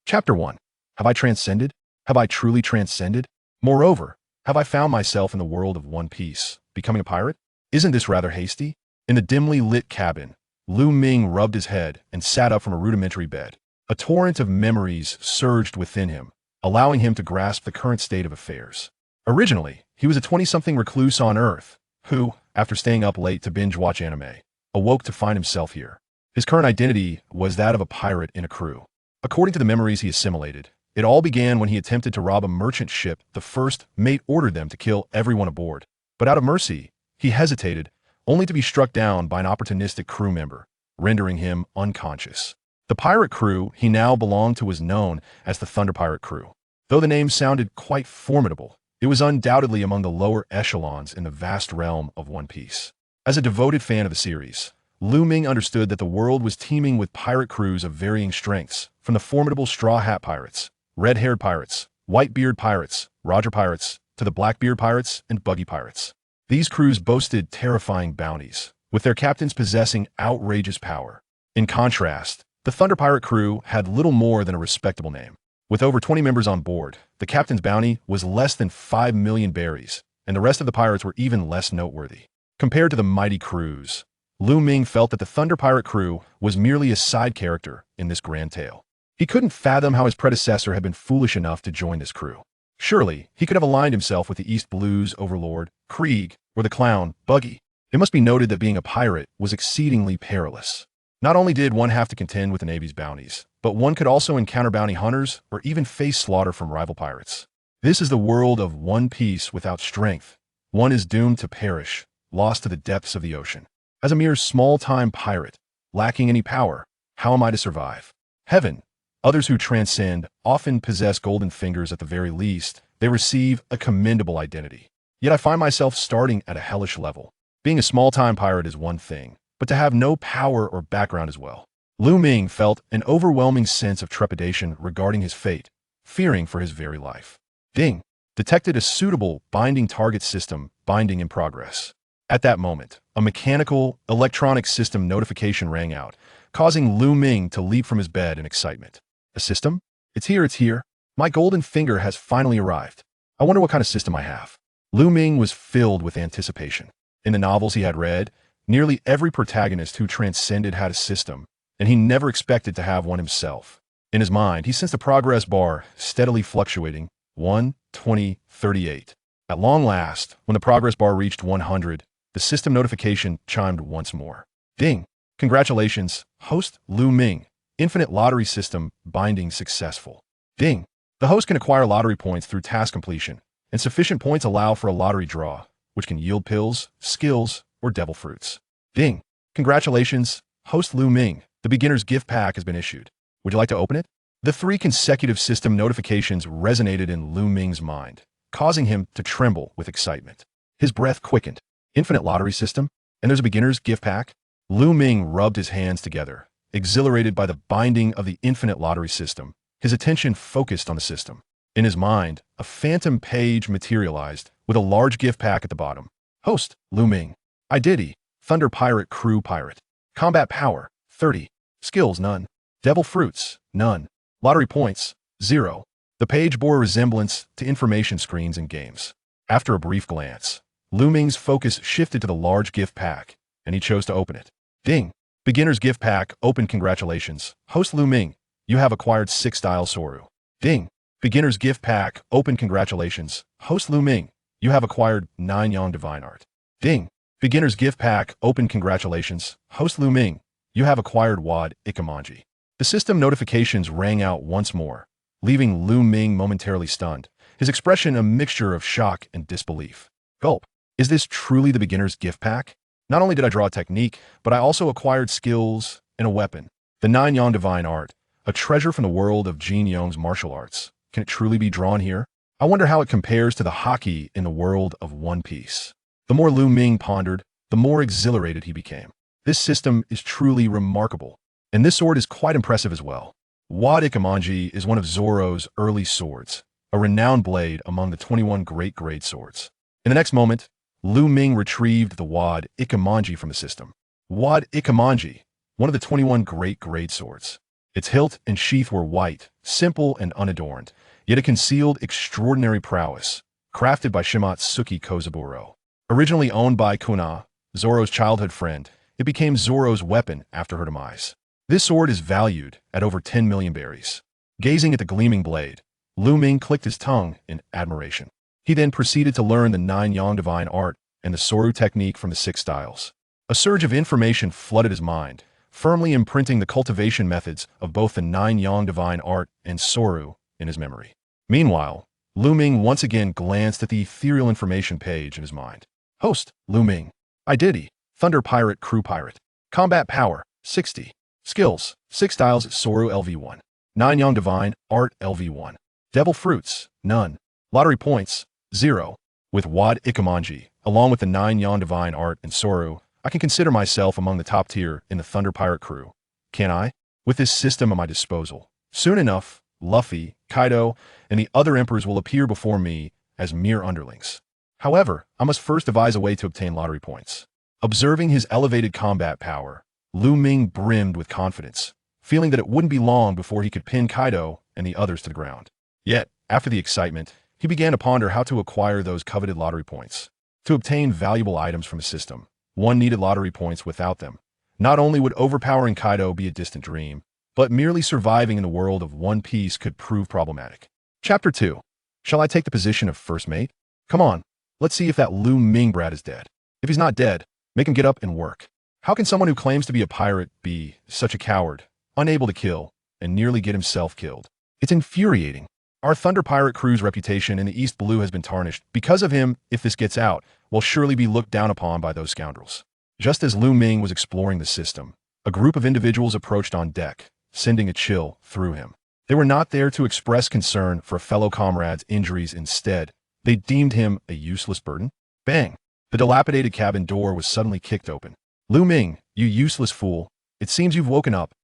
Chapter 1. Have I transcended? Have I truly transcended? Moreover, have I found myself in the world of One Piece, becoming a pirate? Isn't this rather hasty? In the dimly lit cabin, Lu Ming rubbed his head and sat up from a rudimentary bed. A torrent of memories surged within him, allowing him to grasp the current state of affairs. Originally, he was a 20-something recluse on Earth, who, after staying up late to binge-watch anime, awoke to find himself here. His current identity was that of a pirate in a crew. According to the memories he assimilated, it all began when he attempted to rob a merchant ship. The first mate ordered them to kill everyone aboard. But out of mercy, he hesitated, only to be struck down by an opportunistic crew member, rendering him unconscious. The pirate crew he now belonged to was known as the Thunder Pirate Crew. Though the name sounded quite formidable, it was undoubtedly among the lower echelons in the vast realm of One Piece. As a devoted fan of the series, Lu Ming understood that the world was teeming with pirate crews of varying strengths, from the formidable Straw Hat Pirates, Red-Haired Pirates, White-Beard Pirates, Roger Pirates, to the Blackbeard Pirates and Buggy Pirates. These crews boasted terrifying bounties, with their captains possessing outrageous power. In contrast, the Thunder Pirate Crew had little more than a respectable name. With over 20 members on board, the captain's bounty was less than 5 million berries, and the rest of the pirates were even less noteworthy. Compared to the mighty crews, Lu Ming felt that the Thunder Pirate Crew was merely a side character in this grand tale. He couldn't fathom how his predecessor had been foolish enough to join this crew. Surely, he could have aligned himself with the East Blues overlord, Krieg, or the clown, Buggy. It must be noted that being a pirate was exceedingly perilous. Not only did one have to contend with the Navy's bounties, but one could also encounter bounty hunters or even face slaughter from rival pirates. This is the world of One Piece without strength. One is doomed to perish, lost to the depths of the ocean. As a mere small-time pirate, lacking any power, how am I to survive? Heaven. Others who transcend often possess golden fingers. At the very least, they receive a commendable identity. Yet I find myself starting at a hellish level. Being a small-time pirate is one thing, but to have no power or background as well. Lu Ming felt an overwhelming sense of trepidation regarding his fate, fearing for his very life. Ding! Detected a suitable binding target system, binding in progress. At that moment, a mechanical, electronic system notification rang out, causing Lu Ming to leap from his bed in excitement. A system? It's here. My golden finger has finally arrived. I wonder what kind of system I have. Lu Ming was filled with anticipation. In the novels he had read, nearly every protagonist who transcended had a system, and he never expected to have one himself. In his mind, he sensed the progress bar steadily fluctuating, 1, 20, 38. At long last, when the progress bar reached 100, the system notification chimed once more. Ding! Congratulations, host Lu Ming. Infinite lottery system binding successful. Ding! The host can acquire lottery points through task completion, and sufficient points allow for a lottery draw, which can yield pills, skills, or devil fruits. Ding! Congratulations, host Lu Ming. The beginner's gift pack has been issued. Would you like to open it? The 3 consecutive system notifications resonated in Lu Ming's mind, causing him to tremble with excitement. His breath quickened. Infinite lottery system? And there's a beginner's gift pack? Lu Ming rubbed his hands together, exhilarated by the binding of the infinite lottery system. His attention focused on the system. In his mind, a phantom page materialized with a large gift pack at the bottom. Host, Lu Ming. Identity, Thunder Pirate Crew Pirate. Combat power, 30. Skills, none. Devil fruits, none. Lottery points, 0. The page bore a resemblance to information screens in games. After a brief glance, Lu Ming's focus shifted to the large gift pack, and he chose to open it. Ding! Beginner's gift pack open. Congratulations, host Lu Ming. You have acquired 6 Style Soru. Ding! Beginner's gift pack open. Congratulations, host Lu Ming. You have acquired 9 Yang Divine Art. Ding! Beginner's gift pack open. Congratulations, host Lu Ming. You have acquired Wad Ikamanji. The system notifications rang out once more, leaving Lu Ming momentarily stunned, his expression a mixture of shock and disbelief. Gulp. Is this truly the beginner's gift pack? Not only did I draw a technique, but I also acquired skills and a weapon. The 9 Yang Divine Art, a treasure from the world of Jin Yong's martial arts. Can it truly be drawn here? I wonder how it compares to the Haki in the world of One Piece. The more Lu Ming pondered, the more exhilarated he became. This system is truly remarkable, and this sword is quite impressive as well. Wad Ikamanji is one of Zoro's early swords, a renowned blade among the 21 great grade swords. In the next moment, Lu Ming retrieved the Wad Ikamanji from the system. Wad Ikamanji, one of the 21 great grade swords. Its hilt and sheath were white, simple and unadorned, yet it concealed extraordinary prowess, crafted by Shimatsuki Kozaburo. Originally owned by Kuna, Zoro's childhood friend, it became Zoro's weapon after her demise. This sword is valued at over 10 million berries. Gazing at the gleaming blade, Lu Ming clicked his tongue in admiration. He then proceeded to learn the 9-yang divine art and the Soru technique from the 6 styles. A surge of information flooded his mind, firmly imprinting the cultivation methods of both the 9-yang divine art and Soru in his memory. Meanwhile, Lu Ming once again glanced at the ethereal information page in his mind. Host, Lu Ming. Identity, Thunder Pirate Crew Pirate. Combat Power, 60. Skills, 6 styles Soru LV1. 9-yang divine art LV1. Devil Fruits, none. Lottery points, 0. With Wad Ikamanji, along with the 9-yang divine art and Soru, I can consider myself among the top tier in the Thunder Pirate crew. Can I? With this system at my disposal, soon enough, Luffy, Kaido, and the other emperors will appear before me as mere underlings. However, I must first devise a way to obtain lottery points. Observing his elevated combat power, Lu Ming brimmed with confidence, feeling that it wouldn't be long before he could pin Kaido and the others to the ground. Yet, after the excitement, he began to ponder how to acquire those coveted lottery points. To obtain valuable items from a system, one needed lottery points. Without them, not only would overpowering Kaido be a distant dream, but merely surviving in the world of One Piece could prove problematic. Chapter 2. Shall I take the position of first mate? Come on, let's see if that Lu Ming brat is dead. If he's not dead, make him get up and work. How can someone who claims to be a pirate be such a coward, unable to kill, and nearly get himself killed? It's infuriating. Our Thunder Pirate crew's reputation in the East Blue has been tarnished. Because of him, if this gets out, we'll surely be looked down upon by those scoundrels. Just as Lu Ming was exploring the system, a group of individuals approached on deck, sending a chill through him. They were not there to express concern for a fellow comrade's injuries. Instead, they deemed him a useless burden. Bang! The dilapidated cabin door was suddenly kicked open. Lu Ming, you useless fool. It seems you've woken up.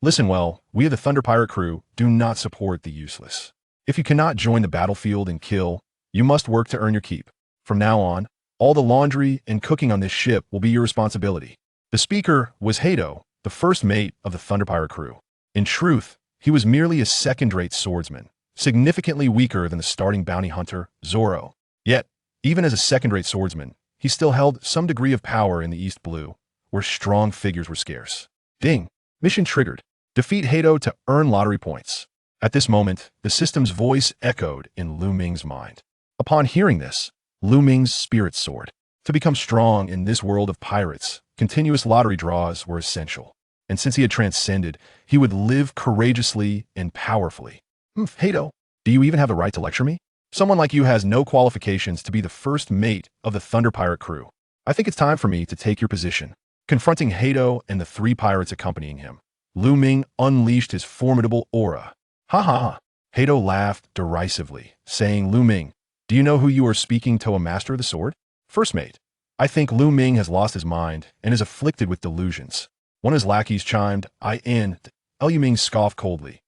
Listen well, we of the Thunder Pirate crew do not support the useless. If you cannot join the battlefield and kill, you must work to earn your keep. From now on, all the laundry and cooking on this ship will be your responsibility. The speaker was Kaido, the first mate of the Thunder Pirate crew. In truth, he was merely a second-rate swordsman, significantly weaker than the starting bounty hunter, Zoro. Yet, even as a second-rate swordsman, he still held some degree of power in the East Blue, where strong figures were scarce. Ding! Mission triggered. Defeat Kaido to earn lottery points. At this moment, the system's voice echoed in Lu Ming's mind. Upon hearing this, Lu Ming's spirit soared. To become strong in this world of pirates, continuous lottery draws were essential. And since he had transcended, he would live courageously and powerfully. Kaido, do you even have the right to lecture me? Someone like you has no qualifications to be the first mate of the Thunder Pirate crew. I think it's time for me to take your position. Confronting Kaido and the 3 pirates accompanying him, Lu Ming unleashed his formidable aura. Ha ha ha. Kaido laughed derisively, saying, Lu Ming, do you know who you are speaking to, a master of the sword? First mate. I think Lu Ming has lost his mind and is afflicted with delusions. One of his lackeys chimed, Lu Ming scoffed coldly.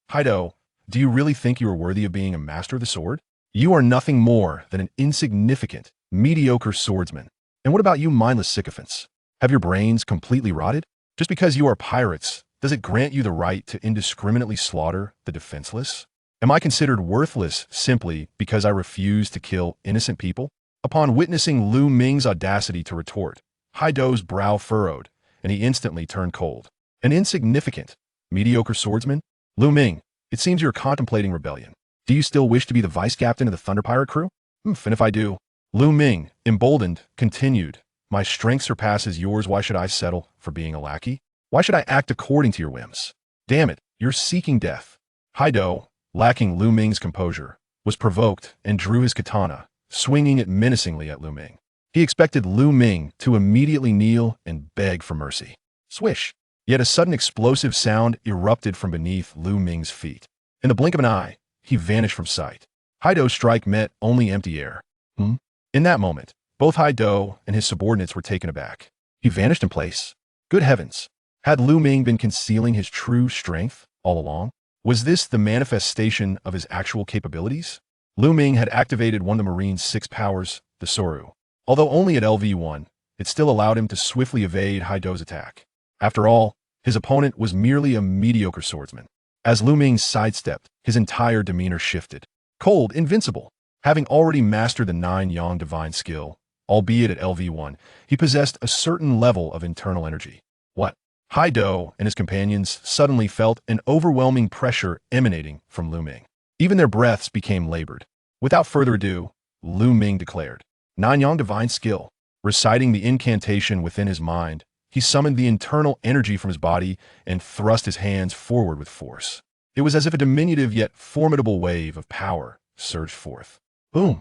Kaido, do you really think you are worthy of being a master of the sword? You are nothing more than an insignificant, mediocre swordsman. And what about you mindless sycophants? Have your brains completely rotted? Just because you are pirates, does it grant you the right to indiscriminately slaughter the defenseless? Am I considered worthless simply because I refuse to kill innocent people? Upon witnessing Lu Ming's audacity to retort, Kaido's brow furrowed, and he instantly turned cold. An insignificant, mediocre swordsman? Lu Ming, it seems you're contemplating rebellion. Do you still wish to be the vice captain of the Thunder Pirate crew? And if I do, Lu Ming, emboldened, continued, my strength surpasses yours. Why should I settle for being a lackey? Why should I act according to your whims? Damn it, you're seeking death. Kaido, lacking Lu Ming's composure, was provoked and drew his katana, swinging it menacingly at Lu Ming. He expected Lu Ming to immediately kneel and beg for mercy. Swish! Yet a sudden explosive sound erupted from beneath Lu Ming's feet. In the blink of an eye, he vanished from sight. Kaido's strike met only empty air. In that moment, both Kaido and his subordinates were taken aback. He vanished in place. Good heavens! Had Lu Ming been concealing his true strength all along? Was this the manifestation of his actual capabilities? Lu Ming had activated one of the Marine's 6 powers, the Soru. Although only at LV1, it still allowed him to swiftly evade Kaido's attack. After all, His opponent was merely a mediocre swordsman. As Lu Ming sidestepped, his entire demeanor shifted. Cold, invincible. Having already mastered the 9 Yang divine skill, albeit at LV1, he possessed a certain level of internal energy. What? Kaido and his companions suddenly felt an overwhelming pressure emanating from Lu Ming. Even their breaths became labored. Without further ado, Lu Ming declared, 9 Yang divine skill. Reciting the incantation within his mind, he summoned the internal energy from his body and thrust his hands forward with force. It was as if a diminutive yet formidable wave of power surged forth. Boom!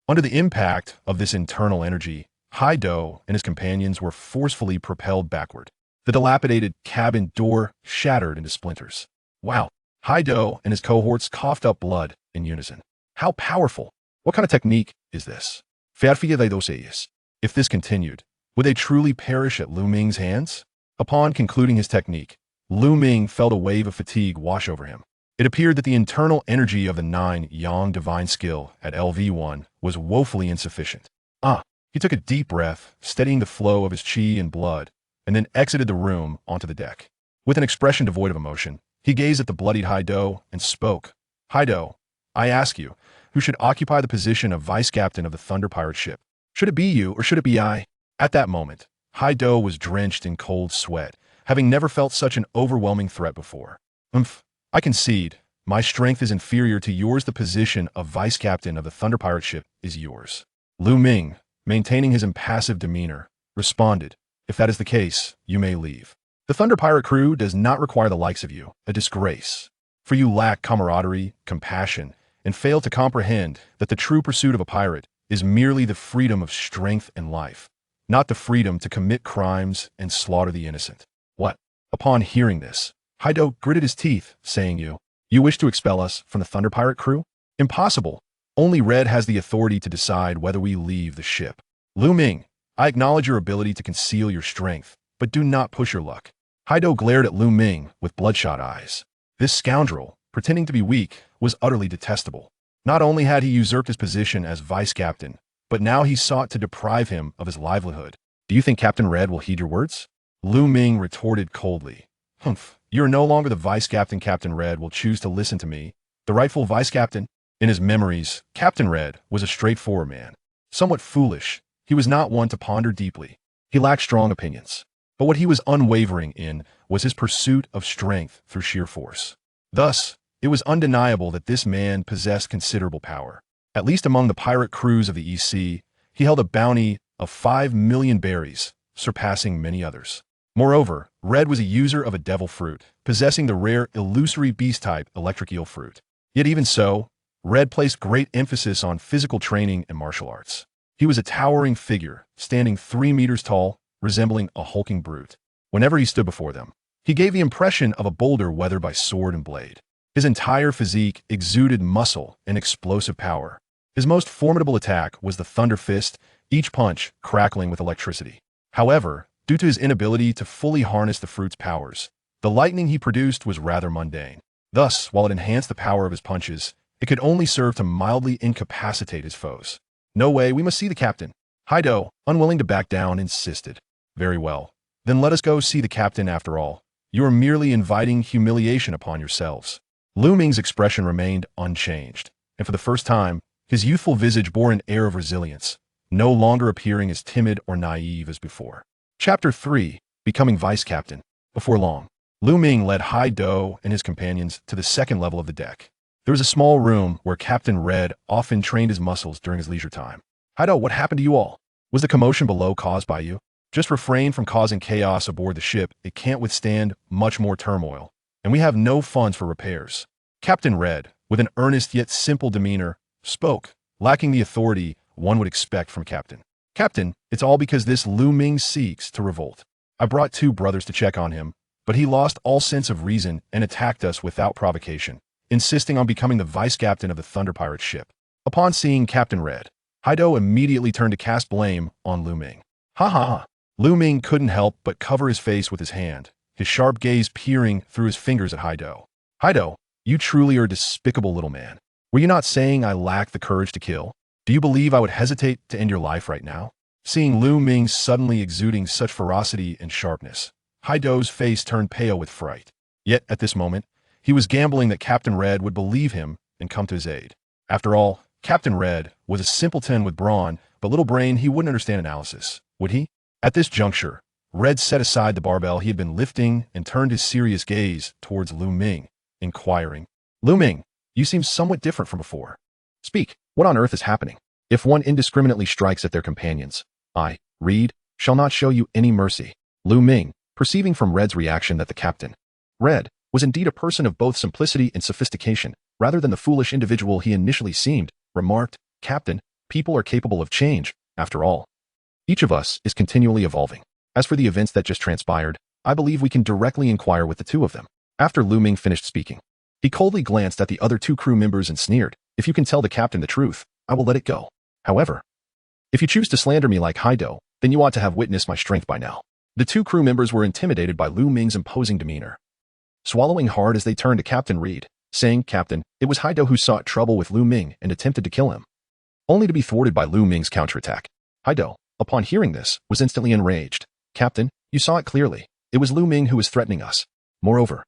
Under the impact of this internal energy, Kaido and his companions were forcefully propelled backward. The dilapidated cabin door shattered into splinters. Wow! Kaido and his cohorts coughed up blood in unison. How powerful! What kind of technique is this? If this continued, would they truly perish at Lu Ming's hands? Upon concluding his technique, Lu Ming felt a wave of fatigue wash over him. It appeared that the internal energy of the 9 Yang divine skill at LV1 was woefully insufficient. He took a deep breath, steadying the flow of his chi and blood, and then exited the room onto the deck. With an expression devoid of emotion, he gazed at the bloodied Kaido and spoke. Kaido, I ask you, who should occupy the position of vice captain of the Thunder Pirate ship? Should it be you or should it be I? At that moment, Kaido was drenched in cold sweat, having never felt such an overwhelming threat before. I concede, my strength is inferior to yours. The position of vice captain of the Thunder Pirate ship is yours. Lu Ming, maintaining his impassive demeanor, responded, if that is the case, you may leave. The Thunder Pirate crew does not require the likes of you, a disgrace. For you lack camaraderie, compassion, and fail to comprehend that the true pursuit of a pirate is merely the freedom of strength and life, not the freedom to commit crimes and slaughter the innocent. What? Upon hearing this, Kaido gritted his teeth, saying, You wish to expel us from the Thunder Pirate crew? Impossible. Only Red has the authority to decide whether we leave the ship. Lu Ming, I acknowledge your ability to conceal your strength, but do not push your luck. Kaido glared at Lu Ming with bloodshot eyes. This scoundrel, pretending to be weak, was utterly detestable. Not only had he usurped his position as vice captain, but now he sought to deprive him of his livelihood. Do you think Captain Red will heed your words? Lu Ming retorted coldly. Humph, you are no longer the vice captain. Captain Red will choose to listen to me, the rightful vice captain. In his memories, Captain Red was a straightforward man. Somewhat foolish, he was not one to ponder deeply. He lacked strong opinions. But what he was unwavering in was his pursuit of strength through sheer force. Thus, it was undeniable that this man possessed considerable power. At least among the pirate crews of the EC, he held a bounty of 5 million berries, surpassing many others. Moreover, Red was a user of a devil fruit, possessing the rare illusory beast-type electric eel fruit. Yet even so, Red placed great emphasis on physical training and martial arts. He was a towering figure, standing 3 meters tall, resembling a hulking brute. Whenever he stood before them, he gave the impression of a boulder weathered by sword and blade. His entire physique exuded muscle and explosive power. His most formidable attack was the Thunder Fist, each punch crackling with electricity. However, due to his inability to fully harness the fruit's powers, the lightning he produced was rather mundane. Thus, while it enhanced the power of his punches, it could only serve to mildly incapacitate his foes. No way, we must see the captain. Kaido, unwilling to back down, insisted. Very well. Then let us go see the captain after all. You are merely inviting humiliation upon yourselves. Lu Ming's expression remained unchanged, and for the first time, his youthful visage bore an air of resilience, no longer appearing as timid or naive as before. Chapter 3. Becoming Vice Captain. Before long, Lu Ming led Kaido and his companions to the second level of the deck. There was a small room where Captain Red often trained his muscles during his leisure time. Kaido, what happened to you all? Was the commotion below caused by you? Just refrain from causing chaos aboard the ship. It can't withstand much more turmoil, and we have no funds for repairs. Captain Red, with an earnest yet simple demeanor, spoke, lacking the authority one would expect from Captain. Captain, it's all because this Lu Ming seeks to revolt. I brought 2 brothers to check on him, but he lost all sense of reason and attacked us without provocation, insisting on becoming the vice captain of the Thunder Pirate ship. Upon seeing Captain Red, Kaido immediately turned to cast blame on Lu Ming. Ha ha ha. Lu Ming couldn't help but cover his face with his hand, his sharp gaze peering through his fingers at Kaido. Kaido, you truly are a despicable little man. Were you not saying I lack the courage to kill? Do you believe I would hesitate to end your life right now? Seeing Lu Ming suddenly exuding such ferocity and sharpness, Kaido's face turned pale with fright. Yet, at this moment, he was gambling that Captain Red would believe him and come to his aid. After all, Captain Red was a simpleton with brawn, but little brain. He wouldn't understand analysis, would he? At this juncture, Red set aside the barbell he had been lifting and turned his serious gaze towards Lu Ming, inquiring, "Lu Ming, you seem somewhat different from before. Speak, what on earth is happening? If one indiscriminately strikes at their companions, I, Reed, shall not show you any mercy." Lu Ming, perceiving from Red's reaction that the Captain, Red, was indeed a person of both simplicity and sophistication, rather than the foolish individual he initially seemed, remarked, "Captain, people are capable of change, after all. Each of us is continually evolving. As for the events that just transpired, I believe we can directly inquire with the two of them." After Lu Ming finished speaking, he coldly glanced at the other two crew members and sneered, "If you can tell the captain the truth, I will let it go. However, if you choose to slander me like Kaido, then you ought to have witnessed my strength by now." The two crew members were intimidated by Lu Ming's imposing demeanor, swallowing hard as they turned to Captain Reed, saying, "Captain, it was Kaido who sought trouble with Lu Ming and attempted to kill him, only to be thwarted by Lu Ming's counterattack." Kaido, upon hearing this, was instantly enraged. "Captain, you saw it clearly. It was Lu Ming who was threatening us. Moreover,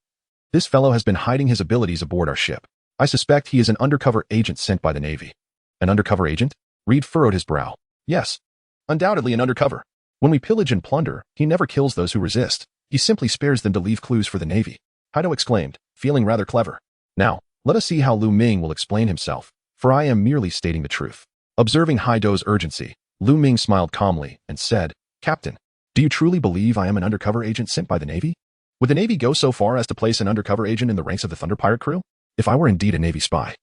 this fellow has been hiding his abilities aboard our ship. I suspect he is an undercover agent sent by the Navy." "An undercover agent?" Reed furrowed his brow. "Yes, undoubtedly an undercover. When we pillage and plunder, he never kills those who resist. He simply spares them to leave clues for the Navy," Kaido exclaimed, feeling rather clever. "Now, let us see how Lu Ming will explain himself, for I am merely stating the truth." Observing Kaido's urgency, Lu Ming smiled calmly and said, "Captain, do you truly believe I am an undercover agent sent by the Navy? Would the Navy go so far as to place an undercover agent in the ranks of the Thunder Pirate crew? If I were indeed a Navy spy,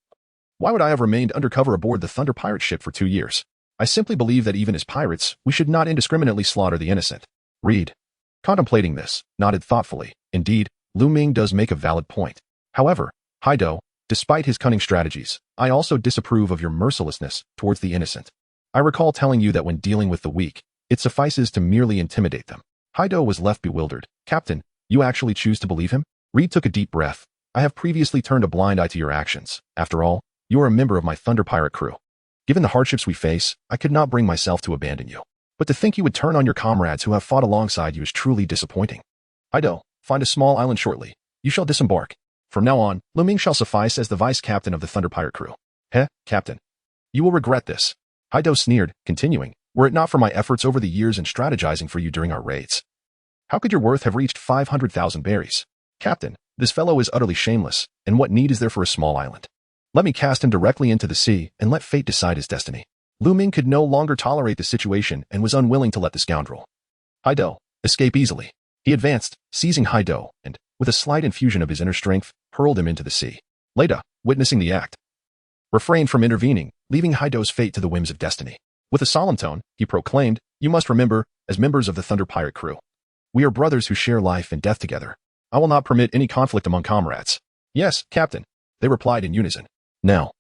why would I have remained undercover aboard the Thunder Pirate ship for 2 years? I simply believe that even as pirates, we should not indiscriminately slaughter the innocent." Reed, contemplating this, nodded thoughtfully. Indeed, Lu Ming does make a valid point. However, Kaido, despite his cunning strategies, I also disapprove of your mercilessness towards the innocent. I recall telling you that when dealing with the weak, it suffices to merely intimidate them. Kaido was left bewildered. "Captain, you actually choose to believe him?" Reed took a deep breath. "I have previously turned a blind eye to your actions. After all, you are a member of my Thunder Pirate crew. Given the hardships we face, I could not bring myself to abandon you. But to think you would turn on your comrades who have fought alongside you is truly disappointing. Kaido, find a small island shortly. You shall disembark. From now on, Lu Ming shall suffice as the vice-captain of the Thunder Pirate crew." "Heh, Captain. You will regret this." Kaido sneered, continuing, "Were it not for my efforts over the years in strategizing for you during our raids, how could your worth have reached 500,000 berries? Captain, this fellow is utterly shameless, and what need is there for a small island? Let me cast him directly into the sea and let fate decide his destiny." Lu Ming could no longer tolerate the situation and was unwilling to let the scoundrel, Kaido, escape easily. He advanced, seizing Kaido, and, with a slight infusion of his inner strength, hurled him into the sea. Leda, witnessing the act, refrained from intervening, leaving Kaido's fate to the whims of destiny. With a solemn tone, he proclaimed, "You must remember, as members of the Thunder Pirate crew, we are brothers who share life and death together. I will not permit any conflict among comrades." "Yes, Captain," they replied in unison. "Now,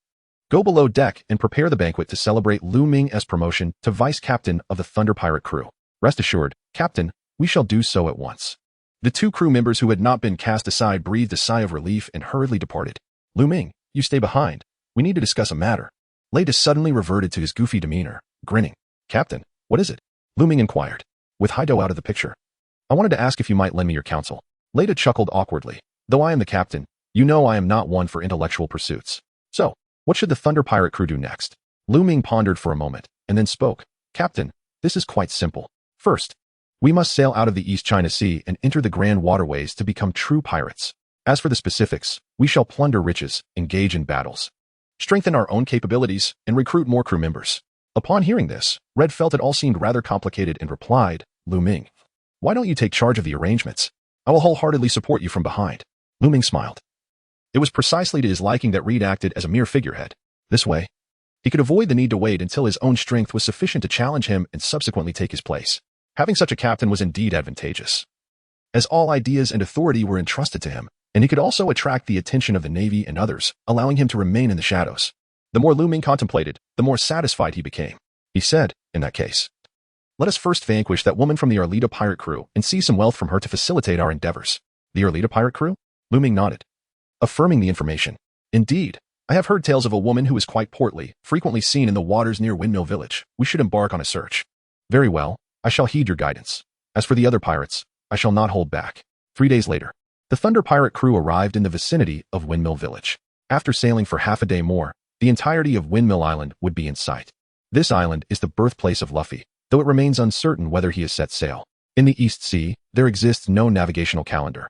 go below deck and prepare the banquet to celebrate Lu Ming's promotion to vice-captain of the Thunder Pirate crew. Rest assured, Captain, we shall do so at once." The two crew members who had not been cast aside breathed a sigh of relief and hurriedly departed. "Lu Ming, you stay behind. We need to discuss a matter." Leda suddenly reverted to his goofy demeanor, grinning. "Captain, what is it?" Lu Ming inquired, with Kaido out of the picture. "I wanted to ask if you might lend me your counsel." Leda chuckled awkwardly. "Though I am the captain, you know I am not one for intellectual pursuits. So, what should the Thunder Pirate crew do next?" Lu Ming pondered for a moment, and then spoke. "Captain, this is quite simple. First, we must sail out of the East China Sea and enter the grand waterways to become true pirates. As for the specifics, we shall plunder riches, engage in battles, strengthen our own capabilities, and recruit more crew members." Upon hearing this, Red felt it all seemed rather complicated and replied, "Lu Ming, why don't you take charge of the arrangements? I will wholeheartedly support you from behind." Lu Ming smiled. It was precisely to his liking that Reed acted as a mere figurehead. This way, he could avoid the need to wait until his own strength was sufficient to challenge him and subsequently take his place. Having such a captain was indeed advantageous, as all ideas and authority were entrusted to him, and he could also attract the attention of the Navy and others, allowing him to remain in the shadows. The more Lu Ming contemplated, the more satisfied he became. He said, "In that case, let us first vanquish that woman from the Arlida pirate crew and seize some wealth from her to facilitate our endeavors." "The Arlida pirate crew?" Lu Ming nodded, affirming the information. "Indeed, I have heard tales of a woman who is quite portly, frequently seen in the waters near Windmill Village. We should embark on a search." "Very well, I shall heed your guidance. As for the other pirates, I shall not hold back. 3 days later, the Thunder Pirate crew arrived in the vicinity of Windmill Village. After sailing for half a day more, the entirety of Windmill Island would be in sight. This island is the birthplace of Luffy, though it remains uncertain whether he has set sail. In the East Sea, there exists no navigational calendar.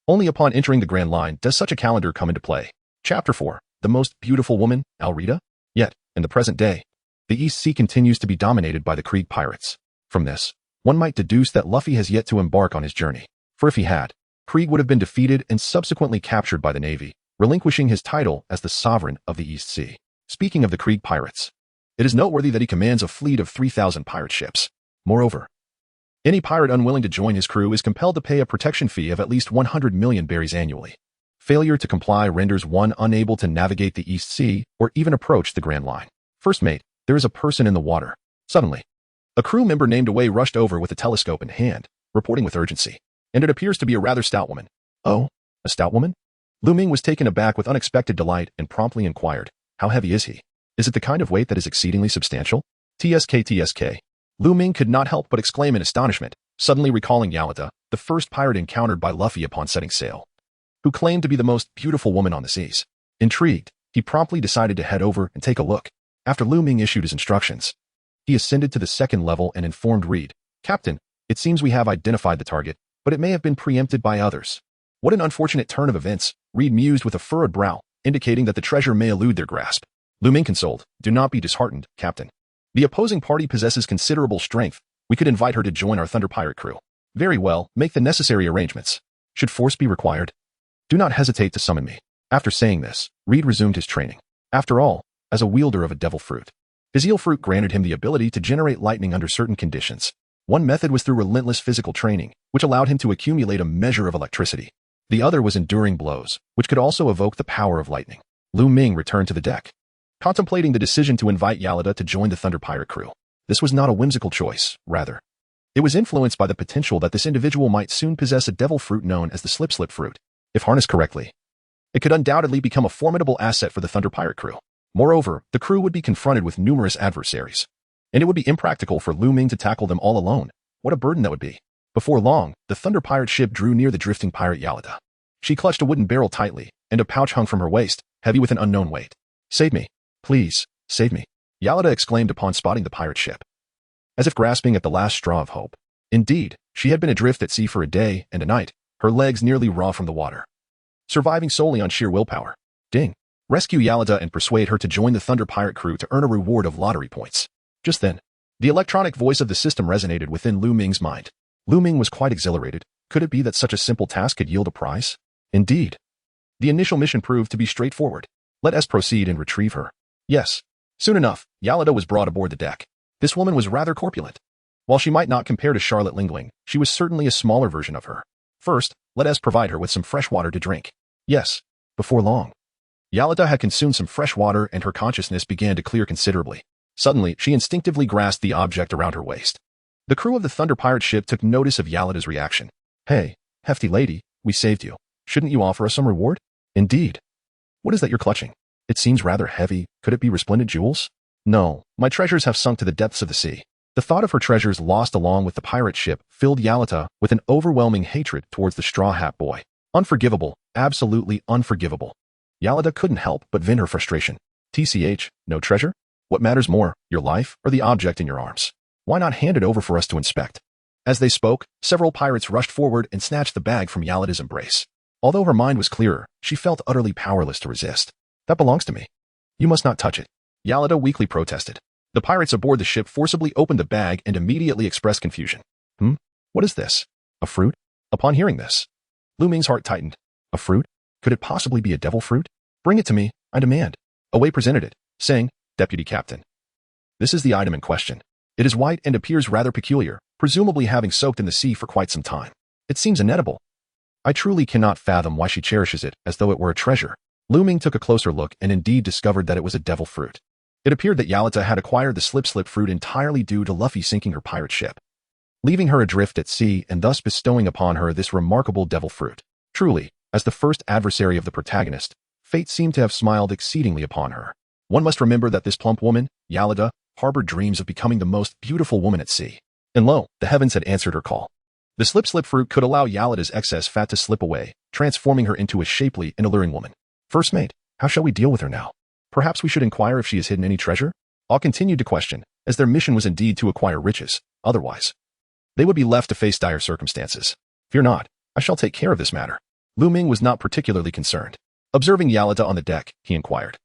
Only upon entering the Grand Line does such a calendar come into play. Chapter 4. The Most Beautiful Woman, Alvida? Yet, in the present day, the East Sea continues to be dominated by the Krieg pirates. From this, one might deduce that Luffy has yet to embark on his journey. For if he had, Krieg would have been defeated and subsequently captured by the Navy, relinquishing his title as the sovereign of the East Sea. Speaking of the Krieg pirates, it is noteworthy that he commands a fleet of 3,000 pirate ships. Moreover, any pirate unwilling to join his crew is compelled to pay a protection fee of at least 100 million berries annually. Failure to comply renders one unable to navigate the East Sea or even approach the Grand Line. First mate, there is a person in the water. Suddenly, a crew member named Away rushed over with a telescope in hand, reporting with urgency. And it appears to be a rather stout woman. Oh, a stout woman? Lu Ming was taken aback with unexpected delight and promptly inquired, how heavy is he? Is it the kind of weight that is exceedingly substantial? TSK. Lu Ming could not help but exclaim in astonishment, suddenly recalling Alabasta, the first pirate encountered by Luffy upon setting sail, who claimed to be the most beautiful woman on the seas. Intrigued, he promptly decided to head over and take a look. After Lu Ming issued his instructions, he ascended to the second level and informed Reed, Captain, it seems we have identified the target, but it may have been preempted by others. What an unfortunate turn of events, Reed mused with a furrowed brow, indicating that the treasure may elude their grasp. Lu Ming consoled, do not be disheartened, Captain. The opposing party possesses considerable strength. We could invite her to join our Thunder Pirate crew. Very well, make the necessary arrangements. Should force be required, do not hesitate to summon me. After saying this, Reed resumed his training. After all, as a wielder of a devil fruit, his eel fruit granted him the ability to generate lightning under certain conditions. One method was through relentless physical training, which allowed him to accumulate a measure of electricity. The other was enduring blows, which could also evoke the power of lightning. Lu Ming returned to the deck, contemplating the decision to invite Alabasta to join the Thunder Pirate crew. This was not a whimsical choice, rather. It was influenced by the potential that this individual might soon possess a devil fruit known as the slip fruit. If harnessed correctly, it could undoubtedly become a formidable asset for the Thunder Pirate crew. Moreover, the crew would be confronted with numerous adversaries, and it would be impractical for Lu Ming to tackle them all alone. What a burden that would be. Before long, the Thunder Pirate ship drew near the drifting pirate Alabasta. She clutched a wooden barrel tightly, and a pouch hung from her waist, heavy with an unknown weight. Save me. Please, save me. Alabasta exclaimed upon spotting the pirate ship, as if grasping at the last straw of hope. Indeed, she had been adrift at sea for a day and a night, her legs nearly raw from the water, surviving solely on sheer willpower. Ding. Rescue Alabasta and persuade her to join the Thunder Pirate crew to earn a reward of lottery points. Just then, the electronic voice of the system resonated within Lu Ming's mind. Lu Ming was quite exhilarated. Could it be that such a simple task could yield a prize? Indeed. The initial mission proved to be straightforward. Let us proceed and retrieve her. Yes. Soon enough, Alabasta was brought aboard the deck. This woman was rather corpulent. While she might not compare to Charlotte Lingling, she was certainly a smaller version of her. First, let us provide her with some fresh water to drink. Yes. Before long, Alabasta had consumed some fresh water and her consciousness began to clear considerably. Suddenly, she instinctively grasped the object around her waist. The crew of the Thunder Pirate ship took notice of Alabasta's reaction. Hey, hefty lady, we saved you. Shouldn't you offer us some reward? Indeed. What is that you're clutching? It seems rather heavy. Could it be resplendent jewels? No, my treasures have sunk to the depths of the sea. The thought of her treasures lost along with the pirate ship filled Alabasta with an overwhelming hatred towards the Straw Hat Boy. Unforgivable, absolutely unforgivable. Alabasta couldn't help but vent her frustration. TCH, no treasure? What matters more, your life or the object in your arms? Why not hand it over for us to inspect? As they spoke, several pirates rushed forward and snatched the bag from Alabasta's embrace. Although her mind was clearer, she felt utterly powerless to resist. That belongs to me. You must not touch it. Alabasta weakly protested. The pirates aboard the ship forcibly opened the bag and immediately expressed confusion. What is this? A fruit? Upon hearing this, Lu Ming's heart tightened. A fruit? Could it possibly be a devil fruit? Bring it to me, I demand. Away presented it, saying, Deputy Captain, this is the item in question. It is white and appears rather peculiar, presumably having soaked in the sea for quite some time. It seems inedible. I truly cannot fathom why she cherishes it as though it were a treasure. Lu Ming took a closer look and indeed discovered that it was a devil fruit. It appeared that Alabasta had acquired the slip fruit entirely due to Luffy sinking her pirate ship, leaving her adrift at sea and thus bestowing upon her this remarkable devil fruit. Truly, as the first adversary of the protagonist, fate seemed to have smiled exceedingly upon her. One must remember that this plump woman, Alabasta, harbored dreams of becoming the most beautiful woman at sea. And lo, the heavens had answered her call. The slip fruit could allow Yalida's excess fat to slip away, transforming her into a shapely and alluring woman. First mate, how shall we deal with her now? Perhaps we should inquire if she has hidden any treasure? All continued to question, as their mission was indeed to acquire riches. Otherwise, they would be left to face dire circumstances. Fear not, I shall take care of this matter. Lu Ming was not particularly concerned. Observing Yalida on the deck, he inquired.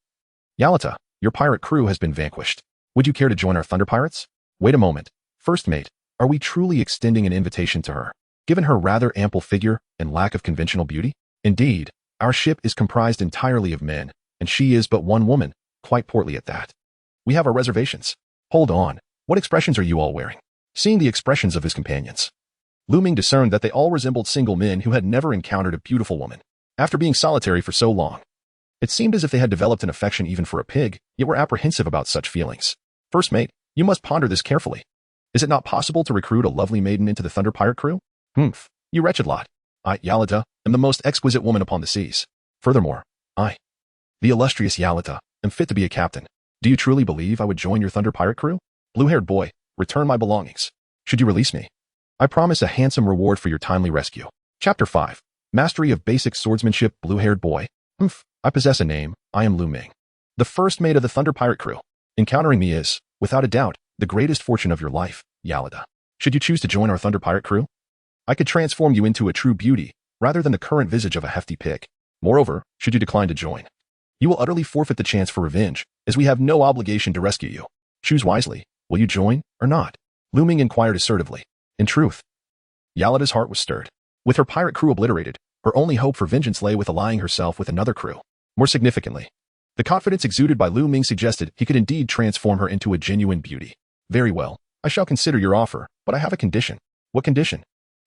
Yalida, your pirate crew has been vanquished. Would you care to join our Thunder Pirates? Wait a moment. First mate, are we truly extending an invitation to her, given her rather ample figure and lack of conventional beauty? Indeed, our ship is comprised entirely of men, and she is but one woman, quite portly at that. We have our reservations. Hold on, what expressions are you all wearing? Seeing the expressions of his companions, Lu Ming discerned that they all resembled single men who had never encountered a beautiful woman. After being solitary for so long, it seemed as if they had developed an affection even for a pig, yet were apprehensive about such feelings. First mate, you must ponder this carefully. Is it not possible to recruit a lovely maiden into the Thunder Pirate crew? You wretched lot. I, Yalida, am the most exquisite woman upon the seas. Furthermore, I, the illustrious Yalida, am fit to be a captain. Do you truly believe I would join your Thunder Pirate crew? Blue-haired boy, return my belongings. Should you release me, I promise a handsome reward for your timely rescue. Chapter 5. Mastery of Basic Swordsmanship. Blue-haired boy. I possess a name. I am Lu Ming, the first mate of the Thunder Pirate crew. Encountering me is, without a doubt, the greatest fortune of your life, Yalida. Should you choose to join our Thunder Pirate crew, I could transform you into a true beauty, rather than the current visage of a hefty pig. Moreover, should you decline to join, you will utterly forfeit the chance for revenge, as we have no obligation to rescue you. Choose wisely. Will you join, or not? Lu Ming inquired assertively. In truth, Yalida's heart was stirred. With her pirate crew obliterated, her only hope for vengeance lay with allying herself with another crew. More significantly, the confidence exuded by Lu Ming suggested he could indeed transform her into a genuine beauty. Very well, I shall consider your offer, but I have a condition. What condition?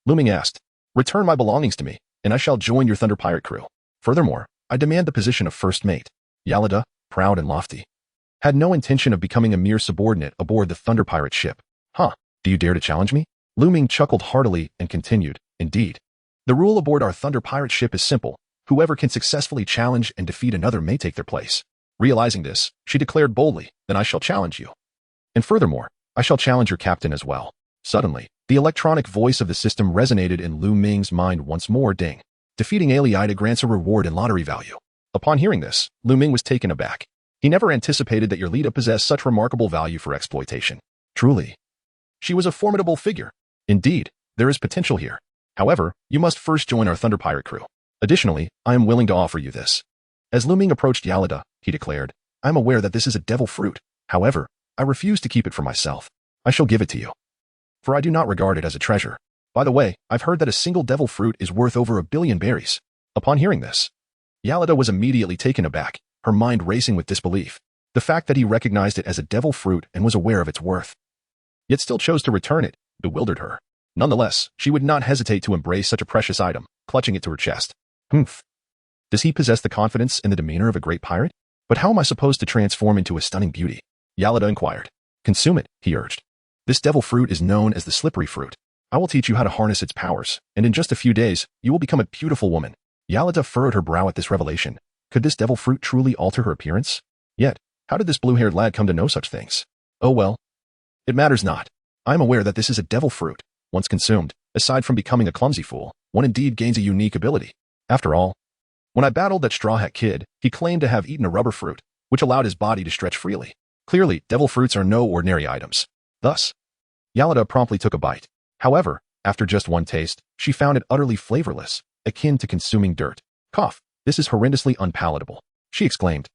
Lu Ming asked. Return my belongings to me, and I shall join your Thunder Pirate crew. Furthermore, I demand the position of first mate. Yalida, proud and lofty, had no intention of becoming a mere subordinate aboard the Thunder Pirate ship. Do you dare to challenge me? Lu Ming chuckled heartily and continued, Indeed. The rule aboard our Thunder Pirate ship is simple. Whoever can successfully challenge and defeat another may take their place. Realizing this, she declared boldly, Then I shall challenge you. And furthermore, I shall challenge your captain as well. Suddenly, the electronic voice of the system resonated in Lu Ming's mind once more. Ding. Defeating Alabasta grants a reward in lottery value. Upon hearing this, Lu Ming was taken aback. He never anticipated that Yalida possessed such remarkable value for exploitation. Truly, she was a formidable figure. Indeed, there is potential here. However, you must first join our Thunder Pirate crew. Additionally, I am willing to offer you this. As Lu Ming approached Yalida, he declared, I am aware that this is a devil fruit. However, I refuse to keep it for myself. I shall give it to you, for I do not regard it as a treasure. By the way, I've heard that a single devil fruit is worth over 1 billion berries. Upon hearing this, Yalida was immediately taken aback, her mind racing with disbelief. The fact that he recognized it as a devil fruit and was aware of its worth, yet still chose to return it, bewildered her. Nonetheless, she would not hesitate to embrace such a precious item, clutching it to her chest. Does he possess the confidence and the demeanor of a great pirate? But how am I supposed to transform into a stunning beauty? Yalida inquired. Consume it, he urged. This devil fruit is known as the slippery fruit. I will teach you how to harness its powers, and in just a few days, you will become a beautiful woman. Yalida furrowed her brow at this revelation. Could this devil fruit truly alter her appearance? Yet, how did this blue-haired lad come to know such things? Oh well. It matters not. I am aware that this is a devil fruit. Once consumed, aside from becoming a clumsy fool, one indeed gains a unique ability. After all, when I battled that Straw Hat Kid, he claimed to have eaten a rubber fruit, which allowed his body to stretch freely. Clearly, devil fruits are no ordinary items. Thus, Yalida promptly took a bite. However, after just one taste, she found it utterly flavorless, akin to consuming dirt. Cough. This is horrendously unpalatable, she exclaimed,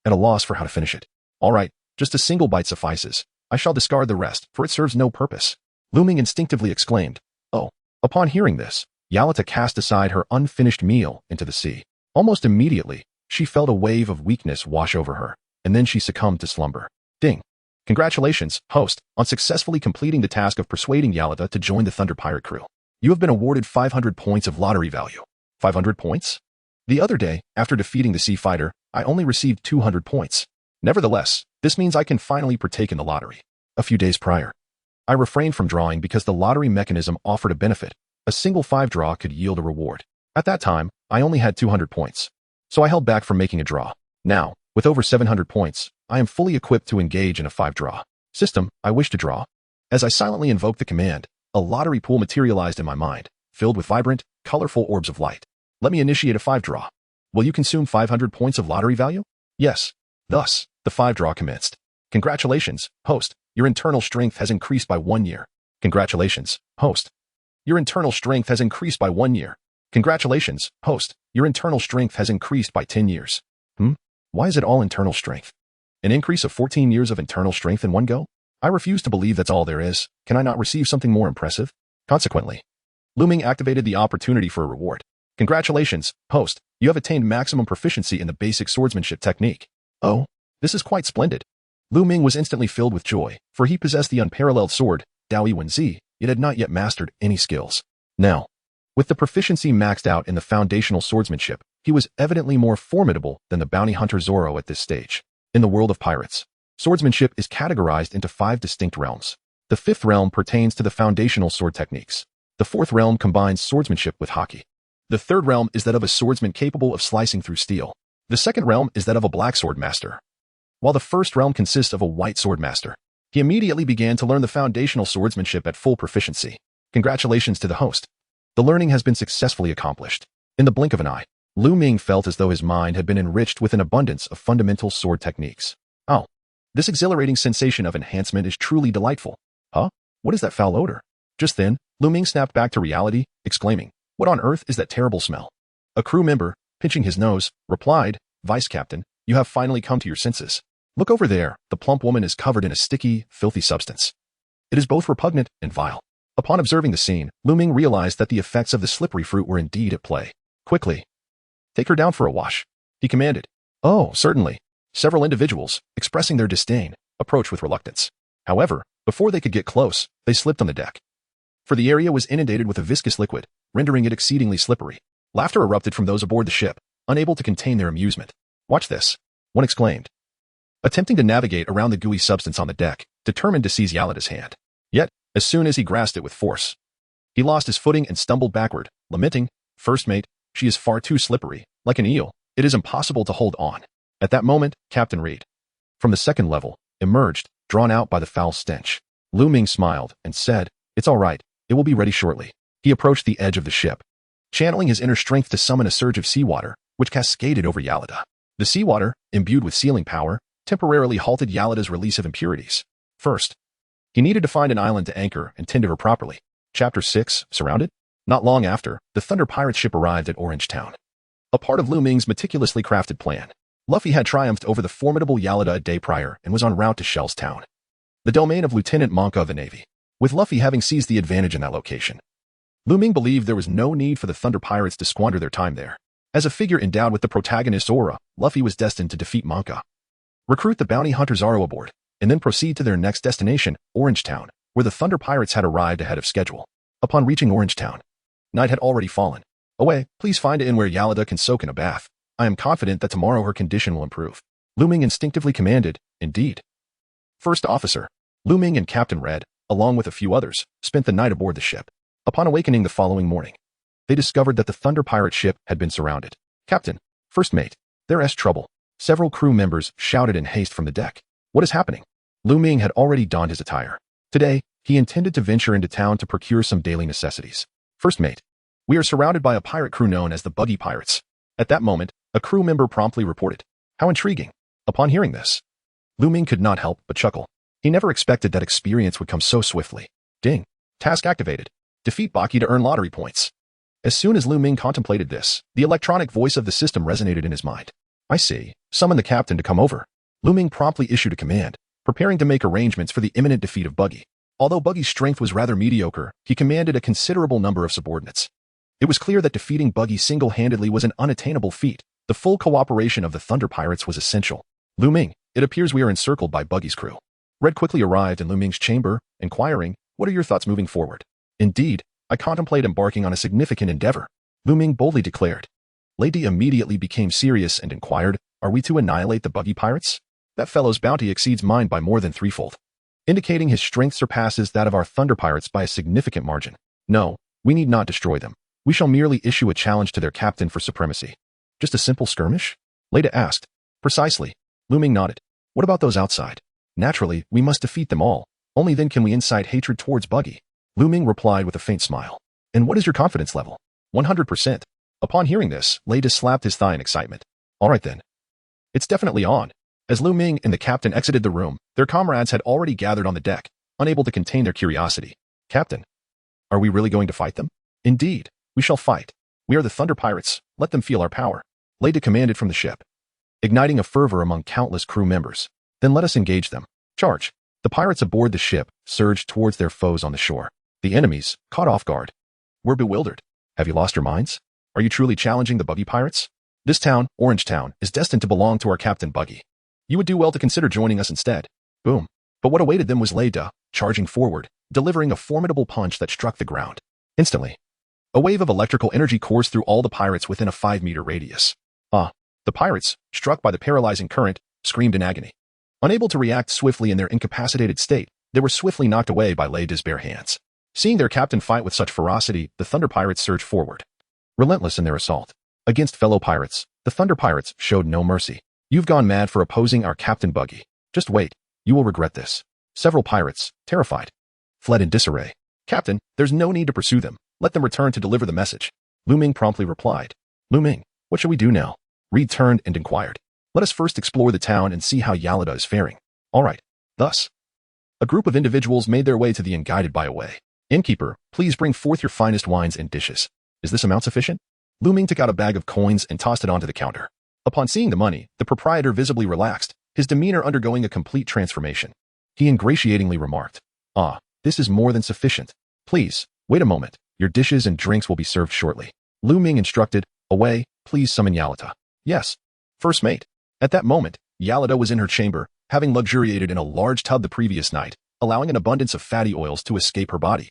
at a loss for how to finish it. All right, just a single bite suffices. I shall discard the rest, for it serves no purpose. Lu Ming instinctively exclaimed. Oh. Upon hearing this, Yalida cast aside her unfinished meal into the sea. Almost immediately, she felt a wave of weakness wash over her, and then she succumbed to slumber. Ding. Congratulations, host, on successfully completing the task of persuading Yalida to join the Thunder Pirate crew. You have been awarded 500 points of lottery value. 500 points? The other day, after defeating the sea fighter, I only received 200 points. Nevertheless, this means I can finally partake in the lottery. A few days prior, I refrained from drawing because the lottery mechanism offered a benefit. A single 5 draw could yield a reward. At that time, I only had 200 points, so I held back from making a draw. Now, with over 700 points, I am fully equipped to engage in a 5 draw system. I wish to draw. As I silently invoked the command, A lottery pool materialized in my mind, filled with vibrant, colorful orbs of light. Let me initiate a 5-draw. Will you consume 500 points of lottery value? Yes. Thus, the 5-draw commenced. Congratulations, host. Your internal strength has increased by 1 year. Congratulations, host. Your internal strength has increased by 1 year. Congratulations, host. Your internal strength has increased by 10 years. Why is it all internal strength? An increase of 14 years of internal strength in one go? I refuse to believe that's all there is. Can I not receive something more impressive? Consequently, Lu Ming activated the opportunity for a reward. Congratulations, host. You have attained maximum proficiency in the basic swordsmanship technique. Oh, this is quite splendid. Lu Ming was instantly filled with joy, for he possessed the unparalleled sword, Dao Wenzi, yet had not yet mastered any skills. Now, with the proficiency maxed out in the foundational swordsmanship, he was evidently more formidable than the bounty hunter Zoro at this stage. In the world of pirates, swordsmanship is categorized into 5 distinct realms. The 5th realm pertains to the foundational sword techniques. The 4th realm combines swordsmanship with haki. The 3rd realm is that of a swordsman capable of slicing through steel. The 2nd realm is that of a black sword master, while the 1st realm consists of a white sword master. He immediately began to learn the foundational swordsmanship at full proficiency. Congratulations to the host. The learning has been successfully accomplished. In the blink of an eye, Lu Ming felt as though his mind had been enriched with an abundance of fundamental sword techniques. Oh, this exhilarating sensation of enhancement is truly delightful. Huh? What is that foul odor? Just then, Lu Ming snapped back to reality, exclaiming, "What on earth is that terrible smell?" A crew member, pinching his nose, replied, "Vice Captain, you have finally come to your senses. Look over there, the plump woman is covered in a sticky, filthy substance. It is both repugnant and vile." Upon observing the scene, Lu Ming realized that the effects of the slippery fruit were indeed at play. Quickly, take her down for a wash, he commanded. Oh, certainly. Several individuals, expressing their disdain, approached with reluctance. However, before they could get close, they slipped on the deck. For the area was inundated with a viscous liquid, rendering it exceedingly slippery. Laughter erupted from those aboard the ship, unable to contain their amusement. "Watch this," one exclaimed, attempting to navigate around the gooey substance on the deck, determined to seize Yalida's hand. Yet, as soon as he grasped it with force, he lost his footing and stumbled backward, lamenting, "First mate, she is far too slippery, like an eel. It is impossible to hold on." At that moment, Captain Reed, from the 2nd level, emerged, drawn out by the foul stench. Lu Ming smiled and said, "It's all right. It will be ready shortly." He approached the edge of the ship, channeling his inner strength to summon a surge of seawater, which cascaded over Yalida. The seawater, imbued with sealing power, temporarily halted Yalida's release of impurities. First, he needed to find an island to anchor and tend to her properly. Chapter 6, Surrounded? Not long after, the Thunder Pirate ship arrived at Orange Town. A part of Lu Ming's meticulously crafted plan, Luffy had triumphed over the formidable Yalida a day prior and was en route to Shell's Town, the domain of Lieutenant Monka of the Navy. With Luffy having seized the advantage in that location, Lu Ming believed there was no need for the Thunder Pirates to squander their time there. As a figure endowed with the protagonist's aura, Luffy was destined to defeat Monka, recruit the bounty hunter Zoro aboard, and then proceed to their next destination, Orange Town, where the Thunder Pirates had arrived ahead of schedule. Upon reaching Orange Town, night had already fallen. "Away, please find an inn where Yalida can soak in a bath. I am confident that tomorrow her condition will improve," Lu Ming instinctively commanded. Indeed. First Officer, Lu Ming and Captain Red, along with a few others, spent the night aboard the ship. Upon awakening the following morning, they discovered that the Thunder Pirate ship had been surrounded. "Captain, First Mate, there's trouble." Several crew members shouted in haste from the deck. "What is happening?" Lu Ming had already donned his attire. Today, he intended to venture into town to procure some daily necessities. "First Mate, we are surrounded by a pirate crew known as the Buggy Pirates." At that moment, a crew member promptly reported. "How intriguing." Upon hearing this, Lu Ming could not help but chuckle. He never expected that experience would come so swiftly. Ding. Task activated. Defeat Buggy to earn lottery points. As soon as Lu Ming contemplated this, the electronic voice of the system resonated in his mind. "I see. Summon the captain to come over." Lu Ming promptly issued a command, preparing to make arrangements for the imminent defeat of Buggy. Although Buggy's strength was rather mediocre, he commanded a considerable number of subordinates. It was clear that defeating Buggy single-handedly was an unattainable feat. The full cooperation of the Thunder Pirates was essential. "Lu Ming, it appears we are encircled by Buggy's crew." Red quickly arrived in Lu Ming's chamber, inquiring, "What are your thoughts moving forward?" "Indeed, I contemplate embarking on a significant endeavor," Lu Ming boldly declared. Lady immediately became serious and inquired, "Are we to annihilate the Buggy Pirates? That fellow's bounty exceeds mine by more than threefold," indicating his strength surpasses that of our Thunder Pirates by a significant margin. "No, we need not destroy them. We shall merely issue a challenge to their captain for supremacy." "Just a simple skirmish?" Leda asked. "Precisely." Lu Ming nodded. "What about those outside?" "Naturally, we must defeat them all. Only then can we incite hatred towards Buggy." Lu Ming replied with a faint smile. And what is your confidence level? 100%. Upon hearing this, Leda slapped his thigh in excitement. All right then. It's definitely on. As Lu Ming and the captain exited the room, their comrades had already gathered on the deck, unable to contain their curiosity. Captain, are we really going to fight them? Indeed, we shall fight. We are the Thunder Pirates. Let them feel our power. Leda commanded from the ship, igniting a fervor among countless crew members. Then let us engage them. Charge. The pirates aboard the ship surged towards their foes on the shore. The enemies, caught off guard, were bewildered. Have you lost your minds? Are you truly challenging the Buggy pirates? This town, Orange Town, is destined to belong to our Captain Buggy. You would do well to consider joining us instead. Boom. But what awaited them was Leda, charging forward, delivering a formidable punch that struck the ground. Instantly, a wave of electrical energy coursed through all the pirates within a 5-meter radius. The pirates, struck by the paralyzing current, screamed in agony. Unable to react swiftly in their incapacitated state, they were swiftly knocked away by Leda's bare hands. Seeing their captain fight with such ferocity, the Thunder Pirates surged forward, relentless in their assault. Against fellow pirates, the Thunder Pirates showed no mercy. You've gone mad for opposing our Captain Buggy. Just wait, you will regret this. Several pirates, terrified, fled in disarray. Captain, there's no need to pursue them. Let them return to deliver the message. Lu Ming promptly replied. Lu Ming, what shall we do now? Reed turned and inquired. Let us first explore the town and see how Alabasta is faring. All right. Thus, a group of individuals made their way to the inn guided by a way. Innkeeper, please bring forth your finest wines and dishes. Is this amount sufficient? Lu Ming took out a bag of coins and tossed it onto the counter. Upon seeing the money, the proprietor visibly relaxed, his demeanor undergoing a complete transformation. He ingratiatingly remarked, this is more than sufficient. Please, wait a moment. Your dishes and drinks will be served shortly. Lu Ming instructed, away, please summon Alabasta. Yes, first mate. At that moment, Alabasta was in her chamber, having luxuriated in a large tub the previous night, allowing an abundance of fatty oils to escape her body.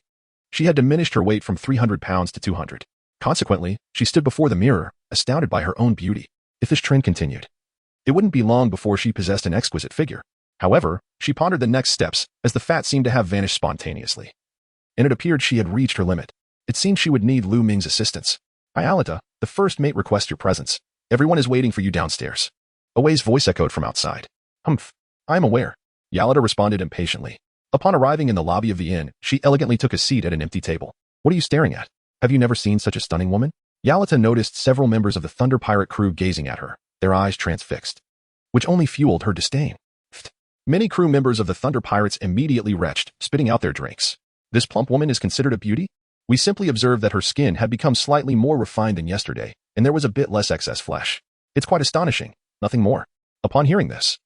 She had diminished her weight from 300 pounds to 200. Consequently, she stood before the mirror, astounded by her own beauty. If this trend continued, it wouldn't be long before she possessed an exquisite figure. However, she pondered the next steps, as the fat seemed to have vanished spontaneously. And it appeared she had reached her limit. It seemed she would need Lu Ming's assistance. Alabasta, the first mate requests your presence. Everyone is waiting for you downstairs. Away's voice echoed from outside. Humph. I am aware. Alabasta responded impatiently. Upon arriving in the lobby of the inn, she elegantly took a seat at an empty table. What are you staring at? Have you never seen such a stunning woman? Alabasta noticed several members of the Thunder Pirate crew gazing at her, their eyes transfixed, which only fueled her disdain. Many crew members of the Thunder Pirates immediately retched, spitting out their drinks. This plump woman is considered a beauty? We simply observed that her skin had become slightly more refined than yesterday, and there was a bit less excess flesh. It's quite astonishing, nothing more. Upon hearing this,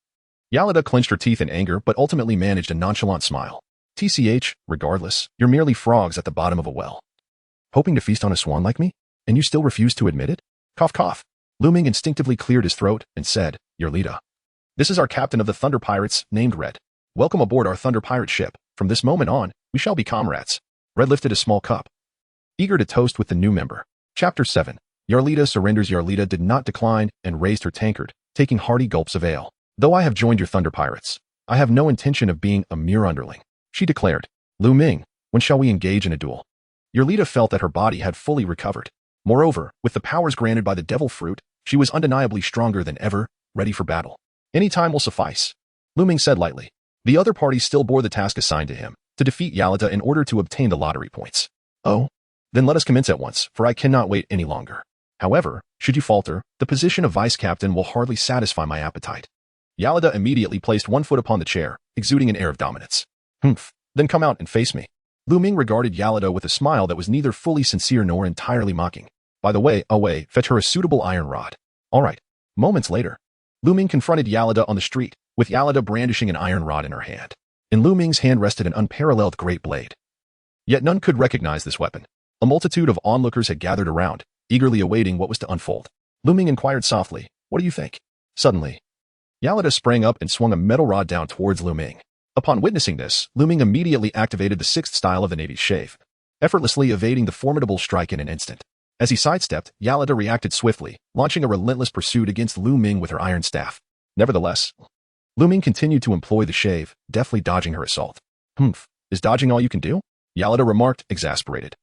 Alabasta clenched her teeth in anger but ultimately managed a nonchalant smile. TCH, regardless, you're merely frogs at the bottom of a well. Hoping to feast on a swan like me? And you still refuse to admit it? Cough cough. Lu Ming instinctively cleared his throat and said, Your Leda. This is our captain of the Thunder Pirates, named Red. Welcome aboard our Thunder Pirate ship. From this moment on, we shall be comrades. Red lifted a small cup, eager to toast with the new member. Chapter 7. Yarlita surrenders. Yarlita did not decline and raised her tankard, taking hearty gulps of ale. Though I have joined your Thunder Pirates, I have no intention of being a mere underling, she declared. Lu Ming, when shall we engage in a duel? Yarlita felt that her body had fully recovered. Moreover, with the powers granted by the devil fruit, she was undeniably stronger than ever, ready for battle. Any time will suffice, Lu Ming said lightly. The other party still bore the task assigned to him, to defeat Alabasta in order to obtain the lottery points. Oh? Then let us commence at once, for I cannot wait any longer. However, should you falter, the position of vice captain will hardly satisfy my appetite. Alabasta immediately placed one foot upon the chair, exuding an air of dominance. Humph, then come out and face me. Lu Ming regarded Alabasta with a smile that was neither fully sincere nor entirely mocking. By the way, away, fetch her a suitable iron rod. All right. Moments later, Lu Ming confronted Alabasta on the street, with Alabasta brandishing an iron rod in her hand. In Lu Ming's hand rested an unparalleled great blade. Yet none could recognize this weapon. A multitude of onlookers had gathered around, eagerly awaiting what was to unfold. Lu Ming inquired softly, What do you think? Suddenly, Alabasta sprang up and swung a metal rod down towards Lu Ming. Upon witnessing this, Lu Ming immediately activated the sixth style of the Navy's shave, effortlessly evading the formidable strike in an instant. As he sidestepped, Alabasta reacted swiftly, launching a relentless pursuit against Lu Ming with her iron staff. Nevertheless, Lu Ming continued to employ the shave, deftly dodging her assault. Humph, is dodging all you can do? Alabasta remarked, exasperated,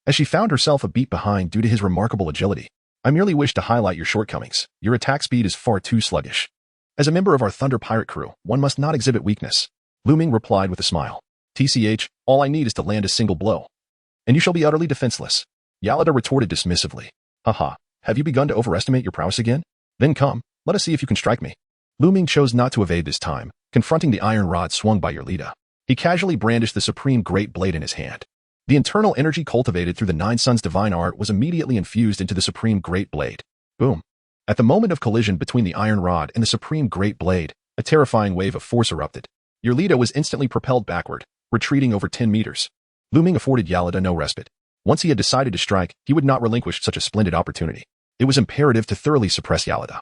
as she found herself a beat behind due to his remarkable agility. I merely wish to highlight your shortcomings. Your attack speed is far too sluggish. As a member of our Thunder Pirate crew, one must not exhibit weakness. Lu Ming replied with a smile. TCH, all I need is to land a single blow. And you shall be utterly defenseless. Yalida retorted dismissively. Haha, have you begun to overestimate your prowess again? Then come, let us see if you can strike me. Lu Ming chose not to evade this time, confronting the iron rod swung by Yalida. He casually brandished the supreme great blade in his hand. The internal energy cultivated through the Nine Suns' divine art was immediately infused into the supreme great blade. Boom. At the moment of collision between the iron rod and the supreme great blade, a terrifying wave of force erupted. Yalida was instantly propelled backward, retreating over 10 meters. Lu Ming afforded Yalida no respite. Once he had decided to strike, he would not relinquish such a splendid opportunity. It was imperative to thoroughly suppress Yalida,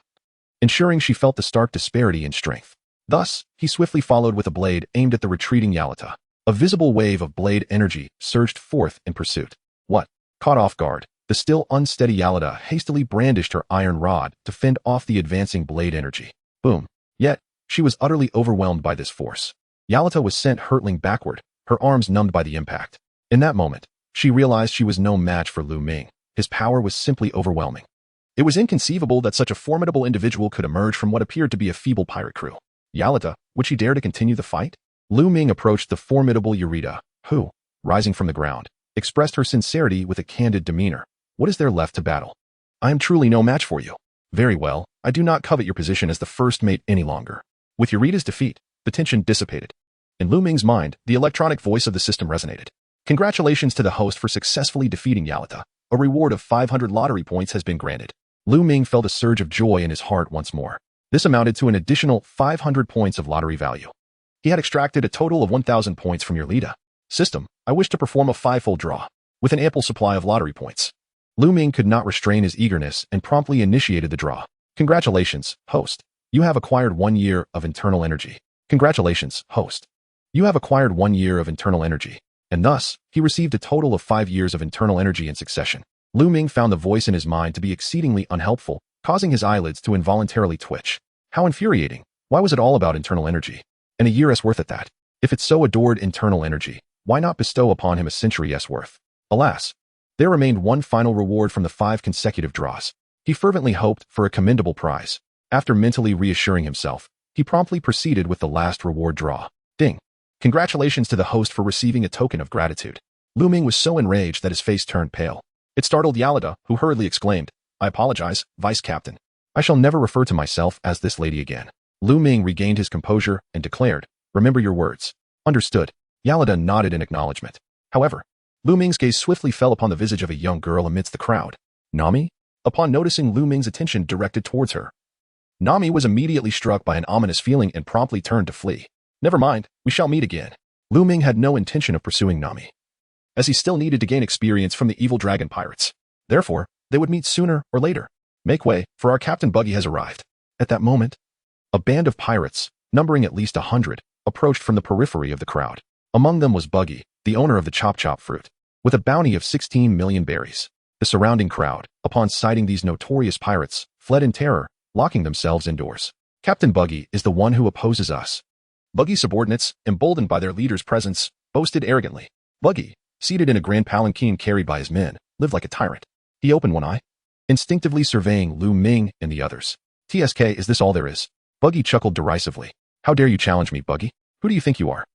ensuring she felt the stark disparity in strength. Thus, he swiftly followed with a blade aimed at the retreating Yalida. A visible wave of blade energy surged forth in pursuit. What? Caught off guard, the still unsteady Yalida hastily brandished her iron rod to fend off the advancing blade energy. Boom. Yet, she was utterly overwhelmed by this force. Yalida was sent hurtling backward, her arms numbed by the impact. In that moment, she realized she was no match for Lu Ming. His power was simply overwhelming. It was inconceivable that such a formidable individual could emerge from what appeared to be a feeble pirate crew. Yalida, would she dare to continue the fight? Lu Ming approached the formidable Yalida, who, rising from the ground, expressed her sincerity with a candid demeanor. What is there left to battle? I am truly no match for you. Very well, I do not covet your position as the first mate any longer. With Yalida's defeat, the tension dissipated. In Lu Ming's mind, the electronic voice of the system resonated. Congratulations to the host for successfully defeating Yalida. A reward of 500 lottery points has been granted. Lu Ming felt a surge of joy in his heart once more. This amounted to an additional 500 points of lottery value. He had extracted a total of 1,000 points from Yalida. System, I wish to perform a fivefold draw, with an ample supply of lottery points. Lu Ming could not restrain his eagerness and promptly initiated the draw. Congratulations, host. You have acquired 1 year of internal energy. Congratulations, host. You have acquired 1 year of internal energy. And thus, he received a total of 5 years of internal energy in succession. Lu Ming found the voice in his mind to be exceedingly unhelpful, causing his eyelids to involuntarily twitch. How infuriating. Why was it all about internal energy? And a year's worth at that. If it so adored internal energy, why not bestow upon him a century's worth? Alas, there remained one final reward from the 5 consecutive draws. He fervently hoped for a commendable prize. After mentally reassuring himself, he promptly proceeded with the last reward draw. Ding. Congratulations to the host for receiving a token of gratitude. Lu Ming was so enraged that his face turned pale. It startled Yalida, who hurriedly exclaimed, I apologize, Vice Captain. I shall never refer to myself as this lady again. Lu Ming regained his composure and declared, remember your words. Understood. Yalida nodded in acknowledgement. However, Lu Ming's gaze swiftly fell upon the visage of a young girl amidst the crowd. Nami? Upon noticing Lu Ming's attention directed towards her, Nami was immediately struck by an ominous feeling and promptly turned to flee. Never mind, we shall meet again. Lu Ming had no intention of pursuing Nami, as he still needed to gain experience from the evil dragon pirates. Therefore, they would meet sooner or later. Make way, for our Captain Buggy has arrived. At that moment, a band of pirates, numbering at least 100, approached from the periphery of the crowd. Among them was Buggy, the owner of the Chop Chop fruit, with a bounty of 16 million berries. The surrounding crowd, upon sighting these notorious pirates, fled in terror, locking themselves indoors. Captain Buggy is the one who opposes us. Buggy's subordinates, emboldened by their leader's presence, boasted arrogantly. Buggy, seated in a grand palanquin carried by his men, lived like a tyrant. He opened one eye, instinctively surveying Lu Ming and the others. TSK, is this all there is? Buggy chuckled derisively. How dare you challenge me, Buggy? Who do you think you are?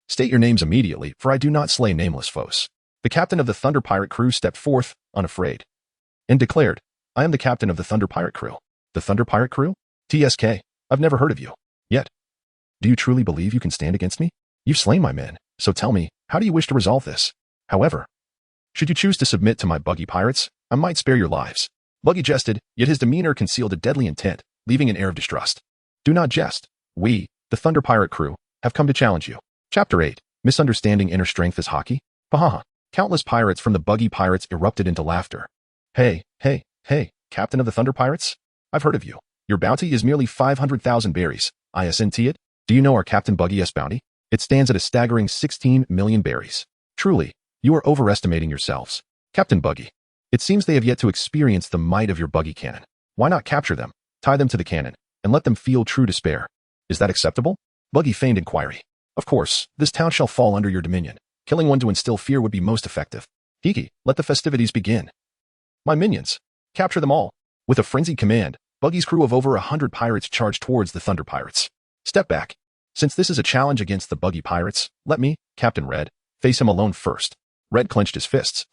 State your names immediately, for I do not slay nameless foes. The captain of the Thunder Pirate crew stepped forth, unafraid, and declared, I am the captain of the Thunder Pirate crew. The Thunder Pirate crew? TSK, I've never heard of you. Yet. Do you truly believe you can stand against me? You've slain my men, so tell me, how do you wish to resolve this? However, should you choose to submit to my Buggy pirates, I might spare your lives. Buggy jested, yet his demeanor concealed a deadly intent, leaving an air of distrust. Do not jest. We, the Thunder Pirate crew, have come to challenge you. Chapter 8, Misunderstanding Inner Strength as Haki? Hahaha. Countless pirates from the Buggy pirates erupted into laughter. Hey, Captain of the Thunder Pirates? I've heard of you. Your bounty is merely 500,000 berries. ISNT it? Do you know our Captain Buggy's bounty? It stands at a staggering 16 million berries. Truly, you are overestimating yourselves. Captain Buggy, it seems they have yet to experience the might of your Buggy cannon. Why not capture them, tie them to the cannon, and let them feel true despair? Is that acceptable? Buggy feigned inquiry. Of course, this town shall fall under your dominion. Killing one to instill fear would be most effective. Hiki, let the festivities begin. My minions, capture them all. With a frenzied command, Buggy's crew of over 100 pirates charged towards the Thunder Pirates. Step back. Since this is a challenge against the Buggy pirates, let me, Captain Red, face him alone first. Red clenched his fists.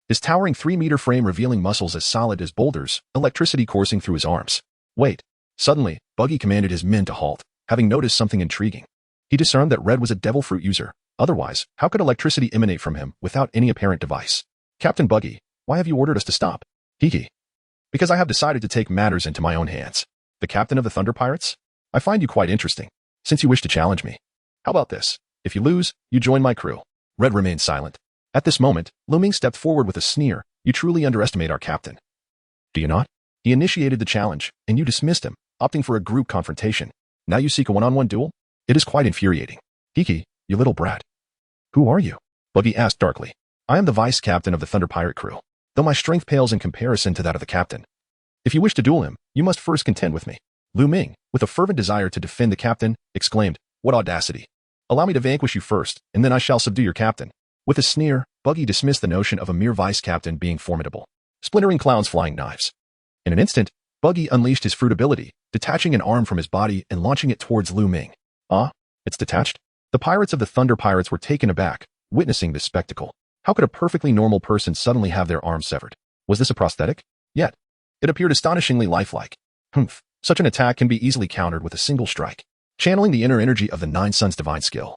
His towering 3-meter frame revealing muscles as solid as boulders, electricity coursing through his arms. Wait. Suddenly, Buggy commanded his men to halt, having noticed something intriguing. He discerned that Red was a devil fruit user. Otherwise, how could electricity emanate from him without any apparent device? Captain Buggy, why have you ordered us to stop? Hiki. Because I have decided to take matters into my own hands. The captain of the Thunder Pirates? I find you quite interesting, since you wish to challenge me. How about this? If you lose, you join my crew. Red remained silent. At this moment, Lu Ming stepped forward with a sneer. You truly underestimate our captain. Do you not? He initiated the challenge, and you dismissed him, opting for a group confrontation. Now you seek a one-on-one duel? It is quite infuriating. Hiki, you little brat. Who are you? Buggy asked darkly. I am the vice captain of the Thunder Pirate crew, though my strength pales in comparison to that of the captain. If you wish to duel him, you must first contend with me. Lu Ming, with a fervent desire to defend the captain, exclaimed, What audacity! Allow me to vanquish you first, and then I shall subdue your captain. With a sneer, Buggy dismissed the notion of a mere vice-captain being formidable, splintering clowns flying knives. In an instant, Buggy unleashed his fruit ability, detaching an arm from his body and launching it towards Lu Ming. Ah, it's detached? The pirates of the Thunder Pirates were taken aback, witnessing this spectacle. How could a perfectly normal person suddenly have their arm severed? Was this a prosthetic? Yet, it appeared astonishingly lifelike. Humph, such an attack can be easily countered with a single strike. Channeling the inner energy of the Nine Suns' divine skill,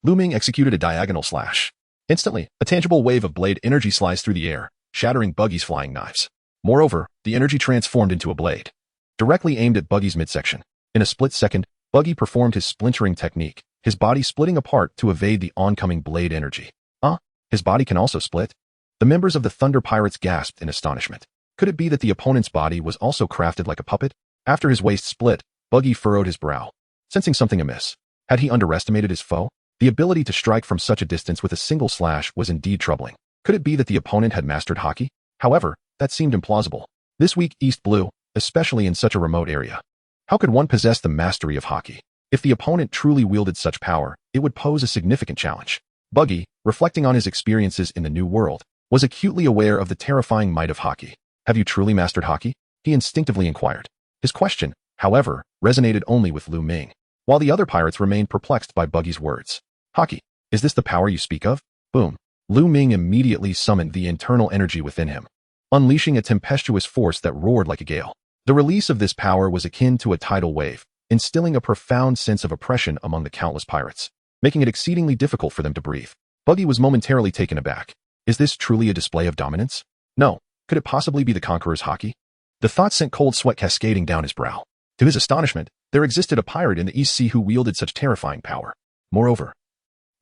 Lu Ming executed a diagonal slash. Instantly, a tangible wave of blade energy sliced through the air, shattering Buggy's flying knives. Moreover, the energy transformed into a blade, directly aimed at Buggy's midsection. In a split second, Buggy performed his splintering technique, his body splitting apart to evade the oncoming blade energy. His body can also split? The members of the Thunder Pirates gasped in astonishment. Could it be that the opponent's body was also crafted like a puppet? After his waist split, Buggy furrowed his brow, sensing something amiss. Had he underestimated his foe? The ability to strike from such a distance with a single slash was indeed troubling. Could it be that the opponent had mastered Haki? However, that seemed implausible. This weak East Blue, especially in such a remote area. How could one possess the mastery of Haki? If the opponent truly wielded such power, it would pose a significant challenge. Buggy, reflecting on his experiences in the New World, was acutely aware of the terrifying might of Haki. Have you truly mastered Haki? He instinctively inquired. His question, however, resonated only with Lu Ming, while the other pirates remained perplexed by Buggy's words. Haki, is this the power you speak of? Boom. Lu Ming immediately summoned the internal energy within him, unleashing a tempestuous force that roared like a gale. The release of this power was akin to a tidal wave, instilling a profound sense of oppression among the countless pirates, making it exceedingly difficult for them to breathe. Buggy was momentarily taken aback. Is this truly a display of dominance? No. Could it possibly be the conqueror's Haki? The thought sent cold sweat cascading down his brow. To his astonishment, there existed a pirate in the East Sea who wielded such terrifying power. Moreover,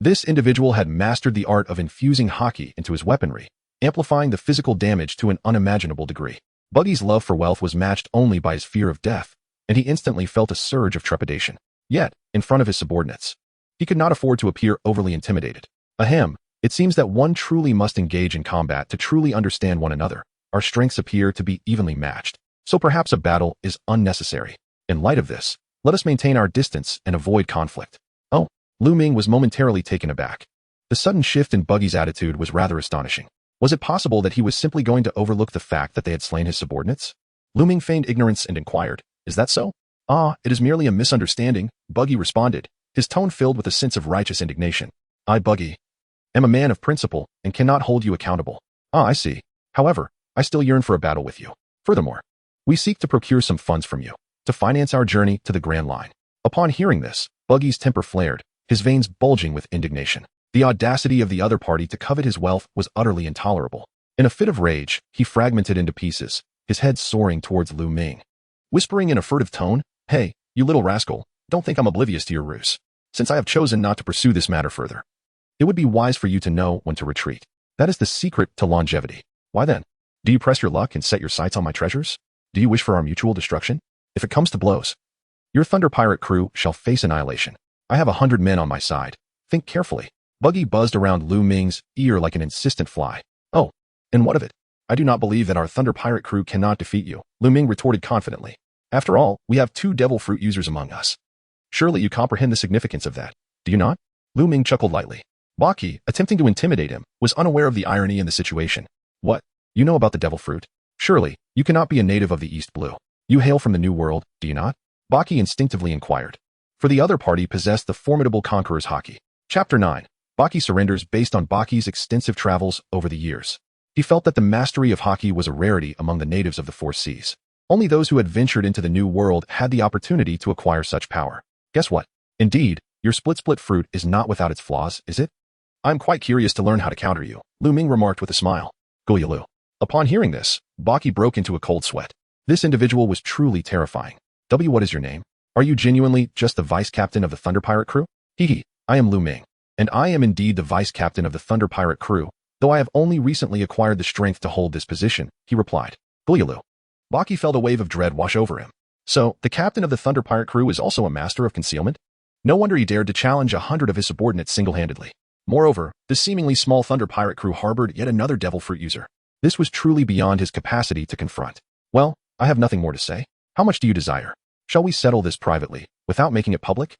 this individual had mastered the art of infusing Haki into his weaponry, amplifying the physical damage to an unimaginable degree. Buggy's love for wealth was matched only by his fear of death, and he instantly felt a surge of trepidation. Yet, in front of his subordinates, he could not afford to appear overly intimidated. Ahem, it seems that one truly must engage in combat to truly understand one another. Our strengths appear to be evenly matched, so perhaps a battle is unnecessary. In light of this, let us maintain our distance and avoid conflict. Oh, Lu Ming was momentarily taken aback. The sudden shift in Buggy's attitude was rather astonishing. Was it possible that he was simply going to overlook the fact that they had slain his subordinates? Lu Ming feigned ignorance and inquired, Is that so? It is merely a misunderstanding, Buggy responded, his tone filled with a sense of righteous indignation. I, Buggy, am a man of principle and cannot hold you accountable. I see. However, I still yearn for a battle with you. Furthermore, we seek to procure some funds from you to finance our journey to the Grand Line. Upon hearing this, Buggy's temper flared, his veins bulging with indignation. The audacity of the other party to covet his wealth was utterly intolerable. In a fit of rage, he fragmented into pieces, his head soaring towards Lu Ming, whispering in a furtive tone, Hey, you little rascal, don't think I'm oblivious to your ruse. Since I have chosen not to pursue this matter further, it would be wise for you to know when to retreat. That is the secret to longevity. Why then? Do you press your luck and set your sights on my treasures? Do you wish for our mutual destruction? If it comes to blows, your Thunder Pirate crew shall face annihilation. I have 100 men on my side. Think carefully. Buggy buzzed around Lu Ming's ear like an insistent fly. Oh, and what of it? I do not believe that our Thunder Pirate crew cannot defeat you, Lu Ming retorted confidently. After all, we have 2 devil fruit users among us. Surely you comprehend the significance of that, do you not? Lu Ming chuckled lightly. Buggy, attempting to intimidate him, was unaware of the irony in the situation. What? You know about the devil fruit? Surely, you cannot be a native of the East Blue. You hail from the New World, do you not? Buggy instinctively inquired. for the other party possessed the formidable conqueror's Haki. Chapter 9. Buggy surrenders. Based on Buggy's extensive travels over the years, he felt that the mastery of Haki was a rarity among the natives of the Four Seas. Only those who had ventured into the New World had the opportunity to acquire such power. Guess what? Indeed, your split fruit is not without its flaws, is it? I'm quite curious to learn how to counter you, Lu Ming remarked with a smile. Lu. Upon hearing this, Buggy broke into a cold sweat. This individual was truly terrifying. What is your name? Are you genuinely just the vice captain of the Thunder Pirate crew? I am Lu Ming, and I am indeed the vice captain of the Thunder Pirate crew, though I have only recently acquired the strength to hold this position, he replied. Lu. Buggy felt a wave of dread wash over him. So, the captain of the Thunder Pirate crew is also a master of concealment? No wonder he dared to challenge 100 of his subordinates single-handedly. Moreover, the seemingly small Thunder Pirate crew harbored yet another devil fruit user. This was truly beyond his capacity to confront. Well, I have nothing more to say. How much do you desire? Shall we settle this privately, without making it public?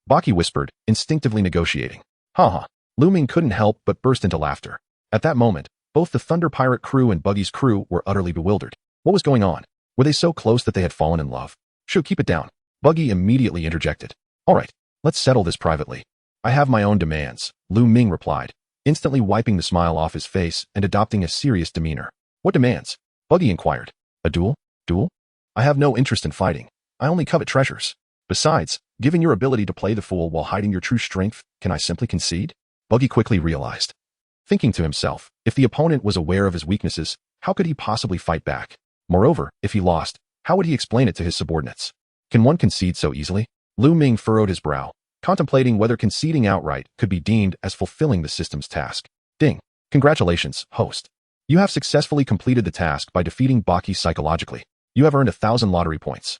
Buggy whispered, instinctively negotiating. Lu Ming couldn't help but burst into laughter. At that moment, both the Thunder Pirate crew and Buggy's crew were utterly bewildered. What was going on? Were they so close that they had fallen in love? Shoo, keep it down. Buggy immediately interjected. All right, let's settle this privately. I have my own demands, Lu Ming replied, instantly wiping the smile off his face and adopting a serious demeanor. What demands? Buggy inquired. A duel? Duel? I have no interest in fighting. I only covet treasures. Besides, given your ability to play the fool while hiding your true strength, can I simply concede? Buggy quickly realized. Thinking to himself, if the opponent was aware of his weaknesses, how could he possibly fight back? Moreover, if he lost, how would he explain it to his subordinates? Can one concede so easily? Lu Ming furrowed his brow, contemplating whether conceding outright could be deemed as fulfilling the system's task. Ding. Congratulations, host. You have successfully completed the task by defeating Buggy psychologically. You have earned 1,000 lottery points.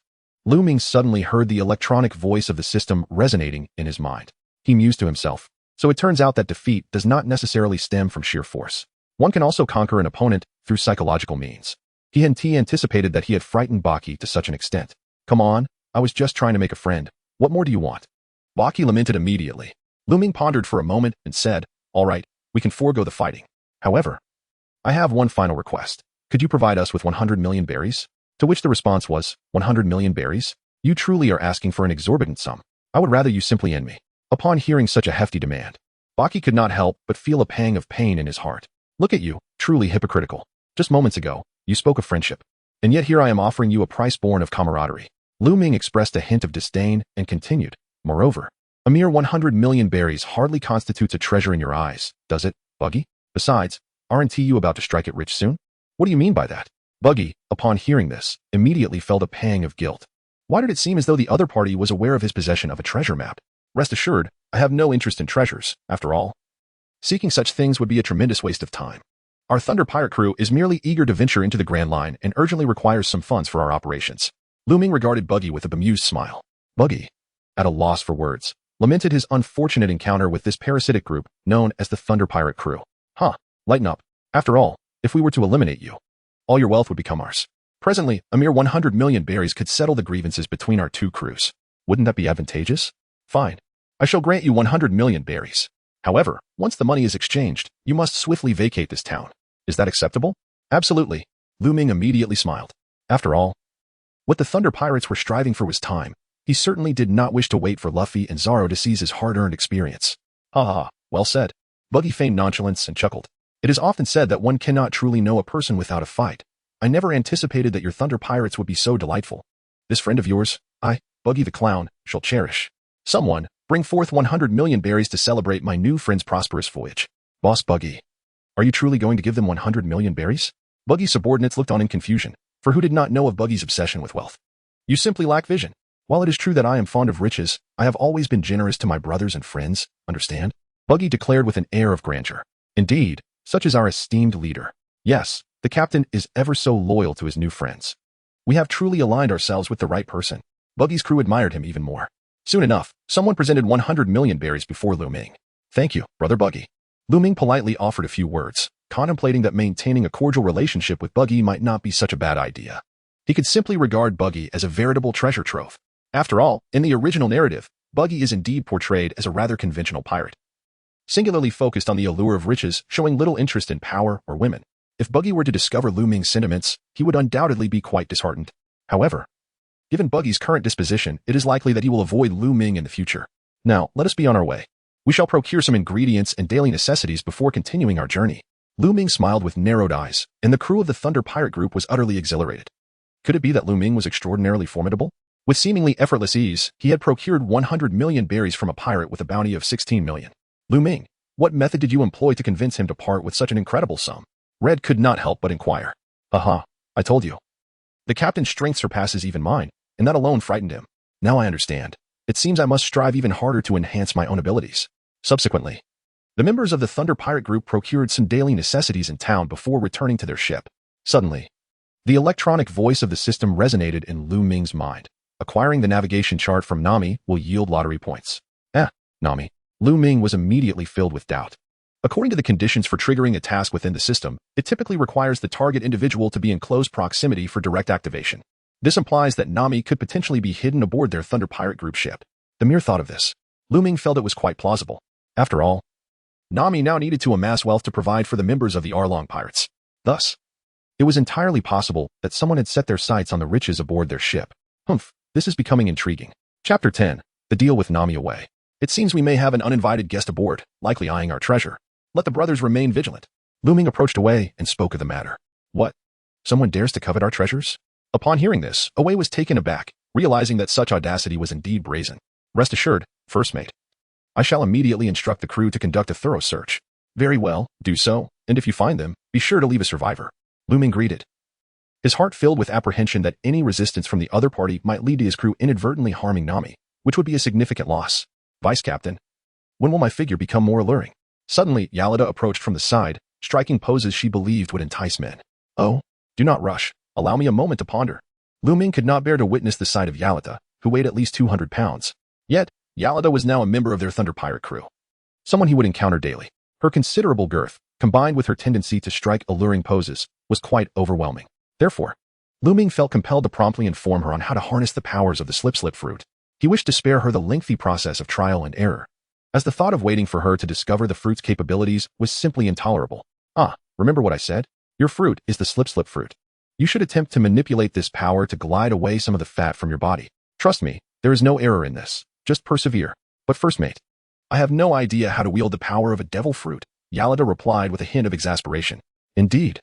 Lu Ming suddenly heard the electronic voice of the system resonating in his mind. He mused to himself. So it turns out that defeat does not necessarily stem from sheer force. One can also conquer an opponent through psychological means. He anticipated that he had frightened Buggy to such an extent. Come on, I was just trying to make a friend. What more do you want? Buggy lamented immediately. Lu Ming pondered for a moment and said, all right, we can forego the fighting. However, I have one final request. Could you provide us with 100 million berries? To which the response was, 100 million berries? You truly are asking for an exorbitant sum. I would rather you simply end me. Upon hearing such a hefty demand, Buggy could not help but feel a pang of pain in his heart. Look at you, truly hypocritical. Just moments ago, you spoke of friendship. And yet here I am offering you a price born of camaraderie. Lu Ming expressed a hint of disdain and continued. Moreover, a mere 100 million berries hardly constitutes a treasure in your eyes, does it, Buggy? Besides, aren't you about to strike it rich soon? What do you mean by that? Buggy, upon hearing this, immediately felt a pang of guilt. Why did it seem as though the other party was aware of his possession of a treasure map? Rest assured, I have no interest in treasures, after all. Seeking such things would be a tremendous waste of time. Our Thunder Pirate crew is merely eager to venture into the Grand Line and urgently requires some funds for our operations. Lu Ming regarded Buggy with a bemused smile. Buggy, at a loss for words, lamented his unfortunate encounter with this parasitic group known as the Thunder Pirate crew. Lighten up. After all, if we were to eliminate you, all your wealth would become ours. Presently, a mere 100 million berries could settle the grievances between our two crews. Wouldn't that be advantageous? Fine. I shall grant you 100 million berries. However, once the money is exchanged, you must swiftly vacate this town. Is that acceptable? Absolutely. Lu Ming immediately smiled. After all, what the Thunder Pirates were striving for was time. He certainly did not wish to wait for Luffy and Zoro to seize his hard-earned experience. Well said. Buggy feigned nonchalance and chuckled. It is often said that one cannot truly know a person without a fight. I never anticipated that your Thunder Pirates would be so delightful. This friend of yours, I, Buggy the Clown, shall cherish. Someone, bring forth 100 million berries to celebrate my new friend's prosperous voyage. Boss Buggy, are you truly going to give them 100 million berries? Buggy's subordinates looked on in confusion, for who did not know of Buggy's obsession with wealth? You simply lack vision. While it is true that I am fond of riches, I have always been generous to my brothers and friends, understand? Buggy declared with an air of grandeur. Indeed, such is our esteemed leader. Yes, the captain is ever so loyal to his new friends. We have truly aligned ourselves with the right person. Buggy's crew admired him even more. Soon enough, someone presented 100 million berries before Lu Ming. Thank you, brother Buggy. Lu Ming politely offered a few words, contemplating that maintaining a cordial relationship with Buggy might not be such a bad idea. He could simply regard Buggy as a veritable treasure trove. After all, in the original narrative, Buggy is indeed portrayed as a rather conventional pirate, singularly focused on the allure of riches, showing little interest in power or women. If Buggy were to discover Lu Ming's sentiments, he would undoubtedly be quite disheartened. However, Given Buggy's current disposition, it is likely that he will avoid Lu Ming in the future. Now, let us be on our way. We shall procure some ingredients and daily necessities before continuing our journey. Lu Ming smiled with narrowed eyes, and the crew of the Thunder Pirate Group was utterly exhilarated. Could it be that Lu Ming was extraordinarily formidable? With seemingly effortless ease, he had procured 100 million berries from a pirate with a bounty of 16 million. Lu Ming, what method did you employ to convince him to part with such an incredible sum? Red could not help but inquire. Aha, I told you. The captain's strength surpasses even mine, and that alone frightened him. Now I understand. It seems I must strive even harder to enhance my own abilities. Subsequently, the members of the Thunder Pirate Group procured some daily necessities in town before returning to their ship. Suddenly, the electronic voice of the system resonated in Lu Ming's mind. Acquiring the navigation chart from Nami will yield lottery points. Nami. Lu Ming was immediately filled with doubt. According to the conditions for triggering a task within the system, it typically requires the target individual to be in close proximity for direct activation. This implies that Nami could potentially be hidden aboard their Thunder Pirate Group ship. The mere thought of this, Lu Ming felt it was quite plausible. After all, Nami now needed to amass wealth to provide for the members of the Arlong pirates. Thus, it was entirely possible that someone had set their sights on the riches aboard their ship. This is becoming intriguing. Chapter 10. The deal with Nami away. It seems we may have an uninvited guest aboard, likely eyeing our treasure. Let the brothers remain vigilant. Lu Ming approached Away and spoke of the matter. What? Someone dares to covet our treasures? Upon hearing this, Away was taken aback, realizing that such audacity was indeed brazen. Rest assured, first mate. I shall immediately instruct the crew to conduct a thorough search. Very well, do so, and if you find them, be sure to leave a survivor. Lu Ming greeted, his heart filled with apprehension that any resistance from the other party might lead to his crew inadvertently harming Nami, which would be a significant loss. Vice Captain, when will my figure become more alluring? Suddenly, Alabasta approached from the side, striking poses she believed would entice men. Oh, do not rush. Allow me a moment to ponder. Lu Ming could not bear to witness the sight of Alabasta, who weighed at least 200 pounds. Yet, Alabasta was now a member of their Thunder Pirate crew. Someone he would encounter daily. Her considerable girth, combined with her tendency to strike alluring poses, was quite overwhelming. Therefore, Lu Ming felt compelled to promptly inform her on how to harness the powers of the slip fruit. He wished to spare her the lengthy process of trial and error, as the thought of waiting for her to discover the fruit's capabilities was simply intolerable. Remember what I said? Your fruit is the slip fruit. You should attempt to manipulate this power to glide away some of the fat from your body. Trust me, there is no error in this. Just persevere. But first mate, I have no idea how to wield the power of a devil fruit, Alabasta replied with a hint of exasperation. Indeed.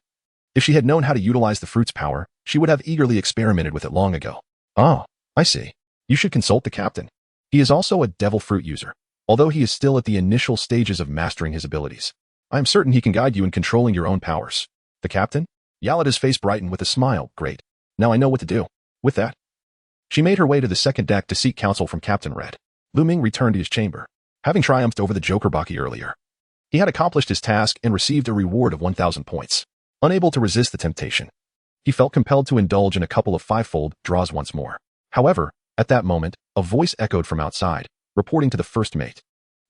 If she had known how to utilize the fruit's power, she would have eagerly experimented with it long ago. Oh, I see. You should consult the captain. He is also a devil fruit user, although he is still at the initial stages of mastering his abilities. I am certain he can guide you in controlling your own powers. The captain? Alabasta's face brightened with a smile. Great. Now I know what to do. With that, she made her way to the second deck to seek counsel from Captain Red. Lu Ming returned to his chamber, having triumphed over the Joker Buggy earlier. He had accomplished his task and received a reward of 1,000 points. Unable to resist the temptation, he felt compelled to indulge in a couple of fivefold draws once more. However, at that moment, a voice echoed from outside, reporting to the first mate.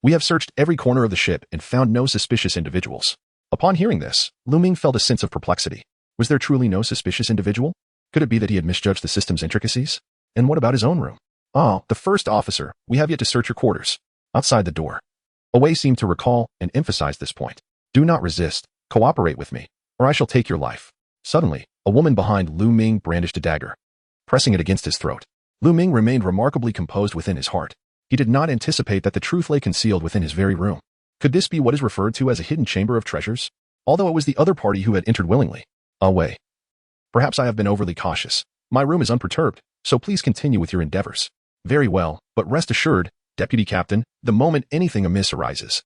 We have searched every corner of the ship and found no suspicious individuals. Upon hearing this, Lu Ming felt a sense of perplexity. Was there truly no suspicious individual? Could it be that he had misjudged the system's intricacies? And what about his own room? The first officer, we have yet to search your quarters. Outside the door. Away seemed to recall and emphasize this point. Do not resist. Cooperate with me, or I shall take your life. Suddenly, a woman behind Lu Ming brandished a dagger, pressing it against his throat. Lu Ming remained remarkably composed within his heart. He did not anticipate that the truth lay concealed within his very room. Could this be what is referred to as a hidden chamber of treasures? Although it was the other party who had entered willingly. Away. Perhaps I have been overly cautious. My room is unperturbed, so please continue with your endeavors. Very well, but rest assured, Deputy Captain, the moment anything amiss arises,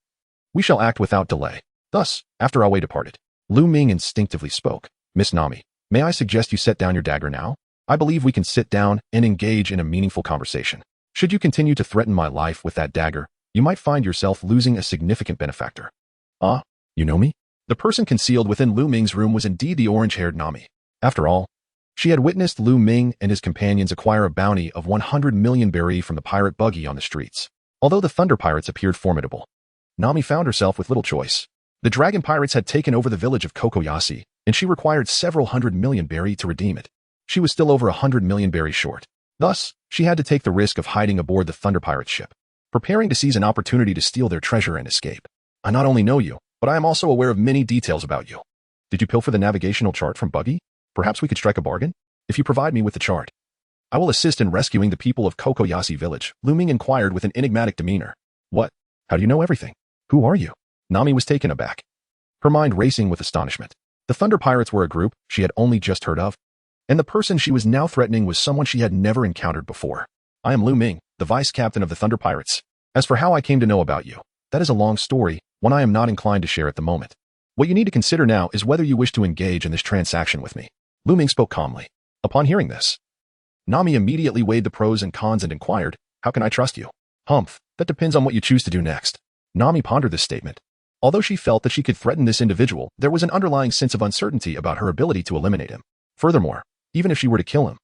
we shall act without delay. Thus, after Away departed, Lu Ming instinctively spoke. Miss Nami, may I suggest you set down your dagger now? I believe we can sit down and engage in a meaningful conversation. Should you continue to threaten my life with that dagger, you might find yourself losing a significant benefactor. You know me? The person concealed within Lu Ming's room was indeed the orange-haired Nami. After all, she had witnessed Lu Ming and his companions acquire a bounty of 100 million berry from the pirate Buggy on the streets. Although the Thunder Pirates appeared formidable, Nami found herself with little choice. The Dragon Pirates had taken over the village of Kokoyashi, and she required several 100 million berry to redeem it. She was still over 100 million berry short. Thus, she had to take the risk of hiding aboard the Thunder Pirate ship, preparing to seize an opportunity to steal their treasure and escape. I not only know you, but I am also aware of many details about you. Did you pilfer the navigational chart from Buggy? Perhaps we could strike a bargain? If you provide me with the chart, I will assist in rescuing the people of Kokoyashi village, Lu Ming inquired with an enigmatic demeanor. What? How do you know everything? Who are you? Nami was taken aback, her mind racing with astonishment. The Thunder Pirates were a group she had only just heard of, and the person she was now threatening was someone she had never encountered before. I am Lu Ming, the vice captain of the Thunder Pirates. As for how I came to know about you, that is a long story, one I am not inclined to share at the moment. What you need to consider now is whether you wish to engage in this transaction with me. Lu Ming spoke calmly. Upon hearing this, Nami immediately weighed the pros and cons and inquired, how can I trust you? Humph, that depends on what you choose to do next. Nami pondered this statement. Although she felt that she could threaten this individual, there was an underlying sense of uncertainty about her ability to eliminate him. Furthermore, even if she were to kill him,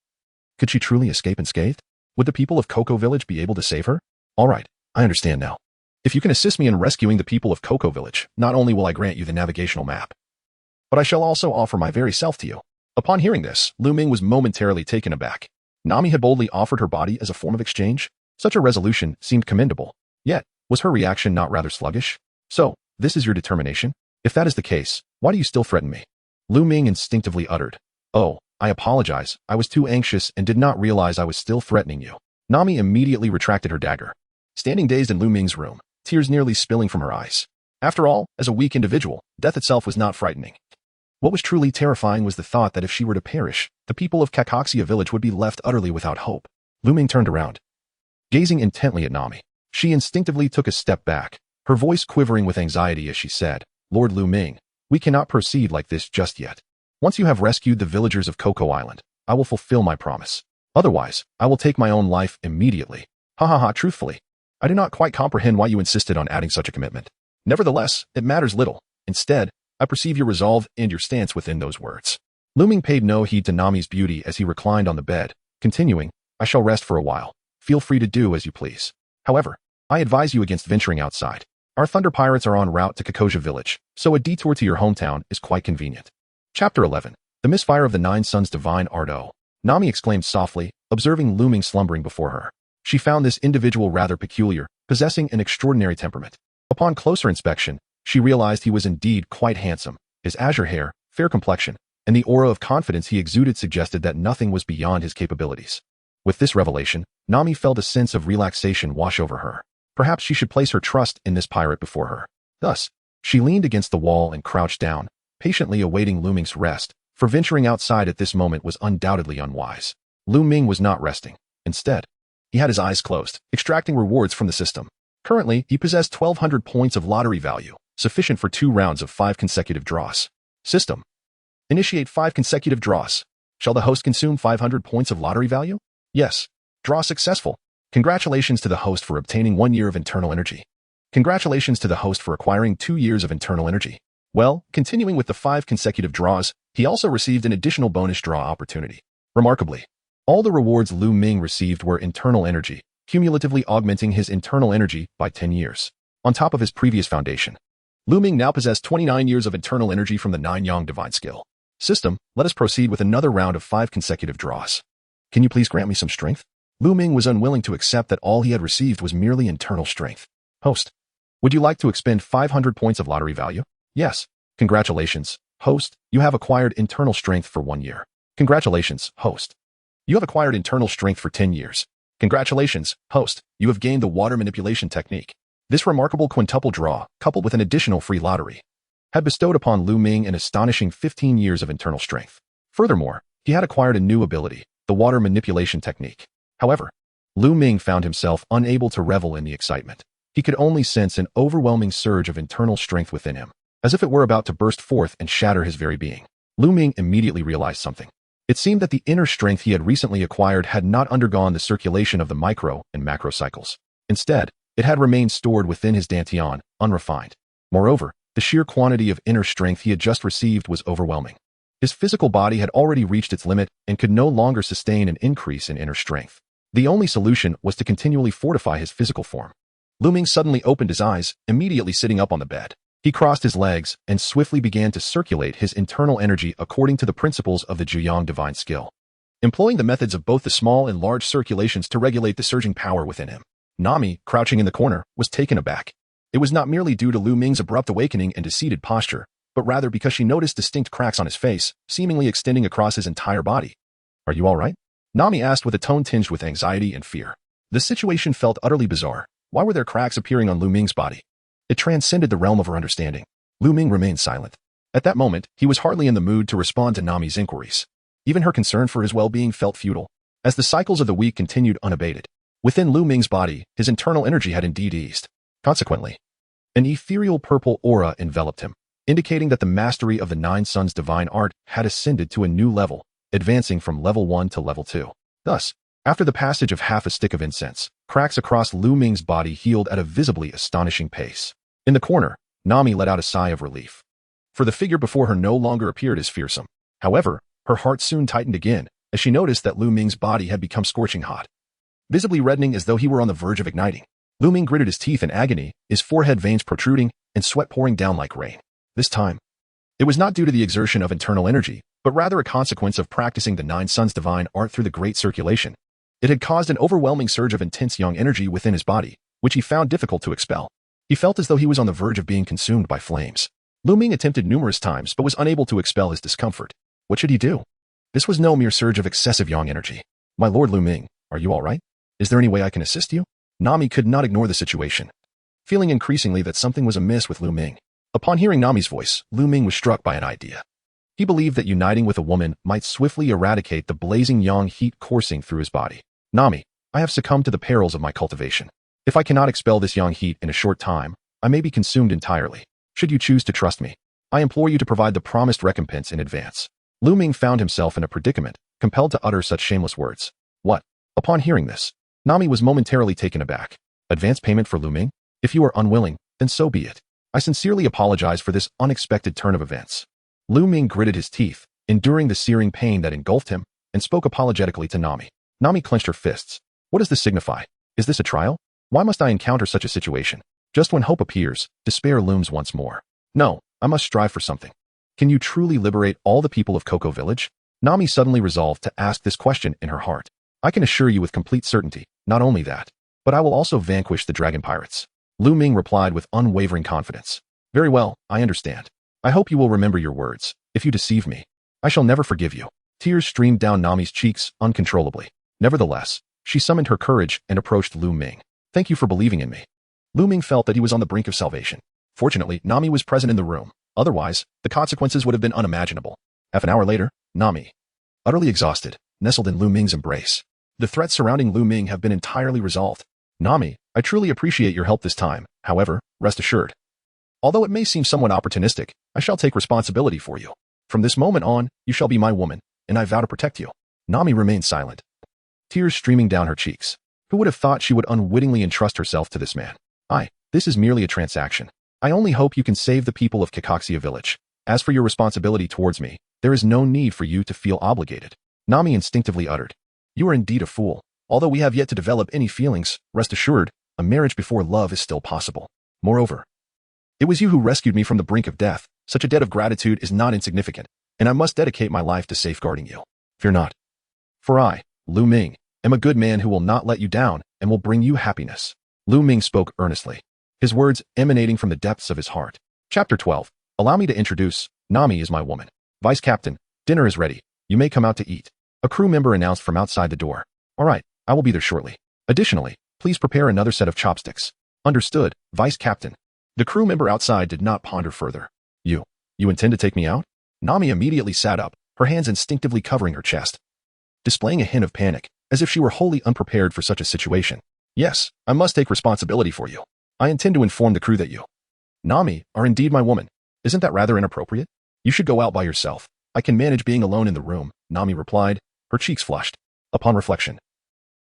could she truly escape unscathed? Would the people of Koko Village be able to save her? All right, I understand now. If you can assist me in rescuing the people of Koko Village, not only will I grant you the navigational map, but I shall also offer my very self to you. Upon hearing this, Lu Ming was momentarily taken aback. Nami had boldly offered her body as a form of exchange. Such a resolution seemed commendable. Yet, was her reaction not rather sluggish? So, this is your determination? If that is the case, why do you still threaten me? Lu Ming instinctively uttered. Oh, I apologize, I was too anxious and did not realize I was still threatening you. Nami immediately retracted her dagger, standing dazed in Lu Ming's room, tears nearly spilling from her eyes. After all, as a weak individual, death itself was not frightening. What was truly terrifying was the thought that if she were to perish, the people of Kakaxia village would be left utterly without hope. Lu Ming turned around, gazing intently at Nami. She instinctively took a step back, her voice quivering with anxiety as she said, Lord Lu Ming, we cannot proceed like this just yet. Once you have rescued the villagers of Koko Island, I will fulfill my promise. Otherwise, I will take my own life immediately. Truthfully, I do not quite comprehend why you insisted on adding such a commitment. Nevertheless, it matters little. Instead, I perceive your resolve and your stance within those words. Lu Ming paid no heed to Nami's beauty as he reclined on the bed, continuing, I shall rest for a while. Feel free to do as you please. However, I advise you against venturing outside. Our Thunder Pirates are en route to Kakoja village, so a detour to your hometown is quite convenient. Chapter 11. The Misfire of the Nine Suns Divine Ardo. Nami exclaimed softly, observing Lu Ming slumbering before her. She found this individual rather peculiar, possessing an extraordinary temperament. Upon closer inspection, she realized he was indeed quite handsome. His azure hair, fair complexion, and the aura of confidence he exuded suggested that nothing was beyond his capabilities. With this revelation, Nami felt a sense of relaxation wash over her. Perhaps she should place her trust in this pirate before her. Thus, she leaned against the wall and crouched down, patiently awaiting Lu Ming's rest, for venturing outside at this moment was undoubtedly unwise. Lu Ming was not resting. Instead, he had his eyes closed, extracting rewards from the system. Currently, he possessed 1,200 points of lottery value, sufficient for 2 rounds of 5 consecutive draws. System. Initiate 5 consecutive draws. Shall the host consume 500 points of lottery value? Yes. Draw successful. Congratulations to the host for obtaining 1 year of internal energy. Congratulations to the host for acquiring 2 years of internal energy. Well, continuing with the 5 consecutive draws, he also received an additional bonus draw opportunity. Remarkably, all the rewards Lu Ming received were internal energy, cumulatively augmenting his internal energy by 10 years. On top of his previous foundation, Lu Ming now possessed 29 years of internal energy from the 9-Yang Divine Skill. System, let us proceed with another round of 5 consecutive draws. Can you please grant me some strength? Lu Ming was unwilling to accept that all he had received was merely internal strength. Host, would you like to expend 500 points of lottery value? Yes. Congratulations, host, you have acquired internal strength for 1 year. Congratulations, host. You have acquired internal strength for 10 years. Congratulations, host, you have gained the water manipulation technique. This remarkable quintuple draw, coupled with an additional free lottery, had bestowed upon Lu Ming an astonishing 15 years of internal strength. Furthermore, he had acquired a new ability, the water manipulation technique. However, Lu Ming found himself unable to revel in the excitement. He could only sense an overwhelming surge of internal strength within him, as if it were about to burst forth and shatter his very being. Lu Ming immediately realized something. It seemed that the inner strength he had recently acquired had not undergone the circulation of the micro and macro cycles. Instead, it had remained stored within his dantian, unrefined. Moreover, the sheer quantity of inner strength he had just received was overwhelming. His physical body had already reached its limit and could no longer sustain an increase in inner strength. The only solution was to continually fortify his physical form. Lu Ming suddenly opened his eyes, immediately sitting up on the bed. He crossed his legs and swiftly began to circulate his internal energy according to the principles of the Juyang Divine Skill, employing the methods of both the small and large circulations to regulate the surging power within him. Nami, crouching in the corner, was taken aback. It was not merely due to Lu Ming's abrupt awakening and seated posture, but rather because she noticed distinct cracks on his face, seemingly extending across his entire body. Are you all right? Nami asked with a tone tinged with anxiety and fear. The situation felt utterly bizarre. Why were there cracks appearing on Lu Ming's body? It transcended the realm of her understanding. Lu Ming remained silent. At that moment, he was hardly in the mood to respond to Nami's inquiries. Even her concern for his well-being felt futile. As the cycles of the week continued unabated, within Lu Ming's body, his internal energy had indeed eased. Consequently, an ethereal purple aura enveloped him, indicating that the mastery of the Nine Suns' divine art had ascended to a new level, advancing from level 1 to level 2. Thus, after the passage of half a stick of incense, cracks across Lu Ming's body healed at a visibly astonishing pace. In the corner, Nami let out a sigh of relief. For the figure before her no longer appeared as fearsome. However, her heart soon tightened again, as she noticed that Lu Ming's body had become scorching hot. Visibly reddening as though he were on the verge of igniting, Lu Ming gritted his teeth in agony, his forehead veins protruding, and sweat pouring down like rain. This time, it was not due to the exertion of internal energy, but rather a consequence of practicing the Nine Suns' divine art through the great circulation. It had caused an overwhelming surge of intense yang energy within his body, which he found difficult to expel. He felt as though he was on the verge of being consumed by flames. Lu Ming attempted numerous times but was unable to expel his discomfort. What should he do? This was no mere surge of excessive yang energy. My lord Lu Ming, are you all right? Is there any way I can assist you? Nami could not ignore the situation, feeling increasingly that something was amiss with Lu Ming. Upon hearing Nami's voice, Lu Ming was struck by an idea. He believed that uniting with a woman might swiftly eradicate the blazing yang heat coursing through his body. Nami, I have succumbed to the perils of my cultivation. If I cannot expel this yang heat in a short time, I may be consumed entirely. Should you choose to trust me, I implore you to provide the promised recompense in advance. Lu Ming found himself in a predicament, compelled to utter such shameless words. What? Upon hearing this, Nami was momentarily taken aback. Advance payment for Lu Ming? If you are unwilling, then so be it. I sincerely apologize for this unexpected turn of events. Lu Ming gritted his teeth, enduring the searing pain that engulfed him, and spoke apologetically to Nami. Nami clenched her fists. What does this signify? Is this a trial? Why must I encounter such a situation? Just when hope appears, despair looms once more. No, I must strive for something. Can you truly liberate all the people of Cocoa Village? Nami suddenly resolved to ask this question in her heart. I can assure you with complete certainty, not only that, but I will also vanquish the dragon pirates. Lu Ming replied with unwavering confidence. Very well, I understand. I hope you will remember your words. If you deceive me, I shall never forgive you. Tears streamed down Nami's cheeks uncontrollably. Nevertheless, she summoned her courage and approached Lu Ming. Thank you for believing in me. Lu Ming felt that he was on the brink of salvation. Fortunately, Nami was present in the room. Otherwise, the consequences would have been unimaginable. Half an hour later, Nami, utterly exhausted, nestled in Lu Ming's embrace. The threats surrounding Lu Ming have been entirely resolved. Nami, I truly appreciate your help this time. However, rest assured, although it may seem somewhat opportunistic, I shall take responsibility for you. From this moment on, you shall be my woman, and I vow to protect you. Nami remained silent, tears streaming down her cheeks. Who would have thought she would unwittingly entrust herself to this man? This is merely a transaction. I only hope you can save the people of Kikoxia Village. As for your responsibility towards me, there is no need for you to feel obligated. Nami instinctively uttered. You are indeed a fool. Although we have yet to develop any feelings, rest assured, a marriage before love is still possible. Moreover, it was you who rescued me from the brink of death. Such a debt of gratitude is not insignificant, and I must dedicate my life to safeguarding you. Fear not. For I, Lu Ming, am a good man who will not let you down and will bring you happiness. Lu Ming spoke earnestly, his words emanating from the depths of his heart. Chapter 12. Allow me to introduce, Nami is my woman. Vice Captain, dinner is ready. You may come out to eat. A crew member announced from outside the door. All right, I will be there shortly. Additionally, please prepare another set of chopsticks. Understood, Vice Captain. The crew member outside did not ponder further. You intend to take me out? Nami immediately sat up, her hands instinctively covering her chest, displaying a hint of panic, as if she were wholly unprepared for such a situation. Yes, I must take responsibility for you. I intend to inform the crew that you, Nami, are indeed my woman. Isn't that rather inappropriate? You should go out by yourself. I can manage being alone in the room, Nami replied, her cheeks flushed. Upon reflection,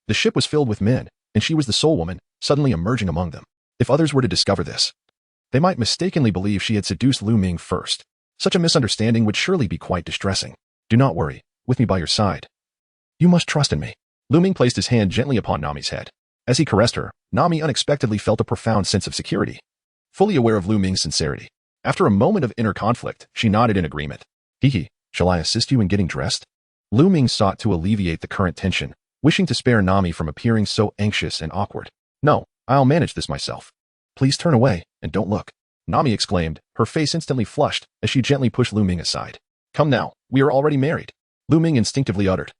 the ship was filled with men, and she was the sole woman, suddenly emerging among them. If others were to discover this, they might mistakenly believe she had seduced Lu Ming first. Such a misunderstanding would surely be quite distressing. Do not worry, with me by your side. You must trust in me. Lu Ming placed his hand gently upon Nami's head. As he caressed her, Nami unexpectedly felt a profound sense of security. Fully aware of Lu Ming's sincerity, after a moment of inner conflict, she nodded in agreement. Hihi, shall I assist you in getting dressed? Lu Ming sought to alleviate the current tension, wishing to spare Nami from appearing so anxious and awkward. No, I'll manage this myself. Please turn away, and don't look. Nami exclaimed, her face instantly flushed as she gently pushed Lu Ming aside. Come now, we are already married. Lu Ming instinctively uttered.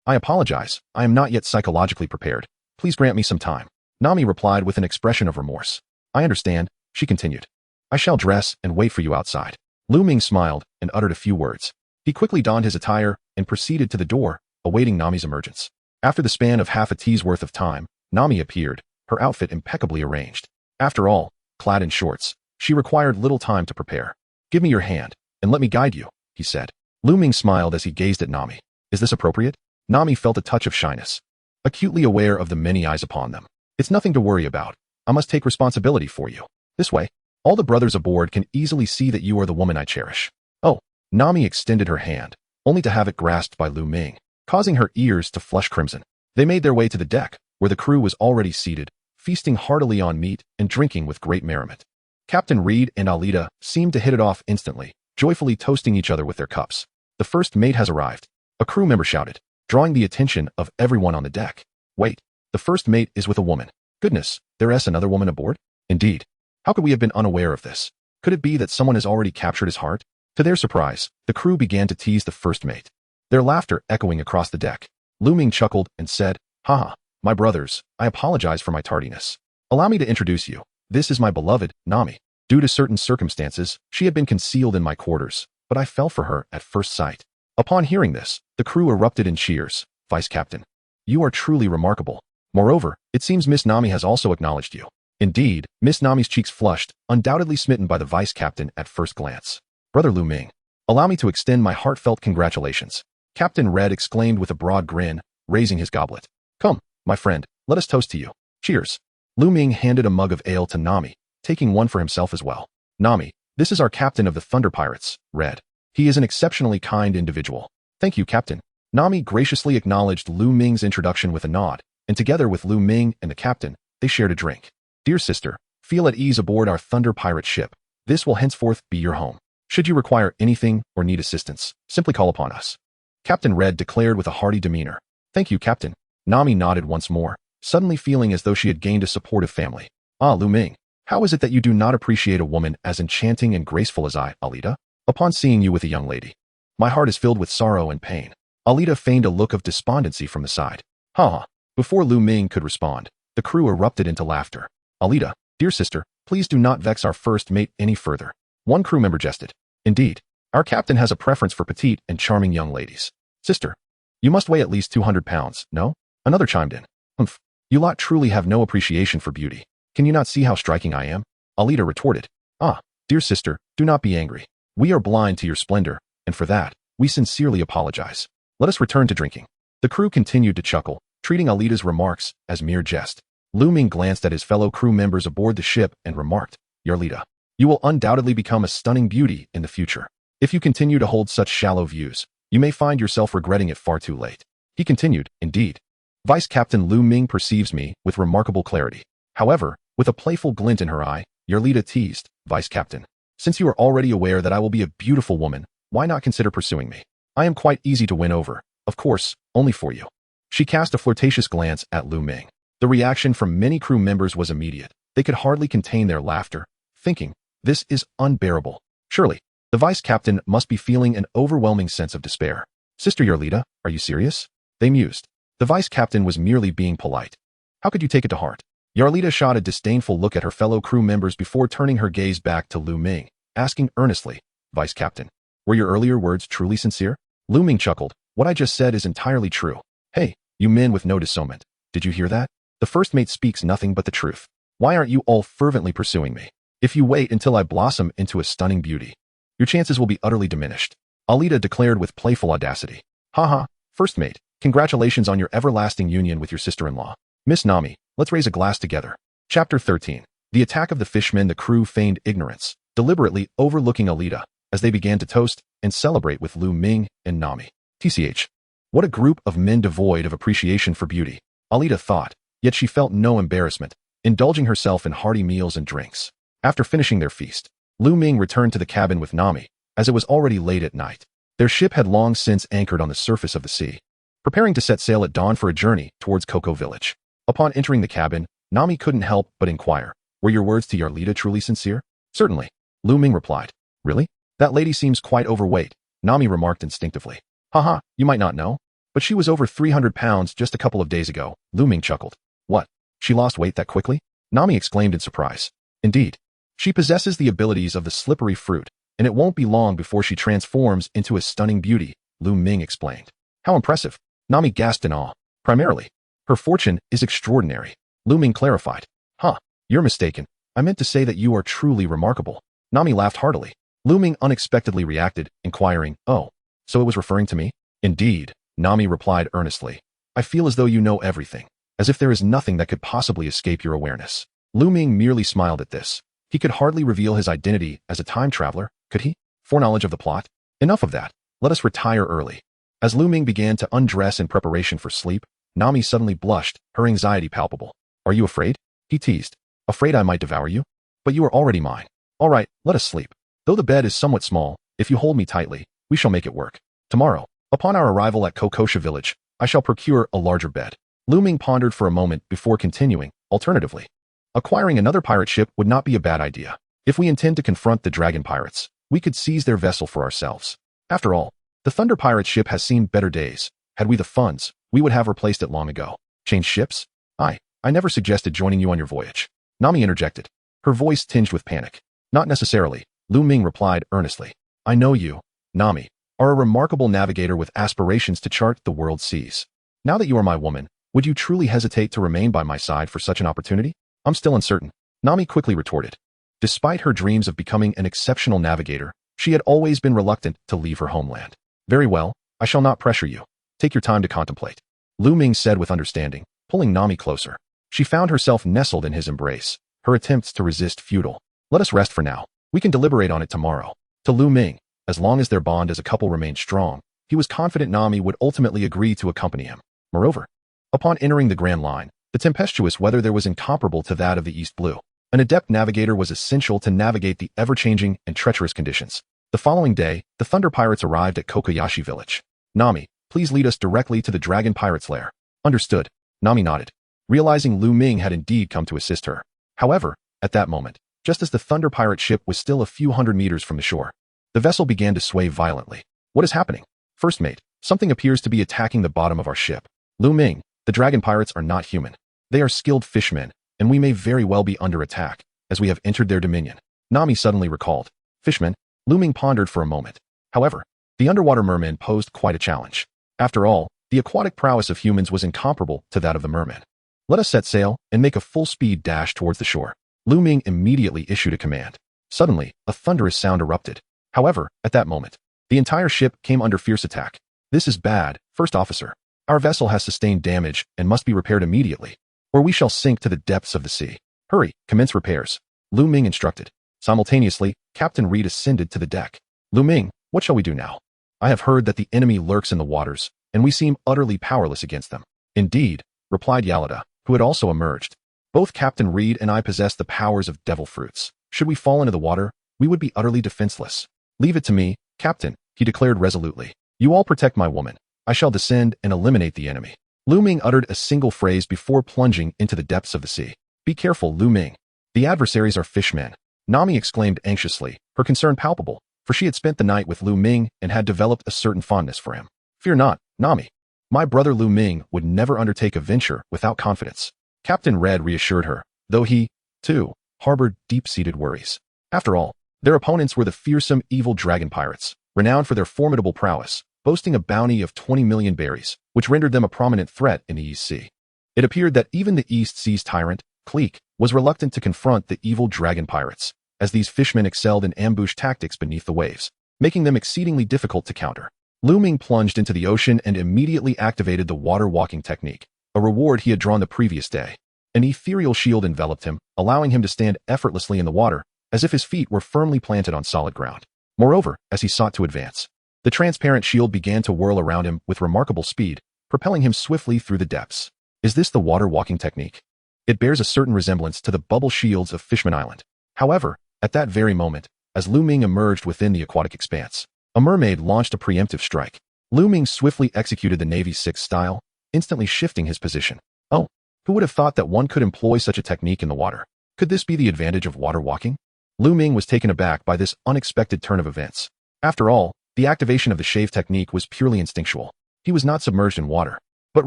I apologize. I am not yet psychologically prepared. Please grant me some time. Nami replied with an expression of remorse. I understand, she continued. I shall dress and wait for you outside. Lu Ming smiled and uttered a few words. He quickly donned his attire and proceeded to the door, awaiting Nami's emergence. After the span of half a tea's worth of time, Nami appeared, her outfit impeccably arranged. After all, clad in shorts, she required little time to prepare. Give me your hand, and let me guide you, he said. Lu Ming smiled as he gazed at Nami. Is this appropriate? Nami felt a touch of shyness, acutely aware of the many eyes upon them. It's nothing to worry about. I must take responsibility for you. This way, all the brothers aboard can easily see that you are the woman I cherish. Oh, Nami extended her hand, only to have it grasped by Lu Ming, causing her ears to flush crimson. They made their way to the deck, where the crew was already seated, feasting heartily on meat and drinking with great merriment. Captain Reed and Alvida seemed to hit it off instantly, joyfully toasting each other with their cups. The first mate has arrived, a crew member shouted, drawing the attention of everyone on the deck. Wait, the first mate is with a woman. Goodness, there is another woman aboard? Indeed. How could we have been unaware of this? Could it be that someone has already captured his heart? To their surprise, the crew began to tease the first mate, their laughter echoing across the deck. Lu Ming chuckled and said, Haha, my brothers, I apologize for my tardiness. Allow me to introduce you. This is my beloved, Nami. Due to certain circumstances, she had been concealed in my quarters, but I fell for her at first sight. Upon hearing this, the crew erupted in cheers. Vice Captain, you are truly remarkable. Moreover, it seems Miss Nami has also acknowledged you. Indeed, Miss Nami's cheeks flushed, undoubtedly smitten by the Vice Captain at first glance. Brother Lu Ming, allow me to extend my heartfelt congratulations. Captain Red exclaimed with a broad grin, raising his goblet. Come, my friend, let us toast to you. Cheers. Lu Ming handed a mug of ale to Nami, taking one for himself as well. Nami, this is our captain of the Thunder Pirates, Red. He is an exceptionally kind individual. Thank you, Captain. Nami graciously acknowledged Lu Ming's introduction with a nod, and together with Lu Ming and the captain, they shared a drink. Dear sister, feel at ease aboard our Thunder Pirate ship. This will henceforth be your home. Should you require anything or need assistance, simply call upon us. Captain Red declared with a hearty demeanor. Thank you, Captain. Nami nodded once more, suddenly feeling as though she had gained a supportive family. Ah, Lu Ming, how is it that you do not appreciate a woman as enchanting and graceful as I, Alvida? Upon seeing you with a young lady, my heart is filled with sorrow and pain. Alvida feigned a look of despondency from the side. Ha! Before Lu Ming could respond, the crew erupted into laughter. Alvida, dear sister, please do not vex our first mate any further. One crew member jested. Indeed, our captain has a preference for petite and charming young ladies. Sister, you must weigh at least 200 pounds, no? Another chimed in. Humph, you lot truly have no appreciation for beauty. Can you not see how striking I am? Alvida retorted. Ah, dear sister, do not be angry. We are blind to your splendor, and for that, we sincerely apologize. Let us return to drinking. The crew continued to chuckle, treating Alvida's remarks as mere jest. Lu Ming glanced at his fellow crew members aboard the ship and remarked, Alvida, you will undoubtedly become a stunning beauty in the future. If you continue to hold such shallow views, you may find yourself regretting it far too late. He continued, indeed. Vice Captain Lu Ming perceives me with remarkable clarity. However, with a playful glint in her eye, Alvida teased, Vice Captain, since you are already aware that I will be a beautiful woman, why not consider pursuing me? I am quite easy to win over, of course, only for you. She cast a flirtatious glance at Lu Ming. The reaction from many crew members was immediate. They could hardly contain their laughter, thinking, this is unbearable. Surely, the Vice Captain must be feeling an overwhelming sense of despair. Sister Alvida, are you serious? They mused. The Vice Captain was merely being polite. How could you take it to heart? Alvida shot a disdainful look at her fellow crew members before turning her gaze back to Lu Ming, asking earnestly, Vice Captain, were your earlier words truly sincere? Lu Ming chuckled. What I just said is entirely true. Hey, you men with no discernment. Did you hear that? The first mate speaks nothing but the truth. Why aren't you all fervently pursuing me? If you wait until I blossom into a stunning beauty, your chances will be utterly diminished. Alvida declared with playful audacity. Haha, first mate, congratulations on your everlasting union with your sister-in-law. Miss Nami, let's raise a glass together. Chapter 13. The attack of the fishmen. The crew feigned ignorance, deliberately overlooking Alvida, as they began to toast and celebrate with Lu Ming and Nami. TCH. What a group of men devoid of appreciation for beauty, Alvida thought, yet she felt no embarrassment, indulging herself in hearty meals and drinks. After finishing their feast, Lu Ming returned to the cabin with Nami, as it was already late at night. Their ship had long since anchored on the surface of the sea, preparing to set sail at dawn for a journey towards Cocoa Village. Upon entering the cabin, Nami couldn't help but inquire, were your words to Alvida truly sincere? Certainly, Lu Ming replied. Really? That lady seems quite overweight, Nami remarked instinctively. Haha, you might not know, but But she was over 300 pounds just a couple of days ago, Lu Ming chuckled. What? She lost weight that quickly? Nami exclaimed in surprise. Indeed. She possesses the abilities of the slippery fruit, and it won't be long before she transforms into a stunning beauty, Lu Ming explained. How impressive. Nami gasped in awe. Primarily, her fortune is extraordinary, Lu Ming clarified. Huh, you're mistaken. I meant to say that you are truly remarkable. Nami laughed heartily. Lu Ming unexpectedly reacted, inquiring, oh, so it was referring to me? Indeed, Nami replied earnestly. I feel as though you know everything, as if there is nothing that could possibly escape your awareness. Lu Ming merely smiled at this. He could hardly reveal his identity as a time traveler, could he? Foreknowledge of the plot? Enough of that. Let us retire early. As Lu Ming began to undress in preparation for sleep, Nami suddenly blushed, her anxiety palpable. Are you afraid? He teased. Afraid I might devour you? But you are already mine. All right, let us sleep. Though the bed is somewhat small, if you hold me tightly, we shall make it work. Tomorrow, upon our arrival at Kokosha village, I shall procure a larger bed. Lu Ming pondered for a moment before continuing. Alternatively, acquiring another pirate ship would not be a bad idea. If we intend to confront the dragon pirates, we could seize their vessel for ourselves. After all, the Thunder Pirate ship has seen better days. Had we the funds, we would have replaced it long ago. Change ships? I never suggested joining you on your voyage. Nami interjected, her voice tinged with panic. Not necessarily, Lu Ming replied earnestly. I know you, Nami, are a remarkable navigator with aspirations to chart the world's seas. Now that you are my woman, would you truly hesitate to remain by my side for such an opportunity? I'm still uncertain, Nami quickly retorted. Despite her dreams of becoming an exceptional navigator, she had always been reluctant to leave her homeland. Very well, I shall not pressure you. Take your time to contemplate, Lu Ming said with understanding, pulling Nami closer. She found herself nestled in his embrace, her attempts to resist futile. Let us rest for now. We can deliberate on it tomorrow. To Lu Ming, as long as their bond as a couple remained strong, he was confident Nami would ultimately agree to accompany him. Moreover, upon entering the Grand Line, the tempestuous weather there was incomparable to that of the East Blue. An adept navigator was essential to navigate the ever-changing and treacherous conditions. The following day, the Thunder Pirates arrived at Kokoyashi village. Nami, please lead us directly to the Dragon Pirate's lair. Understood. Nami nodded, realizing Lu Ming had indeed come to assist her. However, at that moment, just as the Thunder Pirate ship was still a few hundred meters from the shore, the vessel began to sway violently. What is happening? First mate, something appears to be attacking the bottom of our ship. Lu Ming, the Dragon Pirates are not human. They are skilled fishmen, and we may very well be under attack, as we have entered their dominion. Nami suddenly recalled. Fishmen? Lu Ming pondered for a moment. However, the underwater mermen posed quite a challenge. After all, the aquatic prowess of humans was incomparable to that of the mermen. Let us set sail and make a full-speed dash towards the shore. Lu Ming immediately issued a command. Suddenly, a thunderous sound erupted. However, at that moment, the entire ship came under fierce attack. This is bad, First Officer. Our vessel has sustained damage and must be repaired immediately, or we shall sink to the depths of the sea. Hurry, commence repairs, Lu Ming instructed. Simultaneously, Captain Reed ascended to the deck. Lu Ming, what shall we do now? I have heard that the enemy lurks in the waters, and we seem utterly powerless against them. Indeed, replied Alvida, who had also emerged. Both Captain Reed and I possess the powers of devil fruits. Should we fall into the water, we would be utterly defenseless. Leave it to me, Captain, he declared resolutely. You all protect my woman. I shall descend and eliminate the enemy. Lu Ming uttered a single phrase before plunging into the depths of the sea. Be careful, Lu Ming. The adversaries are fishmen. Nami exclaimed anxiously, her concern palpable, for she had spent the night with Lu Ming and had developed a certain fondness for him. Fear not, Nami. My brother Lu Ming would never undertake a venture without confidence. Captain Red reassured her, though he, too, harbored deep-seated worries. After all, their opponents were the fearsome evil dragon pirates, renowned for their formidable prowess, boasting a bounty of 20 million berries, which rendered them a prominent threat in the East Sea. It appeared that even the East Sea's tyrant, Krieg, was reluctant to confront the evil dragon pirates, as these fishmen excelled in ambush tactics beneath the waves, making them exceedingly difficult to counter. Lu Ming plunged into the ocean and immediately activated the water-walking technique, a reward he had drawn the previous day. An ethereal shield enveloped him, allowing him to stand effortlessly in the water, as if his feet were firmly planted on solid ground. Moreover, as he sought to advance, the transparent shield began to whirl around him with remarkable speed, propelling him swiftly through the depths. Is this the water-walking technique? It bears a certain resemblance to the bubble shields of Fishman Island. However, at that very moment, as Lu Ming emerged within the aquatic expanse, a mermaid launched a preemptive strike. Lu Ming swiftly executed the Navy's 6 style, instantly shifting his position. Oh, who would have thought that one could employ such a technique in the water? Could this be the advantage of water walking? Lu Ming was taken aback by this unexpected turn of events. After all, the activation of the shave technique was purely instinctual. He was not submerged in water, but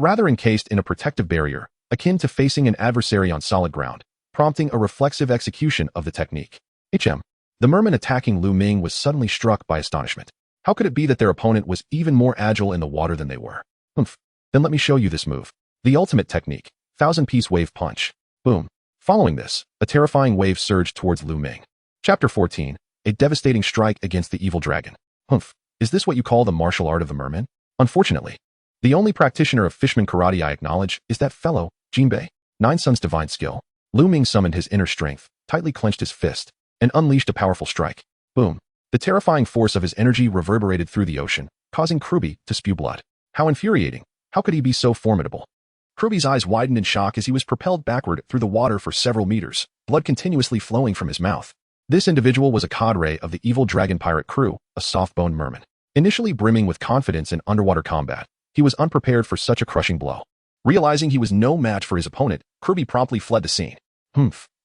rather encased in a protective barrier, akin to facing an adversary on solid ground, prompting a reflexive execution of the technique. The merman attacking Lu Ming was suddenly struck by astonishment. How could it be that their opponent was even more agile in the water than they were? Then let me show you this move. The ultimate technique, 1000-piece wave punch. Boom. Following this, a terrifying wave surged towards Lu Ming. Chapter 14, a devastating strike against the evil dragon. Is this what you call the martial art of the merman? Unfortunately, the only practitioner of fishman karate I acknowledge is that fellow, Jinbei. Nine Sun's divine skill. Lu Ming summoned his inner strength, tightly clenched his fist, and unleashed a powerful strike. Boom. The terrifying force of his energy reverberated through the ocean, causing Krieg to spew blood. How infuriating. How could he be so formidable? Krig's eyes widened in shock as he was propelled backward through the water for several meters, blood continuously flowing from his mouth. This individual was a cadre of the evil dragon pirate crew, a soft-boned merman. Initially brimming with confidence in underwater combat, he was unprepared for such a crushing blow. Realizing he was no match for his opponent, Krieg promptly fled the scene.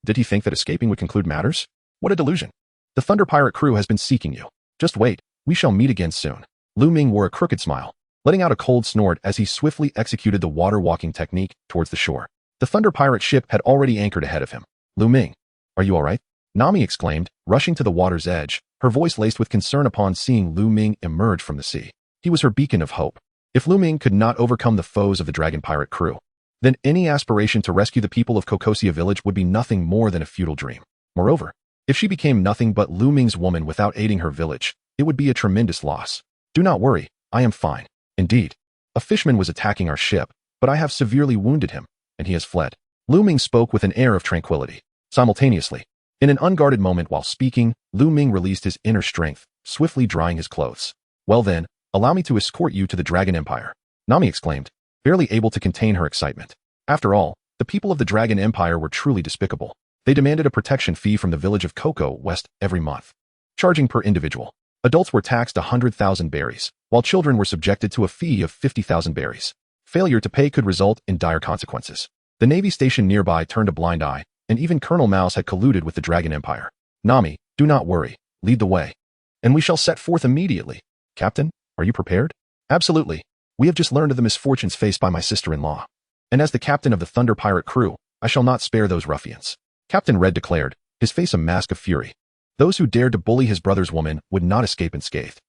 Did he think that escaping would conclude matters? What a delusion. The Thunder Pirate crew has been seeking you. Just wait, we shall meet again soon. Lu Ming wore a crooked smile, letting out a cold snort as he swiftly executed the water-walking technique towards the shore. The Thunder Pirate ship had already anchored ahead of him. Lu Ming, are you all right? Nami exclaimed, rushing to the water's edge, her voice laced with concern upon seeing Lu Ming emerge from the sea. He was her beacon of hope. If Lu Ming could not overcome the foes of the Dragon Pirate crew, then any aspiration to rescue the people of Kokosia village would be nothing more than a futile dream. Moreover, if she became nothing but Lu Ming's woman without aiding her village, it would be a tremendous loss. Do not worry, I am fine. Indeed, a fishman was attacking our ship, but I have severely wounded him, and he has fled. Lu Ming spoke with an air of tranquility. Simultaneously, in an unguarded moment while speaking, Lu Ming released his inner strength, swiftly drying his clothes. Well then, allow me to escort you to the Dragon Empire. Nami exclaimed, barely able to contain her excitement. After all, the people of the Dragon Empire were truly despicable. They demanded a protection fee from the village of Coco West every month, charging per individual. Adults were taxed 100,000 berries, while children were subjected to a fee of 50,000 berries. Failure to pay could result in dire consequences. The Navy station nearby turned a blind eye, and even Colonel Mouse had colluded with the Dragon Empire. Nami, do not worry, lead the way. And we shall set forth immediately. Captain, are you prepared? Absolutely. We have just learned of the misfortunes faced by my sister-in-law. And as the captain of the Thunder Pirate crew, I shall not spare those ruffians. Captain Red declared, his face a mask of fury. Those who dared to bully his brother's woman would not escape unscathed.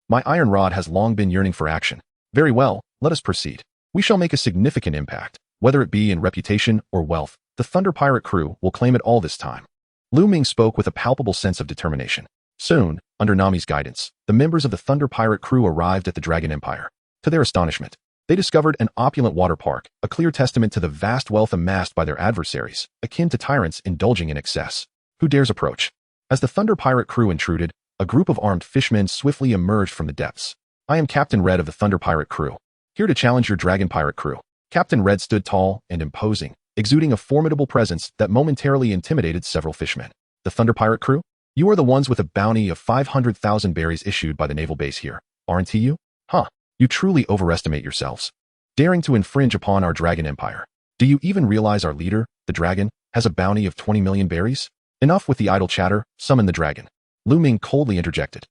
My iron rod has long been yearning for action. Very well, let us proceed. We shall make a significant impact, whether it be in reputation or wealth. The Thunder Pirate crew will claim it all this time. Lu Ming spoke with a palpable sense of determination. Soon, under Nami's guidance, the members of the Thunder Pirate crew arrived at the Dragon Empire. To their astonishment, they discovered an opulent water park, a clear testament to the vast wealth amassed by their adversaries, akin to tyrants indulging in excess. Who dares approach? As the Thunder Pirate crew intruded, a group of armed fishmen swiftly emerged from the depths. I am Captain Red of the Thunder Pirate crew, here to challenge your Dragon Pirate crew. Captain Red stood tall and imposing, exuding a formidable presence that momentarily intimidated several fishmen. The Thunder Pirate crew? You are the ones with a bounty of 500,000 berries issued by the naval base here, aren't you? You truly overestimate yourselves, daring to infringe upon our Dragon Empire. Do you even realize our leader, the dragon, has a bounty of 20 million berries? Enough with the idle chatter, summon the dragon. Lu Ming coldly interjected.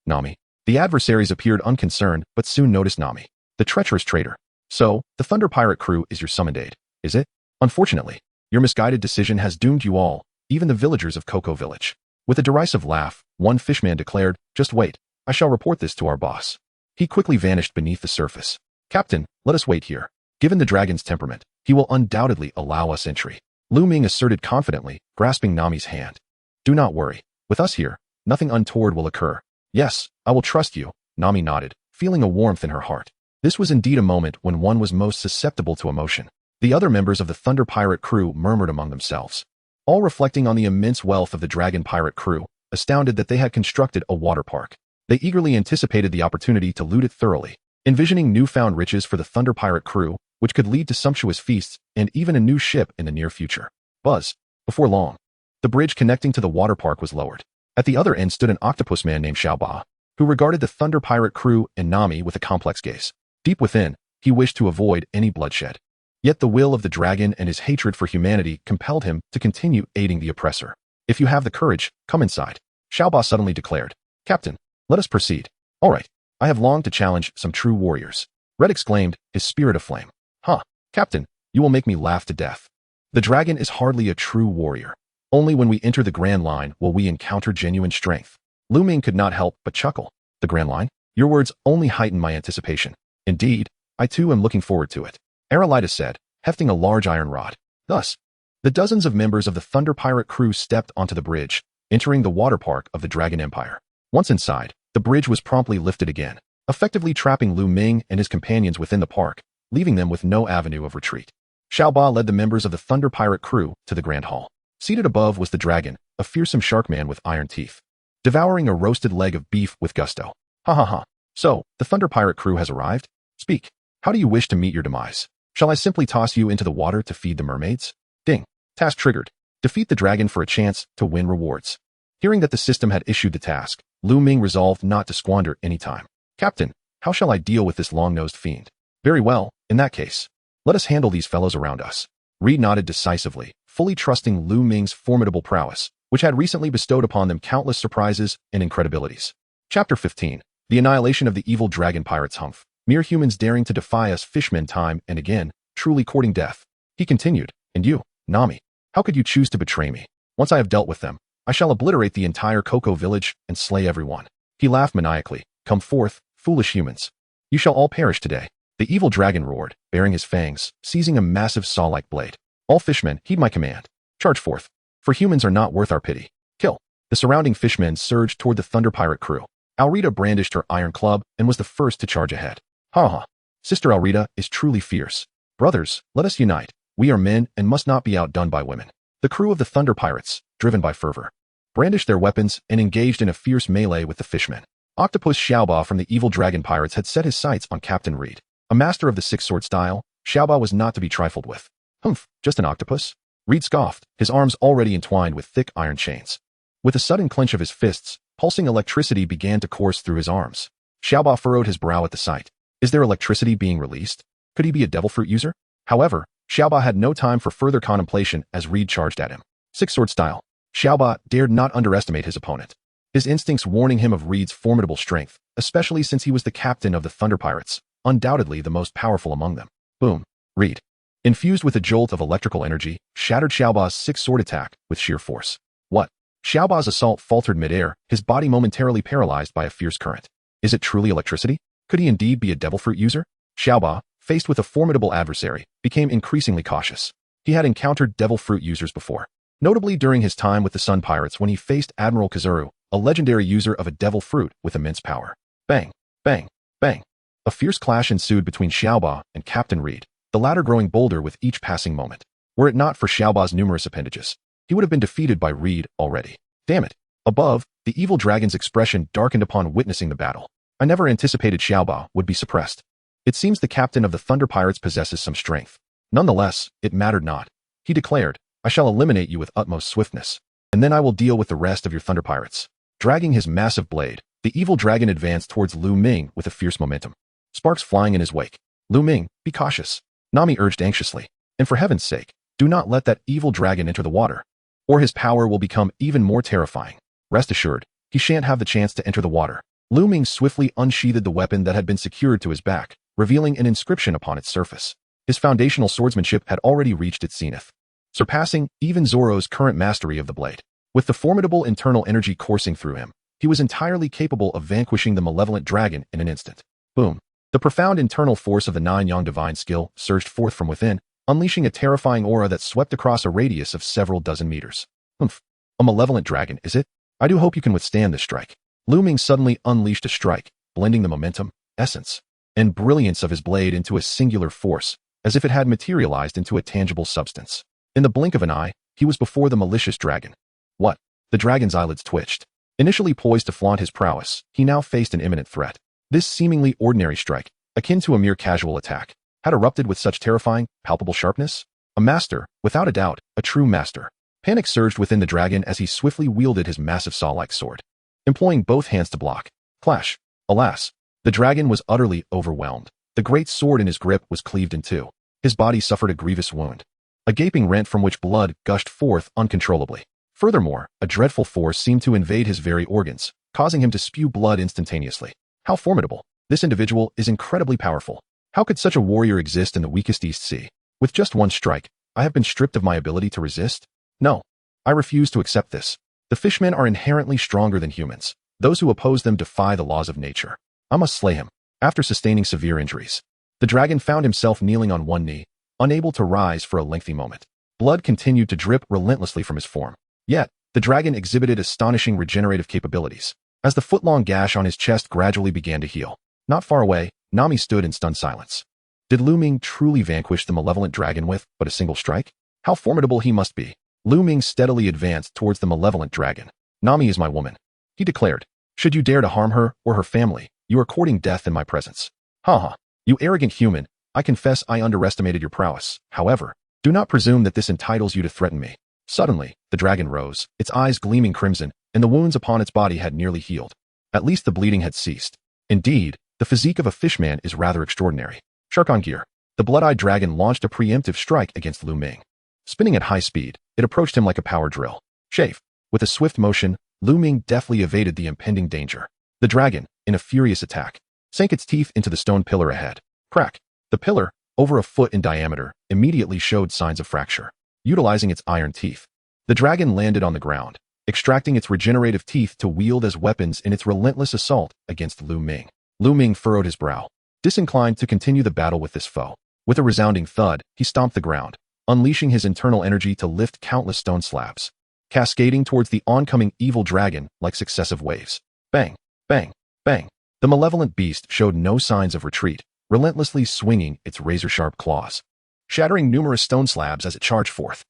Nami. The adversaries appeared unconcerned, but soon noticed Nami, the treacherous traitor. So, the Thunder Pirate crew is your summoned aid, is it? Unfortunately, your misguided decision has doomed you all, even the villagers of Coco Village. With a derisive laugh, one fishman declared, just wait, I shall report this to our boss. He quickly vanished beneath the surface. Captain, let us wait here. Given the dragon's temperament, he will undoubtedly allow us entry. Lu Ming asserted confidently, grasping Nami's hand. Do not worry. With us here, nothing untoward will occur. Yes, I will trust you, Nami nodded, feeling a warmth in her heart. This was indeed a moment when one was most susceptible to emotion. The other members of the Thunder Pirate crew murmured among themselves, all reflecting on the immense wealth of the Dragon Pirate crew, astounded that they had constructed a water park. They eagerly anticipated the opportunity to loot it thoroughly, envisioning newfound riches for the Thunder Pirate crew, which could lead to sumptuous feasts and even a new ship in the near future. Before long, the bridge connecting to the water park was lowered. At the other end stood an octopus man named Xiaoba, who regarded the Thunder Pirate crew and Nami with a complex gaze. Deep within, he wished to avoid any bloodshed. Yet the will of the dragon and his hatred for humanity compelled him to continue aiding the oppressor. If you have the courage, come inside, Xiaoba suddenly declared. Captain, let us proceed. All right. I have longed to challenge some true warriors. Red exclaimed, his spirit aflame. Huh, Captain, you will make me laugh to death. The dragon is hardly a true warrior. Only when we enter the Grand Line will we encounter genuine strength. Lu Ming could not help but chuckle. The Grand Line? Your words only heighten my anticipation. Indeed, I too am looking forward to it, Alvida said, hefting a large iron rod. Thus, the dozens of members of the Thunder Pirate crew stepped onto the bridge, entering the water park of the Dragon Empire. Once inside, the bridge was promptly lifted again, effectively trapping Lu Ming and his companions within the park, leaving them with no avenue of retreat. Xiaoba led the members of the Thunder Pirate crew to the Grand Hall. Seated above was the dragon, a fearsome shark man with iron teeth, devouring a roasted leg of beef with gusto. Ha ha ha. So, the Thunder Pirate crew has arrived? Speak. How do you wish to meet your demise? Shall I simply toss you into the water to feed the mermaids? Ding. Task triggered. Defeat the dragon for a chance to win rewards. Hearing that the system had issued the task, Lu Ming resolved not to squander any time. Captain, how shall I deal with this long-nosed fiend? Very well, in that case. Let us handle these fellows around us. Reed nodded decisively, fully trusting Lu Ming's formidable prowess, which had recently bestowed upon them countless surprises and incredibilities. Chapter 15. The Annihilation of the Evil Dragon Pirates Humph. Mere humans daring to defy us fishmen time and again, truly courting death. He continued, and you, Nami, how could you choose to betray me? Once I have dealt with them, I shall obliterate the entire Cocoa village and slay everyone. He laughed maniacally. Come forth, foolish humans. You shall all perish today. The evil dragon roared, baring his fangs, seizing a massive saw-like blade. All fishmen, heed my command. Charge forth. For humans are not worth our pity. Kill. The surrounding fishmen surged toward the Thunder Pirate crew. Alvida brandished her iron club and was the first to charge ahead. Ha ha. Sister Alvida is truly fierce. Brothers, let us unite. We are men and must not be outdone by women. The crew of the Thunder Pirates, driven by fervor, brandished their weapons and engaged in a fierce melee with the fishmen. Octopus Xiaoba from the evil dragon pirates had set his sights on Captain Reed. A master of the six-sword style, Xiaoba was not to be trifled with. Humph, just an octopus? Reed scoffed, his arms already entwined with thick iron chains. With a sudden clench of his fists, pulsing electricity began to course through his arms. Xiaoba furrowed his brow at the sight. Is there electricity being released? Could he be a devil fruit user? However, Xiaoba had no time for further contemplation as Reed charged at him. Six-sword style. Xiaoba dared not underestimate his opponent. His instincts warning him of Reed's formidable strength, especially since he was the captain of the Thunder Pirates, undoubtedly the most powerful among them. Boom. Reed, infused with a jolt of electrical energy, shattered Xiaoba's six-sword attack with sheer force. What? Xiaoba's assault faltered midair, his body momentarily paralyzed by a fierce current. Is it truly electricity? Could he indeed be a devil fruit user? Xiaoba, faced with a formidable adversary, became increasingly cautious. He had encountered devil fruit users before, notably during his time with the Sun Pirates when he faced Admiral Kazuru, a legendary user of a devil fruit with immense power. Bang, bang, bang. A fierce clash ensued between Xiaoba and Captain Reed, the latter growing bolder with each passing moment. Were it not for Xiaoba's numerous appendages, he would have been defeated by Reed already. Damn it. Above, the evil dragon's expression darkened upon witnessing the battle. I never anticipated Xiaoba would be suppressed. It seems the captain of the Thunder Pirates possesses some strength. Nonetheless, it mattered not. He declared, I shall eliminate you with utmost swiftness, and then I will deal with the rest of your Thunder Pirates. Dragging his massive blade, the evil dragon advanced towards Lu Ming with a fierce momentum, sparks flying in his wake. Lu Ming, be cautious, Nami urged anxiously, and for heaven's sake, do not let that evil dragon enter the water, or his power will become even more terrifying. Rest assured, he shan't have the chance to enter the water. Lu Ming swiftly unsheathed the weapon that had been secured to his back, revealing an inscription upon its surface. His foundational swordsmanship had already reached its zenith, surpassing even Zoro's current mastery of the blade. With the formidable internal energy coursing through him, he was entirely capable of vanquishing the malevolent dragon in an instant. Boom. The profound internal force of the Nine-Yang divine skill surged forth from within, unleashing a terrifying aura that swept across a radius of several dozen meters. Humph. A malevolent dragon, is it? I do hope you can withstand this strike. Lu Ming suddenly unleashed a strike, blending the momentum, essence, and brilliance of his blade into a singular force, as if it had materialized into a tangible substance. In the blink of an eye, he was before the malicious dragon. What? The dragon's eyelids twitched. Initially poised to flaunt his prowess, he now faced an imminent threat. This seemingly ordinary strike, akin to a mere casual attack, had erupted with such terrifying, palpable sharpness. A master, without a doubt, a true master. Panic surged within the dragon as he swiftly wielded his massive saw-like sword, employing both hands to block. Clash. Alas, the dragon was utterly overwhelmed. The great sword in his grip was cleaved in two. His body suffered a grievous wound, a gaping rent from which blood gushed forth uncontrollably. Furthermore, a dreadful force seemed to invade his very organs, causing him to spew blood instantaneously. How formidable! This individual is incredibly powerful. How could such a warrior exist in the weakest East Sea? With just one strike, I have been stripped of my ability to resist? No. I refuse to accept this. The fishmen are inherently stronger than humans. Those who oppose them defy the laws of nature. I must slay him. After sustaining severe injuries, the dragon found himself kneeling on one knee, unable to rise for a lengthy moment. Blood continued to drip relentlessly from his form. Yet, the dragon exhibited astonishing regenerative capabilities. As the foot-long gash on his chest gradually began to heal, not far away, Nami stood in stunned silence. Did Lu Ming truly vanquish the malevolent dragon with but a single strike? How formidable he must be. Lu Ming steadily advanced towards the malevolent dragon. Nami is my woman, he declared. Should you dare to harm her or her family, you are courting death in my presence. Haha, you arrogant human, I confess I underestimated your prowess. However, do not presume that this entitles you to threaten me. Suddenly, the dragon rose, its eyes gleaming crimson, and the wounds upon its body had nearly healed. At least the bleeding had ceased. Indeed, the physique of a fishman is rather extraordinary. Shark on gear, the blood-eyed dragon launched a preemptive strike against Lu Ming. Spinning at high speed, it approached him like a power drill. Chafe. With a swift motion, Lu Ming deftly evaded the impending danger. The dragon, in a furious attack, sank its teeth into the stone pillar ahead. Crack. The pillar, over a foot in diameter, immediately showed signs of fracture. Utilizing its iron teeth, the dragon landed on the ground, extracting its regenerative teeth to wield as weapons in its relentless assault against Lu Ming. Lu Ming furrowed his brow, disinclined to continue the battle with this foe. With a resounding thud, he stomped the ground, unleashing his internal energy to lift countless stone slabs, cascading towards the oncoming evil dragon like successive waves. Bang, bang, bang. The malevolent beast showed no signs of retreat, relentlessly swinging its razor-sharp claws, shattering numerous stone slabs as it charged forth.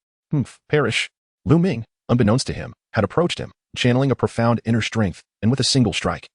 Perish. Lu Ming, unbeknownst to him, had approached him, channeling a profound inner strength, and with a single strike,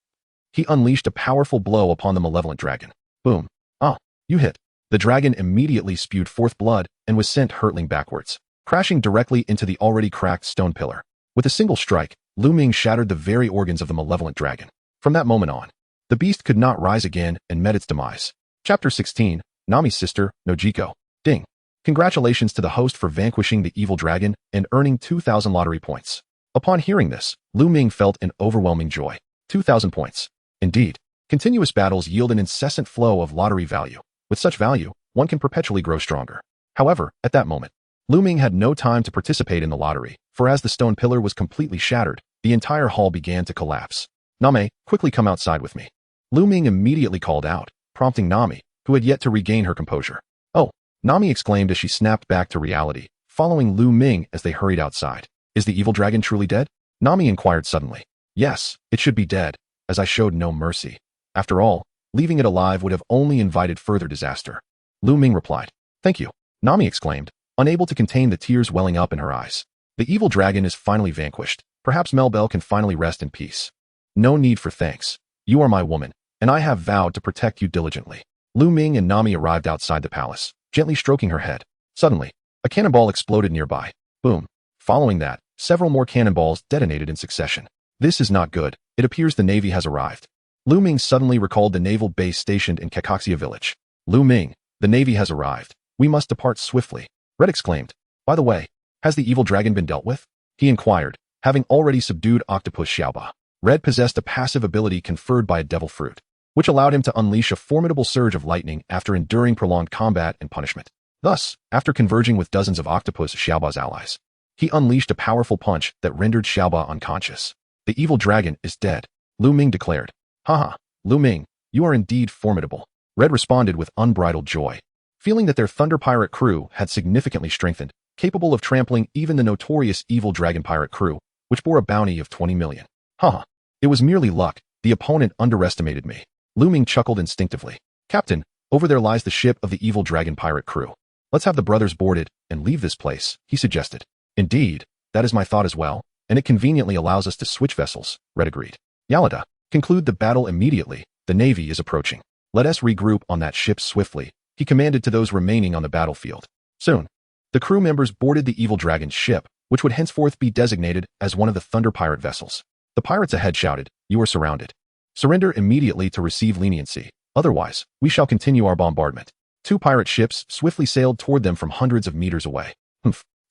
he unleashed a powerful blow upon the malevolent dragon. Boom. Ah, you hit. The dragon immediately spewed forth blood and was sent hurtling backwards, crashing directly into the already cracked stone pillar. With a single strike, Lu Ming shattered the very organs of the malevolent dragon. From that moment on, the beast could not rise again and met its demise. Chapter 16, Nami's sister, Nojiko. Ding. Congratulations to the host for vanquishing the evil dragon and earning 2,000 lottery points. Upon hearing this, Lu Ming felt an overwhelming joy. 2,000 points. Indeed, continuous battles yield an incessant flow of lottery value. With such value, one can perpetually grow stronger. However, at that moment, Lu Ming had no time to participate in the lottery, for as the stone pillar was completely shattered, the entire hall began to collapse. Nami, quickly come outside with me. Lu Ming immediately called out, prompting Nami, who had yet to regain her composure. Oh, Nami exclaimed as she snapped back to reality, following Lu Ming as they hurried outside. Is the evil dragon truly dead? Nami inquired suddenly. Yes, it should be dead, as I showed no mercy. After all, leaving it alive would have only invited further disaster. Lu Ming replied. Thank you, Nami exclaimed, unable to contain the tears welling up in her eyes. The evil dragon is finally vanquished. Perhaps Melbel can finally rest in peace. No need for thanks. You are my woman, and I have vowed to protect you diligently. Lu Ming and Nami arrived outside the palace, gently stroking her head. Suddenly, a cannonball exploded nearby. Boom. Following that, several more cannonballs detonated in succession. This is not good. It appears the Navy has arrived. Lu Ming suddenly recalled the naval base stationed in Kakaxia village. Lu Ming, the Navy has arrived. We must depart swiftly. Red exclaimed. By the way, has the evil dragon been dealt with? He inquired, having already subdued Octopus Xiaoba. Red possessed a passive ability conferred by a devil fruit, which allowed him to unleash a formidable surge of lightning after enduring prolonged combat and punishment. Thus, after converging with dozens of Octopus Xiaoba's allies, he unleashed a powerful punch that rendered Xiaoba unconscious. The evil dragon is dead, Lu Ming declared. Haha, Lu Ming, you are indeed formidable. Red responded with unbridled joy, feeling that their Thunder Pirate crew had significantly strengthened, capable of trampling even the notorious evil Dragon Pirate crew, which bore a bounty of 20 million. Haha, it was merely luck. The opponent underestimated me. Lu Ming chuckled instinctively. Captain, over there lies the ship of the evil Dragon Pirate crew. Let's have the brothers boarded and leave this place, he suggested. Indeed, that is my thought as well, and it conveniently allows us to switch vessels, Red agreed. Yalada, conclude the battle immediately. The Navy is approaching. Let us regroup on that ship swiftly, he commanded to those remaining on the battlefield. Soon, the crew members boarded the evil dragon's ship, which would henceforth be designated as one of the Thunder Pirate vessels. The pirates ahead shouted, "You are surrounded. Surrender immediately to receive leniency. Otherwise, we shall continue our bombardment." Two pirate ships swiftly sailed toward them from hundreds of meters away.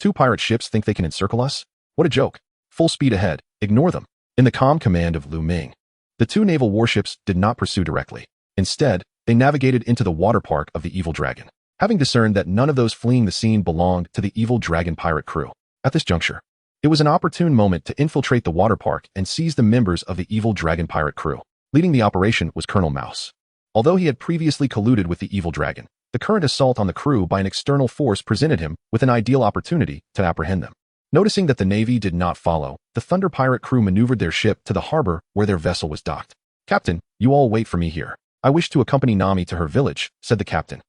Two pirate ships think they can encircle us? What a joke. Full speed ahead. Ignore them. In the calm command of Lu Ming, the two naval warships did not pursue directly. Instead, they navigated into the water park of the evil dragon, having discerned that none of those fleeing the scene belonged to the evil dragon pirate crew. At this juncture, it was an opportune moment to infiltrate the water park and seize the members of the evil dragon pirate crew. Leading the operation was Colonel Mouse. Although he had previously colluded with the evil dragon, the current assault on the crew by an external force presented him with an ideal opportunity to apprehend them. Noticing that the Navy did not follow, the Thunder Pirate crew maneuvered their ship to the harbor where their vessel was docked. "Captain, you all wait for me here. I wish to accompany Nami to her village," said the captain.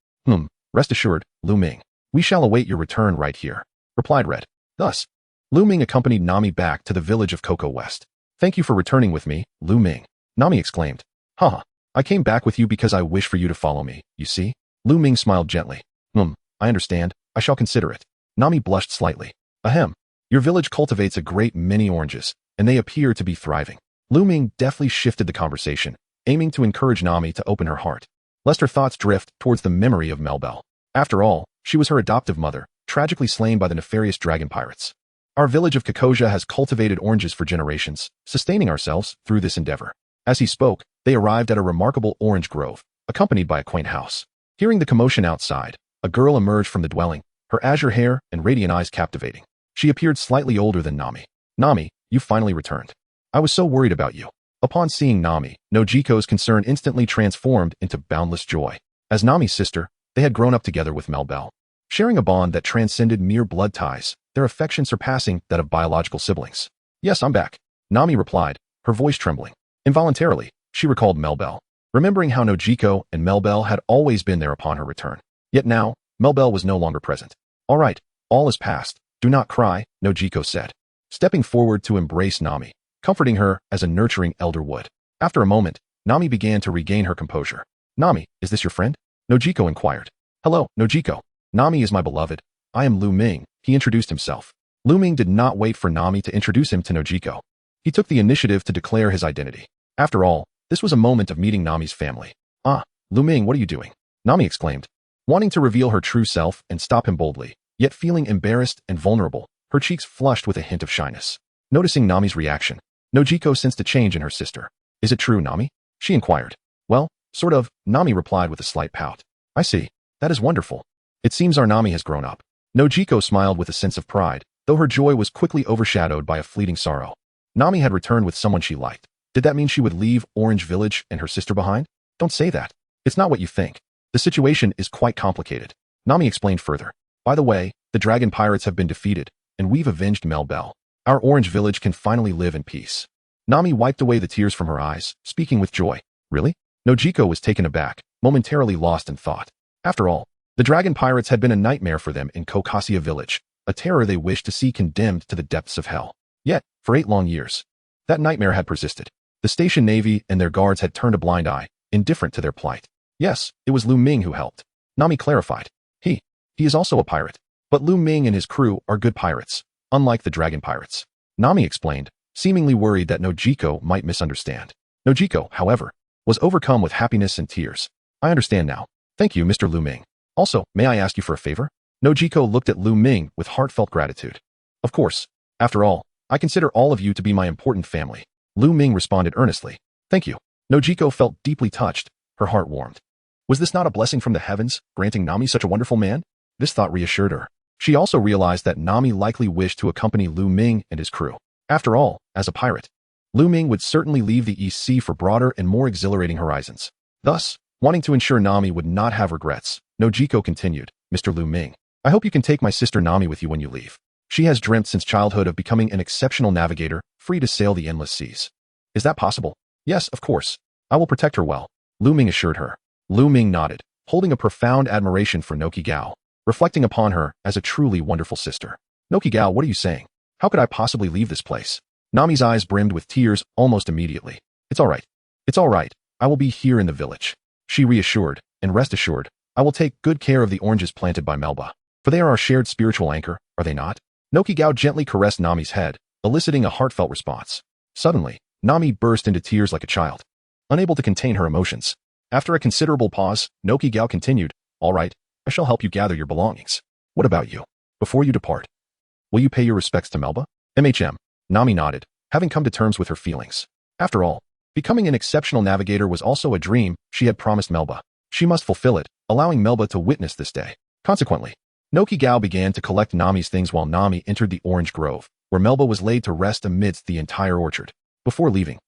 Rest assured, Lu Ming. We shall await your return right here," replied Red. Thus, Lu Ming accompanied Nami back to the village of Cocoa West. "Thank you for returning with me, Lu Ming," Nami exclaimed. "Haha, I came back with you because I wish for you to follow me, you see?" Lu Ming smiled gently. I understand. I shall consider it." Nami blushed slightly. "Ahem. Your village cultivates a great many oranges, and they appear to be thriving." Lu Ming deftly shifted the conversation, aiming to encourage Nami to open her heart, lest her thoughts drift towards the memory of Melbell. After all, she was her adoptive mother, tragically slain by the nefarious dragon pirates. "Our village of Kakosia has cultivated oranges for generations, sustaining ourselves through this endeavor." As he spoke, they arrived at a remarkable orange grove, accompanied by a quaint house. Hearing the commotion outside, a girl emerged from the dwelling, her azure hair and radiant eyes captivating. She appeared slightly older than Nami. "Nami, you finally returned. I was so worried about you." Upon seeing Nami, Nojiko's concern instantly transformed into boundless joy. As Nami's sister, they had grown up together with Melbell, sharing a bond that transcended mere blood ties, their affection surpassing that of biological siblings. "Yes, I'm back," Nami replied, her voice trembling. Involuntarily, she recalled Melbell, remembering how Nojiko and Melbell had always been there upon her return. Yet now, Melbell was no longer present. "All right, all is past. Do not cry," Nojiko said, stepping forward to embrace Nami, comforting her as a nurturing elder would. After a moment, Nami began to regain her composure. "Nami, is this your friend?" Nojiko inquired. "Hello, Nojiko. Nami is my beloved. I am Lu Ming," he introduced himself. Lu Ming did not wait for Nami to introduce him to Nojiko. He took the initiative to declare his identity. After all, this was a moment of meeting Nami's family. "Ah, Lu Ming, what are you doing?" Nami exclaimed, wanting to reveal her true self and stop him boldly, yet feeling embarrassed and vulnerable, her cheeks flushed with a hint of shyness. Noticing Nami's reaction, Nojiko sensed a change in her sister. "Is it true, Nami?" she inquired. "Well, sort of," Nami replied with a slight pout. "I see. That is wonderful. It seems our Nami has grown up." Nojiko smiled with a sense of pride, though her joy was quickly overshadowed by a fleeting sorrow. Nami had returned with someone she liked. Did that mean she would leave Orange Village and her sister behind? "Don't say that. It's not what you think. The situation is quite complicated," Nami explained further. "By the way, the dragon pirates have been defeated, and we've avenged Melbell. Our Orange Village can finally live in peace." Nami wiped away the tears from her eyes, speaking with joy. "Really?" Nojiko was taken aback, momentarily lost in thought. After all, the dragon pirates had been a nightmare for them in Kokasia Village, a terror they wished to see condemned to the depths of hell. Yet, for 8 long years, that nightmare had persisted. The station navy and their guards had turned a blind eye, indifferent to their plight. "Yes, it was Lu Ming who helped," Nami clarified. He is also a pirate. But Lu Ming and his crew are good pirates, unlike the dragon pirates," Nami explained, seemingly worried that Nojiko might misunderstand. Nojiko, however, was overcome with happiness and tears. "I understand now. Thank you, Mr. Lu Ming. Also, may I ask you for a favor?" Nojiko looked at Lu Ming with heartfelt gratitude. "Of course. After all, I consider all of you to be my important family," Lu Ming responded earnestly. "Thank you." Nojiko felt deeply touched, her heart warmed. Was this not a blessing from the heavens, granting Nami such a wonderful man? This thought reassured her. She also realized that Nami likely wished to accompany Lu Ming and his crew. After all, as a pirate, Lu Ming would certainly leave the East Sea for broader and more exhilarating horizons. Thus, wanting to ensure Nami would not have regrets, Nojiko continued, "Mr. Lu Ming, I hope you can take my sister Nami with you when you leave. She has dreamt since childhood of becoming an exceptional navigator, free to sail the endless seas." "Is that possible?" "Yes, of course. I will protect her well," Lu Ming assured her. Lu Ming nodded, holding a profound admiration for Nokigao, reflecting upon her as a truly wonderful sister. "Nokigao, what are you saying? How could I possibly leave this place?" Nami's eyes brimmed with tears almost immediately. "It's all right. It's all right. I will be here in the village," she reassured, "and rest assured, I will take good care of the oranges planted by Melba, for they are our shared spiritual anchor, are they not?" Nokigao gently caressed Nami's head, eliciting a heartfelt response. Suddenly, Nami burst into tears like a child, unable to contain her emotions. After a considerable pause, Nokigao continued, "All right, I shall help you gather your belongings. What about you? Before you depart, will you pay your respects to Melba?" Nami nodded, having come to terms with her feelings. After all, Becoming an exceptional navigator was also a dream she had promised Melba. She must fulfill it, allowing Melba to witness this day. Consequently, Noki Gao began to collect Nami's things while Nami entered the orange grove, where Melba was laid to rest amidst the entire orchard. Before leaving,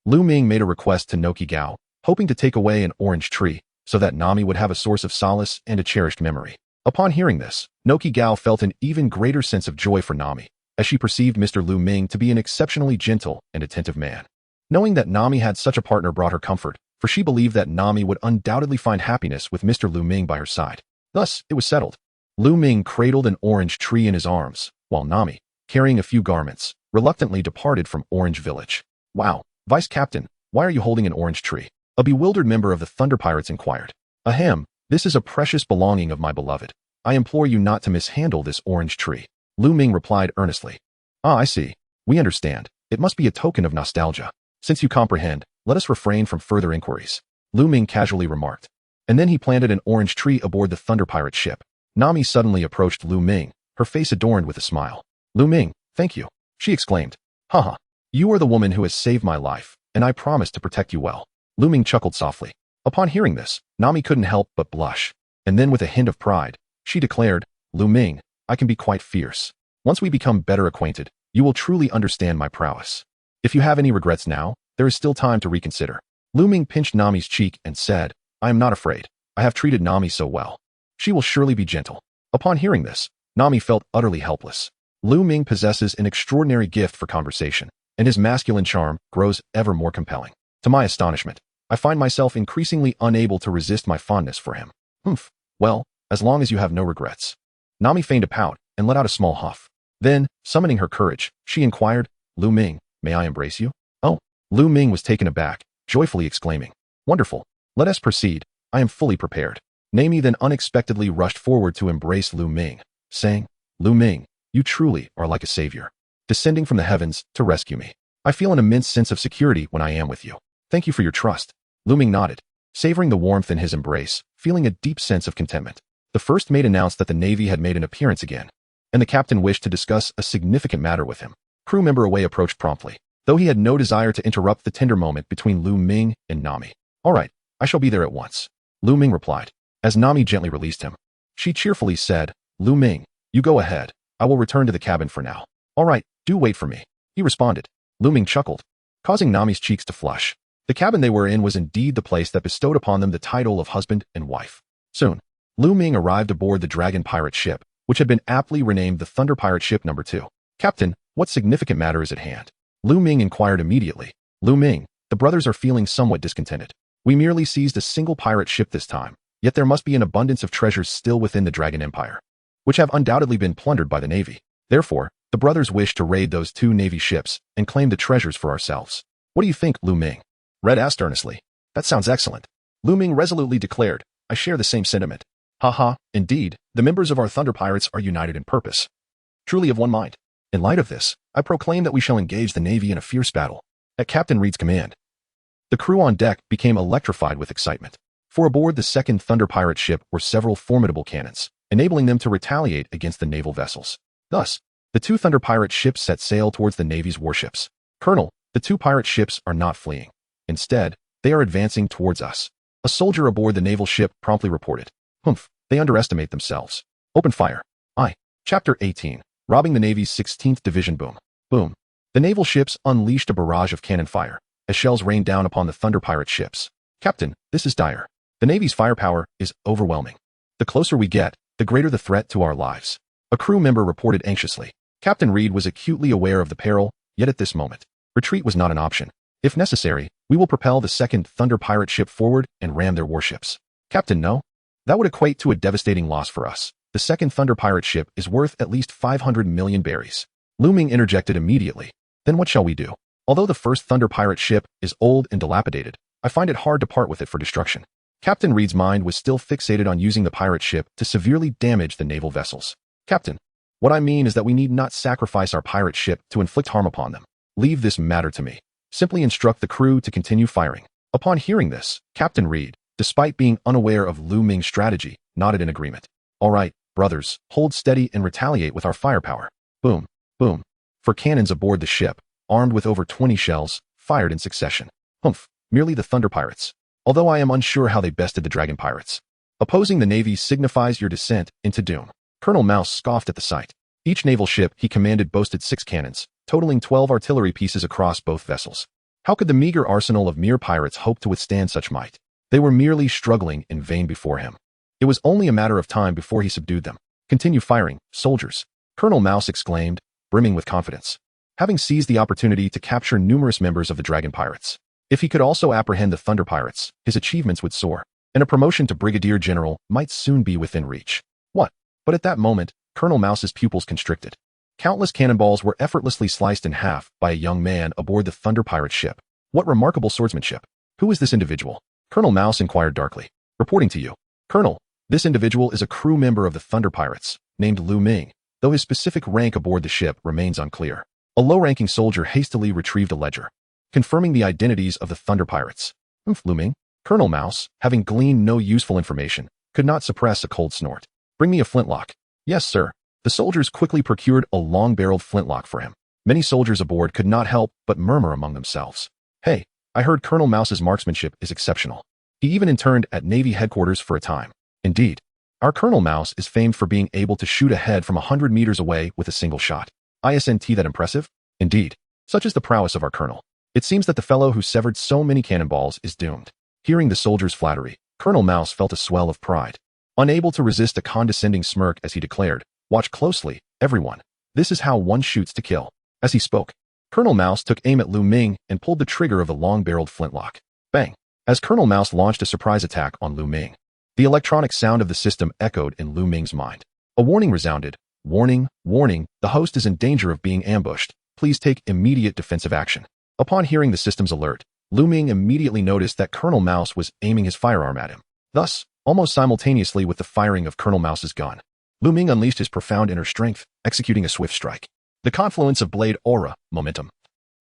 Lu Ming made a request to Noki Gao, hoping to take away an orange tree, so that Nami would have a source of solace and a cherished memory. Upon hearing this, Noki Gao felt an even greater sense of joy for Nami, as she perceived Mr. Lu Ming to be an exceptionally gentle and attentive man. Knowing that Nami had such a partner brought her comfort, for she believed that Nami would undoubtedly find happiness with Mr. Lu Ming by her side. Thus, it was settled. Lu Ming cradled an orange tree in his arms, while Nami, carrying a few garments, reluctantly departed from Orange Village. Wow, Vice Captain, why are you holding an orange tree? A bewildered member of the Thunder Pirates inquired. Ahem, this is a precious belonging of my beloved. I implore you not to mishandle this orange tree. Lu Ming replied earnestly. Ah, I see. We understand. It must be a token of nostalgia. Since you comprehend, let us refrain from further inquiries. Lu Ming casually remarked. And then he planted an orange tree aboard the Thunder Pirate ship. Nami suddenly approached Lu Ming, her face adorned with a smile. Lu Ming, thank you, she exclaimed. Haha, you are the woman who has saved my life, and I promise to protect you well. Lu Ming chuckled softly. Upon hearing this, Nami couldn't help but blush. And then with a hint of pride, she declared, Lu Ming, I can be quite fierce. Once we become better acquainted, you will truly understand my prowess. If you have any regrets now, there is still time to reconsider. Lu Ming pinched Nami's cheek and said, I am not afraid. I have treated Nami so well. She will surely be gentle. Upon hearing this, Nami felt utterly helpless. Lu Ming possesses an extraordinary gift for conversation, and his masculine charm grows ever more compelling. To my astonishment, I find myself increasingly unable to resist my fondness for him. Humph. Well, as long as you have no regrets. Nami feigned a pout and let out a small huff. Then, summoning her courage, she inquired, Lu Ming, may I embrace you? Oh, Lu Ming was taken aback, joyfully exclaiming, wonderful. Let us proceed. I am fully prepared. Nami then unexpectedly rushed forward to embrace Lu Ming, saying, Lu Ming, you truly are like a savior, descending from the heavens to rescue me. I feel an immense sense of security when I am with you. Thank you for your trust. Lu Ming nodded, savoring the warmth in his embrace, feeling a deep sense of contentment. The first mate announced that the Navy had made an appearance again, and the captain wished to discuss a significant matter with him. Crew member Away approached promptly, though he had no desire to interrupt the tender moment between Lu Ming and Nami. All right, I shall be there at once, Lu Ming replied, as Nami gently released him. She cheerfully said, Lu Ming, you go ahead. I will return to the cabin for now. All right, do wait for me, he responded. Lu Ming chuckled, causing Nami's cheeks to flush. The cabin they were in was indeed the place that bestowed upon them the title of husband and wife. Soon, Lu Ming arrived aboard the Dragon Pirate ship, which had been aptly renamed the Thunder Pirate Ship No. 2. Captain, what significant matter is at hand? Lu Ming inquired immediately. Lu Ming, the brothers are feeling somewhat discontented. We merely seized a single pirate ship this time, yet there must be an abundance of treasures still within the Dragon Empire, which have undoubtedly been plundered by the Navy. Therefore, the brothers wish to raid those 2 Navy ships and claim the treasures for ourselves. What do you think, Lu Ming? Red asked earnestly. That sounds excellent. Lu Ming resolutely declared, I share the same sentiment. Haha, indeed, the members of our Thunder Pirates are united in purpose. Truly of one mind. In light of this, I proclaim that we shall engage the Navy in a fierce battle. At Captain Reed's command, the crew on deck became electrified with excitement. For aboard the second Thunder Pirate ship were several formidable cannons, enabling them to retaliate against the naval vessels. Thus, the 2 Thunder Pirate ships set sail towards the Navy's warships. Colonel, the 2 pirate ships are not fleeing. Instead, they are advancing towards us. A soldier aboard the naval ship promptly reported. Humph, they underestimate themselves. Open fire. Chapter 18. Robbing the Navy's 16th Division. Boom. Boom. The naval ships unleashed a barrage of cannon fire, as shells rained down upon the Thunder Pirate ships. Captain, this is dire. The Navy's firepower is overwhelming. The closer we get, the greater the threat to our lives. A crew member reported anxiously. Captain Reed was acutely aware of the peril, yet at this moment, retreat was not an option. If necessary, we will propel the second Thunder Pirate ship forward and ram their warships. Captain, no. That would equate to a devastating loss for us. The second Thunder Pirate ship is worth at least 500 million berries. Lu Ming interjected immediately. Then what shall we do? Although the first Thunder Pirate ship is old and dilapidated, I find it hard to part with it for destruction. Captain Reed's mind was still fixated on using the pirate ship to severely damage the naval vessels. Captain, what I mean is that we need not sacrifice our pirate ship to inflict harm upon them. Leave this matter to me. Simply instruct the crew to continue firing. Upon hearing this, Captain Reed, despite being unaware of Lu Ming's strategy, nodded in agreement. All right, brothers, hold steady and retaliate with our firepower. Boom, boom. 4 cannons aboard the ship, armed with over 20 shells, fired in succession. Merely the Thunder Pirates. Although I am unsure how they bested the Dragon Pirates. Opposing the Navy signifies your descent into doom. Colonel Mouse scoffed at the sight. Each naval ship he commanded boasted 6 cannons, totaling 12 artillery pieces across both vessels. How could the meager arsenal of mere pirates hope to withstand such might? They were merely struggling in vain before him. It was only a matter of time before he subdued them. Continue firing, soldiers, Colonel Mouse exclaimed, brimming with confidence. Having seized the opportunity to capture numerous members of the Dragon Pirates. If he could also apprehend the Thunder Pirates, his achievements would soar, and a promotion to Brigadier General might soon be within reach. What? But at that moment, Colonel Mouse's pupils constricted. Countless cannonballs were effortlessly sliced in half by a young man aboard the Thunder Pirate ship. What remarkable swordsmanship! Who is this individual? Colonel Mouse inquired darkly. Reporting to you. Colonel, this individual is a crew member of the Thunder Pirates, named Lu Ming, though his specific rank aboard the ship remains unclear. A low-ranking soldier hastily retrieved a ledger, confirming the identities of the Thunder Pirates. Lu Ming? Colonel Mouse, having gleaned no useful information, could not suppress a cold snort. Bring me a flintlock. Yes, sir. The soldiers quickly procured a long-barreled flintlock for him. Many soldiers aboard could not help but murmur among themselves. Hey, I heard Colonel Mouse's marksmanship is exceptional. He even interned at Navy headquarters for a time. Indeed, our Colonel Mouse is famed for being able to shoot ahead from 100 meters away with a single shot. Isn't that impressive? Indeed, such is the prowess of our colonel. It seems that the fellow who severed so many cannonballs is doomed. Hearing the soldier's flattery, Colonel Mouse felt a swell of pride. Unable to resist a condescending smirk as he declared, "Watch closely, everyone. This is how one shoots to kill." As he spoke, Colonel Mouse took aim at Lu Ming and pulled the trigger of the long-barreled flintlock. Bang! As Colonel Mouse launched a surprise attack on Lu Ming, the electronic sound of the system echoed in Lu Ming's mind. A warning resounded. Warning, warning, the host is in danger of being ambushed. Please take immediate defensive action. Upon hearing the system's alert, Lu Ming immediately noticed that Colonel Mouse was aiming his firearm at him. Thus, almost simultaneously with the firing of Colonel Mouse's gun, Lu Ming unleashed his profound inner strength, executing a swift strike. The confluence of blade aura, momentum,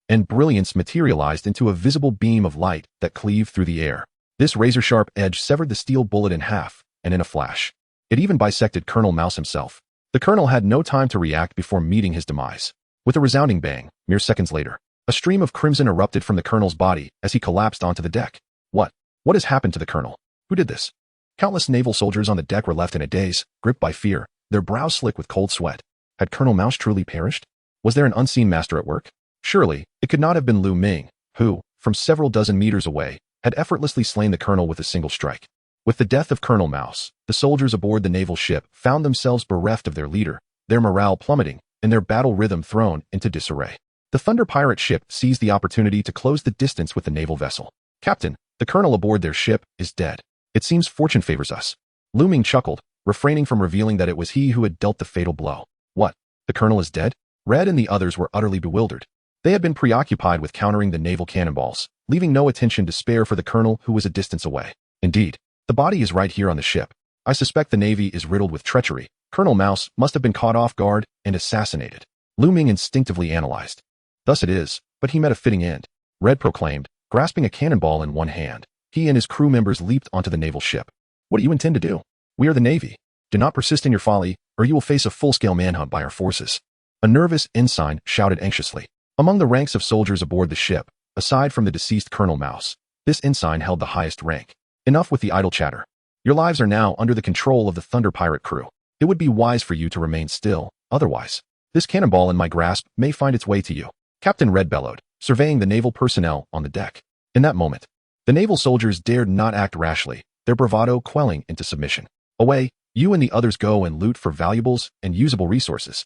and brilliance materialized into a visible beam of light that cleaved through the air. This razor-sharp edge severed the steel bullet in half, and in a flash, it even bisected Colonel Mouse himself. The colonel had no time to react before meeting his demise. With a resounding bang, mere seconds later, a stream of crimson erupted from the colonel's body as he collapsed onto the deck. What has happened to the colonel? Who did this? Countless naval soldiers on the deck were left in a daze, gripped by fear, their brows slick with cold sweat. Had Colonel Mouse truly perished? Was there an unseen master at work? Surely, it could not have been Lu Ming, who, from several dozen meters away, had effortlessly slain the colonel with a single strike. With the death of Colonel Mouse, the soldiers aboard the naval ship found themselves bereft of their leader, their morale plummeting, and their battle rhythm thrown into disarray. The Thunder Pirate ship seized the opportunity to close the distance with the naval vessel. Captain, the colonel aboard their ship is dead. It seems fortune favors us. Lu Ming chuckled, refraining from revealing that it was he who had dealt the fatal blow. What? The colonel is dead? Red and the others were utterly bewildered. They had been preoccupied with countering the naval cannonballs, leaving no attention to spare for the colonel who was a distance away. Indeed, the body is right here on the ship. I suspect the Navy is riddled with treachery. Colonel Mouse must have been caught off guard and assassinated. Lu Ming instinctively analyzed. Thus it is, but he met a fitting end. Red proclaimed, grasping a cannonball in one hand. He and his crew members leaped onto the naval ship. What do you intend to do? We are the Navy. Do not persist in your folly, or you will face a full-scale manhunt by our forces. A nervous ensign shouted anxiously. Among the ranks of soldiers aboard the ship, aside from the deceased Colonel Mouse, this ensign held the highest rank. Enough with the idle chatter. Your lives are now under the control of the Thunder Pirate crew. It would be wise for you to remain still, otherwise, this cannonball in my grasp may find its way to you. Captain Red bellowed, surveying the naval personnel on the deck. In that moment, the naval soldiers dared not act rashly, their bravado quelling into submission. Away, you and the others go and loot for valuables and usable resources.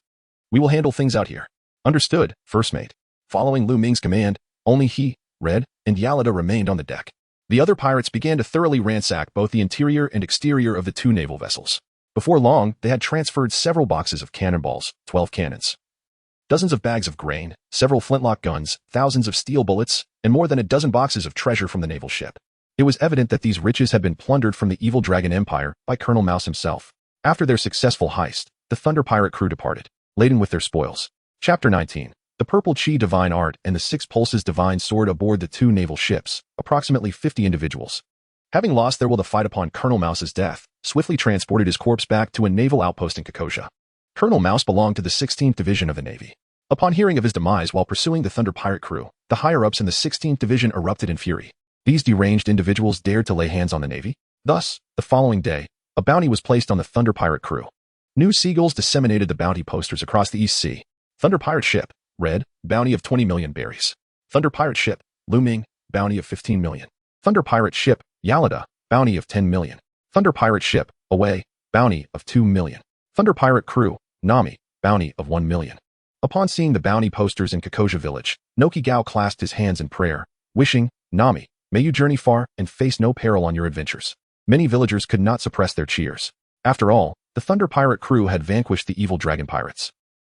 We will handle things out here. Understood, first mate. Following Lu Ming's command, only he, Red, and Alabasta remained on the deck. The other pirates began to thoroughly ransack both the interior and exterior of the 2 naval vessels. Before long, they had transferred several boxes of cannonballs, 12 cannons, dozens of bags of grain, several flintlock guns, thousands of steel bullets, and more than a dozen boxes of treasure from the naval ship. It was evident that these riches had been plundered from the evil Dragon Empire by Colonel Mouse himself. After their successful heist, the Thunder Pirate crew departed, laden with their spoils. Chapter 19. The Purple Chi Divine Art and the 6 Pulses Divine Sword aboard the 2 naval ships, approximately 50 individuals. Having lost their will to fight upon Colonel Mouse's death, swiftly transported his corpse back to a naval outpost in Kokosia. Colonel Mouse belonged to the 16th Division of the Navy. Upon hearing of his demise while pursuing the Thunder Pirate crew, the higher-ups in the 16th Division erupted in fury. These deranged individuals dared to lay hands on the Navy. Thus, the following day, a bounty was placed on the Thunder Pirate crew. New seagulls disseminated the bounty posters across the East Sea. Thunder Pirate ship, red, bounty of 20 million berries. Thunder Pirate ship, Lu Ming, bounty of 15 million. Thunder Pirate ship, Alabasta, bounty of 10 million. Thunder Pirate ship, Away, bounty of 2 million. Thunder Pirate crew, Nami, bounty of 1 million. Upon seeing the bounty posters in Kakoja village, Nokigao clasped his hands in prayer, wishing, Nami, may you journey far and face no peril on your adventures. Many villagers could not suppress their cheers. After all, the Thunder Pirate crew had vanquished the evil dragon pirates.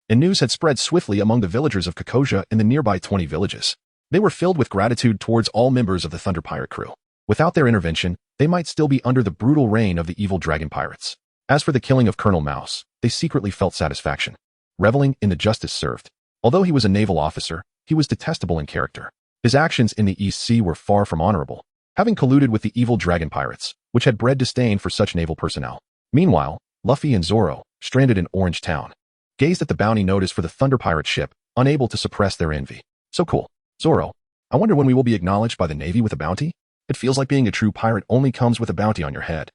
And news had spread swiftly among the villagers of Kakoja and the nearby 20 villages. They were filled with gratitude towards all members of the Thunder Pirate crew. Without their intervention, they might still be under the brutal reign of the evil dragon pirates. As for the killing of Colonel Mouse, they secretly felt satisfaction, reveling in the justice served. Although he was a naval officer, he was detestable in character. His actions in the East Sea were far from honorable, having colluded with the evil dragon pirates, which had bred disdain for such naval personnel. Meanwhile, Luffy and Zoro, stranded in Orange Town, gazed at the bounty notice for the Thunder Pirate ship, unable to suppress their envy. So cool. Zoro, I wonder when we will be acknowledged by the Navy with a bounty? It feels like being a true pirate only comes with a bounty on your head.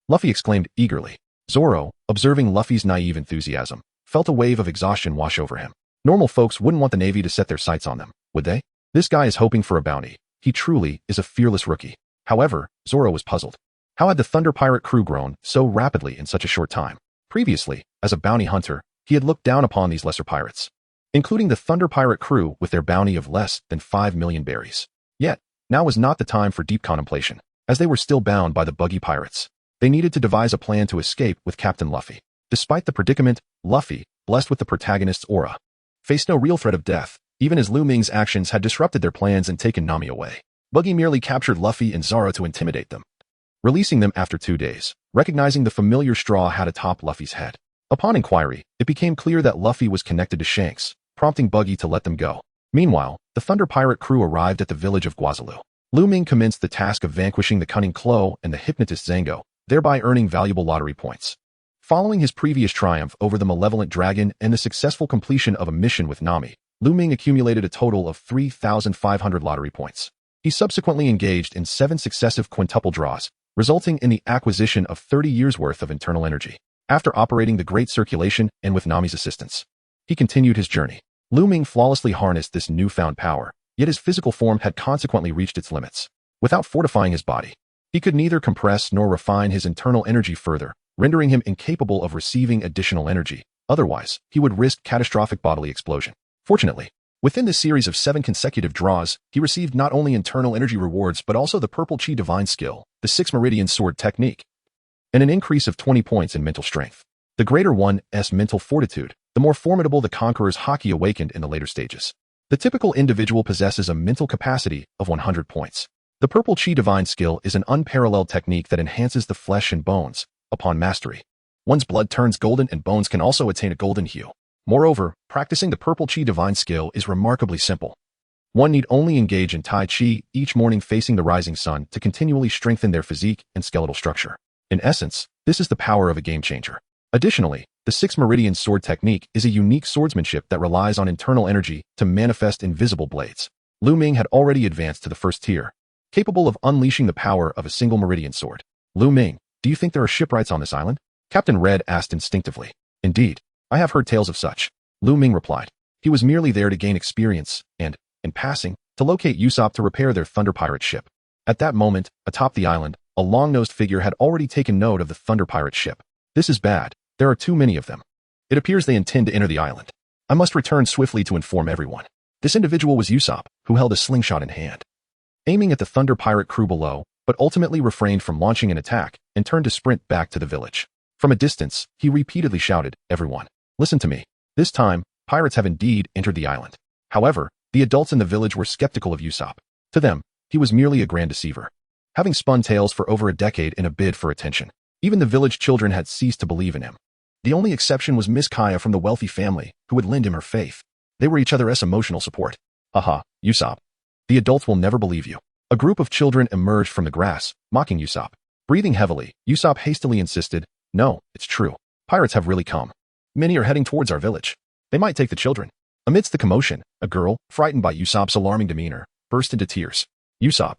Luffy exclaimed eagerly. Zoro, observing Luffy's naive enthusiasm, felt a wave of exhaustion wash over him. Normal folks wouldn't want the Navy to set their sights on them, would they? This guy is hoping for a bounty. He truly is a fearless rookie. However, Zoro was puzzled. How had the Thunder Pirate crew grown so rapidly in such a short time? Previously, as a bounty hunter, he had looked down upon these lesser pirates, including the Thunder Pirate crew with their bounty of less than 5 million berries. Yet, now was not the time for deep contemplation, as they were still bound by the Buggy pirates. They needed to devise a plan to escape with Captain Luffy. Despite the predicament, Luffy, blessed with the protagonist's aura, faced no real threat of death, even as Lu Ming's actions had disrupted their plans and taken Nami away. Buggy merely captured Luffy and Zoro to intimidate them, releasing them after 2 days, recognizing the familiar straw hat atop Luffy's head. Upon inquiry, it became clear that Luffy was connected to Shanks, prompting Buggy to let them go. Meanwhile, the Thunder Pirate crew arrived at the village of Guazelu. Lu Ming commenced the task of vanquishing the cunning Klo and the hypnotist Zango, thereby earning valuable lottery points. Following his previous triumph over the malevolent dragon and the successful completion of a mission with Nami, Lu Ming accumulated a total of 3,500 lottery points. He subsequently engaged in 7 successive quintuple draws, resulting in the acquisition of 30 years' worth of internal energy. After operating the Great Circulation and with Nami's assistance, he continued his journey. Lu Ming flawlessly harnessed this newfound power, yet his physical form had consequently reached its limits. Without fortifying his body, he could neither compress nor refine his internal energy further, rendering him incapable of receiving additional energy. Otherwise, he would risk catastrophic bodily explosion. Fortunately, within this series of 7 consecutive draws, he received not only internal energy rewards but also the Purple Chi Divine Skill, the 6 Meridian Sword Technique, and an increase of 20 points in mental strength. The greater one's mental fortitude, the more formidable the Conqueror's Haki awakened in the later stages. The typical individual possesses a mental capacity of 100 points. The Purple Chi Divine Skill is an unparalleled technique that enhances the flesh and bones. Upon mastery, one's blood turns golden and bones can also attain a golden hue. Moreover, practicing the Purple Chi Divine Skill is remarkably simple. One need only engage in Tai Chi each morning facing the rising sun to continually strengthen their physique and skeletal structure. In essence, this is the power of a game changer. Additionally, the 6 Meridian Sword Technique is a unique swordsmanship that relies on internal energy to manifest invisible blades. Lu Ming had already advanced to the first tier, capable of unleashing the power of a single Meridian sword. Lu Ming, do you think there are shipwrights on this island? Captain Red asked instinctively. Indeed, I have heard tales of such. Lu Ming replied. He was merely there to gain experience and, in passing, to locate Usopp to repair their Thunder Pirate ship. At that moment, atop the island, a long-nosed figure had already taken note of the Thunder Pirate ship. This is bad. There are too many of them. It appears they intend to enter the island. I must return swiftly to inform everyone. This individual was Usopp, who held a slingshot in hand, aiming at the Thunder Pirate crew below, but ultimately refrained from launching an attack and turned to sprint back to the village. From a distance, he repeatedly shouted, "Everyone, listen to me. This time, pirates have indeed entered the island." However, the adults in the village were skeptical of Usopp. To them, he was merely a grand deceiver, having spun tales for over a decade in a bid for attention. Even the village children had ceased to believe in him. The only exception was Miss Kaya from the wealthy family, who would lend him her faith. They were each other's emotional support. Haha, Usopp. The adults will never believe you. A group of children emerged from the grass, mocking Usopp. Breathing heavily, Usopp hastily insisted, "No, it's true. Pirates have really come. Many are heading towards our village. They might take the children." Amidst the commotion, a girl, frightened by Usopp's alarming demeanor, burst into tears. Usopp,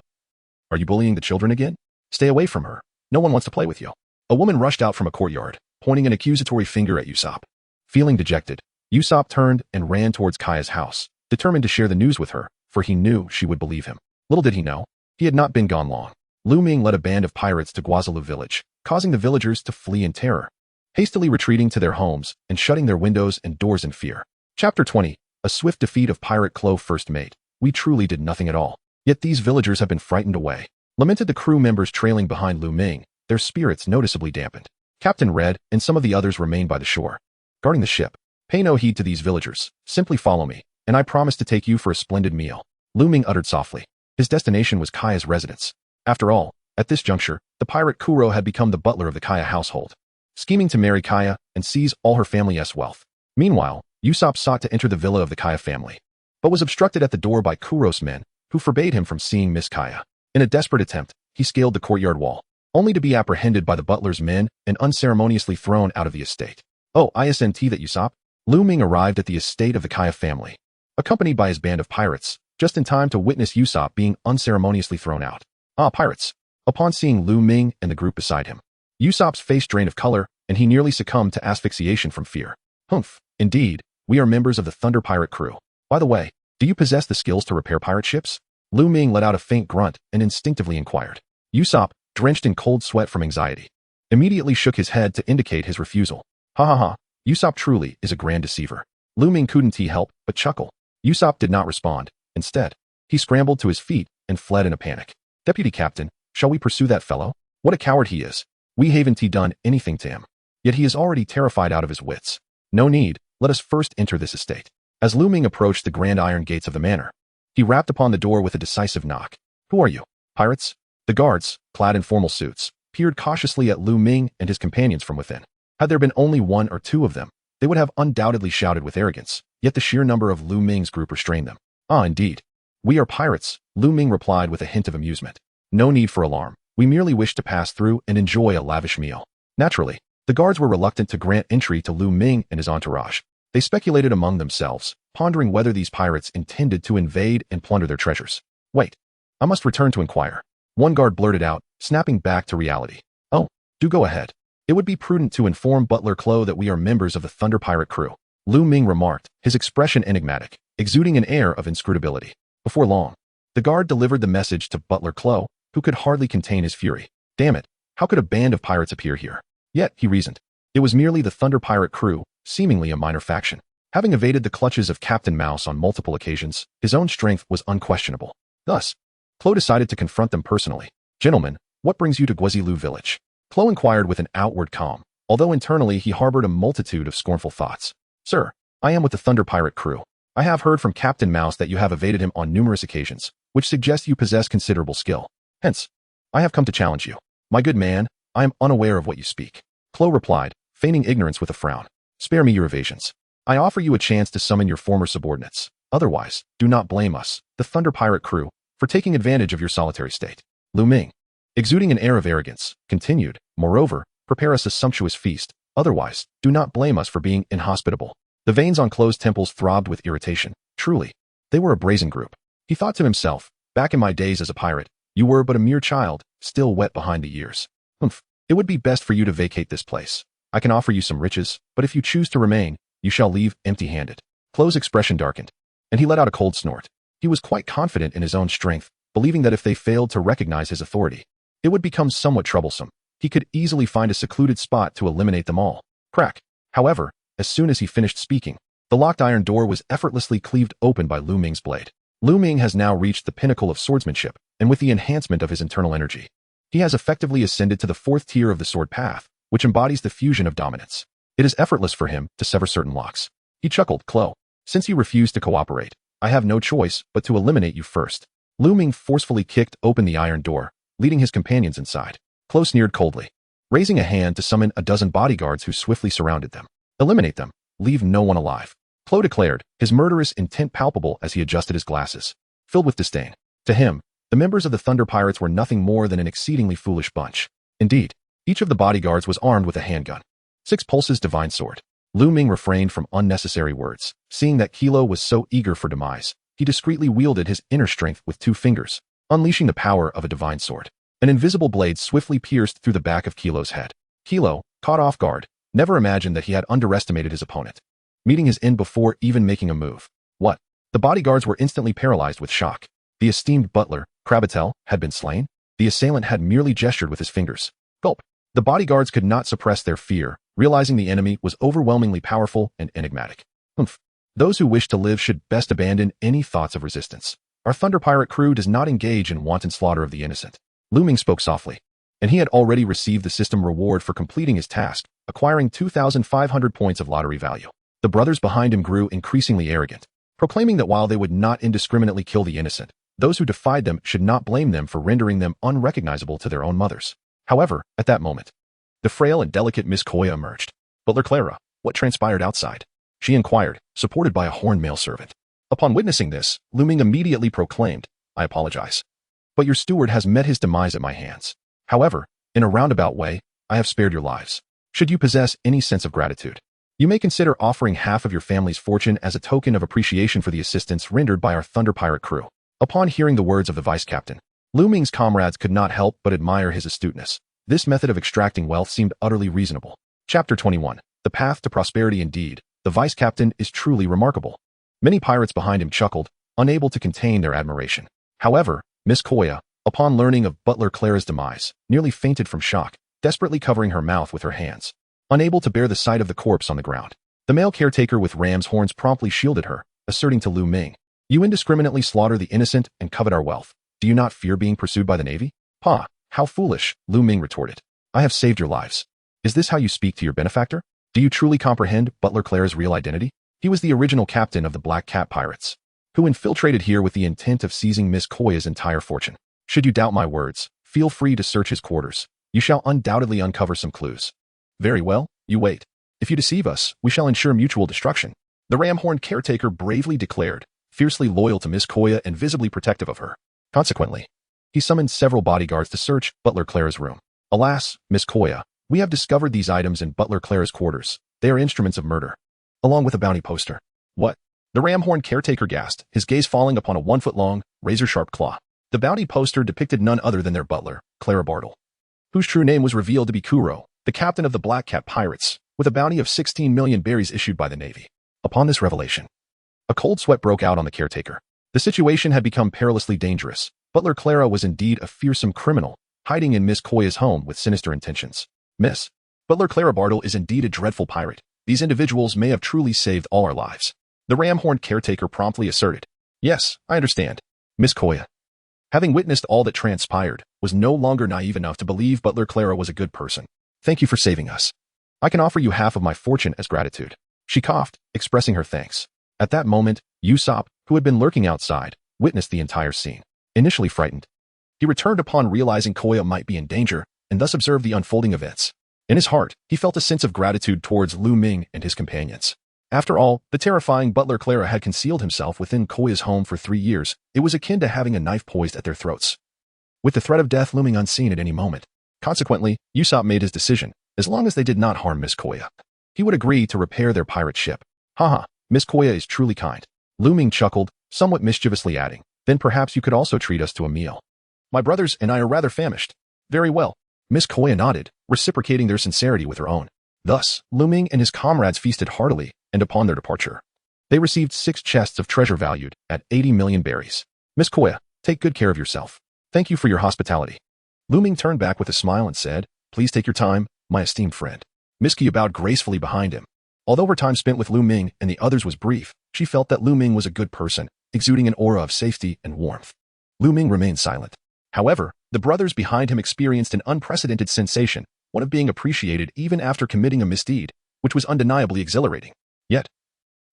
are you bullying the children again? Stay away from her. No one wants to play with you. A woman rushed out from a courtyard, pointing an accusatory finger at Usopp. Feeling dejected, Usopp turned and ran towards Kaya's house, determined to share the news with her, for he knew she would believe him. Little did he know, he had not been gone long. Lu Ming led a band of pirates to Guazelu village, causing the villagers to flee in terror, hastily retreating to their homes and shutting their windows and doors in fear. Chapter 20. A swift defeat of Pirate Clo first mate. We truly did nothing at all. Yet these villagers have been frightened away. Lamented the crew members trailing behind Lu Ming, their spirits noticeably dampened. Captain Red and some of the others remained by the shore, guarding the ship. Pay no heed to these villagers. Simply follow me, and I promise to take you for a splendid meal. Lu Ming uttered softly. His destination was Kaya's residence. After all, at this juncture, the pirate Kuro had become the butler of the Kaya household, scheming to marry Kaya and seize all her family's wealth. Meanwhile, Usopp sought to enter the villa of the Kaya family, but was obstructed at the door by Kuro's men, who forbade him from seeing Miss Kaya. In a desperate attempt, he scaled the courtyard wall, only to be apprehended by the butler's men and unceremoniously thrown out of the estate. Oh, isn't that Usopp? Lu Ming arrived at the estate of the Kaya family, accompanied by his band of pirates, just in time to witness Usopp being unceremoniously thrown out. Ah, pirates! Upon seeing Lu Ming and the group beside him, Usopp's face drained of color, and he nearly succumbed to asphyxiation from fear. Humph, indeed, we are members of the Thunder Pirate crew. By the way, do you possess the skills to repair pirate ships? Lu Ming let out a faint grunt and instinctively inquired. Usopp, drenched in cold sweat from anxiety, immediately shook his head to indicate his refusal. Ha ha ha, Usopp truly is a grand deceiver. Lu Ming couldn't help but chuckle. Usopp did not respond. Instead, he scrambled to his feet and fled in a panic. Deputy Captain, shall we pursue that fellow? What a coward he is. We haven't done anything to him. Yet he is already terrified out of his wits. No need, let us first enter this estate. As Lu Ming approached the grand iron gates of the manor, he rapped upon the door with a decisive knock. Who are you? Pirates? The guards, clad in formal suits, peered cautiously at Lu Ming and his companions from within. Had there been only one or two of them, they would have undoubtedly shouted with arrogance, yet the sheer number of Lu Ming's group restrained them. Ah, indeed. We are pirates, Lu Ming replied with a hint of amusement. No need for alarm. We merely wish to pass through and enjoy a lavish meal. Naturally, the guards were reluctant to grant entry to Lu Ming and his entourage. They speculated among themselves, pondering whether these pirates intended to invade and plunder their treasures. Wait, I must return to inquire. One guard blurted out, snapping back to reality. Oh, do go ahead. It would be prudent to inform Butler Clo that we are members of the Thunder Pirate crew, Lu Ming remarked, his expression enigmatic, exuding an air of inscrutability. Before long, the guard delivered the message to Butler Clo, who could hardly contain his fury. Damn it, how could a band of pirates appear here? Yet, he reasoned, it was merely the Thunder Pirate crew, seemingly a minor faction. Having evaded the clutches of Captain Mouse on multiple occasions, his own strength was unquestionable. Thus, Clo decided to confront them personally. Gentlemen, what brings you to Guazelu village? Clo inquired with an outward calm, although internally he harbored a multitude of scornful thoughts. Sir, I am with the Thunder Pirate crew. I have heard from Captain Mouse that you have evaded him on numerous occasions, which suggests you possess considerable skill. Hence, I have come to challenge you. My good man, I am unaware of what you speak. Clo replied, feigning ignorance with a frown. Spare me your evasions. I offer you a chance to summon your former subordinates. Otherwise, do not blame us, the Thunder Pirate crew, for taking advantage of your solitary state. Lu Ming, exuding an air of arrogance, continued, moreover, prepare us a sumptuous feast. Otherwise, do not blame us for being inhospitable. The veins on Clo's temples throbbed with irritation. Truly, they were a brazen group. He thought to himself, back in my days as a pirate, you were but a mere child, still wet behind the ears. Humph, it would be best for you to vacate this place. I can offer you some riches, but if you choose to remain, you shall leave empty-handed. Clo's expression darkened, and he let out a cold snort. He was quite confident in his own strength, believing that if they failed to recognize his authority, it would become somewhat troublesome. He could easily find a secluded spot to eliminate them all. Crack. However, as soon as he finished speaking, the locked iron door was effortlessly cleaved open by Lu Ming's blade. Lu Ming has now reached the pinnacle of swordsmanship, and with the enhancement of his internal energy, he has effectively ascended to the 4th tier of the sword path, which embodies the fusion of dominance. It is effortless for him to sever certain locks. He chuckled, Clo, since you refuse to cooperate, I have no choice but to eliminate you first. Lu Ming forcefully kicked open the iron door, leading his companions inside. Clo sneered coldly, raising a hand to summon a dozen bodyguards who swiftly surrounded them. Eliminate them, leave no one alive. Clo declared, his murderous intent palpable as he adjusted his glasses, filled with disdain. To him, the members of the Thunder Pirates were nothing more than an exceedingly foolish bunch. Indeed, each of the bodyguards was armed with a handgun. 6 Pulses Divine Sword. Lu Ming refrained from unnecessary words. Seeing that Kilo was so eager for demise, he discreetly wielded his inner strength with 2 fingers, unleashing the power of a divine sword. An invisible blade swiftly pierced through the back of Kilo's head. Kilo, caught off guard, never imagined that he had underestimated his opponent, meeting his end before even making a move. What? The bodyguards were instantly paralyzed with shock. The esteemed butler, Crocodile, had been slain? The assailant had merely gestured with his fingers. Gulp. The bodyguards could not suppress their fear, realizing the enemy was overwhelmingly powerful and enigmatic. Humph. Those who wish to live should best abandon any thoughts of resistance. Our Thunder Pirate crew does not engage in wanton slaughter of the innocent. Lu Ming spoke softly, and he had already received the system reward for completing his task, acquiring 2,500 points of lottery value. The brothers behind him grew increasingly arrogant, proclaiming that while they would not indiscriminately kill the innocent, those who defied them should not blame them for rendering them unrecognizable to their own mothers. However, at that moment, the frail and delicate Miss Koya emerged. Butler Clara, what transpired outside? She inquired, supported by a horned male servant. Upon witnessing this, Lu Ming immediately proclaimed, I apologize, but your steward has met his demise at my hands. However, in a roundabout way, I have spared your lives. Should you possess any sense of gratitude, you may consider offering half of your family's fortune as a token of appreciation for the assistance rendered by our Thunder Pirate crew. Upon hearing the words of the vice captain, Lu Ming's comrades could not help but admire his astuteness. This method of extracting wealth seemed utterly reasonable. Chapter 21. The path to prosperity. Indeed, the vice captain is truly remarkable. Many pirates behind him chuckled, unable to contain their admiration. However, Miss Koya, upon learning of Butler Clara's demise, nearly fainted from shock, desperately covering her mouth with her hands, unable to bear the sight of the corpse on the ground. The male caretaker with ram's horns promptly shielded her, asserting to Lu Ming, you indiscriminately slaughter the innocent and covet our wealth. Do you not fear being pursued by the Navy? Pa, how foolish, Lu Ming retorted. I have saved your lives. Is this how you speak to your benefactor? Do you truly comprehend Butler Clara's real identity? He was the original captain of the Black Cat Pirates, who infiltrated here with the intent of seizing Miss Koya's entire fortune. Should you doubt my words, feel free to search his quarters. You shall undoubtedly uncover some clues. Very well, you wait. If you deceive us, we shall ensure mutual destruction. The ram-horned caretaker bravely declared, fiercely loyal to Miss Koya and visibly protective of her. Consequently, he summoned several bodyguards to search Butler Clara's room. Alas, Miss Koya, we have discovered these items in Butler Clara's quarters. They are instruments of murder, along with a bounty poster. What? The ram-horned caretaker gasped, his gaze falling upon a 1-foot-long, razor-sharp claw. The bounty poster depicted none other than their butler, Clara Bartle, whose true name was revealed to be Kuro, the captain of the Black Cat Pirates, with a bounty of 16 million berries issued by the Navy. Upon this revelation, a cold sweat broke out on the caretaker. The situation had become perilously dangerous. Butler Clara was indeed a fearsome criminal, hiding in Miss Koya's home with sinister intentions. Miss Butler Clara Bartle is indeed a dreadful pirate. These individuals may have truly saved all our lives. The ram-horned caretaker promptly asserted. Yes, I understand. Miss Koya, having witnessed all that transpired, was no longer naive enough to believe Butler Clara was a good person. Thank you for saving us. I can offer you half of my fortune as gratitude. She coughed, expressing her thanks. At that moment, Usopp, who had been lurking outside, witnessed the entire scene. Initially frightened, he returned upon realizing Koya might be in danger, and thus observed the unfolding events. In his heart, he felt a sense of gratitude towards Lu Ming and his companions. After all, the terrifying Butler Clara had concealed himself within Koya's home for 3 years. It was akin to having a knife poised at their throats, with the threat of death looming unseen at any moment. Consequently, Usopp made his decision. As long as they did not harm Miss Koya, he would agree to repair their pirate ship. Haha, Miss Koya is truly kind. Lu Ming chuckled, somewhat mischievously adding, then perhaps you could also treat us to a meal. My brothers and I are rather famished. Very well. Miss Koya nodded, reciprocating their sincerity with her own. Thus, Lu Ming and his comrades feasted heartily, and upon their departure, they received 6 chests of treasure valued at 80 million berries. Miss Koya, take good care of yourself. Thank you for your hospitality. Lu Ming turned back with a smile and said, please take your time, my esteemed friend. Miss Koya bowed gracefully behind him. Although her time spent with Lu Ming and the others was brief, she felt that Lu Ming was a good person, exuding an aura of safety and warmth. Lu Ming remained silent. However, the brothers behind him experienced an unprecedented sensation, one of being appreciated even after committing a misdeed, which was undeniably exhilarating. Yet,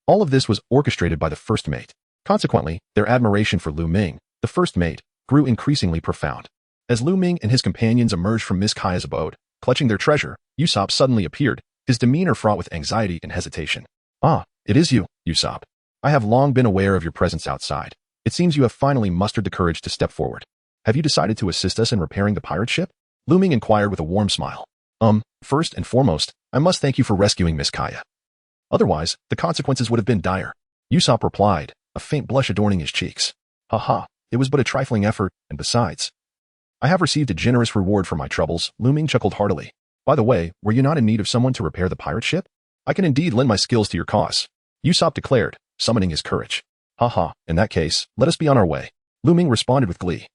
all of this was orchestrated by the first mate. Consequently, their admiration for Lu Ming, the first mate, grew increasingly profound. As Lu Ming and his companions emerged from Miss Koya's abode, clutching their treasure, Usopp suddenly appeared, his demeanor fraught with anxiety and hesitation. Ah, it is you, Usopp. I have long been aware of your presence outside. It seems you have finally mustered the courage to step forward. Have you decided to assist us in repairing the pirate ship? Lu Ming inquired with a warm smile. First and foremost, I must thank you for rescuing Miss Koya. Otherwise, the consequences would have been dire. Usopp replied, a faint blush adorning his cheeks. Haha, it was but a trifling effort, and besides, I have received a generous reward for my troubles. Lu Ming chuckled heartily. By the way, were you not in need of someone to repair the pirate ship? I can indeed lend my skills to your cause, Usopp declared, summoning his courage. Haha, in that case, let us be on our way. Lu Ming responded with glee.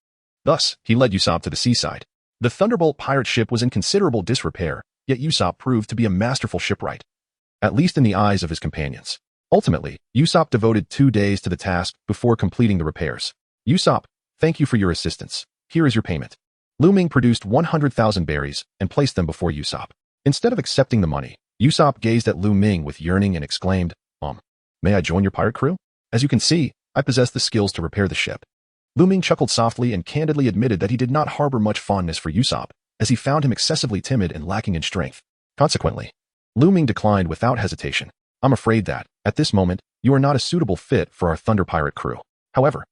Thus, he led Usopp to the seaside. The Thunderbolt pirate ship was in considerable disrepair, yet Usopp proved to be a masterful shipwright, at least in the eyes of his companions. Ultimately, Usopp devoted 2 days to the task before completing the repairs. Usopp, thank you for your assistance. Here is your payment. Lu Ming produced 100,000 berries and placed them before Usopp. Instead of accepting the money, Usopp gazed at Lu Ming with yearning and exclaimed, may I join your pirate crew? As you can see, I possess the skills to repair the ship. Lu Ming chuckled softly and candidly admitted that he did not harbor much fondness for Usopp, as he found him excessively timid and lacking in strength. Consequently, Lu Ming declined without hesitation. I'm afraid that, at this moment, you are not a suitable fit for our Thunder Pirate crew. However,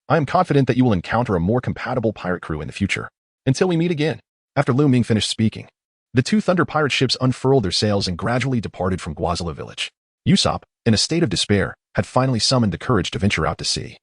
I am confident that you will encounter a more compatible pirate crew in the future. Until we meet again. After Lu Ming finished speaking, the 2 Thunder Pirate ships unfurled their sails and gradually departed from Guazala village. Usopp, in a state of despair, had finally summoned the courage to venture out to sea,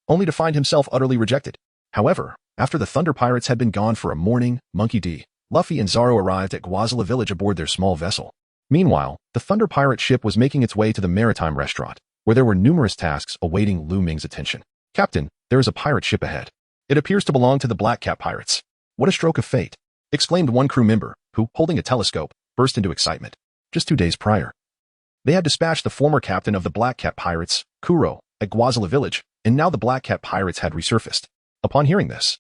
only to find himself utterly rejected. However, after the Thunder Pirates had been gone for a morning, Monkey D, Luffy and Zoro arrived at Guazala village aboard their small vessel. Meanwhile, the Thunder Pirate ship was making its way to the maritime restaurant, where there were numerous tasks awaiting Lu Ming's attention. Captain, there is a pirate ship ahead. It appears to belong to the Black Cat Pirates. What a stroke of fate, exclaimed one crew member, who, holding a telescope, burst into excitement. Just 2 days prior, they had dispatched the former captain of the Black Cat Pirates, Kuro, at Guazala village, and now the Black Cat Pirates had resurfaced. Upon hearing this,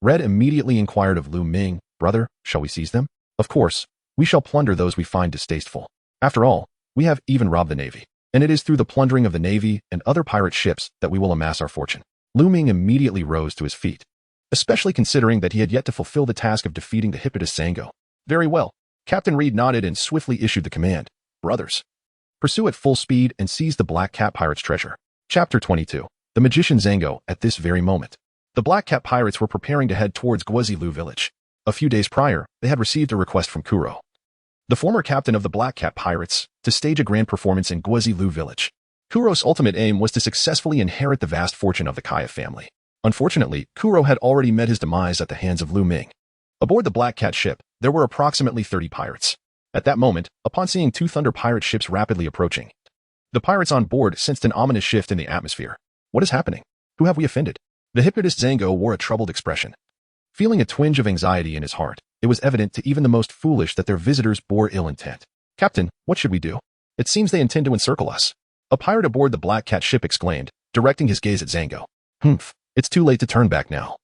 Red immediately inquired of Lu Ming, brother, shall we seize them? Of course, we shall plunder those we find distasteful. After all, we have even robbed the Navy, and it is through the plundering of the Navy and other pirate ships that we will amass our fortune. Lu Ming immediately rose to his feet, especially considering that he had yet to fulfill the task of defeating the Hippodus Zango. Very well. Captain Reed nodded and swiftly issued the command. Brothers, pursue at full speed and seize the Black Cat Pirates' treasure. Chapter 22. The Magician Zango. At this very moment, the Black Cat Pirates were preparing to head towards Guazilu village. A few days prior, they had received a request from Kuro, the former captain of the Black Cat Pirates, to stage a grand performance in Guazilu village. Kuro's ultimate aim was to successfully inherit the vast fortune of the Kaya family. Unfortunately, Kuro had already met his demise at the hands of Lu Ming. Aboard the Black Cat ship, there were approximately 30 pirates. At that moment, upon seeing 2 Thunder Pirate ships rapidly approaching, the pirates on board sensed an ominous shift in the atmosphere. What is happening? Who have we offended? The Hippodus Zango wore a troubled expression. Feeling a twinge of anxiety in his heart, it was evident to even the most foolish that their visitors bore ill intent. Captain, what should we do? It seems they intend to encircle us. A pirate aboard the Black Cat ship exclaimed, directing his gaze at Zango. It's too late to turn back now.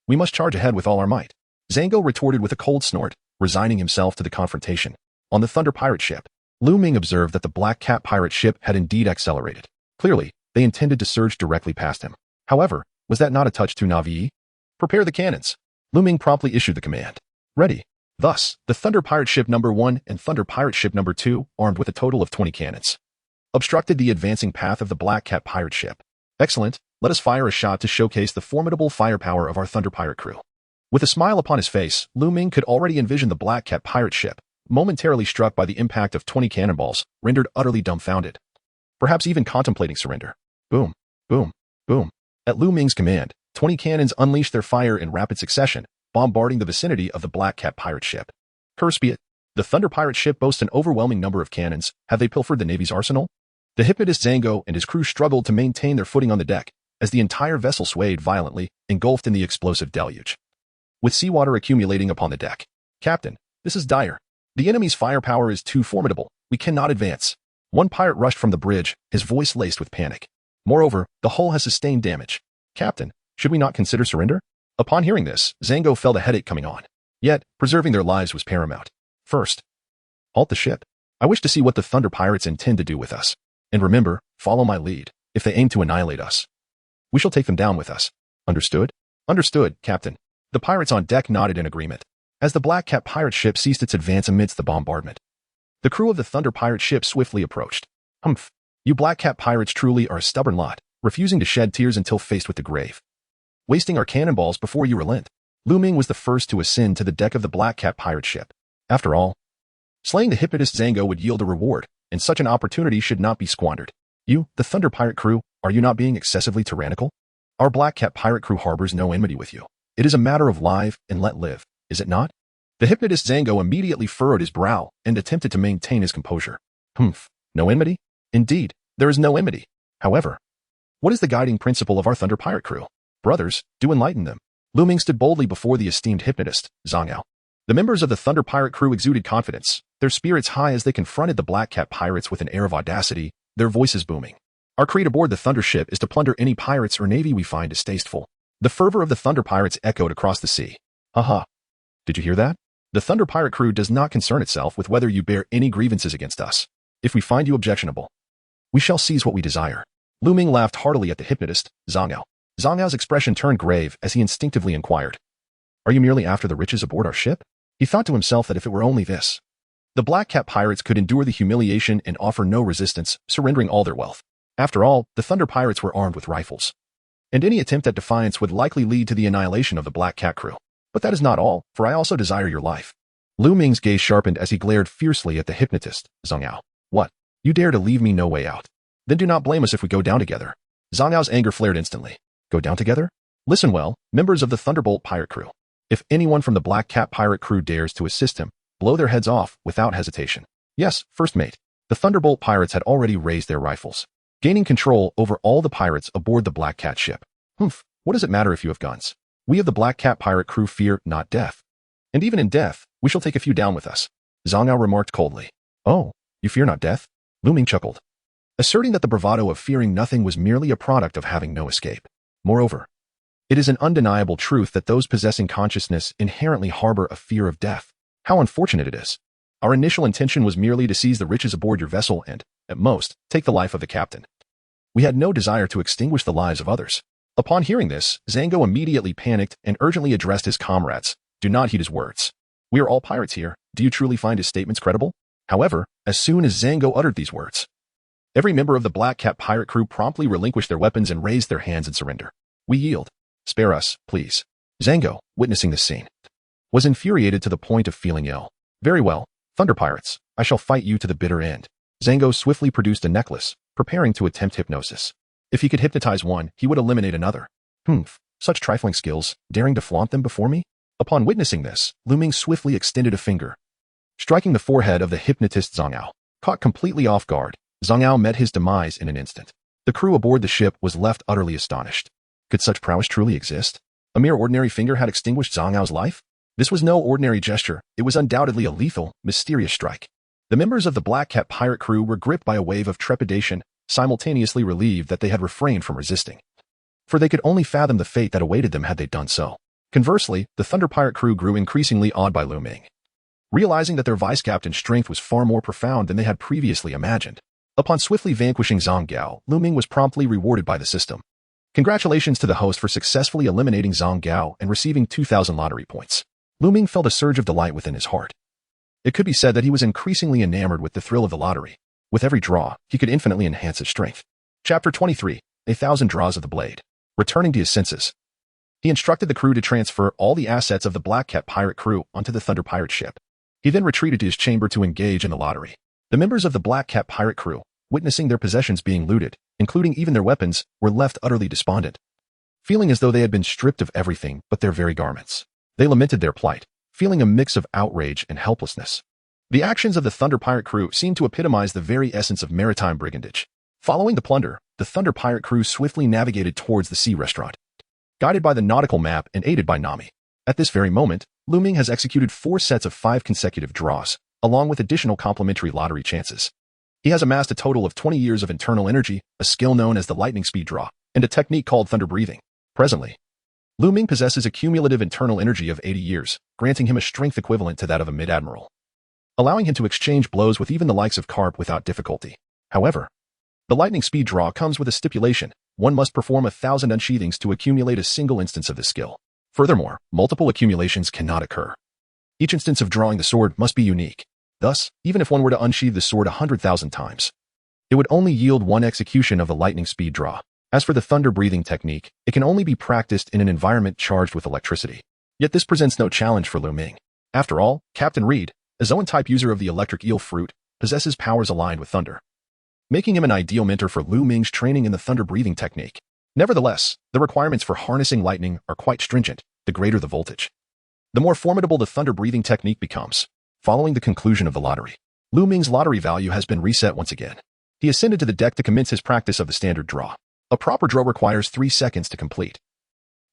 We must charge ahead with all our might. Zango retorted with a cold snort, resigning himself to the confrontation. On the Thunder Pirate ship, Lu Ming observed that the Black Cat Pirate ship had indeed accelerated. Clearly, they intended to surge directly past him. However, was that not a touch too naive? Prepare the cannons. Lu Ming promptly issued the command. Ready. Thus, the Thunder Pirate ship number 1 and Thunder Pirate ship number 2, armed with a total of 20 cannons, obstructed the advancing path of the Black Cat Pirate ship. Excellent. Let us fire a shot to showcase the formidable firepower of our Thunder Pirate crew. With a smile upon his face, Lu Ming could already envision the Black Cat Pirate ship, momentarily struck by the impact of 20 cannonballs, rendered utterly dumbfounded, perhaps even contemplating surrender. Boom, boom, boom. At Lu Ming's command, 20 cannons unleashed their fire in rapid succession, bombarding the vicinity of the Black Cat Pirate ship. Curse be it. The Thunder Pirate ship boasts an overwhelming number of cannons. Have they pilfered the Navy's arsenal? The Hippodus Zango and his crew struggled to maintain their footing on the deck, as the entire vessel swayed violently, engulfed in the explosive deluge, with seawater accumulating upon the deck. Captain, this is dire. The enemy's firepower is too formidable. We cannot advance. One pirate rushed from the bridge, his voice laced with panic. Moreover, the hull has sustained damage. Captain, should we not consider surrender? Upon hearing this, Zango felt a headache coming on. Yet, preserving their lives was paramount. First, halt the ship. I wish to see what the Thunder Pirates intend to do with us. And remember, follow my lead. If they aim to annihilate us, we shall take them down with us. Understood? Understood, Captain. The pirates on deck nodded in agreement, as the Black Cat Pirate ship ceased its advance amidst the bombardment. The crew of the Thunder Pirate ship swiftly approached. You Black Cat Pirates truly are a stubborn lot, refusing to shed tears until faced with the grave. Wasting our cannonballs before you relent. Lu Ming was the first to ascend to the deck of the Black Cat Pirate ship. After all, slaying the Hippodus Zango would yield a reward, and such an opportunity should not be squandered. You, the Thunder Pirate crew, are you not being excessively tyrannical? Our Black Cat pirate crew harbors no enmity with you. It is a matter of live and let live, is it not? The hypnotist Zango immediately furrowed his brow and attempted to maintain his composure. Humph, no enmity? Indeed, there is no enmity. However, what is the guiding principle of our Thunder Pirate crew? Brothers, do enlighten them. Lu Ming stood boldly before the esteemed hypnotist, Zhang. The members of the Thunder Pirate crew exuded confidence, their spirits high as they confronted the Black Cat pirates with an air of audacity, their voices booming. Our creed aboard the Thunder ship is to plunder any pirates or navy we find distasteful. The fervor of the Thunder Pirates echoed across the sea. Haha. Did you hear that? The Thunder Pirate crew does not concern itself with whether you bear any grievances against us. If we find you objectionable, we shall seize what we desire. Lu Ming laughed heartily at the hypnotist, Zhang. Zhang's expression turned grave as he instinctively inquired. Are you merely after the riches aboard our ship? He thought to himself that if it were only this, the Black Cat pirates could endure the humiliation and offer no resistance, surrendering all their wealth. After all, the Thunder Pirates were armed with rifles, and any attempt at defiance would likely lead to the annihilation of the Black Cat crew. But that is not all, for I also desire your life. Lu Ming's gaze sharpened as he glared fiercely at the hypnotist, Zhang. What? You dare to leave me no way out? Then do not blame us if we go down together. Zhang's anger flared instantly. Go down together? Listen well, members of the Thunderbolt pirate crew. If anyone from the Black Cat pirate crew dares to assist him, blow their heads off without hesitation. Yes, first mate. The Thunderbolt pirates had already raised their rifles, gaining control over all the pirates aboard the Black Cat ship. Humph, what does it matter if you have guns? We of the Black Cat pirate crew fear not death. And even in death, we shall take a few down with us. Zhang remarked coldly. Oh, you fear not death? Lu Ming chuckled, asserting that the bravado of fearing nothing was merely a product of having no escape. Moreover, it is an undeniable truth that those possessing consciousness inherently harbor a fear of death. How unfortunate it is. Our initial intention was merely to seize the riches aboard your vessel and, at most, take the life of the captain. We had no desire to extinguish the lives of others. Upon hearing this, Zango immediately panicked and urgently addressed his comrades. Do not heed his words. We are all pirates here. Do you truly find his statements credible? However, as soon as Zango uttered these words, every member of the Black Cat pirate crew promptly relinquished their weapons and raised their hands in surrender. We yield. Spare us, please. Zango, witnessing this scene, was infuriated to the point of feeling ill. Very well, Thunder Pirates, I shall fight you to the bitter end. Zango swiftly produced a necklace, preparing to attempt hypnosis. If he could hypnotize one, he would eliminate another. Humph, such trifling skills, daring to flaunt them before me? Upon witnessing this, Lu Ming swiftly extended a finger, striking the forehead of the hypnotist Zhang. Caught completely off guard, Zhang met his demise in an instant. The crew aboard the ship was left utterly astonished. Could such prowess truly exist? A mere ordinary finger had extinguished Zhang's life? This was no ordinary gesture, it was undoubtedly a lethal, mysterious strike. The members of the Black Cat pirate crew were gripped by a wave of trepidation, simultaneously relieved that they had refrained from resisting. For they could only fathom the fate that awaited them had they done so. Conversely, the Thunder pirate crew grew increasingly awed by Lu Ming, realizing that their vice-captain's strength was far more profound than they had previously imagined. Upon swiftly vanquishing Zhang Gao, Lu Ming was promptly rewarded by the system. Congratulations to the host for successfully eliminating Zhang Gao and receiving 2,000 lottery points. Lu Ming felt a surge of delight within his heart. It could be said that he was increasingly enamored with the thrill of the lottery. With every draw, he could infinitely enhance his strength. Chapter 23, 1,000 Draws of the Blade. Returning to his senses, he instructed the crew to transfer all the assets of the Black Cat pirate crew onto the Thunder pirate ship. He then retreated to his chamber to engage in the lottery. The members of the Black Cat pirate crew, witnessing their possessions being looted, including even their weapons, were left utterly despondent, feeling as though they had been stripped of everything but their very garments. They lamented their plight, feeling a mix of outrage and helplessness. The actions of the Thunder pirate crew seemed to epitomize the very essence of maritime brigandage. Following the plunder, the Thunder pirate crew swiftly navigated towards the sea restaurant, guided by the nautical map and aided by Nami. At this very moment, Lu Ming has executed 4 sets of 5 consecutive draws, along with additional complimentary lottery chances. He has amassed a total of 20 years of internal energy, a skill known as the lightning speed draw, and a technique called thunder breathing. Presently, Lu Ming possesses a cumulative internal energy of 80 years, granting him a strength equivalent to that of a mid-admiral, allowing him to exchange blows with even the likes of Karp without difficulty. However, the lightning speed draw comes with a stipulation: one must perform 1,000 unsheathings to accumulate a single instance of this skill. Furthermore, multiple accumulations cannot occur. Each instance of drawing the sword must be unique. Thus, even if one were to unsheathe the sword 100,000 times, it would only yield 1 execution of the lightning speed draw. As for the thunder breathing technique, it can only be practiced in an environment charged with electricity. Yet this presents no challenge for Lu Ming. After all, Captain Reed, a Zoan-type user of the electric eel fruit, possesses powers aligned with thunder, making him an ideal mentor for Lu Ming's training in the thunder breathing technique. Nevertheless, the requirements for harnessing lightning are quite stringent, the greater the voltage, the more formidable the thunder breathing technique becomes. Following the conclusion of the lottery, Lu Ming's lottery value has been reset once again. He ascended to the deck to commence his practice of the standard draw. A proper draw requires 3 seconds to complete,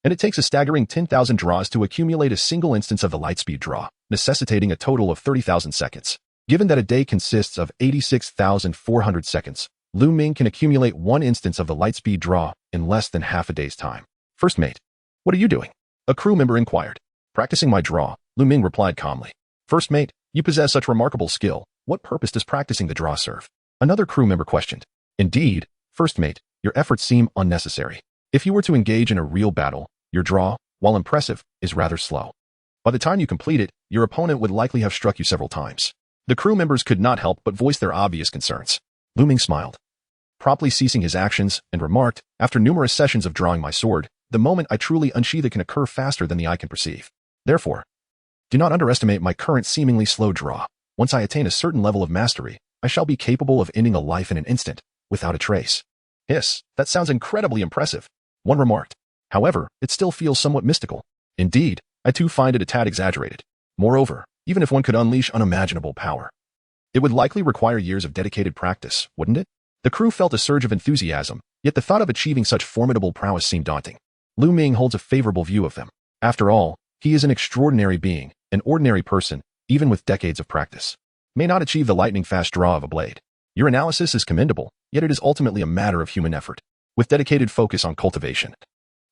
and it takes a staggering 10,000 draws to accumulate a single instance of the lightspeed draw, necessitating a total of 30,000 seconds. Given that a day consists of 86,400 seconds, Lu Ming can accumulate 1 instance of the lightspeed draw in less than half a day's time. First mate, what are you doing? A crew member inquired. Practicing my draw, Lu Ming replied calmly. First mate, you possess such remarkable skill. What purpose does practicing the draw serve? Another crew member questioned. Indeed, first mate, your efforts seem unnecessary. If you were to engage in a real battle, your draw, while impressive, is rather slow. By the time you complete it, your opponent would likely have struck you several times. The crew members could not help but voice their obvious concerns. Lu Ming smiled, promptly ceasing his actions, and remarked, after numerous sessions of drawing my sword, the moment I truly unsheath it can occur faster than the eye can perceive. Therefore, do not underestimate my current seemingly slow draw. Once I attain a certain level of mastery, I shall be capable of ending a life in an instant, without a trace. Hiss, that sounds incredibly impressive, one remarked. However, it still feels somewhat mystical. Indeed, I too find it a tad exaggerated. Moreover, even if one could unleash unimaginable power, it would likely require years of dedicated practice, wouldn't it? The crew felt a surge of enthusiasm, yet the thought of achieving such formidable prowess seemed daunting. Lu Ming holds a favorable view of them. After all, he is an extraordinary being. An ordinary person, even with decades of practice, may not achieve the lightning-fast draw of a blade. Your analysis is commendable, yet it is ultimately a matter of human effort. With dedicated focus on cultivation,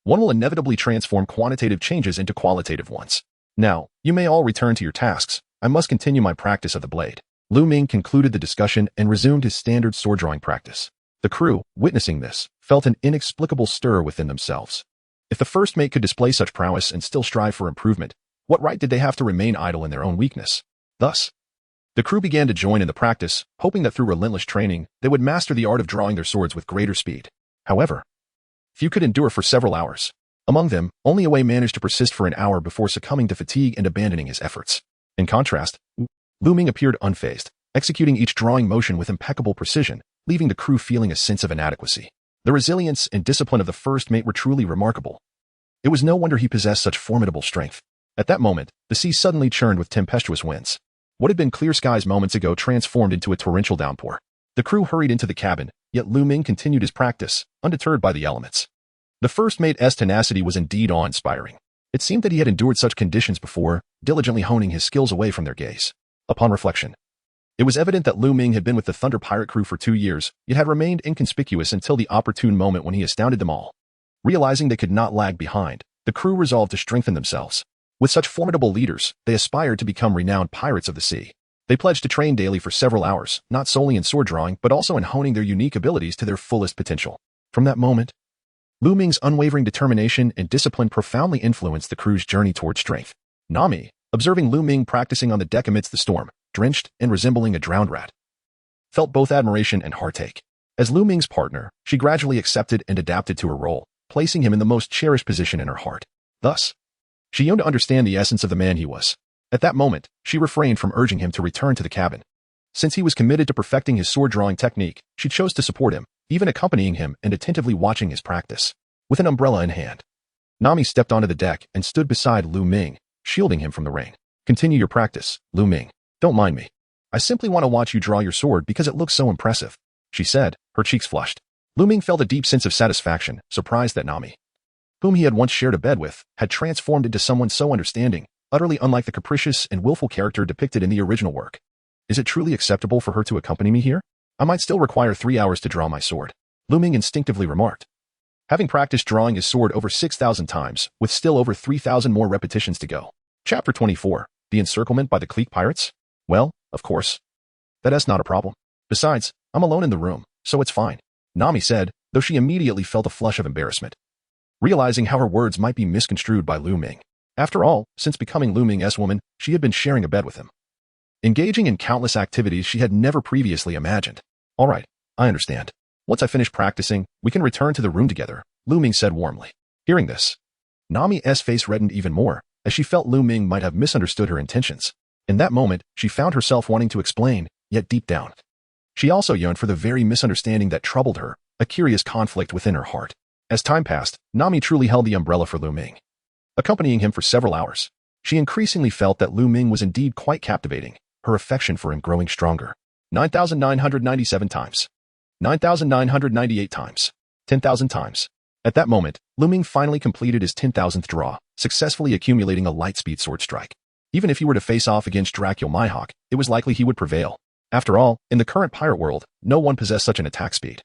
one will inevitably transform quantitative changes into qualitative ones. Now, you may all return to your tasks. I must continue my practice of the blade. Lu Ming concluded the discussion and resumed his standard sword drawing practice. The crew, witnessing this, felt an inexplicable stir within themselves. If the first mate could display such prowess and still strive for improvement, what right did they have to remain idle in their own weakness? Thus, the crew began to join in the practice, hoping that through relentless training, they would master the art of drawing their swords with greater speed. However, few could endure for several hours. Among them, only Away managed to persist for an hour before succumbing to fatigue and abandoning his efforts. In contrast, Lu Ming appeared unfazed, executing each drawing motion with impeccable precision, leaving the crew feeling a sense of inadequacy. The resilience and discipline of the first mate were truly remarkable. It was no wonder he possessed such formidable strength. At that moment, the sea suddenly churned with tempestuous winds. What had been clear skies moments ago transformed into a torrential downpour. The crew hurried into the cabin, yet Lu Ming continued his practice, undeterred by the elements. The first mate's tenacity was indeed awe-inspiring. It seemed that he had endured such conditions before, diligently honing his skills away from their gaze. Upon reflection, it was evident that Lu Ming had been with the Thunder Pirate crew for 2 years, yet had remained inconspicuous until the opportune moment when he astounded them all. Realizing they could not lag behind, the crew resolved to strengthen themselves. With such formidable leaders, they aspired to become renowned pirates of the sea. They pledged to train daily for several hours, not solely in sword drawing, but also in honing their unique abilities to their fullest potential. From that moment, Lu Ming's unwavering determination and discipline profoundly influenced the crew's journey toward strength. Nami, observing Lu Ming practicing on the deck amidst the storm, drenched and resembling a drowned rat, felt both admiration and heartache. As Lu Ming's partner, she gradually accepted and adapted to her role, placing him in the most cherished position in her heart. Thus, she yearned to understand the essence of the man he was. At that moment, she refrained from urging him to return to the cabin. Since he was committed to perfecting his sword-drawing technique, she chose to support him, even accompanying him and attentively watching his practice. With an umbrella in hand, Nami stepped onto the deck and stood beside Lu Ming, shielding him from the rain. Continue your practice, Lu Ming. Don't mind me. I simply want to watch you draw your sword because it looks so impressive, she said, her cheeks flushed. Lu Ming felt a deep sense of satisfaction, surprised that Nami, whom he had once shared a bed with, had transformed into someone so understanding, utterly unlike the capricious and willful character depicted in the original work. Is it truly acceptable for her to accompany me here? I might still require 3 hours to draw my sword, Lu Ming instinctively remarked. Having practiced drawing his sword over 6,000 times, with still over 3,000 more repetitions to go. Chapter 24, The Encirclement by the Krieg Pirates? Well, of course. That's not a problem. Besides, I'm alone in the room, so it's fine, Nami said, though she immediately felt a flush of embarrassment, realizing how her words might be misconstrued by Lu Ming. After all, since becoming Lu Ming's woman, she had been sharing a bed with him, engaging in countless activities she had never previously imagined. All right, I understand. Once I finish practicing, we can return to the room together, Lu Ming said warmly. Hearing this, Nami's face reddened even more, as she felt Lu Ming might have misunderstood her intentions. In that moment, she found herself wanting to explain, yet deep down, she also yearned for the very misunderstanding that troubled her, a curious conflict within her heart. As time passed, Nami truly held the umbrella for Lu Ming. Accompanying him for several hours, she increasingly felt that Lu Ming was indeed quite captivating, her affection for him growing stronger. 9,997 times. 9,998 times. 10,000 times. At that moment, Lu Ming finally completed his 10,000th draw, successfully accumulating a light-speed sword strike. Even if he were to face off against Dracula Mihawk, it was likely he would prevail. After all, in the current pirate world, no one possessed such an attack speed.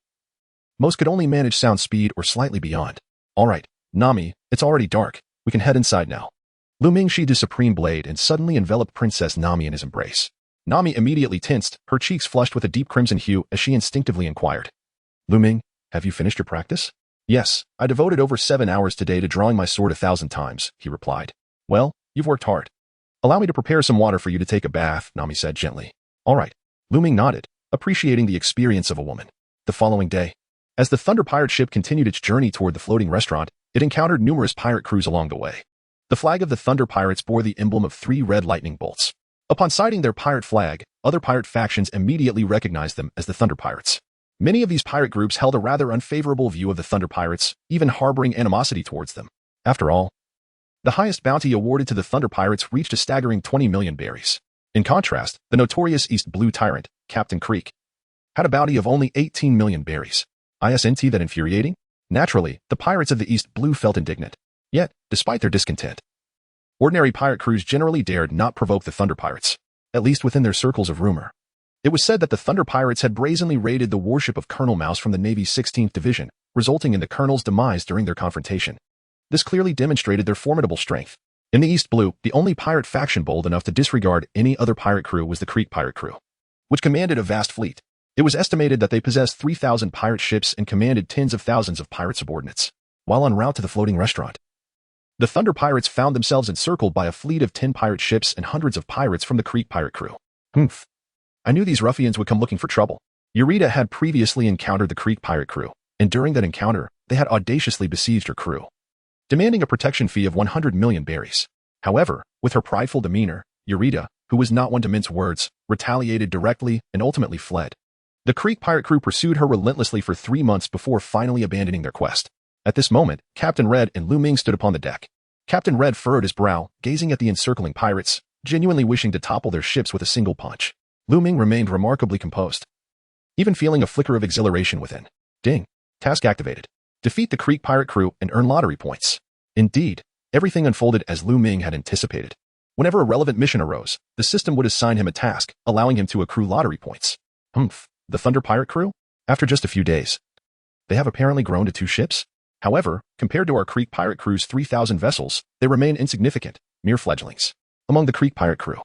Most could only manage sound speed or slightly beyond. Alright, Nami, it's already dark. We can head inside now. Lu Ming sheathed his supreme blade and suddenly enveloped Princess Nami in his embrace. Nami immediately tensed, her cheeks flushed with a deep crimson hue as she instinctively inquired. Lu Ming, have you finished your practice? Yes, I devoted over 7 hours today to drawing my sword 1,000 times, he replied. Well, you've worked hard. Allow me to prepare some water for you to take a bath, Nami said gently. All right. Lu Ming nodded, appreciating the experience of a woman. The following day, as the Thunder Pirate ship continued its journey toward the floating restaurant, it encountered numerous pirate crews along the way. The flag of the Thunder Pirates bore the emblem of 3 red lightning bolts. Upon sighting their pirate flag, other pirate factions immediately recognized them as the Thunder Pirates. Many of these pirate groups held a rather unfavorable view of the Thunder Pirates, even harboring animosity towards them. After all, the highest bounty awarded to the Thunder Pirates reached a staggering 20 million berries. In contrast, the notorious East Blue tyrant, Captain Krieg, had a bounty of only 18 million berries. Isn't that infuriating? Naturally, the pirates of the East Blue felt indignant. Yet, despite their discontent, ordinary pirate crews generally dared not provoke the Thunder Pirates, at least within their circles of rumor. It was said that the Thunder Pirates had brazenly raided the warship of Colonel Mouse from the Navy's 16th Division, resulting in the Colonel's demise during their confrontation. This clearly demonstrated their formidable strength. In the East Blue, the only pirate faction bold enough to disregard any other pirate crew was the Krieg pirate crew, which commanded a vast fleet. It was estimated that they possessed 3,000 pirate ships and commanded tens of thousands of pirate subordinates. While en route to the floating restaurant, the Thunder Pirates found themselves encircled by a fleet of 10 pirate ships and hundreds of pirates from the Krieg pirate crew. Humph. I knew these ruffians would come looking for trouble. Eureka had previously encountered the Krieg pirate crew, and during that encounter, they had audaciously besieged her crew, demanding a protection fee of 100 million berries. However, with her prideful demeanor, Eureka, who was not one to mince words, retaliated directly and ultimately fled. The Krieg pirate crew pursued her relentlessly for 3 months before finally abandoning their quest. At this moment, Captain Red and Lu Ming stood upon the deck. Captain Red furrowed his brow, gazing at the encircling pirates, genuinely wishing to topple their ships with a single punch. Lu Ming remained remarkably composed, even feeling a flicker of exhilaration within. Ding. Task activated. Defeat the Krieg pirate crew and earn lottery points. Indeed, everything unfolded as Lu Ming had anticipated. Whenever a relevant mission arose, the system would assign him a task, allowing him to accrue lottery points. Humph. The Thunder Pirate crew? After just a few days, they have apparently grown to 2 ships? However, compared to our Krieg pirate crew's 3,000 vessels, they remain insignificant, mere fledglings. Among the Krieg pirate crew,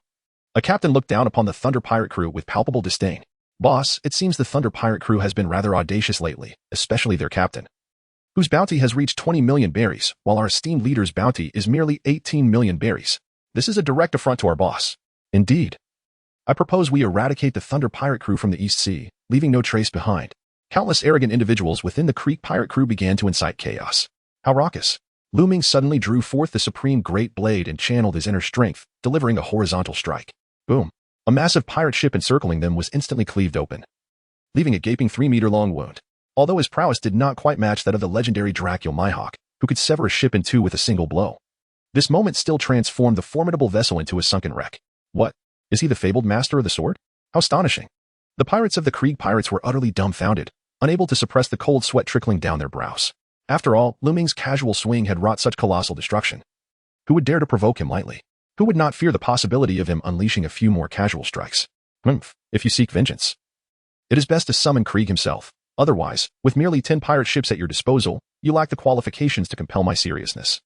a captain looked down upon the Thunder Pirate crew with palpable disdain. Boss, it seems the Thunder Pirate crew has been rather audacious lately, especially their captain, whose bounty has reached 20 million berries, while our esteemed leader's bounty is merely 18 million berries. This is a direct affront to our boss. Indeed. I propose we eradicate the Thunder Pirate crew from the East Sea, leaving no trace behind. Countless arrogant individuals within the Krieg pirate crew began to incite chaos. How raucous. Lu Ming suddenly drew forth the supreme great blade and channeled his inner strength, delivering a horizontal strike. Boom. A massive pirate ship encircling them was instantly cleaved open, leaving a gaping 3-meter-long wound. Although his prowess did not quite match that of the legendary Dracula Mihawk, who could sever a ship in 2 with a single blow, this moment still transformed the formidable vessel into a sunken wreck. What? Is he the fabled master of the sword? How astonishing. The pirates of the Krieg pirates were utterly dumbfounded, unable to suppress the cold sweat trickling down their brows. After all, Lu Ming's casual swing had wrought such colossal destruction. Who would dare to provoke him lightly? Who would not fear the possibility of him unleashing a few more casual strikes? If you seek vengeance, it is best to summon Krieg himself. Otherwise, with merely 10 pirate ships at your disposal, you lack the qualifications to compel my seriousness,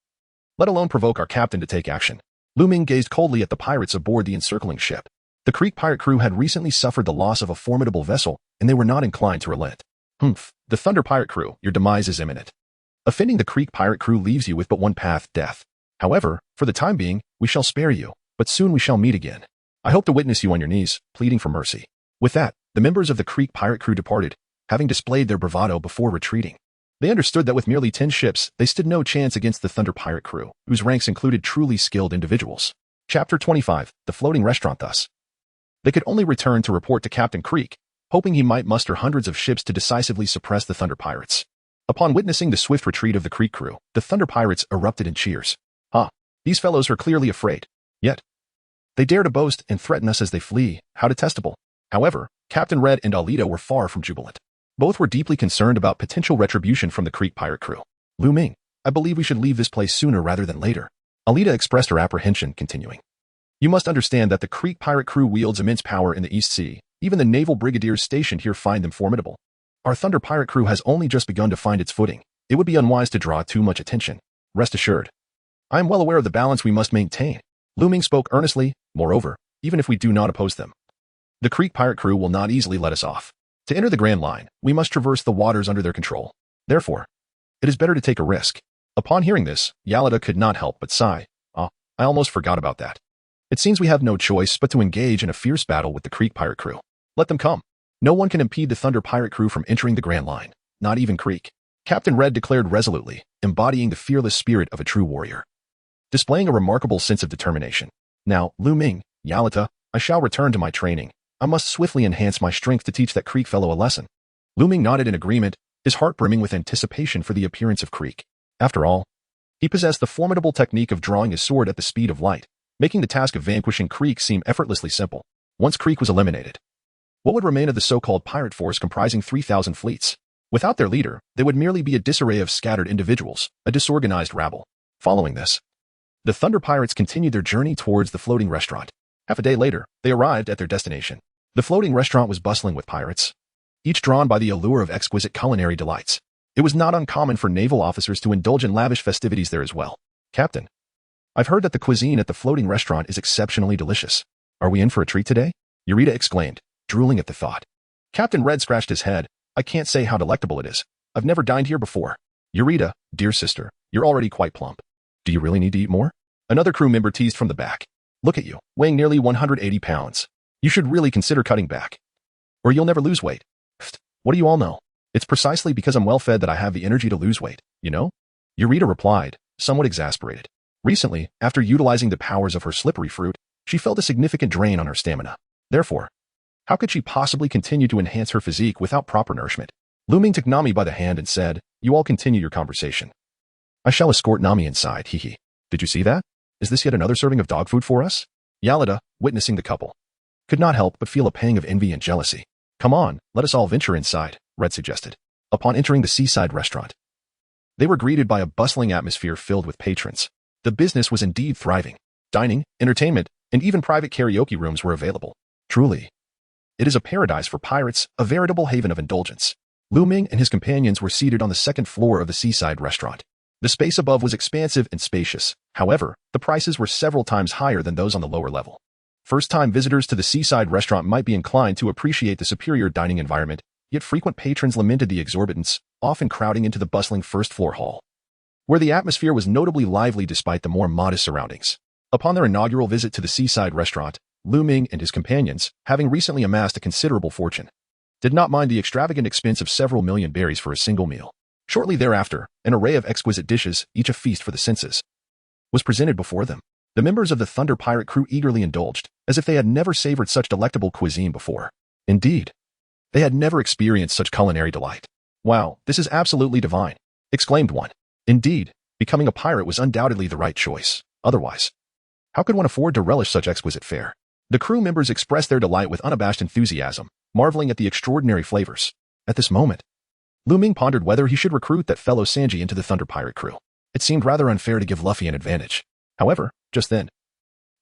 let alone provoke our captain to take action. Lu Ming gazed coldly at the pirates aboard the encircling ship. The Krieg pirate crew had recently suffered the loss of a formidable vessel, and they were not inclined to relent. The Thunder Pirate crew, your demise is imminent. Offending the Krieg pirate crew leaves you with but one path, death. However, for the time being, we shall spare you, but soon we shall meet again. I hope to witness you on your knees, pleading for mercy. With that, the members of the Krieg pirate crew departed, having displayed their bravado before retreating. They understood that with merely 10 ships, they stood no chance against the Thunder Pirate crew, whose ranks included truly skilled individuals. Chapter 25, The Floating Restaurant. Thus They could only return to report to Captain Krieg, hoping he might muster hundreds of ships to decisively suppress the Thunder Pirates. Upon witnessing the swift retreat of the Krieg crew, the Thunder Pirates erupted in cheers. These fellows are clearly afraid. Yet, they dare to boast and threaten us as they flee. How detestable. However, Captain Red and Alvida were far from jubilant. Both were deeply concerned about potential retribution from the Krieg pirate crew. Lu Ming, I believe we should leave this place sooner rather than later. Alvida expressed her apprehension, continuing. You must understand that the Krieg pirate crew wields immense power in the East Sea. Even the naval brigadiers stationed here find them formidable. Our Thunder pirate crew has only just begun to find its footing. It would be unwise to draw too much attention. Rest assured, I am well aware of the balance we must maintain. Lu Ming spoke earnestly. Moreover, even if we do not oppose them, the Krieg pirate crew will not easily let us off. To enter the Grand Line, we must traverse the waters under their control. Therefore, it is better to take a risk. Upon hearing this, Alabasta could not help but sigh. I almost forgot about that. It seems we have no choice but to engage in a fierce battle with the Krieg pirate crew. Let them come. No one can impede the Thunder pirate crew from entering the Grand Line, not even Krieg. Captain Red declared resolutely, embodying the fearless spirit of a true warrior, displaying a remarkable sense of determination. Now, Lu Ming, Alabasta, I shall return to my training. I must swiftly enhance my strength to teach that Krieg fellow a lesson. Lu Ming nodded in agreement, his heart brimming with anticipation for the appearance of Krieg. After all, he possessed the formidable technique of drawing his sword at the speed of light, making the task of vanquishing Krieg seem effortlessly simple. Once Krieg was eliminated, what would remain of the so-called pirate force comprising 3,000 fleets? Without their leader, they would merely be a disarray of scattered individuals, a disorganized rabble. Following this, the Thunder Pirates continued their journey towards the floating restaurant. Half a day later, they arrived at their destination. The floating restaurant was bustling with pirates, each drawn by the allure of exquisite culinary delights. It was not uncommon for naval officers to indulge in lavish festivities there as well. Captain, I've heard that the cuisine at the floating restaurant is exceptionally delicious. Are we in for a treat today? Eureka exclaimed, drooling at the thought. Captain Red scratched his head. I can't say how delectable it is. I've never dined here before. Eureka, dear sister, you're already quite plump. Do you really need to eat more? Another crew member teased from the back. Look at you, weighing nearly 180 pounds. You should really consider cutting back, or you'll never lose weight. What do you all know? It's precisely because I'm well-fed that I have the energy to lose weight, you know? Eureka replied, somewhat exasperated. Recently, after utilizing the powers of her slippery fruit, she felt a significant drain on her stamina. Therefore, how could she possibly continue to enhance her physique without proper nourishment? Lu Ming took Nami by the hand and said, you all continue your conversation. I shall escort Nami inside, hee. Did you see that? Is this yet another serving of dog food for us? Alabasta, witnessing the couple, could not help but feel a pang of envy and jealousy. Come on, let us all venture inside, Red suggested. Upon entering the seaside restaurant, they were greeted by a bustling atmosphere filled with patrons. The business was indeed thriving. Dining, entertainment, and even private karaoke rooms were available. Truly, it is a paradise for pirates, a veritable haven of indulgence. Lu Ming and his companions were seated on the second floor of the seaside restaurant. The space above was expansive and spacious. However, the prices were several times higher than those on the lower level. First-time visitors to the seaside restaurant might be inclined to appreciate the superior dining environment, yet frequent patrons lamented the exorbitance, often crowding into the bustling first-floor hall, where the atmosphere was notably lively despite the more modest surroundings. Upon their inaugural visit to the seaside restaurant, Lu Ming and his companions, having recently amassed a considerable fortune, did not mind the extravagant expense of several million berries for a single meal. Shortly thereafter, an array of exquisite dishes, each a feast for the senses, was presented before them. The members of the Thunder pirate crew eagerly indulged, as if they had never savored such delectable cuisine before. Indeed, they had never experienced such culinary delight. Wow, this is absolutely divine, exclaimed one. Indeed, becoming a pirate was undoubtedly the right choice. Otherwise, how could one afford to relish such exquisite fare? The crew members expressed their delight with unabashed enthusiasm, marveling at the extraordinary flavors. At this moment, Lu Ming pondered whether he should recruit that fellow Sanji into the Thunder pirate crew. It seemed rather unfair to give Luffy an advantage. However, just then,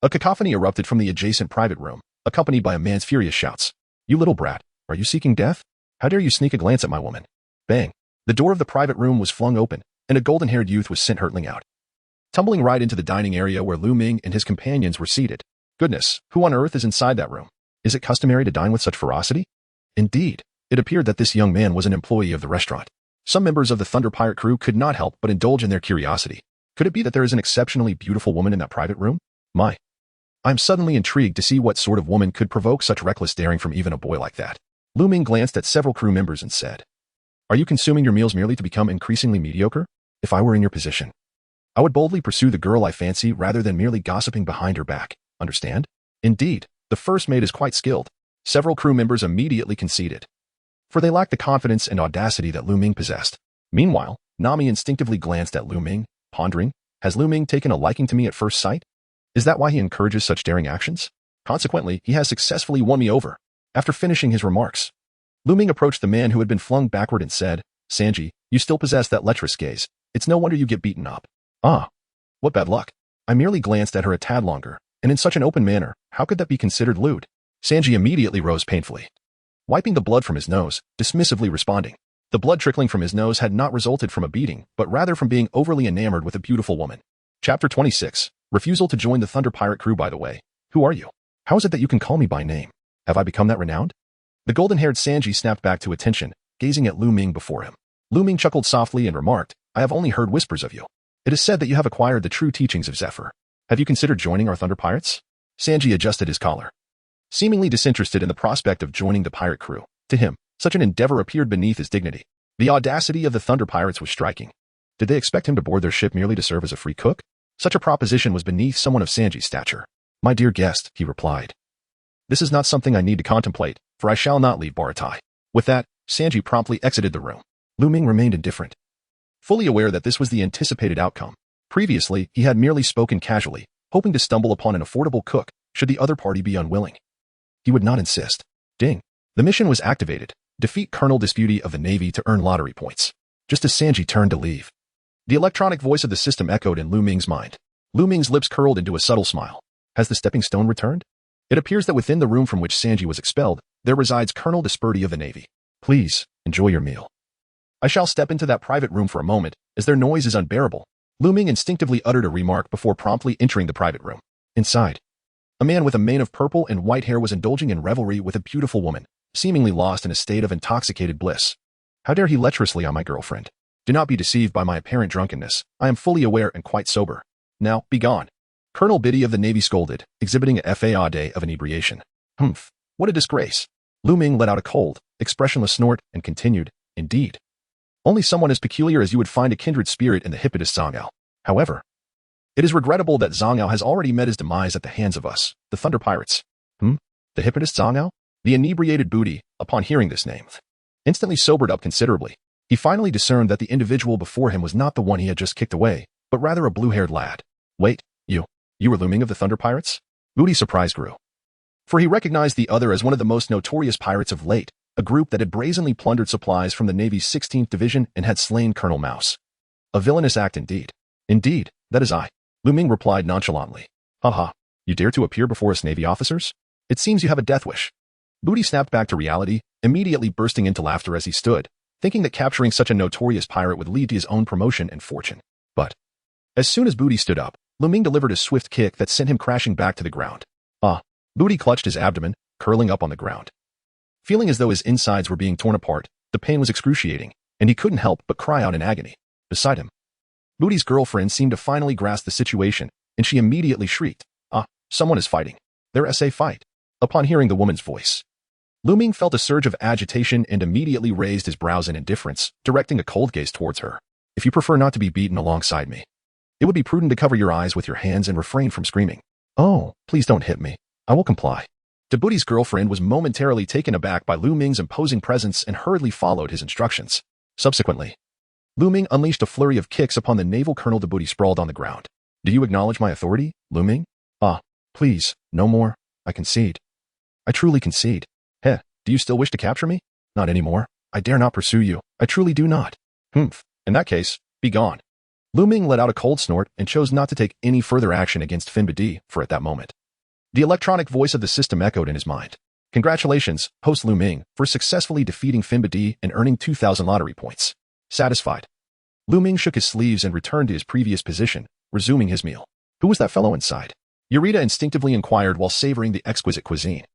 a cacophony erupted from the adjacent private room, accompanied by a man's furious shouts. You little brat, are you seeking death? How dare you sneak a glance at my woman? Bang! The door of the private room was flung open, and a golden-haired youth was sent hurtling out, tumbling right into the dining area where Lu Ming and his companions were seated. Goodness, who on earth is inside that room? Is it customary to dine with such ferocity? Indeed, it appeared that this young man was an employee of the restaurant. Some members of the Thunder pirate crew could not help but indulge in their curiosity. Could it be that there is an exceptionally beautiful woman in that private room? My, I'm suddenly intrigued to see what sort of woman could provoke such reckless daring from even a boy like that. Lu Ming glanced at several crew members and said, Are you consuming your meals merely to become increasingly mediocre? If I were in your position, I would boldly pursue the girl I fancy rather than merely gossiping behind her back. Understand? Indeed, The first mate is quite skilled. Several crew members immediately conceded, for they lacked the confidence and audacity that Lu Ming possessed. Meanwhile, Nami instinctively glanced at Lu Ming, pondering, has Lu Ming taken a liking to me at first sight? Is that why he encourages such daring actions? Consequently, he has successfully won me over. After finishing his remarks, Lu Ming approached the man who had been flung backward and said, Sanji, you still possess that lecherous gaze. It's no wonder you get beaten up. Ah, what bad luck. I merely glanced at her a tad longer, and in such an open manner, how could that be considered lewd? Sanji immediately rose painfully, wiping the blood from his nose, dismissively responding. The blood trickling from his nose had not resulted from a beating, but rather from being overly enamored with a beautiful woman. Chapter 26. Refusal to join the Thunder Pirate crew. By the way, who are you? How is it that you can call me by name? Have I become that renowned? The golden-haired Sanji snapped back to attention, gazing at Lu Ming before him. Lu Ming chuckled softly and remarked, I have only heard whispers of you. It is said that you have acquired the true teachings of Zephyr. Have you considered joining our Thunder Pirates? Sanji adjusted his collar, seemingly disinterested in the prospect of joining the pirate crew. To him, such an endeavor appeared beneath his dignity. The audacity of the Thunder Pirates was striking. Did they expect him to board their ship merely to serve as a free cook? Such a proposition was beneath someone of Sanji's stature. My dear guest, he replied, this is not something I need to contemplate, for I shall not leave Baratai. With that, Sanji promptly exited the room. Lu Ming remained indifferent, fully aware that this was the anticipated outcome. Previously, he had merely spoken casually, hoping to stumble upon an affordable cook, should the other party be unwilling. He would not insist. Ding. The mission was activated. Defeat Colonel Disputey of the Navy to earn lottery points. Just as Sanji turned to leave, the electronic voice of the system echoed in Lu Ming's mind. Lu Ming's lips curled into a subtle smile. Has the stepping stone returned? It appears that within the room from which Sanji was expelled, there resides Colonel Disputey of the Navy. Please, enjoy your meal. I shall step into that private room for a moment, as their noise is unbearable. Lu Ming instinctively uttered a remark before promptly entering the private room. Inside, a man with a mane of purple and white hair was indulging in revelry with a beautiful woman, seemingly lost in a state of intoxicated bliss. How dare he lecherously on my girlfriend? Do not be deceived by my apparent drunkenness. I am fully aware and quite sober. Now, begone. Colonel Biddy of the Navy scolded, exhibiting a day of inebriation. Humph, what a disgrace. Lu Ming let out a cold, expressionless snort and continued, indeed. Only someone as peculiar as you would find a kindred spirit in the Hippodist Zhang. However, it is regrettable that Zhang has already met his demise at the hands of us, the Thunder Pirates. The Hippodist Zhang? The inebriated booty, upon hearing this name, instantly sobered up considerably. He finally discerned that the individual before him was not the one he had just kicked away, but rather a blue-haired lad. Wait, you were Lu Ming of the Thunder Pirates? Booty's surprise grew, for he recognized the other as one of the most notorious pirates of late, a group that had brazenly plundered supplies from the Navy's 16th Division and had slain Colonel Mouse. A villainous act indeed. Indeed, that is I, Lu Ming replied nonchalantly. Haha, you dare to appear before us Navy officers? It seems you have a death wish. Booty snapped back to reality, immediately bursting into laughter as he stood, thinking that capturing such a notorious pirate would lead to his own promotion and fortune. But as soon as Booty stood up, Lu Ming delivered a swift kick that sent him crashing back to the ground. Booty clutched his abdomen, curling up on the ground. Feeling as though his insides were being torn apart, the pain was excruciating, and he couldn't help but cry out in agony. Beside him, Booty's girlfriend seemed to finally grasp the situation, and she immediately shrieked, someone is fighting. Their SA fight. Upon hearing the woman's voice, Lu Ming felt a surge of agitation and immediately raised his brows in indifference, directing a cold gaze towards her. If you prefer not to be beaten alongside me, it would be prudent to cover your eyes with your hands and refrain from screaming. Oh, please don't hit me. I will comply. Booty's girlfriend was momentarily taken aback by Lu Ming's imposing presence and hurriedly followed his instructions. Subsequently, Lu Ming unleashed a flurry of kicks upon the naval colonel. Booty sprawled on the ground. Do you acknowledge my authority, Lu Ming? Please, no more. I concede. I truly concede. Do you still wish to capture me? Not anymore. I dare not pursue you. I truly do not. In that case, be gone. Lu Ming let out a cold snort and chose not to take any further action against Finbadi for at that moment. The electronic voice of the system echoed in his mind. Congratulations, host Lu Ming, for successfully defeating Finbadi and earning 2,000 lottery points. Satisfied, Lu Ming shook his sleeves and returned to his previous position, resuming his meal. Who was that fellow inside? Eureka instinctively inquired while savoring the exquisite cuisine.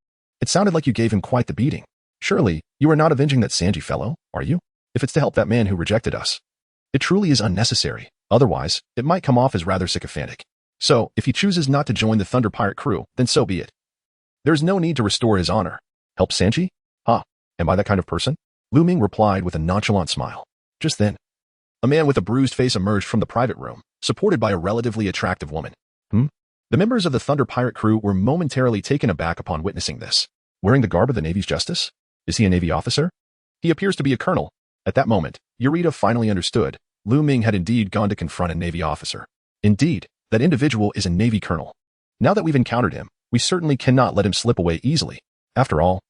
It sounded like you gave him quite the beating. Surely, you are not avenging that Sanji fellow, are you? If it's to help that man who rejected us. It truly is unnecessary. Otherwise, it might come off as rather sycophantic. So, if he chooses not to join the Thunder Pirate crew, then so be it. There's no need to restore his honor. Help Sanji? Am I that kind of person? Lu Ming replied with a nonchalant smile. Just then, a man with a bruised face emerged from the private room, supported by a relatively attractive woman. The members of the Thunder Pirate crew were momentarily taken aback upon witnessing this. Wearing the garb of the Navy's justice? Is he a Navy officer? He appears to be a colonel. At that moment, Yurita finally understood. Lu Ming had indeed gone to confront a Navy officer. Indeed, that individual is a Navy colonel. Now that we've encountered him, we certainly cannot let him slip away easily. After all,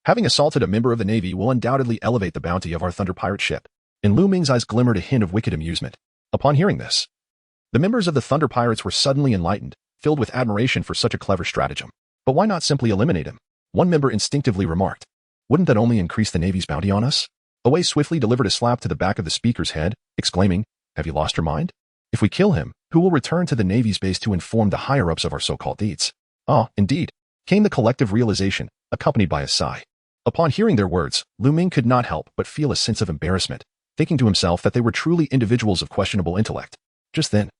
having assaulted a member of the Navy will undoubtedly elevate the bounty of our Thunder Pirate ship. In Lu Ming's eyes glimmered a hint of wicked amusement. Upon hearing this, the members of the Thunder Pirates were suddenly enlightened, filled with admiration for such a clever stratagem. But why not simply eliminate him? One member instinctively remarked. Wouldn't that only increase the Navy's bounty on us? Away swiftly delivered a slap to the back of the speaker's head, exclaiming, have you lost your mind? If we kill him, who will return to the Navy's base to inform the higher-ups of our so-called deeds? Ah, indeed, came the collective realization, accompanied by a sigh. Upon hearing their words, Lu Ming could not help but feel a sense of embarrassment, thinking to himself that they were truly individuals of questionable intellect. Just then,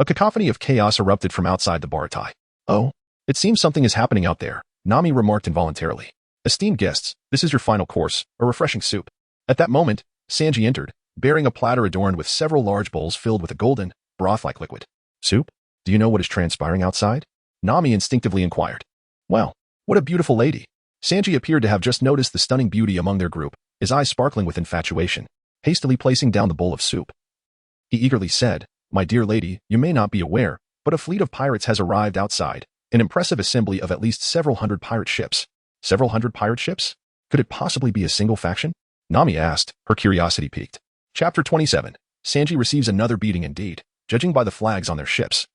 a cacophony of chaos erupted from outside the baratai. Oh, it seems something is happening out there, Nami remarked involuntarily. Esteemed guests, this is your final course, a refreshing soup. At that moment, Sanji entered, bearing a platter adorned with several large bowls filled with a golden, broth-like liquid. Soup? Do you know what is transpiring outside? Nami instinctively inquired. Well, what a beautiful lady. Sanji appeared to have just noticed the stunning beauty among their group, his eyes sparkling with infatuation, hastily placing down the bowl of soup. He eagerly said, my dear lady, you may not be aware, but a fleet of pirates has arrived outside, an impressive assembly of at least several hundred pirate ships. Several hundred pirate ships? Could it possibly be a single faction? Nami asked, her curiosity piqued. Chapter 27. Sanji receives another beating indeed, judging by the flags on their ships.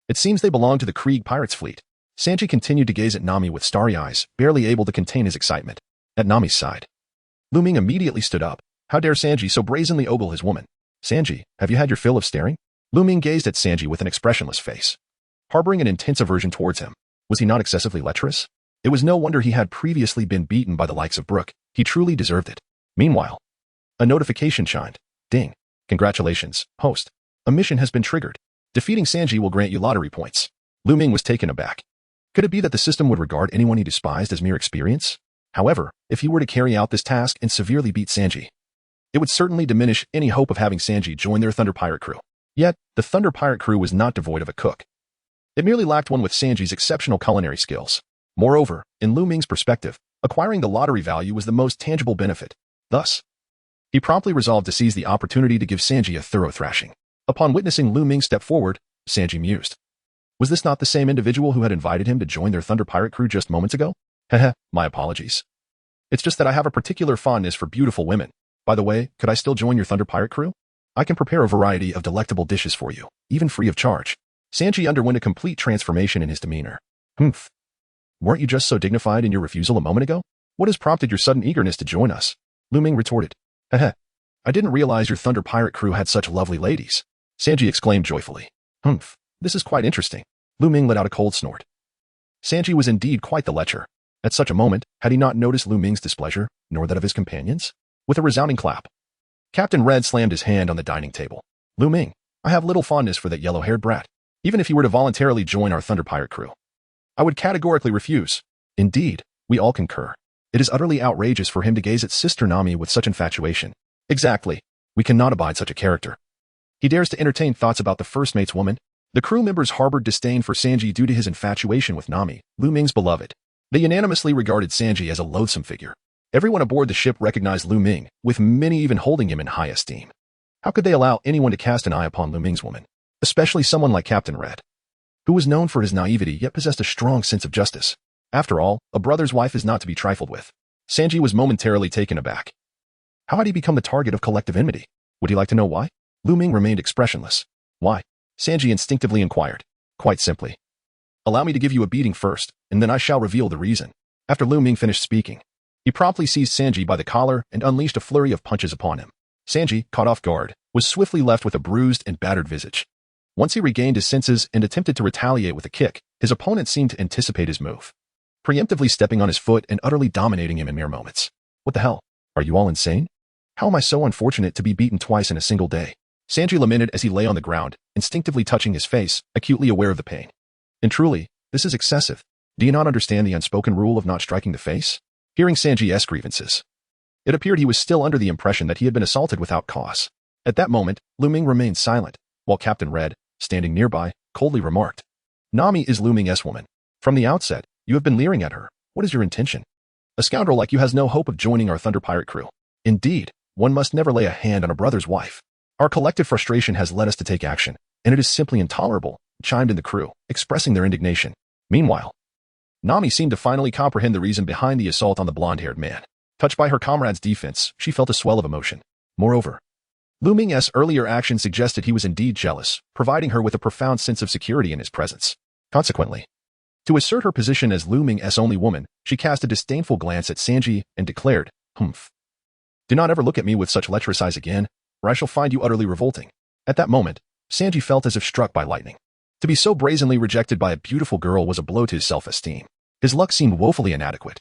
It seems they belong to the Krieg pirates fleet. Sanji continued to gaze at Nami with starry eyes, barely able to contain his excitement. At Nami's side, Lu Ming immediately stood up. How dare Sanji so brazenly ogle his woman? Sanji, have you had your fill of staring? Lu Ming gazed at Sanji with an expressionless face, harboring an intense aversion towards him. Was he not excessively lecherous? It was no wonder he had previously been beaten by the likes of Brook. He truly deserved it. Meanwhile, a notification chimed. Ding. Congratulations, host. A mission has been triggered. Defeating Sanji will grant you lottery points. Lu Ming was taken aback. Could it be that the system would regard anyone he despised as mere experience? However, if he were to carry out this task and severely beat Sanji, it would certainly diminish any hope of having Sanji join their Thunder Pirate crew. Yet, the Thunder Pirate crew was not devoid of a cook. It merely lacked one with Sanji's exceptional culinary skills. Moreover, in Lu Ming's perspective, acquiring the lottery value was the most tangible benefit. Thus, he promptly resolved to seize the opportunity to give Sanji a thorough thrashing. Upon witnessing Lu Ming step forward, Sanji mused. Was this not the same individual who had invited him to join their Thunder Pirate crew just moments ago? Heh, my apologies. It's just that I have a particular fondness for beautiful women. By the way, could I still join your Thunder Pirate crew? I can prepare a variety of delectable dishes for you, even free of charge. Sanji underwent a complete transformation in his demeanor. Humph. Weren't you just so dignified in your refusal a moment ago? What has prompted your sudden eagerness to join us? Lu Ming retorted. Heh. I didn't realize your Thunder Pirate crew had such lovely ladies. Sanji exclaimed joyfully. Humph. This is quite interesting. Lu Ming let out a cold snort. Sanji was indeed quite the lecher. At such a moment, had he not noticed Lu Ming's displeasure, nor that of his companions? With a resounding clap, Captain Red slammed his hand on the dining table. Lu Ming, I have little fondness for that yellow-haired brat. Even if he were to voluntarily join our Thunder Pirate crew, I would categorically refuse. Indeed, we all concur. It is utterly outrageous for him to gaze at Sister Nami with such infatuation. Exactly. We cannot abide such a character. He dares to entertain thoughts about the first mate's woman. The crew members harbored disdain for Sanji due to his infatuation with Nami, Lu Ming's beloved. They unanimously regarded Sanji as a loathsome figure. Everyone aboard the ship recognized Lu Ming, with many even holding him in high esteem. How could they allow anyone to cast an eye upon Lu Ming's woman, especially someone like Captain Red, who was known for his naivety yet possessed a strong sense of justice? After all, a brother's wife is not to be trifled with. Sanji was momentarily taken aback. How had he become the target of collective enmity? Would he like to know why? Lu Ming remained expressionless. Why? Sanji instinctively inquired. Quite simply. Allow me to give you a beating first, and then I shall reveal the reason. After Lu Ming finished speaking, he promptly seized Sanji by the collar and unleashed a flurry of punches upon him. Sanji, caught off guard, was swiftly left with a bruised and battered visage. Once he regained his senses and attempted to retaliate with a kick, his opponent seemed to anticipate his move, preemptively stepping on his foot and utterly dominating him in mere moments. What the hell? Are you all insane? How am I so unfortunate to be beaten twice in a single day? Sanji lamented as he lay on the ground, instinctively touching his face, acutely aware of the pain. And truly, this is excessive. Do you not understand the unspoken rule of not striking the face? Hearing Sanji's grievances, it appeared he was still under the impression that he had been assaulted without cause. At that moment, Lu Ming remained silent, while Captain Red, standing nearby, coldly remarked, Nami is Lu Ming's woman. From the outset, you have been leering at her. What is your intention? A scoundrel like you has no hope of joining our Thunder Pirate crew. Indeed, one must never lay a hand on a brother's wife. Our collective frustration has led us to take action, and it is simply intolerable, chimed in the crew, expressing their indignation. Meanwhile, Nami seemed to finally comprehend the reason behind the assault on the blonde-haired man. Touched by her comrade's defense, she felt a swell of emotion. Moreover, Lu Ming's earlier action suggested he was indeed jealous, providing her with a profound sense of security in his presence. Consequently, to assert her position as Lu Ming's only woman, she cast a disdainful glance at Sanji and declared, "Humph. Do not ever look at me with such lecherous eyes again, or I shall find you utterly revolting." At that moment, Sanji felt as if struck by lightning. To be so brazenly rejected by a beautiful girl was a blow to his self-esteem. His luck seemed woefully inadequate,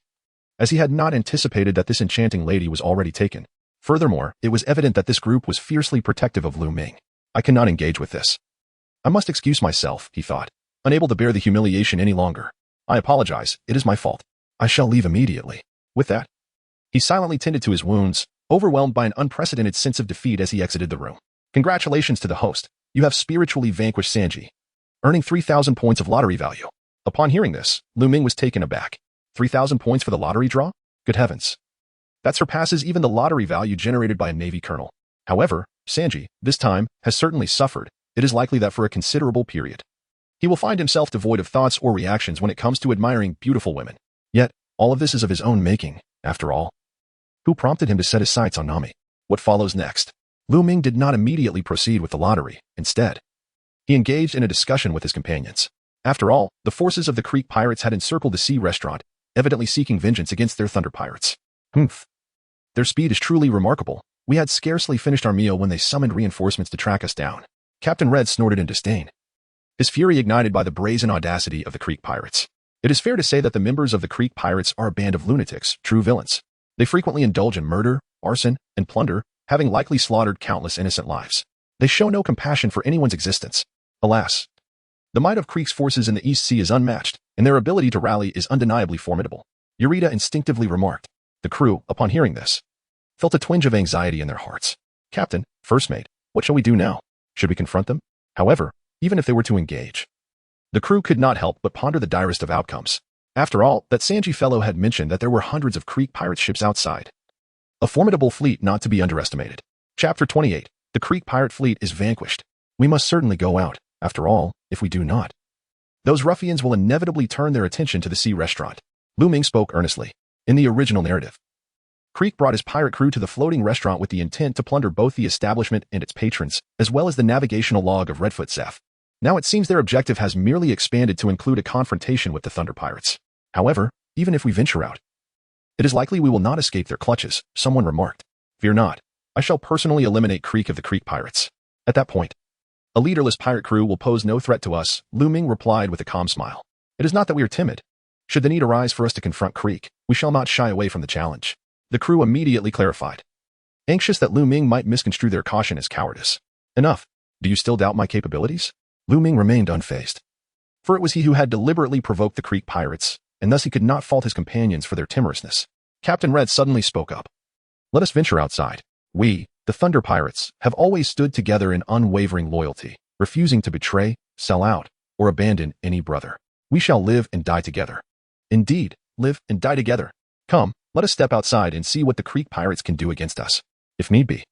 as he had not anticipated that this enchanting lady was already taken. Furthermore, it was evident that this group was fiercely protective of Lu Ming. I cannot engage with this. I must excuse myself, he thought, unable to bear the humiliation any longer. I apologize, it is my fault. I shall leave immediately. With that, he silently tended to his wounds, overwhelmed by an unprecedented sense of defeat as he exited the room. Congratulations to the host. You have spiritually vanquished Sanji, earning 3,000 points of lottery value. Upon hearing this, Lu Ming was taken aback. 3,000 points for the lottery draw? Good heavens. That surpasses even the lottery value generated by a Navy colonel. However, Sanji, this time, has certainly suffered. It is likely that for a considerable period, he will find himself devoid of thoughts or reactions when it comes to admiring beautiful women. Yet, all of this is of his own making, after all. Who prompted him to set his sights on Nami? What follows next? Lu Ming did not immediately proceed with the lottery. Instead, he engaged in a discussion with his companions. After all, the forces of the Krieg pirates had encircled the sea restaurant, evidently seeking vengeance against their Thunder Pirates. Humph. Their speed is truly remarkable. We had scarcely finished our meal when they summoned reinforcements to track us down. Captain Red snorted in disdain, his fury ignited by the brazen audacity of the Krieg pirates. It is fair to say that the members of the Krieg pirates are a band of lunatics, true villains. They frequently indulge in murder, arson, and plunder, having likely slaughtered countless innocent lives. They show no compassion for anyone's existence. Alas, the might of Krieg's forces in the East Sea is unmatched, and their ability to rally is undeniably formidable. Eureka instinctively remarked. The crew, upon hearing this, felt a twinge of anxiety in their hearts. Captain, first mate, what shall we do now? Should we confront them? However, even if they were to engage, the crew could not help but ponder the direst of outcomes. After all, that Sanji fellow had mentioned that there were hundreds of Krieg pirate ships outside. A formidable fleet not to be underestimated. Chapter 28. The Krieg pirate fleet is vanquished. We must certainly go out. After all, if we do not, those ruffians will inevitably turn their attention to the sea restaurant. Lu Ming spoke earnestly. In the original narrative, Krieg brought his pirate crew to the floating restaurant with the intent to plunder both the establishment and its patrons, as well as the navigational log of Redfoot Seth. Now it seems their objective has merely expanded to include a confrontation with the Thunder Pirates. However, even if we venture out, it is likely we will not escape their clutches, someone remarked. Fear not. I shall personally eliminate Krieg of the Krieg pirates. At that point, a leaderless pirate crew will pose no threat to us, Lu Ming replied with a calm smile. It is not that we are timid. Should the need arise for us to confront Krieg, we shall not shy away from the challenge. The crew immediately clarified, anxious that Lu Ming might misconstrue their caution as cowardice. Enough. Do you still doubt my capabilities? Lu Ming remained unfazed. For it was he who had deliberately provoked the Krieg pirates, and thus he could not fault his companions for their timorousness. Captain Red suddenly spoke up. Let us venture outside. We, the Thunder Pirates, have always stood together in unwavering loyalty, refusing to betray, sell out, or abandon any brother. We shall live and die together. Indeed, live and die together. Come, let us step outside and see what the Krieg pirates can do against us. If need be,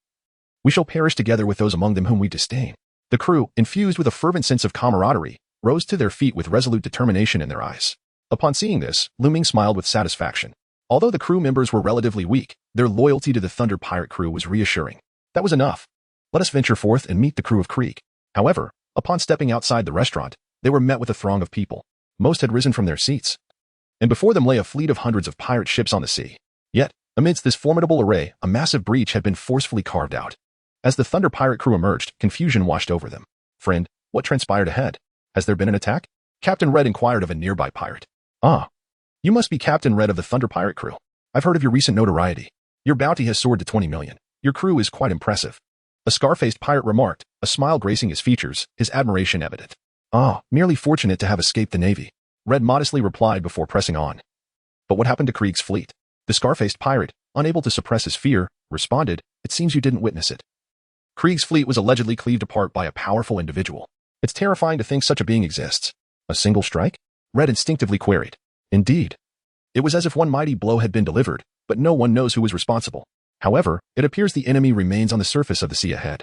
we shall perish together with those among them whom we disdain. The crew, infused with a fervent sense of camaraderie, rose to their feet with resolute determination in their eyes. Upon seeing this, Lu Ming smiled with satisfaction. Although the crew members were relatively weak, their loyalty to the Thunder Pirate crew was reassuring. That was enough. Let us venture forth and meet the crew of Krieg. However, upon stepping outside the restaurant, they were met with a throng of people. Most had risen from their seats, and before them lay a fleet of hundreds of pirate ships on the sea. Yet, amidst this formidable array, a massive breach had been forcefully carved out. As the Thunder Pirate crew emerged, confusion washed over them. Friend, what transpired ahead? Has there been an attack? Captain Red inquired of a nearby pirate. Ah, you must be Captain Red of the Thunder Pirate crew. I've heard of your recent notoriety. Your bounty has soared to 20 million. Your crew is quite impressive. A scar-faced pirate remarked, a smile gracing his features, his admiration evident. Ah, merely fortunate to have escaped the Navy. Red modestly replied before pressing on. But what happened to Krieg's fleet? The scar-faced pirate, unable to suppress his fear, responded, it seems you didn't witness it. Krieg's fleet was allegedly cleaved apart by a powerful individual. It's terrifying to think such a being exists. A single strike? Red instinctively queried. Indeed. It was as if one mighty blow had been delivered, but no one knows who was responsible. However, it appears the enemy remains on the surface of the sea ahead.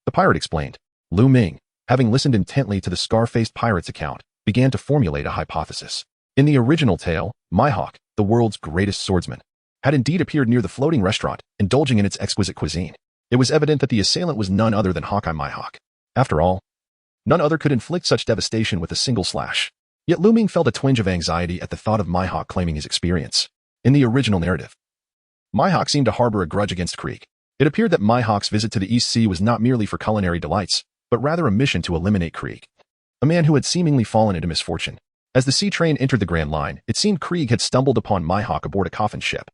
The pirate explained. Lu Ming, having listened intently to the scar-faced pirate's account, began to formulate a hypothesis. In the original tale, Mihawk, the world's greatest swordsman, had indeed appeared near the floating restaurant, indulging in its exquisite cuisine. It was evident that the assailant was none other than Hawkeye Mihawk. After all, none other could inflict such devastation with a single slash. Yet Lu Ming felt a twinge of anxiety at the thought of Mihawk claiming his experience. In the original narrative, Mihawk seemed to harbor a grudge against Krieg. It appeared that Mihawk's visit to the East Sea was not merely for culinary delights, but rather a mission to eliminate Krieg, a man who had seemingly fallen into misfortune. As the sea train entered the Grand Line, it seemed Krieg had stumbled upon Mihawk aboard a coffin ship,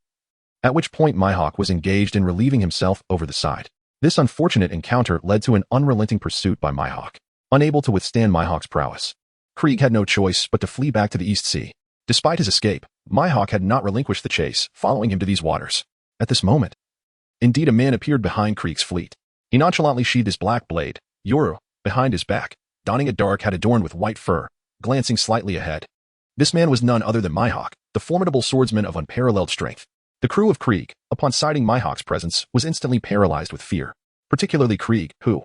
at which point Mihawk was engaged in relieving himself over the side. This unfortunate encounter led to an unrelenting pursuit by Mihawk. Unable to withstand Mihawk's prowess, Krieg had no choice but to flee back to the East Sea. Despite his escape, Mihawk had not relinquished the chase, following him to these waters. At this moment, indeed, a man appeared behind Krieg's fleet. He nonchalantly sheathed his black blade, Yoru, behind his back, donning a dark hat adorned with white fur, glancing slightly ahead. This man was none other than Mihawk, the formidable swordsman of unparalleled strength. The crew of Krieg, upon sighting Mihawk's presence, was instantly paralyzed with fear, particularly Krieg, who,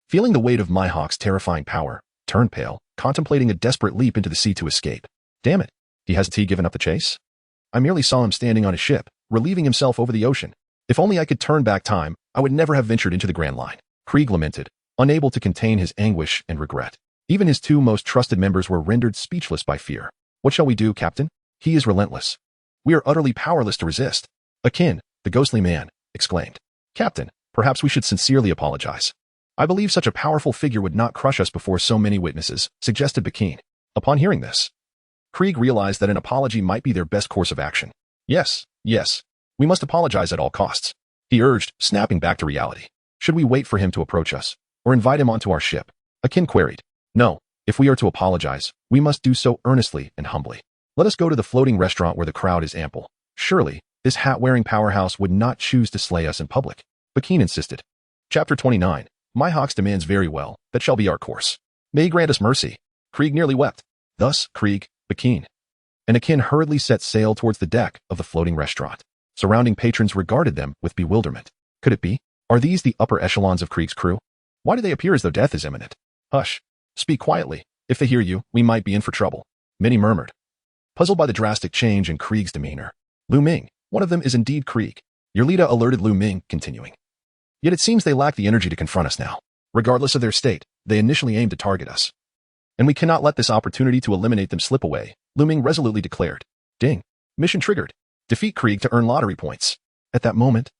feeling the weight of Mihawk's terrifying power, turned pale, contemplating a desperate leap into the sea to escape. Damn it, has he given up the chase? I merely saw him standing on his ship, relieving himself over the ocean. If only I could turn back time, I would never have ventured into the Grand Line. Krieg lamented, unable to contain his anguish and regret. Even his two most trusted members were rendered speechless by fear. What shall we do, Captain? He is relentless. We are utterly powerless to resist. Akin, the ghostly man, exclaimed. Captain, perhaps we should sincerely apologize. I believe such a powerful figure would not crush us before so many witnesses, suggested Buggy. Upon hearing this, Krieg realized that an apology might be their best course of action. Yes, we must apologize at all costs, he urged, snapping back to reality. Should we wait for him to approach us, or invite him onto our ship? Akin queried. No, if we are to apologize, we must do so earnestly and humbly. Let us go to the floating restaurant where the crowd is ample. Surely, this hat-wearing powerhouse would not choose to slay us in public, Buggy insisted. Chapter 29. Mihawk's demands very well, that shall be our course. May he grant us mercy. Krieg nearly wept. Thus, Krieg, Buggy, and Akin hurriedly set sail towards the deck of the floating restaurant. Surrounding patrons regarded them with bewilderment. Could it be? Are these the upper echelons of Krieg's crew? Why do they appear as though death is imminent? Hush. Speak quietly. If they hear you, we might be in for trouble. Many murmured, puzzled by the drastic change in Krieg's demeanor. Lu Ming, one of them is indeed Krieg. Your leader alerted Lu Ming, continuing. Yet it seems they lack the energy to confront us now. Regardless of their state, they initially aimed to target us. And we cannot let this opportunity to eliminate them slip away, Lu Ming resolutely declared. Ding. Mission triggered. Defeat Krieg to earn lottery points. At that moment,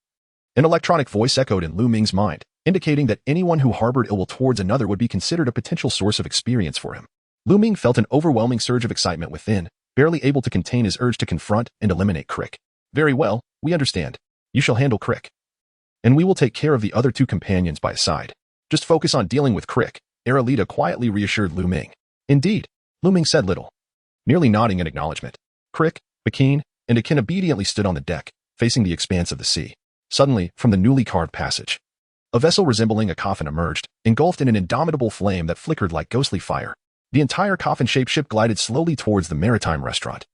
an electronic voice echoed in Lu Ming's mind, indicating that anyone who harbored ill will towards another would be considered a potential source of experience for him. Lu Ming felt an overwhelming surge of excitement within, barely able to contain his urge to confront and eliminate Krieg. Very well, we understand. You shall handle Krieg, and we will take care of the other two companions by his side. Just focus on dealing with Krieg, Alvida quietly reassured Lu Ming. Indeed, Lu Ming said little, merely nodding in acknowledgement. Krieg, Buggy, and Akin obediently stood on the deck, facing the expanse of the sea. Suddenly, from the newly carved passage, a vessel resembling a coffin emerged, engulfed in an indomitable flame that flickered like ghostly fire. The entire coffin-shaped ship glided slowly towards the maritime restaurant,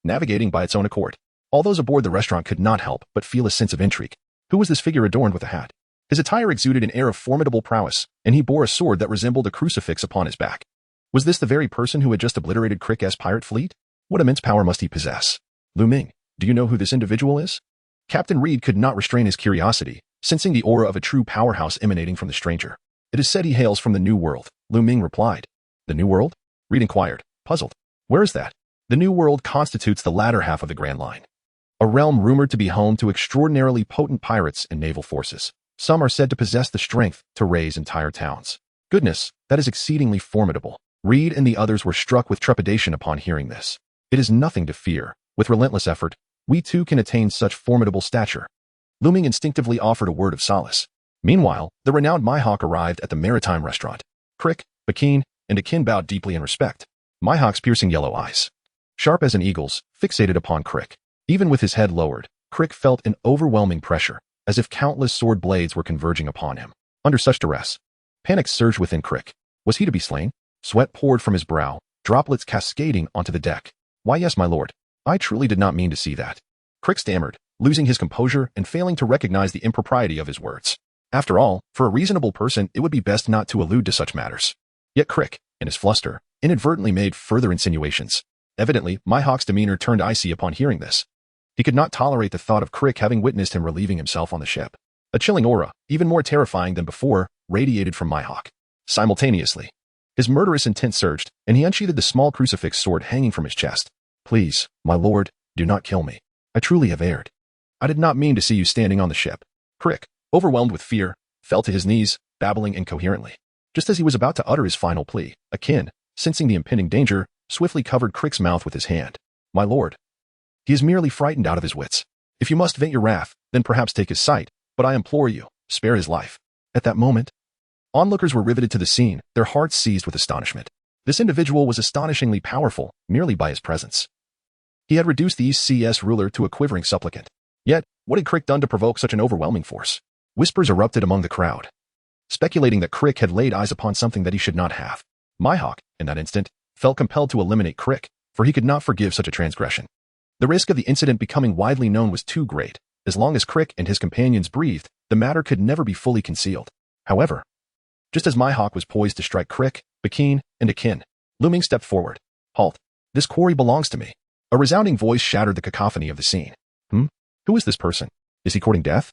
navigating by its own accord. All those aboard the restaurant could not help but feel a sense of intrigue. Who was this figure adorned with a hat? His attire exuded an air of formidable prowess, and he bore a sword that resembled a crucifix upon his back. Was this the very person who had just obliterated Krieg's pirate fleet? What immense power must he possess? Lu Ming, do you know who this individual is? Captain Reed could not restrain his curiosity, sensing the aura of a true powerhouse emanating from the stranger. It is said he hails from the New World, Lu Ming replied. The New World? Reed inquired, puzzled. Where is that? The New World constitutes the latter half of the Grand Line, a realm rumored to be home to extraordinarily potent pirates and naval forces. Some are said to possess the strength to raise entire towns. Goodness, that is exceedingly formidable. Reed and the others were struck with trepidation upon hearing this. It is nothing to fear. With relentless effort, we too can attain such formidable stature. Lu Ming instinctively offered a word of solace. Meanwhile, the renowned Mihawk arrived at the maritime restaurant. Krieg, Buggy, and Akin bowed deeply in respect. Mihawk's piercing yellow eyes, sharp as an eagle's, fixated upon Krieg. Even with his head lowered, Krieg felt an overwhelming pressure, as if countless sword blades were converging upon him. Under such duress, panic surged within Krieg. Was he to be slain? Sweat poured from his brow, droplets cascading onto the deck. Why yes, my lord. I truly did not mean to see that. Krieg stammered, losing his composure and failing to recognize the impropriety of his words. After all, for a reasonable person, it would be best not to allude to such matters. Yet Krieg, in his fluster, inadvertently made further insinuations. Evidently, Mihawk's demeanor turned icy upon hearing this. He could not tolerate the thought of Krieg having witnessed him relieving himself on the ship. A chilling aura, even more terrifying than before, radiated from Mihawk. Simultaneously, his murderous intent surged, and he unsheathed the small crucifix sword hanging from his chest. Please, my lord, do not kill me. I truly have erred. I did not mean to see you standing on the ship. Krieg, overwhelmed with fear, fell to his knees, babbling incoherently. Just as he was about to utter his final plea, Akin, sensing the impending danger, swiftly covered Krieg's mouth with his hand. My lord. He is merely frightened out of his wits. If you must vent your wrath, then perhaps take his sight, but I implore you, spare his life. At that moment, onlookers were riveted to the scene, their hearts seized with astonishment. This individual was astonishingly powerful, merely by his presence. He had reduced the East CS ruler to a quivering supplicant. Yet, what had Krieg done to provoke such an overwhelming force? Whispers erupted among the crowd, speculating that Krieg had laid eyes upon something that he should not have. Mihawk, in that instant, felt compelled to eliminate Krieg, for he could not forgive such a transgression. The risk of the incident becoming widely known was too great. As long as Krieg and his companions breathed, the matter could never be fully concealed. However, just as Mihawk was poised to strike Krieg, Akin, and Akin, Lu Ming stepped forward. Halt. This quarry belongs to me. A resounding voice shattered the cacophony of the scene. Who is this person? Is he courting death?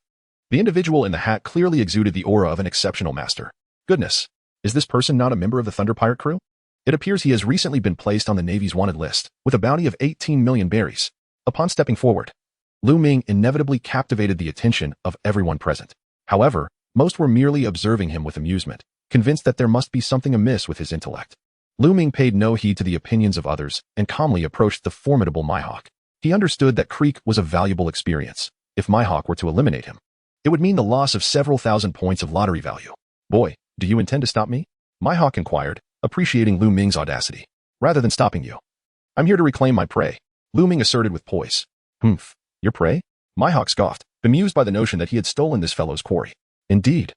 The individual in the hat clearly exuded the aura of an exceptional master. Goodness, is this person not a member of the Thunder Pirate crew? It appears he has recently been placed on the Navy's wanted list, with a bounty of 18 million berries. Upon stepping forward, Lu Ming inevitably captivated the attention of everyone present. However, most were merely observing him with amusement, convinced that there must be something amiss with his intellect. Lu Ming paid no heed to the opinions of others and calmly approached the formidable Mihawk. He understood that Krieg was a valuable experience. If Mihawk were to eliminate him, it would mean the loss of several thousand points of lottery value. Boy, do you intend to stop me? Mihawk inquired, appreciating Lu Ming's audacity. Rather than stopping you, I'm here to reclaim my prey, Lu Ming asserted with poise. Your prey? Mihawk scoffed, bemused by the notion that he had stolen this fellow's quarry. Indeed.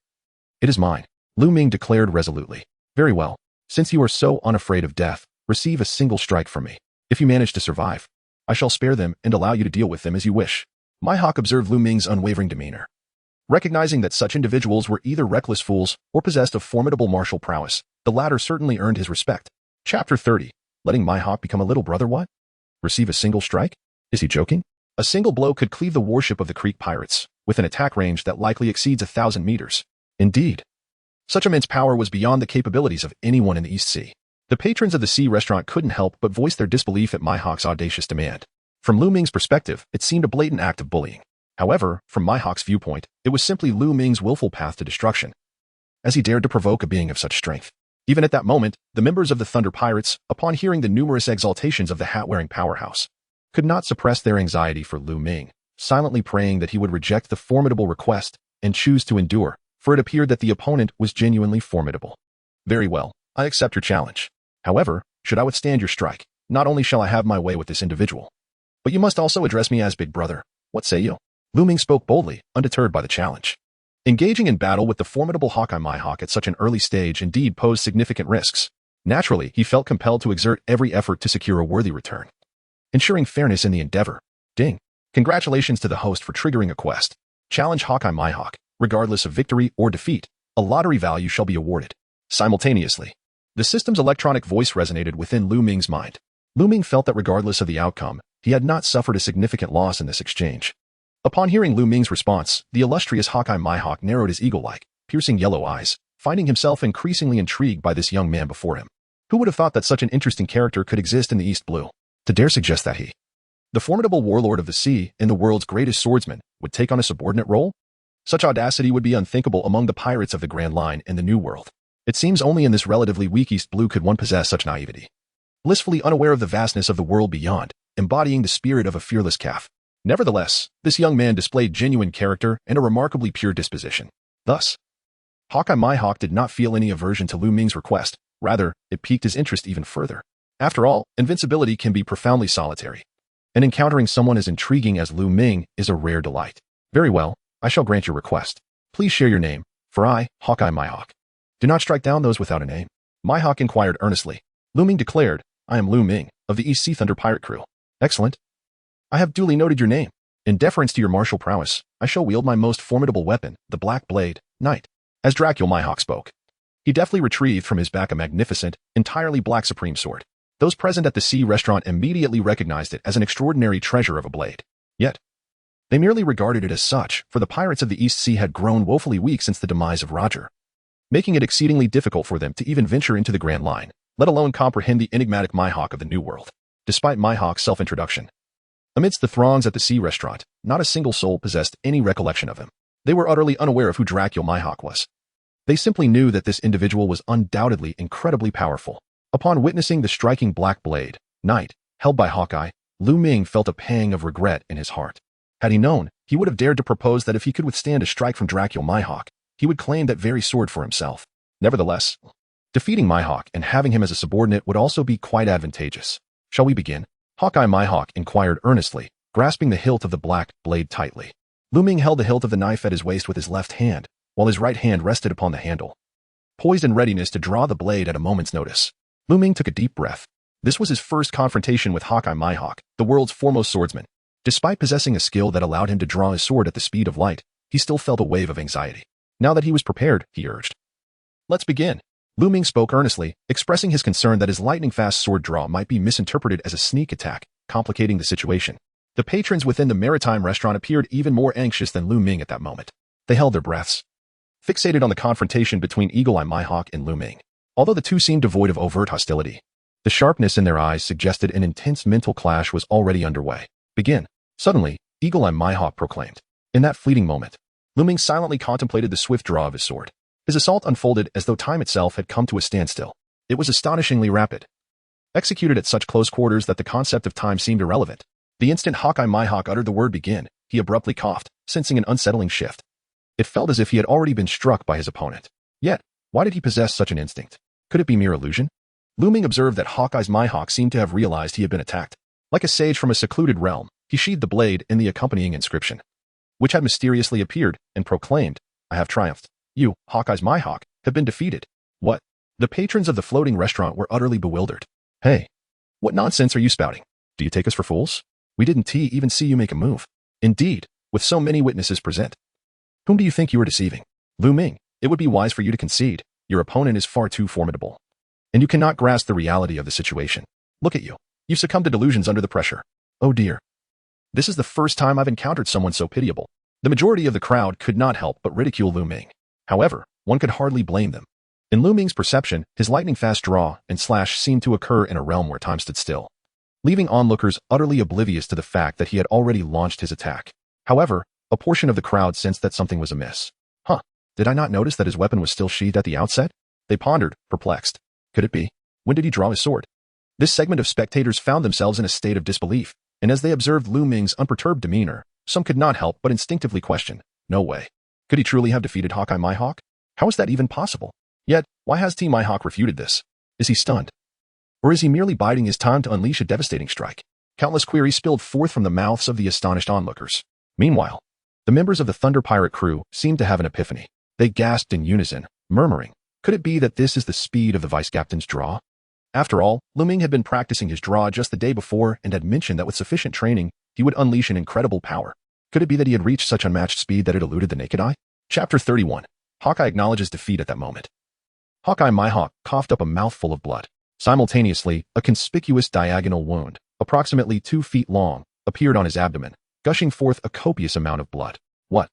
It is mine, Lu Ming declared resolutely. Very well. Since you are so unafraid of death, receive a single strike from me. If you manage to survive, I shall spare them and allow you to deal with them as you wish. Mihawk observed Lu Ming's unwavering demeanor. Recognizing that such individuals were either reckless fools or possessed of formidable martial prowess, the latter certainly earned his respect. Chapter 30. Letting Mihawk become a little brother what? Receive a single strike? Is he joking? A single blow could cleave the warship of the Krieg pirates, with an attack range that likely exceeds 1,000 meters. Indeed. Such immense power was beyond the capabilities of anyone in the East Sea. The patrons of the Sea Restaurant couldn't help but voice their disbelief at Mihawk's audacious demand. From Lu Ming's perspective, it seemed a blatant act of bullying. However, from Mihawk's viewpoint, it was simply Lu Ming's willful path to destruction, as he dared to provoke a being of such strength. Even at that moment, the members of the Thunder Pirates, upon hearing the numerous exaltations of the hat-wearing powerhouse, could not suppress their anxiety for Lu Ming, silently praying that he would reject the formidable request and choose to endure, for it appeared that the opponent was genuinely formidable. Very well, I accept your challenge. However, should I withstand your strike, not only shall I have my way with this individual, but you must also address me as Big Brother. What say you? Lu Ming spoke boldly, undeterred by the challenge. Engaging in battle with the formidable Hawkeye Mihawk at such an early stage indeed posed significant risks. Naturally, he felt compelled to exert every effort to secure a worthy return, ensuring fairness in the endeavor. Ding. Congratulations to the host for triggering a quest. Challenge Hawkeye Mihawk. Regardless of victory or defeat, a lottery value shall be awarded. Simultaneously, the system's electronic voice resonated within Lu Ming's mind. Lu Ming felt that regardless of the outcome, he had not suffered a significant loss in this exchange. Upon hearing Lu Ming's response, the illustrious Hawkeye Mihawk narrowed his eagle-like, piercing yellow eyes, finding himself increasingly intrigued by this young man before him. Who would have thought that such an interesting character could exist in the East Blue? To dare suggest that he, the formidable warlord of the sea and the world's greatest swordsman, would take on a subordinate role? Such audacity would be unthinkable among the pirates of the Grand Line and the New World. It seems only in this relatively weak East Blue could one possess such naivety. Blissfully unaware of the vastness of the world beyond, embodying the spirit of a fearless calf. Nevertheless, this young man displayed genuine character and a remarkably pure disposition. Thus, Hawkeye Mihawk did not feel any aversion to Lu Ming's request. Rather, it piqued his interest even further. After all, invincibility can be profoundly solitary, and encountering someone as intriguing as Lu Ming is a rare delight. Very well, I shall grant your request. Please share your name, for I, Hawkeye Mihawk, do not strike down those without a name. Mihawk inquired earnestly. Lu Ming declared, I am Lu Ming, of the East Sea Thunder Pirate Crew. Excellent. I have duly noted your name. In deference to your martial prowess, I shall wield my most formidable weapon, the Black Blade, Knight. As Dracula Mihawk spoke, he deftly retrieved from his back a magnificent, entirely black supreme sword. Those present at the sea restaurant immediately recognized it as an extraordinary treasure of a blade. Yet, they merely regarded it as such, for the pirates of the East Sea had grown woefully weak since the demise of Roger, making it exceedingly difficult for them to even venture into the Grand Line, let alone comprehend the enigmatic Mihawk of the New World. Despite Mihawk's self-introduction, amidst the throngs at the sea restaurant, not a single soul possessed any recollection of him. They were utterly unaware of who Dracula Mihawk was. They simply knew that this individual was undoubtedly incredibly powerful. Upon witnessing the striking Black Blade, Knight, held by Hawkeye, Lu Ming felt a pang of regret in his heart. Had he known, he would have dared to propose that if he could withstand a strike from Dracula Mihawk, he would claim that very sword for himself. Nevertheless, defeating Mihawk and having him as a subordinate would also be quite advantageous. Shall we begin? Hawkeye Mihawk inquired earnestly, grasping the hilt of the Black Blade tightly. Lu Ming held the hilt of the knife at his waist with his left hand, while his right hand rested upon the handle, poised in readiness to draw the blade at a moment's notice. Lu Ming took a deep breath. This was his first confrontation with Hawkeye Mihawk, the world's foremost swordsman. Despite possessing a skill that allowed him to draw his sword at the speed of light, he still felt a wave of anxiety. Now that he was prepared, he urged, "Let's begin." Lu Ming spoke earnestly, expressing his concern that his lightning-fast sword draw might be misinterpreted as a sneak attack, complicating the situation. The patrons within the maritime restaurant appeared even more anxious than Lu Ming at that moment. They held their breaths, fixated on the confrontation between Eagle-Eye Mihawk and Lu Ming. Although the two seemed devoid of overt hostility, the sharpness in their eyes suggested an intense mental clash was already underway. Begin. Suddenly, Eagle-Eye Mihawk proclaimed. In that fleeting moment, Lu Ming silently contemplated the swift draw of his sword. His assault unfolded as though time itself had come to a standstill. It was astonishingly rapid, executed at such close quarters that the concept of time seemed irrelevant. The instant Hawkeye Mihawk uttered the word begin, he abruptly coughed, sensing an unsettling shift. It felt as if he had already been struck by his opponent. Yet, why did he possess such an instinct? Could it be mere illusion? Lu Ming observed that Hawkeye's Mihawk seemed to have realized he had been attacked. Like a sage from a secluded realm, he sheathed the blade in the accompanying inscription, which had mysteriously appeared, and proclaimed, "I have triumphed. You, Hawkeye's Mihawk, have been defeated." What? The patrons of the floating restaurant were utterly bewildered. "Hey, what nonsense are you spouting? Do you take us for fools? We didn't even see you make a move." "Indeed, with so many witnesses present. Whom do you think you are deceiving?" "Lu Ming, it would be wise for you to concede. Your opponent is far too formidable, and you cannot grasp the reality of the situation. Look at you. You've succumbed to delusions under the pressure." "Oh dear. This is the first time I've encountered someone so pitiable." The majority of the crowd could not help but ridicule Lu Ming. However, one could hardly blame them. In Lu Ming's perception, his lightning-fast draw and slash seemed to occur in a realm where time stood still, leaving onlookers utterly oblivious to the fact that he had already launched his attack. However, a portion of the crowd sensed that something was amiss. Did I not notice that his weapon was still sheathed at the outset? They pondered, perplexed. Could it be? When did he draw his sword? This segment of spectators found themselves in a state of disbelief, and as they observed Lu Ming's unperturbed demeanor, some could not help but instinctively question, no way. Could he truly have defeated Hawkeye Mihawk? How is that even possible? Yet, why has Team Mihawk refuted this? Is he stunned? Or is he merely biding his time to unleash a devastating strike? Countless queries spilled forth from the mouths of the astonished onlookers. Meanwhile, the members of the Thunder Pirate crew seemed to have an epiphany. They gasped in unison, murmuring, "Could it be that this is the speed of the vice-captain's draw?" After all, Lu Ming had been practicing his draw just the day before and had mentioned that with sufficient training, he would unleash an incredible power. Could it be that he had reached such unmatched speed that it eluded the naked eye? Chapter 31. Hawkeye acknowledges defeat at that moment. Hawkeye Mihawk coughed up a mouthful of blood. Simultaneously, a conspicuous diagonal wound, approximately 2 feet long, appeared on his abdomen, gushing forth a copious amount of blood. What?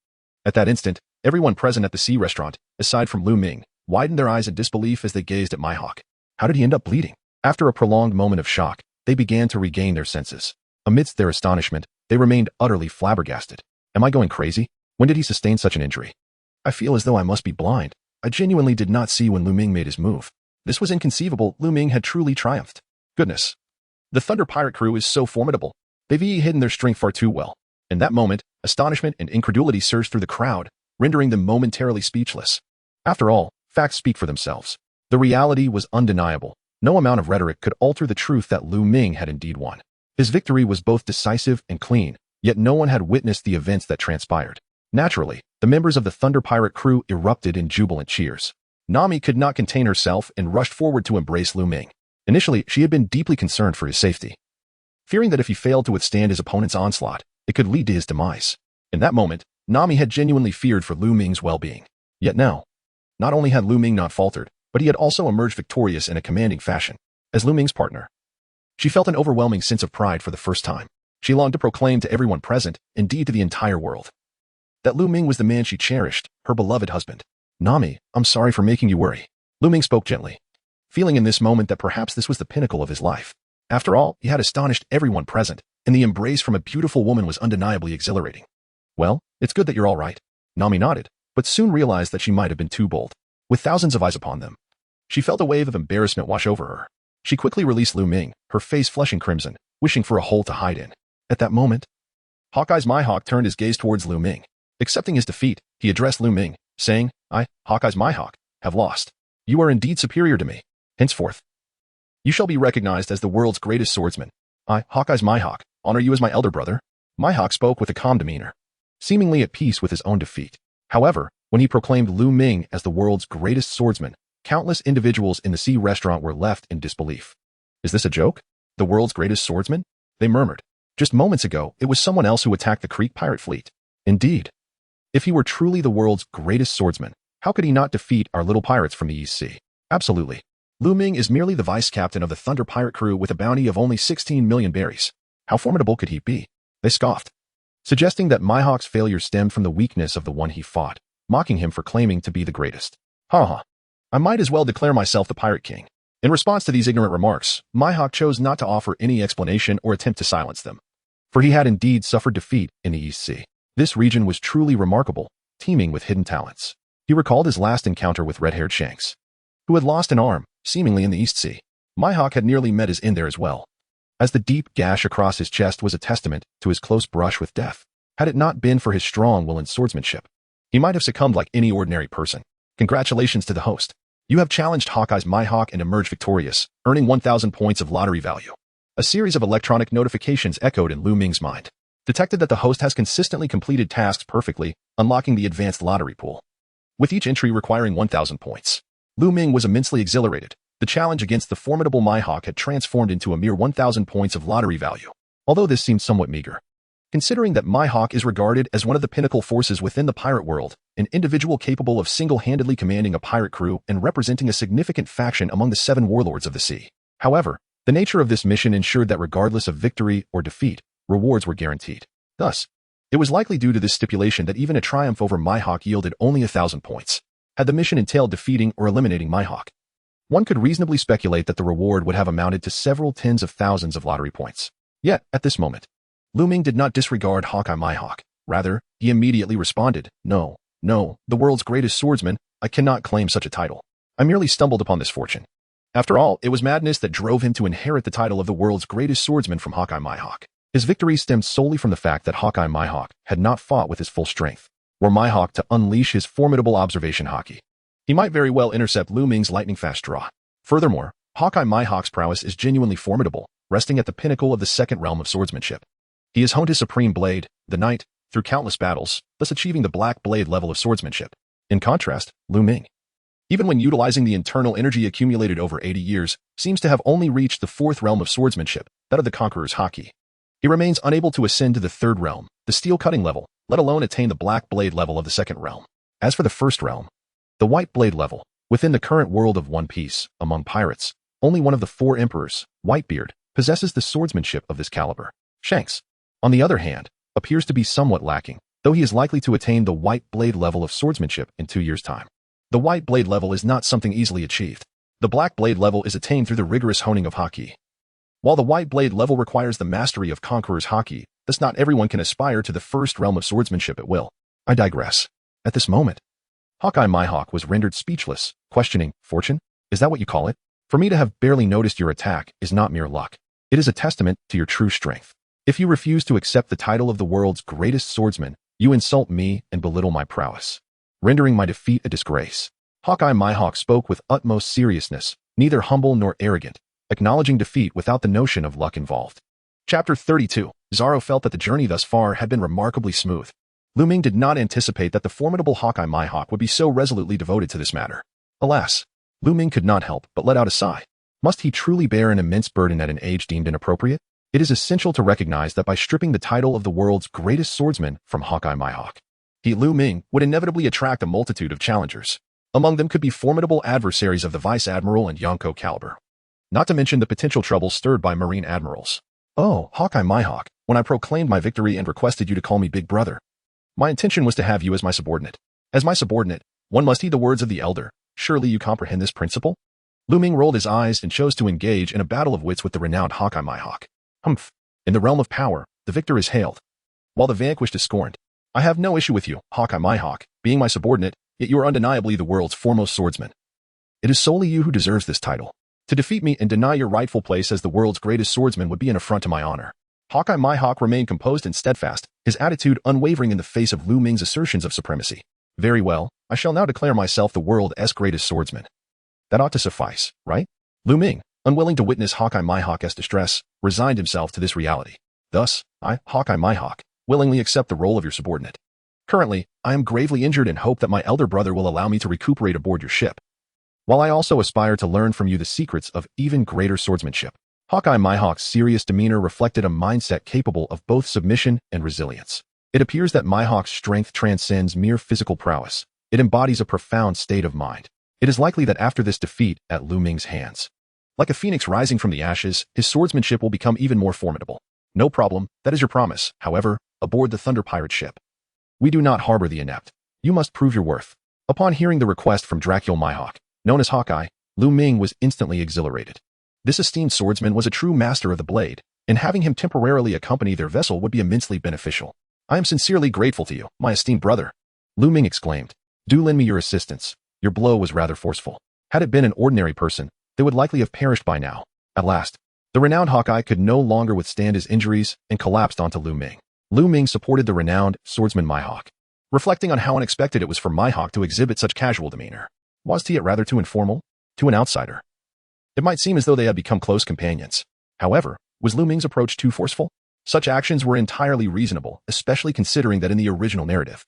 At that instant, everyone present at the sea restaurant, aside from Lu Ming, widened their eyes in disbelief as they gazed at Mihawk. How did he end up bleeding? After a prolonged moment of shock, they began to regain their senses. Amidst their astonishment, they remained utterly flabbergasted. Am I going crazy? When did he sustain such an injury? I feel as though I must be blind. I genuinely did not see when Lu Ming made his move. This was inconceivable. Lu Ming had truly triumphed. Goodness. The Thunder Pirate crew is so formidable. They've hidden their strength far too well. In that moment, astonishment and incredulity surged through the crowd, rendering them momentarily speechless. After all, facts speak for themselves. The reality was undeniable. No amount of rhetoric could alter the truth that Lu Ming had indeed won. His victory was both decisive and clean, yet no one had witnessed the events that transpired. Naturally, the members of the Thunder Pirate crew erupted in jubilant cheers. Nami could not contain herself and rushed forward to embrace Lu Ming. Initially, she had been deeply concerned for his safety, fearing that if he failed to withstand his opponent's onslaught, it could lead to his demise. In that moment, Nami had genuinely feared for Lu Ming's well-being. Yet now, not only had Lu Ming not faltered, but he had also emerged victorious in a commanding fashion. As Lu Ming's partner, she felt an overwhelming sense of pride for the first time. She longed to proclaim to everyone present, indeed to the entire world, that Lu Ming was the man she cherished, her beloved husband. Nami, I'm sorry for making you worry. Lu Ming spoke gently, feeling in this moment that perhaps this was the pinnacle of his life. After all, he had astonished everyone present, and the embrace from a beautiful woman was undeniably exhilarating. Well, it's good that you're all right. Nami nodded, but soon realized that she might have been too bold. With thousands of eyes upon them, she felt a wave of embarrassment wash over her. She quickly released Lu Ming, her face flushing crimson, wishing for a hole to hide in. At that moment, Hawkeye's Mihawk turned his gaze towards Lu Ming. Accepting his defeat, he addressed Lu Ming, saying, I, Hawkeye's Mihawk, have lost. You are indeed superior to me. Henceforth, you shall be recognized as the world's greatest swordsman. I, Hawkeye's Mihawk, honor you as my elder brother. Mihawk spoke with a calm demeanor, seemingly at peace with his own defeat. However, when he proclaimed Lu Ming as the world's greatest swordsman, countless individuals in the sea restaurant were left in disbelief. Is this a joke? The world's greatest swordsman? They murmured. Just moments ago, it was someone else who attacked the Krieg pirate fleet. Indeed. If he were truly the world's greatest swordsman, how could he not defeat our little pirates from the East Sea? Absolutely. Lu Ming is merely the vice captain of the Thunder pirate crew with a bounty of only 16 million berries. How formidable could he be? They scoffed, suggesting that Mihawk's failure stemmed from the weakness of the one he fought, mocking him for claiming to be the greatest. Ha. I might as well declare myself the pirate king. In response to these ignorant remarks, Mihawk chose not to offer any explanation or attempt to silence them, for he had indeed suffered defeat in the East Sea. This region was truly remarkable, teeming with hidden talents. He recalled his last encounter with red-haired Shanks, who had lost an arm, seemingly in the East Sea. Mihawk had nearly met his end there as well, as the deep gash across his chest was a testament to his close brush with death. Had it not been for his strong will and swordsmanship, he might have succumbed like any ordinary person. Congratulations to the host. You have challenged Hawkeye's Mihawk and emerged victorious, earning 1,000 points of lottery value. A series of electronic notifications echoed in Lu Ming's mind, detected that the host has consistently completed tasks perfectly, unlocking the advanced lottery pool, with each entry requiring 1,000 points. Lu Ming was immensely exhilarated. The challenge against the formidable Mihawk had transformed into a mere 1,000 points of lottery value, although this seemed somewhat meager, considering that Mihawk is regarded as one of the pinnacle forces within the pirate world, an individual capable of single-handedly commanding a pirate crew and representing a significant faction among the 7 warlords of the sea. However, the nature of this mission ensured that regardless of victory or defeat, rewards were guaranteed. Thus, it was likely due to this stipulation that even a triumph over Mihawk yielded only 1,000 points. Had the mission entailed defeating or eliminating Mihawk, one could reasonably speculate that the reward would have amounted to several tens of thousands of lottery points. Yet, at this moment, Lu Ming did not disregard Hawkeye Mihawk. Rather, he immediately responded, No, the world's greatest swordsman, I cannot claim such a title. I merely stumbled upon this fortune. After all, it was madness that drove him to inherit the title of the world's greatest swordsman from Hawkeye Mihawk. His victory stemmed solely from the fact that Hawkeye Mihawk had not fought with his full strength, were Mihawk to unleash his formidable observation haki. He might very well intercept Lu Ming's lightning-fast draw. Furthermore, Hawkeye Mihawk's prowess is genuinely formidable, resting at the pinnacle of the second realm of swordsmanship. He has honed his supreme blade, the Knight, through countless battles, thus achieving the black blade level of swordsmanship. In contrast, Lu Ming, even when utilizing the internal energy accumulated over 80 years, seems to have only reached the 4th realm of swordsmanship, that of the Conqueror's Haki. He remains unable to ascend to the 3rd realm, the steel cutting level, let alone attain the black blade level of the 2nd realm. As for the 1st realm, the white blade level, within the current world of One Piece, among pirates, only one of the 4 emperors, Whitebeard, possesses the swordsmanship of this caliber. Shanks, on the other hand, appears to be somewhat lacking, though he is likely to attain the white blade level of swordsmanship in 2 years' time. The white blade level is not something easily achieved. The black blade level is attained through the rigorous honing of haki. While the white blade level requires the mastery of Conqueror's Haki, thus not everyone can aspire to the 1st realm of swordsmanship at will. I digress. At this moment, Hawkeye Mihawk was rendered speechless, questioning, Fortune? Is that what you call it? For me to have barely noticed your attack is not mere luck. It is a testament to your true strength. If you refuse to accept the title of the world's greatest swordsman, you insult me and belittle my prowess, rendering my defeat a disgrace. Hawkeye Mihawk spoke with utmost seriousness, neither humble nor arrogant, acknowledging defeat without the notion of luck involved. Chapter 32. Zoro felt that the journey thus far had been remarkably smooth. Lu Ming did not anticipate that the formidable Hawkeye Mihawk would be so resolutely devoted to this matter. Alas, Lu Ming could not help but let out a sigh. Must he truly bear an immense burden at an age deemed inappropriate? It is essential to recognize that by stripping the title of the world's greatest swordsman from Hawkeye Mihawk, Lu Ming would inevitably attract a multitude of challengers. Among them could be formidable adversaries of the Vice Admiral and Yonko caliber. Not to mention the potential trouble stirred by Marine admirals. Oh, Hawkeye Mihawk, when I proclaimed my victory and requested you to call me Big Brother, my intention was to have you as my subordinate. As my subordinate, one must heed the words of the elder. Surely you comprehend this principle? Lu Ming rolled his eyes and chose to engage in a battle of wits with the renowned Hawkeye Mihawk. Humph. In the realm of power, the victor is hailed, while the vanquished is scorned. I have no issue with you, Hawkeye Mihawk, being my subordinate, yet you are undeniably the world's foremost swordsman. It is solely you who deserves this title. To defeat me and deny your rightful place as the world's greatest swordsman would be an affront to my honor. Hawkeye Mihawk remained composed and steadfast, his attitude unwavering in the face of Lu Ming's assertions of supremacy. Very well, I shall now declare myself the world's greatest swordsman. That ought to suffice, right? Lu Ming, unwilling to witness Hawkeye Mihawk's distress, resigned himself to this reality. Thus, I, Hawkeye Mihawk, willingly accept the role of your subordinate. Currently, I am gravely injured and hope that my elder brother will allow me to recuperate aboard your ship, while I also aspire to learn from you the secrets of even greater swordsmanship. Hawkeye Mihawk's serious demeanor reflected a mindset capable of both submission and resilience. It appears that Mihawk's strength transcends mere physical prowess. It embodies a profound state of mind. It is likely that after this defeat at Lu Ming's hands, like a phoenix rising from the ashes, his swordsmanship will become even more formidable. No problem, that is your promise. However, aboard the Thunder Pirate ship, we do not harbor the inept. You must prove your worth. Upon hearing the request from Dracula Mihawk, known as Hawkeye, Lu Ming was instantly exhilarated. This esteemed swordsman was a true master of the blade, and having him temporarily accompany their vessel would be immensely beneficial. I am sincerely grateful to you, my esteemed brother, Lu Ming exclaimed. Do lend me your assistance. Your blow was rather forceful. Had it been an ordinary person, they would likely have perished by now. At last, the renowned Hawkeye could no longer withstand his injuries and collapsed onto Lu Ming. Lu Ming supported the renowned swordsman Mihawk, reflecting on how unexpected it was for Mihawk to exhibit such casual demeanor. Was he rather too informal? To an outsider, it might seem as though they had become close companions. However, was Lu Ming's approach too forceful? Such actions were entirely reasonable, especially considering that in the original narrative,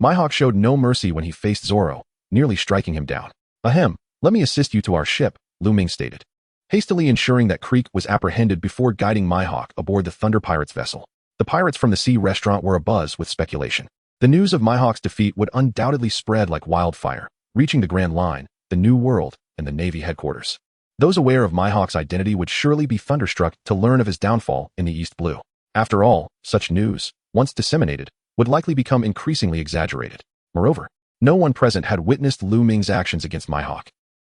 Mihawk showed no mercy when he faced Zoro, nearly striking him down. Ahem, let me assist you to our ship, Lu Ming stated, hastily ensuring that Krieg was apprehended before guiding Mihawk aboard the Thunder Pirates vessel. The pirates from the sea restaurant were abuzz with speculation. The news of Mihawk's defeat would undoubtedly spread like wildfire, reaching the Grand Line, the New World, and the Navy headquarters. Those aware of Mihawk's identity would surely be thunderstruck to learn of his downfall in the East Blue. After all, such news, once disseminated, would likely become increasingly exaggerated. Moreover, no one present had witnessed Lu Ming's actions against Mihawk,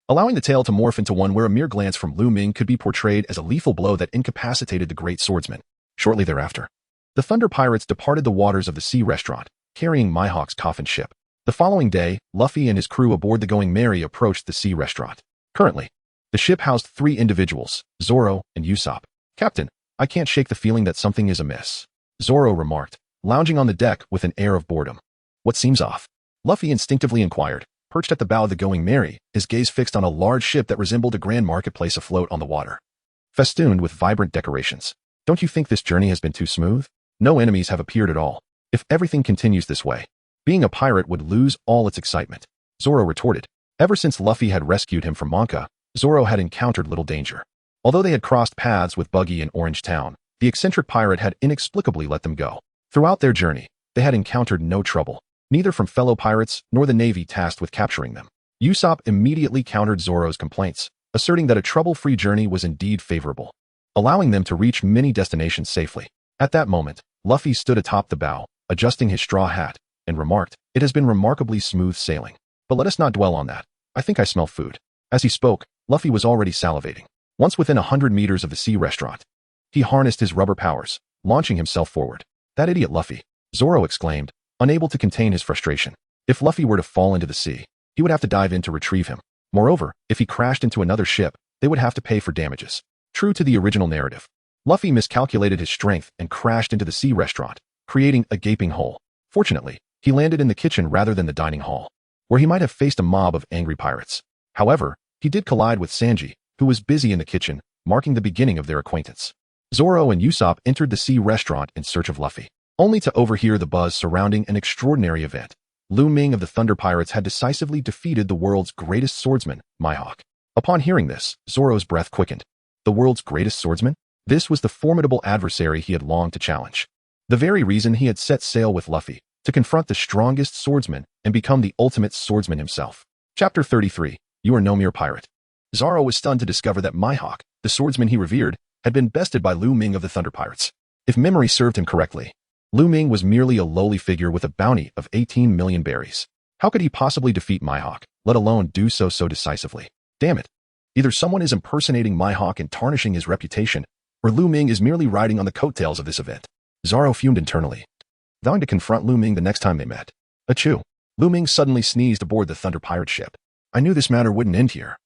allowing the tale to morph into one where a mere glance from Lu Ming could be portrayed as a lethal blow that incapacitated the great swordsman. Shortly thereafter, the Thunder Pirates departed the waters of the sea restaurant, carrying Mihawk's coffin ship. The following day, Luffy and his crew aboard the Going Merry approached the sea restaurant. Currently, the ship housed 3 individuals, Zoro and Usopp. Captain, I can't shake the feeling that something is amiss, Zoro remarked, lounging on the deck with an air of boredom. What seems off? Luffy instinctively inquired, perched at the bow of the Going Merry, his gaze fixed on a large ship that resembled a grand marketplace afloat on the water, festooned with vibrant decorations. Don't you think this journey has been too smooth? No enemies have appeared at all. If everything continues this way, being a pirate would lose all its excitement, Zoro retorted. Ever since Luffy had rescued him from Monka, Zoro had encountered little danger. Although they had crossed paths with Buggy in Orange Town, the eccentric pirate had inexplicably let them go. Throughout their journey, they had encountered no trouble, neither from fellow pirates nor the Navy tasked with capturing them. Usopp immediately countered Zoro's complaints, asserting that a trouble-free journey was indeed favorable, allowing them to reach many destinations safely. At that moment, Luffy stood atop the bow, adjusting his straw hat, and remarked, "It has been remarkably smooth sailing. But let us not dwell on that. I think I smell food." As he spoke, Luffy was already salivating. Once within 100 meters of the sea restaurant, he harnessed his rubber powers, launching himself forward. That idiot Luffy, Zoro exclaimed, unable to contain his frustration. If Luffy were to fall into the sea, he would have to dive in to retrieve him. Moreover, if he crashed into another ship, they would have to pay for damages. True to the original narrative, Luffy miscalculated his strength and crashed into the sea restaurant, creating a gaping hole. Fortunately, he landed in the kitchen rather than the dining hall, where he might have faced a mob of angry pirates. However, he did collide with Sanji, who was busy in the kitchen, marking the beginning of their acquaintance. Zoro and Usopp entered the sea restaurant in search of Luffy, only to overhear the buzz surrounding an extraordinary event. Lu Ming of the Thunder Pirates had decisively defeated the world's greatest swordsman, Mihawk. Upon hearing this, Zoro's breath quickened. The world's greatest swordsman? This was the formidable adversary he had longed to challenge. The very reason he had set sail with Luffy, to confront the strongest swordsman and become the ultimate swordsman himself. Chapter 33. You are no mere pirate. Zoro was stunned to discover that Mihawk, the swordsman he revered, had been bested by Lu Ming of the Thunder Pirates. If memory served him correctly, Lu Ming was merely a lowly figure with a bounty of 18 million berries. How could he possibly defeat Mihawk, let alone do so decisively? Damn it. Either someone is impersonating Mihawk and tarnishing his reputation, or Lu Ming is merely riding on the coattails of this event. Zoro fumed internally, vowing to confront Lu Ming the next time they met. Achoo. Lu Ming suddenly sneezed aboard the Thunder Pirate ship. I knew this matter wouldn't end here.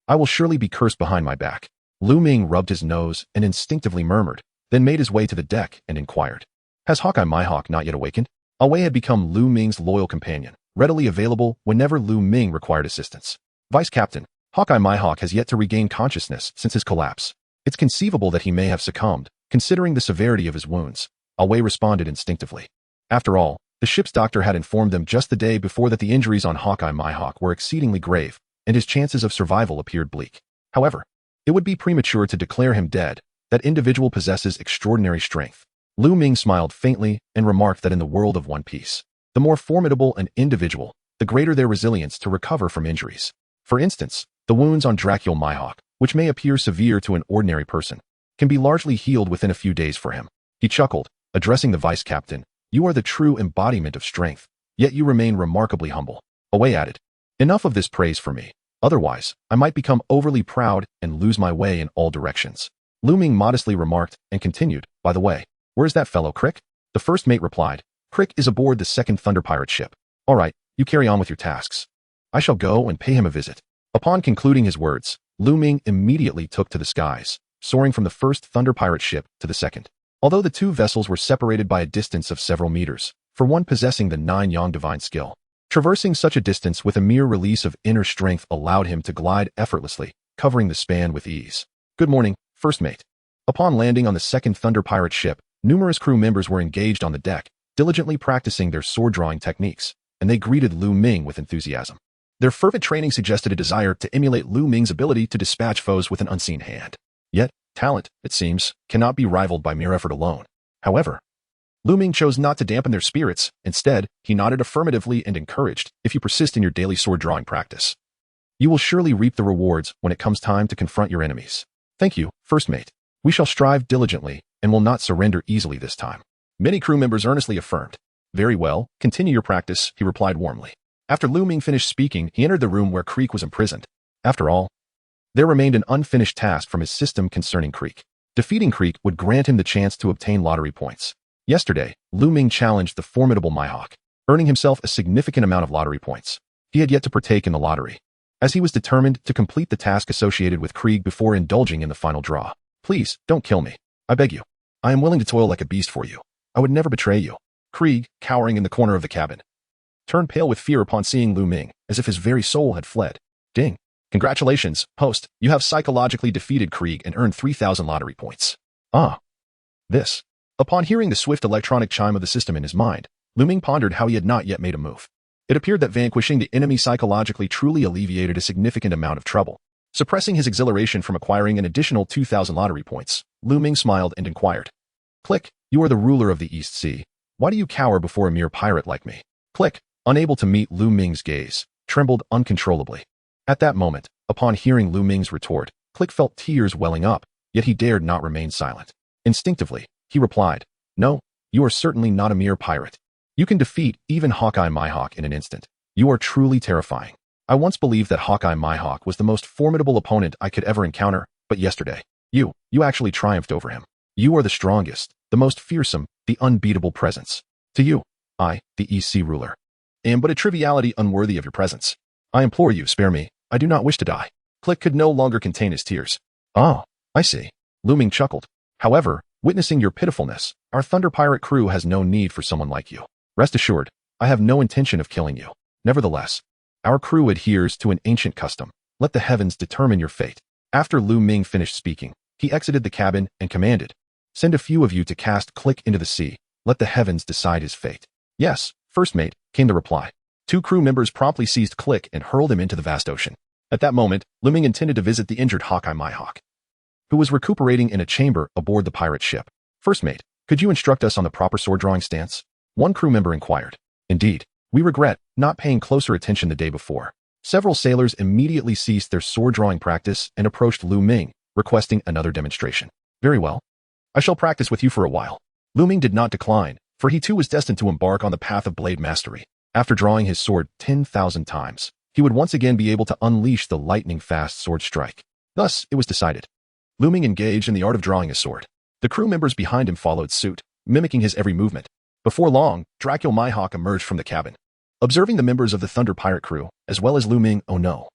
I will surely be cursed behind my back. Lu Ming rubbed his nose and instinctively murmured, then made his way to the deck and inquired. Has Hawkeye Mihawk not yet awakened? Away had become Lu Ming's loyal companion, readily available whenever Lu Ming required assistance. Vice Captain, Hawkeye Mihawk has yet to regain consciousness since his collapse. It's conceivable that he may have succumbed, considering the severity of his wounds. Away responded instinctively. After all, the ship's doctor had informed them just the day before that the injuries on Hawkeye Mihawk were exceedingly grave, and his chances of survival appeared bleak. However, it would be premature to declare him dead. That individual possesses extraordinary strength. Lu Ming smiled faintly and remarked that in the world of One Piece, the more formidable an individual, the greater their resilience to recover from injuries. For instance, the wounds on Dracula Mihawk, which may appear severe to an ordinary person, can be largely healed within a few days for him. He chuckled, addressing the vice captain. You are the true embodiment of strength, yet you remain remarkably humble. Away added. Enough of this praise for me. Otherwise, I might become overly proud and lose my way in all directions. Lu Ming modestly remarked and continued, by the way, where's that fellow Krieg? The first mate replied, Krieg is aboard the second Thunder Pirate ship. All right, you carry on with your tasks. I shall go and pay him a visit. Upon concluding his words, Lu Ming immediately took to the skies, soaring from the first Thunder Pirate ship to the second. Although the two vessels were separated by a distance of several meters, for one possessing the 9-yang divine skill, traversing such a distance with a mere release of inner strength allowed him to glide effortlessly, covering the span with ease. Good morning, first mate. Upon landing on the second Thunder Pirate ship, numerous crew members were engaged on the deck, diligently practicing their sword-drawing techniques, and they greeted Lu Ming with enthusiasm. Their fervent training suggested a desire to emulate Lu Ming's ability to dispatch foes with an unseen hand. Yet, talent, it seems, cannot be rivaled by mere effort alone. However, Lu Ming chose not to dampen their spirits. Instead, he nodded affirmatively and encouraged, if you persist in your daily sword-drawing practice, you will surely reap the rewards when it comes time to confront your enemies. Thank you, first mate. We shall strive diligently and will not surrender easily this time. Many crew members earnestly affirmed. Very well, continue your practice, he replied warmly. After Lu Ming finished speaking, he entered the room where Krieg was imprisoned. After all, there remained an unfinished task from his system concerning Krieg. Defeating Krieg would grant him the chance to obtain lottery points. Yesterday, Lu Ming challenged the formidable Mihawk, earning himself a significant amount of lottery points. He had yet to partake in the lottery, as he was determined to complete the task associated with Krieg before indulging in the final draw. Please, don't kill me. I beg you. I am willing to toil like a beast for you. I would never betray you. Krieg, cowering in the corner of the cabin, turned pale with fear upon seeing Lu Ming, as if his very soul had fled. Ding. Congratulations, host. You have psychologically defeated Krieg and earned 3,000 lottery points. Ah. This. Upon hearing the swift electronic chime of the system in his mind, Lu Ming pondered how he had not yet made a move. It appeared that vanquishing the enemy psychologically truly alleviated a significant amount of trouble. Suppressing his exhilaration from acquiring an additional 2,000 lottery points, Lu Ming smiled and inquired. Click, you are the ruler of the East Sea. Why do you cower before a mere pirate like me? Click, unable to meet Lu Ming's gaze, trembled uncontrollably. At that moment, upon hearing Lu Ming's retort, Click felt tears welling up, yet he dared not remain silent. Instinctively, he replied, No, you are certainly not a mere pirate. You can defeat even Hawkeye Mihawk in an instant. You are truly terrifying. I once believed that Hawkeye Mihawk was the most formidable opponent I could ever encounter, but yesterday, you actually triumphed over him. You are the strongest, the most fearsome, the unbeatable presence. To you, I, the East Sea ruler, am but a triviality unworthy of your presence. I implore you, spare me. I do not wish to die. Click could no longer contain his tears. Oh, I see. Lu Ming chuckled. However, witnessing your pitifulness, our Thunder Pirate crew has no need for someone like you. Rest assured, I have no intention of killing you. Nevertheless, our crew adheres to an ancient custom. Let the heavens determine your fate. After Lu Ming finished speaking, he exited the cabin and commanded, Send a few of you to cast Click into the sea. Let the heavens decide his fate. Yes, first mate, came the reply. 2 crew members promptly seized Click and hurled him into the vast ocean. At that moment, Lu Ming intended to visit the injured Hawkeye Mihawk, who was recuperating in a chamber aboard the pirate ship. First mate, could you instruct us on the proper sword-drawing stance? One crew member inquired. Indeed, we regret not paying closer attention the day before. Several sailors immediately ceased their sword-drawing practice and approached Lu Ming, requesting another demonstration. Very well. I shall practice with you for a while. Lu Ming did not decline, for he too was destined to embark on the path of blade mastery. After drawing his sword 10,000 times, he would once again be able to unleash the lightning-fast sword strike. Thus, it was decided. Lu Ming engaged in the art of drawing a sword. The crew members behind him followed suit, mimicking his every movement. Before long, Dracula Mihawk emerged from the cabin. Observing the members of the Thunder Pirate crew, as well as Lu Ming, oh no.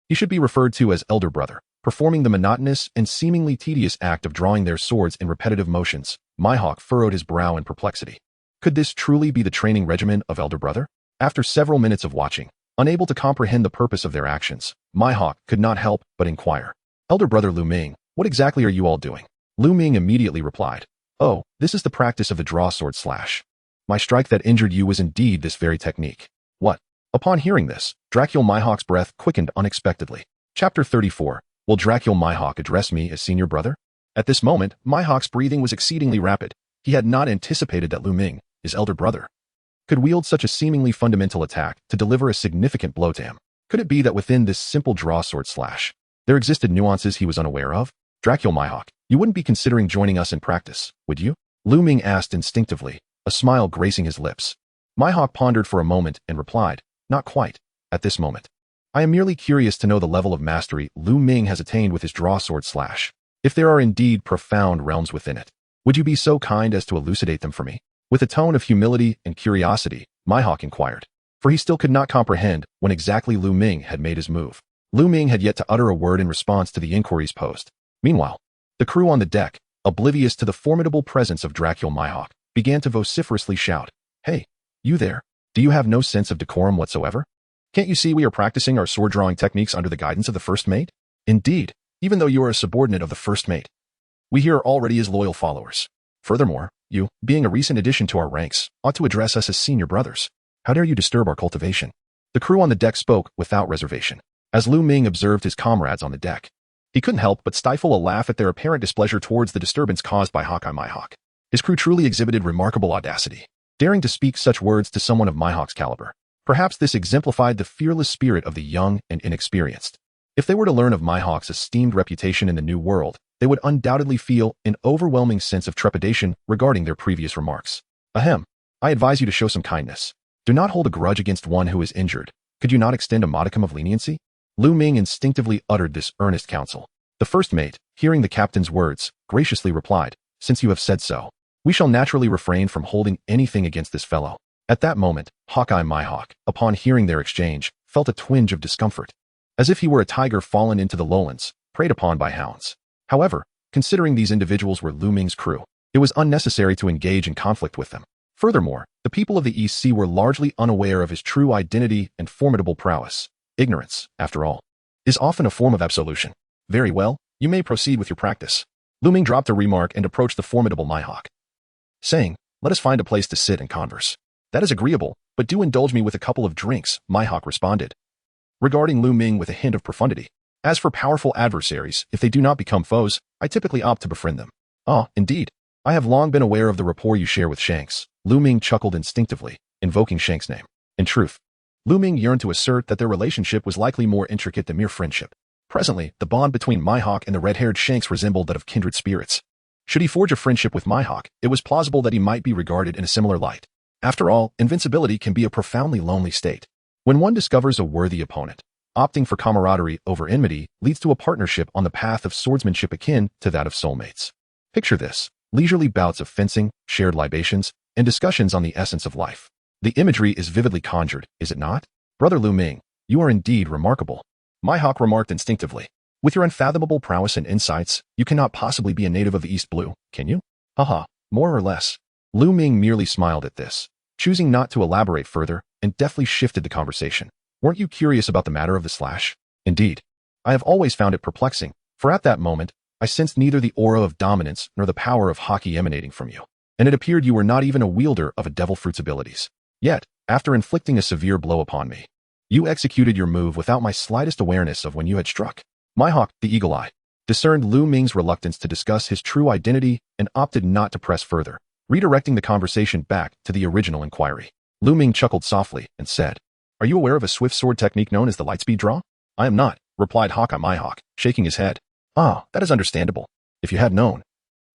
He should be referred to as Elder Brother, performing the monotonous and seemingly tedious act of drawing their swords in repetitive motions. Mihawk furrowed his brow in perplexity. Could this truly be the training regimen of Elder Brother? After several minutes of watching, unable to comprehend the purpose of their actions, Mihawk could not help but inquire. Elder Brother Lu Ming, what exactly are you all doing? Lu Ming immediately replied. Oh, this is the practice of the draw sword slash. My strike that injured you was indeed this very technique. What? Upon hearing this, Dracula Mihawk's breath quickened unexpectedly. Chapter 34. Will Dracula Mihawk address me as senior brother? At this moment, Mihawk's breathing was exceedingly rapid. He had not anticipated that Lu Ming, his elder brother, could wield such a seemingly fundamental attack to deliver a significant blow to him. Could it be that within this simple draw sword slash, there existed nuances he was unaware of? Dracula Mihawk, you wouldn't be considering joining us in practice, would you? Lu Ming asked instinctively, a smile gracing his lips. Mihawk pondered for a moment and replied, not quite, at this moment. I am merely curious to know the level of mastery Lu Ming has attained with his draw sword slash. If there are indeed profound realms within it, would you be so kind as to elucidate them for me? With a tone of humility and curiosity, Mihawk inquired, for he still could not comprehend when exactly Lu Ming had made his move. Lu Ming had yet to utter a word in response to the inquiries posed. Meanwhile, the crew on the deck, oblivious to the formidable presence of Dracula Mihawk, began to vociferously shout, Hey, you there, do you have no sense of decorum whatsoever? Can't you see we are practicing our sword-drawing techniques under the guidance of the first mate? Indeed, even though you are a subordinate of the first mate, we here are already his loyal followers. Furthermore, you, being a recent addition to our ranks, ought to address us as senior brothers. How dare you disturb our cultivation? The crew on the deck spoke without reservation. As Lu Ming observed his comrades on the deck, he couldn't help but stifle a laugh at their apparent displeasure towards the disturbance caused by Hawkeye Mihawk. His crew truly exhibited remarkable audacity, daring to speak such words to someone of Mihawk's caliber. Perhaps this exemplified the fearless spirit of the young and inexperienced. If they were to learn of Mihawk's esteemed reputation in the New World, they would undoubtedly feel an overwhelming sense of trepidation regarding their previous remarks. Ahem. I advise you to show some kindness. Do not hold a grudge against one who is injured. Could you not extend a modicum of leniency? Lu Ming instinctively uttered this earnest counsel. The first mate, hearing the captain's words, graciously replied, Since you have said so, we shall naturally refrain from holding anything against this fellow. At that moment, Hawkeye Mihawk, upon hearing their exchange, felt a twinge of discomfort, as if he were a tiger fallen into the lowlands, preyed upon by hounds. However, considering these individuals were Lu Ming's crew, it was unnecessary to engage in conflict with them. Furthermore, the people of the East Sea were largely unaware of his true identity and formidable prowess. Ignorance, after all, is often a form of absolution. Very well, you may proceed with your practice. Lu Ming dropped a remark and approached the formidable Mihawk, saying, Let us find a place to sit and converse. That is agreeable, but do indulge me with a couple of drinks, Mihawk responded, regarding Lu Ming with a hint of profundity. As for powerful adversaries, if they do not become foes, I typically opt to befriend them. Ah, indeed. I have long been aware of the rapport you share with Shanks. Lu Ming chuckled instinctively, invoking Shanks' name. In truth, Lu Ming yearned to assert that their relationship was likely more intricate than mere friendship. Presently, the bond between Mihawk and the red-haired Shanks resembled that of kindred spirits. Should he forge a friendship with Mihawk, it was plausible that he might be regarded in a similar light. After all, invincibility can be a profoundly lonely state. When one discovers a worthy opponent, opting for camaraderie over enmity leads to a partnership on the path of swordsmanship akin to that of soulmates. Picture this: leisurely bouts of fencing, shared libations, and discussions on the essence of life. The imagery is vividly conjured, is it not? Brother Lu Ming, you are indeed remarkable. Mihawk remarked instinctively. With your unfathomable prowess and insights, you cannot possibly be a native of the East Blue, can you? Haha, more or less. Lu Ming merely smiled at this, choosing not to elaborate further, and deftly shifted the conversation. Weren't you curious about the matter of the slash? Indeed. I have always found it perplexing, for at that moment, I sensed neither the aura of dominance nor the power of Haki emanating from you, and it appeared you were not even a wielder of a devil fruit's abilities. Yet, after inflicting a severe blow upon me, You executed your move without my slightest awareness of when you had struck. Mihawk, the Eagle Eye, discerned Lu Ming's reluctance to discuss his true identity and opted not to press further, redirecting the conversation back to the original inquiry. Lu Ming chuckled softly and said, "Are you aware of a swift sword technique known as the lightspeed draw?" "I am not," replied Hawkeye Mihawk, shaking his head. "Ah, that is understandable. If you had known,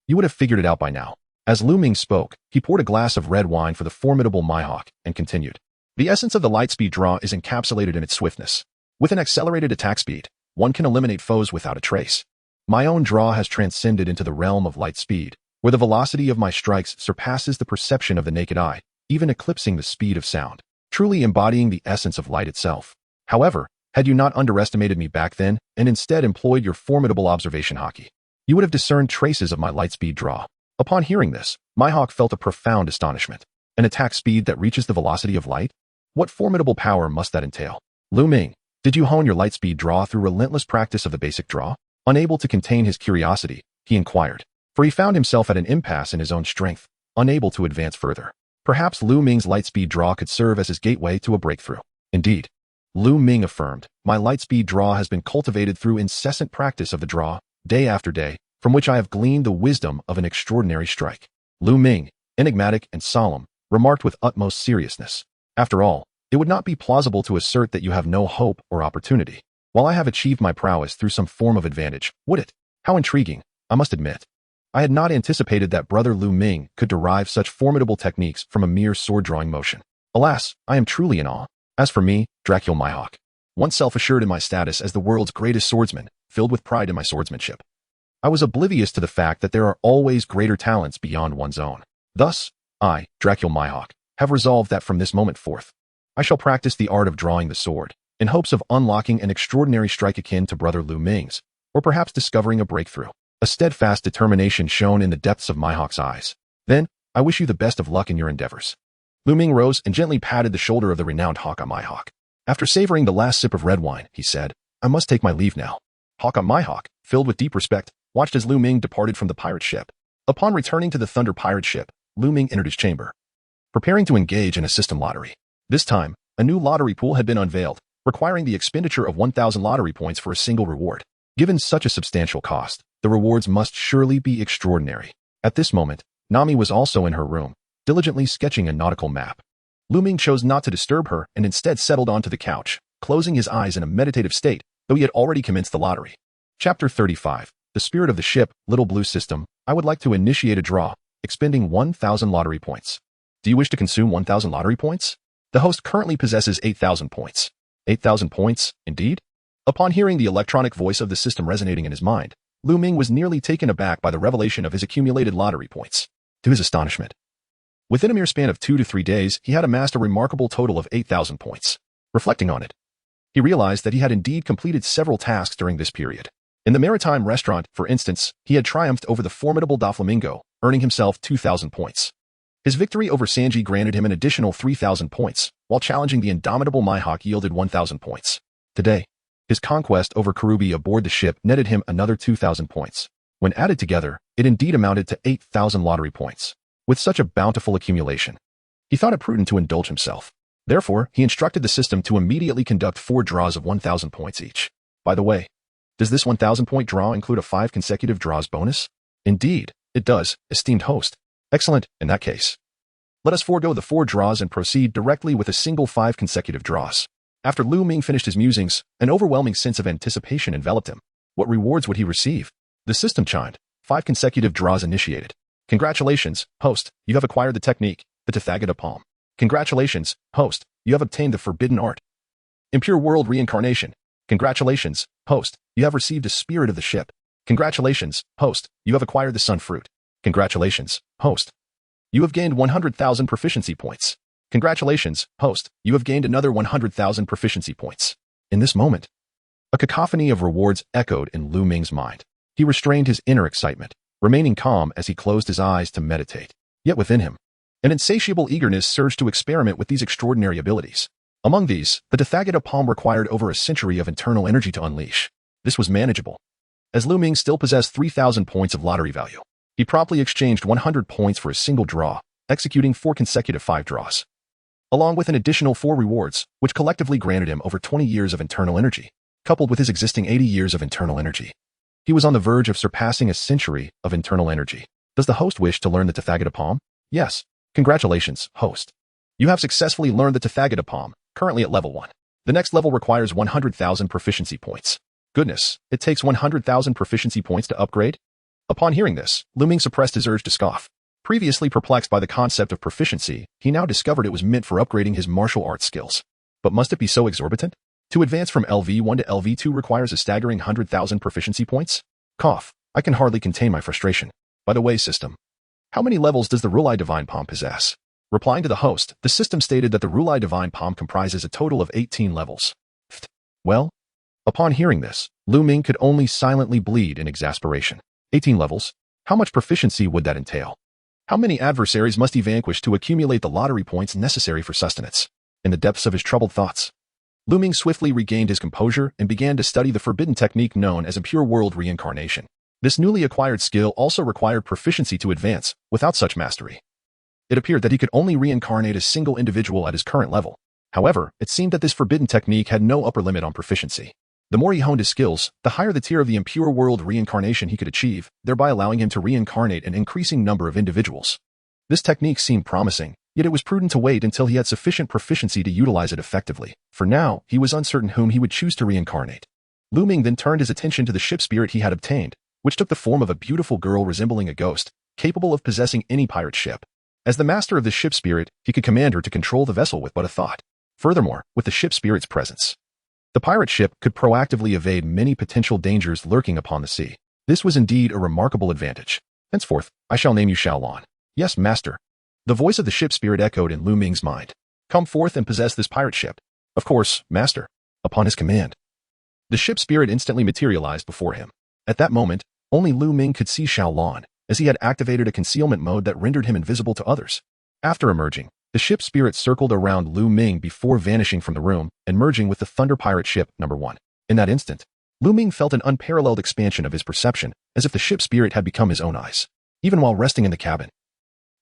you would have figured it out by now." As Lu Ming spoke, he poured a glass of red wine for the formidable Mihawk and continued. "The essence of the lightspeed draw is encapsulated in its swiftness. With an accelerated attack speed, one can eliminate foes without a trace. My own draw has transcended into the realm of light speed, where the velocity of my strikes surpasses the perception of the naked eye, even eclipsing the speed of sound, truly embodying the essence of light itself. However, had you not underestimated me back then and instead employed your formidable observation haki, you would have discerned traces of my lightspeed draw." Upon hearing this, Mihawk felt a profound astonishment. An attack speed that reaches the velocity of light? What formidable power must that entail? "Lu Ming, did you hone your lightspeed draw through relentless practice of the basic draw?" Unable to contain his curiosity, he inquired, for he found himself at an impasse in his own strength, unable to advance further. Perhaps Lu Ming's lightspeed draw could serve as his gateway to a breakthrough. Indeed, Lu Ming affirmed, "My lightspeed draw has been cultivated through incessant practice of the draw, day after day, from which I have gleaned the wisdom of an extraordinary strike." Lu Ming, enigmatic and solemn, remarked with utmost seriousness, "After all, it would not be plausible to assert that you have no hope or opportunity, while I have achieved my prowess through some form of advantage, would it? How intriguing, I must admit. I had not anticipated that brother Lu Ming could derive such formidable techniques from a mere sword-drawing motion. Alas, I am truly in awe. As for me, Dracula Mihawk, once self-assured in my status as the world's greatest swordsman, filled with pride in my swordsmanship, I was oblivious to the fact that there are always greater talents beyond one's own. Thus, I, Dracula Mihawk, have resolved that from this moment forth, I shall practice the art of drawing the sword, in hopes of unlocking an extraordinary strike akin to brother Lu Ming's, or perhaps discovering a breakthrough." A steadfast determination shone in the depths of Mihawk's eyes. "Then, I wish you the best of luck in your endeavors." Lu Ming rose and gently patted the shoulder of the renowned Hawkeye Mihawk. After savoring the last sip of red wine, he said, "I must take my leave now." Hawkeye Mihawk, filled with deep respect, watched as Lu Ming departed from the pirate ship. Upon returning to the Thunder pirate ship, Lu Ming entered his chamber, preparing to engage in a system lottery. This time, a new lottery pool had been unveiled, requiring the expenditure of 1,000 lottery points for a single reward. Given such a substantial cost, the rewards must surely be extraordinary. At this moment, Nami was also in her room, diligently sketching a nautical map. Lu Ming chose not to disturb her and instead settled onto the couch, closing his eyes in a meditative state, though he had already commenced the lottery. Chapter 35. The Spirit of the Ship, Little Blue System. I would like to initiate a draw, expending 1,000 lottery points. Do you wish to consume 1,000 lottery points? The host currently possesses 8,000 points. 8,000 points, indeed? Upon hearing the electronic voice of the system resonating in his mind, Lu Ming was nearly taken aback by the revelation of his accumulated lottery points. To his astonishment, within a mere span of 2 to 3 days, he had amassed a remarkable total of 8,000 points. Reflecting on it, he realized that he had indeed completed several tasks during this period. In the maritime restaurant, for instance, he had triumphed over the formidable Doflamingo, earning himself 2,000 points. His victory over Sanji granted him an additional 3,000 points, while challenging the indomitable Mihawk yielded 1,000 points. Today, his conquest over Karubi aboard the ship netted him another 2,000 points. When added together, it indeed amounted to 8,000 lottery points. With such a bountiful accumulation, he thought it prudent to indulge himself. Therefore, he instructed the system to immediately conduct 4 draws of 1,000 points each. By the way, does this 1,000-point draw include a 5 consecutive draws bonus? Indeed, it does, esteemed host. Excellent, in that case. Let us forego the 4 draws and proceed directly with a single 5 consecutive draws. After Lu Ming finished his musings, an overwhelming sense of anticipation enveloped him. What rewards would he receive? The system chimed. 5 consecutive draws initiated. Congratulations, host, you have acquired the technique, the Tathagata Palm. Congratulations, host, you have obtained the forbidden art. Impure world reincarnation. Congratulations, host, you have received a spirit of the ship. Congratulations, host, you have acquired the sun fruit. Congratulations, host, you have gained 100,000 proficiency points. Congratulations, host, you have gained another 100,000 proficiency points. In this moment, a cacophony of rewards echoed in Lu Ming's mind. He restrained his inner excitement, remaining calm as he closed his eyes to meditate. Yet within him, an insatiable eagerness surged to experiment with these extraordinary abilities. Among these, the Tathagata Palm required over a century of internal energy to unleash. This was manageable, as Lu Ming still possessed 3,000 points of lottery value. He promptly exchanged 100 points for a single draw, executing 4 consecutive 5 draws. along with an additional 4 rewards, which collectively granted him over 20 years of internal energy, coupled with his existing 80 years of internal energy. He was on the verge of surpassing a century of internal energy. Does the host wish to learn the Tathagata Palm? Yes. Congratulations, host. You have successfully learned the Tathagata Palm, currently at level 1. The next level requires 100,000 proficiency points. Goodness, it takes 100,000 proficiency points to upgrade? Upon hearing this, Lu Ming suppressed his urge to scoff. Previously perplexed by the concept of proficiency, he now discovered it was meant for upgrading his martial arts skills. But must it be so exorbitant? To advance from LV1 to LV2 requires a staggering 100,000 proficiency points? Cough. I can hardly contain my frustration. By the way, system, how many levels does the Rulai Divine Palm possess? Replying to the host, the system stated that the Rulai Divine Palm comprises a total of 18 levels. Well, upon hearing this, Lu Ming could only silently bleed in exasperation. 18 levels? How much proficiency would that entail? How many adversaries must he vanquish to accumulate the lottery points necessary for sustenance? In the depths of his troubled thoughts, Lu Ming swiftly regained his composure and began to study the forbidden technique known as impure world reincarnation. This newly acquired skill also required proficiency to advance. Without such mastery, it appeared that he could only reincarnate a single individual at his current level. However, it seemed that this forbidden technique had no upper limit on proficiency. The more he honed his skills, the higher the tier of the impure world reincarnation he could achieve, thereby allowing him to reincarnate an increasing number of individuals. This technique seemed promising, yet it was prudent to wait until he had sufficient proficiency to utilize it effectively. For now, he was uncertain whom he would choose to reincarnate. Lu Ming then turned his attention to the ship spirit he had obtained, which took the form of a beautiful girl resembling a ghost, capable of possessing any pirate ship. As the master of the ship spirit, he could command her to control the vessel with but a thought. Furthermore, with the ship spirit's presence, the pirate ship could proactively evade many potential dangers lurking upon the sea. This was indeed a remarkable advantage. Henceforth, I shall name you Xiaolon. Yes, master. The voice of the ship spirit echoed in Lu Ming's mind. Come forth and possess this pirate ship. Of course, master. Upon his command, the ship spirit instantly materialized before him. At that moment, only Lu Ming could see Xiaolon, as he had activated a concealment mode that rendered him invisible to others. After emerging, the ship spirit circled around Lu Ming before vanishing from the room and merging with the Thunder Pirate Ship number 1. In that instant, Lu Ming felt an unparalleled expansion of his perception, as if the ship spirit had become his own eyes. Even while resting in the cabin,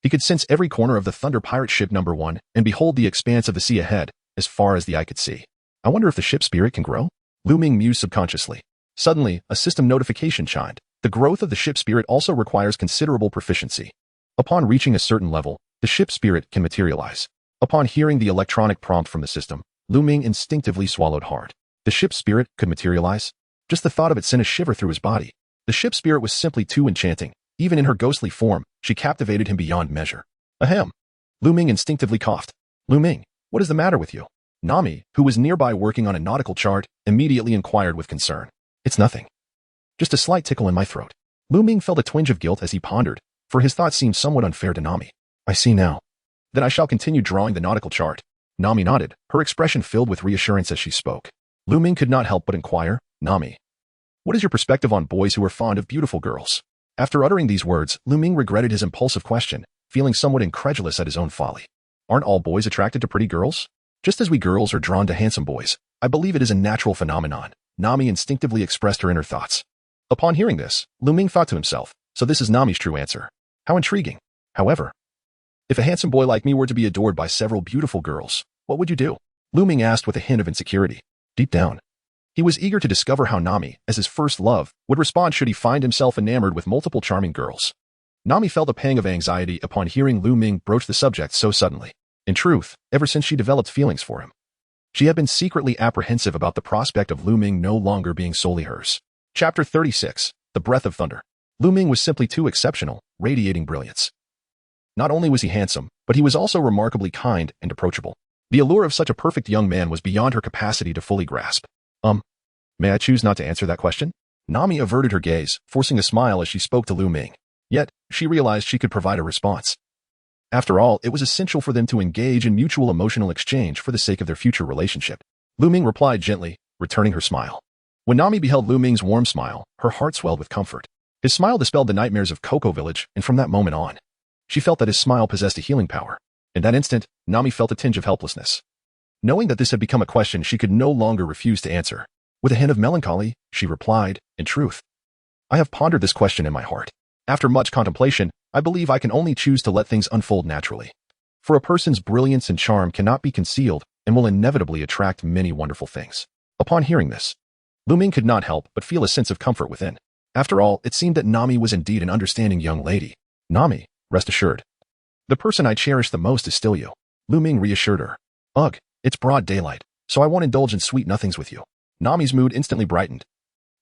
he could sense every corner of the Thunder Pirate Ship number 1 and behold the expanse of the sea ahead, as far as the eye could see. I wonder if the ship spirit can grow? Lu Ming mused subconsciously. Suddenly, a system notification chimed. The growth of the ship spirit also requires considerable proficiency. Upon reaching a certain level, the ship spirit can materialize. Upon hearing the electronic prompt from the system, Lu Ming instinctively swallowed hard. The ship spirit could materialize? Just the thought of it sent a shiver through his body. The ship spirit was simply too enchanting. Even in her ghostly form, she captivated him beyond measure. Ahem. Lu Ming instinctively coughed. Lu Ming, what is the matter with you? Nami, who was nearby working on a nautical chart, immediately inquired with concern. It's nothing. Just a slight tickle in my throat. Lu Ming felt a twinge of guilt as he pondered, for his thought seemed somewhat unfair to Nami. I see now. Then I shall continue drawing the nautical chart. Nami nodded, her expression filled with reassurance as she spoke. Lu Ming could not help but inquire, Nami, what is your perspective on boys who are fond of beautiful girls? After uttering these words, Lu Ming regretted his impulsive question, feeling somewhat incredulous at his own folly. Aren't all boys attracted to pretty girls? Just as we girls are drawn to handsome boys, I believe it is a natural phenomenon. Nami instinctively expressed her inner thoughts. Upon hearing this, Lu Ming thought to himself, so this is Nami's true answer. How intriguing. However, if a handsome boy like me were to be adored by several beautiful girls, what would you do? Lu Ming asked with a hint of insecurity. Deep down, he was eager to discover how Nami, as his first love, would respond should he find himself enamored with multiple charming girls. Nami felt a pang of anxiety upon hearing Lu Ming broach the subject so suddenly. In truth, ever since she developed feelings for him, she had been secretly apprehensive about the prospect of Lu Ming no longer being solely hers. Chapter 36. The Breath of Thunder. Lu Ming was simply too exceptional, radiating brilliance. Not only was he handsome, but he was also remarkably kind and approachable. The allure of such a perfect young man was beyond her capacity to fully grasp. May I choose not to answer that question? Nami averted her gaze, forcing a smile as she spoke to Lu Ming. Yet, she realized she could provide a response. After all, it was essential for them to engage in mutual emotional exchange for the sake of their future relationship. Lu Ming replied gently, returning her smile. When Nami beheld Lu Ming's warm smile, her heart swelled with comfort. His smile dispelled the nightmares of Cocoa Village, and from that moment on, she felt that his smile possessed a healing power. In that instant, Nami felt a tinge of helplessness. Knowing that this had become a question she could no longer refuse to answer. With a hint of melancholy, she replied, in truth, I have pondered this question in my heart. After much contemplation, I believe I can only choose to let things unfold naturally. For a person's brilliance and charm cannot be concealed and will inevitably attract many wonderful things. Upon hearing this, Lu Ming could not help but feel a sense of comfort within. After all, it seemed that Nami was indeed an understanding young lady. Nami, rest assured. The person I cherish the most is still you. Lu Ming reassured her. Ugh, it's broad daylight, so I won't indulge in sweet nothings with you. Nami's mood instantly brightened,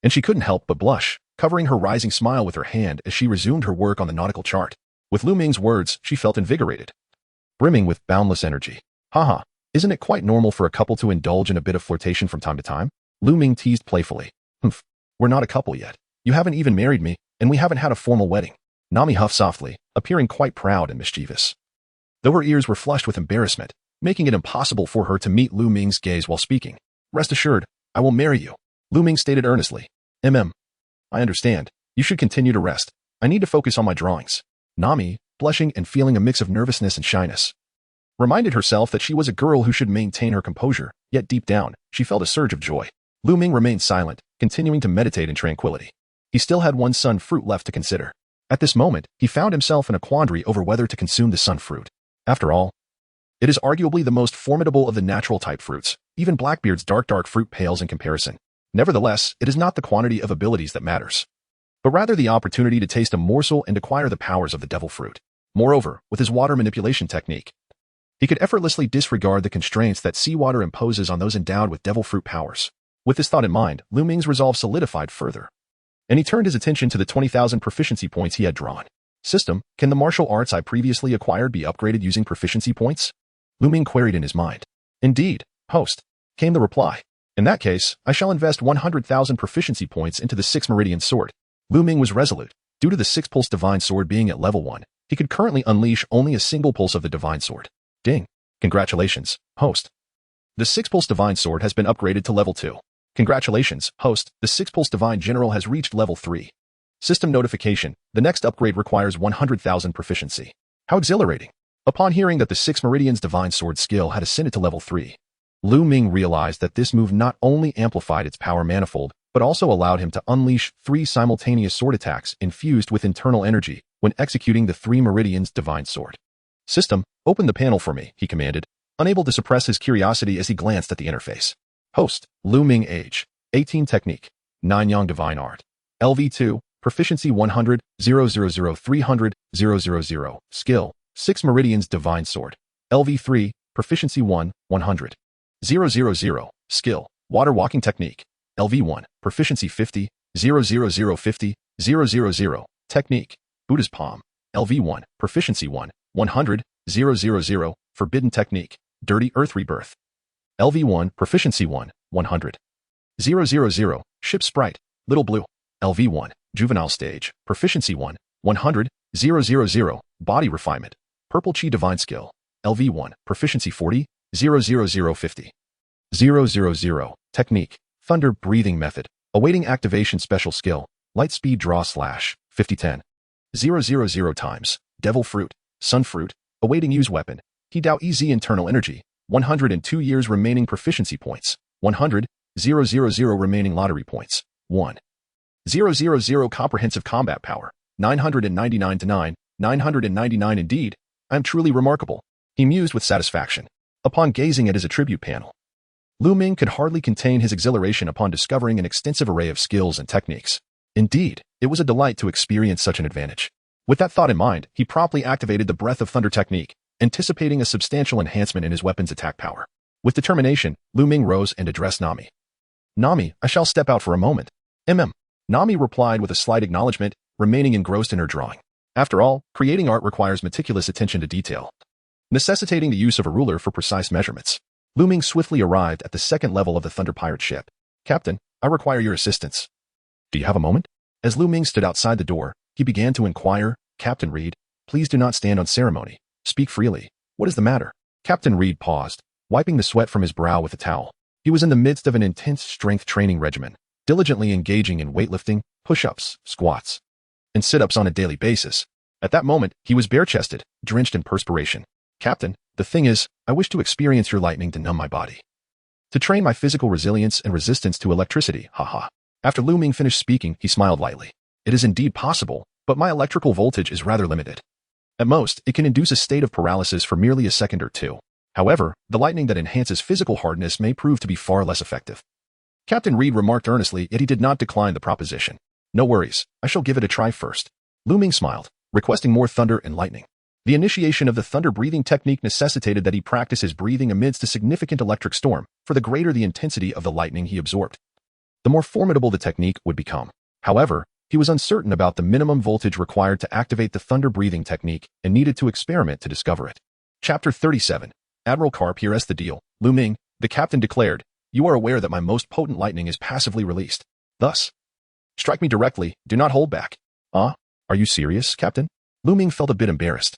and she couldn't help but blush, covering her rising smile with her hand as she resumed her work on the nautical chart. With Lu Ming's words, she felt invigorated, brimming with boundless energy. Haha, isn't it quite normal for a couple to indulge in a bit of flirtation from time to time? Lu Ming teased playfully. Humph, we're not a couple yet. You haven't even married me, and we haven't had a formal wedding. Nami huffed softly, appearing quite proud and mischievous, though her ears were flushed with embarrassment, making it impossible for her to meet Lu Ming's gaze while speaking. Rest assured, I will marry you, Lu Ming stated earnestly. I understand. You should continue to rest. I need to focus on my drawings. Nami, blushing and feeling a mix of nervousness and shyness, reminded herself that she was a girl who should maintain her composure, yet deep down, she felt a surge of joy. Lu Ming remained silent, continuing to meditate in tranquility. He still had one sun fruit left to consider. At this moment, he found himself in a quandary over whether to consume the sun fruit. After all, it is arguably the most formidable of the natural-type fruits. Even Blackbeard's dark fruit pales in comparison. Nevertheless, it is not the quantity of abilities that matters, but rather the opportunity to taste a morsel and acquire the powers of the devil fruit. Moreover, with his water manipulation technique, he could effortlessly disregard the constraints that seawater imposes on those endowed with devil fruit powers. With this thought in mind, Lu Ming's resolve solidified further, and he turned his attention to the 20,000 proficiency points he had drawn. System, can the martial arts I previously acquired be upgraded using proficiency points? Lu Ming queried in his mind. Indeed, host, came the reply. In that case, I shall invest 100,000 proficiency points into the 6 Meridian Sword. Lu Ming was resolute. Due to the 6 Pulse Divine Sword being at level 1, he could currently unleash only a single pulse of the Divine Sword. Ding. Congratulations, host. The 6 Pulse Divine Sword has been upgraded to level 2. Congratulations, host, the 6 Pulse Divine General has reached level 3. System notification, the next upgrade requires 100,000 proficiency. How exhilarating. Upon hearing that the 6 Meridian's Divine Sword skill had ascended to level 3, Lu Ming realized that this move not only amplified its power manifold, but also allowed him to unleash 3 simultaneous sword attacks infused with internal energy when executing the 3 Meridian's Divine Sword. System, open the panel for me, he commanded, unable to suppress his curiosity as he glanced at the interface. Host, Lu Ming age, 18 technique, 9 Yang Divine Art. LV2, proficiency 100, 000 300, 000, skill, 6 Meridian's Divine Sword. LV3, proficiency 1, 100. 000, skill, water walking technique. LV1, proficiency 50, 00050, 000, technique, Buddha's palm. LV1, proficiency 1, 100, 000, forbidden technique, dirty earth rebirth. LV1, proficiency 1, 100. 000, ship sprite, little blue. LV1, juvenile stage, proficiency 1, 100, 000, body refinement, purple chi divine skill. LV1, proficiency 40, 00050. 000, technique, thunder breathing method, awaiting activation special skill, light speed draw slash, 5010. 000 times, devil fruit, sun fruit, awaiting use weapon, He Dao EZ internal energy, 102 years remaining proficiency points, 100, 000 remaining lottery points, 1. 000 comprehensive combat power, 999 to 9, 999 indeed, I am truly remarkable, he mused with satisfaction. Upon gazing at his attribute panel, Lu Ming could hardly contain his exhilaration upon discovering an extensive array of skills and techniques. Indeed, it was a delight to experience such an advantage. With that thought in mind, he promptly activated the Breath of Thunder technique, anticipating a substantial enhancement in his weapon's attack power. With determination, Lu Ming rose and addressed Nami. Nami, I shall step out for a moment. Nami replied with a slight acknowledgement, remaining engrossed in her drawing. After all, creating art requires meticulous attention to detail, necessitating the use of a ruler for precise measurements. Lu Ming swiftly arrived at the 2nd level of the Thunder Pirate ship. Captain, I require your assistance. Do you have a moment? As Lu Ming stood outside the door, he began to inquire, Captain Reed, please do not stand on ceremony. Speak freely. What is the matter? Captain Reed paused, wiping the sweat from his brow with a towel. He was in the midst of an intense strength training regimen, diligently engaging in weightlifting, push-ups, squats, and sit-ups on a daily basis. At that moment, he was bare-chested, drenched in perspiration. Captain, the thing is, I wish to experience your lightning to numb my body, to train my physical resilience and resistance to electricity, haha. After Lu Ming finished speaking, he smiled lightly. It is indeed possible, but my electrical voltage is rather limited. At most, it can induce a state of paralysis for merely a second or two. However, the lightning that enhances physical hardness may prove to be far less effective. Captain Reed remarked earnestly, yet he did not decline the proposition. No worries, I shall give it a try first. Lu Ming smiled, requesting more thunder and lightning. The initiation of the thunder breathing technique necessitated that he practice his breathing amidst a significant electric storm, for the greater the intensity of the lightning he absorbed, the more formidable the technique would become. However, he was uncertain about the minimum voltage required to activate the thunder breathing technique and needed to experiment to discover it. Chapter 37. Admiral Karp, here's the deal. Lu Ming, the captain declared, you are aware that my most potent lightning is passively released. Thus, strike me directly, do not hold back. Are you serious, Captain? Lu Ming felt a bit embarrassed.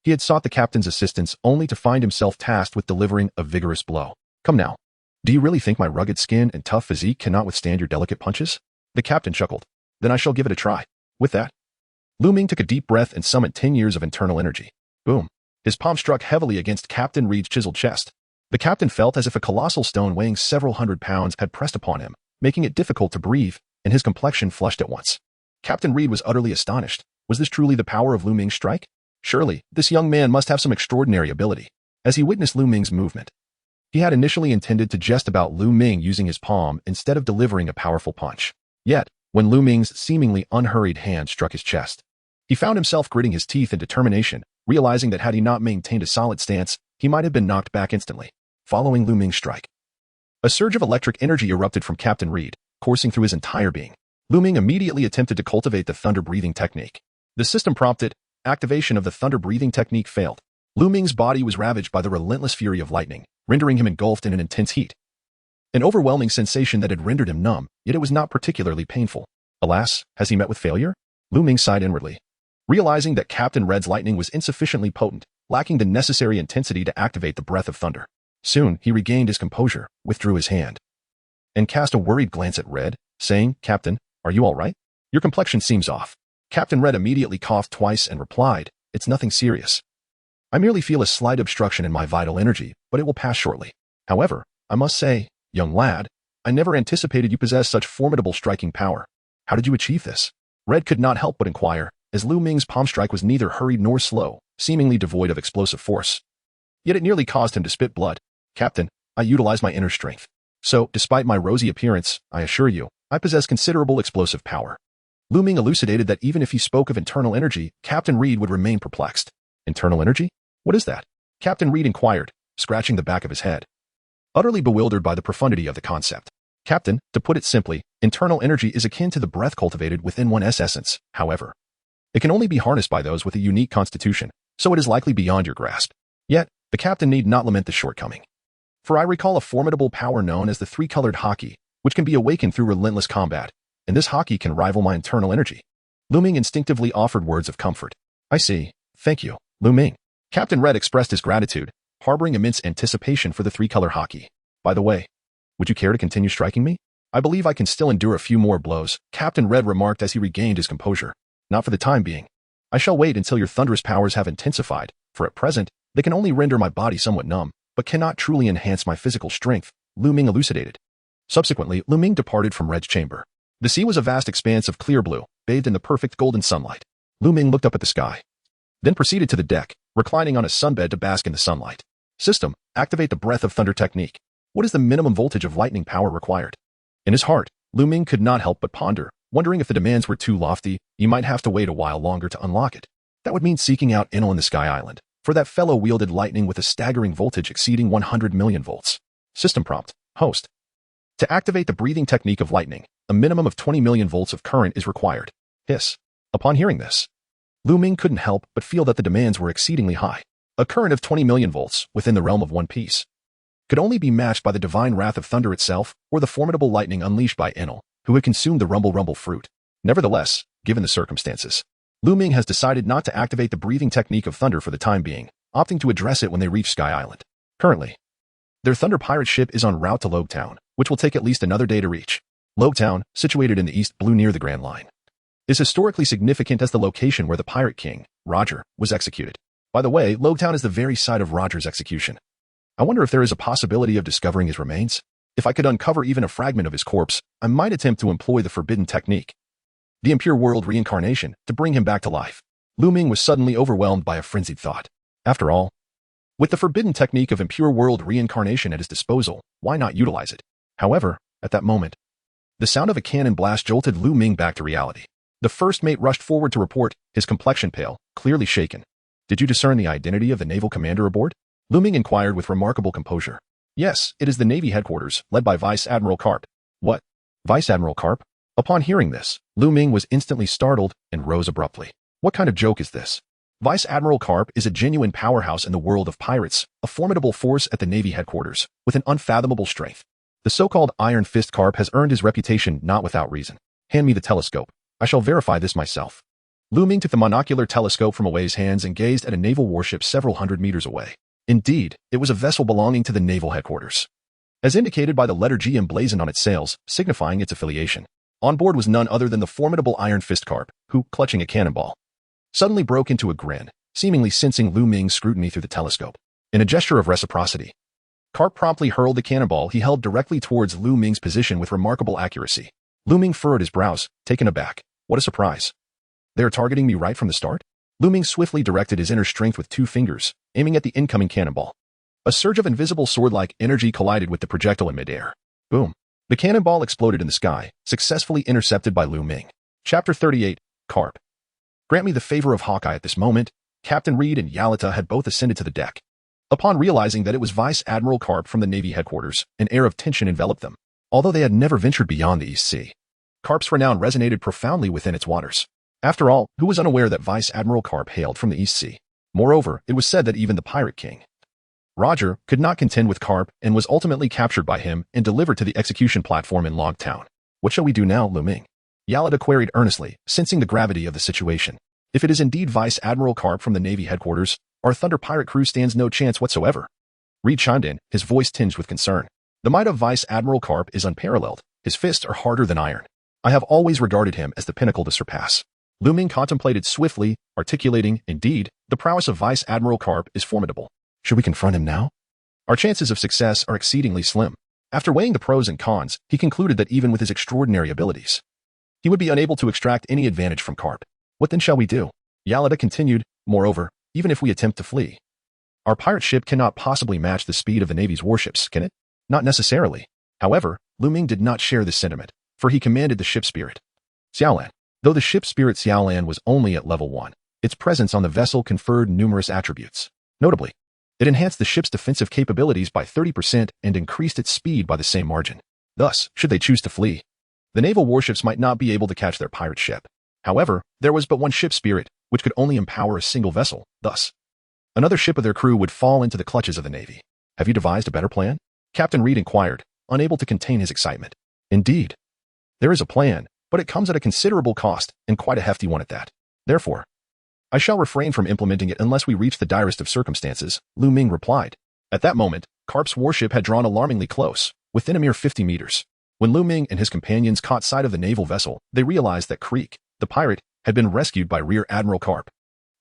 He had sought the captain's assistance only to find himself tasked with delivering a vigorous blow. Come now. Do you really think my rugged skin and tough physique cannot withstand your delicate punches? The captain chuckled. Then I shall give it a try. With that, Lu Ming took a deep breath and summoned 10 years of internal energy. Boom. His palm struck heavily against Captain Reed's chiseled chest. The captain felt as if a colossal stone weighing several hundred pounds had pressed upon him, making it difficult to breathe, and his complexion flushed at once. Captain Reed was utterly astonished. Was this truly the power of Lu Ming's strike? Surely, this young man must have some extraordinary ability. As he witnessed Lu Ming's movement, he had initially intended to jest about Lu Ming using his palm instead of delivering a powerful punch. Yet, when Lu Ming's seemingly unhurried hand struck his chest, he found himself gritting his teeth in determination, realizing that had he not maintained a solid stance, he might have been knocked back instantly. Following Lu Ming's strike, a surge of electric energy erupted from Captain Reed, coursing through his entire being. Lu Ming immediately attempted to cultivate the thunder breathing technique. The system prompted, activation of the thunder breathing technique failed. Lu Ming's body was ravaged by the relentless fury of lightning, rendering him engulfed in an intense heat. An overwhelming sensation that had rendered him numb, yet it was not particularly painful. Alas, has he met with failure? Lu Ming sighed inwardly. Realizing that Captain Red's lightning was insufficiently potent, lacking the necessary intensity to activate the breath of thunder. Soon, he regained his composure, withdrew his hand, and cast a worried glance at Red, saying, Captain, are you all right? Your complexion seems off. Captain Red immediately coughed twice and replied, it's nothing serious. I merely feel a slight obstruction in my vital energy, but it will pass shortly. However, I must say, young lad, I never anticipated you possessed such formidable striking power. How did you achieve this? Red could not help but inquire, as Lu Ming's palm strike was neither hurried nor slow, seemingly devoid of explosive force. Yet it nearly caused him to spit blood. Captain, I utilize my inner strength. So, despite my rosy appearance, I assure you, I possess considerable explosive power. Lu Ming elucidated that even if he spoke of internal energy, Captain Reed would remain perplexed. Internal energy? What is that? Captain Reed inquired, scratching the back of his head, utterly bewildered by the profundity of the concept. Captain, to put it simply, internal energy is akin to the breath cultivated within one's essence. However, it can only be harnessed by those with a unique constitution, so it is likely beyond your grasp. Yet, the captain need not lament the shortcoming. For I recall a formidable power known as the three-colored Haki, which can be awakened through relentless combat, and this Haki can rival my internal energy. Lu Ming instinctively offered words of comfort. I see. Thank you, Lu Ming. Captain Red expressed his gratitude, harboring immense anticipation for the three-color Haki. By the way, would you care to continue striking me? I believe I can still endure a few more blows, Captain Red remarked as he regained his composure. Not for the time being. I shall wait until your thunderous powers have intensified, for at present, they can only render my body somewhat numb, but cannot truly enhance my physical strength, Lu Ming elucidated. Subsequently, Lu Ming departed from Red's chamber. The sea was a vast expanse of clear blue, bathed in the perfect golden sunlight. Lu Ming looked up at the sky, then proceeded to the deck, reclining on a sunbed to bask in the sunlight. System, activate the breath of thunder technique. What is the minimum voltage of lightning power required? In his heart, Lu Ming could not help but ponder, wondering if the demands were too lofty, he might have to wait a while longer to unlock it. That would mean seeking out Enel in the Sky Island, for that fellow wielded lightning with a staggering voltage exceeding 100 million volts. System prompt, host. To activate the breathing technique of lightning, a minimum of 20 million volts of current is required. Hiss. Upon hearing this, Lu Ming couldn't help but feel that the demands were exceedingly high. A current of 20 million volts, within the realm of one piece, could only be matched by the divine wrath of thunder itself, or the formidable lightning unleashed by Enel, who had consumed the rumble fruit. Nevertheless, given the circumstances, Lu Ming has decided not to activate the breathing technique of thunder for the time being, opting to address it when they reach Sky Island. Currently, their Thunder pirate ship is en route to Logetown, which will take at least another day to reach. Logetown, situated in the East Blue near the Grand Line, is historically significant as the location where the pirate king, Roger, was executed. By the way, Logetown is the very site of Roger's execution. I wonder if there is a possibility of discovering his remains. If I could uncover even a fragment of his corpse, I might attempt to employ the forbidden technique, the impure world reincarnation, to bring him back to life. Lu Ming was suddenly overwhelmed by a frenzied thought. After all, with the forbidden technique of impure world reincarnation at his disposal, why not utilize it? However, at that moment, the sound of a cannon blast jolted Lu Ming back to reality. The first mate rushed forward to report, his complexion pale, clearly shaken. Did you discern the identity of the naval commander aboard? Lu Ming inquired with remarkable composure. Yes, it is the Navy headquarters, led by Vice Admiral Karp. What? Vice Admiral Karp? Upon hearing this, Lu Ming was instantly startled and rose abruptly. What kind of joke is this? Vice Admiral Karp is a genuine powerhouse in the world of pirates, a formidable force at the Navy headquarters, with an unfathomable strength. The so-called Iron Fist Karp has earned his reputation not without reason. Hand me the telescope. I shall verify this myself. Lu Ming took the monocular telescope from Away's hands and gazed at a naval warship several hundred meters away. Indeed, it was a vessel belonging to the naval headquarters, as indicated by the letter G emblazoned on its sails, signifying its affiliation. On board was none other than the formidable Iron Fist Karp, who, clutching a cannonball, suddenly broke into a grin, seemingly sensing Lu Ming's scrutiny through the telescope. In a gesture of reciprocity, Karp promptly hurled the cannonball he held directly towards Lu Ming's position with remarkable accuracy. Lu Ming furrowed his brows, taken aback. What a surprise. They are targeting me right from the start? Lu Ming swiftly directed his inner strength with 2 fingers, aiming at the incoming cannonball. A surge of invisible sword-like energy collided with the projectile in midair. Boom. The cannonball exploded in the sky, successfully intercepted by Lu Ming. Chapter 38, Karp. Grant me the favor of Hawkeye at this moment. Captain Reed and Yalita had both ascended to the deck. Upon realizing that it was Vice Admiral Karp from the Navy headquarters, an air of tension enveloped them. Although they had never ventured beyond the East Sea, Karp's renown resonated profoundly within its waters. After all, who was unaware that Vice Admiral Karp hailed from the East Sea? Moreover, it was said that even the Pirate King, Roger, could not contend with Karp and was ultimately captured by him and delivered to the execution platform in Log Town. What shall we do now, Lu Ming? Yalita queried earnestly, sensing the gravity of the situation. If it is indeed Vice Admiral Karp from the Navy headquarters, our Thunder Pirate crew stands no chance whatsoever. Reed chimed in, his voice tinged with concern. The might of Vice Admiral Karp is unparalleled. His fists are harder than iron. I have always regarded him as the pinnacle to surpass. Lu Ming contemplated swiftly, articulating, indeed, the prowess of Vice Admiral Karp is formidable. Should we confront him now? Our chances of success are exceedingly slim. After weighing the pros and cons, he concluded that even with his extraordinary abilities, he would be unable to extract any advantage from Karp. What then shall we do? Yalita continued, moreover, even if we attempt to flee, our pirate ship cannot possibly match the speed of the Navy's warships, can it? Not necessarily. However, Lu Ming did not share this sentiment, for he commanded the ship spirit, Xiaolan. Though the ship spirit Xiaolan was only at level 1, its presence on the vessel conferred numerous attributes. Notably, it enhanced the ship's defensive capabilities by 30% and increased its speed by the same margin. Thus, should they choose to flee, the naval warships might not be able to catch their pirate ship. However, there was but one ship spirit, which could only empower a single vessel. Thus, another ship of their crew would fall into the clutches of the Navy. Have you devised a better plan? Captain Reed inquired, unable to contain his excitement. Indeed, there is a plan, but it comes at a considerable cost, and quite a hefty one at that. Therefore, I shall refrain from implementing it unless we reach the direst of circumstances, Lu Ming replied. At that moment, Karp's warship had drawn alarmingly close, within a mere 50 meters. When Lu Ming and his companions caught sight of the naval vessel, they realized that Krieg, the pirate, had been rescued by Rear Admiral Karp.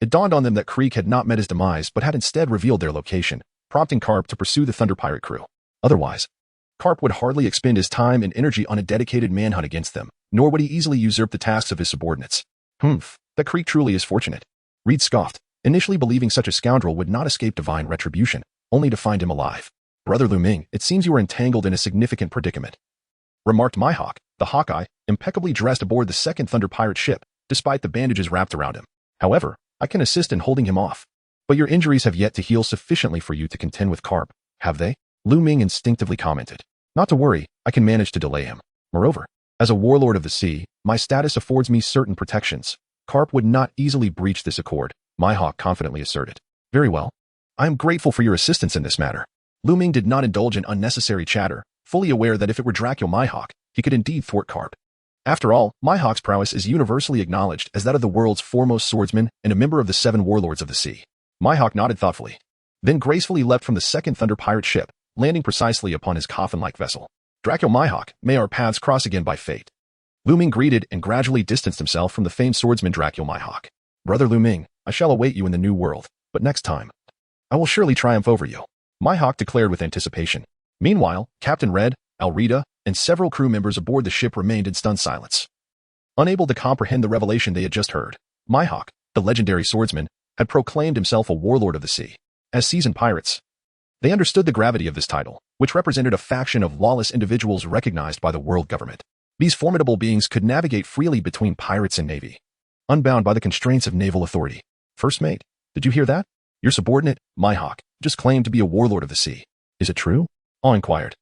It dawned on them that Krieg had not met his demise but had instead revealed their location, prompting Karp to pursue the Thunder Pirate crew. Otherwise, Karp would hardly expend his time and energy on a dedicated manhunt against them, nor would he easily usurp the tasks of his subordinates. That Krieg truly is fortunate. Reed scoffed, initially believing such a scoundrel would not escape divine retribution, only to find him alive. Brother Lu Ming, it seems you are entangled in a significant predicament, remarked Mihawk, the Hawkeye, impeccably dressed aboard the second Thunder Pirate ship, despite the bandages wrapped around him. However, I can assist in holding him off. But your injuries have yet to heal sufficiently for you to contend with Karp, have they? Lu Ming instinctively commented. Not to worry, I can manage to delay him. Moreover, as a warlord of the sea, my status affords me certain protections. Karp would not easily breach this accord, Mihawk confidently asserted. Very well. I am grateful for your assistance in this matter. Lu Ming did not indulge in unnecessary chatter, fully aware that if it were Dracula Mihawk, he could indeed thwart Karp. After all, Mihawk's prowess is universally acknowledged as that of the world's foremost swordsman and a member of the 7 warlords of the sea. Mihawk nodded thoughtfully, then gracefully leapt from the second Thunder Pirate ship, landing precisely upon his coffin-like vessel. Dracula Mihawk, may our paths cross again by fate. Lu Ming greeted and gradually distanced himself from the famed swordsman Dracula Mihawk. Brother Lu Ming, I shall await you in the new world, but next time, I will surely triumph over you, Mihawk declared with anticipation. Meanwhile, Captain Red, Alvida, and several crew members aboard the ship remained in stunned silence, unable to comprehend the revelation they had just heard. Mihawk, the legendary swordsman, had proclaimed himself a warlord of the sea. As seasoned pirates, they understood the gravity of this title, which represented a faction of lawless individuals recognized by the world government. These formidable beings could navigate freely between pirates and navy, unbound by the constraints of naval authority. First mate, did you hear that? Your subordinate, Mihawk, just claimed to be a warlord of the sea. Is it true? Aw inquired,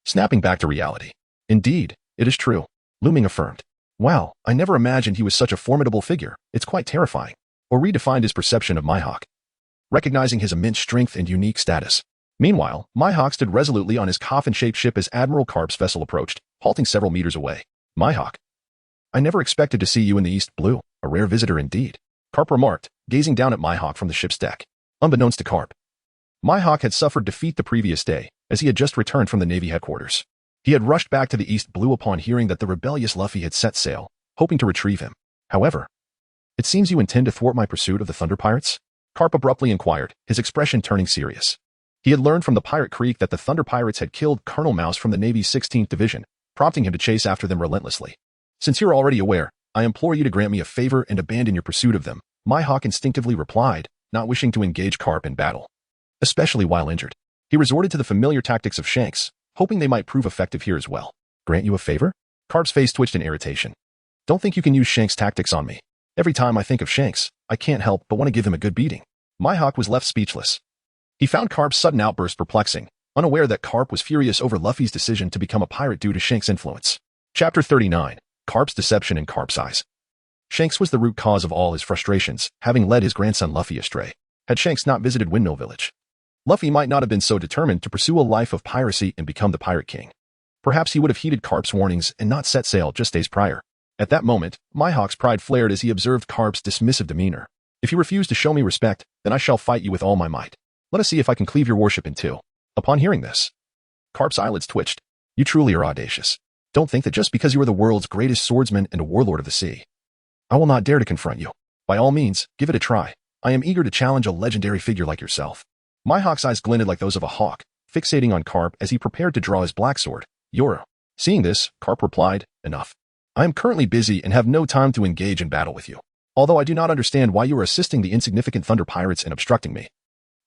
snapping back to reality. Indeed, it is true, Lu Ming affirmed. Wow, I never imagined he was such a formidable figure. It's quite terrifying. Or redefined his perception of Mihawk, recognizing his immense strength and unique status. Meanwhile, Mihawk stood resolutely on his coffin-shaped ship as Admiral Karp's vessel approached, halting several meters away. Mihawk, I never expected to see you in the East Blue, a rare visitor indeed, Karp remarked, gazing down at Mihawk from the ship's deck. Unbeknownst to Karp, Mihawk had suffered defeat the previous day, as he had just returned from the Navy headquarters. He had rushed back to the East Blue upon hearing that the rebellious Luffy had set sail, hoping to retrieve him. However, it seems you intend to thwart my pursuit of the Thunder Pirates? Karp abruptly inquired, his expression turning serious. He had learned from the pirate Krieg that the Thunder Pirates had killed Colonel Mouse from the Navy's 16th Division, prompting him to chase after them relentlessly. Since you're already aware, I implore you to grant me a favor and abandon your pursuit of them, Mihawk instinctively replied, not wishing to engage Karp in battle. Especially while injured, he resorted to the familiar tactics of Shanks, hoping they might prove effective here as well. Grant you a favor? Karp's face twitched in irritation. Don't think you can use Shanks' tactics on me. Every time I think of Shanks, I can't help but want to give him a good beating. Mihawk was left speechless. He found Karp's sudden outburst perplexing, unaware that Karp was furious over Luffy's decision to become a pirate due to Shanks' influence. Chapter 39, Karp's Deception in Karp's Eyes. Shanks was the root cause of all his frustrations, having led his grandson Luffy astray. Had Shanks not visited Windmill Village, Luffy might not have been so determined to pursue a life of piracy and become the Pirate King. Perhaps he would have heeded Karp's warnings and not set sail just days prior. At that moment, Mihawk's pride flared as he observed Karp's dismissive demeanor. If you refuse to show me respect, then I shall fight you with all my might. Let us see if I can cleave your worship in two. Upon hearing this, Karp's eyelids twitched. You truly are audacious. Don't think that just because you are the world's greatest swordsman and a warlord of the sea, I will not dare to confront you. By all means, give it a try. I am eager to challenge a legendary figure like yourself. Mihawk's eyes glinted like those of a hawk, fixating on Karp as he prepared to draw his black sword. Yoro. Seeing this, Karp replied, enough. I am currently busy and have no time to engage in battle with you. Although I do not understand why you are assisting the insignificant Thunder Pirates and obstructing me,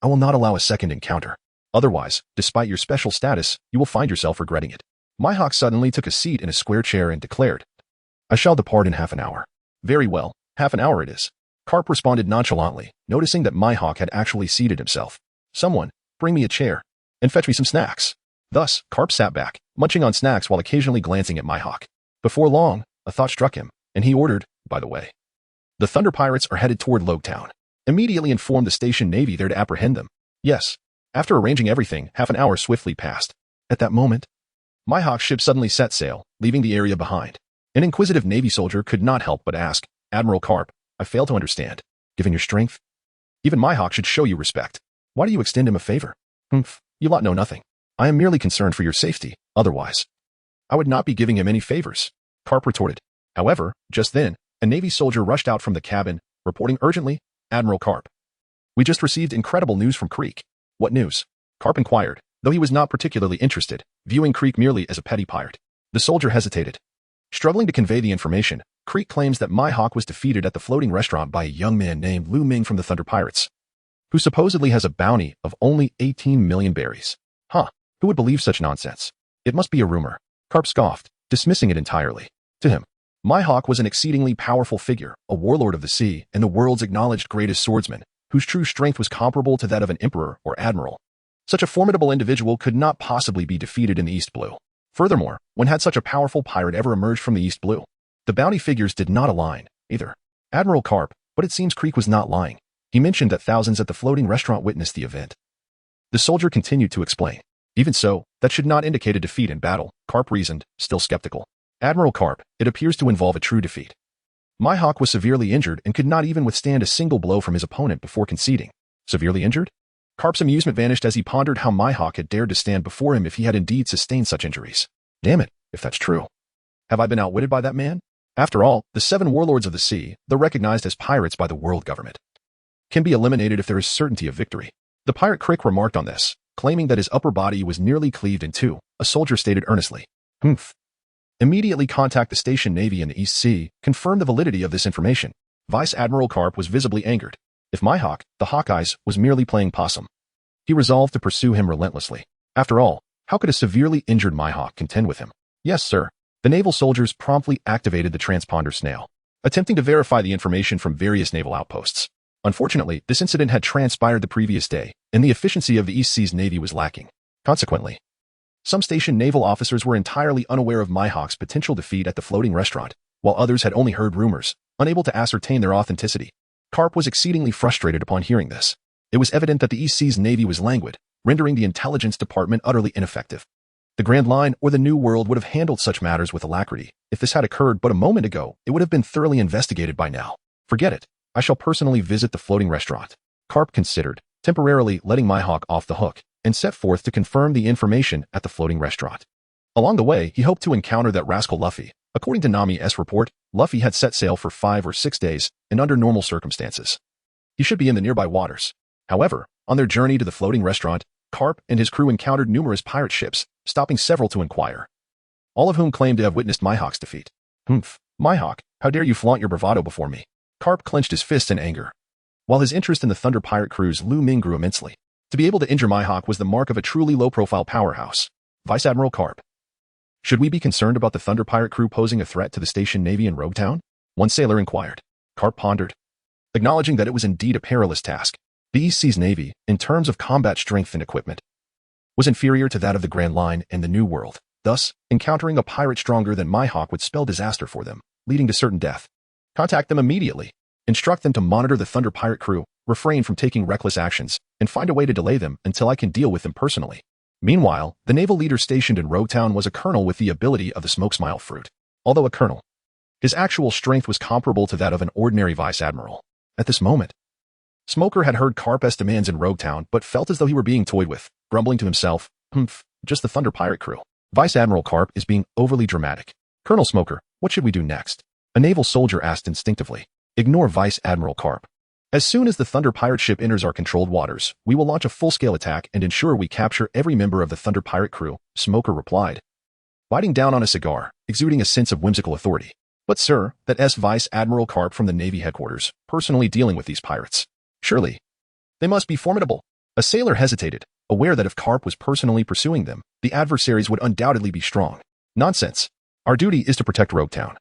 I will not allow a second encounter. Otherwise, despite your special status, you will find yourself regretting it. Mihawk suddenly took a seat in a square chair and declared, I shall depart in half an hour. Very well, half an hour it is. Karp responded nonchalantly, noticing that Mihawk had actually seated himself. Someone, bring me a chair, and fetch me some snacks. Thus, Karp sat back, munching on snacks while occasionally glancing at Mihawk. Before long, a thought struck him, and he ordered, by the way, the Thunder Pirates are headed toward Logtown. Immediately informed the station navy there to apprehend them. Yes. After arranging everything, half an hour swiftly passed. At that moment, Mihawk's ship suddenly set sail, leaving the area behind. An inquisitive navy soldier could not help but ask, Admiral Karp, I fail to understand. Given your strength, even Mihawk should show you respect. Why do you extend him a favor? Humph, you lot know nothing. I am merely concerned for your safety, otherwise I would not be giving him any favors, Karp retorted. However, just then, a Navy soldier rushed out from the cabin, reporting urgently, Admiral Karp. We just received incredible news from Krieg. What news? Karp inquired, though he was not particularly interested, viewing Krieg merely as a petty pirate. The soldier hesitated. Struggling to convey the information, Krieg claims that Mihawk was defeated at the floating restaurant by a young man named Lu Ming from the Thunder Pirates, who supposedly has a bounty of only 18 million berries. Huh, who would believe such nonsense? It must be a rumor. Karp scoffed, dismissing it entirely. To him, Mihawk was an exceedingly powerful figure, a warlord of the sea, and the world's acknowledged greatest swordsman, whose true strength was comparable to that of an emperor or admiral. Such a formidable individual could not possibly be defeated in the East Blue. Furthermore, when had such a powerful pirate ever emerged from the East Blue? The bounty figures did not align, either. Admiral Karp, but it seems Krieg was not lying. He mentioned that thousands at the floating restaurant witnessed the event. The soldier continued to explain. Even so, that should not indicate a defeat in battle, Karp reasoned, still skeptical. Admiral Karp, it appears to involve a true defeat. Mihawk was severely injured and could not even withstand a single blow from his opponent before conceding. Severely injured? Karp's amusement vanished as he pondered how Mihawk had dared to stand before him if he had indeed sustained such injuries. Damn it, if that's true. Have I been outwitted by that man? After all, the 7 warlords of the sea, though recognized as pirates by the world government, can be eliminated if there is certainty of victory. The pirate Krieg remarked on this, claiming that his upper body was nearly cleaved in two. A soldier stated earnestly, Humph. Immediately contact the station navy in the East Sea, confirm the validity of this information. Vice Admiral Karp was visibly angered. If Mihawk, the Hawkeyes, was merely playing possum, he resolved to pursue him relentlessly. After all, how could a severely injured Mihawk contend with him? Yes, sir. The naval soldiers promptly activated the transponder snail, attempting to verify the information from various naval outposts. Unfortunately, this incident had transpired the previous day, and the efficiency of the East Seas Navy was lacking. Consequently, some station naval officers were entirely unaware of Mihawk's potential defeat at the floating restaurant, while others had only heard rumors, unable to ascertain their authenticity. Karp was exceedingly frustrated upon hearing this. It was evident that the East Seas Navy was languid, rendering the intelligence department utterly ineffective. The Grand Line or the New World would have handled such matters with alacrity. If this had occurred but a moment ago, it would have been thoroughly investigated by now. Forget it. I shall personally visit the floating restaurant. Karp considered, temporarily letting Mihawk off the hook, and set forth to confirm the information at the floating restaurant. Along the way, he hoped to encounter that rascal Luffy. According to Nami's report, Luffy had set sail for 5 or 6 days, and under normal circumstances, he should be in the nearby waters. However, on their journey to the floating restaurant, Karp and his crew encountered numerous pirate ships, stopping several to inquire, all of whom claimed to have witnessed Mihawk's defeat. Humph, Mihawk, how dare you flaunt your bravado before me? Karp clenched his fists in anger. While his interest in the Thunder Pirate crews Lu Ming grew immensely, to be able to injure Mihawk was the mark of a truly low-profile powerhouse. Vice Admiral Karp. Should we be concerned about the Thunder Pirate crew posing a threat to the station navy in Rogue Town? One sailor inquired. Karp pondered, acknowledging that it was indeed a perilous task. The East Seas Navy, in terms of combat strength and equipment, was inferior to that of the Grand Line and the New World. Thus, encountering a pirate stronger than Mihawk would spell disaster for them, leading to certain death. Contact them immediately. Instruct them to monitor the Thunder Pirate crew, refrain from taking reckless actions, and find a way to delay them until I can deal with them personally. Meanwhile, the naval leader stationed in Rogue Town was a colonel with the ability of the Smokesmile fruit. Although a colonel, his actual strength was comparable to that of an ordinary vice admiral. At this moment, Smoker had heard Karp's demands in Rogue Town but felt as though he were being toyed with, grumbling to himself, humph, just the Thunder Pirate crew. Vice Admiral Karp is being overly dramatic. Colonel Smoker, what should we do next? A naval soldier asked instinctively. Ignore Vice Admiral Karp. As soon as the Thunder Pirate ship enters our controlled waters, we will launch a full-scale attack and ensure we capture every member of the Thunder Pirate crew, Smoker replied, biting down on a cigar, exuding a sense of whimsical authority. But sir, that's Vice Admiral Karp from the Navy headquarters, personally dealing with these pirates. Surely, they must be formidable. A sailor hesitated, aware that if Karp was personally pursuing them, the adversaries would undoubtedly be strong. Nonsense. Our duty is to protect Rogue Town.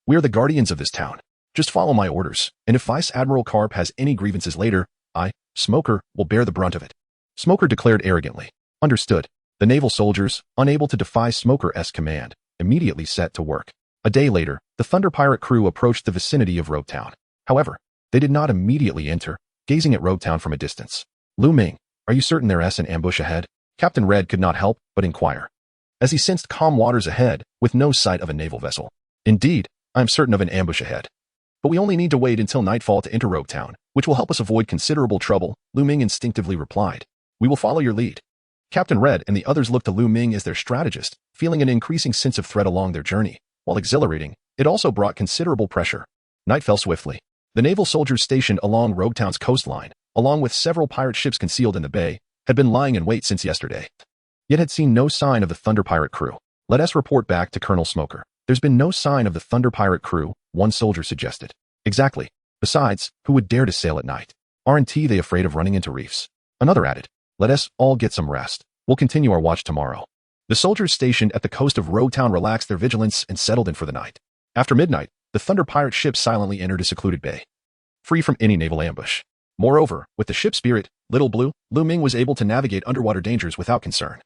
We are the guardians of this town. Just follow my orders, and if Vice Admiral Karp has any grievances later, I, Smoker, will bear the brunt of it. Smoker declared arrogantly. Understood. The naval soldiers, unable to defy Smoker's command, immediately set to work. A day later, the Thunder Pirate crew approached the vicinity of Rogue Town. However, they did not immediately enter, gazing at Rogue Town from a distance. Lu Ming, are you certain there's an ambush ahead? Captain Red could not help but inquire, as he sensed calm waters ahead, with no sight of a naval vessel. Indeed, I am certain of an ambush ahead. But we only need to wait until nightfall to enter Rogue Town, which will help us avoid considerable trouble, Lu Ming instinctively replied. We will follow your lead. Captain Red and the others looked to Lu Ming as their strategist, feeling an increasing sense of threat along their journey. While exhilarating, it also brought considerable pressure. Night fell swiftly. The naval soldiers stationed along Rogue Town's coastline, along with several pirate ships concealed in the bay, had been lying in wait since yesterday, yet had seen no sign of the Thunder Pirate crew. Let us report back to Colonel Smoker. There's been no sign of the Thunder Pirate crew, one soldier suggested. Exactly. Besides, who would dare to sail at night? Aren't they afraid of running into reefs? Another added. Let us all get some rest. We'll continue our watch tomorrow. The soldiers stationed at the coast of Rogue Town relaxed their vigilance and settled in for the night. After midnight, the Thunder Pirate ship silently entered a secluded bay, free from any naval ambush. Moreover, with the ship's spirit, Little Blue, Lu Ming was able to navigate underwater dangers without concern,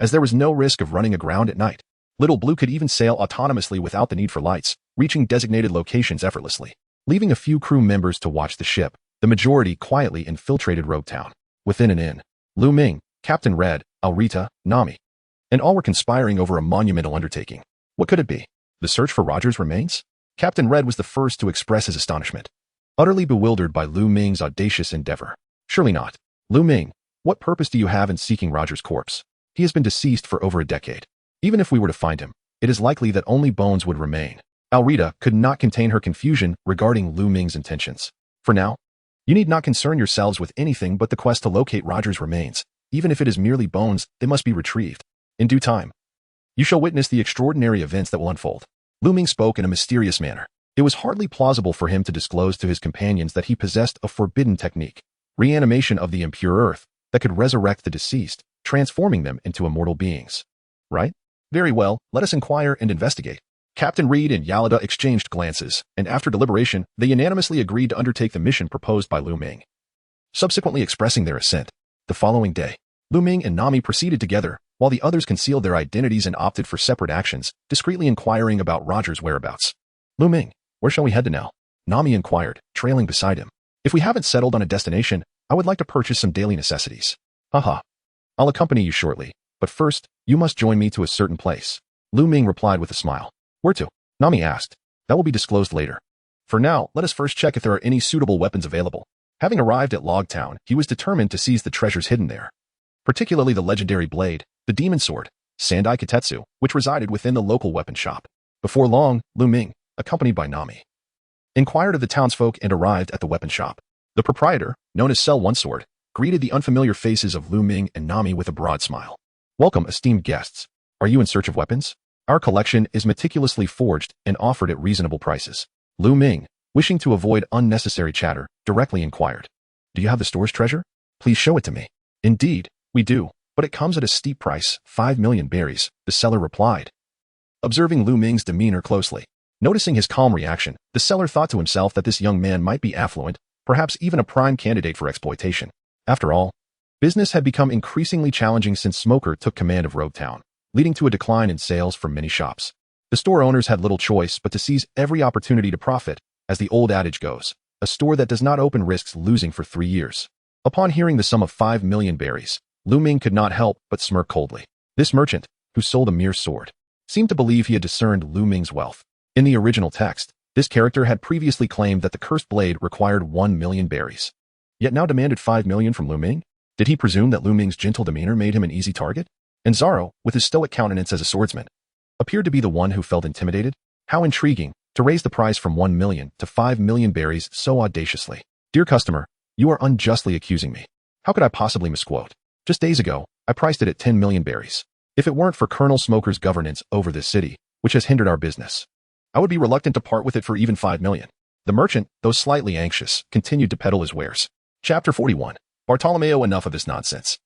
as there was no risk of running aground at night. Little Blue could even sail autonomously without the need for lights, reaching designated locations effortlessly. Leaving a few crew members to watch the ship, the majority quietly infiltrated Rogue Town. Within an inn, Lu Ming, Captain Red, Alrita, Nami, and all were conspiring over a monumental undertaking. What could it be? The search for Roger's remains? Captain Red was the first to express his astonishment, utterly bewildered by Lu Ming's audacious endeavor. Surely not. Lu Ming, what purpose do you have in seeking Roger's corpse? He has been deceased for over a decade. Even if we were to find him, it is likely that only bones would remain. Alrita could not contain her confusion regarding Lu Ming's intentions. For now, you need not concern yourselves with anything but the quest to locate Roger's remains. Even if it is merely bones, they must be retrieved. In due time, you shall witness the extraordinary events that will unfold. Lu Ming spoke in a mysterious manner. It was hardly plausible for him to disclose to his companions that he possessed a forbidden technique, reanimation of the impure earth, that could resurrect the deceased, transforming them into immortal beings. Right? Very well, let us inquire and investigate. Captain Reed and Alabasta exchanged glances, and after deliberation, they unanimously agreed to undertake the mission proposed by Lu Ming. Subsequently expressing their assent, the following day, Lu Ming and Nami proceeded together, while the others concealed their identities and opted for separate actions, discreetly inquiring about Roger's whereabouts. Lu Ming, where shall we head to now? Nami inquired, trailing beside him. If we haven't settled on a destination, I would like to purchase some daily necessities. Haha. I'll accompany you shortly, but first, you must join me to a certain place. Lu Ming replied with a smile. Where to? Nami asked. That will be disclosed later. For now, let us first check if there are any suitable weapons available. Having arrived at Log Town, he was determined to seize the treasures hidden there, particularly the legendary blade, the demon sword, Sandai Kitetsu, which resided within the local weapon shop. Before long, Lu Ming, accompanied by Nami, inquired of the townsfolk and arrived at the weapon shop. The proprietor, known as Sell One Sword, greeted the unfamiliar faces of Lu Ming and Nami with a broad smile. Welcome, esteemed guests. Are you in search of weapons? Our collection is meticulously forged and offered at reasonable prices. Lu Ming, wishing to avoid unnecessary chatter, directly inquired. Do you have the store's treasure? Please show it to me. Indeed, we do, but it comes at a steep price, 5 million berries, the seller replied. Observing Lu Ming's demeanor closely, noticing his calm reaction, the seller thought to himself that this young man might be affluent, perhaps even a prime candidate for exploitation. After all, business had become increasingly challenging since Smoker took command of Rogue Town, leading to a decline in sales from many shops. The store owners had little choice but to seize every opportunity to profit. As the old adage goes, a store that does not open risks losing for 3 years. Upon hearing the sum of 5 million berries, Lu Ming could not help but smirk coldly. This merchant, who sold a mere sword, seemed to believe he had discerned Lu Ming's wealth. In the original text, this character had previously claimed that the cursed blade required 1 million berries, yet now demanded 5 million from Lu Ming? Did he presume that Lu Ming's gentle demeanor made him an easy target? And Zaro, with his stoic countenance as a swordsman, appeared to be the one who felt intimidated? How intriguing, to raise the price from 1 million to 5 million berries so audaciously. Dear customer, you are unjustly accusing me. How could I possibly misquote? Just days ago, I priced it at 10 million berries. If it weren't for Colonel Smoker's governance over this city, which has hindered our business, I would be reluctant to part with it for even 5 million. The merchant, though slightly anxious, continued to peddle his wares. Chapter 41. Bartolomeo, enough of this nonsense.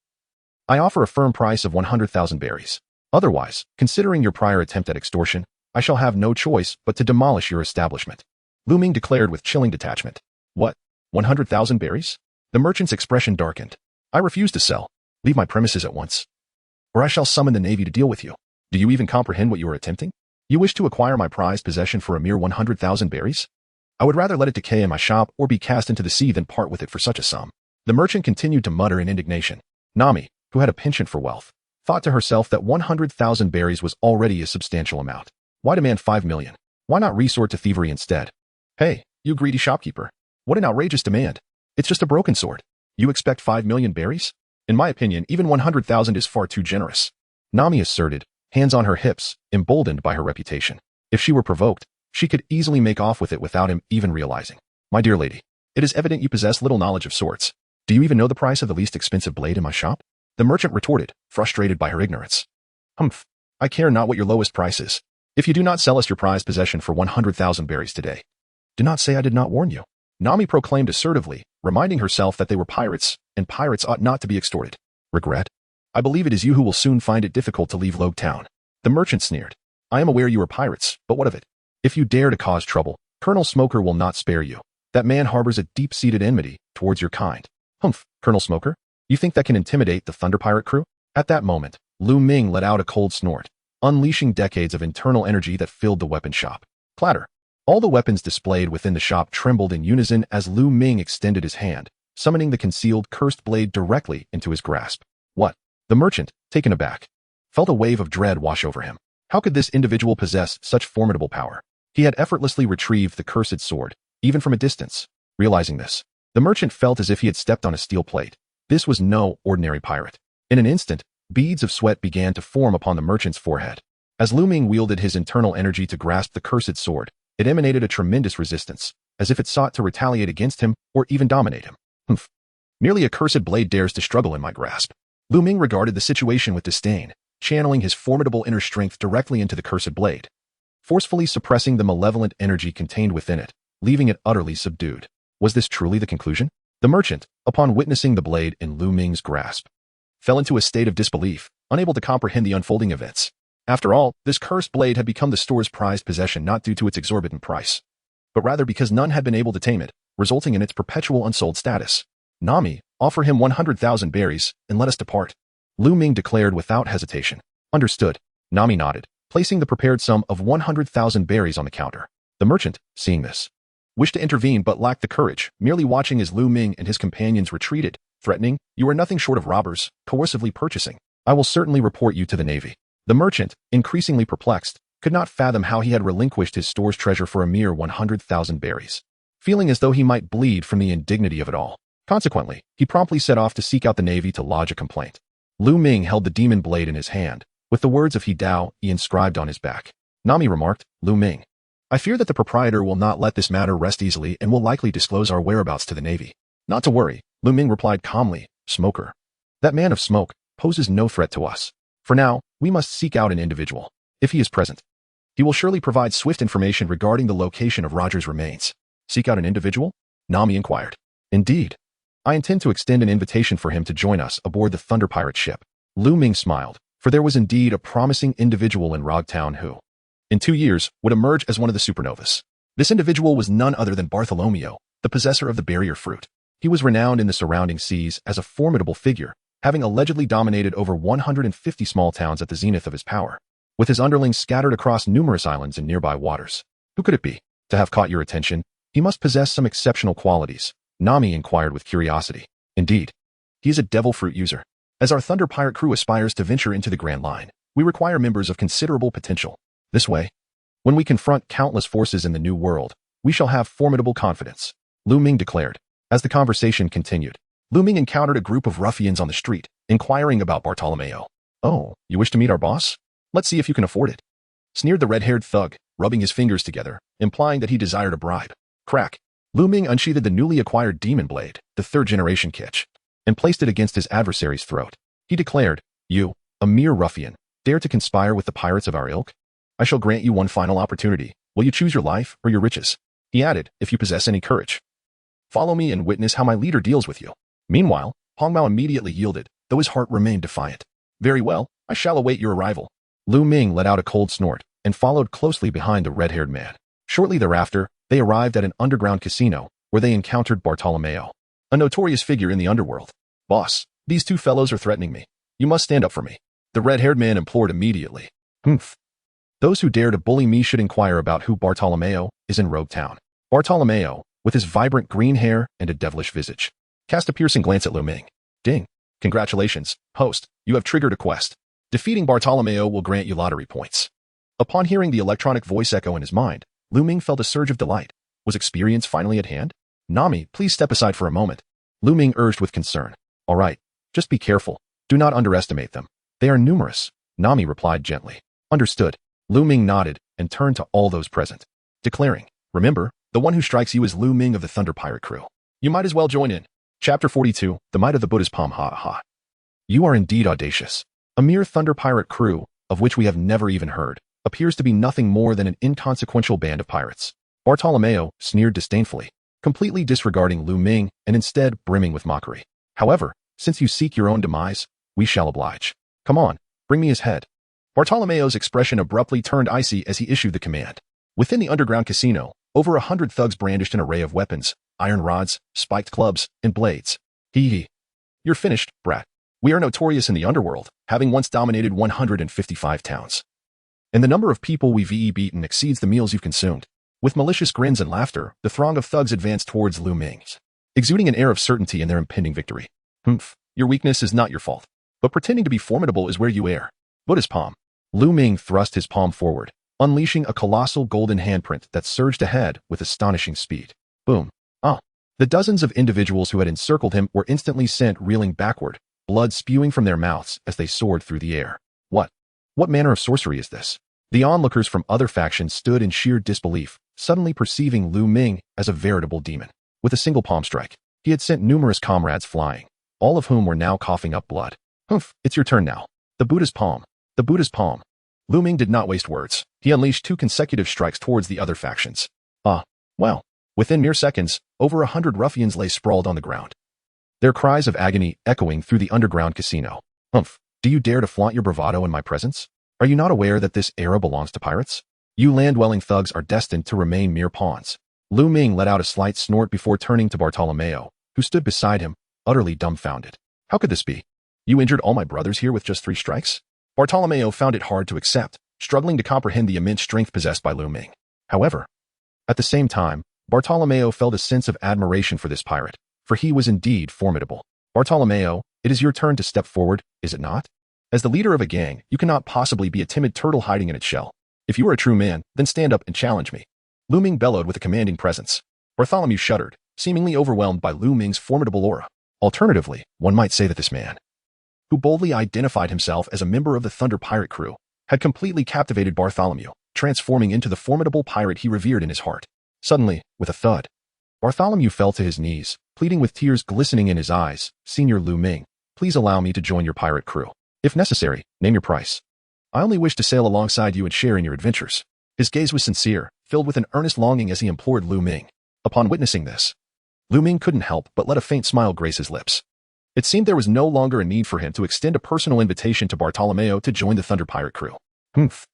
I offer a firm price of 100,000 berries. Otherwise, considering your prior attempt at extortion, I shall have no choice but to demolish your establishment. Lu Ming declared with chilling detachment. What? 100,000 berries? The merchant's expression darkened. I refuse to sell. Leave my premises at once, or I shall summon the Navy to deal with you. Do you even comprehend what you are attempting? You wish to acquire my prized possession for a mere 100,000 berries? I would rather let it decay in my shop or be cast into the sea than part with it for such a sum. The merchant continued to mutter in indignation. Nami, who had a penchant for wealth, thought to herself that 100,000 berries was already a substantial amount. Why demand 5 million? Why not resort to thievery instead? Hey, you greedy shopkeeper. What an outrageous demand. It's just a broken sword. You expect 5 million berries? In my opinion, even 100,000 is far too generous. Nami asserted, hands on her hips, emboldened by her reputation. If she were provoked, she could easily make off with it without him even realizing. My dear lady, it is evident you possess little knowledge of swords. Do you even know the price of the least expensive blade in my shop? The merchant retorted, frustrated by her ignorance. Humph, I care not what your lowest price is. If you do not sell us your prized possession for 100,000 berries today, do not say I did not warn you. Nami proclaimed assertively, reminding herself that they were pirates, and pirates ought not to be extorted. Regret? I believe it is you who will soon find it difficult to leave Log Town. The merchant sneered. I am aware you are pirates, but what of it? If you dare to cause trouble, Colonel Smoker will not spare you. That man harbors a deep-seated enmity towards your kind. Humph, Colonel Smoker? You think that can intimidate the Thunder Pirate crew? At that moment, Lu Ming let out a cold snort, unleashing decades of internal energy that filled the weapon shop. Clatter. All the weapons displayed within the shop trembled in unison as Lu Ming extended his hand, summoning the concealed cursed blade directly into his grasp. What? The merchant, taken aback, felt a wave of dread wash over him. How could this individual possess such formidable power? He had effortlessly retrieved the cursed sword, even from a distance. Realizing this, the merchant felt as if he had stepped on a steel plate. This was no ordinary pirate. In an instant, beads of sweat began to form upon the merchant's forehead. As Lu Ming wielded his internal energy to grasp the cursed sword, it emanated a tremendous resistance, as if it sought to retaliate against him or even dominate him. Humph. Merely a cursed blade dares to struggle in my grasp. Lu Ming regarded the situation with disdain, channeling his formidable inner strength directly into the cursed blade. forcefully suppressing the malevolent energy contained within it, leaving it utterly subdued. Was this truly the conclusion? The merchant, upon witnessing the blade in Lu Ming's grasp, fell into a state of disbelief, unable to comprehend the unfolding events. After all, this cursed blade had become the store's prized possession not due to its exorbitant price, but rather because none had been able to tame it, resulting in its perpetual unsold status. Nami, offer him 100,000 berries, and let us depart. Lu Ming declared without hesitation. Understood. Nami nodded, placing the prepared sum of 100,000 berries on the counter. The merchant, seeing this, wished to intervene but lacked the courage, merely watching as Lu Ming and his companions retreated, threatening, "You are nothing short of robbers, coercively purchasing. I will certainly report you to the Navy." The merchant, increasingly perplexed, could not fathom how he had relinquished his store's treasure for a mere 100,000 berries, feeling as though he might bleed from the indignity of it all. Consequently, he promptly set off to seek out the Navy to lodge a complaint. Lu Ming held the demon blade in his hand, with the words of He Dao inscribed on his back. Nami remarked, "Lu Ming, I fear that the proprietor will not let this matter rest easily and will likely disclose our whereabouts to the Navy." "Not to worry," Lu Ming replied calmly, "Smoker. That man of smoke poses no threat to us. For now, we must seek out an individual. If he is present, he will surely provide swift information regarding the location of Roger's remains." "Seek out an individual?" Nami inquired. "Indeed. I intend to extend an invitation for him to join us aboard the Thunder Pirate ship." Lu Ming smiled, for there was indeed a promising individual in Rogtown who, in 2 years, would emerge as one of the supernovas. This individual was none other than Bartholomew, the possessor of the barrier fruit. He was renowned in the surrounding seas as a formidable figure, having allegedly dominated over 150 small towns at the zenith of his power, with his underlings scattered across numerous islands and nearby waters. Who could it be? To have caught your attention, he must possess some exceptional qualities, Nami inquired with curiosity. Indeed, he is a devil fruit user. As our Thunder Pirate crew aspires to venture into the Grand Line, we require members of considerable potential. This way, when we confront countless forces in the New World, we shall have formidable confidence, Lu Ming declared. As the conversation continued, Lu Ming encountered a group of ruffians on the street, inquiring about Bartolomeo. "Oh, you wish to meet our boss? Let's see if you can afford it," sneered the red-haired thug, rubbing his fingers together, implying that he desired a bribe. Crack. Lu Ming unsheathed the newly acquired demon blade, the third-generation kitsch, and placed it against his adversary's throat. He declared, "You, a mere ruffian, dare to conspire with the pirates of our ilk? I shall grant you one final opportunity. Will you choose your life or your riches?" He added, "If you possess any courage, follow me and witness how my leader deals with you." Meanwhile, Hong Mao immediately yielded, though his heart remained defiant. "Very well, I shall await your arrival." Lu Ming let out a cold snort and followed closely behind the red-haired man. Shortly thereafter, they arrived at an underground casino where they encountered Bartolomeo, a notorious figure in the underworld. "Boss, these two fellows are threatening me. You must stand up for me," the red-haired man implored immediately. "Humph. Those who dare to bully me should inquire about who Bartolomeo is in Rogue Town." Bartolomeo, with his vibrant green hair and a devilish visage, cast a piercing glance at Lu Ming. "Ding. Congratulations, host, you have triggered a quest. Defeating Bartolomeo will grant you lottery points." Upon hearing the electronic voice echo in his mind, Lu Ming felt a surge of delight. Was experience finally at hand? "Nami, please step aside for a moment," Lu Ming urged with concern. "All right, just be careful. Do not underestimate them. They are numerous," Nami replied gently. "Understood." Lu Ming nodded and turned to all those present, declaring, "Remember, the one who strikes you is Lu Ming of the Thunder Pirate crew. You might as well join in." Chapter 42, The Might of the Buddha's Palm. Ha ha. You are indeed audacious. A mere Thunder Pirate crew, of which we have never even heard, appears to be nothing more than an inconsequential band of pirates. Bartolomeo sneered disdainfully, completely disregarding Lu Ming and instead brimming with mockery. "However, since you seek your own demise, we shall oblige. Come on, bring me his head." Bartolomeo's expression abruptly turned icy as he issued the command. Within the underground casino, over 100 thugs brandished an array of weapons, iron rods, spiked clubs, and blades. Hee. "You're finished, brat. We are notorious in the underworld, having once dominated 155 towns. And the number of people we've beaten exceeds the meals you've consumed." With malicious grins and laughter, the throng of thugs advanced towards Lu Ming, exuding an air of certainty in their impending victory. "Humph, your weakness is not your fault, but pretending to be formidable is where you err. Buddha's palm." Lu Ming thrust his palm forward, unleashing a colossal golden handprint that surged ahead with astonishing speed. Boom. Ah. The dozens of individuals who had encircled him were instantly sent reeling backward, blood spewing from their mouths as they soared through the air. What manner of sorcery is this? The onlookers from other factions stood in sheer disbelief, suddenly perceiving Lu Ming as a veritable demon. With a single palm strike, he had sent numerous comrades flying, all of whom were now coughing up blood. "Humph, it's your turn now. The Buddha's palm. The Buddha's palm." Lu Ming did not waste words. He unleashed 2 consecutive strikes towards the other factions. Well, within mere seconds, over 100 ruffians lay sprawled on the ground, their cries of agony echoing through the underground casino. Humph, do you dare to flaunt your bravado in my presence? Are you not aware that this era belongs to pirates? You land-dwelling thugs are destined to remain mere pawns. Lu Ming let out a slight snort before turning to Bartolomeo, who stood beside him, utterly dumbfounded. How could this be? You injured all my brothers here with just 3 strikes? Bartolomeo found it hard to accept, struggling to comprehend the immense strength possessed by Lu Ming. However, at the same time, Bartolomeo felt a sense of admiration for this pirate, for he was indeed formidable. Bartolomeo, it is your turn to step forward, is it not? As the leader of a gang, you cannot possibly be a timid turtle hiding in its shell. If you are a true man, then stand up and challenge me. Lu Ming bellowed with a commanding presence. Bartholomew shuddered, seemingly overwhelmed by Lu Ming's formidable aura. Alternatively, one might say that this man, who boldly identified himself as a member of the Thunder Pirate crew, had completely captivated Bartholomew, transforming into the formidable pirate he revered in his heart. Suddenly, with a thud, Bartholomew fell to his knees, pleading with tears glistening in his eyes. Senior Lu Ming, please allow me to join your pirate crew. If necessary, name your price. I only wish to sail alongside you and share in your adventures. His gaze was sincere, filled with an earnest longing as he implored Lu Ming. Upon witnessing this, Lu Ming couldn't help but let a faint smile grace his lips. It seemed there was no longer a need for him to extend a personal invitation to Bartolomeo to join the Thunder Pirate crew. Humph.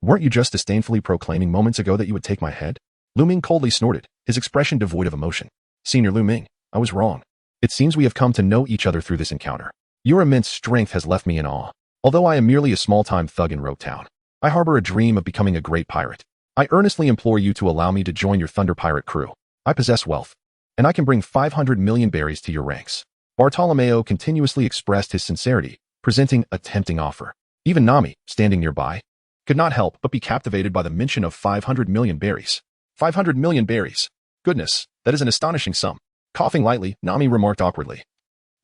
Weren't you just disdainfully proclaiming moments ago that you would take my head? Lu Ming coldly snorted, his expression devoid of emotion. Senior Lu Ming, I was wrong. It seems we have come to know each other through this encounter. Your immense strength has left me in awe. Although I am merely a small-time thug in Rogue Town, I harbor a dream of becoming a great pirate. I earnestly implore you to allow me to join your Thunder Pirate crew. I possess wealth, and I can bring 500 million berries to your ranks. Bartolomeo continuously expressed his sincerity, presenting a tempting offer. Even Nami, standing nearby, could not help but be captivated by the mention of 500 million berries. 500 million berries. Goodness, that is an astonishing sum. Coughing lightly, Nami remarked awkwardly.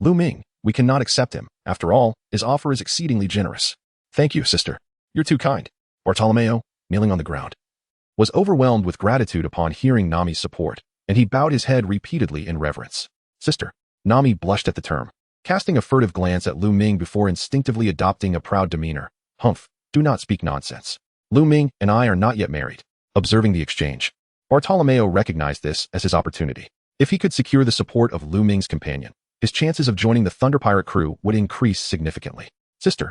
Lu Ming, we cannot accept him. After all, his offer is exceedingly generous. Thank you, sister. You're too kind. Bartolomeo, kneeling on the ground, was overwhelmed with gratitude upon hearing Nami's support, and he bowed his head repeatedly in reverence. Sister. Nami blushed at the term, casting a furtive glance at Lu Ming before instinctively adopting a proud demeanor. Humph, do not speak nonsense. Lu Ming and I are not yet married. Observing the exchange, Bartolomeo recognized this as his opportunity. If he could secure the support of Lu Ming's companion, his chances of joining the Thunder Pirate crew would increase significantly. Sister,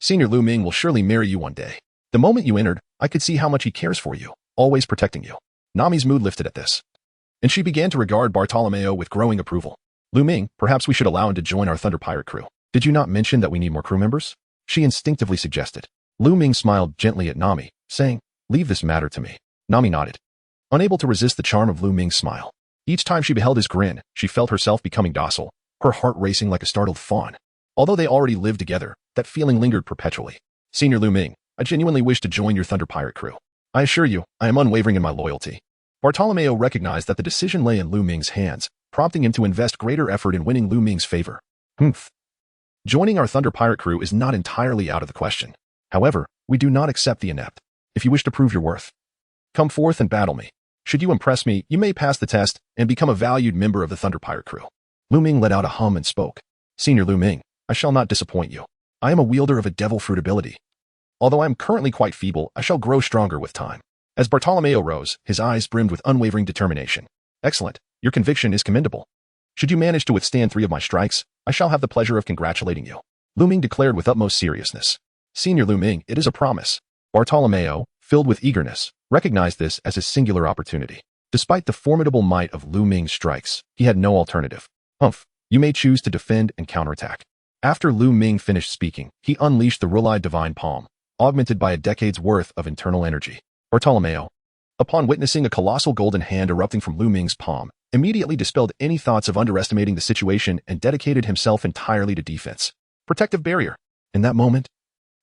Senior Lu Ming will surely marry you one day. The moment you entered, I could see how much he cares for you, always protecting you. Nami's mood lifted at this, and she began to regard Bartolomeo with growing approval. Lu Ming, perhaps we should allow him to join our Thunder Pirate crew. Did you not mention that we need more crew members? She instinctively suggested. Lu Ming smiled gently at Nami, saying, leave this matter to me. Nami nodded, unable to resist the charm of Lu Ming's smile. Each time she beheld his grin, she felt herself becoming docile, her heart racing like a startled fawn. Although they already lived together, that feeling lingered perpetually. Senior Lu Ming, I genuinely wish to join your Thunder Pirate crew. I assure you, I am unwavering in my loyalty. Bartolomeo recognized that the decision lay in Lu Ming's hands, prompting him to invest greater effort in winning Lu Ming's favor. Humph. Joining our Thunder Pirate crew is not entirely out of the question. However, we do not accept the inept. If you wish to prove your worth, come forth and battle me. Should you impress me, you may pass the test and become a valued member of the Thunder Pirate crew. Lu Ming let out a hum and spoke. Senior Lu Ming, I shall not disappoint you. I am a wielder of a devil fruit ability. Although I am currently quite feeble, I shall grow stronger with time. As Bartolomeo rose, his eyes brimmed with unwavering determination. Excellent. Your conviction is commendable. Should you manage to withstand 3 of my strikes, I shall have the pleasure of congratulating you. Lu Ming declared with utmost seriousness. Senior Lu Ming, it is a promise. Bartolomeo, filled with eagerness, recognized this as his singular opportunity. Despite the formidable might of Lu Ming's strikes, he had no alternative. Humph, you may choose to defend and counterattack. After Lu Ming finished speaking, he unleashed the Rulai Divine Palm, augmented by a decade's worth of internal energy. Bartolomeo, upon witnessing a colossal golden hand erupting from Lu Ming's palm, immediately dispelled any thoughts of underestimating the situation and dedicated himself entirely to defense. Protective barrier. In that moment,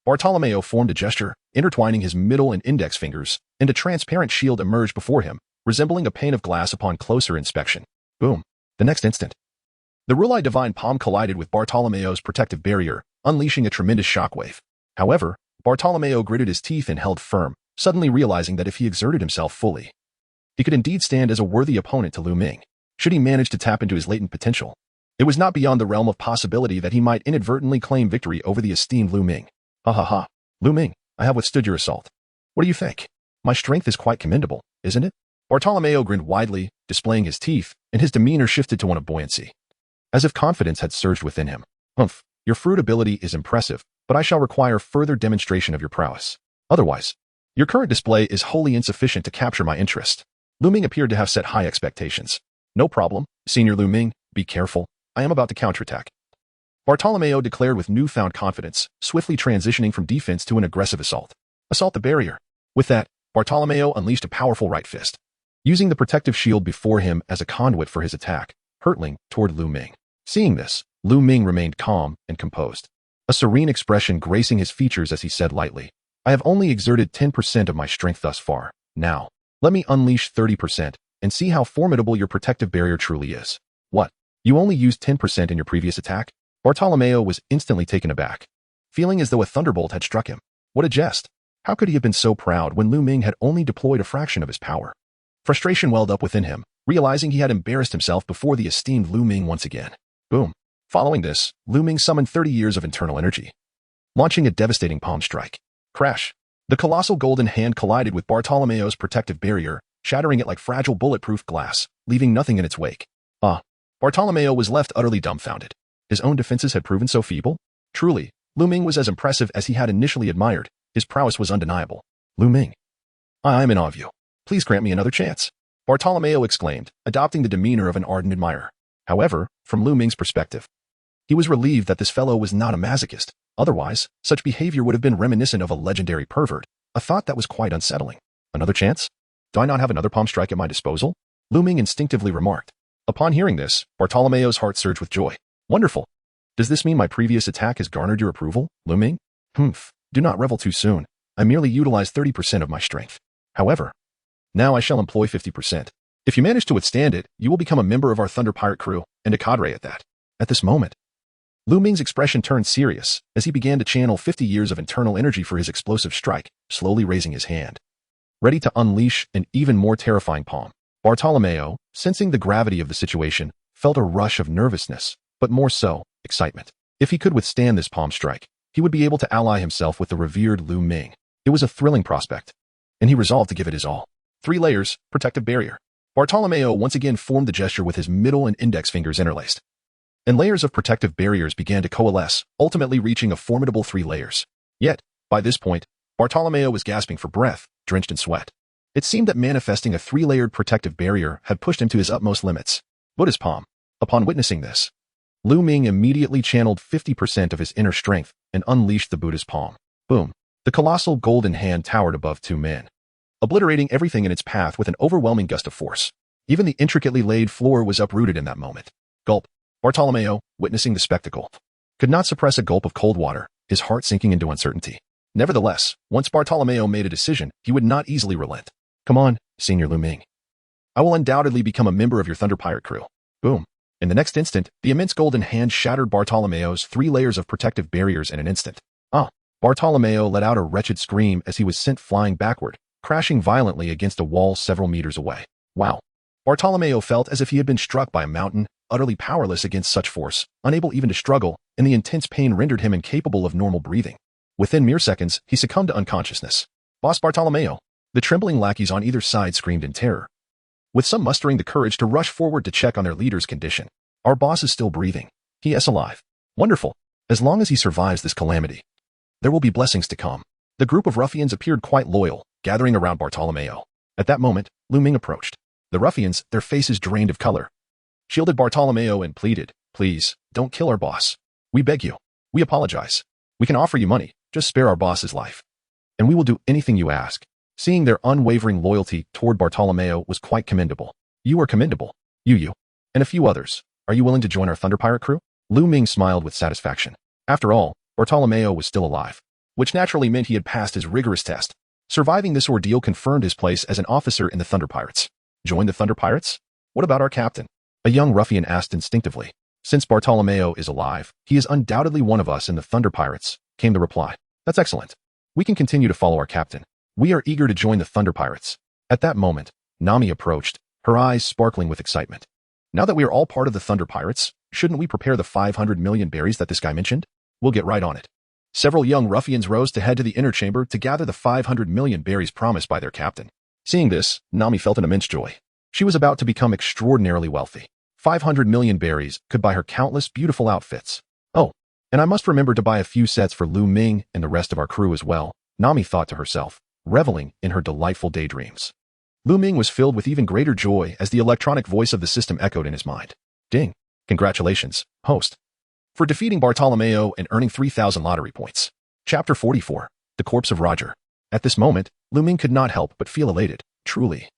Bartolomeo formed a gesture, intertwining his middle and index fingers, and a transparent shield emerged before him, resembling a pane of glass upon closer inspection. Boom. The next instant, the Rulai Divine Palm collided with Bartolomeo's protective barrier, unleashing a tremendous shockwave. However, Bartolomeo gritted his teeth and held firm, suddenly realizing that if he exerted himself fully, he could indeed stand as a worthy opponent to Lu Ming. Should he manage to tap into his latent potential, it was not beyond the realm of possibility that he might inadvertently claim victory over the esteemed Lu Ming. Ha ha ha. Lu Ming, I have withstood your assault. What do you think? My strength is quite commendable, isn't it? Bartolomeo grinned widely, displaying his teeth, and his demeanor shifted to one of buoyancy, as if confidence had surged within him. Humph, your fruit ability is impressive, but I shall require further demonstration of your prowess. Otherwise, your current display is wholly insufficient to capture my interest. Lu Ming appeared to have set high expectations. No problem, Senior Lu Ming, be careful. I am about to counterattack. Bartolomeo declared with newfound confidence, swiftly transitioning from defense to an aggressive assault. Assault the barrier. With that, Bartolomeo unleashed a powerful right fist, using the protective shield before him as a conduit for his attack, hurtling toward Lu Ming. Seeing this, Lu Ming remained calm and composed, a serene expression gracing his features as he said lightly, I have only exerted 10% of my strength thus far. Now, let me unleash 30% and see how formidable your protective barrier truly is. What? You only used 10% in your previous attack? Bartolomeo was instantly taken aback, feeling as though a thunderbolt had struck him. What a jest! How could he have been so proud when Lu Ming had only deployed a fraction of his power? Frustration welled up within him, realizing he had embarrassed himself before the esteemed Lu Ming once again. Boom. Following this, Lu Ming summoned 30 years of internal energy, launching a devastating palm strike. Crash. The colossal golden hand collided with Bartolomeo's protective barrier, shattering it like fragile bulletproof glass, leaving nothing in its wake. Bartolomeo was left utterly dumbfounded. His own defenses had proven so feeble? Truly, Lu Ming was as impressive as he had initially admired. His prowess was undeniable. Lu Ming, I am in awe of you. Please grant me another chance. Bartolomeo exclaimed, adopting the demeanor of an ardent admirer. However, from Lu Ming's perspective, he was relieved that this fellow was not a masochist. Otherwise, such behavior would have been reminiscent of a legendary pervert, a thought that was quite unsettling. Another chance? Do I not have another palm strike at my disposal? Lu Ming instinctively remarked. Upon hearing this, Bartolomeo's heart surged with joy. Wonderful. Does this mean my previous attack has garnered your approval, Lu Ming? Humph. Do not revel too soon. I merely utilized 30% of my strength. However, now I shall employ 50%. If you manage to withstand it, you will become a member of our Thunder Pirate crew, and a cadre at that. At this moment, Lu Ming's expression turned serious as he began to channel 50 years of internal energy for his explosive strike, slowly raising his hand, ready to unleash an even more terrifying palm. Bartolomeo, sensing the gravity of the situation, felt a rush of nervousness, but more so, excitement. If he could withstand this palm strike, he would be able to ally himself with the revered Lu Ming. It was a thrilling prospect, and he resolved to give it his all. 3 layers, protective barrier. Bartolomeo once again formed the gesture with his middle and index fingers interlaced, and layers of protective barriers began to coalesce, ultimately reaching a formidable 3 layers. Yet, by this point, Bartolomeo was gasping for breath, drenched in sweat. It seemed that manifesting a 3-layered protective barrier had pushed him to his utmost limits. Buddha's palm. Upon witnessing this, Lu Ming immediately channeled 50% of his inner strength and unleashed the Buddha's palm. Boom. The colossal golden hand towered above 2 men, obliterating everything in its path with an overwhelming gust of force. Even the intricately laid floor was uprooted in that moment. Gulp. Bartolomeo, witnessing the spectacle, could not suppress a gulp of cold water, his heart sinking into uncertainty. Nevertheless, once Bartolomeo made a decision, he would not easily relent. Come on, Senior Lu Ming. I will undoubtedly become a member of your Thunder Pirate crew. Boom. In the next instant, the immense golden hand shattered Bartolomeo's 3 layers of protective barriers in an instant. Bartolomeo let out a wretched scream as he was sent flying backward, crashing violently against a wall several meters away. Wow. Bartolomeo felt as if he had been struck by a mountain, utterly powerless against such force, unable even to struggle, and the intense pain rendered him incapable of normal breathing. Within mere seconds, he succumbed to unconsciousness. Boss Bartolomeo. The trembling lackeys on either side screamed in terror, with some mustering the courage to rush forward to check on their leader's condition. Our boss is still breathing. He is alive. Wonderful. As long as he survives this calamity, there will be blessings to come. The group of ruffians appeared quite loyal, gathering around Bartolomeo. At that moment, Lu Ming approached. The ruffians, their faces drained of color, shielded Bartolomeo and pleaded, please, don't kill our boss. We beg you. We apologize. We can offer you money. Just spare our boss's life, and we will do anything you ask. Seeing their unwavering loyalty toward Bartolomeo was quite commendable. You are commendable. You, and a few others. Are you willing to join our Thunder Pirate crew? Lu Ming smiled with satisfaction. After all, Bartolomeo was still alive, which naturally meant he had passed his rigorous test. Surviving this ordeal confirmed his place as an officer in the Thunder Pirates. Join the Thunder Pirates? What about our captain? A young ruffian asked instinctively. Since Bartolomeo is alive, he is undoubtedly one of us in the Thunder Pirates, came the reply. That's excellent. We can continue to follow our captain. We are eager to join the Thunder Pirates. At that moment, Nami approached, her eyes sparkling with excitement. Now that we are all part of the Thunder Pirates, shouldn't we prepare the 500 million berries that this guy mentioned? We'll get right on it. Several young ruffians rose to head to the inner chamber to gather the 500 million berries promised by their captain. Seeing this, Nami felt an immense joy. She was about to become extraordinarily wealthy. 500 million berries could buy her countless beautiful outfits. Oh, and I must remember to buy a few sets for Lu Ming and the rest of our crew as well, Nami thought to herself, reveling in her delightful daydreams. Lu Ming was filled with even greater joy as the electronic voice of the system echoed in his mind. Ding! Congratulations, host, for defeating Bartolomeo and earning 3,000 lottery points. Chapter 44. The Corpse of Roger. At this moment, Lu Ming could not help but feel elated, truly.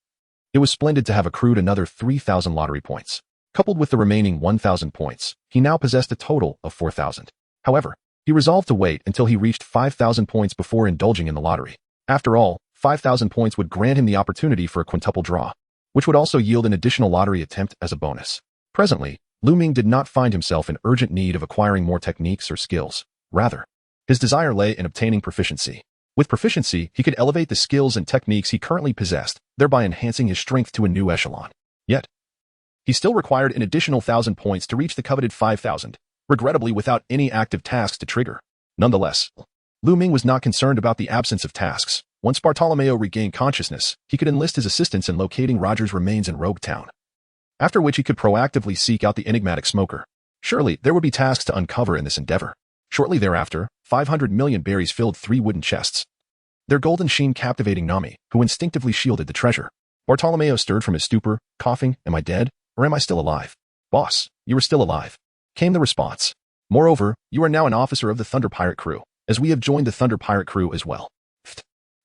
It was splendid to have accrued another 3,000 lottery points. Coupled with the remaining 1,000 points, he now possessed a total of 4,000. However, he resolved to wait until he reached 5,000 points before indulging in the lottery. After all, 5,000 points would grant him the opportunity for a quintuple draw, which would also yield an additional lottery attempt as a bonus. Presently, Lu Ming did not find himself in urgent need of acquiring more techniques or skills. Rather, his desire lay in obtaining proficiency. With proficiency, he could elevate the skills and techniques he currently possessed, thereby enhancing his strength to a new echelon. Yet, he still required an additional 1,000 points to reach the coveted 5,000, regrettably without any active tasks to trigger. Nonetheless, Lu Ming was not concerned about the absence of tasks. Once Bartolomeo regained consciousness, he could enlist his assistance in locating Roger's remains in Rogue Town, after which he could proactively seek out the enigmatic smoker. Surely, there would be tasks to uncover in this endeavor. Shortly thereafter, 500 million berries filled 3 wooden chests, their golden sheen captivating Nami, who instinctively shielded the treasure. Bartolomeo stirred from his stupor, coughing, "Am I dead, or am I still alive?" "Boss, you are still alive," came the response. "Moreover, you are now an officer of the Thunder Pirate crew, as we have joined the Thunder Pirate crew as well."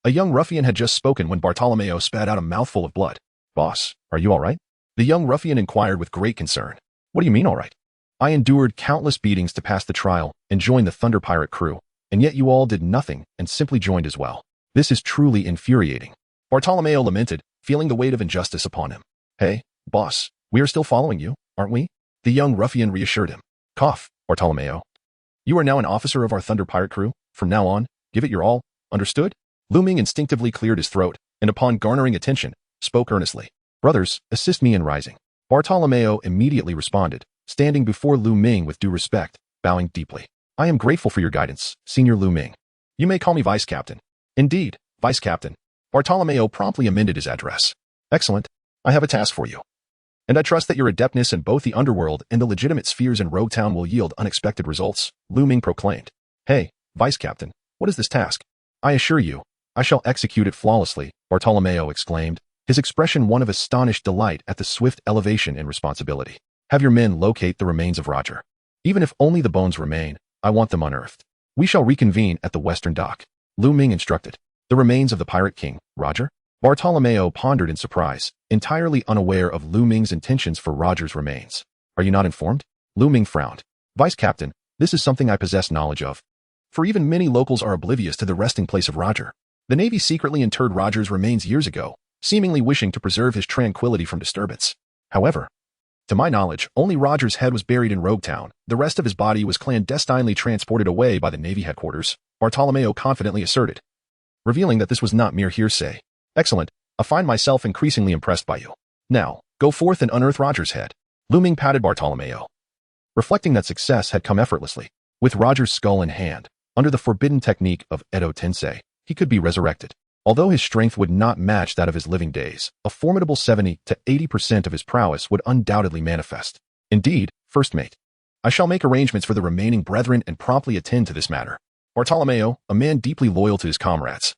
A young ruffian had just spoken when Bartolomeo spat out a mouthful of blood. "Boss, are you all right?" The young ruffian inquired with great concern. "What do you mean all right? I endured countless beatings to pass the trial and join the Thunder Pirate crew, and yet you all did nothing and simply joined as well. This is truly infuriating." Bartolomeo lamented, feeling the weight of injustice upon him. "Hey, boss, we are still following you, aren't we?" The young ruffian reassured him. "Cough, Bartolomeo. You are now an officer of our Thunder Pirate crew. From now on, give it your all, understood?" Lu Ming instinctively cleared his throat, and upon garnering attention, spoke earnestly. "Brothers, assist me in rising." Bartolomeo immediately responded, standing before Lu Ming with due respect, bowing deeply. "I am grateful for your guidance, Senior Lu Ming. You may call me Vice Captain." "Indeed, Vice Captain." Bartolomeo promptly amended his address. "Excellent. I have a task for you, and I trust that your adeptness in both the underworld and the legitimate spheres in Rogue Town will yield unexpected results," Lu Ming proclaimed. "Hey, Vice Captain, what is this task?" "I assure you, I shall execute it flawlessly," Bartolomeo exclaimed, his expression one of astonished delight at the swift elevation in responsibility. "Have your men locate the remains of Roger. Even if only the bones remain, I want them unearthed. We shall reconvene at the western dock," Lu Ming instructed. "The remains of the Pirate King, Roger?" Bartolomeo pondered in surprise, entirely unaware of Lu Ming's intentions for Roger's remains. "Are you not informed?" Lu Ming frowned. "Vice Captain, this is something I possess knowledge of. For even many locals are oblivious to the resting place of Roger. The Navy secretly interred Roger's remains years ago, seemingly wishing to preserve his tranquility from disturbance. However, to my knowledge, only Roger's head was buried in Rogue Town. The rest of his body was clandestinely transported away by the Navy headquarters," Bartolomeo confidently asserted, revealing that this was not mere hearsay. "Excellent. I find myself increasingly impressed by you. Now, go forth and unearth Roger's head." Lu Ming patted Bartolomeo, reflecting that success had come effortlessly. With Roger's skull in hand, under the forbidden technique of Edo Tensei, he could be resurrected. Although his strength would not match that of his living days, a formidable 70 to 80% of his prowess would undoubtedly manifest. "Indeed, first mate. I shall make arrangements for the remaining brethren and promptly attend to this matter." Bartolomeo, a man deeply loyal to his comrades,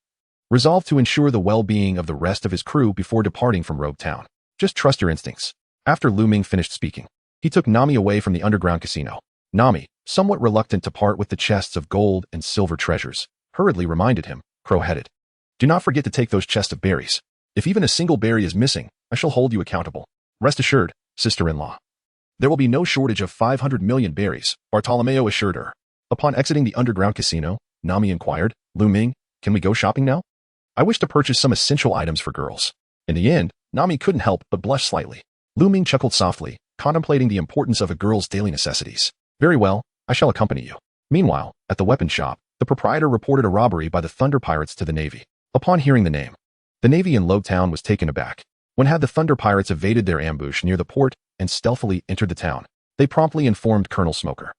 resolved to ensure the well-being of the rest of his crew before departing from Rogue Town. "Just trust your instincts." After Lu Ming finished speaking, he took Nami away from the underground casino. Nami, somewhat reluctant to part with the chests of gold and silver treasures, hurriedly reminded him, crow-headed, "Do not forget to take those chests of berries. If even a single berry is missing, I shall hold you accountable. Rest assured, sister-in-law. There will be no shortage of 500 million berries," Bartolomeo assured her. Upon exiting the underground casino, Nami inquired, "Lu Ming, can we go shopping now? I wish to purchase some essential items for girls." In the end, Nami couldn't help but blush slightly. Lu Ming chuckled softly, contemplating the importance of a girl's daily necessities. "Very well, I shall accompany you." Meanwhile, at the weapon shop, the proprietor reported a robbery by the Thunder Pirates to the Navy. Upon hearing the name, the Navy in Rogue Town was taken aback. When had the Thunder Pirates evaded their ambush near the port and stealthily entered the town, they promptly informed Colonel Smoker.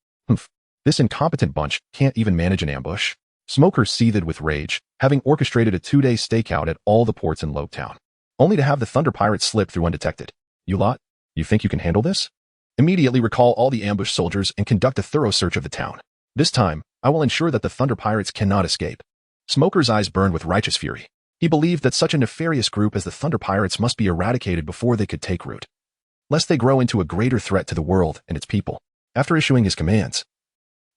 This incompetent bunch can't even manage an ambush. Smoker seethed with rage, having orchestrated a 2-day stakeout at all the ports in Lobetown, only to have the Thunder Pirates slip through undetected. You lot? You think you can handle this? Immediately recall all the ambush soldiers and conduct a thorough search of the town. This time, I will ensure that the Thunder Pirates cannot escape. Smoker's eyes burned with righteous fury. He believed that such a nefarious group as the Thunder Pirates must be eradicated before they could take root, lest they grow into a greater threat to the world and its people. After issuing his commands,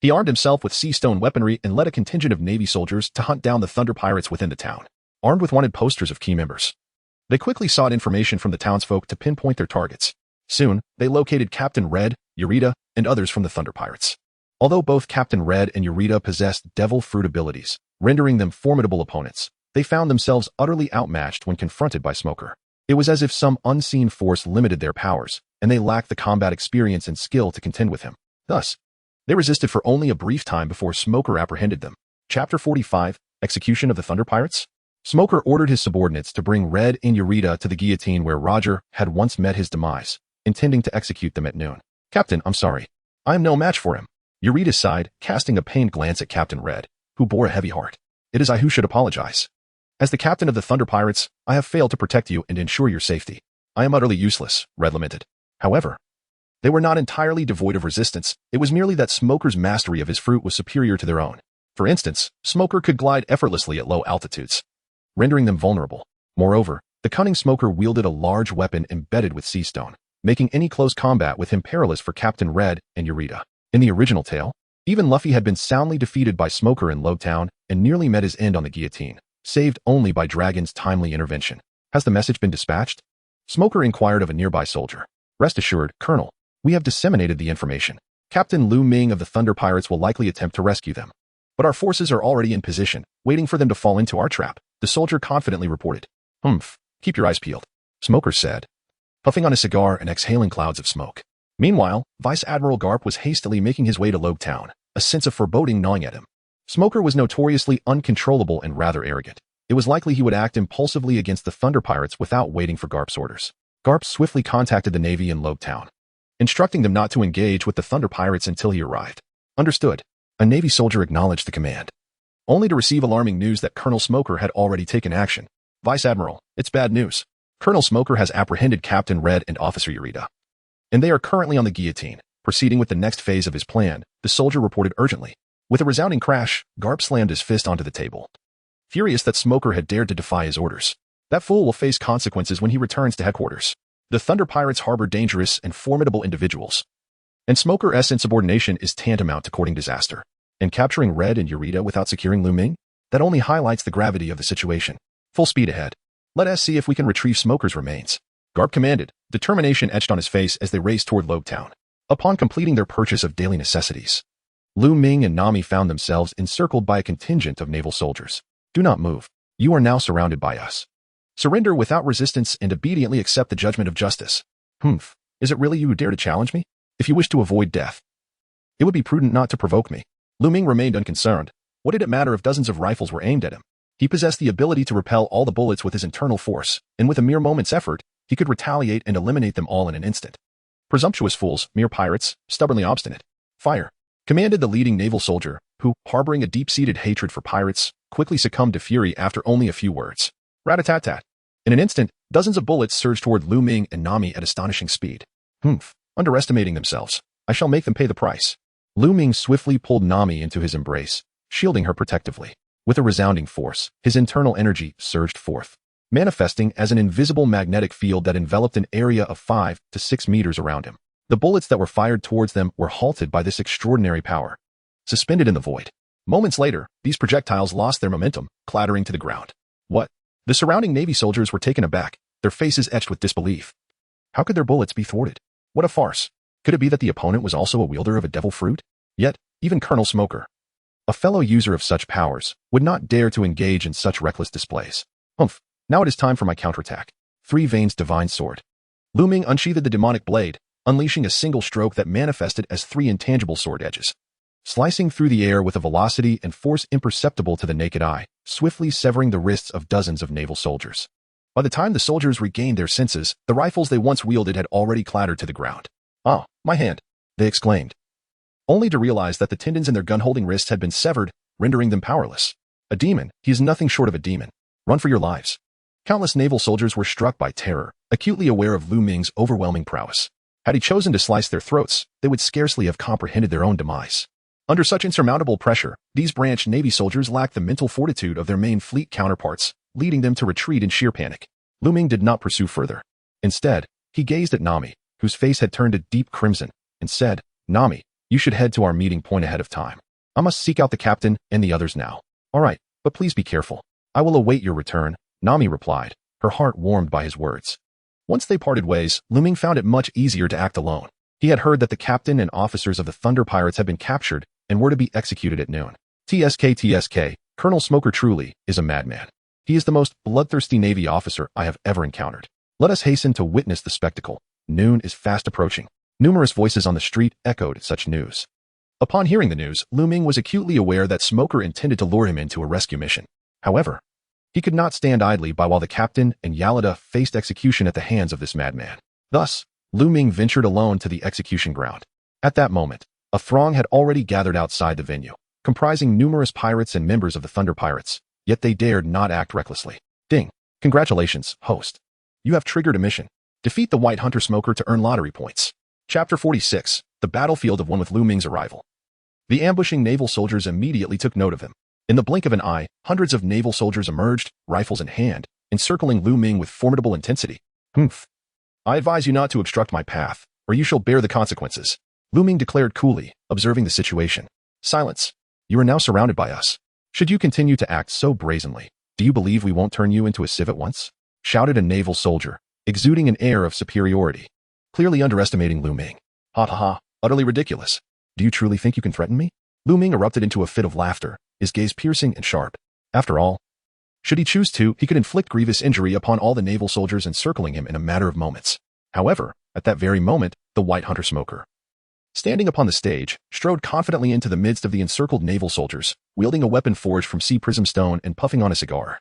he armed himself with sea stone weaponry and led a contingent of Navy soldiers to hunt down the Thunder Pirates within the town, armed with wanted posters of key members. They quickly sought information from the townsfolk to pinpoint their targets. Soon, they located Captain Red, Eureka, and others from the Thunder Pirates. Although both Captain Red and Eureka possessed devil fruit abilities, rendering them formidable opponents, they found themselves utterly outmatched when confronted by Smoker. It was as if some unseen force limited their powers, and they lacked the combat experience and skill to contend with him. Thus, they resisted for only a brief time before Smoker apprehended them. Chapter 45, Execution of the Thunder Pirates? Smoker ordered his subordinates to bring Red and Eureka to the guillotine where Roger had once met his demise, intending to execute them at noon. Captain, I'm sorry. I am no match for him. Eureka sighed, casting a pained glance at Captain Red, who bore a heavy heart. It is I who should apologize. As the captain of the Thunder Pirates, I have failed to protect you and ensure your safety. I am utterly useless, Red lamented. However, they were not entirely devoid of resistance. It was merely that Smoker's mastery of his fruit was superior to their own. For instance, Smoker could glide effortlessly at low altitudes, rendering them vulnerable. Moreover, the cunning Smoker wielded a large weapon embedded with sea stone, making any close combat with him perilous for Captain Red and Eureka. In the original tale, even Luffy had been soundly defeated by Smoker in Lobetown and nearly met his end on the guillotine, saved only by Dragon's timely intervention. Has the message been dispatched? Smoker inquired of a nearby soldier. Rest assured, Colonel, we have disseminated the information. Captain Lu Ming of the Thunder Pirates will likely attempt to rescue them. But our forces are already in position, waiting for them to fall into our trap, the soldier confidently reported. Humph, keep your eyes peeled, Smoker said, puffing on a cigar and exhaling clouds of smoke. Meanwhile, Vice Admiral Garp was hastily making his way to Lobetown, a sense of foreboding gnawing at him. Smoker was notoriously uncontrollable and rather arrogant. It was likely he would act impulsively against the Thunder Pirates without waiting for Garp's orders. Garp swiftly contacted the Navy in Lobetown, instructing them not to engage with the Thunder Pirates until he arrived. Understood. A Navy soldier acknowledged the command, only to receive alarming news that Colonel Smoker had already taken action. Vice Admiral, it's bad news. Colonel Smoker has apprehended Captain Red and Officer Eureka, and they are currently on the guillotine. Proceeding with the next phase of his plan, the soldier reported urgently. With a resounding crash, Garp slammed his fist onto the table, furious that Smoker had dared to defy his orders. That fool will face consequences when he returns to headquarters. The Thunder Pirates harbor dangerous and formidable individuals, and Smoker's insubordination is tantamount to courting disaster. And capturing Red and Eureka without securing Lu Ming? That only highlights the gravity of the situation. Full speed ahead. Let us see if we can retrieve Smoker's remains. Garp commanded, determination etched on his face as they raced toward Lobetown. Upon completing their purchase of daily necessities, Lu Ming and Nami found themselves encircled by a contingent of naval soldiers. Do not move. You are now surrounded by us. Surrender without resistance and obediently accept the judgment of justice. Humph. Is it really you who dare to challenge me? If you wish to avoid death, it would be prudent not to provoke me. Lu Ming remained unconcerned. What did it matter if dozens of rifles were aimed at him? He possessed the ability to repel all the bullets with his internal force, and with a mere moment's effort, he could retaliate and eliminate them all in an instant. Presumptuous fools, mere pirates, stubbornly obstinate. Fire, commanded the leading naval soldier, who, harboring a deep-seated hatred for pirates, quickly succumbed to fury after only a few words. Rat-a-tat-tat. In an instant, dozens of bullets surged toward Lu Ming and Nami at astonishing speed. Humph, underestimating themselves. I shall make them pay the price. Lu Ming swiftly pulled Nami into his embrace, shielding her protectively. With a resounding force, his internal energy surged forth, manifesting as an invisible magnetic field that enveloped an area of 5 to 6 meters around him. The bullets that were fired towards them were halted by this extraordinary power, suspended in the void. Moments later, these projectiles lost their momentum, clattering to the ground. What? The surrounding Navy soldiers were taken aback, their faces etched with disbelief. How could their bullets be thwarted? What a farce. Could it be that the opponent was also a wielder of a devil fruit? Yet, even Colonel Smoker, a fellow user of such powers, would not dare to engage in such reckless displays. Humph, now it is time for my counterattack. 3 Veins Divine Sword. Lu Ming unsheathed the demonic blade, unleashing a single stroke that manifested as 3 intangible sword edges, slicing through the air with a velocity and force imperceptible to the naked eye, swiftly severing the wrists of dozens of naval soldiers. By the time the soldiers regained their senses, the rifles they once wielded had already clattered to the ground. Ah, my hand, they exclaimed, only to realize that the tendons in their gun-holding wrists had been severed, rendering them powerless. A demon, he is nothing short of a demon. Run for your lives. Countless naval soldiers were struck by terror, acutely aware of Lu Ming's overwhelming prowess. Had he chosen to slice their throats, they would scarcely have comprehended their own demise. Under such insurmountable pressure, these branch Navy soldiers lacked the mental fortitude of their main fleet counterparts, leading them to retreat in sheer panic. Lu Ming did not pursue further. Instead, he gazed at Nami, whose face had turned a deep crimson, and said, "Nami, you should head to our meeting point ahead of time. I must seek out the captain and the others now." "All right, but please be careful. I will await your return," Nami replied, her heart warmed by his words. Once they parted ways, Lu Ming found it much easier to act alone. He had heard that the captain and officers of the Thunder Pirates had been captured and were to be executed at noon. TSK, Colonel Smoker truly is a madman. He is the most bloodthirsty Navy officer I have ever encountered. Let us hasten to witness the spectacle. Noon is fast approaching. Numerous voices on the street echoed such news. Upon hearing the news, Lu Ming was acutely aware that Smoker intended to lure him into a rescue mission. However, he could not stand idly by while the captain and Alabasta faced execution at the hands of this madman. Thus, Lu Ming ventured alone to the execution ground. At that moment, a throng had already gathered outside the venue, comprising numerous pirates and members of the Thunder Pirates, yet they dared not act recklessly. Ding! Congratulations, host. You have triggered a mission. Defeat the White Hunter Smoker to earn lottery points. Chapter 46, The Battlefield of One with Lu Ming's Arrival. The ambushing naval soldiers immediately took note of him. In the blink of an eye, hundreds of naval soldiers emerged, rifles in hand, encircling Lu Ming with formidable intensity. "Humph. I advise you not to obstruct my path, or you shall bear the consequences," Lu Ming declared coolly, observing the situation. "Silence. You are now surrounded by us. Should you continue to act so brazenly, do you believe we won't turn you into a sieve at once?" shouted a naval soldier, exuding an air of superiority, clearly underestimating Lu Ming. "Ha ha ha, utterly ridiculous. Do you truly think you can threaten me?" Lu Ming erupted into a fit of laughter, his gaze piercing and sharp. After all, should he choose to, he could inflict grievous injury upon all the naval soldiers encircling him in a matter of moments. However, at that very moment, the White Hunter Smoker, standing upon the stage, strode confidently into the midst of the encircled naval soldiers, wielding a weapon forged from sea prism stone and puffing on a cigar,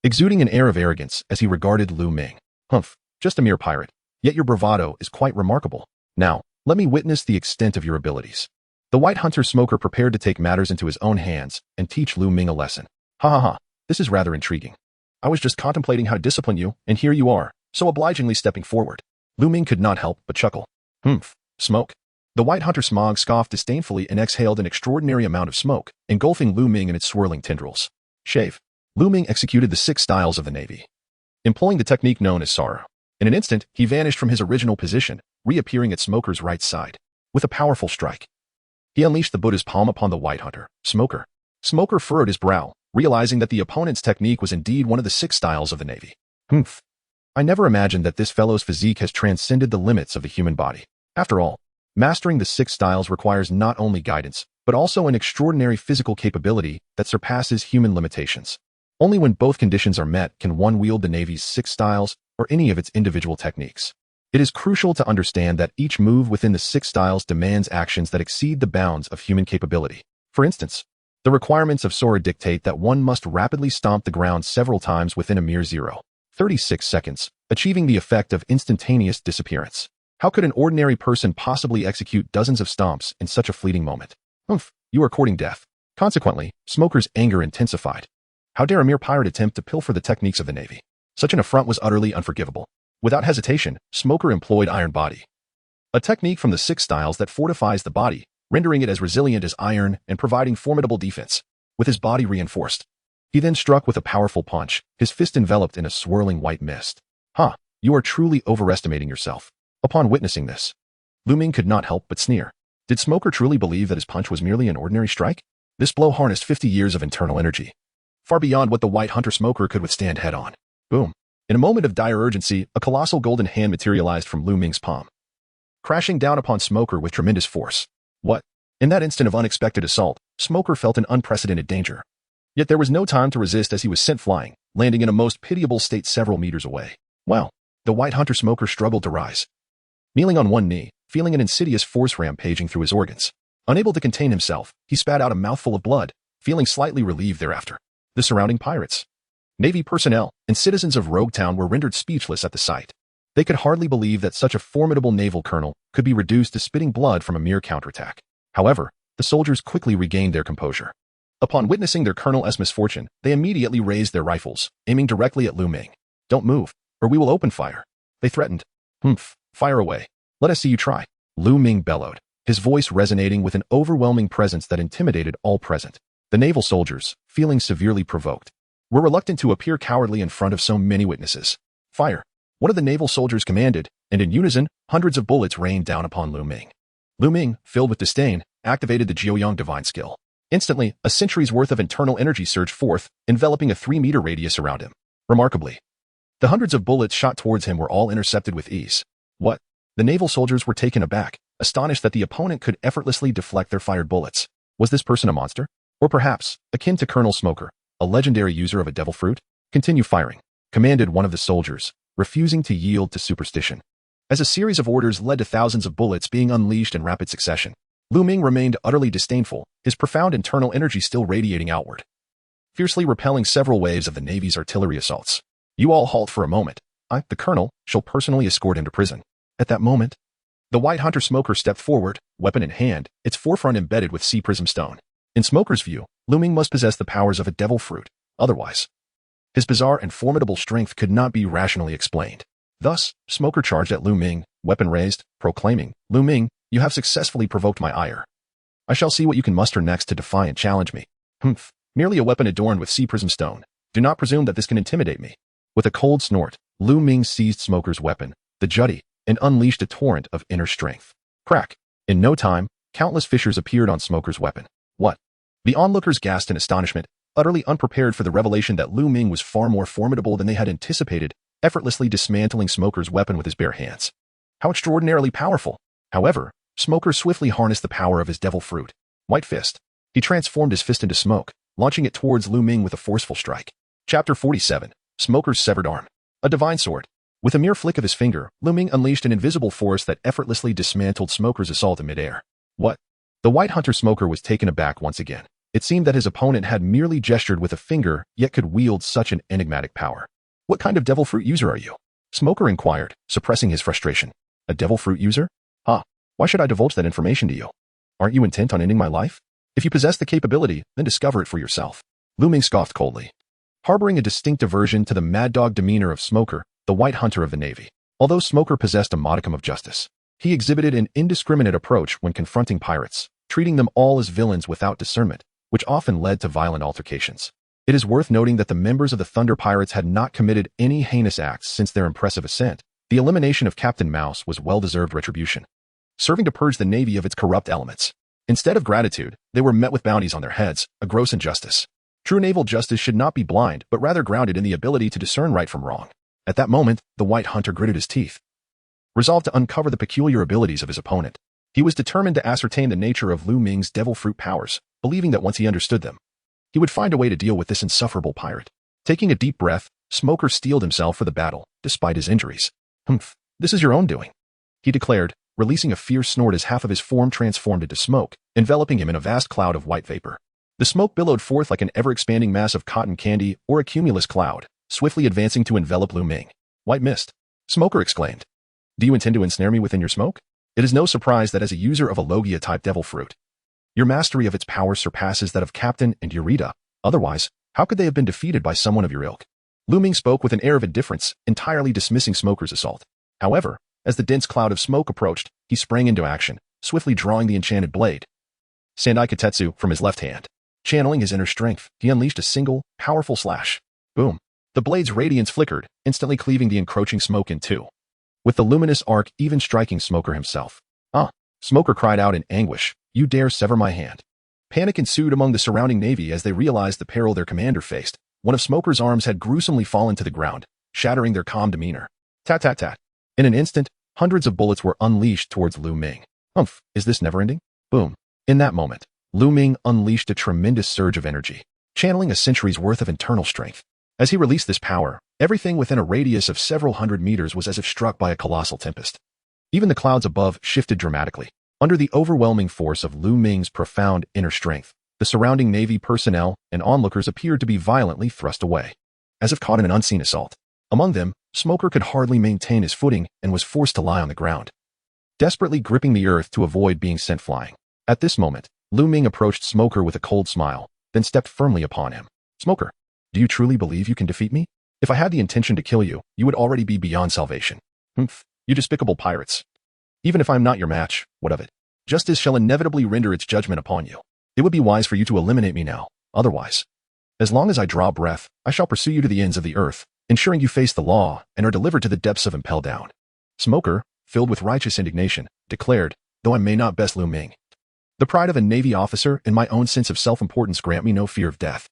exuding an air of arrogance as he regarded Lu Ming. "Humph, just a mere pirate, yet your bravado is quite remarkable. Now, let me witness the extent of your abilities." The White Hunter Smoker prepared to take matters into his own hands and teach Lu Ming a lesson. "Ha ha ha, this is rather intriguing. I was just contemplating how to discipline you, and here you are, so obligingly stepping forward." Lu Ming could not help but chuckle. "Humph, smoke." The White Hunter Smog scoffed disdainfully and exhaled an extraordinary amount of smoke, engulfing Lu Ming in its swirling tendrils. Shave. Lu Ming executed the 6 styles of the Navy, employing the technique known as sorrow. In an instant, he vanished from his original position, reappearing at Smoker's right side. With a powerful strike, he unleashed the Buddha's palm upon the White Hunter Smoker. Smoker furrowed his brow, realizing that the opponent's technique was indeed one of the 6 styles of the Navy. "Humph. I never imagined that this fellow's physique has transcended the limits of the human body. After all, mastering the 6 styles requires not only guidance, but also an extraordinary physical capability that surpasses human limitations. Only when both conditions are met can one wield the Navy's 6 styles or any of its individual techniques. It is crucial to understand that each move within the 6 styles demands actions that exceed the bounds of human capability. For instance, the requirements of Sora dictate that one must rapidly stomp the ground several times within a mere 0.36 seconds, achieving the effect of instantaneous disappearance. How could an ordinary person possibly execute dozens of stomps in such a fleeting moment? "Humph, you are courting death." Consequently, Smoker's anger intensified. How dare a mere pirate attempt to pilfer the techniques of the Navy? Such an affront was utterly unforgivable. Without hesitation, Smoker employed Iron Body, a technique from the 6 styles that fortifies the body, rendering it as resilient as iron and providing formidable defense. With his body reinforced, he then struck with a powerful punch, his fist enveloped in a swirling white mist. "Ha, you are truly overestimating yourself." Upon witnessing this, Lu Ming could not help but sneer. Did Smoker truly believe that his punch was merely an ordinary strike? This blow harnessed 50 years of internal energy, far beyond what the White Hunter Smoker could withstand head-on. Boom. In a moment of dire urgency, a colossal golden hand materialized from Lu Ming's palm, crashing down upon Smoker with tremendous force. What? In that instant of unexpected assault, Smoker felt an unprecedented danger. Yet there was no time to resist as he was sent flying, landing in a most pitiable state several meters away. Wow. The White Hunter Smoker struggled to rise, kneeling on one knee, feeling an insidious force rampaging through his organs. Unable to contain himself, he spat out a mouthful of blood, feeling slightly relieved thereafter. The surrounding pirates, Navy personnel, and citizens of Rogue Town were rendered speechless at the sight. They could hardly believe that such a formidable naval colonel could be reduced to spitting blood from a mere counterattack. However, the soldiers quickly regained their composure. Upon witnessing their colonel's misfortune, they immediately raised their rifles, aiming directly at Lu Ming. "Don't move, or we will open fire," they threatened. "Humph, fire away. Let us see you try," Lu Ming bellowed, his voice resonating with an overwhelming presence that intimidated all present. The naval soldiers, feeling severely provoked, were reluctant to appear cowardly in front of so many witnesses. "Fire," one of the naval soldiers commanded, and in unison, hundreds of bullets rained down upon Lu Ming. Lu Ming, filled with disdain, activated the Jiuyang divine skill. Instantly, a century's worth of internal energy surged forth, enveloping a 3-meter radius around him. Remarkably, the hundreds of bullets shot towards him were all intercepted with ease. What? The naval soldiers were taken aback, astonished that the opponent could effortlessly deflect their fired bullets. Was this person a monster? Or perhaps, akin to Colonel Smoker, a legendary user of a devil fruit? "Continue firing," commanded one of the soldiers, refusing to yield to superstition. As a series of orders led to thousands of bullets being unleashed in rapid succession, Lu Ming remained utterly disdainful, his profound internal energy still radiating outward, fiercely repelling several waves of the Navy's artillery assaults. "You all halt for a moment. I, the colonel, shall personally escort him to prison." At that moment, the White Hunter Smoker stepped forward, weapon in hand, its forefront embedded with sea prism stone. In Smoker's view, Lu Ming must possess the powers of a devil fruit. Otherwise, his bizarre and formidable strength could not be rationally explained. Thus, Smoker charged at Lu Ming, weapon raised, proclaiming, "Lu Ming, you have successfully provoked my ire. I shall see what you can muster next to defy and challenge me." "Humph, merely a weapon adorned with sea prism stone. Do not presume that this can intimidate me." With a cold snort, Lu Ming seized Smoker's weapon, the jutty, and unleashed a torrent of inner strength. Crack! In no time, countless fissures appeared on Smoker's weapon. What? The onlookers gasped in astonishment, utterly unprepared for the revelation that Lu Ming was far more formidable than they had anticipated, effortlessly dismantling Smoker's weapon with his bare hands. How extraordinarily powerful! However, Smoker swiftly harnessed the power of his devil fruit, White Fist. He transformed his fist into smoke, launching it towards Lu Ming with a forceful strike. Chapter 47. Smoker's Severed Arm. A Divine Sword. With a mere flick of his finger, Lu Ming unleashed an invisible force that effortlessly dismantled Smoker's assault in midair. What? The White Hunter Smoker was taken aback once again. It seemed that his opponent had merely gestured with a finger, yet could wield such an enigmatic power. "What kind of devil fruit user are you?" Smoker inquired, suppressing his frustration. "A devil fruit user? Huh. Why should I divulge that information to you? Aren't you intent on ending my life? If you possess the capability, then discover it for yourself." Lu Ming scoffed coldly, harboring a distinct aversion to the mad dog demeanor of Smoker, the White Hunter of the Navy. Although Smoker possessed a modicum of justice, he exhibited an indiscriminate approach when confronting pirates, treating them all as villains without discernment, which often led to violent altercations. It is worth noting that the members of the Thunder Pirates had not committed any heinous acts since their impressive ascent. The elimination of Captain Mouse was well-deserved retribution, serving to purge the Navy of its corrupt elements. Instead of gratitude, they were met with bounties on their heads, a gross injustice. True naval justice should not be blind, but rather grounded in the ability to discern right from wrong. At that moment, the White Hunter gritted his teeth, resolved to uncover the peculiar abilities of his opponent. He was determined to ascertain the nature of Lu Ming's devil fruit powers, believing that once he understood them, he would find a way to deal with this insufferable pirate. Taking a deep breath, Smoker steeled himself for the battle, despite his injuries. "Humph, this is your own doing," he declared, releasing a fierce snort as half of his form transformed into smoke, enveloping him in a vast cloud of white vapor. The smoke billowed forth like an ever-expanding mass of cotton candy or a cumulus cloud, swiftly advancing to envelop Lu Ming. "White mist," Smoker exclaimed. "Do you intend to ensnare me within your smoke?" It is no surprise that as a user of a Logia-type devil fruit, your mastery of its power surpasses that of Captain and Eureka. Otherwise, how could they have been defeated by someone of your ilk? Lu Ming spoke with an air of indifference, entirely dismissing Smoker's assault. However, as the dense cloud of smoke approached, he sprang into action, swiftly drawing the enchanted blade, Sandai Katetsu, from his left hand. Channeling his inner strength, he unleashed a single, powerful slash. Boom. The blade's radiance flickered, instantly cleaving the encroaching smoke in two, with the luminous arc even striking Smoker himself. "Ah!" Smoker cried out in anguish. "You dare sever my hand?" Panic ensued among the surrounding navy as they realized the peril their commander faced. One of Smoker's arms had gruesomely fallen to the ground, shattering their calm demeanor. Tat-tat-tat. In an instant, hundreds of bullets were unleashed towards Lu Ming. Humph, is this never-ending? Boom. In that moment, Lu Ming unleashed a tremendous surge of energy, channeling a century's worth of internal strength. As he released this power, everything within a radius of several hundred meters was as if struck by a colossal tempest. Even the clouds above shifted dramatically. Under the overwhelming force of Lu Ming's profound inner strength, the surrounding Navy personnel and onlookers appeared to be violently thrust away, as if caught in an unseen assault. Among them, Smoker could hardly maintain his footing and was forced to lie on the ground, desperately gripping the earth to avoid being sent flying. At this moment, Lu Ming approached Smoker with a cold smile, then stepped firmly upon him. Smoker, do you truly believe you can defeat me? If I had the intention to kill you, you would already be beyond salvation. Humph, you despicable pirates. Even if I am not your match, what of it? Justice shall inevitably render its judgment upon you. It would be wise for you to eliminate me now, otherwise. As long as I draw breath, I shall pursue you to the ends of the earth, ensuring you face the law and are delivered to the depths of Impel Down. Smoker, filled with righteous indignation, declared, though I may not best Lu Ming. The pride of a Navy officer and my own sense of self-importance grant me no fear of death.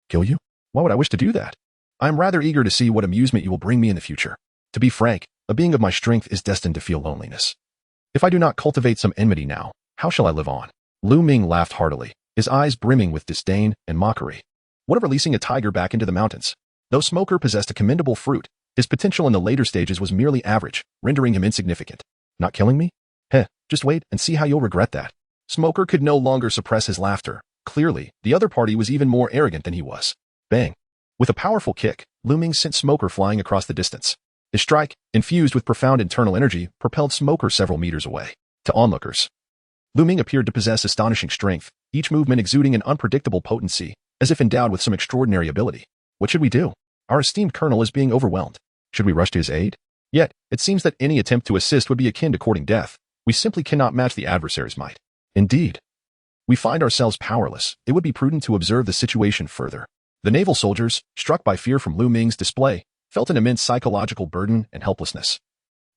Kill you? Why would I wish to do that? I am rather eager to see what amusement you will bring me in the future. To be frank, a being of my strength is destined to feel loneliness. If I do not cultivate some enmity now, how shall I live on? Lu Ming laughed heartily, his eyes brimming with disdain and mockery. What of releasing a tiger back into the mountains? Though Smoker possessed a commendable fruit, his potential in the later stages was merely average, rendering him insignificant. Not killing me? Just wait and see how you'll regret that. Smoker could no longer suppress his laughter. Clearly, the other party was even more arrogant than he was. Bang! With a powerful kick, Lu Ming sent Smoker flying across the distance. His strike, infused with profound internal energy, propelled Smoker several meters away. To onlookers, Lu Ming appeared to possess astonishing strength, each movement exuding an unpredictable potency, as if endowed with some extraordinary ability. What should we do? Our esteemed colonel is being overwhelmed. Should we rush to his aid? Yet, it seems that any attempt to assist would be akin to courting death. We simply cannot match the adversary's might. Indeed. We find ourselves powerless. It would be prudent to observe the situation further. The naval soldiers, struck by fear from Lu Ming's display, felt an immense psychological burden and helplessness,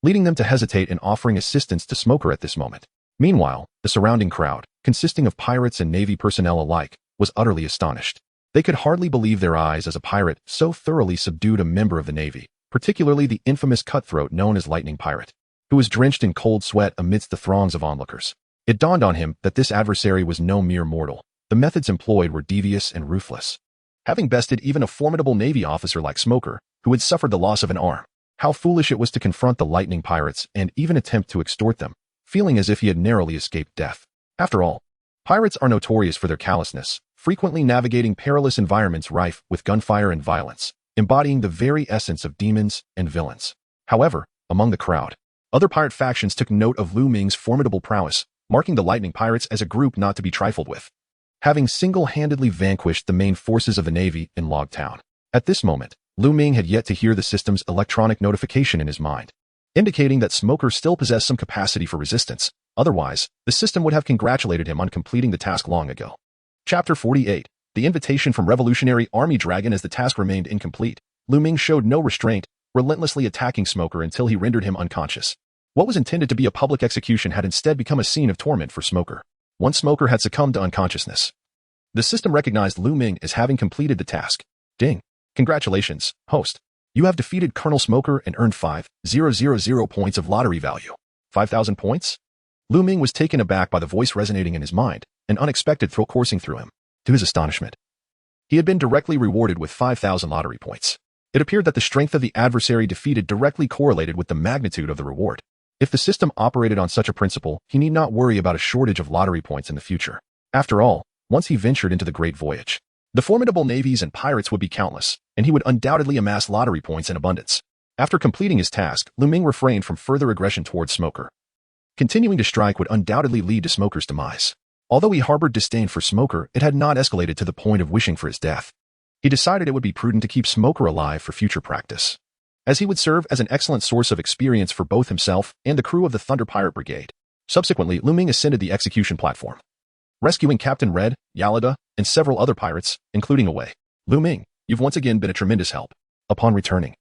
leading them to hesitate in offering assistance to Smoker at this moment. Meanwhile, the surrounding crowd, consisting of pirates and Navy personnel alike, was utterly astonished. They could hardly believe their eyes as a pirate so thoroughly subdued a member of the Navy, particularly the infamous cutthroat known as Lightning Pirate, who was drenched in cold sweat amidst the throngs of onlookers. It dawned on him that this adversary was no mere mortal. The methods employed were devious and ruthless. Having bested even a formidable Navy officer like Smoker, who had suffered the loss of an arm, how foolish it was to confront the Lightning Pirates and even attempt to extort them, feeling as if he had narrowly escaped death. After all, pirates are notorious for their callousness, frequently navigating perilous environments rife with gunfire and violence, embodying the very essence of demons and villains. However, among the crowd, other pirate factions took note of Lu Ming's formidable prowess, marking the Lightning Pirates as a group not to be trifled with, having single-handedly vanquished the main forces of the Navy in Log Town. At this moment, Lu Ming had yet to hear the system's electronic notification in his mind, indicating that Smoker still possessed some capacity for resistance. Otherwise, the system would have congratulated him on completing the task long ago. Chapter 48. The invitation from Revolutionary Army Dragon. As the task remained incomplete, Lu Ming showed no restraint, relentlessly attacking Smoker until he rendered him unconscious. What was intended to be a public execution had instead become a scene of torment for Smoker. Once Smoker had succumbed to unconsciousness, the system recognized Lu Ming as having completed the task. Ding. Congratulations, host. You have defeated Colonel Smoker and earned 5,000 points of lottery value. 5,000 points? Lu Ming was taken aback by the voice resonating in his mind, an unexpected thrill coursing through him. To his astonishment, he had been directly rewarded with 5,000 lottery points. It appeared that the strength of the adversary defeated directly correlated with the magnitude of the reward. If the system operated on such a principle, he need not worry about a shortage of lottery points in the future. After all, once he ventured into the great voyage, the formidable navies and pirates would be countless, and he would undoubtedly amass lottery points in abundance. After completing his task, Lu Ming refrained from further aggression towards Smoker. Continuing to strike would undoubtedly lead to Smoker's demise. Although he harbored disdain for Smoker, it had not escalated to the point of wishing for his death. He decided it would be prudent to keep Smoker alive for future practice, as he would serve as an excellent source of experience for both himself and the crew of the Thunder Pirate Brigade. Subsequently, Lu Ming ascended the execution platform, rescuing Captain Red, Alabasta, and several other pirates, including Away. Lu Ming, you've once again been a tremendous help. Upon returning,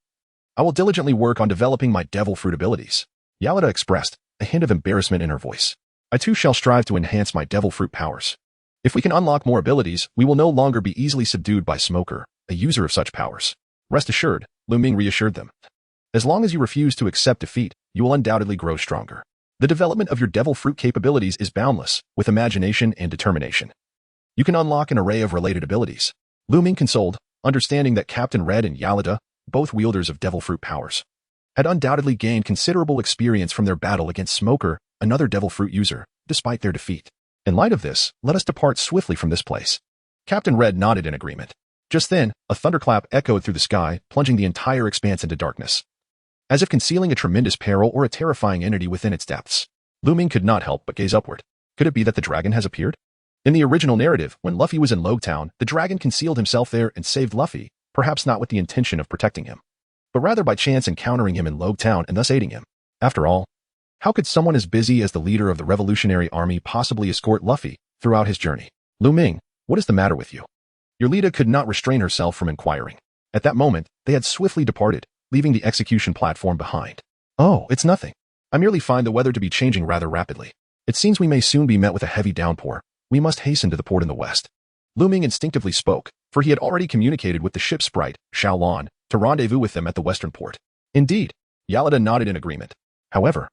I will diligently work on developing my devil fruit abilities. Alabasta expressed, a hint of embarrassment in her voice. I too shall strive to enhance my devil fruit powers. If we can unlock more abilities, we will no longer be easily subdued by Smoker, a user of such powers. Rest assured, Lu Ming reassured them. As long as you refuse to accept defeat, you will undoubtedly grow stronger. The development of your devil fruit capabilities is boundless, with imagination and determination. You can unlock an array of related abilities. Lu Ming consoled, understanding that Captain Red and Alabasta, both wielders of devil fruit powers, had undoubtedly gained considerable experience from their battle against Smoker, another devil fruit user, despite their defeat. In light of this, let us depart swiftly from this place. Captain Red nodded in agreement. Just then, a thunderclap echoed through the sky, plunging the entire expanse into darkness, as if concealing a tremendous peril or a terrifying entity within its depths. Lu Ming could not help but gaze upward. Could it be that the dragon has appeared? In the original narrative, when Luffy was in Logtown, the dragon concealed himself there and saved Luffy, perhaps not with the intention of protecting him, but rather by chance encountering him in Logtown and thus aiding him. After all, how could someone as busy as the leader of the Revolutionary Army possibly escort Luffy throughout his journey? Lu Ming, what is the matter with you? Yelida could not restrain herself from inquiring. At that moment, they had swiftly departed, leaving the execution platform behind. Oh, it's nothing. I merely find the weather to be changing rather rapidly. It seems we may soon be met with a heavy downpour. We must hasten to the port in the west. Lu Ming instinctively spoke, for he had already communicated with the ship's sprite, Xiaolon, to rendezvous with them at the western port. Indeed, Yelida nodded in agreement. However,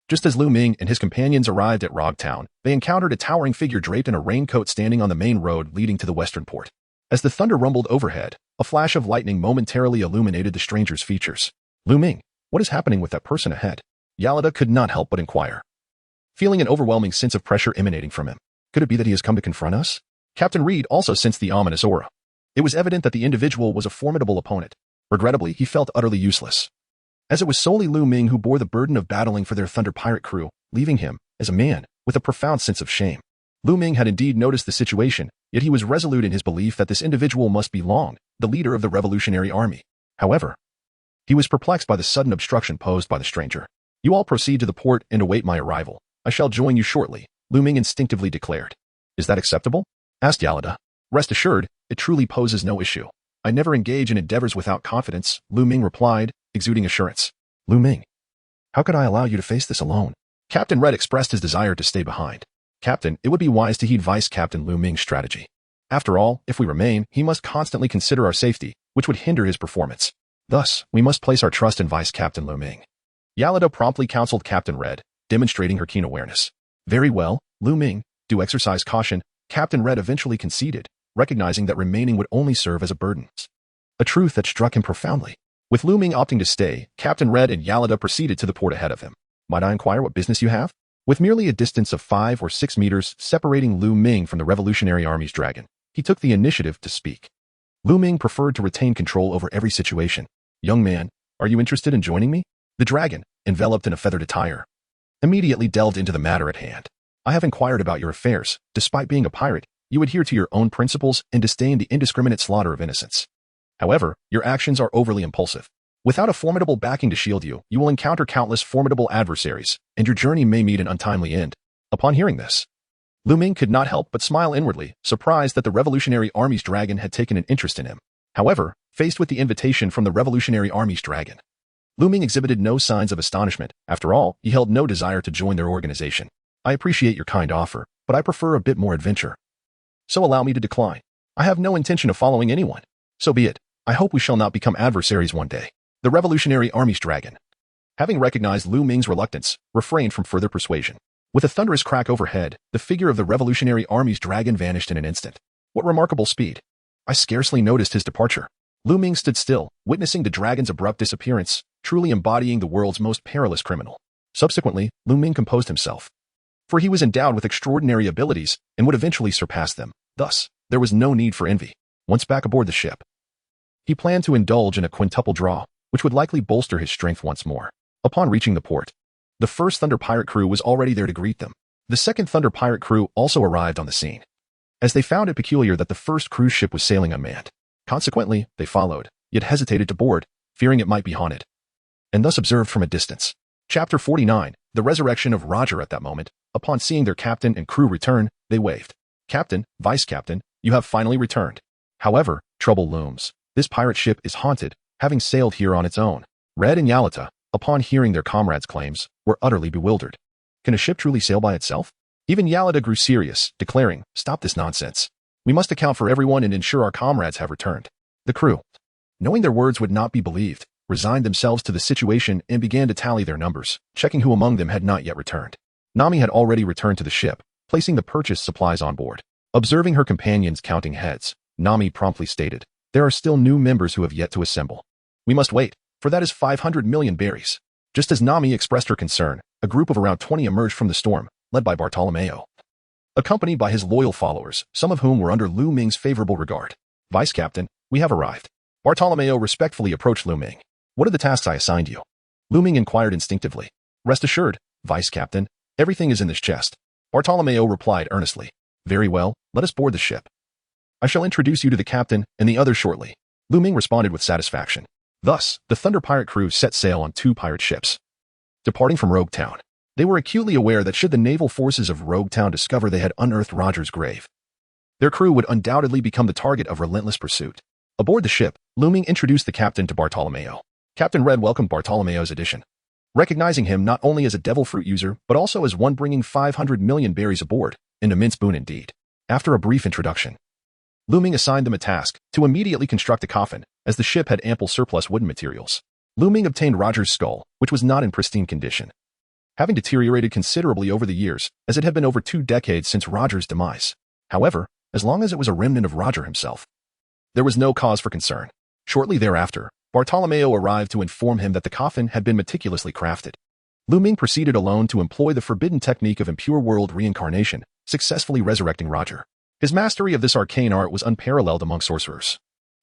just as Lu Ming and his companions arrived at Rogtown, they encountered a towering figure draped in a raincoat standing on the main road leading to the western port. As the thunder rumbled overhead, a flash of lightning momentarily illuminated the stranger's features. Lu Ming, what is happening with that person ahead? Yelida could not help but inquire, feeling an overwhelming sense of pressure emanating from him. Could it be that he has come to confront us? Captain Reed also sensed the ominous aura. It was evident that the individual was a formidable opponent. Regrettably, he felt utterly useless, as it was solely Lu Ming who bore the burden of battling for their Thunder Pirate crew, leaving him, as a man, with a profound sense of shame. Lu Ming had indeed noticed the situation, yet he was resolute in his belief that this individual must be Long, the leader of the Revolutionary Army. However, he was perplexed by the sudden obstruction posed by the stranger. You all proceed to the port and await my arrival. I shall join you shortly, Lu Ming instinctively declared. Is that acceptable? Asked Yelida. Rest assured, it truly poses no issue. I never engage in endeavors without confidence, Lu Ming replied, exuding assurance. Lu Ming, how could I allow you to face this alone? Captain Red expressed his desire to stay behind. Captain, it would be wise to heed Vice Captain Lu Ming's strategy. After all, if we remain, he must constantly consider our safety, which would hinder his performance. Thus, we must place our trust in Vice Captain Lu Ming. Yelida promptly counseled Captain Red, demonstrating her keen awareness. Very well, Lu Ming, do exercise caution. Captain Red eventually conceded, recognizing that remaining would only serve as a burden. A truth that struck him profoundly. With Lu Ming opting to stay, Captain Red and Yelida proceeded to the port ahead of him. Might I inquire what business you have? With merely a distance of 5 or 6 meters separating Lu Ming from the Revolutionary Army's dragon, he took the initiative to speak. Lu Ming preferred to retain control over every situation. Young man, are you interested in joining me? The dragon, enveloped in a feathered attire, immediately delved into the matter at hand. I have inquired about your affairs. Despite being a pirate, you adhere to your own principles and disdain the indiscriminate slaughter of innocents. However, your actions are overly impulsive. Without a formidable backing to shield you, you will encounter countless formidable adversaries, and your journey may meet an untimely end. Upon hearing this, Lu Ming could not help but smile inwardly, surprised that the Revolutionary Army's dragon had taken an interest in him. However, faced with the invitation from the Revolutionary Army's dragon, Lu Ming exhibited no signs of astonishment. After all, he held no desire to join their organization. I appreciate your kind offer, but I prefer a bit more adventure. So allow me to decline. I have no intention of following anyone. So be it. I hope we shall not become adversaries one day. The Revolutionary Army's dragon, having recognized Lu Ming's reluctance, refrained from further persuasion. With a thunderous crack overhead, the figure of the Revolutionary Army's dragon vanished in an instant. What remarkable speed! I scarcely noticed his departure. Lu Ming stood still, witnessing the dragon's abrupt disappearance, truly embodying the world's most perilous criminal. Subsequently, Lu Ming composed himself, for he was endowed with extraordinary abilities and would eventually surpass them. Thus, there was no need for envy. Once back aboard the ship, he planned to indulge in a quintuple draw, which would likely bolster his strength once more. Upon reaching the port, the first Thunder Pirate crew was already there to greet them. The second Thunder Pirate crew also arrived on the scene, as they found it peculiar that the first cruise ship was sailing unmanned. Consequently, they followed, yet hesitated to board, fearing it might be haunted, and thus observed from a distance. Chapter 49, The Resurrection of Roger. At that moment, upon seeing their captain and crew return, they waved. Captain, Vice Captain, you have finally returned. However, trouble looms. This pirate ship is haunted, having sailed here on its own. Red and Yelida, upon hearing their comrades' claims, were utterly bewildered. Can a ship truly sail by itself? Even Yelida grew serious, declaring, stop this nonsense. We must account for everyone and ensure our comrades have returned. The crew, knowing their words would not be believed, resigned themselves to the situation and began to tally their numbers, checking who among them had not yet returned. Nami had already returned to the ship, placing the purchased supplies on board. Observing her companions counting heads, Nami promptly stated, there are still new members who have yet to assemble. We must wait, for that is 500 million berries. Just as Nami expressed her concern, a group of around 20 emerged from the storm, led by Bartolomeo, accompanied by his loyal followers, some of whom were under Lu Ming's favorable regard. Vice Captain, we have arrived. Bartolomeo respectfully approached Lu Ming. What are the tasks I assigned you? Lu Ming inquired instinctively. Rest assured, Vice Captain, everything is in this chest. Bartolomeo replied earnestly. Very well, let us board the ship. I shall introduce you to the captain and the others shortly. Lu Ming responded with satisfaction. Thus, the Thunder pirate crew set sail on 2 pirate ships. Departing from Rogue Town, they were acutely aware that should the naval forces of Rogue Town discover they had unearthed Roger's grave, their crew would undoubtedly become the target of relentless pursuit. Aboard the ship, Lu Ming introduced the captain to Bartolomeo. Captain Red welcomed Bartolomeo's addition, recognizing him not only as a devil fruit user, but also as one bringing 500 million berries aboard, an immense boon indeed. After a brief introduction, Lu Ming assigned them a task to immediately construct a coffin, as the ship had ample surplus wooden materials. Lu Ming obtained Roger's skull, which was not in pristine condition, having deteriorated considerably over the years, as it had been over 2 decades since Roger's demise. However, as long as it was a remnant of Roger himself, there was no cause for concern. Shortly thereafter, Bartolomeo arrived to inform him that the coffin had been meticulously crafted. Lu Ming proceeded alone to employ the forbidden technique of impure world reincarnation, successfully resurrecting Roger. His mastery of this arcane art was unparalleled among sorcerers,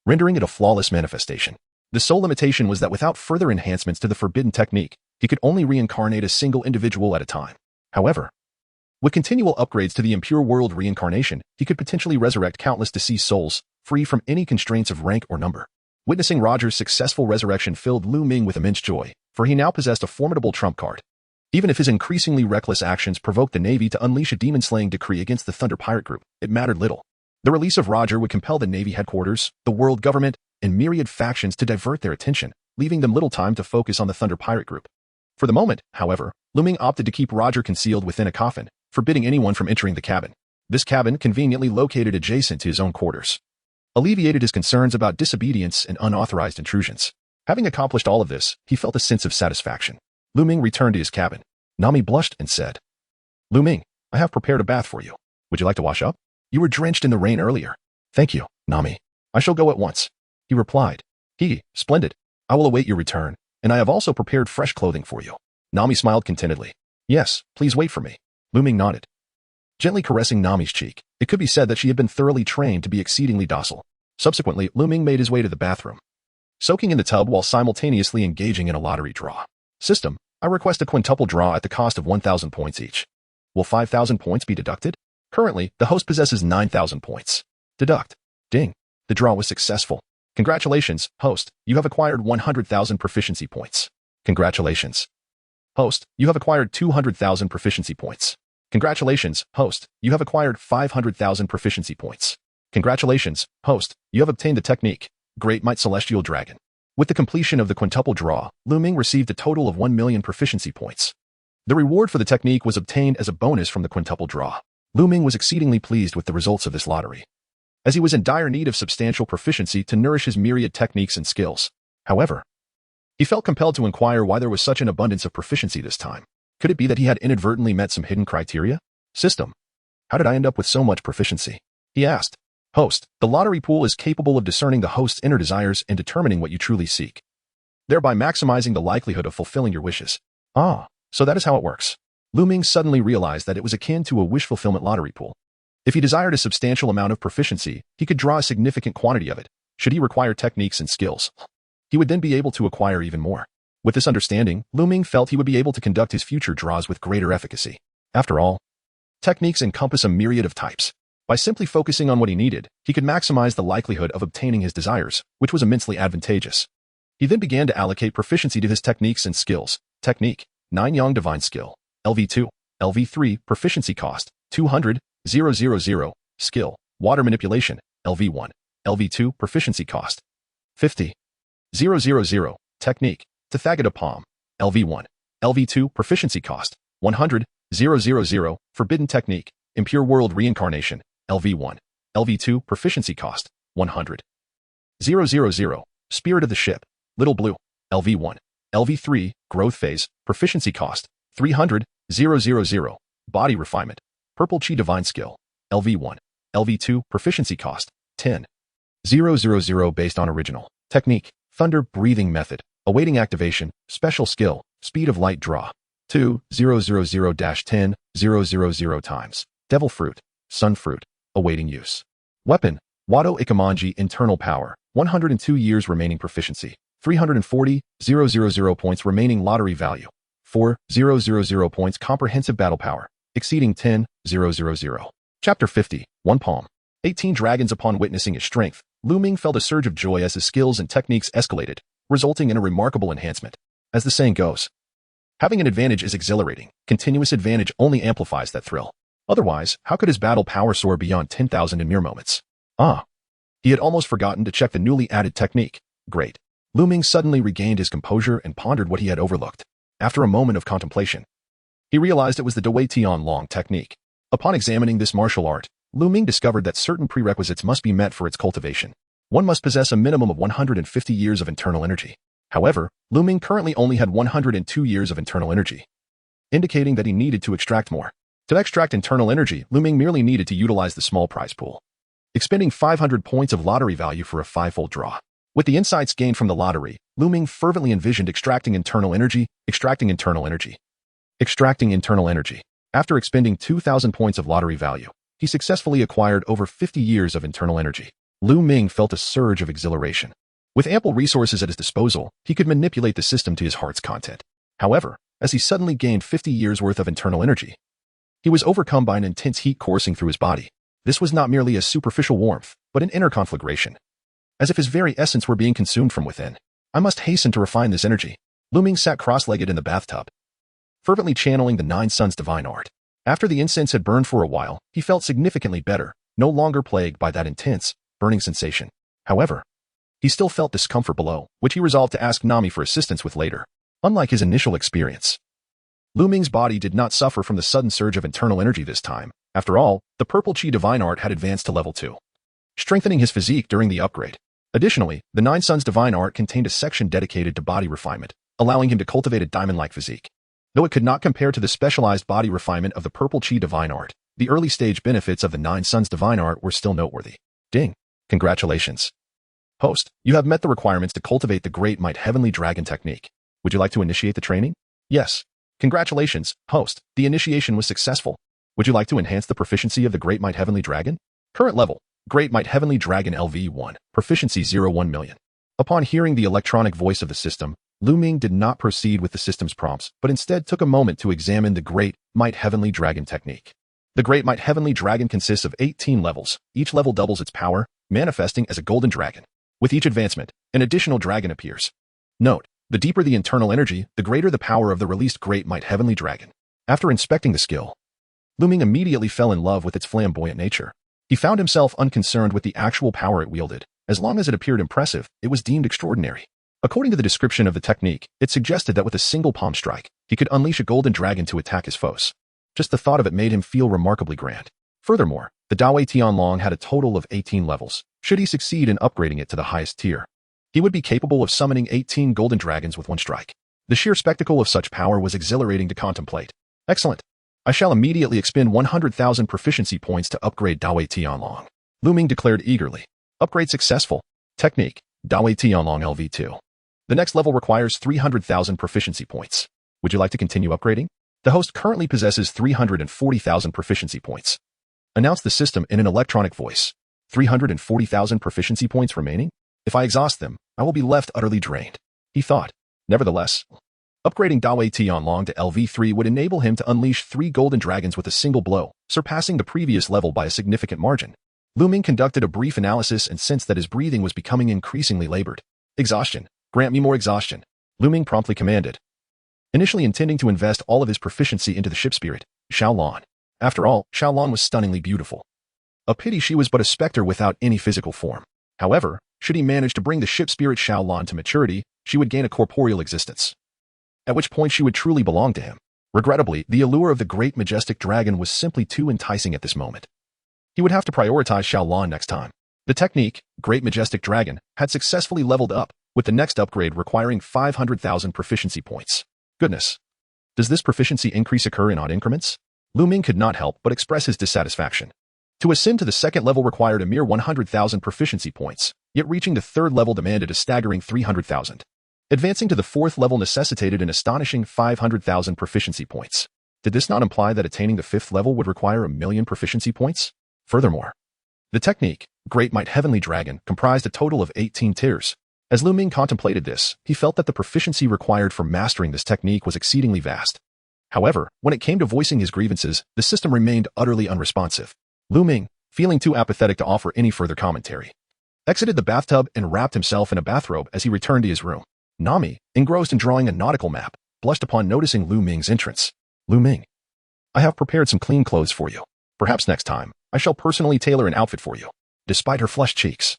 rendering it a flawless manifestation. The sole limitation was that without further enhancements to the forbidden technique, he could only reincarnate a single individual at a time. However, with continual upgrades to the impure world reincarnation, he could potentially resurrect countless deceased souls, free from any constraints of rank or number. Witnessing Roger's successful resurrection filled Lu Ming with immense joy, for he now possessed a formidable trump card. Even if his increasingly reckless actions provoked the Navy to unleash a demon-slaying decree against the Thunder Pirate Group, it mattered little. The release of Roger would compel the Navy headquarters, the world government, and myriad factions to divert their attention, leaving them little time to focus on the Thunder Pirate Group. For the moment, however, Lu Ming opted to keep Roger concealed within a coffin, forbidding anyone from entering the cabin. This cabin, conveniently located adjacent to his own quarters, alleviated his concerns about disobedience and unauthorized intrusions. Having accomplished all of this, he felt a sense of satisfaction. Lu Ming returned to his cabin. Nami blushed and said, Lu Ming, I have prepared a bath for you. Would you like to wash up? You were drenched in the rain earlier. Thank you, Nami. I shall go at once. He replied. Splendid. I will await your return, and I have also prepared fresh clothing for you. Nami smiled contentedly. Yes, please wait for me. Lu Ming nodded, gently caressing Nami's cheek. It could be said that she had been thoroughly trained to be exceedingly docile. Subsequently, Lu Ming made his way to the bathroom, soaking in the tub while simultaneously engaging in a lottery draw. System, I request a quintuple draw at the cost of 1,000 points each. Will 5,000 points be deducted? Currently, the host possesses 9,000 points. Deduct. Ding. The draw was successful. Congratulations, host. You have acquired 100,000 proficiency points. Congratulations. Host, you have acquired 200,000 proficiency points. Congratulations, host. You have acquired 500,000 proficiency points. Congratulations, host. You have obtained the technique, Great Might Celestial Dragon. With the completion of the quintuple draw, Lu Ming received a total of 1 million proficiency points. The reward for the technique was obtained as a bonus from the quintuple draw. Lu Ming was exceedingly pleased with the results of this lottery, as he was in dire need of substantial proficiency to nourish his myriad techniques and skills. However, he felt compelled to inquire why there was such an abundance of proficiency this time. Could it be that he had inadvertently met some hidden criteria? System, how did I end up with so much proficiency? He asked. Host, the lottery pool is capable of discerning the host's inner desires and determining what you truly seek, thereby maximizing the likelihood of fulfilling your wishes. Ah, so that is how it works. Lu Ming suddenly realized that it was akin to a wish fulfillment lottery pool. If he desired a substantial amount of proficiency, he could draw a significant quantity of it. Should he require techniques and skills, he would then be able to acquire even more. With this understanding, Lu Ming felt he would be able to conduct his future draws with greater efficacy. After all, techniques encompass a myriad of types. By simply focusing on what he needed, he could maximize the likelihood of obtaining his desires, which was immensely advantageous. He then began to allocate proficiency to his techniques and skills. Technique, 9 Yang Divine Skill, LV2, LV3, Proficiency Cost, 200, 000, Skill, Water Manipulation, LV1, LV2, Proficiency Cost, 50, 000, Technique, Tathagata Palm, LV1, LV2, Proficiency Cost, 100, 000, Forbidden Technique, Impure World Reincarnation, LV1, LV2, Proficiency Cost, 100, 000, Spirit of the Ship, Little Blue, LV1, LV3, Growth Phase, Proficiency Cost, 300, 000, Body Refinement, Purple Chi Divine Skill, LV1, LV2, Proficiency Cost, 10, 000 based on original. Technique, Thunder Breathing Method, Awaiting Activation, Special Skill, Speed of Light Draw, 2,000-10, 000 times. Devil Fruit, Sun Fruit, Awaiting Use. Weapon, Wado Ikamanji Internal Power, 102 years remaining proficiency, 340, 000 points remaining lottery value, 4,000 points comprehensive battle power, exceeding 10,000. Chapter 50, One Palm. 18 dragons. Upon witnessing his strength, Lu Ming felt a surge of joy as his skills and techniques escalated, resulting in a remarkable enhancement. As the saying goes, having an advantage is exhilarating. Continuous advantage only amplifies that thrill. Otherwise, how could his battle power soar beyond 10,000 in mere moments? He had almost forgotten to check the newly added technique. Great. Lu Ming suddenly regained his composure and pondered what he had overlooked. After a moment of contemplation, he realized it was the Dawei Tianlong technique. Upon examining this martial art, Lu Ming discovered that certain prerequisites must be met for its cultivation. One must possess a minimum of 150 years of internal energy. However, Lu Ming currently only had 102 years of internal energy, indicating that he needed to extract more. To extract internal energy, Lu Ming merely needed to utilize the small prize pool, expending 500 points of lottery value for a five-fold draw. With the insights gained from the lottery, Lu Ming fervently envisioned extracting internal energy. After expending 2,000 points of lottery value, he successfully acquired over 50 years of internal energy. Lu Ming felt a surge of exhilaration. With ample resources at his disposal, he could manipulate the system to his heart's content. However, as he suddenly gained 50 years worth of internal energy, he was overcome by an intense heat coursing through his body. This was not merely a superficial warmth, but an inner conflagration, as if his very essence were being consumed from within. I must hasten to refine this energy. Lu Ming sat cross-legged in the bathtub, fervently channeling the Nine Suns' divine art. After the incense had burned for a while, he felt significantly better, no longer plagued by that intense, burning sensation. However, he still felt discomfort below, which he resolved to ask Nami for assistance with later. Unlike his initial experience, Lu Ming's body did not suffer from the sudden surge of internal energy this time. After all, the Purple Chi divine art had advanced to level 2, strengthening his physique during the upgrade. Additionally, the Nine Suns' divine art contained a section dedicated to body refinement, allowing him to cultivate a diamond-like physique. Though it could not compare to the specialized body refinement of the Purple Chi divine art, the early-stage benefits of the Nine Suns' divine art were still noteworthy. Ding! Congratulations. Host, you have met the requirements to cultivate the Great Might Heavenly Dragon technique. Would you like to initiate the training? Yes. Congratulations, host. The initiation was successful. Would you like to enhance the proficiency of the Great Might Heavenly Dragon? Current level, Great Might Heavenly Dragon LV1, proficiency 01 million. Upon hearing the electronic voice of the system, Lu Ming did not proceed with the system's prompts, but instead took a moment to examine the Great Might Heavenly Dragon technique. The Great Might Heavenly Dragon consists of 18 levels. Each level doubles its power, manifesting as a golden dragon. With each advancement, an additional dragon appears. Note, the deeper the internal energy, the greater the power of the released Great Might Heavenly Dragon. After inspecting the skill, Lu Ming immediately fell in love with its flamboyant nature. He found himself unconcerned with the actual power it wielded. As long as it appeared impressive, it was deemed extraordinary. According to the description of the technique, it suggested that with a single palm strike, he could unleash a golden dragon to attack his foes. Just the thought of it made him feel remarkably grand. Furthermore, the Dawei Tianlong had a total of 18 levels. Should he succeed in upgrading it to the highest tier, he would be capable of summoning 18 golden dragons with one strike. The sheer spectacle of such power was exhilarating to contemplate. Excellent. I shall immediately expend 100,000 proficiency points to upgrade Dawei Tianlong. Lu Ming declared eagerly. Upgrade successful. Technique, Dawei Tianlong LV2. The next level requires 300,000 proficiency points. Would you like to continue upgrading? The host currently possesses 340,000 proficiency points. Announced the system in an electronic voice. 340,000 proficiency points remaining? If I exhaust them, I will be left utterly drained, he thought. Nevertheless, upgrading Dawei Tianlong to LV3 would enable him to unleash 3 golden dragons with a single blow, surpassing the previous level by a significant margin. Lu Ming conducted a brief analysis and sensed that his breathing was becoming increasingly labored. Exhaustion. Grant me more exhaustion, Lu Ming promptly commanded, initially intending to invest all of his proficiency into the ship spirit, Xiaolon. After all, Xiaolon was stunningly beautiful. A pity she was but a specter without any physical form. However, should he manage to bring the ship spirit Xiaolon to maturity, she would gain a corporeal existence, at which point she would truly belong to him. Regrettably, the allure of the great majestic dragon was simply too enticing at this moment. He would have to prioritize Xiaolon next time. The technique, Great Majestic Dragon, had successfully leveled up, with the next upgrade requiring 500,000 proficiency points. Goodness. Does this proficiency increase occur in odd increments? Lu Ming could not help but express his dissatisfaction. To ascend to the second level required a mere 100,000 proficiency points, yet reaching the third level demanded a staggering 300,000. Advancing to the fourth level necessitated an astonishing 500,000 proficiency points. Did this not imply that attaining the fifth level would require 1,000,000 proficiency points? Furthermore, the technique, Great Might Heavenly Dragon, comprised a total of 18 tiers. As Lu Ming contemplated this, he felt that the proficiency required for mastering this technique was exceedingly vast. However, when it came to voicing his grievances, the system remained utterly unresponsive. Lu Ming, feeling too apathetic to offer any further commentary, exited the bathtub and wrapped himself in a bathrobe as he returned to his room. Nami, engrossed in drawing a nautical map, blushed upon noticing Lu Ming's entrance. Lu Ming, I have prepared some clean clothes for you. Perhaps next time, I shall personally tailor an outfit for you. Despite her flushed cheeks,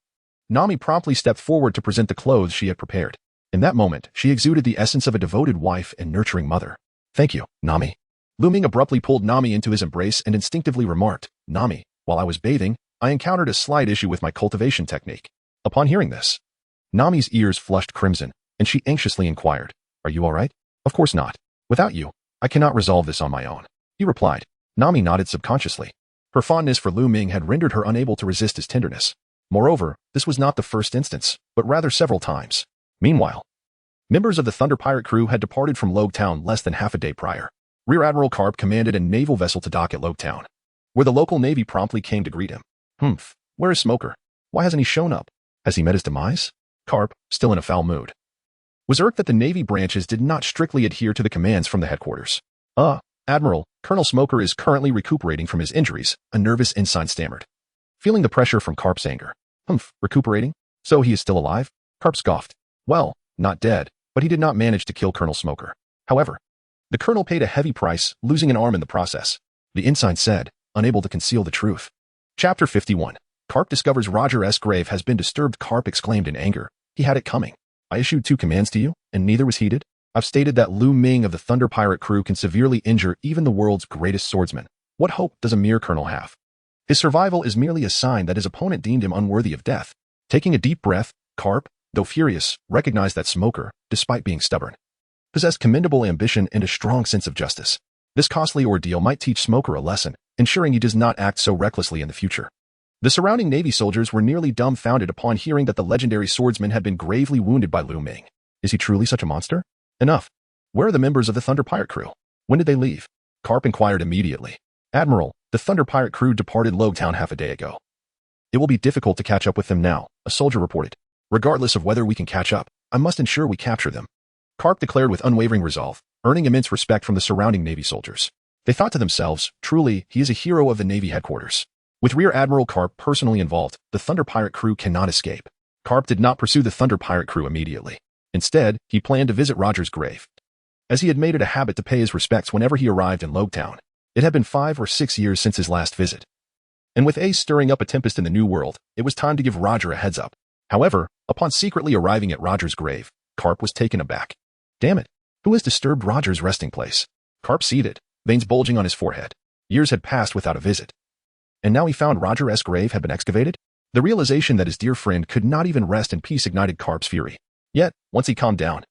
Nami promptly stepped forward to present the clothes she had prepared. In that moment, she exuded the essence of a devoted wife and nurturing mother. Thank you, Nami. Lu Ming abruptly pulled Nami into his embrace and instinctively remarked, Nami, while I was bathing, I encountered a slight issue with my cultivation technique. Upon hearing this, Nami's ears flushed crimson, and she anxiously inquired, Are you all right? Of course not. Without you, I cannot resolve this on my own. He replied. Nami nodded subconsciously. Her fondness for Lu Ming had rendered her unable to resist his tenderness. Moreover, this was not the first instance, but rather several times. Meanwhile, members of the Thunder Pirate crew had departed from Logue Town less than half a day prior. Rear Admiral Karp commanded a naval vessel to dock at Logue Town, where the local navy promptly came to greet him. Where is Smoker? Why hasn't he shown up? Has he met his demise? Karp, still in a foul mood, was irked that the navy branches did not strictly adhere to the commands from the headquarters. Admiral, Colonel Smoker is currently recuperating from his injuries, a nervous ensign stammered. Feeling the pressure from Karp's anger. Recuperating? So he is still alive? Karp scoffed. Well, not dead, but he did not manage to kill Colonel Smoker. However, the colonel paid a heavy price, losing an arm in the process. The ensign said, unable to conceal the truth. Chapter 51. Karp discovers Roger S. grave has been disturbed. Karp exclaimed in anger. He had it coming. I issued 2 commands to you, and neither was heeded. I've stated that Lu Ming of the Thunder Pirate crew can severely injure even the world's greatest swordsman. What hope does a mere colonel have? His survival is merely a sign that his opponent deemed him unworthy of death. Taking a deep breath, Karp, though furious, recognized that Smoker, despite being stubborn, possessed commendable ambition and a strong sense of justice. This costly ordeal might teach Smoker a lesson, ensuring he does not act so recklessly in the future. The surrounding Navy soldiers were nearly dumbfounded upon hearing that the legendary swordsman had been gravely wounded by Lu Ming. Is he truly such a monster? Enough. Where are the members of the Thunder Pirate crew? When did they leave? Karp inquired immediately. Admiral, the Thunder Pirate crew departed Logue Town half a day ago. It will be difficult to catch up with them now, a soldier reported. Regardless of whether we can catch up, I must ensure we capture them. Karp declared with unwavering resolve, earning immense respect from the surrounding Navy soldiers. They thought to themselves, truly, he is a hero of the Navy headquarters. With Rear Admiral Karp personally involved, the Thunder Pirate crew cannot escape. Karp did not pursue the Thunder Pirate crew immediately. Instead, he planned to visit Roger's grave, as he had made it a habit to pay his respects whenever he arrived in Logue Town. It had been 5 or 6 years since his last visit. And with Ace stirring up a tempest in the New World, it was time to give Roger a heads up. However, upon secretly arriving at Roger's grave, Karp was taken aback. Damn it, who has disturbed Roger's resting place? Karp seated, veins bulging on his forehead. Years had passed without a visit. And now he found Roger's grave had been excavated? The realization that his dear friend could not even rest in peace ignited Karp's fury. Yet, once he calmed down,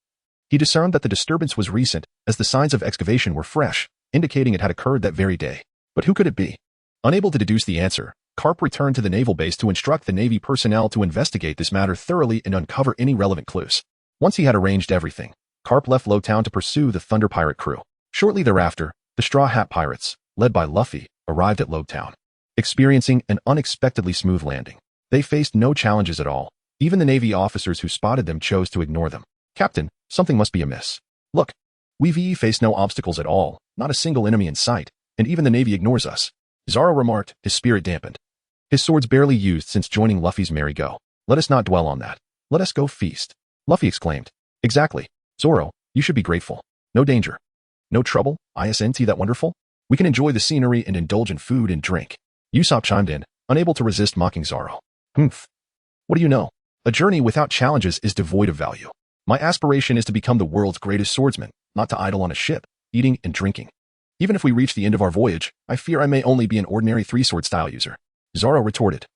he discerned that the disturbance was recent, as the signs of excavation were fresh, indicating it had occurred that very day. But who could it be? Unable to deduce the answer, Karp returned to the naval base to instruct the Navy personnel to investigate this matter thoroughly and uncover any relevant clues. Once he had arranged everything, Karp left Logue Town to pursue the Thunder Pirate crew. Shortly thereafter, the Straw Hat Pirates, led by Luffy, arrived at Logue Town, experiencing an unexpectedly smooth landing. They faced no challenges at all. Even the Navy officers who spotted them chose to ignore them. Captain, something must be amiss. Look, we face no obstacles at all, not a single enemy in sight, and even the Navy ignores us. Zoro remarked, his spirit dampened. His sword's barely used since joining Luffy's merry go. Let us not dwell on that. Let us go feast. Luffy exclaimed. Exactly. Zoro, you should be grateful. No danger. No trouble, isn't that wonderful? We can enjoy the scenery and indulge in food and drink. Usopp chimed in, unable to resist mocking Zoro. What do you know? A journey without challenges is devoid of value. My aspiration is to become the world's greatest swordsman, not to idle on a ship, eating and drinking. Even if we reach the end of our voyage, I fear I may only be an ordinary 3-sword style user. Zoro retorted,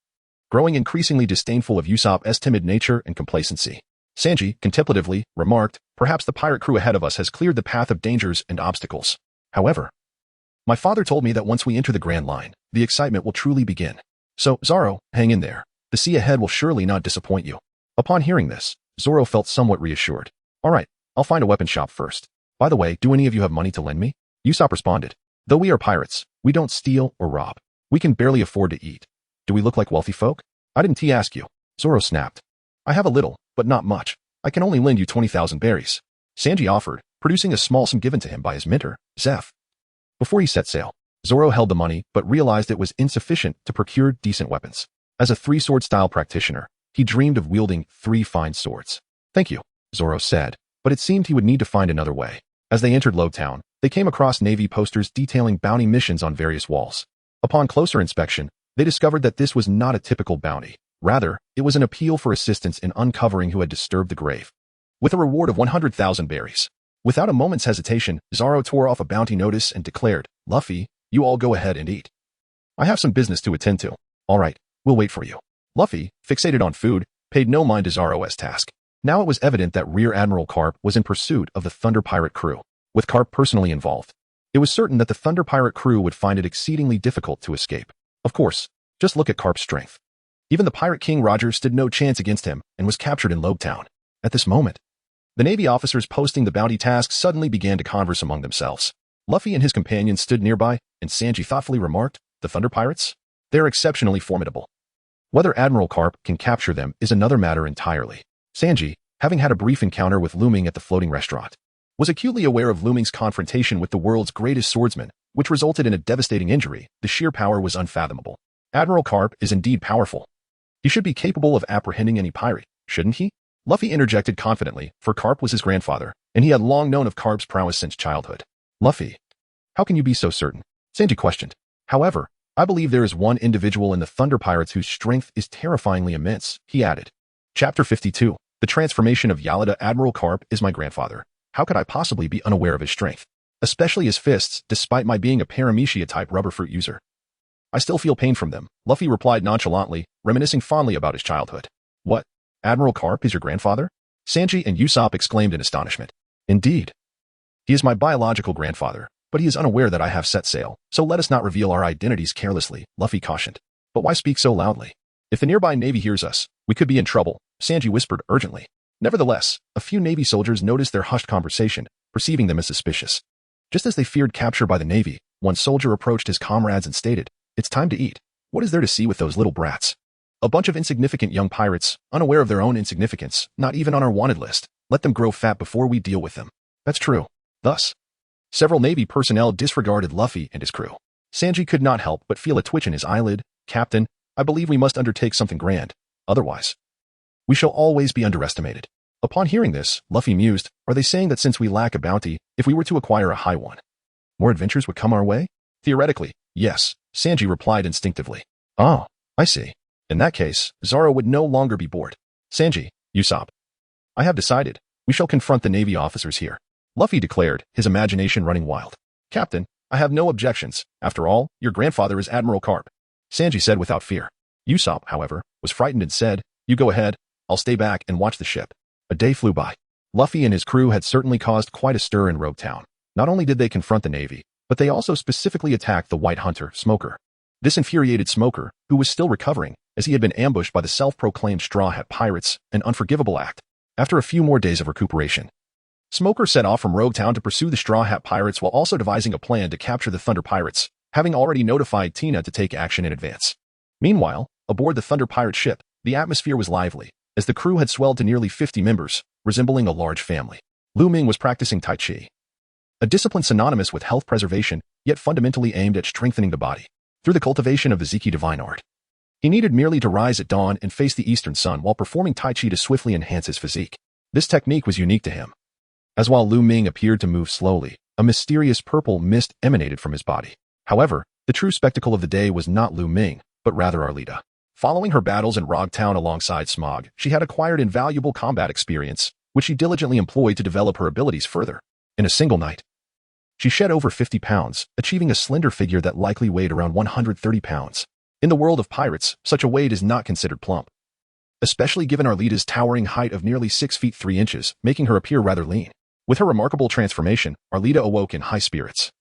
growing increasingly disdainful of Usopp's timid nature and complacency. Sanji, contemplatively, remarked, perhaps the pirate crew ahead of us has cleared the path of dangers and obstacles. However, my father told me that once we enter the Grand Line, the excitement will truly begin. So, Zoro, hang in there. The sea ahead will surely not disappoint you. Upon hearing this, Zoro felt somewhat reassured. All right, I'll find a weapon shop first. By the way, do any of you have money to lend me? Usopp responded. Though we are pirates, we don't steal or rob. We can barely afford to eat. Do we look like wealthy folk? I didn't ask you. Zoro snapped. I have a little, but not much. I can only lend you 20,000 berries. Sanji offered, producing a small sum given to him by his mentor, Zeph. Before he set sail, Zoro held the money but realized it was insufficient to procure decent weapons. As a three-sword style practitioner, he dreamed of wielding 3 fine swords. "Thank you," Zoro said, but it seemed he would need to find another way. As they entered Lowtown, they came across Navy posters detailing bounty missions on various walls. Upon closer inspection, they discovered that this was not a typical bounty. Rather, it was an appeal for assistance in uncovering who had disturbed the grave, with a reward of 100,000 berries. Without a moment's hesitation, Zoro tore off a bounty notice and declared, "Luffy, you all go ahead and eat. I have some business to attend to." "All right, we'll wait for you." Luffy, fixated on food, paid no mind to Zoro's task. Now it was evident that Rear Admiral Karp was in pursuit of the Thunder Pirate crew, with Karp personally involved. It was certain that the Thunder Pirate crew would find it exceedingly difficult to escape. Of course, just look at Karp's strength. Even the Pirate King Roger stood no chance against him and was captured in Lobetown. At this moment, the Navy officers posting the bounty task suddenly began to converse among themselves. Luffy and his companions stood nearby, and Sanji thoughtfully remarked, "The Thunder Pirates? They're exceptionally formidable. Whether Admiral Karp can capture them is another matter entirely." Sanji, having had a brief encounter with Lu Ming at the floating restaurant, was acutely aware of Lu Ming's confrontation with the world's greatest swordsman, which resulted in a devastating injury. The sheer power was unfathomable. Admiral Karp is indeed powerful. He should be capable of apprehending any pirate, shouldn't he? Luffy interjected confidently, for Karp was his grandfather, and he had long known of Karp's prowess since childhood. "Luffy, how can you be so certain?" Sanji questioned. "However, I believe there is one individual in the Thunder Pirates whose strength is terrifyingly immense," he added. Chapter 52. The transformation of Yalada. Admiral Karp is my grandfather. How could I possibly be unaware of his strength? Especially his fists, despite my being a Paramecia-type rubber fruit user. I still feel pain from them, Luffy replied nonchalantly, reminiscing fondly about his childhood. "What? Admiral Karp is your grandfather?" Sanji and Usopp exclaimed in astonishment. "Indeed. He is my biological grandfather, but he is unaware that I have set sail, so let us not reveal our identities carelessly," Luffy cautioned. "But why speak so loudly? If the nearby Navy hears us, we could be in trouble," Sanji whispered urgently. Nevertheless, a few Navy soldiers noticed their hushed conversation, perceiving them as suspicious. Just as they feared capture by the Navy, one soldier approached his comrades and stated, "It's time to eat. What is there to see with those little brats? A bunch of insignificant young pirates, unaware of their own insignificance, not even on our wanted list. Let them grow fat before we deal with them." That's true. Thus, several Navy personnel disregarded Luffy and his crew. Sanji could not help but feel a twitch in his eyelid. "Captain, I believe we must undertake something grand. Otherwise, we shall always be underestimated." Upon hearing this, Luffy mused, "Are they saying that since we lack a bounty, if we were to acquire a high one, more adventures would come our way?" "Theoretically, yes," Sanji replied instinctively. "Oh, I see. In that case, Zoro would no longer be bored." "Sanji, Usopp, I have decided. We shall confront the Navy officers here," Luffy declared, his imagination running wild. "Captain, I have no objections. After all, your grandfather is Admiral Karp," Sanji said without fear. Usopp, however, was frightened and said, "You go ahead. I'll stay back and watch the ship." A day flew by. Luffy and his crew had certainly caused quite a stir in Rogue Town. Not only did they confront the Navy, but they also specifically attacked the White Hunter, Smoker. This infuriated Smoker, who was still recovering, as he had been ambushed by the self-proclaimed Straw Hat Pirates, an unforgivable act. After a few more days of recuperation, Smoker set off from Rogue Town to pursue the Straw Hat Pirates while also devising a plan to capture the Thunder Pirates, having already notified Tina to take action in advance. Meanwhile, aboard the Thunder Pirate ship, the atmosphere was lively, as the crew had swelled to nearly 50 members, resembling a large family. Lu Ming was practicing Tai Chi, a discipline synonymous with health preservation, yet fundamentally aimed at strengthening the body, through the cultivation of the Ziki divine art. He needed merely to rise at dawn and face the eastern sun while performing Tai Chi to swiftly enhance his physique. This technique was unique to him, as while Lu Ming appeared to move slowly, a mysterious purple mist emanated from his body. However, the true spectacle of the day was not Lu Ming, but rather Arlida. Following her battles in Rogue Town alongside Smog, she had acquired invaluable combat experience, which she diligently employed to develop her abilities further. In a single night, she shed over 50 pounds, achieving a slender figure that likely weighed around 130 pounds. In the world of pirates, such a weight is not considered plump, especially given Arlida's towering height of nearly 6 feet 3 inches, making her appear rather lean. With her remarkable transformation, Arlida awoke in high spirits,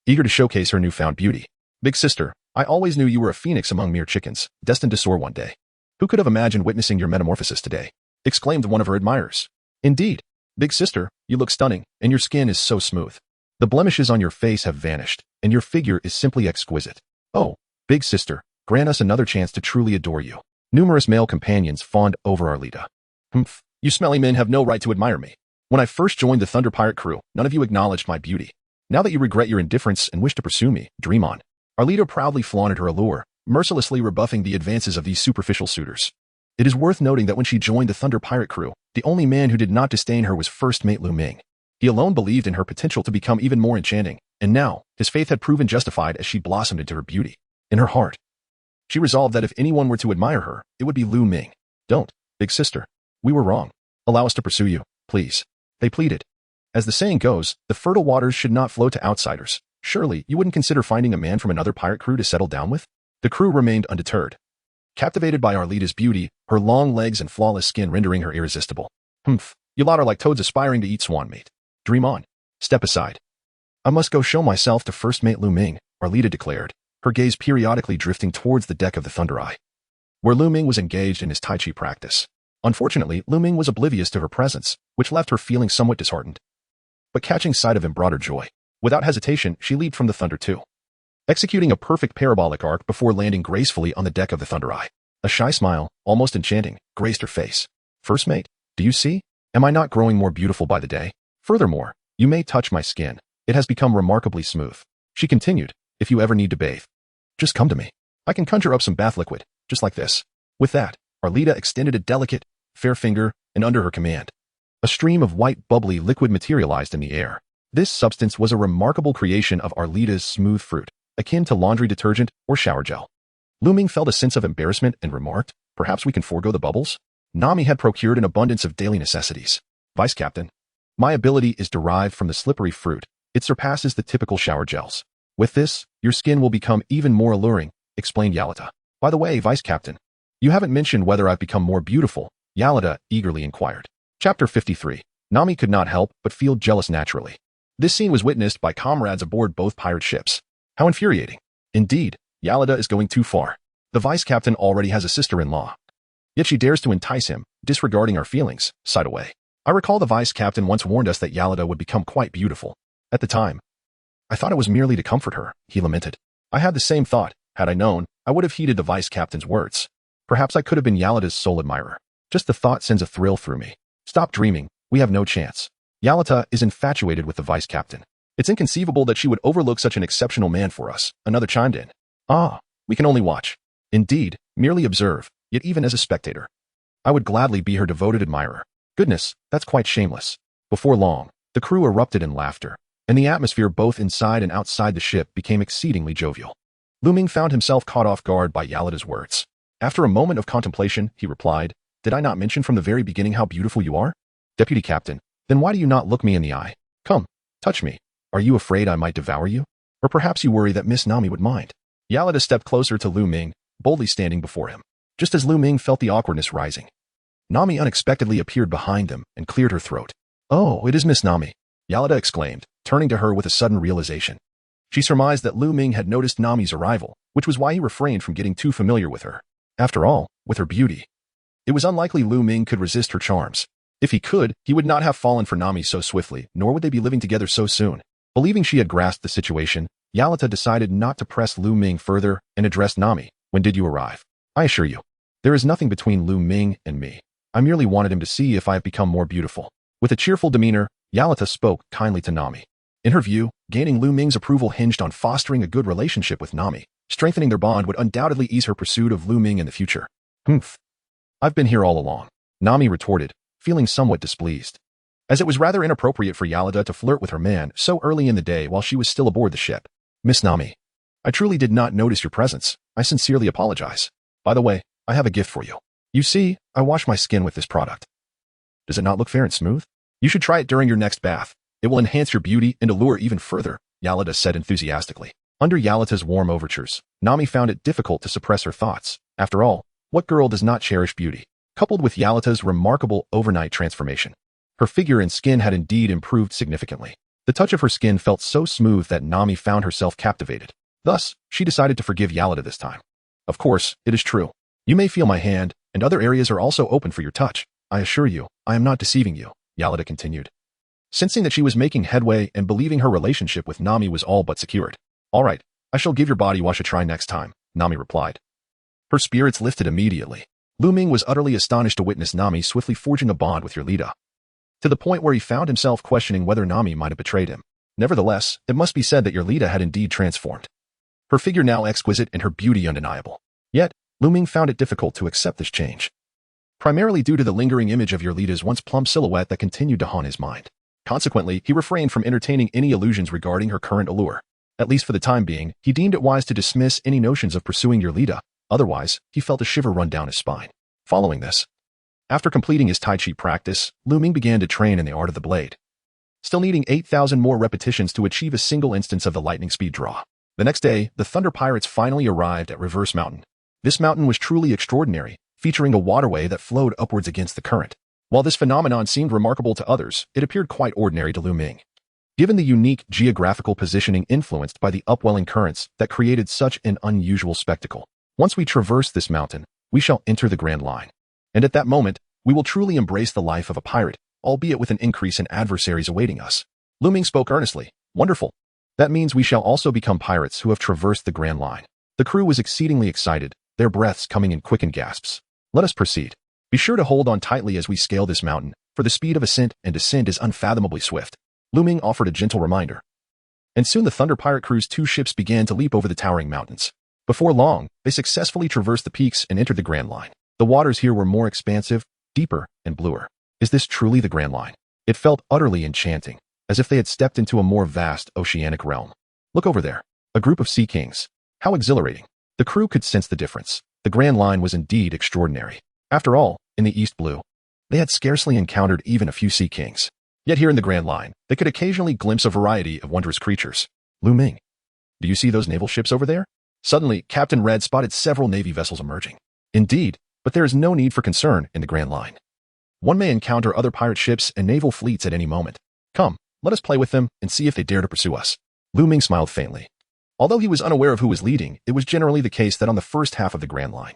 eager to showcase her newfound beauty. "Big sister, I always knew you were a phoenix among mere chickens, destined to soar one day. Who could have imagined witnessing your metamorphosis today?" exclaimed one of her admirers. "Indeed, big sister, you look stunning, and your skin is so smooth. The blemishes on your face have vanished, and your figure is simply exquisite. Oh, big sister, grant us another chance to truly adore you." Numerous male companions fawned over Arlida. "Humph, you smelly men have no right to admire me. When I first joined the Thunder Pirate crew, none of you acknowledged my beauty. Now that you regret your indifference and wish to pursue me, dream on. Arlida proudly flaunted her allure, mercilessly rebuffing the advances of these superficial suitors. It is worth noting that when she joined the Thunder Pirate crew, the only man who did not disdain her was first mate Lu Ming. He alone believed in her potential to become even more enchanting, and now, his faith had proven justified as she blossomed into her beauty. In her heart, she resolved that if anyone were to admire her, it would be Lu Ming. Don't, big sister. We were wrong. Allow us to pursue you, please. They pleaded. As the saying goes, the fertile waters should not flow to outsiders. Surely, you wouldn't consider finding a man from another pirate crew to settle down with? The crew remained undeterred, captivated by Arlida's beauty, her long legs and flawless skin rendering her irresistible. You lot are like toads aspiring to eat swan meat. Dream on. Step aside. I must go show myself to first mate Lu Ming, Arlida declared, her gaze periodically drifting towards the deck of the Thunder Eye, where Lu Ming was engaged in his Tai Chi practice. Unfortunately, Lu Ming was oblivious to her presence, which left her feeling somewhat disheartened. But catching sight of him brought her joy. Without hesitation, she leaped from the Thunder II, executing a perfect parabolic arc before landing gracefully on the deck of the Thunder Eye. A shy smile, almost enchanting, graced her face. First mate, do you see? Am I not growing more beautiful by the day? Furthermore, you may touch my skin. It has become remarkably smooth. She continued, if you ever need to bathe, just come to me. I can conjure up some bath liquid, just like this. With that, Arlida extended a delicate, fair finger, and under her command, a stream of white bubbly liquid materialized in the air. This substance was a remarkable creation of Arlida's smooth fruit, akin to laundry detergent or shower gel. Lu Ming felt a sense of embarrassment and remarked, perhaps we can forego the bubbles? Nami had procured an abundance of daily necessities. Vice Captain, my ability is derived from the slippery fruit. It surpasses the typical shower gels. With this, your skin will become even more alluring, explained Yalita. By the way, Vice Captain, you haven't mentioned whether I've become more beautiful, Yalita eagerly inquired. Chapter 53. Nami could not help but feel jealous naturally. This scene was witnessed by comrades aboard both pirate ships. How infuriating. Indeed, Yalita is going too far. The Vice Captain already has a sister-in-law. Yet she dares to entice him, disregarding our feelings, sighed away. I recall the Vice Captain once warned us that Yalita would become quite beautiful. At the time, I thought it was merely to comfort her, he lamented. I had the same thought. Had I known, I would have heeded the Vice Captain's words. Perhaps I could have been Yalita's sole admirer. Just the thought sends a thrill through me. Stop dreaming. We have no chance. Yalita is infatuated with the Vice Captain. It's inconceivable that she would overlook such an exceptional man for us. Another chimed in. We can only watch. Indeed, merely observe, yet even as a spectator. I would gladly be her devoted admirer. Goodness, that's quite shameless. Before long, the crew erupted in laughter, and the atmosphere both inside and outside the ship became exceedingly jovial. Lu Ming found himself caught off guard by Yalita's words. After a moment of contemplation, he replied, Did I not mention from the very beginning how beautiful you are? Deputy Captain, then why do you not look me in the eye? Come, touch me. Are you afraid I might devour you? Or perhaps you worry that Miss Nami would mind? Yalita stepped closer to Lu Ming, boldly standing before him. Just as Lu Ming felt the awkwardness rising, Nami unexpectedly appeared behind them and cleared her throat. Oh, it is Miss Nami, Yalita exclaimed, turning to her with a sudden realization. She surmised that Lu Ming had noticed Nami's arrival, which was why he refrained from getting too familiar with her. After all, with her beauty, it was unlikely Lu Ming could resist her charms. If he could, he would not have fallen for Nami so swiftly, nor would they be living together so soon. Believing she had grasped the situation, Yalita decided not to press Lu Ming further and addressed Nami. When did you arrive? I assure you, there is nothing between Lu Ming and me. I merely wanted him to see if I have become more beautiful. With a cheerful demeanor, Yalita spoke kindly to Nami. In her view, gaining Lu Ming's approval hinged on fostering a good relationship with Nami. Strengthening their bond would undoubtedly ease her pursuit of Lu Ming in the future. I've been here all along, Nami retorted, feeling somewhat displeased, as it was rather inappropriate for Yalita to flirt with her man so early in the day while she was still aboard the ship. Miss Nami, I truly did not notice your presence. I sincerely apologize. By the way, I have a gift for you. You see, I wash my skin with this product. Does it not look fair and smooth? You should try it during your next bath. It will enhance your beauty and allure even further, Yalita said enthusiastically. Under Yalita's warm overtures, Nami found it difficult to suppress her thoughts. After all, what girl does not cherish beauty? Coupled with Yalita's remarkable overnight transformation, her figure and skin had indeed improved significantly. The touch of her skin felt so smooth that Nami found herself captivated. Thus, she decided to forgive Yalita this time. Of course, it is true. You may feel my hand, and other areas are also open for your touch. I assure you, I am not deceiving you, Yalita continued, sensing that she was making headway and believing her relationship with Nami was all but secured. All right, I shall give your body wash a try next time, Nami replied. Her spirits lifted immediately. Lu Ming was utterly astonished to witness Nami swiftly forging a bond with Yalita, to the point where he found himself questioning whether Nami might have betrayed him. Nevertheless, it must be said that your Lita had indeed transformed. Her figure now exquisite and her beauty undeniable. Yet, Lu Ming found it difficult to accept this change. Primarily due to the lingering image of Yerlita's once plump silhouette that continued to haunt his mind. Consequently, he refrained from entertaining any illusions regarding her current allure. At least for the time being, he deemed it wise to dismiss any notions of pursuing Yerlita. Otherwise, he felt a shiver run down his spine. Following this, after completing his Tai Chi practice, Lu Ming began to train in the art of the blade, still needing 8,000 more repetitions to achieve a single instance of the lightning speed draw. The next day, the Thunder Pirates finally arrived at Reverse Mountain. This mountain was truly extraordinary, featuring a waterway that flowed upwards against the current. While this phenomenon seemed remarkable to others, it appeared quite ordinary to Lu Ming. Given the unique geographical positioning influenced by the upwelling currents that created such an unusual spectacle. Once we traverse this mountain, we shall enter the Grand Line. And at that moment, we will truly embrace the life of a pirate, albeit with an increase in adversaries awaiting us. Lu Ming spoke earnestly. Wonderful. That means we shall also become pirates who have traversed the Grand Line. The crew was exceedingly excited, their breaths coming in quickened gasps. Let us proceed. Be sure to hold on tightly as we scale this mountain, for the speed of ascent and descent is unfathomably swift. Lu Ming offered a gentle reminder. And soon the Thunder Pirate crew's 2 ships began to leap over the towering mountains. Before long, they successfully traversed the peaks and entered the Grand Line. The waters here were more expansive, deeper, and bluer. Is this truly the Grand Line? It felt utterly enchanting, as if they had stepped into a more vast oceanic realm. Look over there. A group of sea kings. How exhilarating. The crew could sense the difference. The Grand Line was indeed extraordinary. After all, in the East Blue, they had scarcely encountered even a few sea kings. Yet here in the Grand Line, they could occasionally glimpse a variety of wondrous creatures. Lu Ming, do you see those naval ships over there? Suddenly, Captain Red spotted several Navy vessels emerging. Indeed, but there is no need for concern in the Grand Line. One may encounter other pirate ships and naval fleets at any moment. Come, let us play with them and see if they dare to pursue us. Lu Ming smiled faintly. Although he was unaware of who was leading, it was generally the case that on the first half of the Grand Line,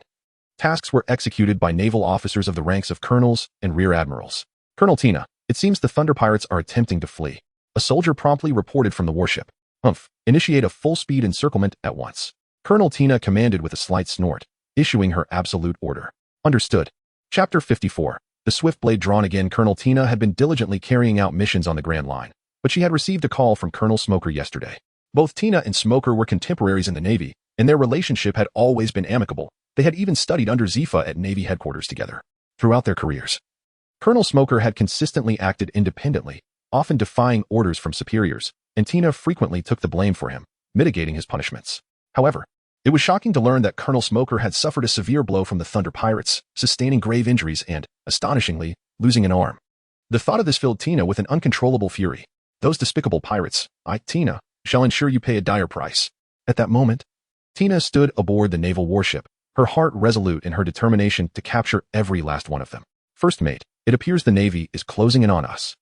tasks were executed by naval officers of the ranks of colonels and rear admirals. Colonel Tina, it seems the Thunder Pirates are attempting to flee. A soldier promptly reported from the warship. Initiate a full-speed encirclement at once. Colonel Tina commanded with a slight snort, issuing her absolute order. Understood. Chapter 54. The swift blade drawn again. Colonel Tina had been diligently carrying out missions on the Grand Line, but she had received a call from Colonel Smoker yesterday. Both Tina and Smoker were contemporaries in the Navy, and their relationship had always been amicable. They had even studied under Zifa at Navy headquarters together. Throughout their careers, Colonel Smoker had consistently acted independently, often defying orders from superiors, and Tina frequently took the blame for him, mitigating his punishments. However, it was shocking to learn that Colonel Smoker had suffered a severe blow from the Thunder Pirates, sustaining grave injuries and, astonishingly, losing an arm. The thought of this filled Tina with an uncontrollable fury. Those despicable pirates, Tina, shall ensure you pay a dire price. At that moment, Tina stood aboard the naval warship, her heart resolute in her determination to capture every last one of them. First mate, it appears the Navy is closing in on us.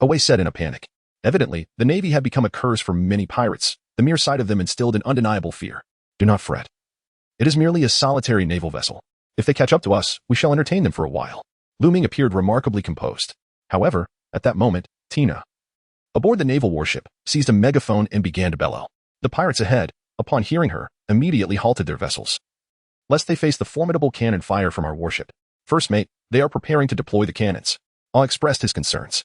Away said in a panic. Evidently, the Navy had become a curse for many pirates. The mere sight of them instilled an undeniable fear. Do not fret. It is merely a solitary naval vessel. If they catch up to us, we shall entertain them for a while. Lu Ming appeared remarkably composed. However, at that moment, Tina, aboard the naval warship, seized a megaphone and began to bellow. The pirates ahead, upon hearing her, immediately halted their vessels, lest they face the formidable cannon fire from our warship. First mate, they are preparing to deploy the cannons. All expressed his concerns.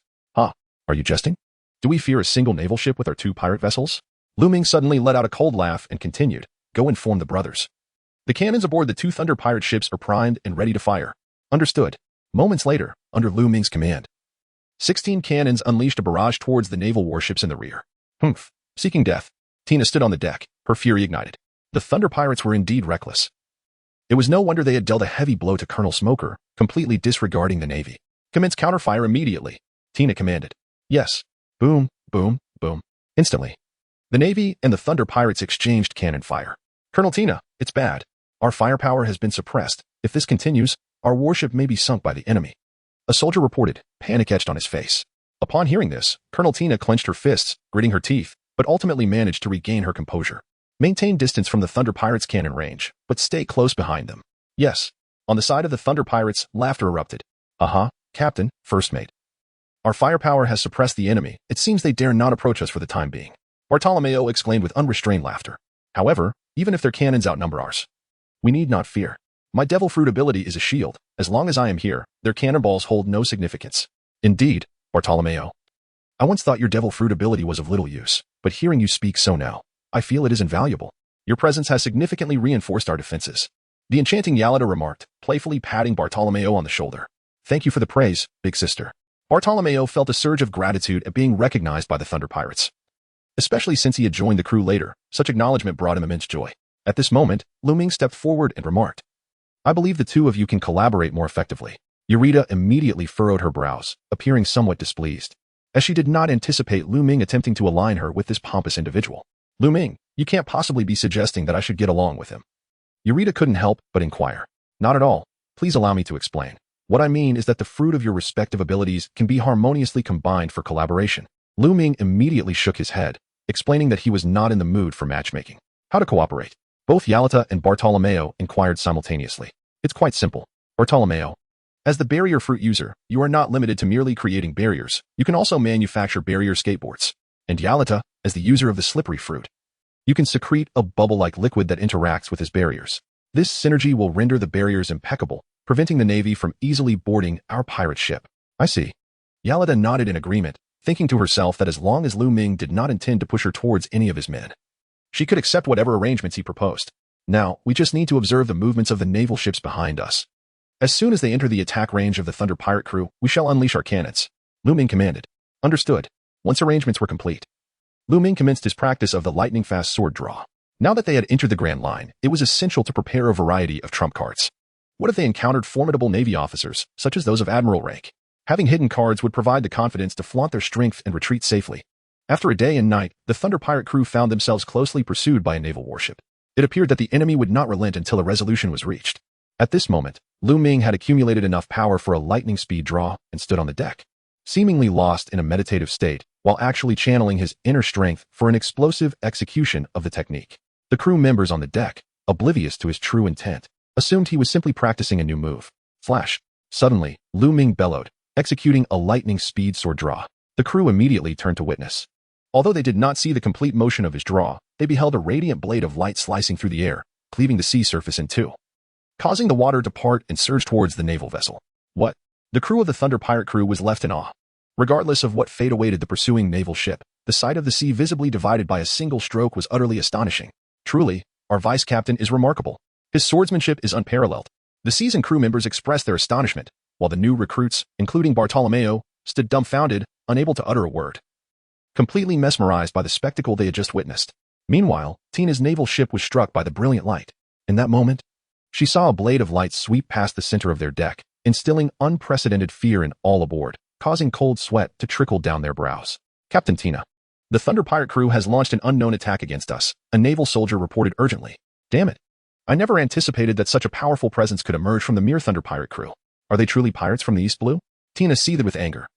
Are you jesting? Do we fear a single naval ship with our 2 pirate vessels? Lu Ming suddenly let out a cold laugh and continued. Go inform the brothers. The cannons aboard the 2 Thunder Pirate ships are primed and ready to fire. Understood. Moments later, under Lu Ming's command, 16 cannons unleashed a barrage towards the naval warships in the rear. Seeking death, Tina stood on the deck, her fury ignited. The Thunder Pirates were indeed reckless. It was no wonder they had dealt a heavy blow to Colonel Smoker, completely disregarding the Navy. Commence counterfire immediately, Tina commanded. Yes. Boom, boom, boom. Instantly, the Navy and the Thunder Pirates exchanged cannon fire. Colonel Tina, it's bad. Our firepower has been suppressed. If this continues, our warship may be sunk by the enemy. A soldier reported, panic etched on his face. Upon hearing this, Colonel Tina clenched her fists, gritting her teeth, but ultimately managed to regain her composure. Maintain distance from the Thunder Pirates' cannon range, but stay close behind them. Yes. On the side of the Thunder Pirates, laughter erupted. Captain, first mate. Our firepower has suppressed the enemy. It seems they dare not approach us for the time being. Bartolomeo exclaimed with unrestrained laughter. However, even if their cannons outnumber ours, we need not fear. My devil fruit ability is a shield. As long as I am here, their cannonballs hold no significance. Indeed, Bartolomeo. I once thought your devil fruit ability was of little use, but hearing you speak so now, I feel it is invaluable. Your presence has significantly reinforced our defenses. The enchanting Yalida remarked, playfully patting Bartolomeo on the shoulder. Thank you for the praise, big sister. Bartolomeo felt a surge of gratitude at being recognized by the Thunder Pirates. Especially since he had joined the crew later, such acknowledgement brought him immense joy. At this moment, Lu Ming stepped forward and remarked, I believe the two of you can collaborate more effectively. Yurita immediately furrowed her brows, appearing somewhat displeased, as she did not anticipate Lu Ming attempting to align her with this pompous individual. Lu Ming, you can't possibly be suggesting that I should get along with him. Yurita couldn't help but inquire. Not at all. Please allow me to explain. What I mean is that the fruit of your respective abilities can be harmoniously combined for collaboration. Lu Ming immediately shook his head, explaining that he was not in the mood for matchmaking. How to cooperate? Both Yalita and Bartolomeo inquired simultaneously. It's quite simple. Bartolomeo, as the barrier fruit user, you are not limited to merely creating barriers. You can also manufacture barrier skateboards. And Yalita, as the user of the slippery fruit, you can secrete a bubble-like liquid that interacts with his barriers. This synergy will render the barriers impeccable, preventing the Navy from easily boarding our pirate ship. I see. Yalida nodded in agreement, thinking to herself that as long as Lu Ming did not intend to push her towards any of his men, she could accept whatever arrangements he proposed. Now, we just need to observe the movements of the naval ships behind us. As soon as they enter the attack range of the Thunder Pirate crew, we shall unleash our cannons. Lu Ming commanded. Understood. Once arrangements were complete, Lu Ming commenced his practice of the lightning-fast sword draw. Now that they had entered the Grand Line, it was essential to prepare a variety of trump cards. What if they encountered formidable Navy officers, such as those of Admiral rank? Having hidden cards would provide the confidence to flaunt their strength and retreat safely. After a day and night, the Thunder Pirate crew found themselves closely pursued by a naval warship. It appeared that the enemy would not relent until a resolution was reached. At this moment, Lu Ming had accumulated enough power for a lightning-speed draw and stood on the deck, seemingly lost in a meditative state, while actually channeling his inner strength for an explosive execution of the technique. The crew members on the deck, oblivious to his true intent, assumed he was simply practicing a new move. Flash. Suddenly, Lu Ming bellowed, executing a lightning-speed sword draw. The crew immediately turned to witness. Although they did not see the complete motion of his draw, they beheld a radiant blade of light slicing through the air, cleaving the sea surface in two, causing the water to part and surge towards the naval vessel. What? The crew of the Thunder Pirate crew was left in awe. Regardless of what fate awaited the pursuing naval ship, the sight of the sea visibly divided by a single stroke was utterly astonishing. Truly, our vice captain is remarkable. His swordsmanship is unparalleled. The seasoned crew members expressed their astonishment, while the new recruits, including Bartolomeo, stood dumbfounded, unable to utter a word, completely mesmerized by the spectacle they had just witnessed. Meanwhile, Tina's naval ship was struck by the brilliant light. In that moment, she saw a blade of light sweep past the center of their deck, instilling unprecedented fear in all aboard, causing cold sweat to trickle down their brows. Captain Tina, the Thunder Pirate crew has launched an unknown attack against us, a naval soldier reported urgently. Damn it. I never anticipated that such a powerful presence could emerge from the mere Thunder Pirate crew. Are they truly pirates from the East Blue? Tina seethed with anger,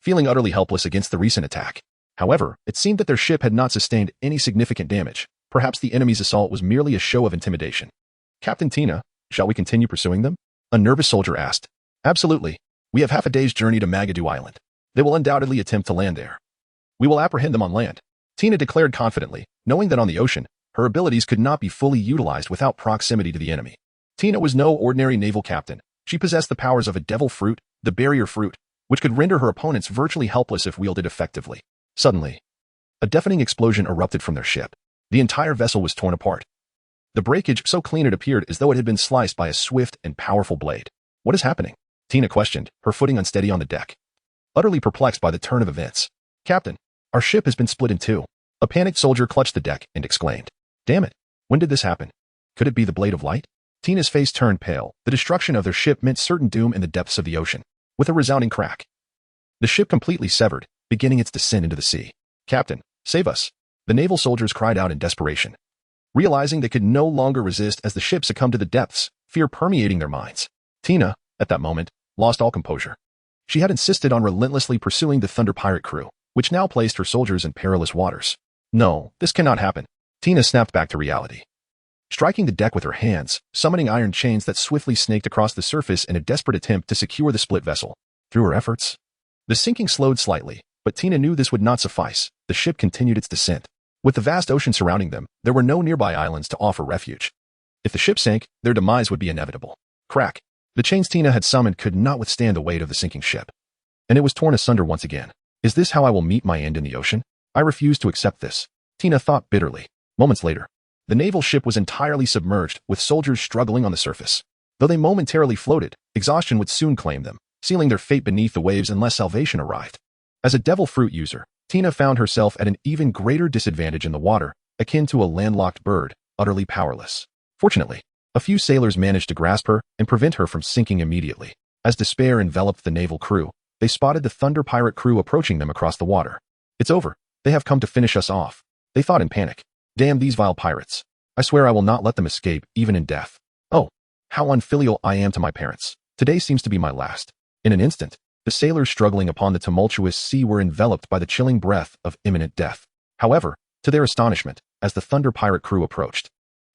feeling utterly helpless against the recent attack. However, it seemed that their ship had not sustained any significant damage. Perhaps the enemy's assault was merely a show of intimidation. Captain Tina, shall we continue pursuing them? A nervous soldier asked. Absolutely. We have half a day's journey to Magadu Island. They will undoubtedly attempt to land there. We will apprehend them on land, Tina declared confidently, knowing that on the ocean, her abilities could not be fully utilized without proximity to the enemy. Tina was no ordinary naval captain. She possessed the powers of a devil fruit, the barrier fruit, which could render her opponents virtually helpless if wielded effectively. Suddenly, a deafening explosion erupted from their ship. The entire vessel was torn apart. The breakage so clean it appeared as though it had been sliced by a swift and powerful blade. What is happening? Tina questioned, her footing unsteady on the deck, utterly perplexed by the turn of events. Captain, our ship has been split in two. A panicked soldier clutched the deck and exclaimed. Damn it. When did this happen? Could it be the blade of light? Tina's face turned pale. The destruction of their ship meant certain doom in the depths of the ocean. With a resounding crack, the ship completely severed, beginning its descent into the sea. Captain, save us. The naval soldiers cried out in desperation, realizing they could no longer resist as the ship succumbed to the depths, fear permeating their minds. Tina, at that moment, lost all composure. She had insisted on relentlessly pursuing the Thunder Pirate crew, which now placed her soldiers in perilous waters. No, this cannot happen. Tina snapped back to reality, striking the deck with her hands, summoning iron chains that swiftly snaked across the surface in a desperate attempt to secure the split vessel. Through her efforts, the sinking slowed slightly, but Tina knew this would not suffice. The ship continued its descent. With the vast ocean surrounding them, there were no nearby islands to offer refuge. If the ship sank, their demise would be inevitable. Crack. The chains Tina had summoned could not withstand the weight of the sinking ship, and it was torn asunder once again. Is this how I will meet my end in the ocean? I refuse to accept this, Tina thought bitterly. Moments later, the naval ship was entirely submerged, with soldiers struggling on the surface. Though they momentarily floated, exhaustion would soon claim them, sealing their fate beneath the waves unless salvation arrived. As a devil fruit user, Tina found herself at an even greater disadvantage in the water, akin to a landlocked bird, utterly powerless. Fortunately, a few sailors managed to grasp her and prevent her from sinking immediately. As despair enveloped the naval crew, they spotted the Thunder Pirate crew approaching them across the water. It's over. They have come to finish us off, they thought in panic. Damn these vile pirates. I swear I will not let them escape, even in death. Oh, how unfilial I am to my parents. Today seems to be my last. In an instant, the sailors struggling upon the tumultuous sea were enveloped by the chilling breath of imminent death. However, to their astonishment, as the Thunder Pirate crew approached,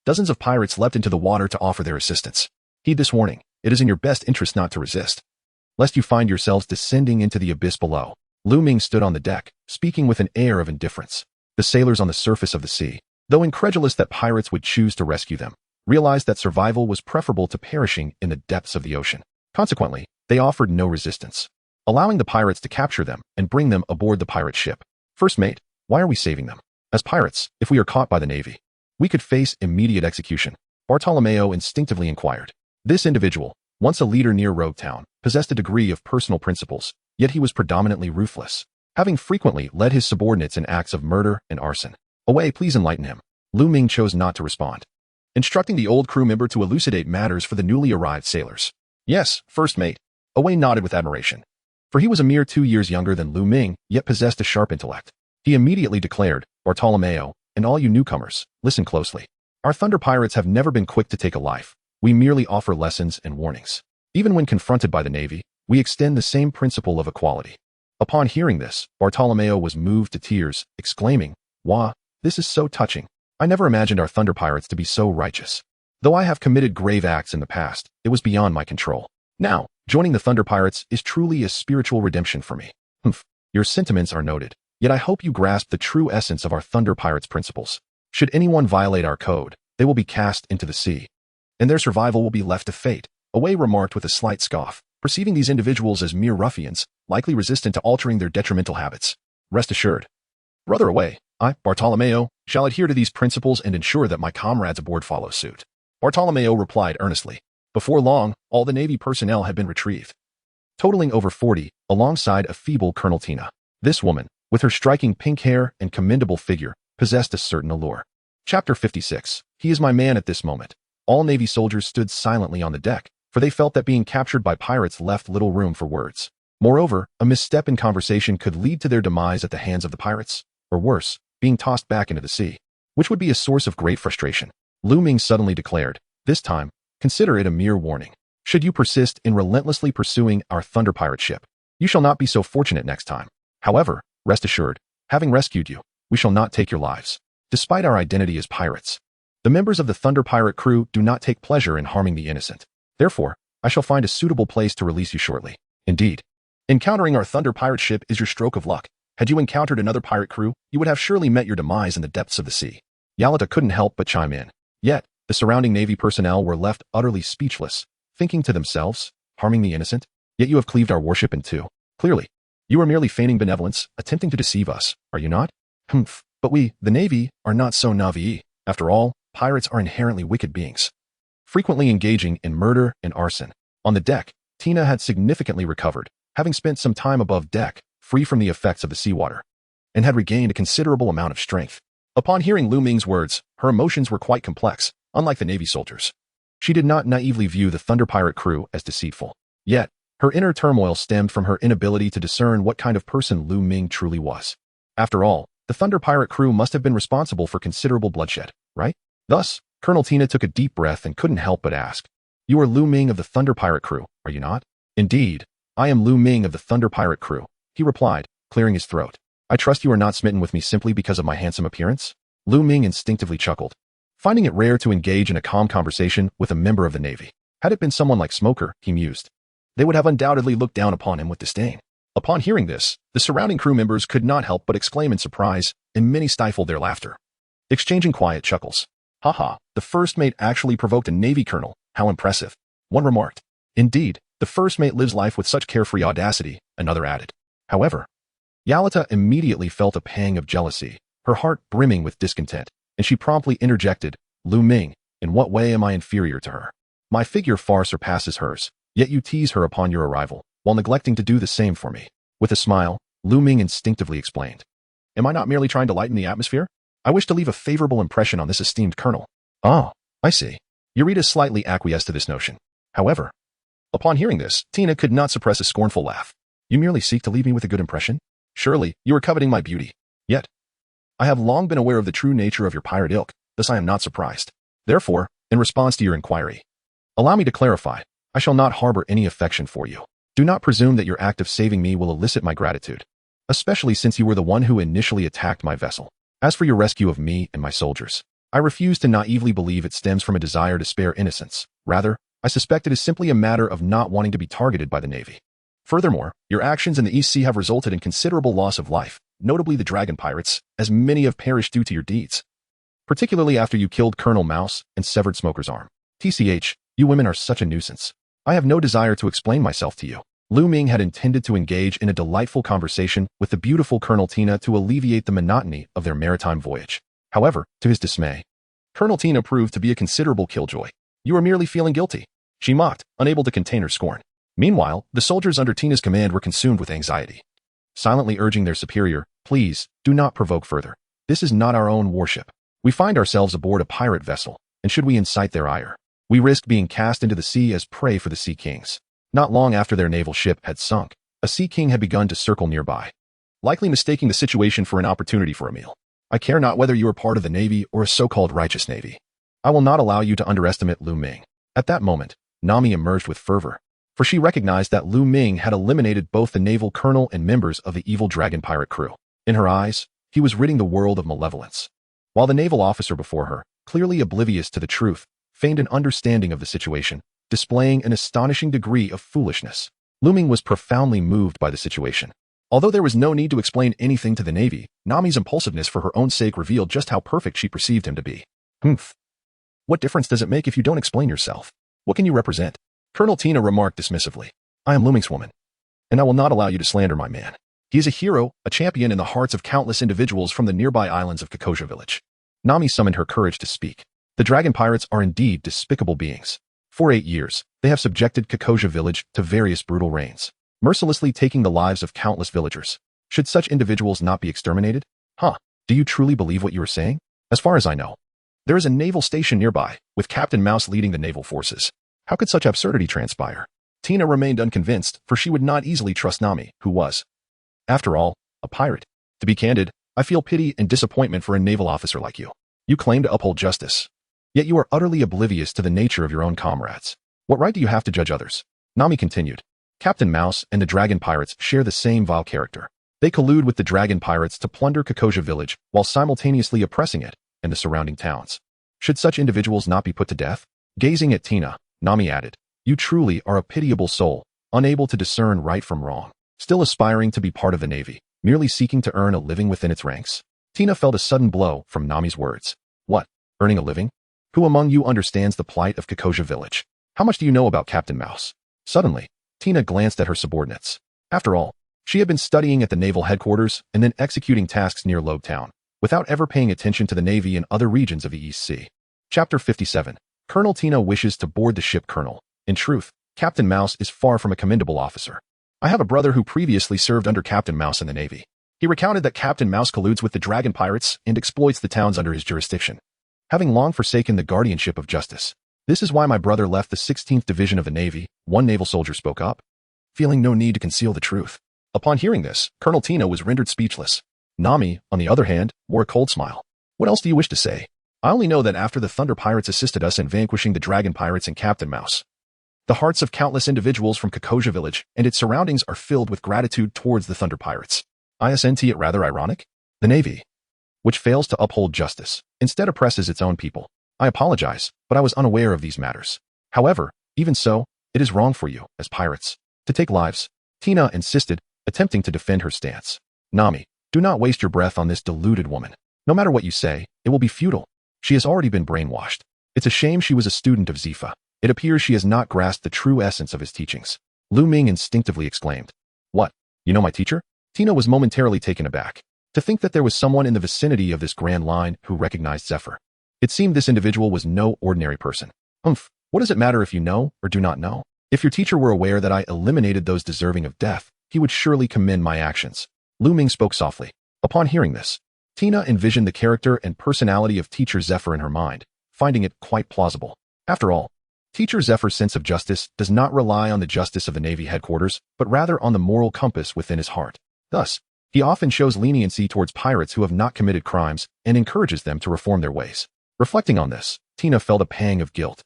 dozens of pirates leapt into the water to offer their assistance. Heed this warning. It is in your best interest not to resist, lest you find yourselves descending into the abyss below. Lu Ming stood on the deck, speaking with an air of indifference. The sailors on the surface of the sea, though incredulous that pirates would choose to rescue them, realized that survival was preferable to perishing in the depths of the ocean. Consequently, they offered no resistance, allowing the pirates to capture them and bring them aboard the pirate ship. First mate, why are we saving them? As pirates, if we are caught by the Navy, we could face immediate execution, Bartolomeo instinctively inquired. This individual, once a leader near Rogue Town, possessed a degree of personal principles, yet he was predominantly ruthless, having frequently led his subordinates in acts of murder and arson. Away, please enlighten him. Lu Ming chose not to respond, instructing the old crew member to elucidate matters for the newly arrived sailors. Yes, first mate. Away nodded with admiration, for he was a mere 2 years younger than Lu Ming, yet possessed a sharp intellect. He immediately declared, Bartolomeo, and all you newcomers, listen closely. Our Thunder Pirates have never been quick to take a life. We merely offer lessons and warnings. Even when confronted by the Navy, we extend the same principle of equality. Upon hearing this, Bartolomeo was moved to tears, exclaiming, Wah, this is so touching. I never imagined our Thunder Pirates to be so righteous. Though I have committed grave acts in the past, it was beyond my control. Now, joining the Thunder Pirates is truly a spiritual redemption for me. Humph, your sentiments are noted, yet I hope you grasp the true essence of our Thunder Pirates' principles. Should anyone violate our code, they will be cast into the sea, and their survival will be left to fate, Away remarked with a slight scoff, perceiving these individuals as mere ruffians, likely resistant to altering their detrimental habits. Rest assured, Brother Away, I, Bartolomeo, shall adhere to these principles and ensure that my comrades aboard follow suit. Bartolomeo replied earnestly. Before long, all the Navy personnel had been retrieved, totaling over 40, alongside a feeble Colonel Tina. This woman, with her striking pink hair and commendable figure, possessed a certain allure. Chapter 56. He is my man. At this moment, all Navy soldiers stood silently on the deck, for they felt that being captured by pirates left little room for words. Moreover, a misstep in conversation could lead to their demise at the hands of the pirates, or worse, being tossed back into the sea, which would be a source of great frustration. Lu Ming suddenly declared, this time, consider it a mere warning. Should you persist in relentlessly pursuing our Thunder Pirate ship, you shall not be so fortunate next time. However, rest assured, having rescued you, we shall not take your lives. Despite our identity as pirates, the members of the Thunder Pirate crew do not take pleasure in harming the innocent. Therefore, I shall find a suitable place to release you shortly. Indeed, encountering our Thunder Pirate ship is your stroke of luck. Had you encountered another pirate crew, you would have surely met your demise in the depths of the sea. Yalta couldn't help but chime in. Yet, the surrounding Navy personnel were left utterly speechless, thinking to themselves, harming the innocent? Yet you have cleaved our warship in two. Clearly, you are merely feigning benevolence, attempting to deceive us, are you not? Humph, but we, the Navy, are not so naive. After all, pirates are inherently wicked beings, frequently engaging in murder and arson. On the deck, Tina had significantly recovered, having spent some time above deck, free from the effects of the seawater, and had regained a considerable amount of strength. Upon hearing Lu Ming's words, her emotions were quite complex, unlike the Navy soldiers. She did not naively view the Thunder Pirate crew as deceitful. Yet, her inner turmoil stemmed from her inability to discern what kind of person Lu Ming truly was. After all, the Thunder Pirate crew must have been responsible for considerable bloodshed, right? Thus, Colonel Tina took a deep breath and couldn't help but ask, You are Lu Ming of the Thunder Pirate crew, are you not? Indeed, I am Lu Ming of the Thunder Pirate crew, he replied, clearing his throat. I trust you are not smitten with me simply because of my handsome appearance? Lu Ming instinctively chuckled, finding it rare to engage in a calm conversation with a member of the Navy. Had it been someone like Smoker, he mused, they would have undoubtedly looked down upon him with disdain. Upon hearing this, the surrounding crew members could not help but exclaim in surprise, and many stifled their laughter, exchanging quiet chuckles. Haha, the first mate actually provoked a Navy colonel, how impressive. One remarked. Indeed, the first mate lives life with such carefree audacity, another added. However, Yalita immediately felt a pang of jealousy, her heart brimming with discontent, and she promptly interjected, Lu Ming, in what way am I inferior to her? My figure far surpasses hers, yet you tease her upon your arrival, while neglecting to do the same for me. With a smile, Lu Ming instinctively explained. Am I not merely trying to lighten the atmosphere? I wish to leave a favorable impression on this esteemed colonel. Oh, I see. Eureka slightly acquiesced to this notion. However, upon hearing this, Tina could not suppress a scornful laugh. You merely seek to leave me with a good impression? Surely, you are coveting my beauty. Yet, I have long been aware of the true nature of your pirate ilk, thus I am not surprised. Therefore, in response to your inquiry, allow me to clarify, I shall not harbor any affection for you. Do not presume that your act of saving me will elicit my gratitude, especially since you were the one who initially attacked my vessel. As for your rescue of me and my soldiers, I refuse to naively believe it stems from a desire to spare innocence. Rather, I suspect it is simply a matter of not wanting to be targeted by the Navy. Furthermore, your actions in the East Sea have resulted in considerable loss of life, notably the dragon pirates, as many have perished due to your deeds. Particularly after you killed Colonel Mouse and severed Smoker's arm. TCH, you women are such a nuisance. I have no desire to explain myself to you. Lu Ming had intended to engage in a delightful conversation with the beautiful Colonel Tina to alleviate the monotony of their maritime voyage. However, to his dismay, Colonel Tina proved to be a considerable killjoy. You are merely feeling guilty, she mocked, unable to contain her scorn. Meanwhile, the soldiers under Tina's command were consumed with anxiety, silently urging their superior, please, do not provoke further. This is not our own warship. We find ourselves aboard a pirate vessel, and should we incite their ire, we risk being cast into the sea as prey for the Sea Kings. Not long after their naval ship had sunk, a Sea King had begun to circle nearby, likely mistaking the situation for an opportunity for a meal. I care not whether you are part of the Navy or a so-called righteous Navy. I will not allow you to underestimate Lu Ming. At that moment, Nami emerged with fervor, for she recognized that Lu Ming had eliminated both the naval colonel and members of the evil dragon pirate crew. In her eyes, he was ridding the world of malevolence. While the naval officer before her, clearly oblivious to the truth, feigned an understanding of the situation, displaying an astonishing degree of foolishness. Lu Ming was profoundly moved by the situation. Although there was no need to explain anything to the Navy, Nami's impulsiveness for her own sake revealed just how perfect she perceived him to be. Humph. What difference does it make if you don't explain yourself? What can you represent? Colonel Tina remarked dismissively. I am Lu Ming's woman, and I will not allow you to slander my man. He is a hero, a champion in the hearts of countless individuals from the nearby islands of Kokoja village. Nami summoned her courage to speak. The dragon pirates are indeed despicable beings. For 8 years, they have subjected Kokoja village to various brutal reigns, mercilessly taking the lives of countless villagers. Should such individuals not be exterminated? Do you truly believe what you are saying? As far as I know, there is a naval station nearby, with Captain Mouse leading the naval forces. How could such absurdity transpire? Tina remained unconvinced, for she would not easily trust Nami, who was, after all, a pirate. To be candid, I feel pity and disappointment for a naval officer like you. You claim to uphold justice, yet you are utterly oblivious to the nature of your own comrades. What right do you have to judge others? Nami continued. Captain Mouse and the dragon pirates share the same vile character. They collude with the dragon pirates to plunder Kokoja village while simultaneously oppressing it and the surrounding towns. Should such individuals not be put to death? Gazing at Tina, Nami added, you truly are a pitiable soul, unable to discern right from wrong, still aspiring to be part of the Navy, merely seeking to earn a living within its ranks. Tina felt a sudden blow from Nami's words. What? Earning a living? Who among you understands the plight of Kokoja village? How much do you know about Captain Mouse? Suddenly, Tina glanced at her subordinates. After all, she had been studying at the naval headquarters and then executing tasks near Logue Town, without ever paying attention to the Navy in other regions of the East Sea. Chapter 57. Colonel Tina wishes to board the ship Colonel. In truth, Captain Mouse is far from a commendable officer. I have a brother who previously served under Captain Mouse in the Navy. He recounted that Captain Mouse colludes with the dragon pirates and exploits the towns under his jurisdiction, having long forsaken the guardianship of justice. This is why my brother left the 16th Division of the Navy, one naval soldier spoke up, feeling no need to conceal the truth. Upon hearing this, Colonel Tina was rendered speechless. Nami, on the other hand, wore a cold smile. What else do you wish to say? I only know that after the Thunder Pirates assisted us in vanquishing the Dragon Pirates and Captain Mouse, the hearts of countless individuals from Kokoja village and its surroundings are filled with gratitude towards the Thunder Pirates. Isn't it rather ironic? The Navy, which fails to uphold justice, instead oppresses its own people. I apologize, but I was unaware of these matters. However, even so, it is wrong for you, as pirates, to take lives, Tina insisted, attempting to defend her stance. Nami, do not waste your breath on this deluded woman. No matter what you say, it will be futile. She has already been brainwashed. It's a shame she was a student of Zifa. It appears she has not grasped the true essence of his teachings. Lu Ming instinctively exclaimed. What? You know my teacher? Tina was momentarily taken aback. To think that there was someone in the vicinity of this grand line who recognized Zephyr. It seemed this individual was no ordinary person. What does it matter if you know or do not know? If your teacher were aware that I eliminated those deserving of death, he would surely commend my actions. Lu Ming spoke softly. Upon hearing this, Tina envisioned the character and personality of Teacher Zephyr in her mind, finding it quite plausible. After all, Teacher Zephyr's sense of justice does not rely on the justice of the Navy headquarters, but rather on the moral compass within his heart. Thus, he often shows leniency towards pirates who have not committed crimes and encourages them to reform their ways. Reflecting on this, Tina felt a pang of guilt.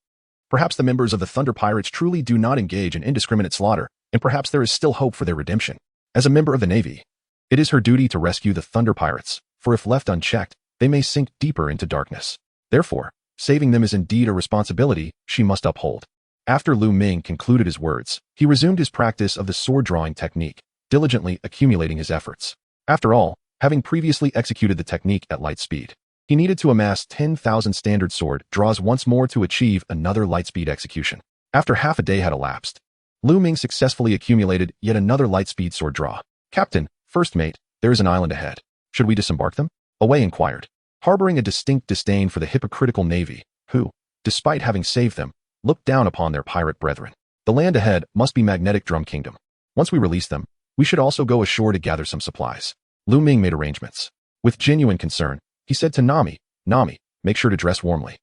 Perhaps the members of the Thunder Pirates truly do not engage in indiscriminate slaughter, and perhaps there is still hope for their redemption. As a member of the Navy, it is her duty to rescue the Thunder Pirates, for if left unchecked, they may sink deeper into darkness. Therefore, saving them is indeed a responsibility she must uphold. After Lu Ming concluded his words, he resumed his practice of the sword-drawing technique, diligently accumulating his efforts. After all, having previously executed the technique at light speed, he needed to amass 10,000 standard sword draws once more to achieve another light-speed execution. After half a day had elapsed, Lu Ming successfully accumulated yet another light-speed sword draw. Captain, first mate, there is an island ahead. Should we disembark them? Away inquired, harboring a distinct disdain for the hypocritical Navy, who, despite having saved them, looked down upon their pirate brethren. The land ahead must be Magnetic Drum Kingdom. Once we release them, we should also go ashore to gather some supplies. Lu Ming made arrangements. With genuine concern, he said to Nami, Nami, make sure to dress warmly.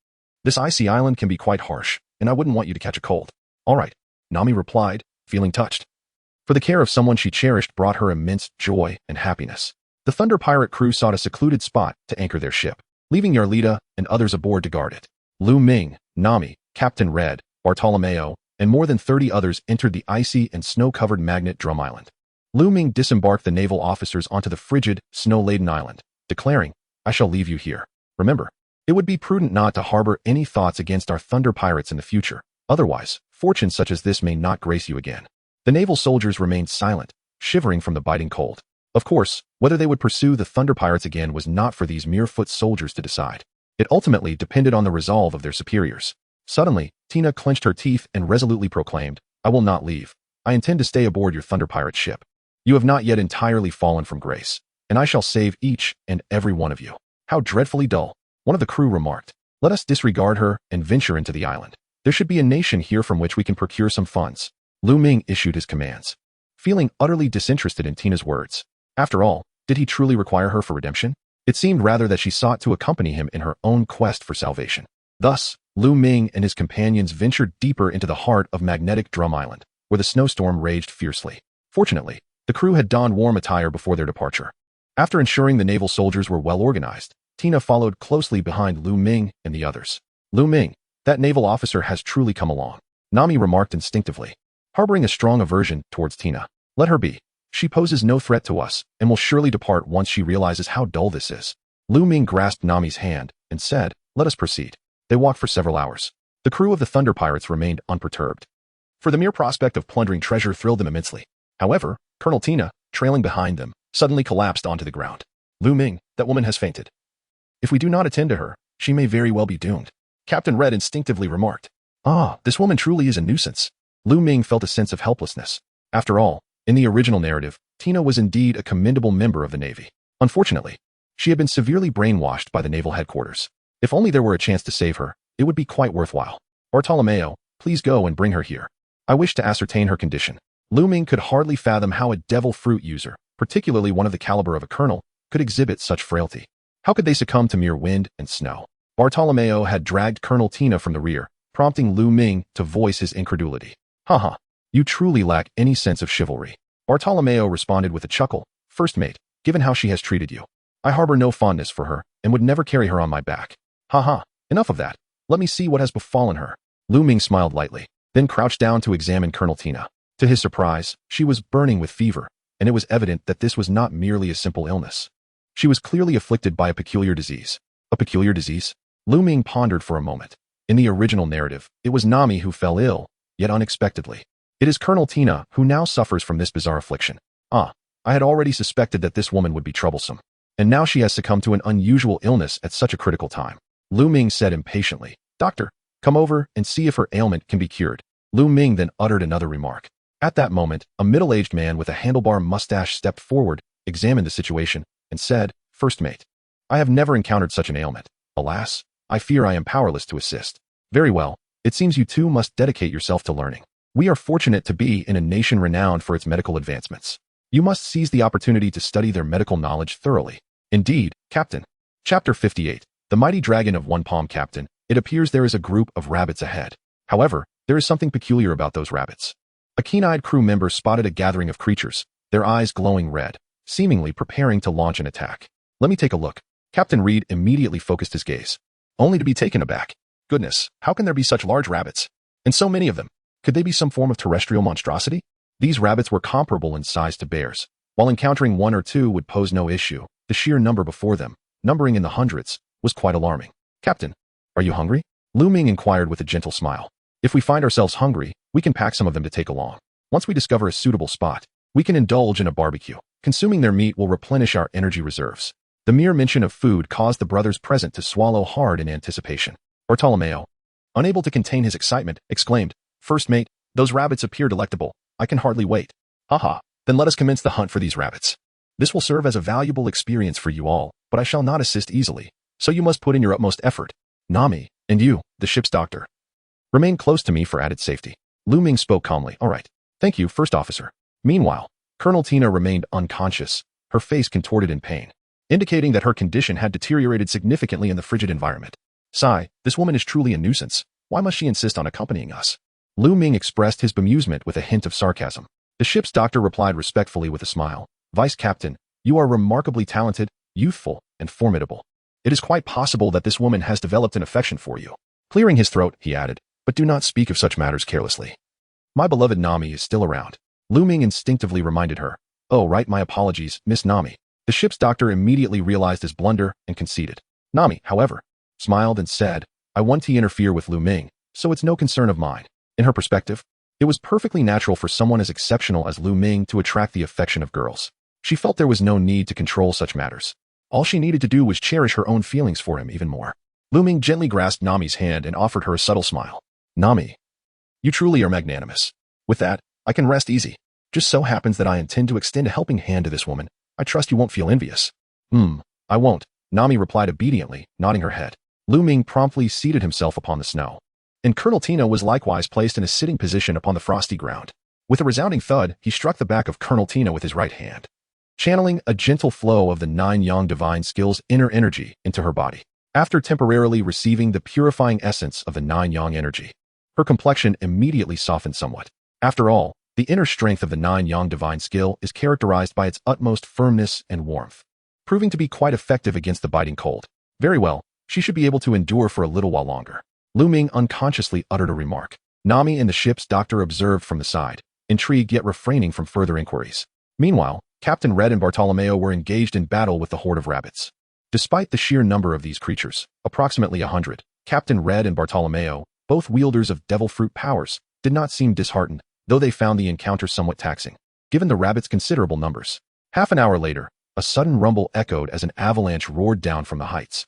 This icy island can be quite harsh, and I wouldn't want you to catch a cold. All right, Nami replied, feeling touched. For the care of someone she cherished brought her immense joy and happiness. The Thunder Pirate crew sought a secluded spot to anchor their ship, leaving Arlida and others aboard to guard it. Lu Ming, Nami, Captain Red, Bartolomeo, and more than 30 others entered the icy and snow-covered Magnet Drum Island. Lu Ming disembarked the naval officers onto the frigid, snow-laden island, declaring, I shall leave you here. Remember, it would be prudent not to harbor any thoughts against our Thunder Pirates in the future. Otherwise, fortune such as this may not grace you again. The naval soldiers remained silent, shivering from the biting cold. Of course, whether they would pursue the Thunder Pirates again was not for these mere foot soldiers to decide. It ultimately depended on the resolve of their superiors. Suddenly, Tina clenched her teeth and resolutely proclaimed, I will not leave. I intend to stay aboard your Thunder Pirate ship. You have not yet entirely fallen from grace, and I shall save each and every one of you. How dreadfully dull. One of the crew remarked, let us disregard her and venture into the island. There should be a nation here from which we can procure some funds. Lu Ming issued his commands, feeling utterly disinterested in Tina's words. After all, did he truly require her for redemption? It seemed rather that she sought to accompany him in her own quest for salvation. Thus, Lu Ming and his companions ventured deeper into the heart of Magnetic Drum Island, where the snowstorm raged fiercely. Fortunately, the crew had donned warm attire before their departure. After ensuring the naval soldiers were well organized, Tina followed closely behind Lu Ming and the others. Lu Ming, that naval officer has truly come along, Nami remarked instinctively, harboring a strong aversion towards Tina. Let her be. She poses no threat to us and will surely depart once she realizes how dull this is. Lu Ming grasped Nami's hand and said, let us proceed. They walked for several hours. The crew of the Thunder Pirates remained unperturbed, for the mere prospect of plundering treasure thrilled them immensely. However, Colonel Tina, trailing behind them, suddenly collapsed onto the ground. Lu Ming, that woman has fainted. If we do not attend to her, she may very well be doomed. Captain Red instinctively remarked. This woman truly is a nuisance. Lu Ming felt a sense of helplessness. After all, in the original narrative, Tina was indeed a commendable member of the Navy. Unfortunately, she had been severely brainwashed by the naval headquarters. If only there were a chance to save her, it would be quite worthwhile. Bartolomeo, please go and bring her here. I wish to ascertain her condition. Lu Ming could hardly fathom how a devil fruit user, particularly one of the caliber of a colonel, could exhibit such frailty. How could they succumb to mere wind and snow? Bartolomeo had dragged Colonel Tina from the rear, prompting Lu Ming to voice his incredulity. Haha, you truly lack any sense of chivalry. Bartolomeo responded with a chuckle. First mate, given how she has treated you, I harbor no fondness for her and would never carry her on my back. Haha, enough of that. Let me see what has befallen her. Lu Ming smiled lightly, then crouched down to examine Colonel Tina. To his surprise, she was burning with fever, and it was evident that this was not merely a simple illness. She was clearly afflicted by a peculiar disease. A peculiar disease? Lu Ming pondered for a moment. In the original narrative, it was Nami who fell ill, yet unexpectedly. It is Colonel Tina who now suffers from this bizarre affliction. I had already suspected that this woman would be troublesome, and now she has succumbed to an unusual illness at such a critical time. Lu Ming said impatiently, Doctor, come over and see if her ailment can be cured. Lu Ming then uttered another remark. At that moment, a middle-aged man with a handlebar mustache stepped forward, examined the situation, and said, "First mate, I have never encountered such an ailment. Alas, I fear I am powerless to assist." "Very well, it seems you two must dedicate yourself to learning. We are fortunate to be in a nation renowned for its medical advancements. You must seize the opportunity to study their medical knowledge thoroughly." "Indeed, Captain." Chapter 58. The Mighty Dragon of One Palm. Captain, it appears there is a group of rabbits ahead. However, there is something peculiar about those rabbits. A keen-eyed crew member spotted a gathering of creatures, their eyes glowing red, seemingly preparing to launch an attack. "Let me take a look." Captain Reed immediately focused his gaze, only to be taken aback. Goodness, how can there be such large rabbits? And so many of them? Could they be some form of terrestrial monstrosity? These rabbits were comparable in size to bears. While encountering one or two would pose no issue, the sheer number before them, numbering in the hundreds, was quite alarming. "Captain, are you hungry?" Lu Ming inquired with a gentle smile. "If we find ourselves hungry, we can pack some of them to take along. Once we discover a suitable spot, we can indulge in a barbecue. Consuming their meat will replenish our energy reserves." The mere mention of food caused the brothers present to swallow hard in anticipation. Bartolomeo, unable to contain his excitement, exclaimed, "First mate, those rabbits appear delectable. I can hardly wait." "Haha, then let us commence the hunt for these rabbits. This will serve as a valuable experience for you all, but I shall not assist easily, so you must put in your utmost effort. Nami, and you, the ship's doctor, remain close to me for added safety." Lu Ming spoke calmly. "All right. Thank you, First Officer." Meanwhile, Colonel Tina remained unconscious, her face contorted in pain, indicating that her condition had deteriorated significantly in the frigid environment. "Sigh, this woman is truly a nuisance. Why must she insist on accompanying us?" Lu Ming expressed his bemusement with a hint of sarcasm. The ship's doctor replied respectfully with a smile. "Vice Captain, you are remarkably talented, youthful, and formidable. It is quite possible that this woman has developed an affection for you." Clearing his throat, he added, "But do not speak of such matters carelessly. My beloved Nami is still around." Lu Ming instinctively reminded her. "Oh, right, my apologies, Miss Nami." The ship's doctor immediately realized his blunder and conceded. Nami, however, smiled and said, "I want to interfere with Lu Ming, so it's no concern of mine." In her perspective, it was perfectly natural for someone as exceptional as Lu Ming to attract the affection of girls. She felt there was no need to control such matters. All she needed to do was cherish her own feelings for him even more. Lu Ming gently grasped Nami's hand and offered her a subtle smile. "Nami, you truly are magnanimous. With that, I can rest easy. Just so happens that I intend to extend a helping hand to this woman. I trust you won't feel envious." I won't," Nami replied obediently, nodding her head. Lu Ming promptly seated himself upon the snow, and Colonel Tina was likewise placed in a sitting position upon the frosty ground. With a resounding thud, he struck the back of Colonel Tina with his right hand, channeling a gentle flow of the 9 Yang divine skill's inner energy into her body. After temporarily receiving the purifying essence of the 9 Yang energy, her complexion immediately softened somewhat. After all, the inner strength of the 9 Yang divine skill is characterized by its utmost firmness and warmth, proving to be quite effective against the biting cold. Very well, she should be able to endure for a little while longer. Lu Ming unconsciously uttered a remark. Nami and the ship's doctor observed from the side, intrigued yet refraining from further inquiries. Meanwhile, Captain Red and Bartolomeo were engaged in battle with the horde of rabbits. Despite the sheer number of these creatures, approximately 100, Captain Red and Bartolomeo, both wielders of devil fruit powers, did not seem disheartened, though they found the encounter somewhat taxing, given the rabbits' considerable numbers. Half an hour later, a sudden rumble echoed as an avalanche roared down from the heights,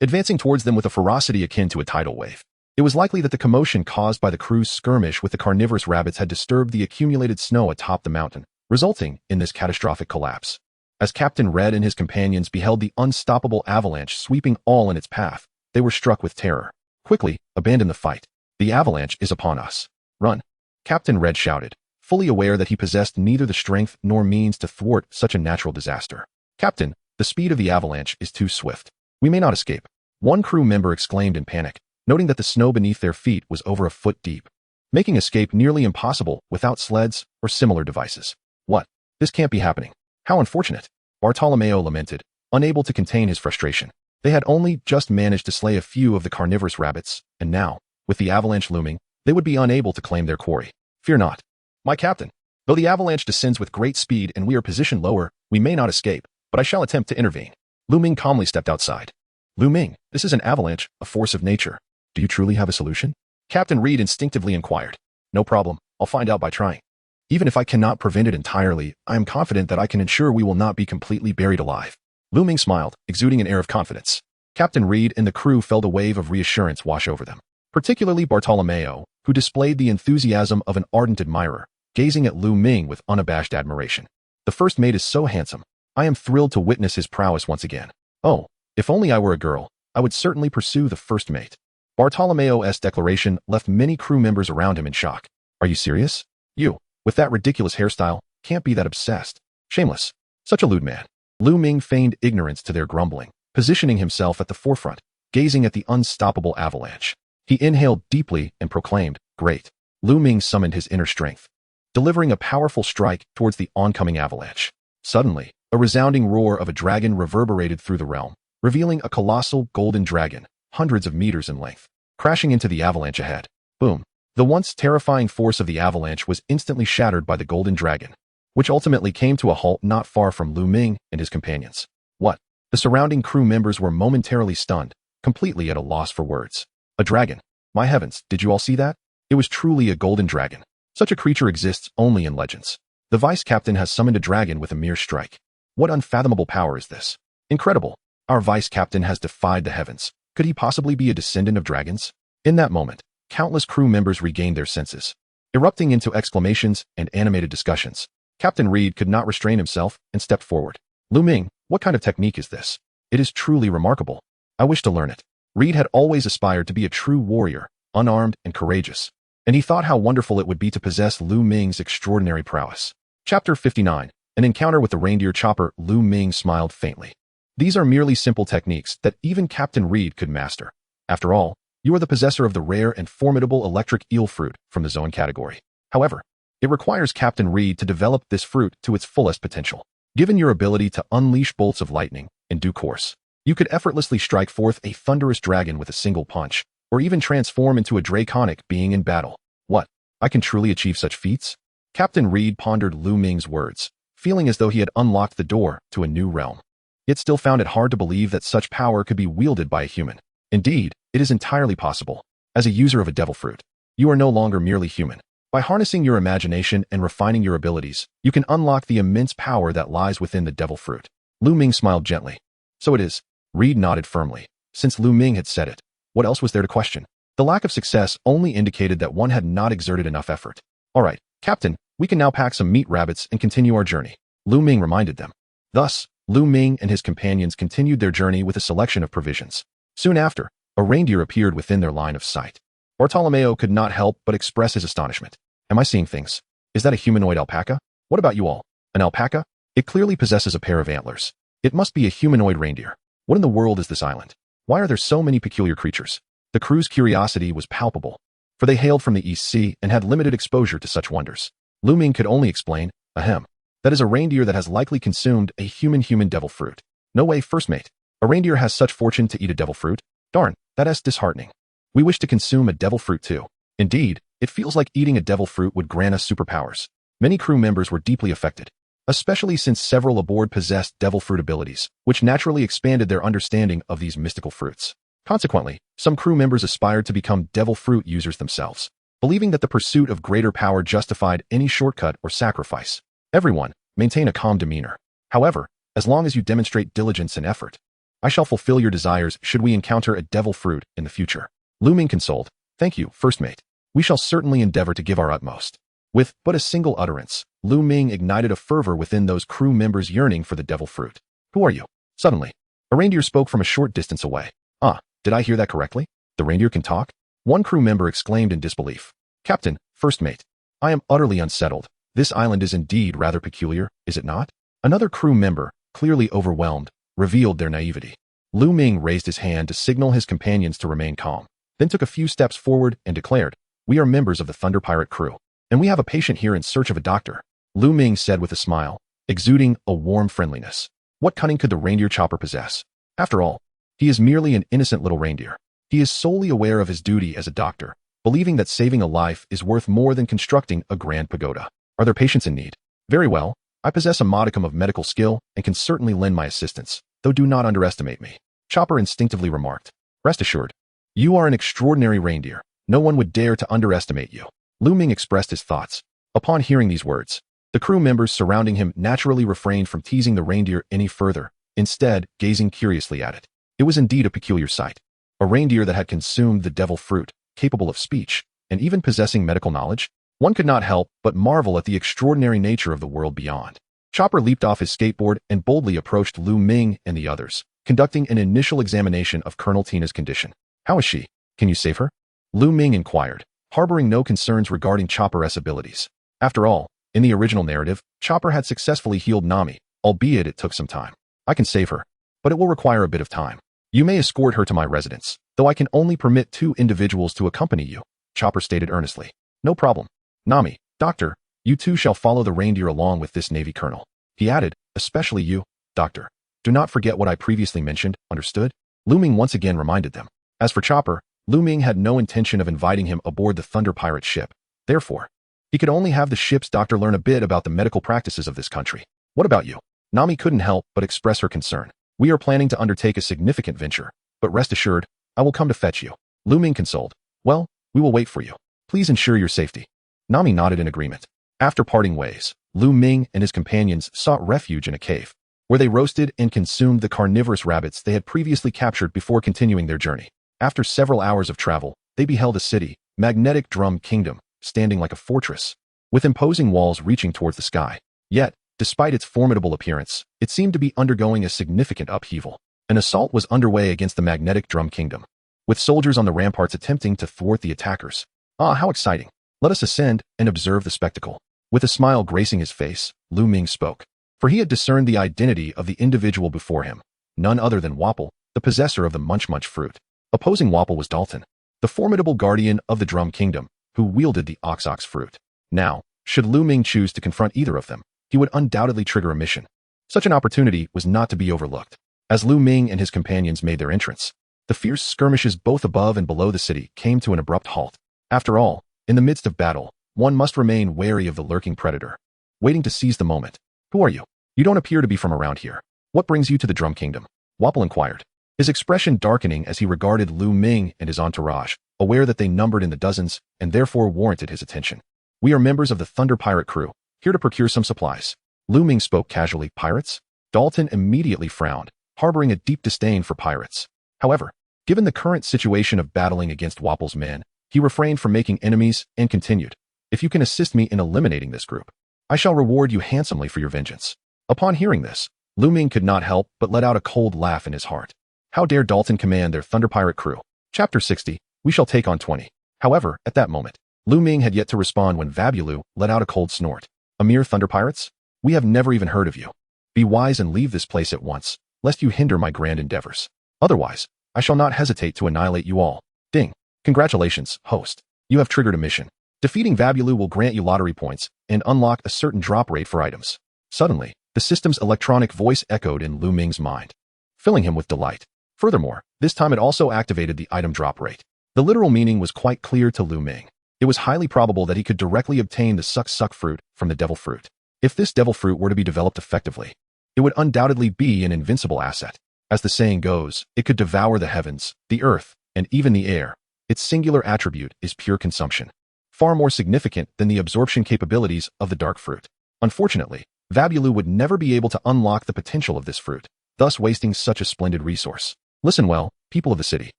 advancing towards them with a ferocity akin to a tidal wave. It was likely that the commotion caused by the crew's skirmish with the carnivorous rabbits had disturbed the accumulated snow atop the mountain, resulting in this catastrophic collapse. As Captain Red and his companions beheld the unstoppable avalanche sweeping all in its path, they were struck with terror. "Quickly, abandon the fight. The avalanche is upon us. Run!" Captain Red shouted, fully aware that he possessed neither the strength nor means to thwart such a natural disaster. "Captain, the speed of the avalanche is too swift. We may not escape." One crew member exclaimed in panic, noting that the snow beneath their feet was over a foot deep, making escape nearly impossible without sleds or similar devices. "What? This can't be happening. How unfortunate," Bartolomeo lamented, unable to contain his frustration. They had only just managed to slay a few of the carnivorous rabbits, and now, with the avalanche looming, they would be unable to claim their quarry. "Fear not, my captain. Though the avalanche descends with great speed and we are positioned lower, we may not escape, but I shall attempt to intervene." Lu Ming calmly stepped outside. "Lu Ming, this is an avalanche, a force of nature. Do you truly have a solution?" Captain Reed instinctively inquired. "No problem. I'll find out by trying. Even if I cannot prevent it entirely, I am confident that I can ensure we will not be completely buried alive." Lu Ming smiled, exuding an air of confidence. Captain Reed and the crew felt a wave of reassurance wash over them, particularly Bartolomeo, who displayed the enthusiasm of an ardent admirer, gazing at Lu Ming with unabashed admiration. "The first mate is so handsome. I am thrilled to witness his prowess once again. Oh, if only I were a girl, I would certainly pursue the first mate. Bartolomeo's declaration left many crew members around him in shock. Are you serious? You, with that ridiculous hairstyle, can't be that obsessed. Shameless. Such a lewd man. Lu Ming feigned ignorance to their grumbling, positioning himself at the forefront, gazing at the unstoppable avalanche. He inhaled deeply and proclaimed, "Great." Lu Ming summoned his inner strength, delivering a powerful strike towards the oncoming avalanche. Suddenly, a resounding roar of a dragon reverberated through the realm, revealing a colossal golden dragon, hundreds of meters in length, crashing into the avalanche ahead. Boom. The once terrifying force of the avalanche was instantly shattered by the golden dragon, which ultimately came to a halt not far from Lu Ming and his companions. What? The surrounding crew members were momentarily stunned, completely at a loss for words. A dragon. My heavens, did you all see that? It was truly a golden dragon. Such a creature exists only in legends. The vice captain has summoned a dragon with a mere strike. What unfathomable power is this? Incredible. Our vice captain has defied the heavens. Could he possibly be a descendant of dragons? In that moment, countless crew members regained their senses, erupting into exclamations and animated discussions. Captain Reed could not restrain himself and stepped forward. Lu Ming, what kind of technique is this? It is truly remarkable. I wish to learn it. Reed had always aspired to be a true warrior, unarmed and courageous, and he thought how wonderful it would be to possess Lu Ming's extraordinary prowess. Chapter 59. An encounter with the reindeer chopper. Lu Ming smiled faintly. These are merely simple techniques that even Captain Reed could master. After all, you are the possessor of the rare and formidable electric eel fruit from the Zoan category. However, it requires Captain Reed to develop this fruit to its fullest potential. Given your ability to unleash bolts of lightning in due course, you could effortlessly strike forth a thunderous dragon with a single punch, or even transform into a draconic being in battle. What? I can truly achieve such feats? Captain Reed pondered Lu Ming's words, feeling as though he had unlocked the door to a new realm. Yet still found it hard to believe that such power could be wielded by a human. Indeed, it is entirely possible. As a user of a devil fruit, you are no longer merely human. By harnessing your imagination and refining your abilities, you can unlock the immense power that lies within the devil fruit. Lu Ming smiled gently. So it is. Reed nodded firmly. Since Lu Ming had said it, what else was there to question? The lack of success only indicated that one had not exerted enough effort. All right, Captain, we can now pack some meat rabbits and continue our journey, Lu Ming reminded them. Thus, Lu Ming and his companions continued their journey with a selection of provisions. Soon after, a reindeer appeared within their line of sight. Bartolomeo could not help but express his astonishment. Am I seeing things? Is that a humanoid alpaca? What about you all? An alpaca? It clearly possesses a pair of antlers. It must be a humanoid reindeer. What in the world is this island? Why are there so many peculiar creatures? The crew's curiosity was palpable, for they hailed from the East Sea and had limited exposure to such wonders. Lu Ming could only explain, ahem. That is a reindeer that has likely consumed a human devil fruit. No way, first mate. A reindeer has such fortune to eat a devil fruit? Darn, that is disheartening. We wish to consume a devil fruit too. Indeed, it feels like eating a devil fruit would grant us superpowers. Many crew members were deeply affected, especially since several aboard possessed devil fruit abilities, which naturally expanded their understanding of these mystical fruits. Consequently, some crew members aspired to become devil fruit users themselves, believing that the pursuit of greater power justified any shortcut or sacrifice. Everyone, maintain a calm demeanor. However, as long as you demonstrate diligence and effort, I shall fulfill your desires should we encounter a devil fruit in the future. Lu Ming consoled. Thank you, first mate. We shall certainly endeavor to give our utmost. With but a single utterance, Lu Ming ignited a fervor within those crew members yearning for the devil fruit. Who are you? Suddenly, a reindeer spoke from a short distance away. Ah, did I hear that correctly? The reindeer can talk? One crew member exclaimed in disbelief. Captain, first mate, I am utterly unsettled. This island is indeed rather peculiar, is it not? Another crew member, clearly overwhelmed, revealed their naivety. Lu Ming raised his hand to signal his companions to remain calm, then took a few steps forward and declared, We are members of the Thunder Pirate crew, and we have a patient here in search of a doctor. Lu Ming said with a smile, exuding a warm friendliness. What cunning could the reindeer chopper possess? After all, he is merely an innocent little reindeer. He is solely aware of his duty as a doctor, believing that saving a life is worth more than constructing a grand pagoda. Are there patients in need? Very well, I possess a modicum of medical skill and can certainly lend my assistance, though do not underestimate me. Chopper instinctively remarked. Rest assured, you are an extraordinary reindeer. No one would dare to underestimate you. Lu Ming expressed his thoughts. Upon hearing these words, the crew members surrounding him naturally refrained from teasing the reindeer any further, instead gazing curiously at it. It was indeed a peculiar sight. A reindeer that had consumed the devil fruit, capable of speech, and even possessing medical knowledge. One could not help but marvel at the extraordinary nature of the world beyond. Chopper leaped off his skateboard and boldly approached Lu Ming and the others, conducting an initial examination of Colonel Tina's condition. How is she? Can you save her? Lu Ming inquired, harboring no concerns regarding Chopper's abilities. After all, in the original narrative, Chopper had successfully healed Nami, albeit it took some time. I can save her, but it will require a bit of time. You may escort her to my residence, though I can only permit 2 individuals to accompany you, Chopper stated earnestly. No problem. Nami, Doctor, you 2 shall follow the reindeer along with this Navy colonel. He added, especially you, Doctor. Do not forget what I previously mentioned, understood? Lu Ming once again reminded them. As for Chopper, Lu Ming had no intention of inviting him aboard the Thunder Pirate ship. Therefore, he could only have the ship's doctor learn a bit about the medical practices of this country. What about you? Nami couldn't help but express her concern. We are planning to undertake a significant venture, but rest assured, I will come to fetch you. Lu Ming consoled. Well, we will wait for you. Please ensure your safety. Nami nodded in agreement. After parting ways, Lu Ming and his companions sought refuge in a cave, where they roasted and consumed the carnivorous rabbits they had previously captured before continuing their journey. After several hours of travel, they beheld a city, Magnetic Drum Kingdom, standing like a fortress, with imposing walls reaching towards the sky. Yet, despite its formidable appearance, it seemed to be undergoing a significant upheaval. An assault was underway against the Magnetic Drum Kingdom, with soldiers on the ramparts attempting to thwart the attackers. Ah, how exciting! Let us ascend and observe the spectacle. With a smile gracing his face, Lu Ming spoke, for he had discerned the identity of the individual before him, none other than Wapple, the possessor of the Munch Munch fruit. Opposing Wapple was Dalton, the formidable guardian of the Drum Kingdom, who wielded the Ox fruit. Now, should Lu Ming choose to confront either of them, he would undoubtedly trigger a mission. Such an opportunity was not to be overlooked. As Lu Ming and his companions made their entrance, the fierce skirmishes both above and below the city came to an abrupt halt. After all, in the midst of battle, one must remain wary of the lurking predator, waiting to seize the moment. Who are you? You don't appear to be from around here. What brings you to the Drum Kingdom? Wapple inquired, his expression darkening as he regarded Lu Ming and his entourage, aware that they numbered in the dozens and therefore warranted his attention. We are members of the Thunder Pirate crew, here to procure some supplies. Lu Ming spoke casually. Pirates? Dalton immediately frowned, harboring a deep disdain for pirates. However, given the current situation of battling against Wapple's men, he refrained from making enemies and continued, if you can assist me in eliminating this group, I shall reward you handsomely for your vengeance. Upon hearing this, Lu Ming could not help but let out a cold laugh in his heart. How dare Dalton command their Thunder Pirate crew? Chapter 60, we shall take on 20. However, at that moment, Lu Ming had yet to respond when Vabulu let out a cold snort. A mere Thunder Pirates? We have never even heard of you. Be wise and leave this place at once, lest you hinder my grand endeavors. Otherwise, I shall not hesitate to annihilate you all. Ding. Congratulations, host. You have triggered a mission. Defeating Vabulu will grant you lottery points and unlock a certain drop rate for items. Suddenly, the system's electronic voice echoed in Lu Ming's mind, filling him with delight. Furthermore, this time it also activated the item drop rate. The literal meaning was quite clear to Lu Ming. It was highly probable that he could directly obtain the Suck fruit from the Devil Fruit. If this Devil Fruit were to be developed effectively, it would undoubtedly be an invincible asset. As the saying goes, it could devour the heavens, the earth, and even the air. Its singular attribute is pure consumption, far more significant than the absorption capabilities of the Dark Fruit. Unfortunately, Vabulu would never be able to unlock the potential of this fruit, thus wasting such a splendid resource. Listen well, people of the city.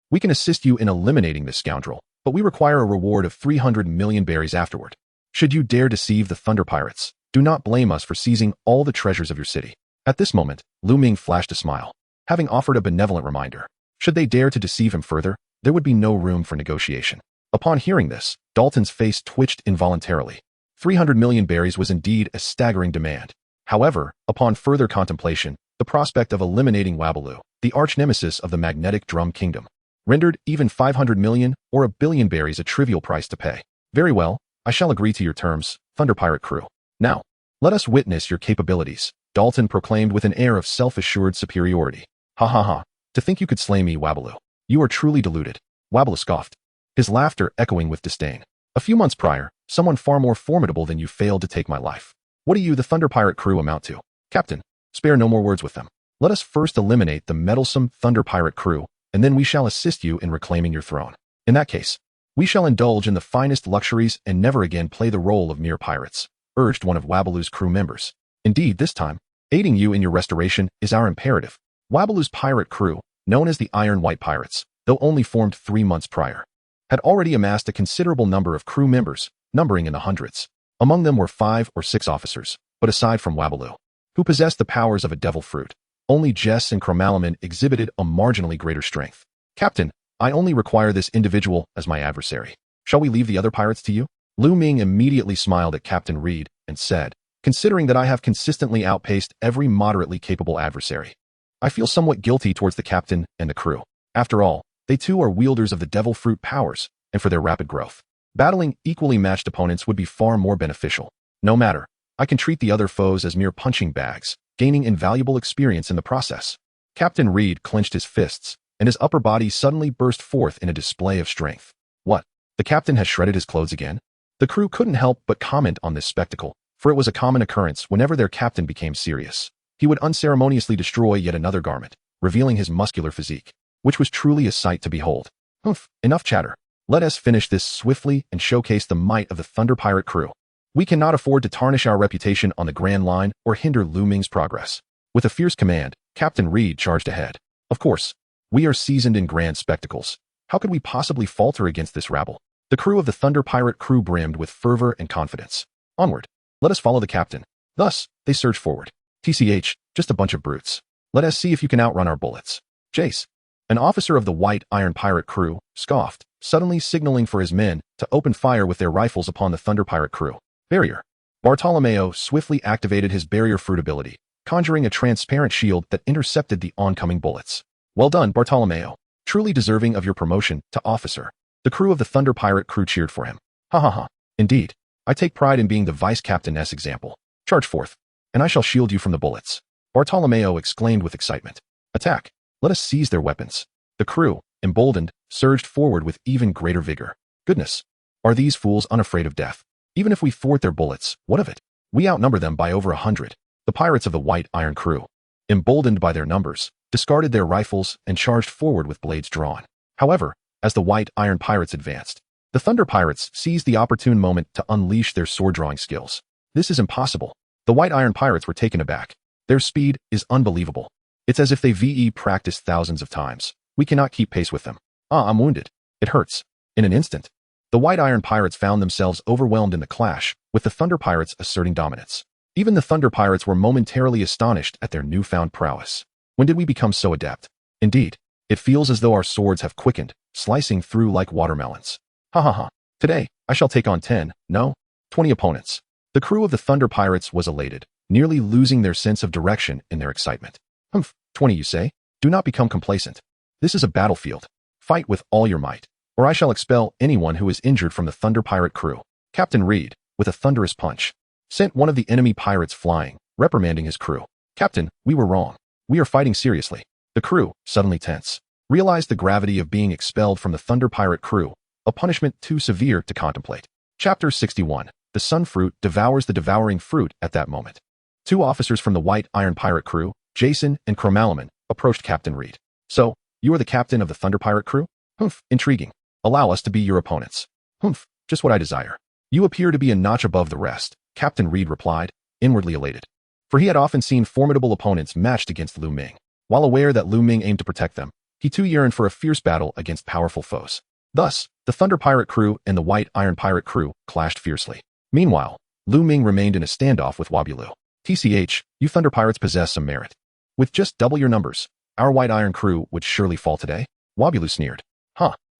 We can assist you in eliminating this scoundrel, but we require a reward of 300 million berries afterward. Should you dare deceive the Thunder Pirates, do not blame us for seizing all the treasures of your city. At this moment, Lu Ming flashed a smile, having offered a benevolent reminder. Should they dare to deceive him further, there would be no room for negotiation. Upon hearing this, Dalton's face twitched involuntarily. 300 million berries was indeed a staggering demand. However, upon further contemplation, the prospect of eliminating Wabulu, the arch-nemesis of the Magnetic Drum Kingdom, rendered even 500 million or a billion berries a trivial price to pay. Very well, I shall agree to your terms, Thunder Pirate crew. Now, let us witness your capabilities, Dalton proclaimed with an air of self-assured superiority. Ha ha ha, to think you could slay me, Wabulu. You are truly deluded. Wabulu scoffed, his laughter echoing with disdain. A few months prior, someone far more formidable than you failed to take my life. What do you, the Thunder Pirate crew, amount to? Captain, spare no more words with them. Let us first eliminate the meddlesome Thunder Pirate crew, and then we shall assist you in reclaiming your throne. In that case, we shall indulge in the finest luxuries and never again play the role of mere pirates, urged one of Wabulu's crew members. Indeed, this time, aiding you in your restoration is our imperative. Wabulu's pirate crew, known as the Iron White Pirates, though only formed 3 months prior, had already amassed a considerable number of crew members, numbering in the hundreds. Among them were 5 or 6 officers, but aside from Wabulu, who possessed the powers of a devil fruit. Only Jess and Cromalman exhibited a marginally greater strength. Captain, I only require this individual as my adversary. Shall we leave the other pirates to you? Lu Ming immediately smiled at Captain Reed and said, considering that I have consistently outpaced every moderately capable adversary, I feel somewhat guilty towards the captain and the crew. After all, they too are wielders of the devil fruit powers, and for their rapid growth, battling equally matched opponents would be far more beneficial. No matter, I can treat the other foes as mere punching bags, gaining invaluable experience in the process. Captain Reed clenched his fists, and his upper body suddenly burst forth in a display of strength. What? The captain has shredded his clothes again? The crew couldn't help but comment on this spectacle, for it was a common occurrence whenever their captain became serious. He would unceremoniously destroy yet another garment, revealing his muscular physique, which was truly a sight to behold. Enough chatter. Let us finish this swiftly and showcase the might of the Thunder Pirate crew. We cannot afford to tarnish our reputation on the Grand Line or hinder Lu Ming's progress. With a fierce command, Captain Reed charged ahead. Of course, we are seasoned in grand spectacles. How could we possibly falter against this rabble? The crew of the Thunder Pirate crew brimmed with fervor and confidence. Onward. Let us follow the captain. Thus, they surged forward. TCH, just a bunch of brutes. Let us see if you can outrun our bullets. Jace, an officer of the White Iron Pirate crew, scoffed, suddenly signaling for his men to open fire with their rifles upon the Thunder Pirate crew. Barrier. Bartolomeo swiftly activated his barrier fruit ability, conjuring a transparent shield that intercepted the oncoming bullets. Well done, Bartolomeo. Truly deserving of your promotion to officer. The crew of the Thunder Pirate crew cheered for him. Ha ha ha. Indeed. I take pride in being the vice-captain's example. Charge forth, and I shall shield you from the bullets. Bartolomeo exclaimed with excitement. Attack. Let us seize their weapons. The crew, emboldened, surged forward with even greater vigor. Goodness. Are these fools unafraid of death? Even if we thwart their bullets, what of it? We outnumber them by over 100. The pirates of the White Iron crew, emboldened by their numbers, discarded their rifles and charged forward with blades drawn. However, as the White Iron pirates advanced, the Thunder Pirates seized the opportune moment to unleash their sword-drawing skills. This is impossible. The White Iron Pirates were taken aback. Their speed is unbelievable. It's as if they VE practiced thousands of times. We cannot keep pace with them. I'm wounded. It hurts. In an instant, the White Iron Pirates found themselves overwhelmed in the clash, with the Thunder Pirates asserting dominance. Even the Thunder Pirates were momentarily astonished at their newfound prowess. When did we become so adept? Indeed, it feels as though our swords have quickened, slicing through like watermelons. Ha ha ha. Today, I shall take on 10, no, 20 opponents. The crew of the Thunder Pirates was elated, nearly losing their sense of direction in their excitement. 20 you say? Do not become complacent. This is a battlefield. Fight with all your might, or I shall expel anyone who is injured from the Thunder Pirate crew. Captain Reed, with a thunderous punch, sent one of the enemy pirates flying, reprimanding his crew. Captain, we were wrong. We are fighting seriously. The crew, suddenly tense, realized the gravity of being expelled from the Thunder Pirate crew, a punishment too severe to contemplate. Chapter 61. The Sun Fruit devours the devouring fruit at that moment. Two officers from the White Iron Pirate crew, Jason and Cromalman, approached Captain Reed. So, you are the captain of the Thunder Pirate crew? Intriguing. Allow us to be your opponents. Just what I desire. You appear to be a notch above the rest, Captain Reed replied, inwardly elated. For he had often seen formidable opponents matched against Lu Ming. While aware that Lu Ming aimed to protect them, he too yearned for a fierce battle against powerful foes. Thus, the Thunder Pirate crew and the White Iron Pirate crew clashed fiercely. Meanwhile, Lu Ming remained in a standoff with Wabulu. TCH, you Thunder Pirates possess some merit. With just double your numbers, our White Iron crew would surely fall today. Wabulu sneered.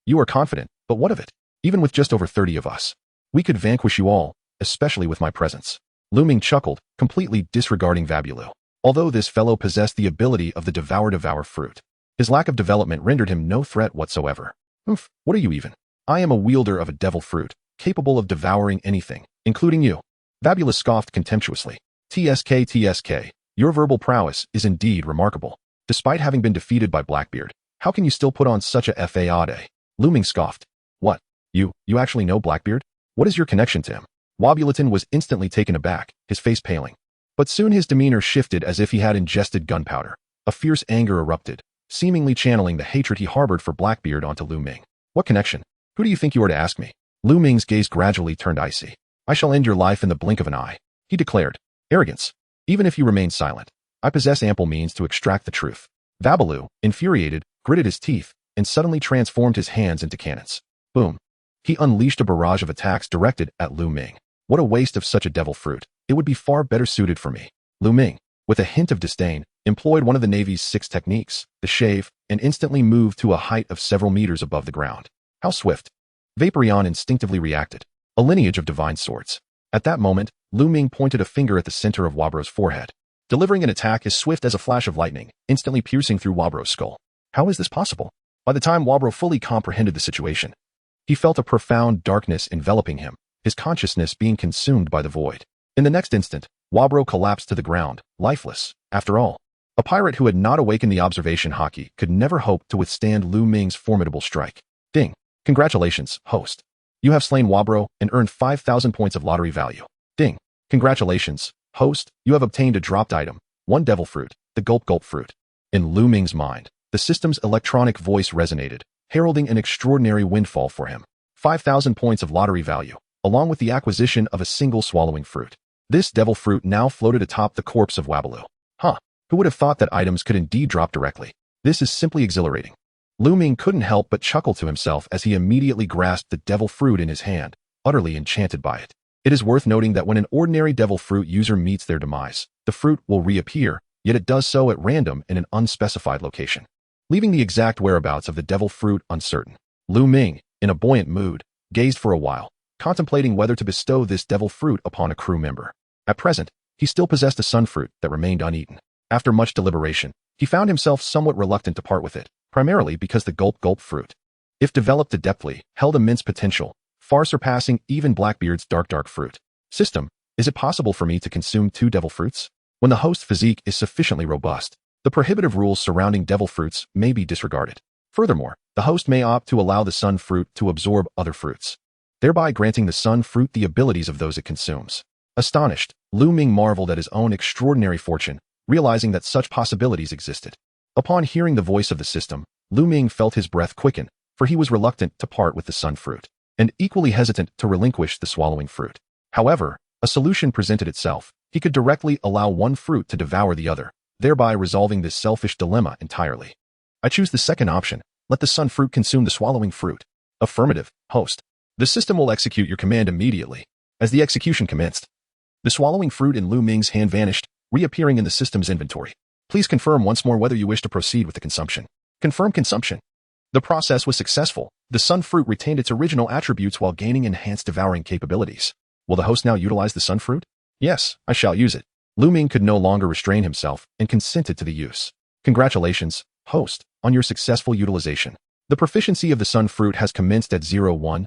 You are confident, but what of it? Even with just over 30 of us, we could vanquish you all, especially with my presence. Lu Ming chuckled, completely disregarding Wabulu. Although this fellow possessed the ability of the Devour fruit, his lack of development rendered him no threat whatsoever. What are you even? I am a wielder of a devil fruit, capable of devouring anything, including you. Wabulu scoffed contemptuously. TSK, your verbal prowess is indeed remarkable. Despite having been defeated by Blackbeard, how can you still put on such a fade? Lu Ming scoffed. What? You actually know Blackbeard? What is your connection to him? Wabulutin was instantly taken aback, his face paling. But soon his demeanor shifted as if he had ingested gunpowder. A fierce anger erupted, seemingly channeling the hatred he harbored for Blackbeard onto Lu Ming. What connection? Who do you think you are to ask me? Lu Ming's gaze gradually turned icy. I shall end your life in the blink of an eye, he declared. Arrogance. Even if you remain silent, I possess ample means to extract the truth. Wabulu, infuriated, gritted his teeth, and suddenly transformed his hands into cannons. Boom. He unleashed a barrage of attacks directed at Lu Ming. What a waste of such a devil fruit. It would be far better suited for me. Lu Ming, with a hint of disdain, employed one of the Navy's 6 techniques, the shave, and instantly moved to a height of several meters above the ground. How swift! Vaporeon instinctively reacted. A lineage of divine swords. At that moment, Lu Ming pointed a finger at the center of Wabro's forehead, delivering an attack as swift as a flash of lightning, instantly piercing through Wabro's skull. How is this possible? By the time Wabro fully comprehended the situation, he felt a profound darkness enveloping him, his consciousness being consumed by the void. In the next instant, Wabro collapsed to the ground, lifeless. After all, a pirate who had not awakened the observation haki could never hope to withstand Lu Ming's formidable strike. Ding! Congratulations, host. You have slain Wabro and earned 5,000 points of lottery value. Ding! Congratulations, host. You have obtained a dropped item, 1 devil fruit, the Gulp Gulp fruit. In Lu Ming's mind, the system's electronic voice resonated, heralding an extraordinary windfall for him. 5,000 points of lottery value, along with the acquisition of a single swallowing fruit. This devil fruit now floated atop the corpse of Wabaloo. Huh, who would have thought that items could indeed drop directly? This is simply exhilarating. Lu Ming couldn't help but chuckle to himself as he immediately grasped the devil fruit in his hand, utterly enchanted by it. It is worth noting that when an ordinary devil fruit user meets their demise, the fruit will reappear, yet it does so at random in an unspecified location, leaving the exact whereabouts of the devil fruit uncertain. Lu Ming, in a buoyant mood, gazed for a while, contemplating whether to bestow this devil fruit upon a crew member. At present, he still possessed a sun fruit that remained uneaten. After much deliberation, he found himself somewhat reluctant to part with it, primarily because the Gulp Gulp fruit, if developed adeptly, held immense potential, far surpassing even Blackbeard's Dark fruit. System, is it possible for me to consume 2 devil fruits? When the host's physique is sufficiently robust, the prohibitive rules surrounding devil fruits may be disregarded. Furthermore, the host may opt to allow the sun fruit to absorb other fruits, thereby granting the sun fruit the abilities of those it consumes. Astonished, Lu Ming marveled at his own extraordinary fortune, realizing that such possibilities existed. Upon hearing the voice of the system, Lu Ming felt his breath quicken, for he was reluctant to part with the sun fruit, and equally hesitant to relinquish the swallowing fruit. However, a solution presented itself. He could directly allow one fruit to devour the other, thereby resolving this selfish dilemma entirely. I choose the second option. Let the sun fruit consume the swallowing fruit. Affirmative, host. The system will execute your command immediately. As the execution commenced, the swallowing fruit in Lu Ming's hand vanished, reappearing in the system's inventory. Please confirm once more whether you wish to proceed with the consumption. Confirm consumption. The process was successful. The sun fruit retained its original attributes while gaining enhanced devouring capabilities. Will the host now utilize the sun fruit? Yes, I shall use it. Lu Ming could no longer restrain himself and consented to the use. Congratulations, host, on your successful utilization. The proficiency of the sun fruit has commenced at 0100000,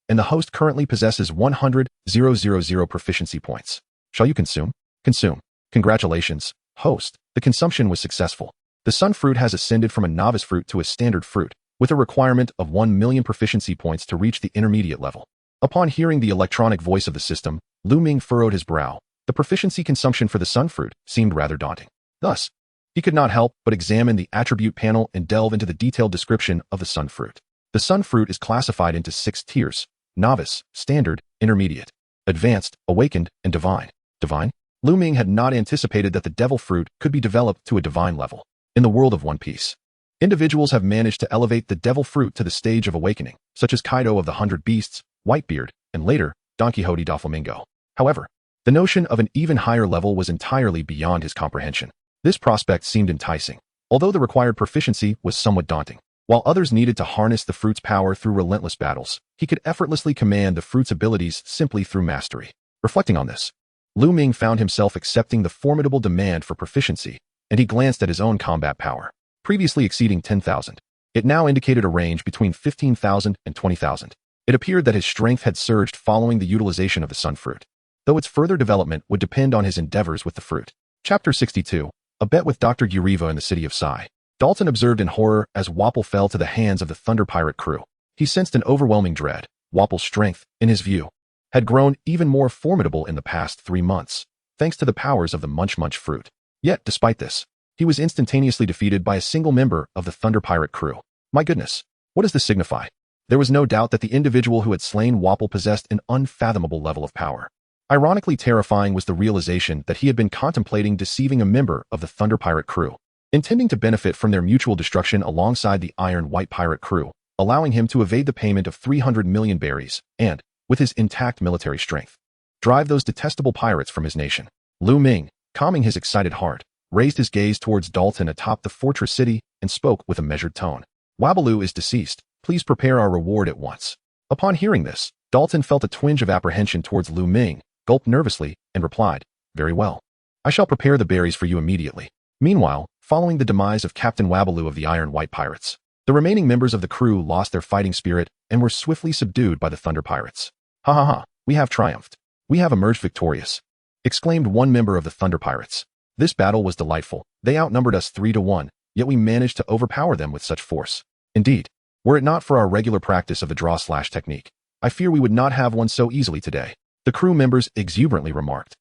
and the host currently possesses 100,000 proficiency points. Shall you consume? Consume. Congratulations, host. The consumption was successful. The sun fruit has ascended from a novice fruit to a standard fruit, with a requirement of 1 million proficiency points to reach the intermediate level. Upon hearing the electronic voice of the system, Lu Ming furrowed his brow. The proficiency consumption for the sun fruit seemed rather daunting. Thus, he could not help but examine the attribute panel and delve into the detailed description of the sun fruit. The sun fruit is classified into 6 tiers: novice, standard, intermediate, advanced, awakened, and divine. Divine? Lu Ming had not anticipated that the devil fruit could be developed to a divine level. In the world of One Piece, individuals have managed to elevate the devil fruit to the stage of awakening, such as Kaido of the 100 Beasts, Whitebeard, and later, Don Quixote da Flamingo. However, the notion of an even higher level was entirely beyond his comprehension. This prospect seemed enticing, although the required proficiency was somewhat daunting. While others needed to harness the fruit's power through relentless battles, he could effortlessly command the fruit's abilities simply through mastery. Reflecting on this, Lu Ming found himself accepting the formidable demand for proficiency, and he glanced at his own combat power. Previously exceeding 10,000, it now indicated a range between 15,000 and 20,000. It appeared that his strength had surged following the utilization of the sun fruit, though its further development would depend on his endeavors with the fruit. Chapter 62. A bet with Dr. Uriva in the city of Sai. Dalton observed in horror as Wapol fell to the hands of the Thunder Pirate crew. He sensed an overwhelming dread. Wapol's strength, in his view, had grown even more formidable in the past 3 months, thanks to the powers of the Munch Munch fruit. Yet, despite this, he was instantaneously defeated by a single member of the Thunder Pirate crew. My goodness, what does this signify? There was no doubt that the individual who had slain Wapol possessed an unfathomable level of power. Ironically terrifying was the realization that he had been contemplating deceiving a member of the Thunder Pirate crew, intending to benefit from their mutual destruction alongside the Iron White Pirate crew, allowing him to evade the payment of 300 million berries, and, with his intact military strength, Drive those detestable pirates from his nation. Lu Ming, calming his excited heart, raised his gaze towards Dalton atop the fortress city and spoke with a measured tone. Wabaloo is deceased. Please prepare our reward at once. Upon hearing this, Dalton felt a twinge of apprehension towards Lu Ming, gulped nervously, and replied, "Very well. I shall prepare the berries for you immediately." Meanwhile, following the demise of Captain Wabaloo of the Iron White Pirates, the remaining members of the crew lost their fighting spirit and were swiftly subdued by the Thunder Pirates. "Ha ha ha, we have triumphed. We have emerged victorious," exclaimed one member of the Thunder Pirates. "This battle was delightful. They outnumbered us 3-1, yet we managed to overpower them with such force. Indeed, were it not for our regular practice of the draw-slash technique, I fear we would not have won so easily today," the crew members exuberantly remarked,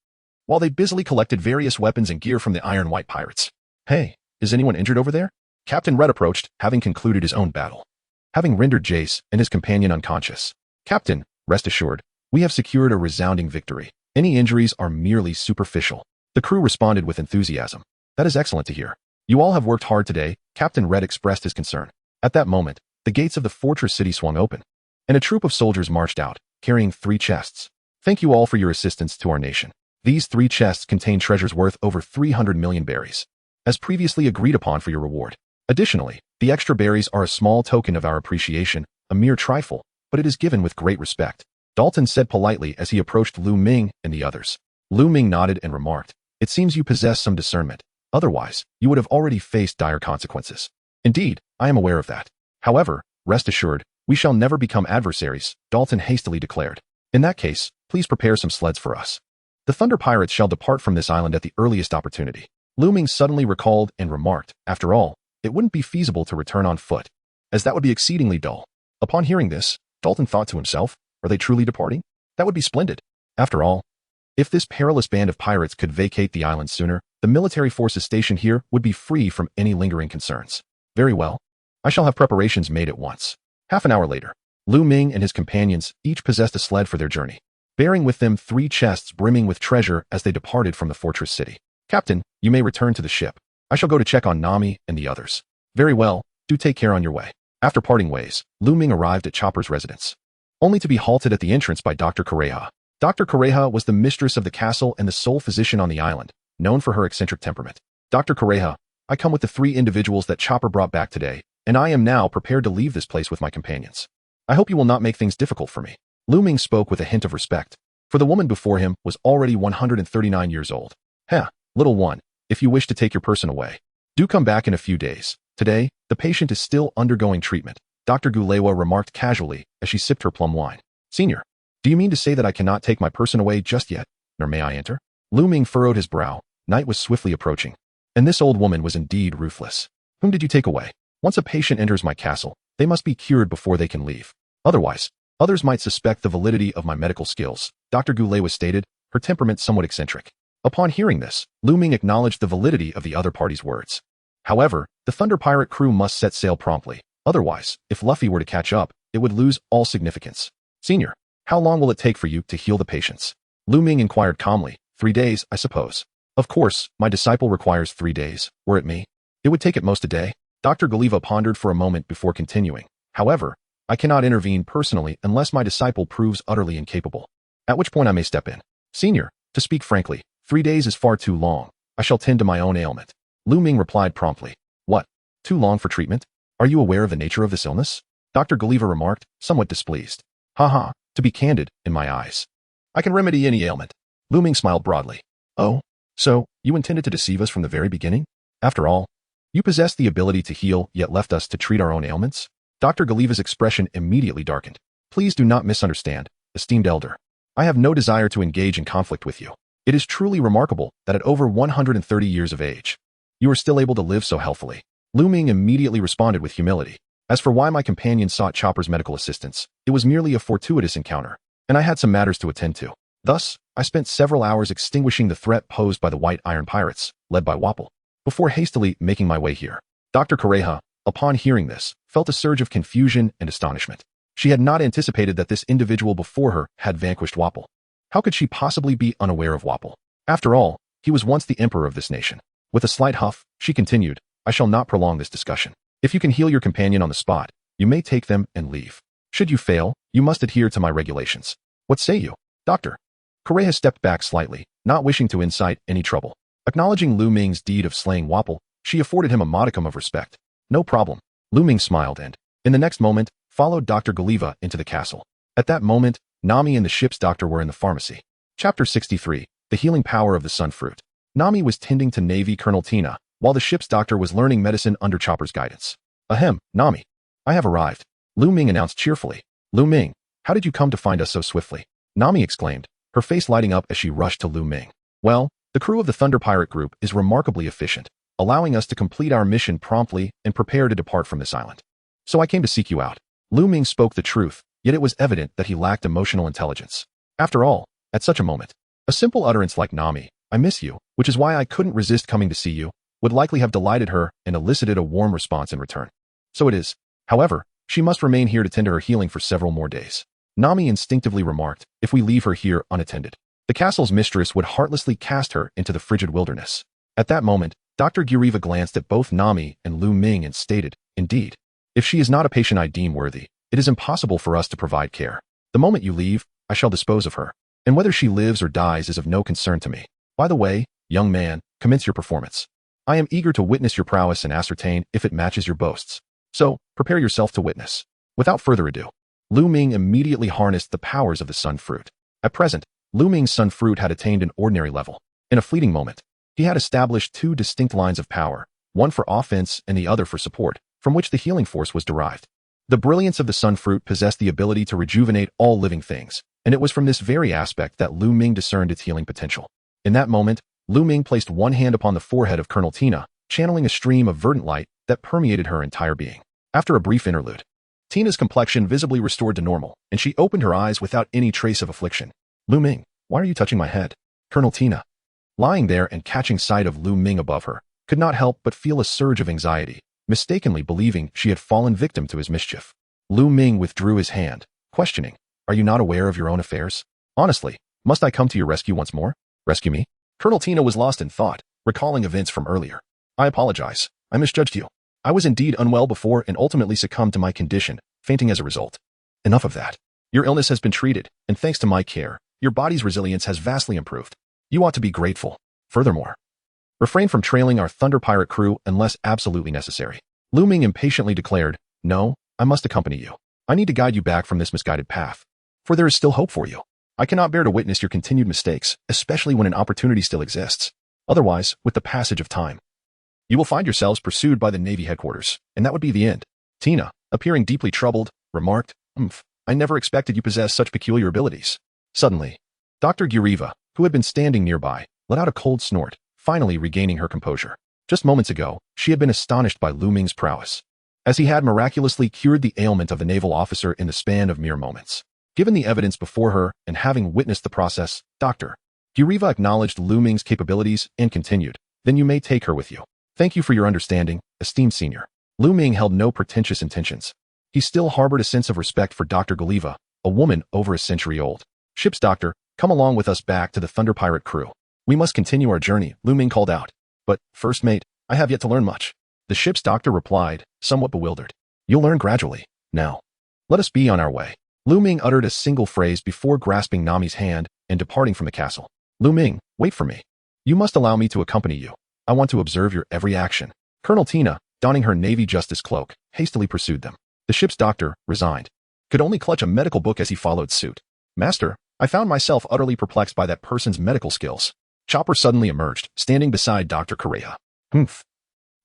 while they busily collected various weapons and gear from the Iron White Pirates. "Hey, is anyone injured over there?" Captain Red approached, having concluded his own battle. Having rendered Jace and his companion unconscious. "Captain, rest assured, we have secured a resounding victory. Any injuries are merely superficial." The crew responded with enthusiasm. "That is excellent to hear. You all have worked hard today," Captain Red expressed his concern. At that moment, the gates of the fortress city swung open, and a troop of soldiers marched out, carrying 3 chests. "Thank you all for your assistance to our nation. These 3 chests contain treasures worth over 300 million berries, as previously agreed upon for your reward. Additionally, the extra berries are a small token of our appreciation, a mere trifle, but it is given with great respect," Dalton said politely as he approached Lu Ming and the others. Lu Ming nodded and remarked, "It seems you possess some discernment. Otherwise, you would have already faced dire consequences." "Indeed, I am aware of that. However, rest assured, we shall never become adversaries," Dalton hastily declared. "In that case, please prepare some sleds for us. The Thunder Pirates shall depart from this island at the earliest opportunity." Lu Ming suddenly recalled and remarked, "After all, it wouldn't be feasible to return on foot, as that would be exceedingly dull." Upon hearing this, Dalton thought to himself, "Are they truly departing? That would be splendid. After all, if this perilous band of pirates could vacate the island sooner, the military forces stationed here would be free from any lingering concerns." "Very well. I shall have preparations made at once." Half an hour later, Lu Ming and his companions each possessed a sled for their journey, bearing with them 3 chests brimming with treasure as they departed from the fortress city. "Captain, you may return to the ship. I shall go to check on Nami and the others." "Very well, do take care on your way." After parting ways, Lu Ming arrived at Chopper's residence, only to be halted at the entrance by Dr. Kureha. Dr. Kureha was the mistress of the castle and the sole physician on the island, known for her eccentric temperament. "Dr. Kureha, I come with the 3 individuals that Chopper brought back today, and I am now prepared to leave this place with my companions. I hope you will not make things difficult for me." Lu Ming spoke with a hint of respect, for the woman before him was already 139 years old. "Heh, little one, if you wish to take your person away, do come back in a few days. Today, the patient is still undergoing treatment," Dr. Gulewa remarked casually as she sipped her plum wine. "Senior, do you mean to say that I cannot take my person away just yet, nor may I enter?" Lu Ming furrowed his brow. Night was swiftly approaching, and this old woman was indeed ruthless. "Whom did you take away? Once a patient enters my castle, they must be cured before they can leave. Otherwise, others might suspect the validity of my medical skills," Dr. Gulewa stated, her temperament somewhat eccentric. Upon hearing this, Lu Ming acknowledged the validity of the other party's words. However, the Thunder Pirate crew must set sail promptly. Otherwise, if Luffy were to catch up, it would lose all significance. "Senior, how long will it take for you to heal the patients?" Lu Ming inquired calmly. 3 days, I suppose." "Of course, my disciple requires 3 days. Were it me, it would take at most a day." Dr. Gulewa pondered for a moment before continuing. "However, I cannot intervene personally unless my disciple proves utterly incapable, at which point I may step in." "Senior, to speak frankly, 3 days is far too long. I shall tend to my own ailment." Lu Ming replied promptly. "What? Too long for treatment? Are you aware of the nature of this illness?" Dr. Gulewa remarked, somewhat displeased. "Ha ha, to be candid, in my eyes, I can remedy any ailment." Lu Ming smiled broadly. "Oh, so, you intended to deceive us from the very beginning? After all, you possess the ability to heal, yet left us to treat our own ailments?" Dr. Gulewa's expression immediately darkened. "Please do not misunderstand, esteemed elder. I have no desire to engage in conflict with you. It is truly remarkable that at over 130 years of age, you are still able to live so healthily." Lu Ming immediately responded with humility. "As for why my companion sought Chopper's medical assistance, it was merely a fortuitous encounter, and I had some matters to attend to. Thus, I spent several hours extinguishing the threat posed by the White Iron Pirates, led by Wapol, before hastily making my way here." Dr. Kureha, upon hearing this, felt a surge of confusion and astonishment. She had not anticipated that this individual before her had vanquished Wapol. How could she possibly be unaware of Wapol? After all, he was once the emperor of this nation. With a slight huff, she continued, "I shall not prolong this discussion. If you can heal your companion on the spot, you may take them and leave. Should you fail, you must adhere to my regulations. What say you, Doctor?" Kureha stepped back slightly, not wishing to incite any trouble. Acknowledging Lu Ming's deed of slaying Wapol, she afforded him a modicum of respect. No problem. Lu Ming smiled and, in the next moment, followed Dr. Galiva into the castle. At that moment, Nami and the ship's doctor were in the pharmacy. Chapter 63, The Healing Power of the Sun Fruit. Nami was tending to Navy Colonel Tina, while the ship's doctor was learning medicine under Chopper's guidance. Ahem, Nami. I have arrived. Lu Ming announced cheerfully. Lu Ming, how did you come to find us so swiftly? Nami exclaimed, her face lighting up as she rushed to Lu Ming. Well, the crew of the Thunder Pirate Group is remarkably efficient, allowing us to complete our mission promptly and prepare to depart from this island. So I came to seek you out. Lu Ming spoke the truth, yet it was evident that he lacked emotional intelligence. After all, at such a moment, a simple utterance like Nami, I miss you, which is why I couldn't resist coming to see you, would likely have delighted her and elicited a warm response in return. So it is. However, she must remain here to tend to her healing for several more days. Nami instinctively remarked, if we leave her here unattended, the castle's mistress would heartlessly cast her into the frigid wilderness. At that moment, Dr. Guriva glanced at both Nami and Lu Ming and stated, indeed, if she is not a patient I deem worthy, it is impossible for us to provide care. The moment you leave, I shall dispose of her, and whether she lives or dies is of no concern to me. By the way, young man, commence your performance. I am eager to witness your prowess and ascertain if it matches your boasts. So, prepare yourself to witness. Without further ado, Lu Ming immediately harnessed the powers of the Sun Fruit. At present, Lu Ming's Sun Fruit had attained an ordinary level. In a fleeting moment, he had established two distinct lines of power, one for offense and the other for support, from which the healing force was derived. The brilliance of the Sun Fruit possessed the ability to rejuvenate all living things, and it was from this very aspect that Lu Ming discerned its healing potential. In that moment, Lu Ming placed one hand upon the forehead of Colonel Tina, channeling a stream of verdant light that permeated her entire being. After a brief interlude, Tina's complexion visibly restored to normal, and she opened her eyes without any trace of affliction. Lu Ming, why are you touching my head? Colonel Tina, lying there and catching sight of Lu Ming above her, could not help but feel a surge of anxiety, mistakenly believing she had fallen victim to his mischief. Lu Ming withdrew his hand, questioning, are you not aware of your own affairs? Honestly, must I come to your rescue once more? Rescue me? Colonel Tina was lost in thought, recalling events from earlier. I apologize. I misjudged you. I was indeed unwell before and ultimately succumbed to my condition, fainting as a result. Enough of that. Your illness has been treated, and thanks to my care, your body's resilience has vastly improved. You ought to be grateful. Furthermore, refrain from trailing our Thunder Pirate crew unless absolutely necessary. Lu Ming impatiently declared, no, I must accompany you. I need to guide you back from this misguided path. For there is still hope for you. I cannot bear to witness your continued mistakes, especially when an opportunity still exists. Otherwise, with the passage of time, you will find yourselves pursued by the Navy headquarters, and that would be the end. Tina, appearing deeply troubled, remarked, I never expected you possessed such peculiar abilities. Suddenly, Dr. Guriva, who had been standing nearby, let out a cold snort, finally regaining her composure. Just moments ago, she had been astonished by Lu Ming's prowess, as he had miraculously cured the ailment of the naval officer in the span of mere moments. Given the evidence before her and having witnessed the process, Dr. Guriva acknowledged Lu Ming's capabilities and continued, then you may take her with you. Thank you for your understanding, esteemed senior. Lu Ming held no pretentious intentions. He still harbored a sense of respect for Dr. Galiva, a woman over a century old. Ship's doctor, come along with us back to the Thunder Pirate crew. We must continue our journey, Lu Ming called out. But, first mate, I have yet to learn much. The ship's doctor replied, somewhat bewildered. You'll learn gradually. Now, let us be on our way. Lu Ming uttered a single phrase before grasping Nami's hand and departing from the castle. Lu Ming, wait for me. You must allow me to accompany you. I want to observe your every action. Colonel Tina, donning her Navy Justice cloak, hastily pursued them. The ship's doctor, resigned, could only clutch a medical book as he followed suit. Master, I found myself utterly perplexed by that person's medical skills. Chopper suddenly emerged, standing beside Dr. Correa.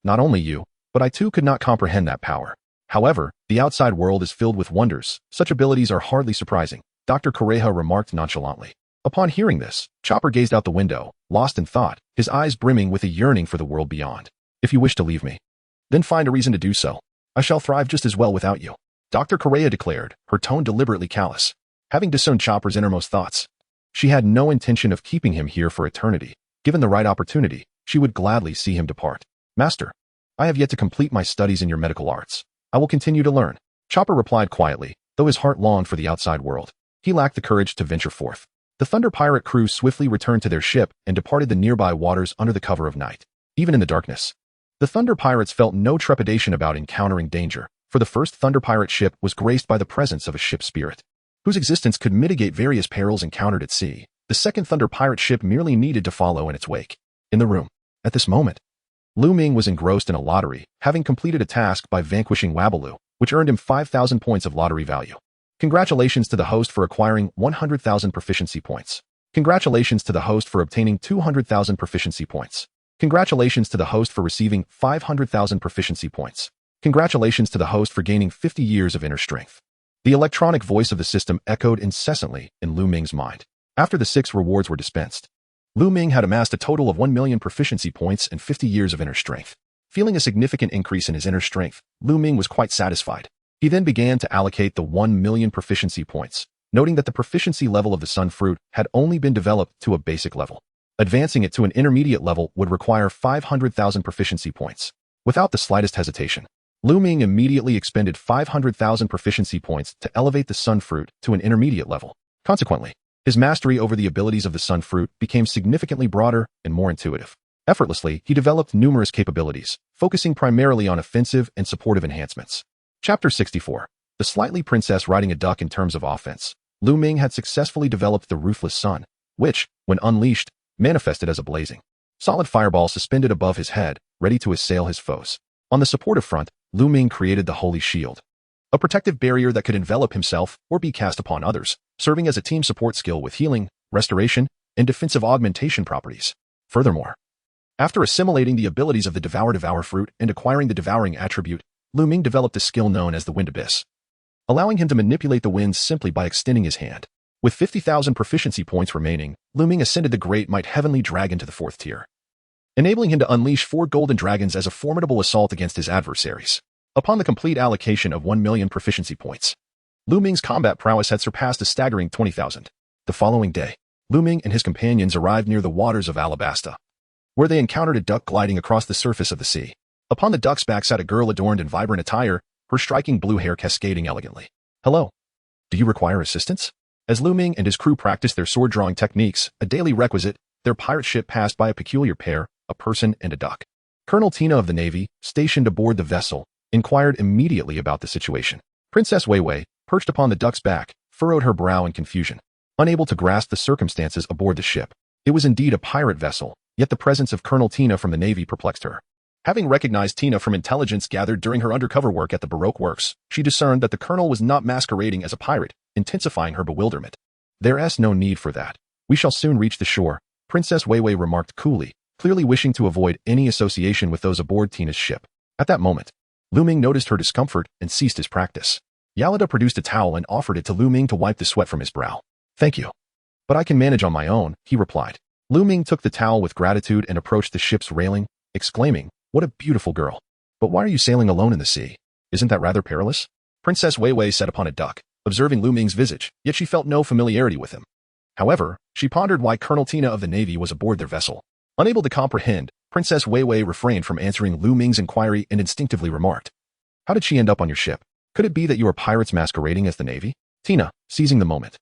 Not only you, but I too could not comprehend that power. However, the outside world is filled with wonders. Such abilities are hardly surprising, Dr. Correa remarked nonchalantly. Upon hearing this, Chopper gazed out the window, lost in thought, his eyes brimming with a yearning for the world beyond. If you wish to leave me, then find a reason to do so. I shall thrive just as well without you, Dr. Correa declared, her tone deliberately callous. Having discerned Chopper's innermost thoughts, she had no intention of keeping him here for eternity. Given the right opportunity, she would gladly see him depart. Master, I have yet to complete my studies in your medical arts. I will continue to learn. Chopper replied quietly, though his heart longed for the outside world. He lacked the courage to venture forth. The Thunder Pirate crew swiftly returned to their ship and departed the nearby waters under the cover of night. Even in the darkness, the Thunder Pirates felt no trepidation about encountering danger, for the first Thunder Pirate ship was graced by the presence of a ship spirit, whose existence could mitigate various perils encountered at sea. The second Thunder Pirate ship merely needed to follow in its wake. In the room, at this moment, Lu Ming was engrossed in a lottery, having completed a task by vanquishing Wabaloo, which earned him 5,000 points of lottery value. Congratulations to the host for acquiring 100,000 proficiency points. Congratulations to the host for obtaining 200,000 proficiency points. Congratulations to the host for receiving 500,000 proficiency points. Congratulations to the host for gaining 50 years of inner strength. The electronic voice of the system echoed incessantly in Lu Ming's mind. After the 6 rewards were dispensed, Lu Ming had amassed a total of 1 million proficiency points and 50 years of inner strength. Feeling a significant increase in his inner strength, Lu Ming was quite satisfied. He then began to allocate the 1 million proficiency points, noting that the proficiency level of the Sun Fruit had only been developed to a basic level. Advancing it to an intermediate level would require 500,000 proficiency points. Without the slightest hesitation, Lu Ming immediately expended 500,000 proficiency points to elevate the Sun Fruit to an intermediate level. Consequently, his mastery over the abilities of the Sun Fruit became significantly broader and more intuitive. Effortlessly, he developed numerous capabilities, focusing primarily on offensive and supportive enhancements. Chapter 64. The Slightly Princess Riding a Duck. In terms of offense, Lu Ming had successfully developed the Ruthless Sun, which, when unleashed, manifested as a blazing solid fireball suspended above his head, ready to assail his foes. On the supportive front, Lu Ming created the Holy Shield, a protective barrier that could envelop himself or be cast upon others, serving as a team support skill with healing, restoration, and defensive augmentation properties. Furthermore, after assimilating the abilities of the Devour fruit and acquiring the devouring attribute, Lu Ming developed a skill known as the Wind Abyss, allowing him to manipulate the winds simply by extending his hand. With 50,000 proficiency points remaining, Lu Ming ascended the Great Might Heavenly Dragon to the 4th tier, enabling him to unleash 4 golden dragons as a formidable assault against his adversaries. Upon the complete allocation of 1 million proficiency points, Lu Ming's combat prowess had surpassed a staggering 20,000. The following day, Lu Ming and his companions arrived near the waters of Alabasta, where they encountered a duck gliding across the surface of the sea. Upon the duck's back sat a girl adorned in vibrant attire, her striking blue hair cascading elegantly. "Hello. Do you require assistance?" As Lu Ming and his crew practiced their sword-drawing techniques, a daily requisite, their pirate ship passed by a peculiar pair, a person and a duck. Colonel Tina of the Navy, stationed aboard the vessel, inquired immediately about the situation. Princess Wei Wei, perched upon the duck's back, furrowed her brow in confusion, unable to grasp the circumstances aboard the ship. It was indeed a pirate vessel, yet the presence of Colonel Tina from the Navy perplexed her. Having recognized Tina from intelligence gathered during her undercover work at the Baroque Works, she discerned that the colonel was not masquerading as a pirate, intensifying her bewilderment. "There's no need for that. We shall soon reach the shore," Princess Wei Wei remarked coolly, clearly wishing to avoid any association with those aboard Tina's ship. At that moment, Lu Ming noticed her discomfort and ceased his practice. Alvida produced a towel and offered it to Lu Ming to wipe the sweat from his brow. "Thank you, but I can manage on my own," he replied. Lu Ming took the towel with gratitude and approached the ship's railing, exclaiming, "What a beautiful girl. But why are you sailing alone in the sea? Isn't that rather perilous?" Princess Wei Wei sat upon a duck, observing Lu Ming's visage, yet she felt no familiarity with him. However, she pondered why Colonel Tina of the Navy was aboard their vessel. Unable to comprehend, Princess Wei Wei refrained from answering Lu Ming's inquiry and instinctively remarked, "How did she end up on your ship? Could it be that you are pirates masquerading as the Navy?" Tina, seizing the moment,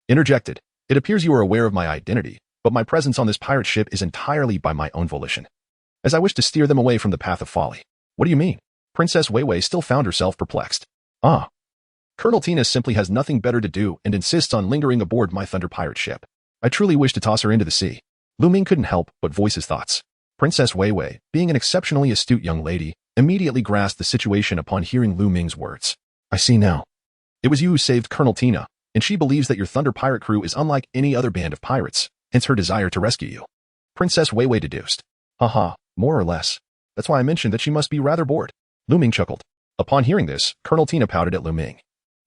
interjected, "It appears you are aware of my identity, but my presence on this pirate ship is entirely by my own volition, as I wish to steer them away from the path of folly." "What do you mean?" Princess Wei Wei still found herself perplexed. "Ah. Colonel Tina simply has nothing better to do and insists on lingering aboard my Thunder Pirate ship. I truly wish to toss her into the sea." Lu Ming couldn't help but voice his thoughts. Princess Wei Wei, being an exceptionally astute young lady, immediately grasped the situation upon hearing Lu Ming's words. "I see now. It was you who saved Colonel Tina, and she believes that your Thunder Pirate crew is unlike any other band of pirates, hence her desire to rescue you." Princess Wei Wei deduced. "Haha, more or less. That's why I mentioned that she must be rather bored." Lu Ming chuckled. Upon hearing this, Colonel Tina pouted at Lu Ming,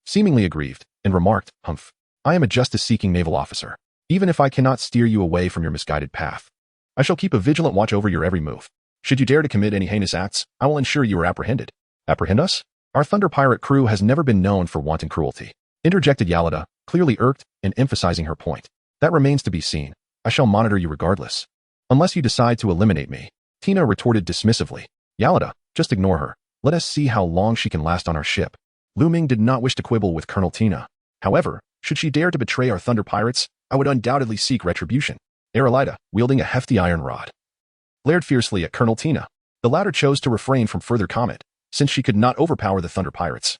seemingly aggrieved, and remarked, "Humph. I am a justice-seeking naval officer. Even if I cannot steer you away from your misguided path, I shall keep a vigilant watch over your every move. Should you dare to commit any heinous acts, I will ensure you are apprehended." "Apprehend us? Our Thunder Pirate crew has never been known for wanton cruelty," interjected Alvida, clearly irked and emphasizing her point. "That remains to be seen. I shall monitor you regardless, unless you decide to eliminate me," Tina retorted dismissively. "Alvida, just ignore her. Let us see how long she can last on our ship." Lu Ming did not wish to quibble with Colonel Tina. However, should she dare to betray our Thunder Pirates, I would undoubtedly seek retribution. Alvida, wielding a hefty iron rod, glared fiercely at Colonel Tina. The latter chose to refrain from further comment, since she could not overpower the Thunder Pirates.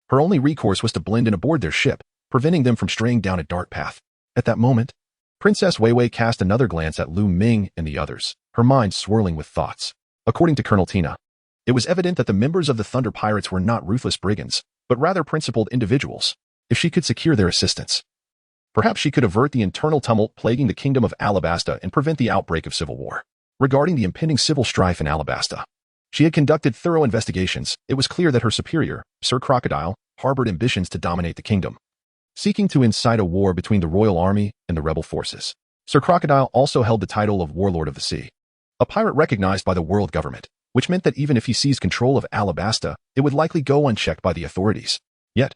Her only recourse was to blend in aboard their ship, preventing them from straying down a dark path. At that moment, Princess Weiwei cast another glance at Lu Ming and the others, her mind swirling with thoughts. According to Colonel Tina, it was evident that the members of the Thunder Pirates were not ruthless brigands, but rather principled individuals. If she could secure their assistance, perhaps she could avert the internal tumult plaguing the kingdom of Alabasta and prevent the outbreak of civil war. Regarding the impending civil strife in Alabasta, she had conducted thorough investigations. It was clear that her superior, Sir Crocodile, harbored ambitions to dominate the kingdom, seeking to incite a war between the royal army and the rebel forces. Sir Crocodile also held the title of Warlord of the Sea, a pirate recognized by the world government, which meant that even if he seized control of Alabasta, it would likely go unchecked by the authorities. Yet,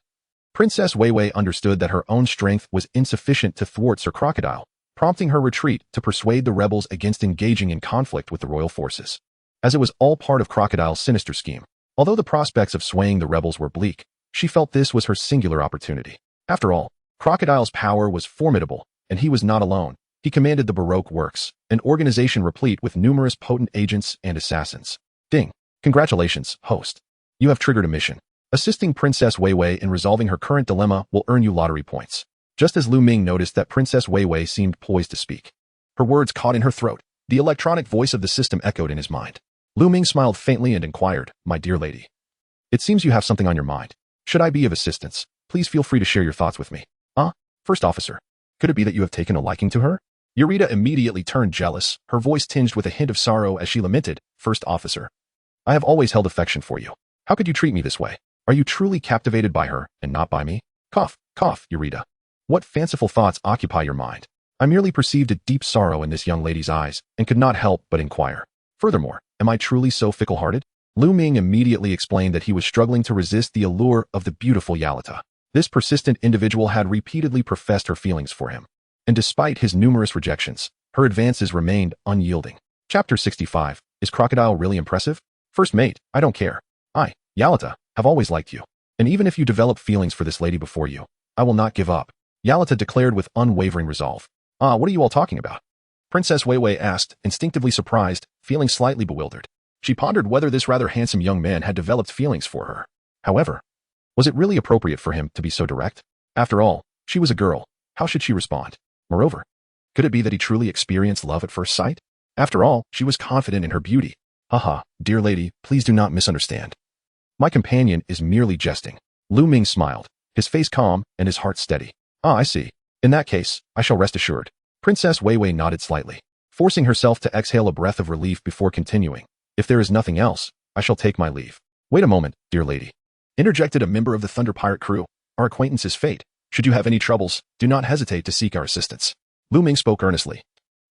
Princess Weiwei understood that her own strength was insufficient to thwart Sir Crocodile, prompting her retreat to persuade the rebels against engaging in conflict with the royal forces, as it was all part of Crocodile's sinister scheme. Although the prospects of swaying the rebels were bleak, she felt this was her singular opportunity. After all, Crocodile's power was formidable, and he was not alone. He commanded the Baroque Works, an organization replete with numerous potent agents and assassins. Ding. Congratulations, host. You have triggered a mission. Assisting Princess Weiwei in resolving her current dilemma will earn you lottery points. Just as Lu Ming noticed that Princess Weiwei seemed poised to speak, her words caught in her throat. The electronic voice of the system echoed in his mind. Lu Ming smiled faintly and inquired, "My dear lady, it seems you have something on your mind. Should I be of assistance, please feel free to share your thoughts with me." First officer. Could it be that you have taken a liking to her? Eureka immediately turned jealous, her voice tinged with a hint of sorrow as she lamented, "First officer, I have always held affection for you. How could you treat me this way? Are you truly captivated by her and not by me?" Cough, cough, Eureka. What fanciful thoughts occupy your mind? I merely perceived a deep sorrow in this young lady's eyes and could not help but inquire. Furthermore, am I truly so fickle-hearted? Lu Ming immediately explained that he was struggling to resist the allure of the beautiful Yalata. This persistent individual had repeatedly professed her feelings for him, and despite his numerous rejections, her advances remained unyielding. Chapter 65. Is Crocodile really impressive? First mate, I don't care. I, Yalata, have always liked you, and even if you develop feelings for this lady before you, I will not give up, Yalata declared with unwavering resolve. What are you all talking about? Princess Weiwei asked, instinctively surprised, feeling slightly bewildered. She pondered whether this rather handsome young man had developed feelings for her. However, was it really appropriate for him to be so direct? After all, she was a girl. How should she respond? Moreover, could it be that he truly experienced love at first sight? After all, she was confident in her beauty. Haha, dear lady, please do not misunderstand. My companion is merely jesting. Lu Ming smiled, his face calm and his heart steady. I see. In that case, I shall rest assured. Princess Weiwei nodded slightly, forcing herself to exhale a breath of relief before continuing. If there is nothing else, I shall take my leave. Wait a moment, dear lady. Interjected a member of the Thunder Pirate crew. Our acquaintance is fate. Should you have any troubles, do not hesitate to seek our assistance. Lu Ming spoke earnestly,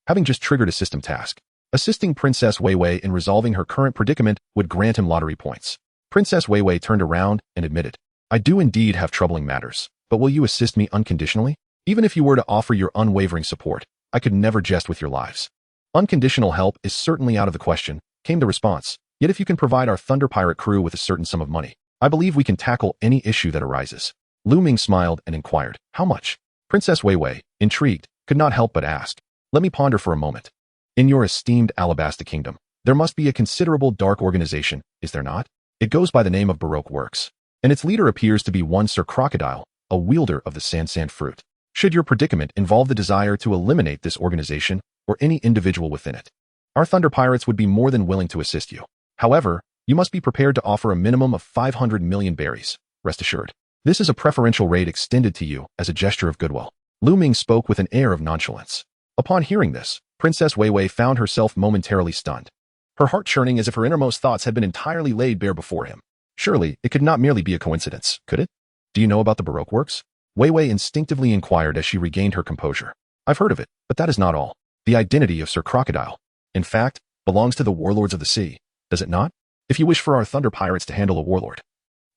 having just triggered a system task. Assisting Princess Weiwei in resolving her current predicament would grant him lottery points. Princess Weiwei turned around and admitted, I do indeed have troubling matters, but will you assist me unconditionally? Even if you were to offer your unwavering support, I could never jest with your lives. Unconditional help is certainly out of the question, came the response. Yet if you can provide our Thunder Pirate crew with a certain sum of money, I believe we can tackle any issue that arises. Lu Ming smiled and inquired, how much? Princess Weiwei, intrigued, could not help but ask. Let me ponder for a moment. In your esteemed Alabasta kingdom, there must be a considerable dark organization, is there not? It goes by the name of Baroque Works, and its leader appears to be one Sir Crocodile, a wielder of the Sand fruit. Should your predicament involve the desire to eliminate this organization or any individual within it, our Thunder Pirates would be more than willing to assist you. However, you must be prepared to offer a minimum of 500 million berries, rest assured. This is a preferential rate extended to you as a gesture of goodwill. Lu Ming spoke with an air of nonchalance. Upon hearing this, Princess Weiwei found herself momentarily stunned, her heart churning as if her innermost thoughts had been entirely laid bare before him. Surely, it could not merely be a coincidence, could it? Do you know about the Baroque Works? Weiwei instinctively inquired as she regained her composure. I've heard of it, but that is not all. The identity of Sir Crocodile, in fact, belongs to the warlords of the sea, does it not? If you wish for our Thunder Pirates to handle a warlord,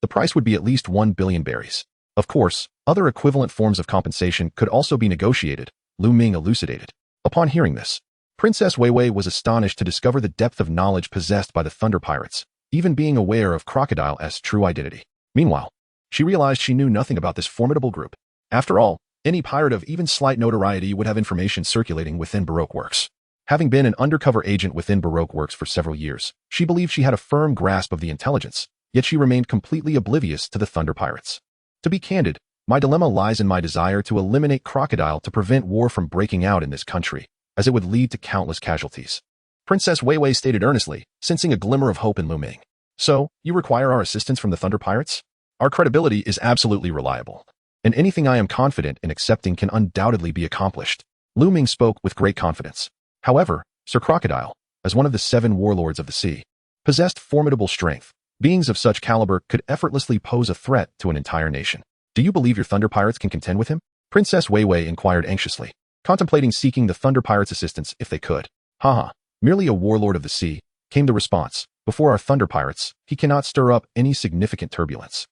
the price would be at least 1 billion berries. Of course, other equivalent forms of compensation could also be negotiated, Lu Ming elucidated. Upon hearing this, Princess Weiwei was astonished to discover the depth of knowledge possessed by the Thunder Pirates, even being aware of Crocodile's true identity. Meanwhile, she realized she knew nothing about this formidable group. After all, any pirate of even slight notoriety would have information circulating within Baroque Works. Having been an undercover agent within Baroque Works for several years, she believed she had a firm grasp of the intelligence, yet she remained completely oblivious to the Thunder Pirates. To be candid, My dilemma lies in my desire to eliminate Crocodile to prevent war from breaking out in this country, as it would lead to countless casualties. Princess Weiwei stated earnestly, sensing a glimmer of hope in Lu Ming. So, you require our assistance from the Thunder Pirates? Our credibility is absolutely reliable, and anything I am confident in accepting can undoubtedly be accomplished. Lu Ming spoke with great confidence. However, Sir Crocodile, as one of the 7 warlords of the sea, possessed formidable strength. Beings of such caliber could effortlessly pose a threat to an entire nation. Do you believe your Thunder Pirates can contend with him? Princess Weiwei inquired anxiously, contemplating seeking the Thunder Pirates' assistance if they could. Haha, merely a warlord of the sea, came the response. Before our Thunder Pirates, he cannot stir up any significant turbulence.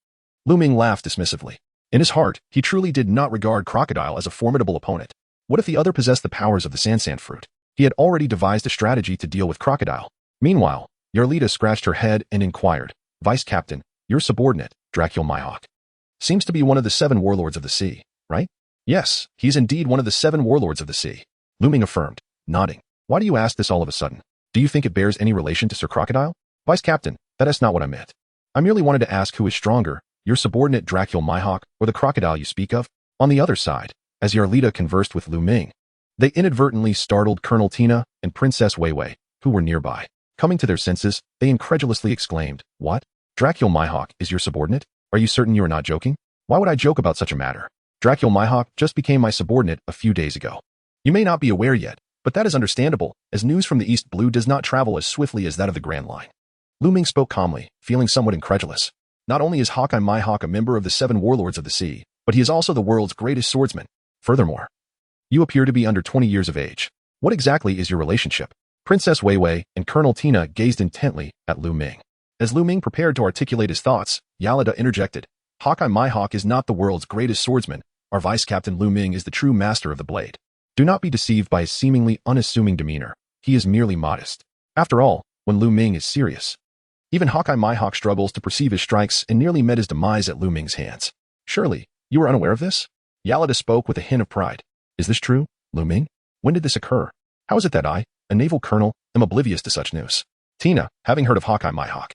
Lu Ming laughed dismissively. In his heart, he truly did not regard Crocodile as a formidable opponent. What if the other possessed the powers of the Sansan fruit? He had already devised a strategy to deal with Crocodile. Meanwhile, Alvida scratched her head and inquired, Vice Captain, your subordinate, Mihawk, seems to be one of the 7 warlords of the sea, right? Yes, he's indeed one of the 7 warlords of the sea. Lu Ming affirmed, nodding. Why do you ask this all of a sudden? Do you think it bears any relation to Sir Crocodile? Vice Captain, that is not what I meant. I merely wanted to ask who is stronger, your subordinate Mihawk or the Crocodile you speak of? On the other side, as Alvida conversed with Lu Ming, they inadvertently startled Colonel Tina and Princess Weiwei, who were nearby. Coming to their senses, they incredulously exclaimed, What? Mihawk is your subordinate? Are you certain you are not joking? Why would I joke about such a matter? Mihawk just became my subordinate a few days ago. You may not be aware yet, but that is understandable, as news from the East Blue does not travel as swiftly as that of the Grand Line. Lu Ming spoke calmly, feeling somewhat incredulous. Not only is Hawkeye Mihawk a member of the 7 warlords of the sea, but he is also the world's greatest swordsman. Furthermore, you appear to be under 20 years of age. What exactly is your relationship? Princess Weiwei and Colonel Tina gazed intently at Lu Ming. As Lu Ming prepared to articulate his thoughts, Alabasta interjected, Hawkeye Mihawk is not the world's greatest swordsman. Our Vice Captain Lu Ming is the true master of the blade. Do not be deceived by his seemingly unassuming demeanor. He is merely modest. After all, when Lu Ming is serious, even Hawkeye Mihawk struggles to perceive his strikes and nearly met his demise at Lu Ming's hands. Surely, you are unaware of this? Alabasta spoke with a hint of pride. Is this true, Lu Ming? When did this occur? How is it that I, a naval colonel, am oblivious to such news? Tina, having heard of Hawkeye Mihawk,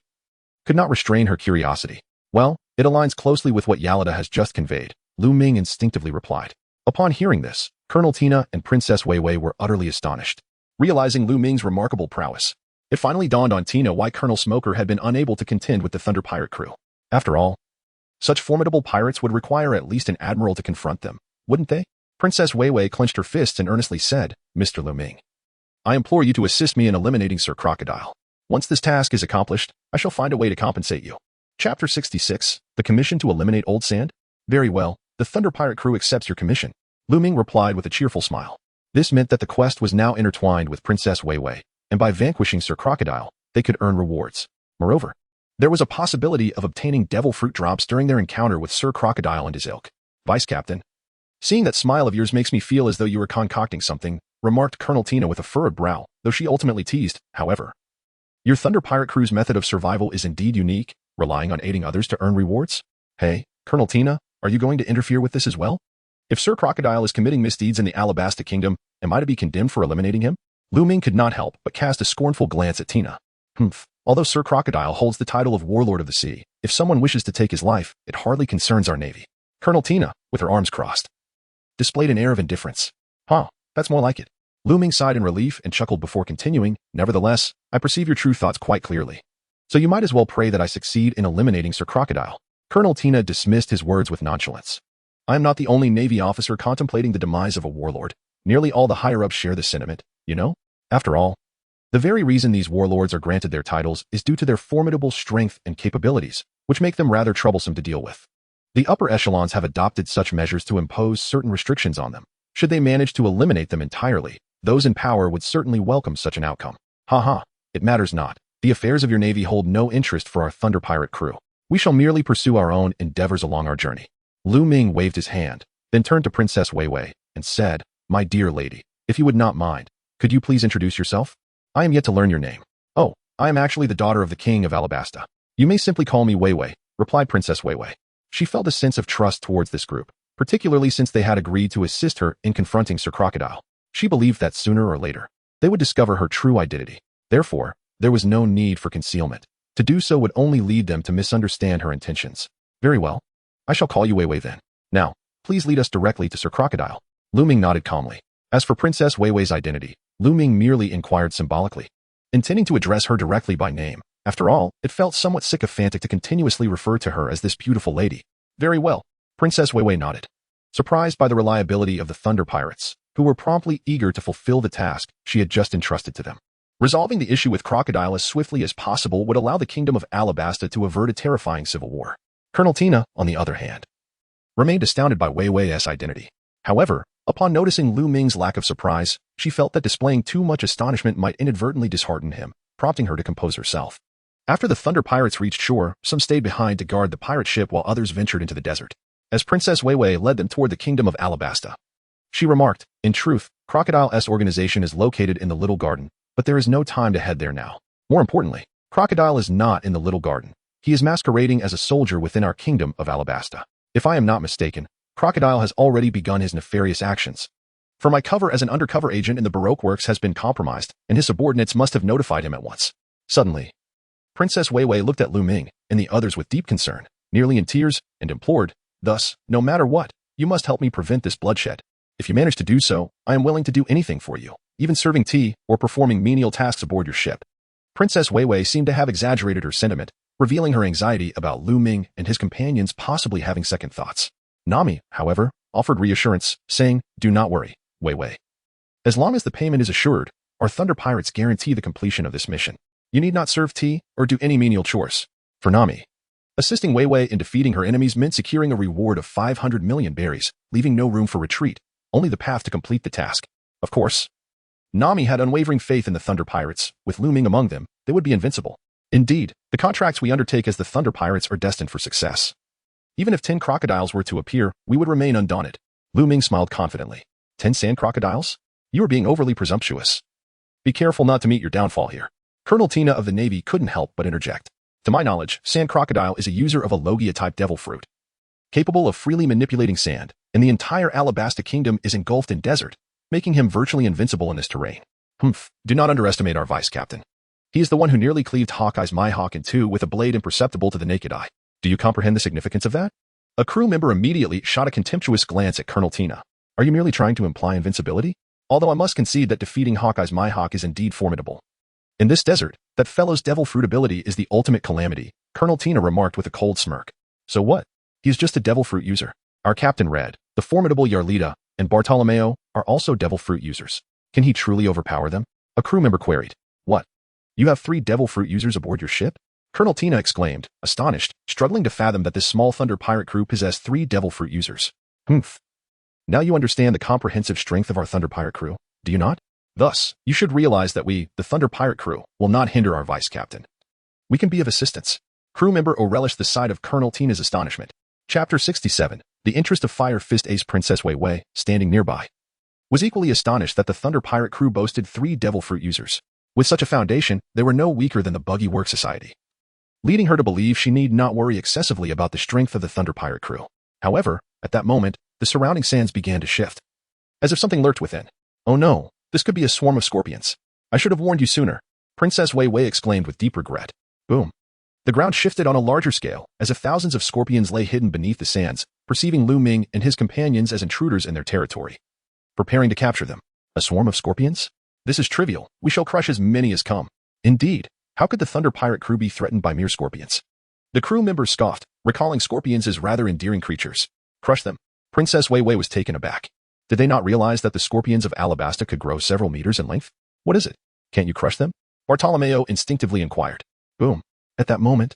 could not restrain her curiosity. Well, it aligns closely with what Alabasta has just conveyed, Lu Ming instinctively replied. Upon hearing this, Colonel Tina and Princess Weiwei were utterly astonished. Realizing Lu Ming's remarkable prowess, it finally dawned on Tina why Colonel Smoker had been unable to contend with the Thunder Pirate crew. After all, such formidable pirates would require at least an admiral to confront them, wouldn't they? Princess Weiwei clenched her fists and earnestly said, Mr. Lu Ming, I implore you to assist me in eliminating Sir Crocodile. Once this task is accomplished, I shall find a way to compensate you. Chapter 66, The Commission to Eliminate Old Sand? Very well, the Thunder Pirate crew accepts your commission. Lu Ming replied with a cheerful smile. This meant that the quest was now intertwined with Princess Weiwei, and by vanquishing Sir Crocodile, they could earn rewards. Moreover, there was a possibility of obtaining devil fruit drops during their encounter with Sir Crocodile and his ilk. Vice Captain, seeing that smile of yours makes me feel as though you were concocting something, remarked Colonel Tina with a furrowed brow, though she ultimately teased, however. Your Thunder Pirate crew's method of survival is indeed unique, relying on aiding others to earn rewards? Hey, Colonel Tina, are you going to interfere with this as well? If Sir Crocodile is committing misdeeds in the Alabasta Kingdom, am I to be condemned for eliminating him? Lu Ming could not help but cast a scornful glance at Tina. Although Sir Crocodile holds the title of Warlord of the Sea, if someone wishes to take his life, it hardly concerns our navy. Colonel Tina, with her arms crossed, displayed an air of indifference. That's more like it. Lu Ming sighed in relief and chuckled before continuing, Nevertheless, I perceive your true thoughts quite clearly. So you might as well pray that I succeed in eliminating Sir Crocodile. Colonel Tina dismissed his words with nonchalance. I am not the only Navy officer contemplating the demise of a warlord. Nearly all the higher-ups share this sentiment, you know? After all, the very reason these warlords are granted their titles is due to their formidable strength and capabilities, which make them rather troublesome to deal with. The upper echelons have adopted such measures to impose certain restrictions on them. Should they manage to eliminate them entirely, those in power would certainly welcome such an outcome. It matters not. The affairs of your navy hold no interest for our Thunder Pirate crew. We shall merely pursue our own endeavors along our journey. Lu Ming waved his hand, then turned to Princess Weiwei and said, My dear lady, if you would not mind, could you please introduce yourself? I am yet to learn your name. Oh, I am actually the daughter of the king of Alabasta. You may simply call me Weiwei, replied Princess Weiwei. She felt a sense of trust towards this group, particularly since they had agreed to assist her in confronting Sir Crocodile. She believed that sooner or later, they would discover her true identity. Therefore, there was no need for concealment. To do so would only lead them to misunderstand her intentions. Very well. I shall call you Weiwei then. Now, please lead us directly to Sir Crocodile. Lu Ming nodded calmly. As for Princess Weiwei's identity, Lu Ming merely inquired symbolically, intending to address her directly by name. After all, it felt somewhat sycophantic to continuously refer to her as this beautiful lady. Very well. Princess Weiwei nodded. Surprised by the reliability of the Thunder Pirates, who were promptly eager to fulfill the task she had just entrusted to them. Resolving the issue with Crocodile as swiftly as possible would allow the kingdom of Alabasta to avert a terrifying civil war. Colonel Tina, on the other hand, remained astounded by Weiwei's identity. However, upon noticing Lu Ming's lack of surprise, she felt that displaying too much astonishment might inadvertently dishearten him, prompting her to compose herself. After the Thunder Pirates reached shore, some stayed behind to guard the pirate ship while others ventured into the desert. As Princess Weiwei led them toward the kingdom of Alabasta, she remarked, "In truth, Crocodile's organization is located in the Little Garden, but there is no time to head there now. More importantly, Crocodile is not in the Little Garden. He is masquerading as a soldier within our kingdom of Alabasta. If I am not mistaken, Crocodile has already begun his nefarious actions. For my cover as an undercover agent in the Baroque works has been compromised, and his subordinates must have notified him at once." Suddenly, Princess Weiwei looked at Lu Ming and the others with deep concern, nearly in tears, and implored, "Thus, no matter what, you must help me prevent this bloodshed. If you manage to do so, I am willing to do anything for you, even serving tea or performing menial tasks aboard your ship." Princess Weiwei seemed to have exaggerated her sentiment, revealing her anxiety about Lu Ming and his companions possibly having second thoughts. Nami, however, offered reassurance, saying, "Do not worry, Weiwei. As long as the payment is assured, our Thunder Pirates guarantee the completion of this mission. You need not serve tea or do any menial chores." For Nami, assisting Weiwei in defeating her enemies meant securing a reward of 500 million berries, leaving no room for retreat, only the path to complete the task. Of course, Nami had unwavering faith in the Thunder Pirates. With Lu Ming among them, they would be invincible. Indeed, the contracts we undertake as the Thunder Pirates are destined for success. Even if 10 crocodiles were to appear, we would remain undaunted. Lu Ming smiled confidently. 10 sand crocodiles? You are being overly presumptuous. Be careful not to meet your downfall here. Colonel Tina of the Navy couldn't help but interject. To my knowledge, Sand Crocodile is a user of a Logia-type devil fruit, capable of freely manipulating sand, and the entire Alabasta kingdom is engulfed in desert, making him virtually invincible in this terrain. Humph, do not underestimate our vice captain. He is the one who nearly cleaved Hawkeye's Mihawk in two with a blade imperceptible to the naked eye. Do you comprehend the significance of that? A crew member immediately shot a contemptuous glance at Colonel Tina. Are you merely trying to imply invincibility? Although I must concede that defeating Hawkeye's Mihawk is indeed formidable. In this desert, that fellow's devil fruit ability is the ultimate calamity, Colonel Tina remarked with a cold smirk. So what? He is just a devil fruit user. Our captain Red, the formidable Yarlita, and Bartolomeo are also devil fruit users. Can he truly overpower them? A crew member queried. What? You have 3 devil fruit users aboard your ship? Colonel Tina exclaimed, astonished, struggling to fathom that this small Thunder Pirate crew possessed 3 devil fruit users. Humph. Now you understand the comprehensive strength of our Thunder Pirate crew, do you not? Thus, you should realize that we, the Thunder Pirate crew, will not hinder our vice captain. We can be of assistance. Crew member O relished the sight of Colonel Tina's astonishment. Chapter 67. The interest of Fire Fist Ace Princess Weiwei, standing nearby, was equally astonished that the Thunder Pirate crew boasted 3 devil fruit users. With such a foundation, they were no weaker than the Buggy Work Society, leading her to believe she need not worry excessively about the strength of the Thunder Pirate crew. However, at that moment, the surrounding sands began to shift, as if something lurked within. Oh no, this could be a swarm of scorpions. I should have warned you sooner, Princess Weiwei exclaimed with deep regret. Boom. The ground shifted on a larger scale, as if thousands of scorpions lay hidden beneath the sands, perceiving Lu Ming and his companions as intruders in their territory, preparing to capture them. A swarm of scorpions? This is trivial. We shall crush as many as come. Indeed, how could the Thunder Pirate crew be threatened by mere scorpions? The crew members scoffed, recalling scorpions as rather endearing creatures. Crush them. Princess Weiwei was taken aback. Did they not realize that the scorpions of Alabasta could grow several meters in length? What is it? Can't you crush them? Bartolomeo instinctively inquired. Boom. At that moment,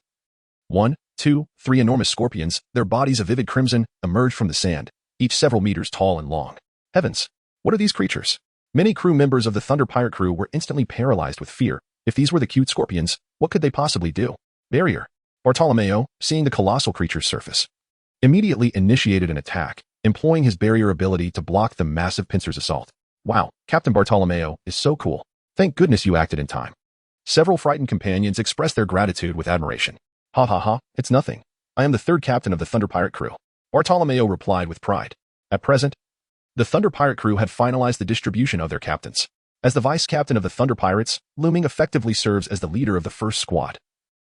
1, 2, 3 enormous scorpions, their bodies a vivid crimson, emerged from the sand, each several meters tall and long. Heavens! What are these creatures? Many crew members of the Thunder Pirate crew were instantly paralyzed with fear. If these were the cute scorpions, what could they possibly do? Barrier. Bartolomeo, seeing the colossal creature's surface, immediately initiated an attack, employing his barrier ability to block the massive pincer's assault. Wow, Captain Bartolomeo is so cool. Thank goodness you acted in time. Several frightened companions expressed their gratitude with admiration. Ha ha ha, it's nothing. I am the 3rd captain of the Thunder Pirate crew. Bartolomeo replied with pride. At present, the Thunder Pirate crew had finalized the distribution of their captains. As the vice captain of the Thunder Pirates, Lu Ming effectively serves as the leader of the 1st squad,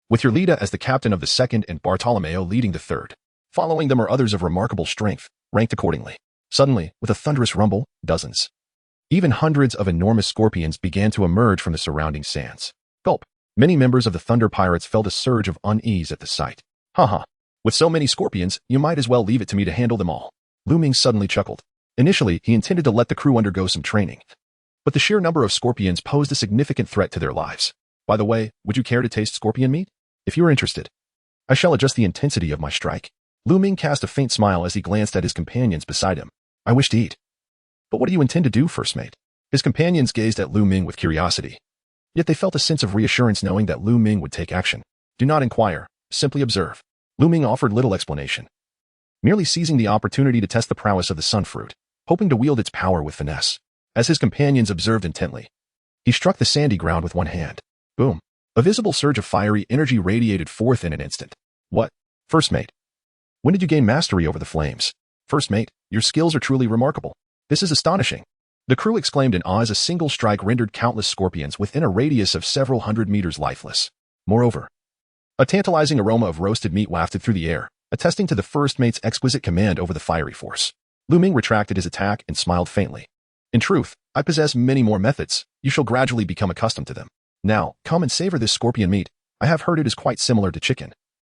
with Yarlita as the captain of the 2nd and Bartolomeo leading the 3rd. Following them are others of remarkable strength, ranked accordingly. Suddenly, with a thunderous rumble, dozens, even hundreds of enormous scorpions began to emerge from the surrounding sands. Gulp. Many members of the Thunder Pirates felt a surge of unease at the sight. Haha. With so many scorpions, you might as well leave it to me to handle them all. Lu Ming suddenly chuckled. Initially, he intended to let the crew undergo some training. But the sheer number of scorpions posed a significant threat to their lives. By the way, would you care to taste scorpion meat? If you are interested, I shall adjust the intensity of my strike. Lu Ming cast a faint smile as he glanced at his companions beside him. I wish to eat. But what do you intend to do, first mate? His companions gazed at Lu Ming with curiosity. Yet they felt a sense of reassurance knowing that Lu Ming would take action. Do not inquire, simply observe. Lu Ming offered little explanation, merely seizing the opportunity to test the prowess of the sun fruit, hoping to wield its power with finesse. As his companions observed intently, he struck the sandy ground with one hand. Boom. A visible surge of fiery energy radiated forth in an instant. What? First mate. When did you gain mastery over the flames? First mate, your skills are truly remarkable. This is astonishing. The crew exclaimed in awe as a single strike rendered countless scorpions within a radius of several hundred meters lifeless. Moreover, a tantalizing aroma of roasted meat wafted through the air, attesting to the first mate's exquisite command over the fiery force. Lu Ming retracted his attack and smiled faintly. In truth, I possess many more methods. You shall gradually become accustomed to them. Now, come and savor this scorpion meat. I have heard it is quite similar to chicken,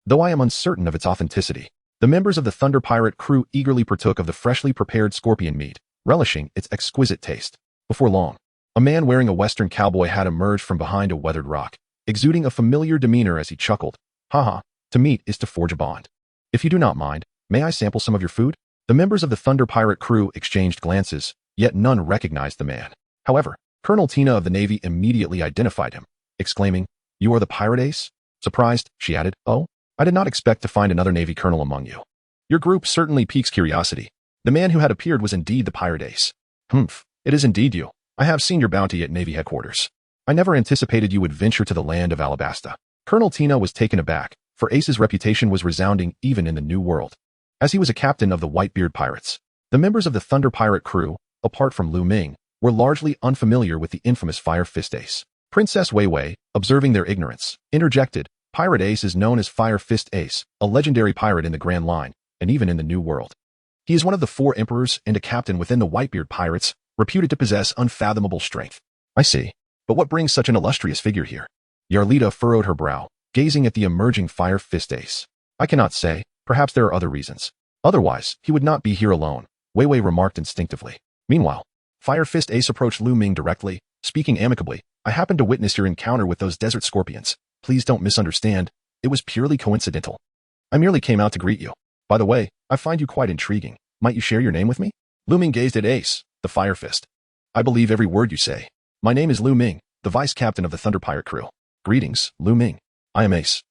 though I am uncertain of its authenticity. The members of the Thunder Pirate crew eagerly partook of the freshly prepared scorpion meat, relishing its exquisite taste. Before long, a man wearing a Western cowboy hat emerged from behind a weathered rock, exuding a familiar demeanor as he chuckled. Haha, to meet is to forge a bond. If you do not mind, may I sample some of your food? The members of the Thunder Pirate crew exchanged glances, yet none recognized the man. However, Colonel Tina of the Navy immediately identified him, exclaiming, You are the pirate ace? Surprised, she added, Oh, I did not expect to find another Navy colonel among you. Your group certainly piques curiosity. The man who had appeared was indeed the pirate ace. Humph, it is indeed you. I have seen your bounty at Navy headquarters. I never anticipated you would venture to the land of Alabasta. Colonel Tina was taken aback, for Ace's reputation was resounding even in the New World, as he was a captain of the Whitebeard Pirates. The members of the Thunder Pirate crew, apart from Lu Ming, were largely unfamiliar with the infamous Fire Fist Ace. Princess Wei Wei, observing their ignorance, interjected, Pirate Ace is known as Fire Fist Ace, a legendary pirate in the Grand Line, and even in the New World. He is one of the 4 emperors and a captain within the Whitebeard Pirates, reputed to possess unfathomable strength. I see. But what brings such an illustrious figure here? Yarlita furrowed her brow, gazing at the emerging Fire Fist Ace. I cannot say. Perhaps there are other reasons. Otherwise, he would not be here alone, Wei Wei remarked instinctively. Meanwhile, Fire Fist Ace approached Lu Ming directly, speaking amicably. I happened to witness your encounter with those desert scorpions. Please don't misunderstand. It was purely coincidental. I merely came out to greet you. By the way, I find you quite intriguing. Might you share your name with me? Lu Ming gazed at Ace, the Fire Fist. I believe every word you say. My name is Lu Ming, the vice captain of the Thunder Pirate crew. Greetings, Lu Ming. I am Ace.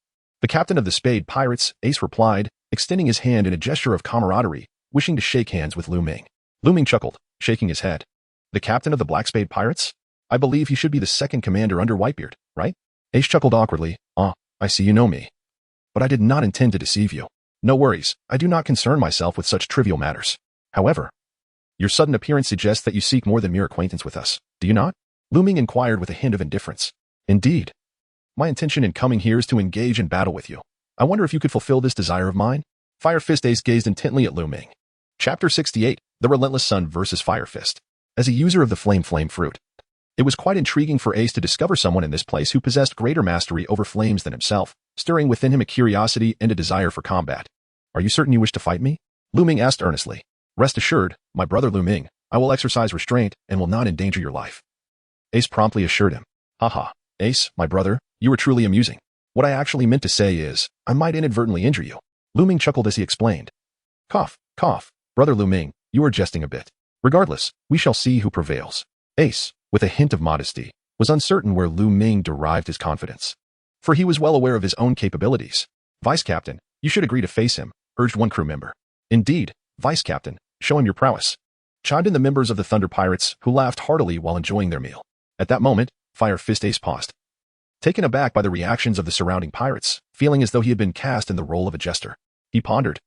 The captain of the Spade Pirates, Ace replied, extending his hand in a gesture of camaraderie, wishing to shake hands with Lu Ming. Lu Ming chuckled, shaking his head. The captain of the Black Spade Pirates? I believe he should be the second commander under Whitebeard, right? Ace chuckled awkwardly. I see you know me. But I did not intend to deceive you. No worries, I do not concern myself with such trivial matters. However, your sudden appearance suggests that you seek more than mere acquaintance with us, do you not? Lu Ming inquired with a hint of indifference. Indeed. My intention in coming here is to engage in battle with you. I wonder if you could fulfill this desire of mine? Fire Fist Ace gazed intently at Lu Ming. Chapter 68, The Relentless Sun vs. Fire Fist. As a user of the flame fruit, it was quite intriguing for Ace to discover someone in this place who possessed greater mastery over flames than himself, stirring within him a curiosity and a desire for combat. Are you certain you wish to fight me? Lu Ming asked earnestly. Rest assured, my brother Lu Ming, I will exercise restraint and will not endanger your life. Ace promptly assured him. Haha, Ace, my brother, you are truly amusing. What I actually meant to say is, I might inadvertently injure you. Lu Ming chuckled as he explained. Cough, cough, brother Lu Ming, you are jesting a bit. Regardless, we shall see who prevails. Ace, with a hint of modesty, was uncertain where Lu Ming derived his confidence, for he was well aware of his own capabilities. Vice Captain, you should agree to face him, urged one crew member. Indeed, Vice Captain, show him your prowess, chimed in the members of the Thunder Pirates, who laughed heartily while enjoying their meal. At that moment, Fire Fist Ace paused, taken aback by the reactions of the surrounding pirates, feeling as though he had been cast in the role of a jester. He pondered.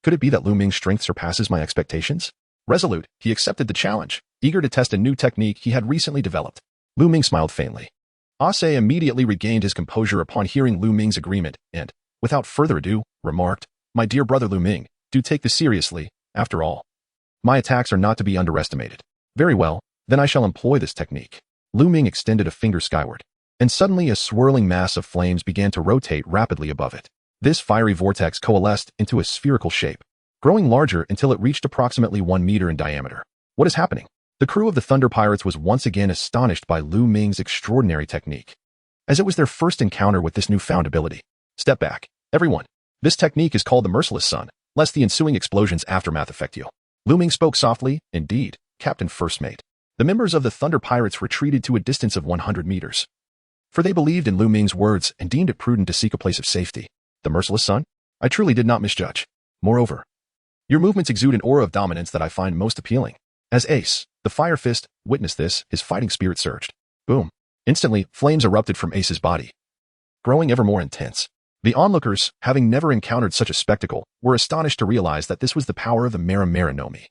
Could it be that Lu Ming's strength surpasses my expectations? Resolute, he accepted the challenge, eager to test a new technique he had recently developed. Lu Ming smiled faintly. Ace immediately regained his composure upon hearing Lu Ming's agreement and, without further ado, remarked, My dear brother Lu Ming, do take this seriously, after all. My attacks are not to be underestimated. Very well, then I shall employ this technique. Lu Ming extended a finger skyward, and suddenly a swirling mass of flames began to rotate rapidly above it. This fiery vortex coalesced into a spherical shape, growing larger until it reached approximately 1 meter in diameter. What is happening? The crew of the Thunder Pirates was once again astonished by Lu Ming's extraordinary technique, as it was their first encounter with this newfound ability. Step back, everyone. This technique is called the Merciless Sun, lest the ensuing explosion's aftermath affect you. Lu Ming spoke softly. Indeed, Captain First Mate. The members of the Thunder Pirates retreated to a distance of 100 meters, for they believed in Lu Ming's words and deemed it prudent to seek a place of safety. The Merciless Sun? I truly did not misjudge. Moreover, your movements exude an aura of dominance that I find most appealing. As Ace, the Fire Fist, witnessed this, his fighting spirit surged. Boom. Instantly, flames erupted from Ace's body, growing ever more intense. The onlookers, having never encountered such a spectacle, were astonished to realize that this was the power of the Mera Nami.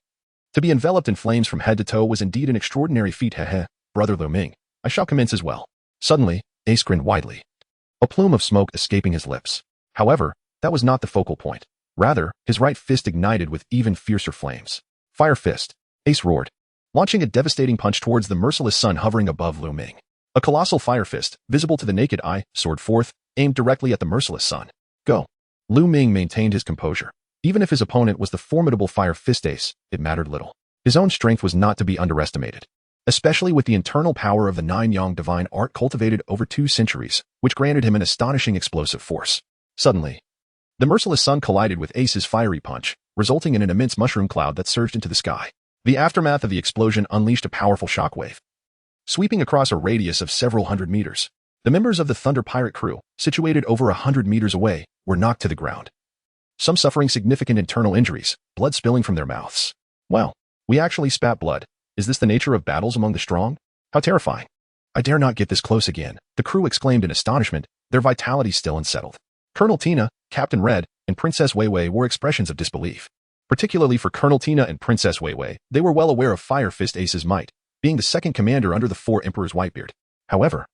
To be enveloped in flames from head to toe was indeed an extraordinary feat. Heh, brother Lu Ming, I shall commence as well. Suddenly, Ace grinned widely, a plume of smoke escaping his lips. However, that was not the focal point. Rather, his right fist ignited with even fiercer flames. Fire Fist. Ace roared, launching a devastating punch towards the Merciless Sun hovering above Lu Ming. A colossal fire fist, visible to the naked eye, soared forth, aimed directly at the Merciless Sun. Go. Lu Ming maintained his composure. Even if his opponent was the formidable Fire Fist Ace, it mattered little. His own strength was not to be underestimated, especially with the internal power of the Nine-Yang divine art cultivated over 2 centuries, which granted him an astonishing explosive force. Suddenly, the Merciless Sun collided with Ace's fiery punch, resulting in an immense mushroom cloud that surged into the sky. The aftermath of the explosion unleashed a powerful shockwave, sweeping across a radius of several hundred meters. The members of the Thunder Pirate crew, situated over 100 meters away, were knocked to the ground, some suffering significant internal injuries, blood spilling from their mouths. Well, we actually spat blood. Is this the nature of battles among the strong? How terrifying. I dare not get this close again, the crew exclaimed in astonishment, their vitality still unsettled. Colonel Tina, Captain Red, and Princess Weiwei were expressions of disbelief. Particularly for Colonel Tina and Princess Weiwei, they were well aware of Fire Fist Ace's might, being the second commander under the 4 Emperors Whitebeard. However,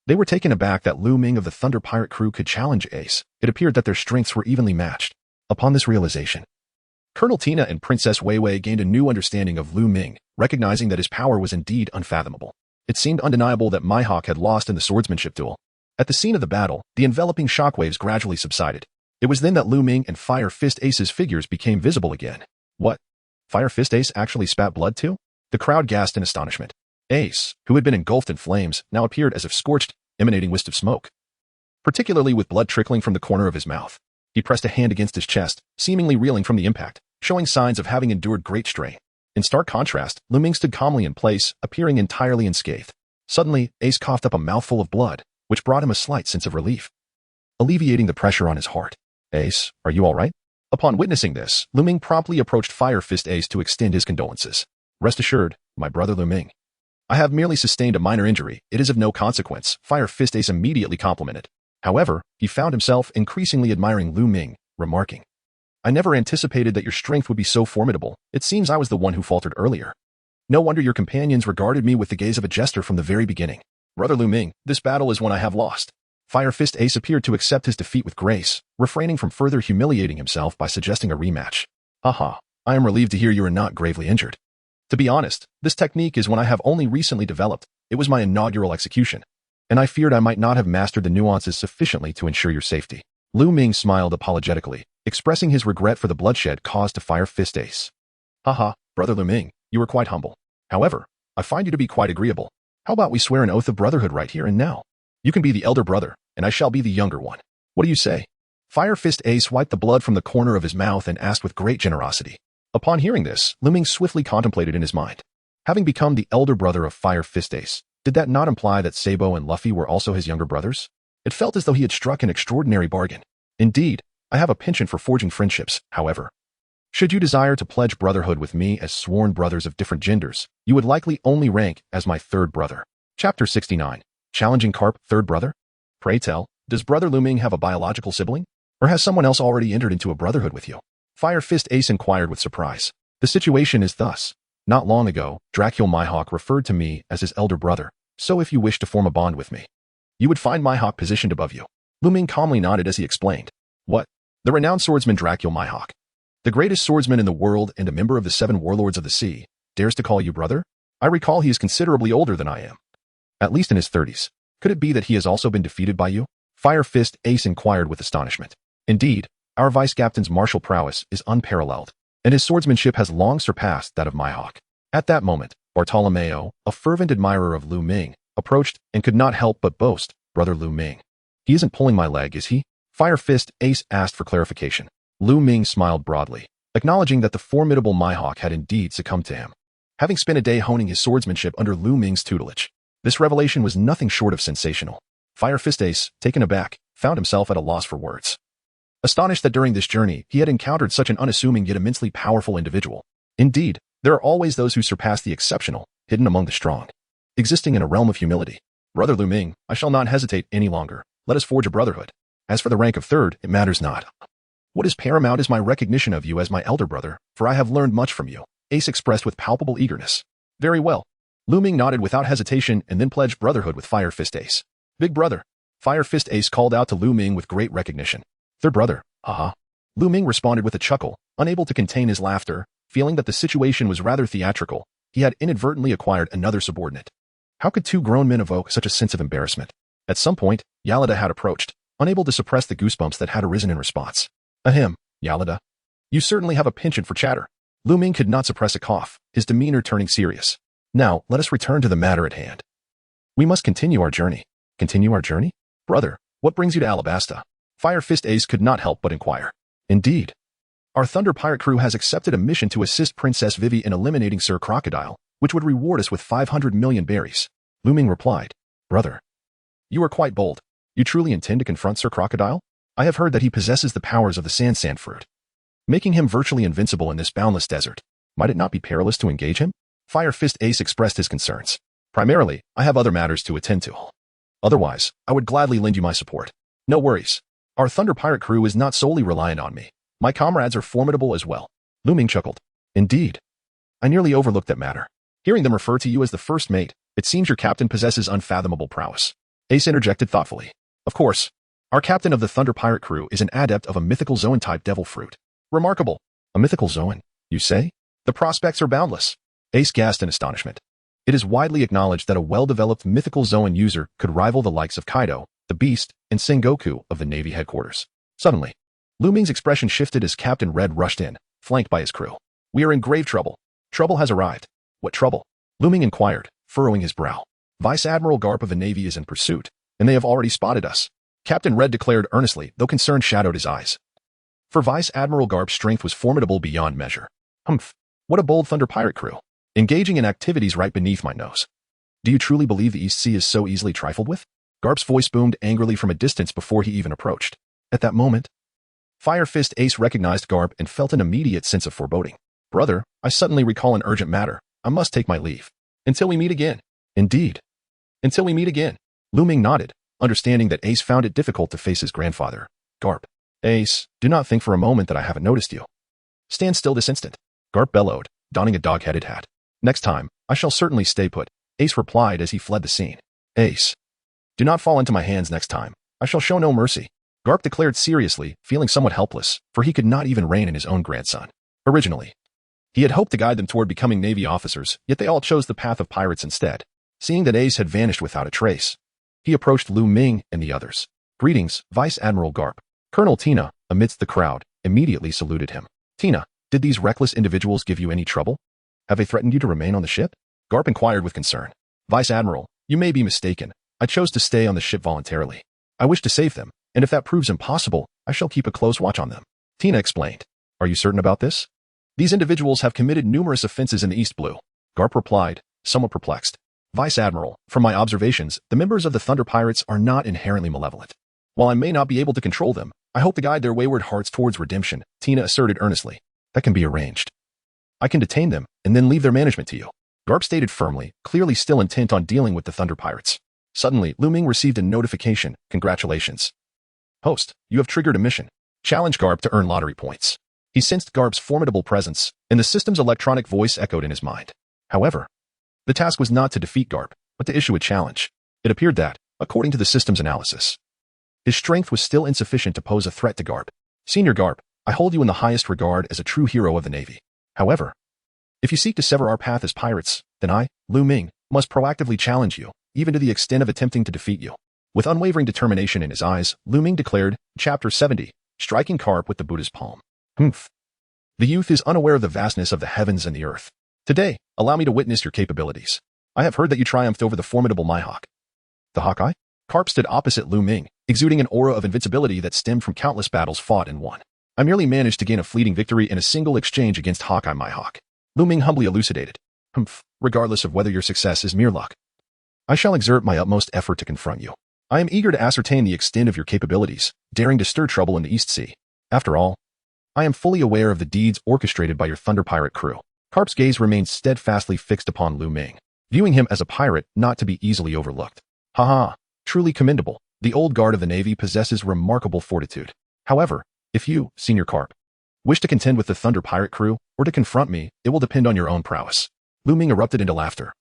they were taken aback that Lu Ming of the Thunder Pirate crew could challenge Ace. It appeared that their strengths were evenly matched. Upon this realization, Colonel Tina and Princess Weiwei gained a new understanding of Lu Ming, recognizing that his power was indeed unfathomable. It seemed undeniable that Mihawk had lost in the swordsmanship duel. At the scene of the battle, the enveloping shockwaves gradually subsided. It was then that Lu Ming and Fire Fist Ace's figures became visible again. What? Fire Fist Ace actually spat blood too? The crowd gasped in astonishment. Ace, who had been engulfed in flames, now appeared as if scorched, emanating wisps of smoke, particularly with blood trickling from the corner of his mouth. He pressed a hand against his chest, seemingly reeling from the impact, showing signs of having endured great strain. In stark contrast, Lu Ming stood calmly in place, appearing entirely unscathed. Suddenly, Ace coughed up a mouthful of blood, which brought him a slight sense of relief, alleviating the pressure on his heart. Ace, are you all right? Upon witnessing this, Lu Ming promptly approached Fire Fist Ace to extend his condolences. Rest assured, my brother Lu Ming, I have merely sustained a minor injury. It is of no consequence, Fire Fist Ace immediately complimented. However, he found himself increasingly admiring Lu Ming, remarking, I never anticipated that your strength would be so formidable. It seems I was the one who faltered earlier. No wonder your companions regarded me with the gaze of a jester from the very beginning. Brother Lu Ming, this battle is one I have lost. Fire Fist Ace appeared to accept his defeat with grace, refraining from further humiliating himself by suggesting a rematch. Haha, I am relieved to hear you are not gravely injured. To be honest, this technique is one I have only recently developed. It was my inaugural execution, and I feared I might not have mastered the nuances sufficiently to ensure your safety. Lu Ming smiled apologetically, expressing his regret for the bloodshed caused to Fire Fist Ace. Haha, Brother Lu Ming, you were quite humble. However, I find you to be quite agreeable. How about we swear an oath of brotherhood right here and now? You can be the elder brother, and I shall be the younger one. What do you say? Fire Fist Ace wiped the blood from the corner of his mouth and asked with great generosity. Upon hearing this, Lu Ming swiftly contemplated in his mind. Having become the elder brother of Fire Fist Ace, did that not imply that Sabo and Luffy were also his younger brothers? It felt as though he had struck an extraordinary bargain. Indeed, I have a penchant for forging friendships, however. Should you desire to pledge brotherhood with me as sworn brothers of different genders, you would likely only rank as my third brother. Chapter 69. Challenging Karp, third brother? Pray tell, does Brother Lu Ming have a biological sibling? Or has someone else already entered into a brotherhood with you? Fire Fist Ace inquired with surprise. The situation is thus. Not long ago, Dracul Mihawk referred to me as his elder brother, so if you wish to form a bond with me, you would find Mihawk positioned above you. Lu Ming calmly nodded as he explained. What? The renowned swordsman Mihawk, the greatest swordsman in the world and a member of the 7 warlords of the sea, dares to call you brother? I recall he is considerably older than I am. At least in his 30s. Could it be that he has also been defeated by you? Fire Fist Ace inquired with astonishment. Indeed, our vice-captain's martial prowess is unparalleled, and his swordsmanship has long surpassed that of Mihawk. At that moment, Bartolomeo, a fervent admirer of Lu Ming, approached and could not help but boast, Brother Lu Ming. He isn't pulling my leg, is he? Fire Fist Ace asked for clarification. Lu Ming smiled broadly, acknowledging that the formidable Mihawk had indeed succumbed to him. Having spent a day honing his swordsmanship under Lu Ming's tutelage, this revelation was nothing short of sensational. Fire Fist Ace, taken aback, found himself at a loss for words. Astonished that during this journey he had encountered such an unassuming yet immensely powerful individual. Indeed, there are always those who surpass the exceptional, hidden among the strong, existing in a realm of humility. Brother Lu Ming, I shall not hesitate any longer. Let us forge a brotherhood. As for the rank of 3rd, it matters not. What is paramount is my recognition of you as my elder brother, for I have learned much from you, Ace expressed with palpable eagerness. Very well. Lu Ming nodded without hesitation and then pledged brotherhood with Fire Fist Ace. Big brother. Fire Fist Ace called out to Lu Ming with great recognition. 3rd brother, haha. Lu Ming responded with a chuckle, unable to contain his laughter, feeling that the situation was rather theatrical. He had inadvertently acquired another subordinate. How could 2 grown men evoke such a sense of embarrassment? At some point, Alabasta had approached, unable to suppress the goosebumps that had arisen in response. Ahem, Alabasta. You certainly have a penchant for chatter. Lu Ming could not suppress a cough, his demeanor turning serious. Now, let us return to the matter at hand. We must continue our journey. Continue our journey? Brother, what brings you to Alabasta? Fire Fist Ace could not help but inquire. Indeed. Our Thunder Pirate crew has accepted a mission to assist Princess Vivi in eliminating Sir Crocodile, which would reward us with 500 million berries. Lu Ming replied. Brother, you are quite bold. You truly intend to confront Sir Crocodile? I have heard that he possesses the powers of the sand fruit, making him virtually invincible in this boundless desert. Might it not be perilous to engage him? Fire Fist Ace expressed his concerns. Primarily, I have other matters to attend to. Otherwise, I would gladly lend you my support. No worries. Our Thunder Pirate crew is not solely reliant on me. My comrades are formidable as well. Lu Ming chuckled. Indeed. I nearly overlooked that matter. Hearing them refer to you as the first mate, it seems your captain possesses unfathomable prowess. Ace interjected thoughtfully. Of course. Our captain of the Thunder Pirate crew is an adept of a mythical Zoan-type devil fruit. Remarkable. A mythical Zoan, you say? The prospects are boundless. Ace gasped in astonishment. It is widely acknowledged that a well-developed mythical Zoan user could rival the likes of Kaido, the Beast, and Sengoku of the Navy headquarters. Suddenly, Lu Ming's expression shifted as Captain Red rushed in, flanked by his crew. We are in grave trouble. Trouble has arrived. What trouble? Lu Ming inquired, furrowing his brow. Vice Admiral Garp of the Navy is in pursuit, and they have already spotted us. Captain Red declared earnestly, though concern shadowed his eyes. For Vice Admiral Garp's strength was formidable beyond measure. Humph. What a bold Thunder Pirate crew. Engaging in activities right beneath my nose. Do you truly believe the East Sea is so easily trifled with? Garp's voice boomed angrily from a distance before he even approached. At that moment, Fire Fist Ace recognized Garp and felt an immediate sense of foreboding. Brother, I suddenly recall an urgent matter. I must take my leave. Until we meet again. Indeed. Until we meet again. Lu Ming nodded, understanding that Ace found it difficult to face his grandfather. Garp. Ace, do not think for a moment that I haven't noticed you. Stand still this instant. Garp bellowed, donning a dog-headed hat. Next time, I shall certainly stay put, Ace replied as he fled the scene. Ace. Do not fall into my hands next time. I shall show no mercy. Garp declared seriously, feeling somewhat helpless, for he could not even rein in his own grandson. Originally, he had hoped to guide them toward becoming Navy officers, yet they all chose the path of pirates instead. Seeing that Ace had vanished without a trace, he approached Lu Ming and the others. Greetings, Vice Admiral Garp. Colonel Tina, amidst the crowd, immediately saluted him. Tina, did these reckless individuals give you any trouble? Have they threatened you to remain on the ship? Garp inquired with concern. Vice Admiral, you may be mistaken. I chose to stay on the ship voluntarily. I wish to save them, and if that proves impossible, I shall keep a close watch on them. Tina explained. Are you certain about this? These individuals have committed numerous offenses in the East Blue. Garp replied, somewhat perplexed. Vice Admiral, from my observations, the members of the Thunder Pirates are not inherently malevolent. While I may not be able to control them, I hope to guide their wayward hearts towards redemption, Tina asserted earnestly. That can be arranged. I can detain them, and then leave their management to you. Garp stated firmly, clearly still intent on dealing with the Thunder Pirates. Suddenly, Lu Ming received a notification. Congratulations. Host, you have triggered a mission. Challenge Garp to earn lottery points. He sensed Garp's formidable presence, and the system's electronic voice echoed in his mind. However, the task was not to defeat Garp, but to issue a challenge. It appeared that, according to the system's analysis, his strength was still insufficient to pose a threat to Garp. Senior Garp, I hold you in the highest regard as a true hero of the Navy. However, if you seek to sever our path as pirates, then I, Lu Ming, must proactively challenge you, even to the extent of attempting to defeat you. With unwavering determination in his eyes, Lu Ming declared, Chapter 70, striking Karp with the Buddha's palm. Humph. The youth is unaware of the vastness of the heavens and the earth. Today, allow me to witness your capabilities. I have heard that you triumphed over the formidable Mihawk. The Hawkeye? Karp stood opposite Lu Ming, exuding an aura of invincibility that stemmed from countless battles fought and won. I merely managed to gain a fleeting victory in a single exchange against Hawkeye Mihawk. Lu Ming humbly elucidated. Humph, regardless of whether your success is mere luck. I shall exert my utmost effort to confront you. I am eager to ascertain the extent of your capabilities, daring to stir trouble in the East Sea. After all, I am fully aware of the deeds orchestrated by your Thunder Pirate crew. Karp's gaze remained steadfastly fixed upon Lu Ming, viewing him as a pirate not to be easily overlooked. Haha, truly commendable. The old guard of the Navy possesses remarkable fortitude. However, if you, Senior Karp, wish to contend with the Thunder Pirate crew, or to confront me, it will depend on your own prowess. Lu Ming erupted into laughter,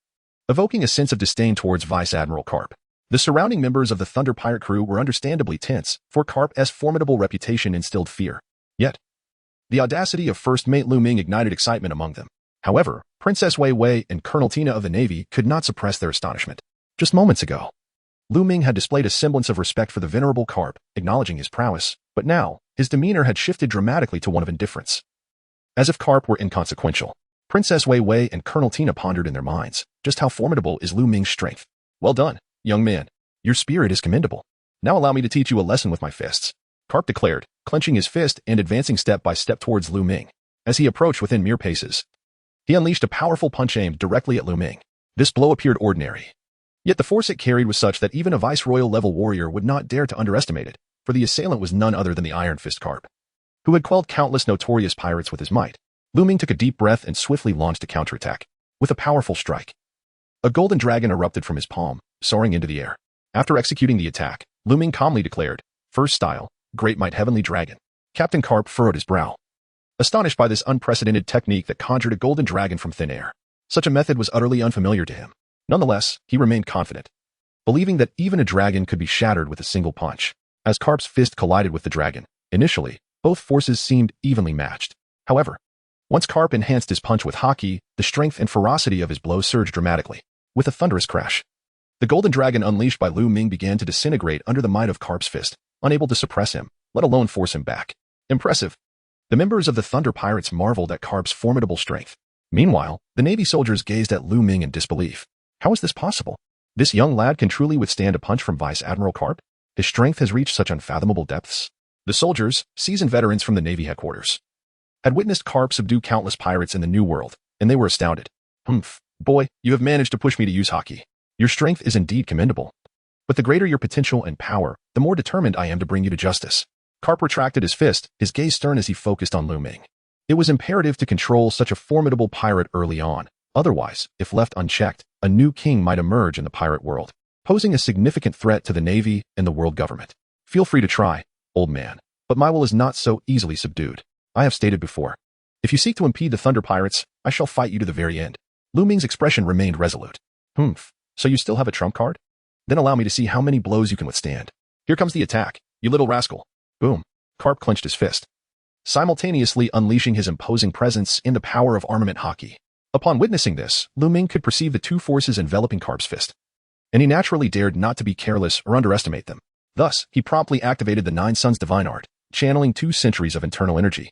evoking a sense of disdain towards Vice Admiral Karp. The surrounding members of the Thunder Pirate crew were understandably tense, for Karp's formidable reputation instilled fear. Yet, the audacity of First Mate Lu Ming ignited excitement among them. However, Princess Wei Wei and Colonel Tina of the Navy could not suppress their astonishment. Just moments ago, Lu Ming had displayed a semblance of respect for the venerable Karp, acknowledging his prowess, but now, his demeanor had shifted dramatically to one of indifference. As if Karp were inconsequential, Princess Wei Wei and Colonel Tina pondered in their minds, just how formidable is Lu Ming's strength. Well done, young man. Your spirit is commendable. Now allow me to teach you a lesson with my fists. Karp declared, clenching his fist and advancing step by step towards Lu Ming. As he approached within mere paces, he unleashed a powerful punch aimed directly at Lu Ming. This blow appeared ordinary. Yet the force it carried was such that even a viceroyal-level warrior would not dare to underestimate it, for the assailant was none other than the Iron Fist Karp, who had quelled countless notorious pirates with his might. Lu Ming took a deep breath and swiftly launched a counterattack. With a powerful strike, a golden dragon erupted from his palm, soaring into the air. After executing the attack, Lu Ming calmly declared, First style, Great Might Heavenly Dragon. Captain Karp furrowed his brow, astonished by this unprecedented technique that conjured a golden dragon from thin air. Such a method was utterly unfamiliar to him. Nonetheless, he remained confident, believing that even a dragon could be shattered with a single punch. As Karp's fist collided with the dragon, initially, both forces seemed evenly matched. However, once Karp enhanced his punch with Haki, the strength and ferocity of his blow surged dramatically. With a thunderous crash, the golden dragon unleashed by Lu Ming began to disintegrate under the might of Karp's fist, unable to suppress him, let alone force him back. Impressive. The members of the Thunder Pirates marveled at Karp's formidable strength. Meanwhile, the Navy soldiers gazed at Lu Ming in disbelief. How is this possible? This young lad can truly withstand a punch from Vice Admiral Karp? His strength has reached such unfathomable depths. The soldiers, seasoned veterans from the Navy headquarters, had witnessed Karp subdue countless pirates in the New World, and they were astounded. Humph, boy, you have managed to push me to use Haki. Your strength is indeed commendable. But the greater your potential and power, the more determined I am to bring you to justice. Karp retracted his fist, his gaze stern as he focused on Lu Ming. It was imperative to control such a formidable pirate early on. Otherwise, if left unchecked, a new king might emerge in the pirate world, posing a significant threat to the Navy and the world government. Feel free to try, old man, but my will is not so easily subdued. I have stated before, if you seek to impede the Thunder Pirates, I shall fight you to the very end. Lu Ming's expression remained resolute. Humph, so you still have a trump card? Then allow me to see how many blows you can withstand. Here comes the attack, you little rascal. Boom. Karp clenched his fist, simultaneously unleashing his imposing presence in the power of Armament Haki. Upon witnessing this, Lu Ming could perceive the two forces enveloping Karp's fist, and he naturally dared not to be careless or underestimate them. Thus, he promptly activated the Nine Suns Divine Art, channeling 2 centuries of internal energy,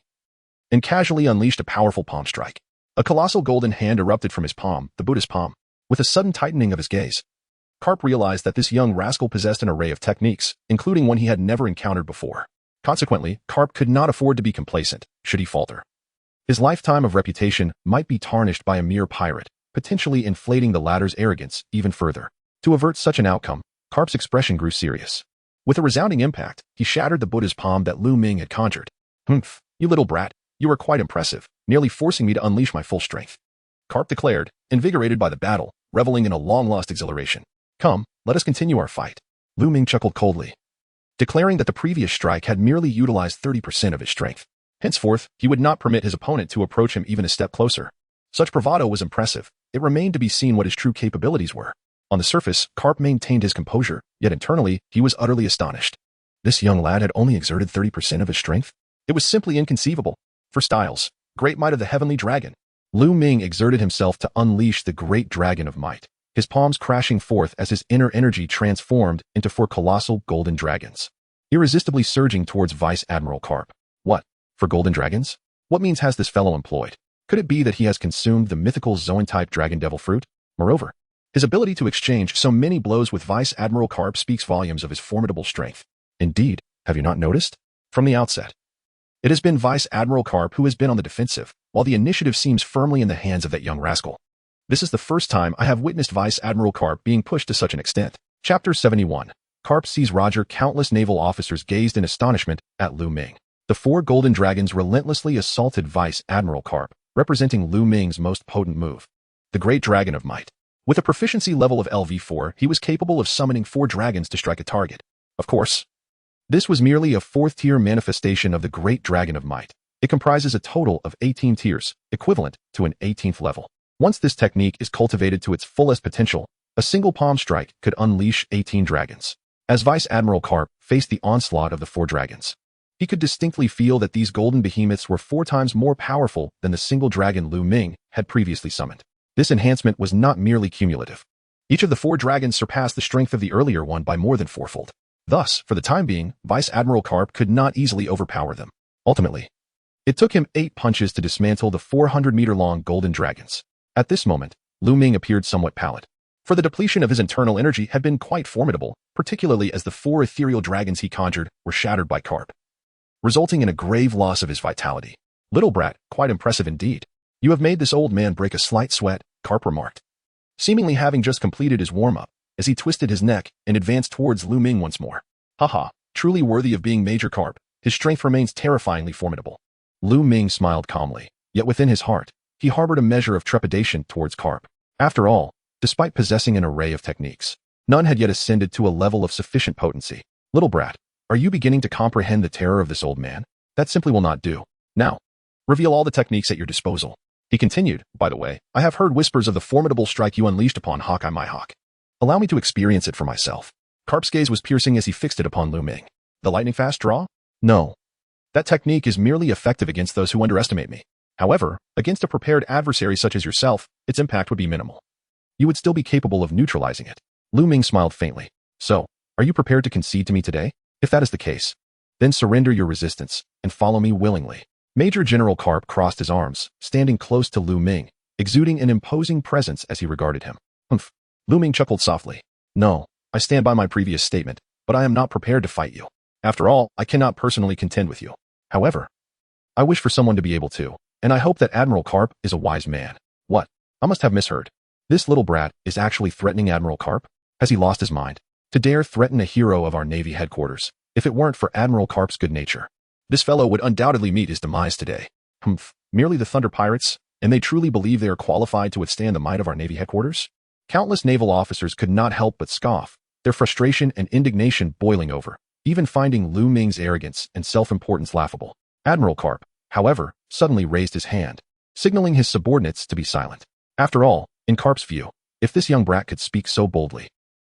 and casually unleashed a powerful palm strike. A colossal golden hand erupted from his palm, the Buddha's palm. With a sudden tightening of his gaze, Karp realized that this young rascal possessed an array of techniques, including one he had never encountered before. Consequently, Karp could not afford to be complacent, should he falter. His lifetime of reputation might be tarnished by a mere pirate, potentially inflating the latter's arrogance even further. To avert such an outcome, Karp's expression grew serious. With a resounding impact, he shattered the Buddha's palm that Lu Ming had conjured. Humph, you little brat, you are quite impressive, nearly forcing me to unleash my full strength. Karp declared, invigorated by the battle, reveling in a long-lost exhilaration. Come, let us continue our fight. Lu Ming chuckled coldly, declaring that the previous strike had merely utilized 30% of his strength. Henceforth, he would not permit his opponent to approach him even a step closer. Such bravado was impressive. It remained to be seen what his true capabilities were. On the surface, Karp maintained his composure, yet internally, he was utterly astonished. This young lad had only exerted 30% of his strength? It was simply inconceivable. For Styles, great might of the heavenly dragon, Lu Ming exerted himself to unleash the great dragon of might, his palms crashing forth as his inner energy transformed into four colossal golden dragons, irresistibly surging towards Vice Admiral Karp. What? For golden dragons? What means has this fellow employed? Could it be that he has consumed the mythical Zoan-type dragon devil fruit? Moreover, his ability to exchange so many blows with Vice Admiral Karp speaks volumes of his formidable strength. Indeed, have you not noticed? From the outset, it has been Vice Admiral Karp who has been on the defensive, while the initiative seems firmly in the hands of that young rascal. This is the first time I have witnessed Vice Admiral Karp being pushed to such an extent. Chapter 71. Karp sees Roger. Countless naval officers gazed in astonishment at Lu Ming. The four golden dragons relentlessly assaulted Vice Admiral Karp, representing Lu Ming's most potent move, the Great Dragon of Might. With a proficiency level of LV4, he was capable of summoning four dragons to strike a target. Of course, this was merely a fourth-tier manifestation of the Great Dragon of Might. It comprises a total of 18 tiers, equivalent to an 18th level. Once this technique is cultivated to its fullest potential, a single palm strike could unleash 18 dragons. As Vice Admiral Karp faced the onslaught of the four dragons, he could distinctly feel that these golden behemoths were 4 times more powerful than the single dragon Lu Ming had previously summoned. This enhancement was not merely cumulative. Each of the 4 dragons surpassed the strength of the earlier one by more than 4-fold. Thus, for the time being, Vice Admiral Karp could not easily overpower them. Ultimately, it took him 8 punches to dismantle the 400-meter-long golden dragons. At this moment, Lu Ming appeared somewhat pallid, for the depletion of his internal energy had been quite formidable, particularly as the 4 ethereal dragons he conjured were shattered by Karp, resulting in a grave loss of his vitality. Little brat, quite impressive indeed. You have made this old man break a slight sweat, Karp remarked, seemingly having just completed his warm-up, as he twisted his neck and advanced towards Lu Ming once more. Haha, truly worthy of being Major Karp, his strength remains terrifyingly formidable. Lu Ming smiled calmly, yet within his heart, he harbored a measure of trepidation towards Karp. After all, despite possessing an array of techniques, none had yet ascended to a level of sufficient potency. Little brat, are you beginning to comprehend the terror of this old man? That simply will not do. Now, reveal all the techniques at your disposal. He continued, by the way, I have heard whispers of the formidable strike you unleashed upon Hawkeye Mihawk. Allow me to experience it for myself. Karp's gaze was piercing as he fixed it upon Lu Ming. The lightning-fast draw? No. That technique is merely effective against those who underestimate me. However, against a prepared adversary such as yourself, its impact would be minimal. You would still be capable of neutralizing it. Lu Ming smiled faintly. So, are you prepared to concede to me today? If that is the case, then surrender your resistance and follow me willingly. Major General Karp crossed his arms, standing close to Lu Ming, exuding an imposing presence as he regarded him. Humph. Lu Ming chuckled softly. No, I stand by my previous statement, but I am not prepared to fight you. After all, I cannot personally contend with you. However, I wish for someone to be able to, and I hope that Admiral Karp is a wise man. What? I must have misheard. This little brat is actually threatening Admiral Karp? Has he lost his mind? To dare threaten a hero of our Navy headquarters, if it weren't for Admiral Karp's good nature, this fellow would undoubtedly meet his demise today. Humph, merely the Thunder Pirates, and they truly believe they are qualified to withstand the might of our Navy headquarters? Countless naval officers could not help but scoff, their frustration and indignation boiling over, even finding Lu Ming's arrogance and self-importance laughable. Admiral Karp, however, suddenly raised his hand, signaling his subordinates to be silent. After all, in Karp's view, if this young brat could speak so boldly,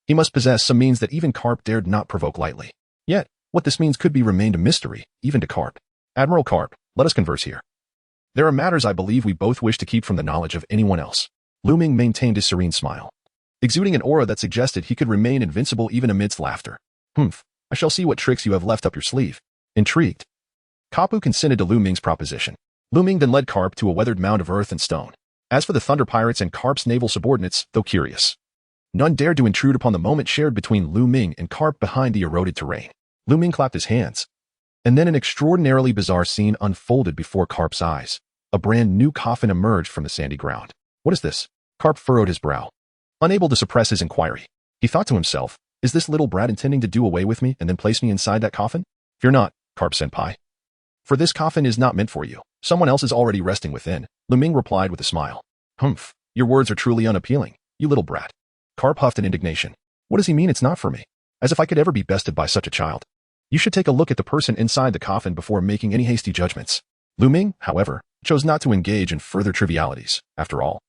he must possess some means that even Karp dared not provoke lightly. Yet, what this means could be remained a mystery, even to Karp. Admiral Karp, let us converse here. There are matters I believe we both wish to keep from the knowledge of anyone else. Lu Ming maintained his serene smile, exuding an aura that suggested he could remain invincible even amidst laughter. Humph, I shall see what tricks you have left up your sleeve. Intrigued, Kapu consented to Lu Ming's proposition. Lu Ming then led Karp to a weathered mound of earth and stone. As for the Thunder Pirates and Karp's naval subordinates, though curious, none dared to intrude upon the moment shared between Lu Ming and Karp behind the eroded terrain. Lu Ming clapped his hands, and then an extraordinarily bizarre scene unfolded before Karp's eyes. A brand new coffin emerged from the sandy ground. What is this? Karp furrowed his brow, unable to suppress his inquiry. He thought to himself, is this little brat intending to do away with me and then place me inside that coffin? Fear not, Karp-senpai. For this coffin is not meant for you. Someone else is already resting within, Lu Ming replied with a smile. Humph, your words are truly unappealing, you little brat. Karp huffed in indignation. What does he mean it's not for me? As if I could ever be bested by such a child. You should take a look at the person inside the coffin before making any hasty judgments. Lu Ming, however, chose not to engage in further trivialities. After all,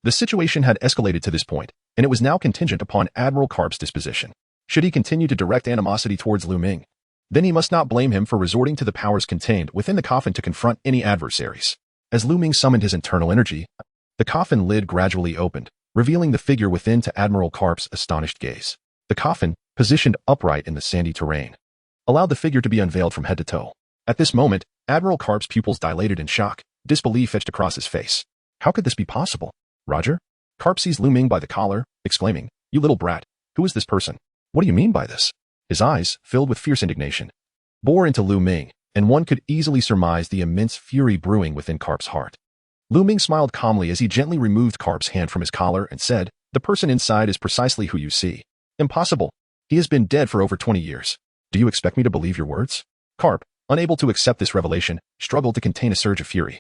the situation had escalated to this point, and it was now contingent upon Admiral Karp's disposition. Should he continue to direct animosity towards Lu Ming? then he must not blame him for resorting to the powers contained within the coffin to confront any adversaries. As Lu Ming summoned his internal energy, the coffin lid gradually opened, revealing the figure within to Admiral Karp's astonished gaze. The coffin, positioned upright in the sandy terrain, allowed the figure to be unveiled from head to toe. At this moment, Admiral Karp's pupils dilated in shock, disbelief etched across his face. How could this be possible? Roger? Karp seized Lu Ming by the collar, exclaiming, "You little brat, who is this person? What do you mean by this?" His eyes, filled with fierce indignation, bore into Lu Ming, and one could easily surmise the immense fury brewing within Karp's heart. Lu Ming smiled calmly as he gently removed Karp's hand from his collar and said, "The person inside is precisely who you see." "Impossible. He has been dead for over 20 years. Do you expect me to believe your words?" Karp, unable to accept this revelation, struggled to contain a surge of fury,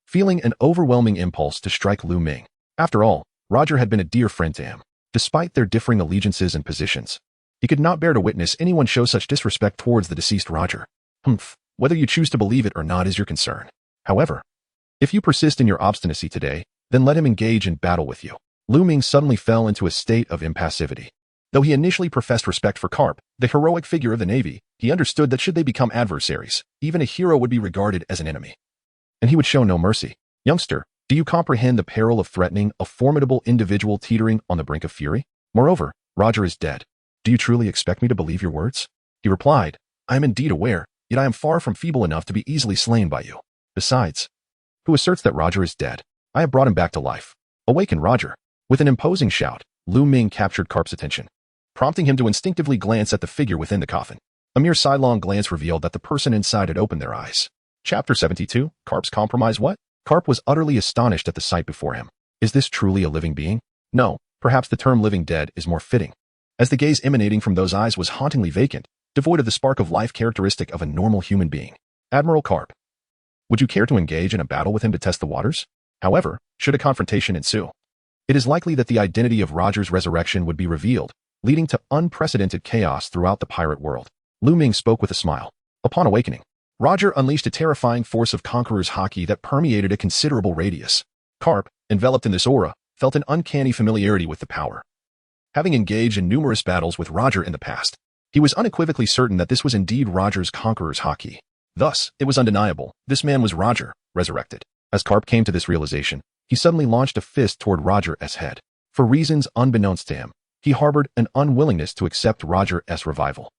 feeling an overwhelming impulse to strike Lu Ming. After all, Roger had been a dear friend to him. Despite their differing allegiances and positions, he could not bear to witness anyone show such disrespect towards the deceased Roger. Whether you choose to believe it or not is your concern. However, if you persist in your obstinacy today, then let him engage in battle with you. Lu Ming suddenly fell into a state of impassivity. Though he initially professed respect for Karp, the heroic figure of the Navy, he understood that should they become adversaries, even a hero would be regarded as an enemy, and he would show no mercy. "Youngster, do you comprehend the peril of threatening a formidable individual teetering on the brink of fury? Moreover, Roger is dead. Do you truly expect me to believe your words?" He replied, "I am indeed aware, yet I am far from feeble enough to be easily slain by you. Besides, who asserts that Roger is dead? I have brought him back to life. Awaken Roger." With an imposing shout, Lu Ming captured Karp's attention, prompting him to instinctively glance at the figure within the coffin. A mere sidelong glance revealed that the person inside had opened their eyes. Chapter 72, Karp's compromise. What? Karp was utterly astonished at the sight before him. Is this truly a living being? No, perhaps the term living dead is more fitting, as the gaze emanating from those eyes was hauntingly vacant, devoid of the spark of life characteristic of a normal human being. Admiral Karp, would you care to engage in a battle with him to test the waters? However, should a confrontation ensue, it is likely that the identity of Roger's resurrection would be revealed, leading to unprecedented chaos throughout the pirate world. Lu Ming spoke with a smile. Upon awakening, Roger unleashed a terrifying force of Conqueror's Haki that permeated a considerable radius. Karp, enveloped in this aura, felt an uncanny familiarity with the power. Having engaged in numerous battles with Roger in the past, he was unequivocally certain that this was indeed Roger's Conqueror's Haki. Thus, it was undeniable, this man was Roger, resurrected. As Karp came to this realization, he suddenly launched a fist toward Roger's head. For reasons unbeknownst to him, he harbored an unwillingness to accept Roger's revival,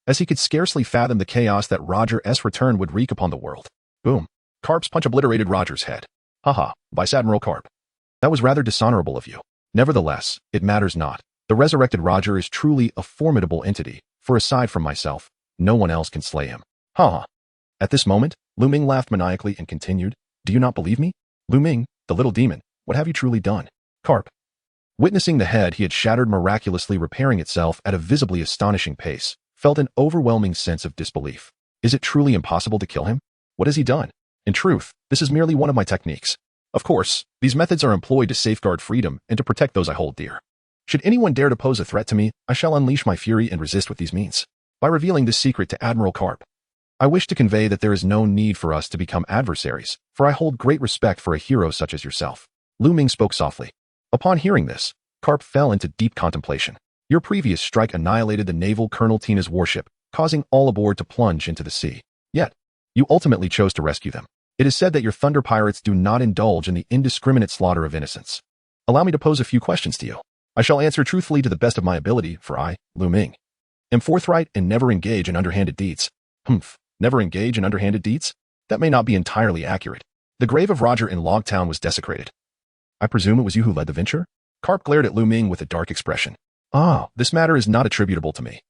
as he could scarcely fathom the chaos that Roger's return would wreak upon the world. Boom. Karp's punch obliterated Roger's head. Haha, Vice Admiral Karp. That was rather dishonorable of you. Nevertheless, it matters not. The resurrected Roger is truly a formidable entity, for aside from myself, no one else can slay him. Haha. At this moment, Lu Ming laughed maniacally and continued, "Do you not believe me? Lu Ming, the little demon, what have you truly done?" Karp, witnessing the head he had shattered miraculously repairing itself at a visibly astonishing pace, felt an overwhelming sense of disbelief. Is it truly impossible to kill him? What has he done? In truth, this is merely one of my techniques. Of course, these methods are employed to safeguard freedom and to protect those I hold dear. Should anyone dare to pose a threat to me, I shall unleash my fury and resist with these means. By revealing this secret to Admiral Karp, I wish to convey that there is no need for us to become adversaries, for I hold great respect for a hero such as yourself. Lu Ming spoke softly. Upon hearing this, Karp fell into deep contemplation. Your previous strike annihilated the naval Colonel Tina's warship, causing all aboard to plunge into the sea. Yet, you ultimately chose to rescue them. It is said that your thunder pirates do not indulge in the indiscriminate slaughter of innocents. Allow me to pose a few questions to you. I shall answer truthfully to the best of my ability, for I, Lu Ming, am forthright and never engage in underhanded deeds. Never engage in underhanded deeds? That may not be entirely accurate. The grave of Roger in Logtown was desecrated. I presume it was you who led the venture? Karp glared at Lu Ming with a dark expression. Ah, this matter is not attributable to me.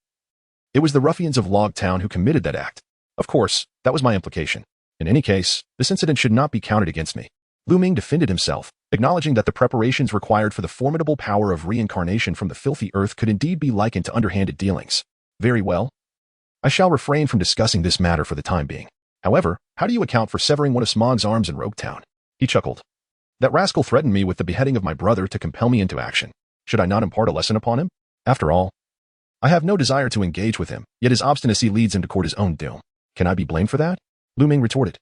It was the ruffians of Logtown who committed that act. Of course, that was my implication. In any case, this incident should not be counted against me. Lu Ming defended himself, acknowledging that the preparations required for the formidable power of reincarnation from the filthy earth could indeed be likened to underhanded dealings. Very well. I shall refrain from discussing this matter for the time being. However, how do you account for severing one of Smog's arms in Roguetown? He chuckled. That rascal threatened me with the beheading of my brother to compel me into action. Should I not impart a lesson upon him? After all, I have no desire to engage with him, yet his obstinacy leads him to court his own doom. Can I be blamed for that? Lu Ming retorted.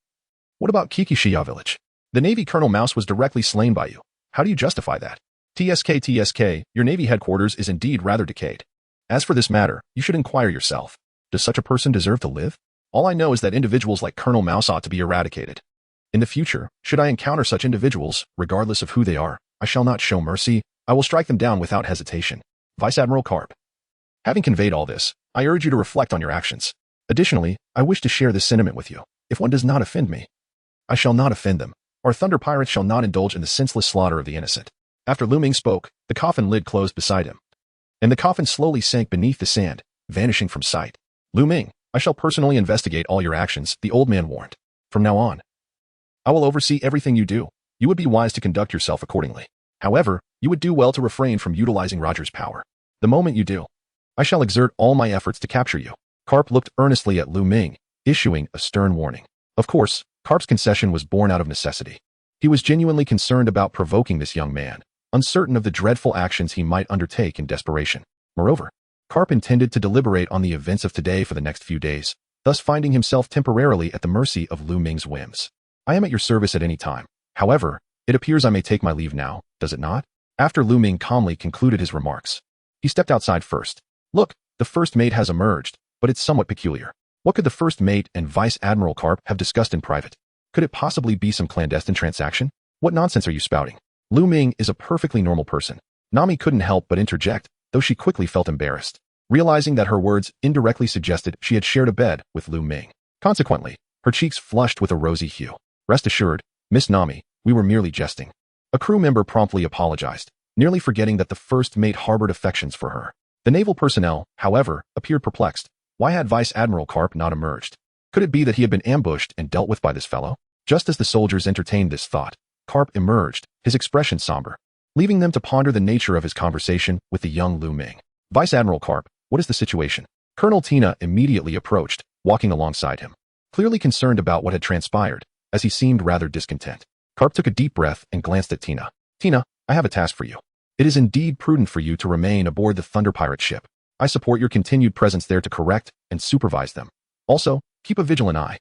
What about Kikishiya village? The Navy Colonel Mouse was directly slain by you. How do you justify that? TSK, your Navy headquarters is indeed rather decayed. As for this matter, you should inquire yourself. Does such a person deserve to live? All I know is that individuals like Colonel Mouse ought to be eradicated. In the future, should I encounter such individuals, regardless of who they are, I shall not show mercy. I will strike them down without hesitation. Vice Admiral Karp. Having conveyed all this, I urge you to reflect on your actions. Additionally, I wish to share this sentiment with you. If one does not offend me, I shall not offend them. Our Thunder Pirates shall not indulge in the senseless slaughter of the innocent. After Lu Ming spoke, the coffin lid closed beside him, and the coffin slowly sank beneath the sand, vanishing from sight. Lu Ming, I shall personally investigate all your actions, the old man warned. From now on, I will oversee everything you do. You would be wise to conduct yourself accordingly. However, you would do well to refrain from utilizing Roger's power. The moment you do, I shall exert all my efforts to capture you. Karp looked earnestly at Lu Ming, issuing a stern warning. Of course, Karp's concession was born out of necessity. He was genuinely concerned about provoking this young man, uncertain of the dreadful actions he might undertake in desperation. Moreover, Karp intended to deliberate on the events of today for the next few days, thus finding himself temporarily at the mercy of Lu Ming's whims. I am at your service at any time. However, it appears I may take my leave now, does it not? After Lu Ming calmly concluded his remarks, he stepped outside first. Look, the first mate has emerged, but it's somewhat peculiar. What could the first mate and Vice Admiral Karp have discussed in private? Could it possibly be some clandestine transaction? What nonsense are you spouting? Lu Ming is a perfectly normal person. Nami couldn't help but interject, though she quickly felt embarrassed, realizing that her words indirectly suggested she had shared a bed with Lu Ming. Consequently, her cheeks flushed with a rosy hue. Rest assured, Miss Nami, we were merely jesting. A crew member promptly apologized, nearly forgetting that the first mate harbored affections for her. The naval personnel, however, appeared perplexed. Why had Vice Admiral Karp not emerged? Could it be that he had been ambushed and dealt with by this fellow? Just as the soldiers entertained this thought, Karp emerged, his expression somber, leaving them to ponder the nature of his conversation with the young Lu Ming. Vice Admiral Karp, what is the situation? Colonel Tina immediately approached, walking alongside him, clearly concerned about what had transpired, as he seemed rather discontent. Karp took a deep breath and glanced at Tina. Tina, I have a task for you. It is indeed prudent for you to remain aboard the Thunder Pirate ship. I support your continued presence there to correct and supervise them. Also, keep a vigilant eye.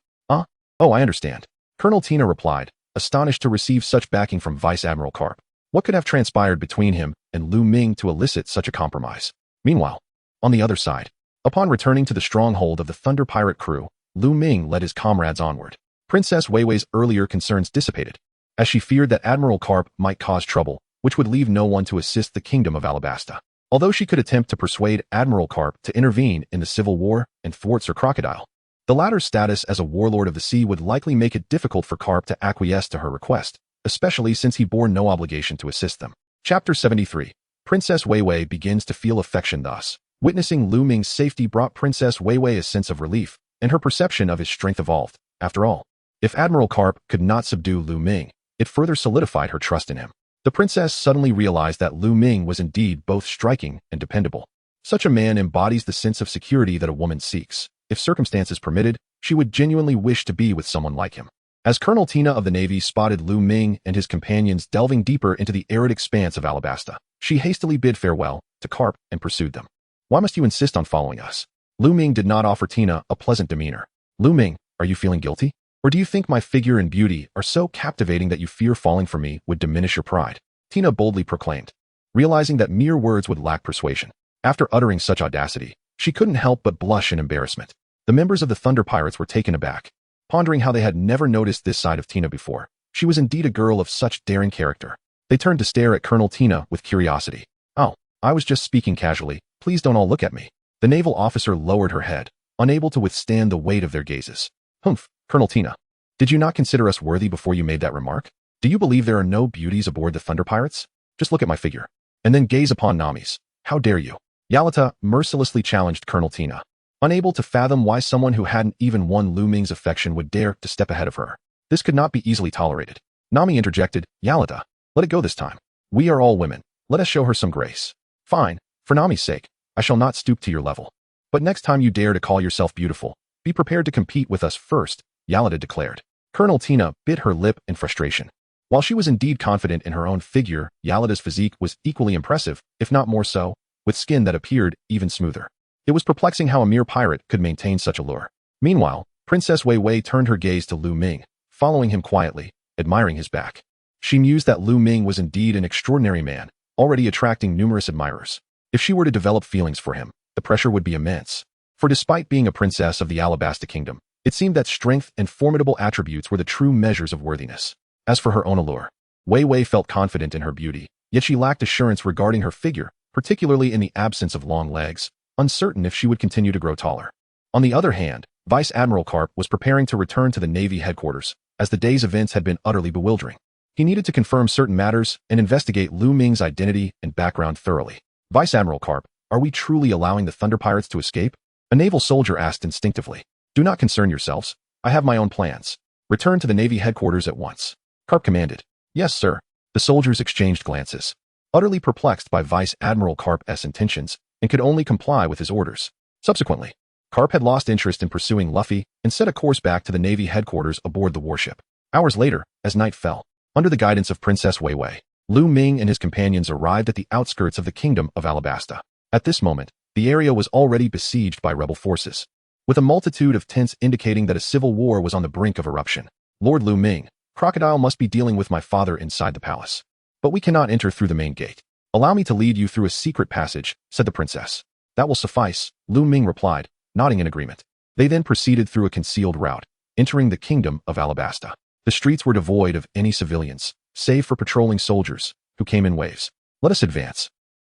Oh, I understand. Colonel Tina replied, astonished to receive such backing from Vice Admiral Karp. What could have transpired between him and Lu Ming to elicit such a compromise? Meanwhile, on the other side, upon returning to the stronghold of the Thunder Pirate crew, Lu Ming led his comrades onward. Princess Weiwei's earlier concerns dissipated, as she feared that Admiral Karp might cause trouble, which would leave no one to assist the kingdom of Alabasta. Although she could attempt to persuade Admiral Karp to intervene in the civil war and thwart Sir Crocodile, the latter's status as a warlord of the sea would likely make it difficult for Karp to acquiesce to her request, especially since he bore no obligation to assist them. Chapter 73. Princess Weiwei begins to feel affection thus. Witnessing Lu Ming's safety brought Princess Weiwei a sense of relief, and her perception of his strength evolved. After all, if Admiral Karp could not subdue Lu Ming, it further solidified her trust in him. The princess suddenly realized that Lu Ming was indeed both striking and dependable. Such a man embodies the sense of security that a woman seeks. If circumstances permitted, she would genuinely wish to be with someone like him. As Colonel Tina of the Navy spotted Lu Ming and his companions delving deeper into the arid expanse of Alabasta, she hastily bid farewell to Karp and pursued them. Why must you insist on following us? Lu Ming did not offer Tina a pleasant demeanor. Lu Ming, are you feeling guilty? Or do you think my figure and beauty are so captivating that you fear falling for me would diminish your pride? Tina boldly proclaimed, realizing that mere words would lack persuasion. After uttering such audacity, she couldn't help but blush in embarrassment. The members of the Thunder Pirates were taken aback, pondering how they had never noticed this side of Tina before. She was indeed a girl of such daring character. They turned to stare at Colonel Tina with curiosity. Oh, I was just speaking casually. Please don't all look at me. The naval officer lowered her head, unable to withstand the weight of their gazes. Humph, Colonel Tina. Did you not consider us worthy before you made that remark? Do you believe there are no beauties aboard the Thunder Pirates? Just look at my figure, and then gaze upon Nami's. How dare you? Yalata mercilessly challenged Colonel Tina, unable to fathom why someone who hadn't even won Lu Ming's affection would dare to step ahead of her. This could not be easily tolerated. Nami interjected, Yalata, let it go this time. We are all women. Let us show her some grace. Fine, for Nami's sake, I shall not stoop to your level. But next time you dare to call yourself beautiful, be prepared to compete with us first, Yalata declared. Colonel Tina bit her lip in frustration. While she was indeed confident in her own figure, Yalata's physique was equally impressive, if not more so, with skin that appeared even smoother. It was perplexing how a mere pirate could maintain such allure. Meanwhile, Princess Weiwei turned her gaze to Lu Ming, following him quietly, admiring his back. She mused that Lu Ming was indeed an extraordinary man, already attracting numerous admirers. If she were to develop feelings for him, the pressure would be immense. For despite being a princess of the Alabasta kingdom, it seemed that strength and formidable attributes were the true measures of worthiness. As for her own allure, Wei Wei felt confident in her beauty, yet she lacked assurance regarding her figure, particularly in the absence of long legs, uncertain if she would continue to grow taller. On the other hand, Vice Admiral Karp was preparing to return to the Navy headquarters, as the day's events had been utterly bewildering. He needed to confirm certain matters and investigate Lu Ming's identity and background thoroughly. Vice Admiral Karp, are we truly allowing the Thunder Pirates to escape? A naval soldier asked instinctively. Do not concern yourselves. I have my own plans. Return to the Navy headquarters at once. Karp commanded. Yes, sir. The soldiers exchanged glances, utterly perplexed by Vice Admiral Karp's intentions, and could only comply with his orders. Subsequently, Karp had lost interest in pursuing Luffy and set a course back to the Navy headquarters aboard the warship. Hours later, as night fell, under the guidance of Princess Wei Wei, Lu Ming and his companions arrived at the outskirts of the kingdom of Alabasta. At this moment, the area was already besieged by rebel forces, with a multitude of tents indicating that a civil war was on the brink of eruption. Lord Lu Ming, Crocodile must be dealing with my father inside the palace. But we cannot enter through the main gate. Allow me to lead you through a secret passage, said the princess. That will suffice, Lu Ming replied, nodding in agreement. They then proceeded through a concealed route, entering the kingdom of Alabasta. The streets were devoid of any civilians, save for patrolling soldiers, who came in waves. Let us advance.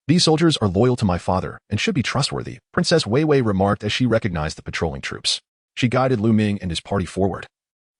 These soldiers are loyal to my father and should be trustworthy, Princess Wei Wei remarked as she recognized the patrolling troops. She guided Lu Ming and his party forward,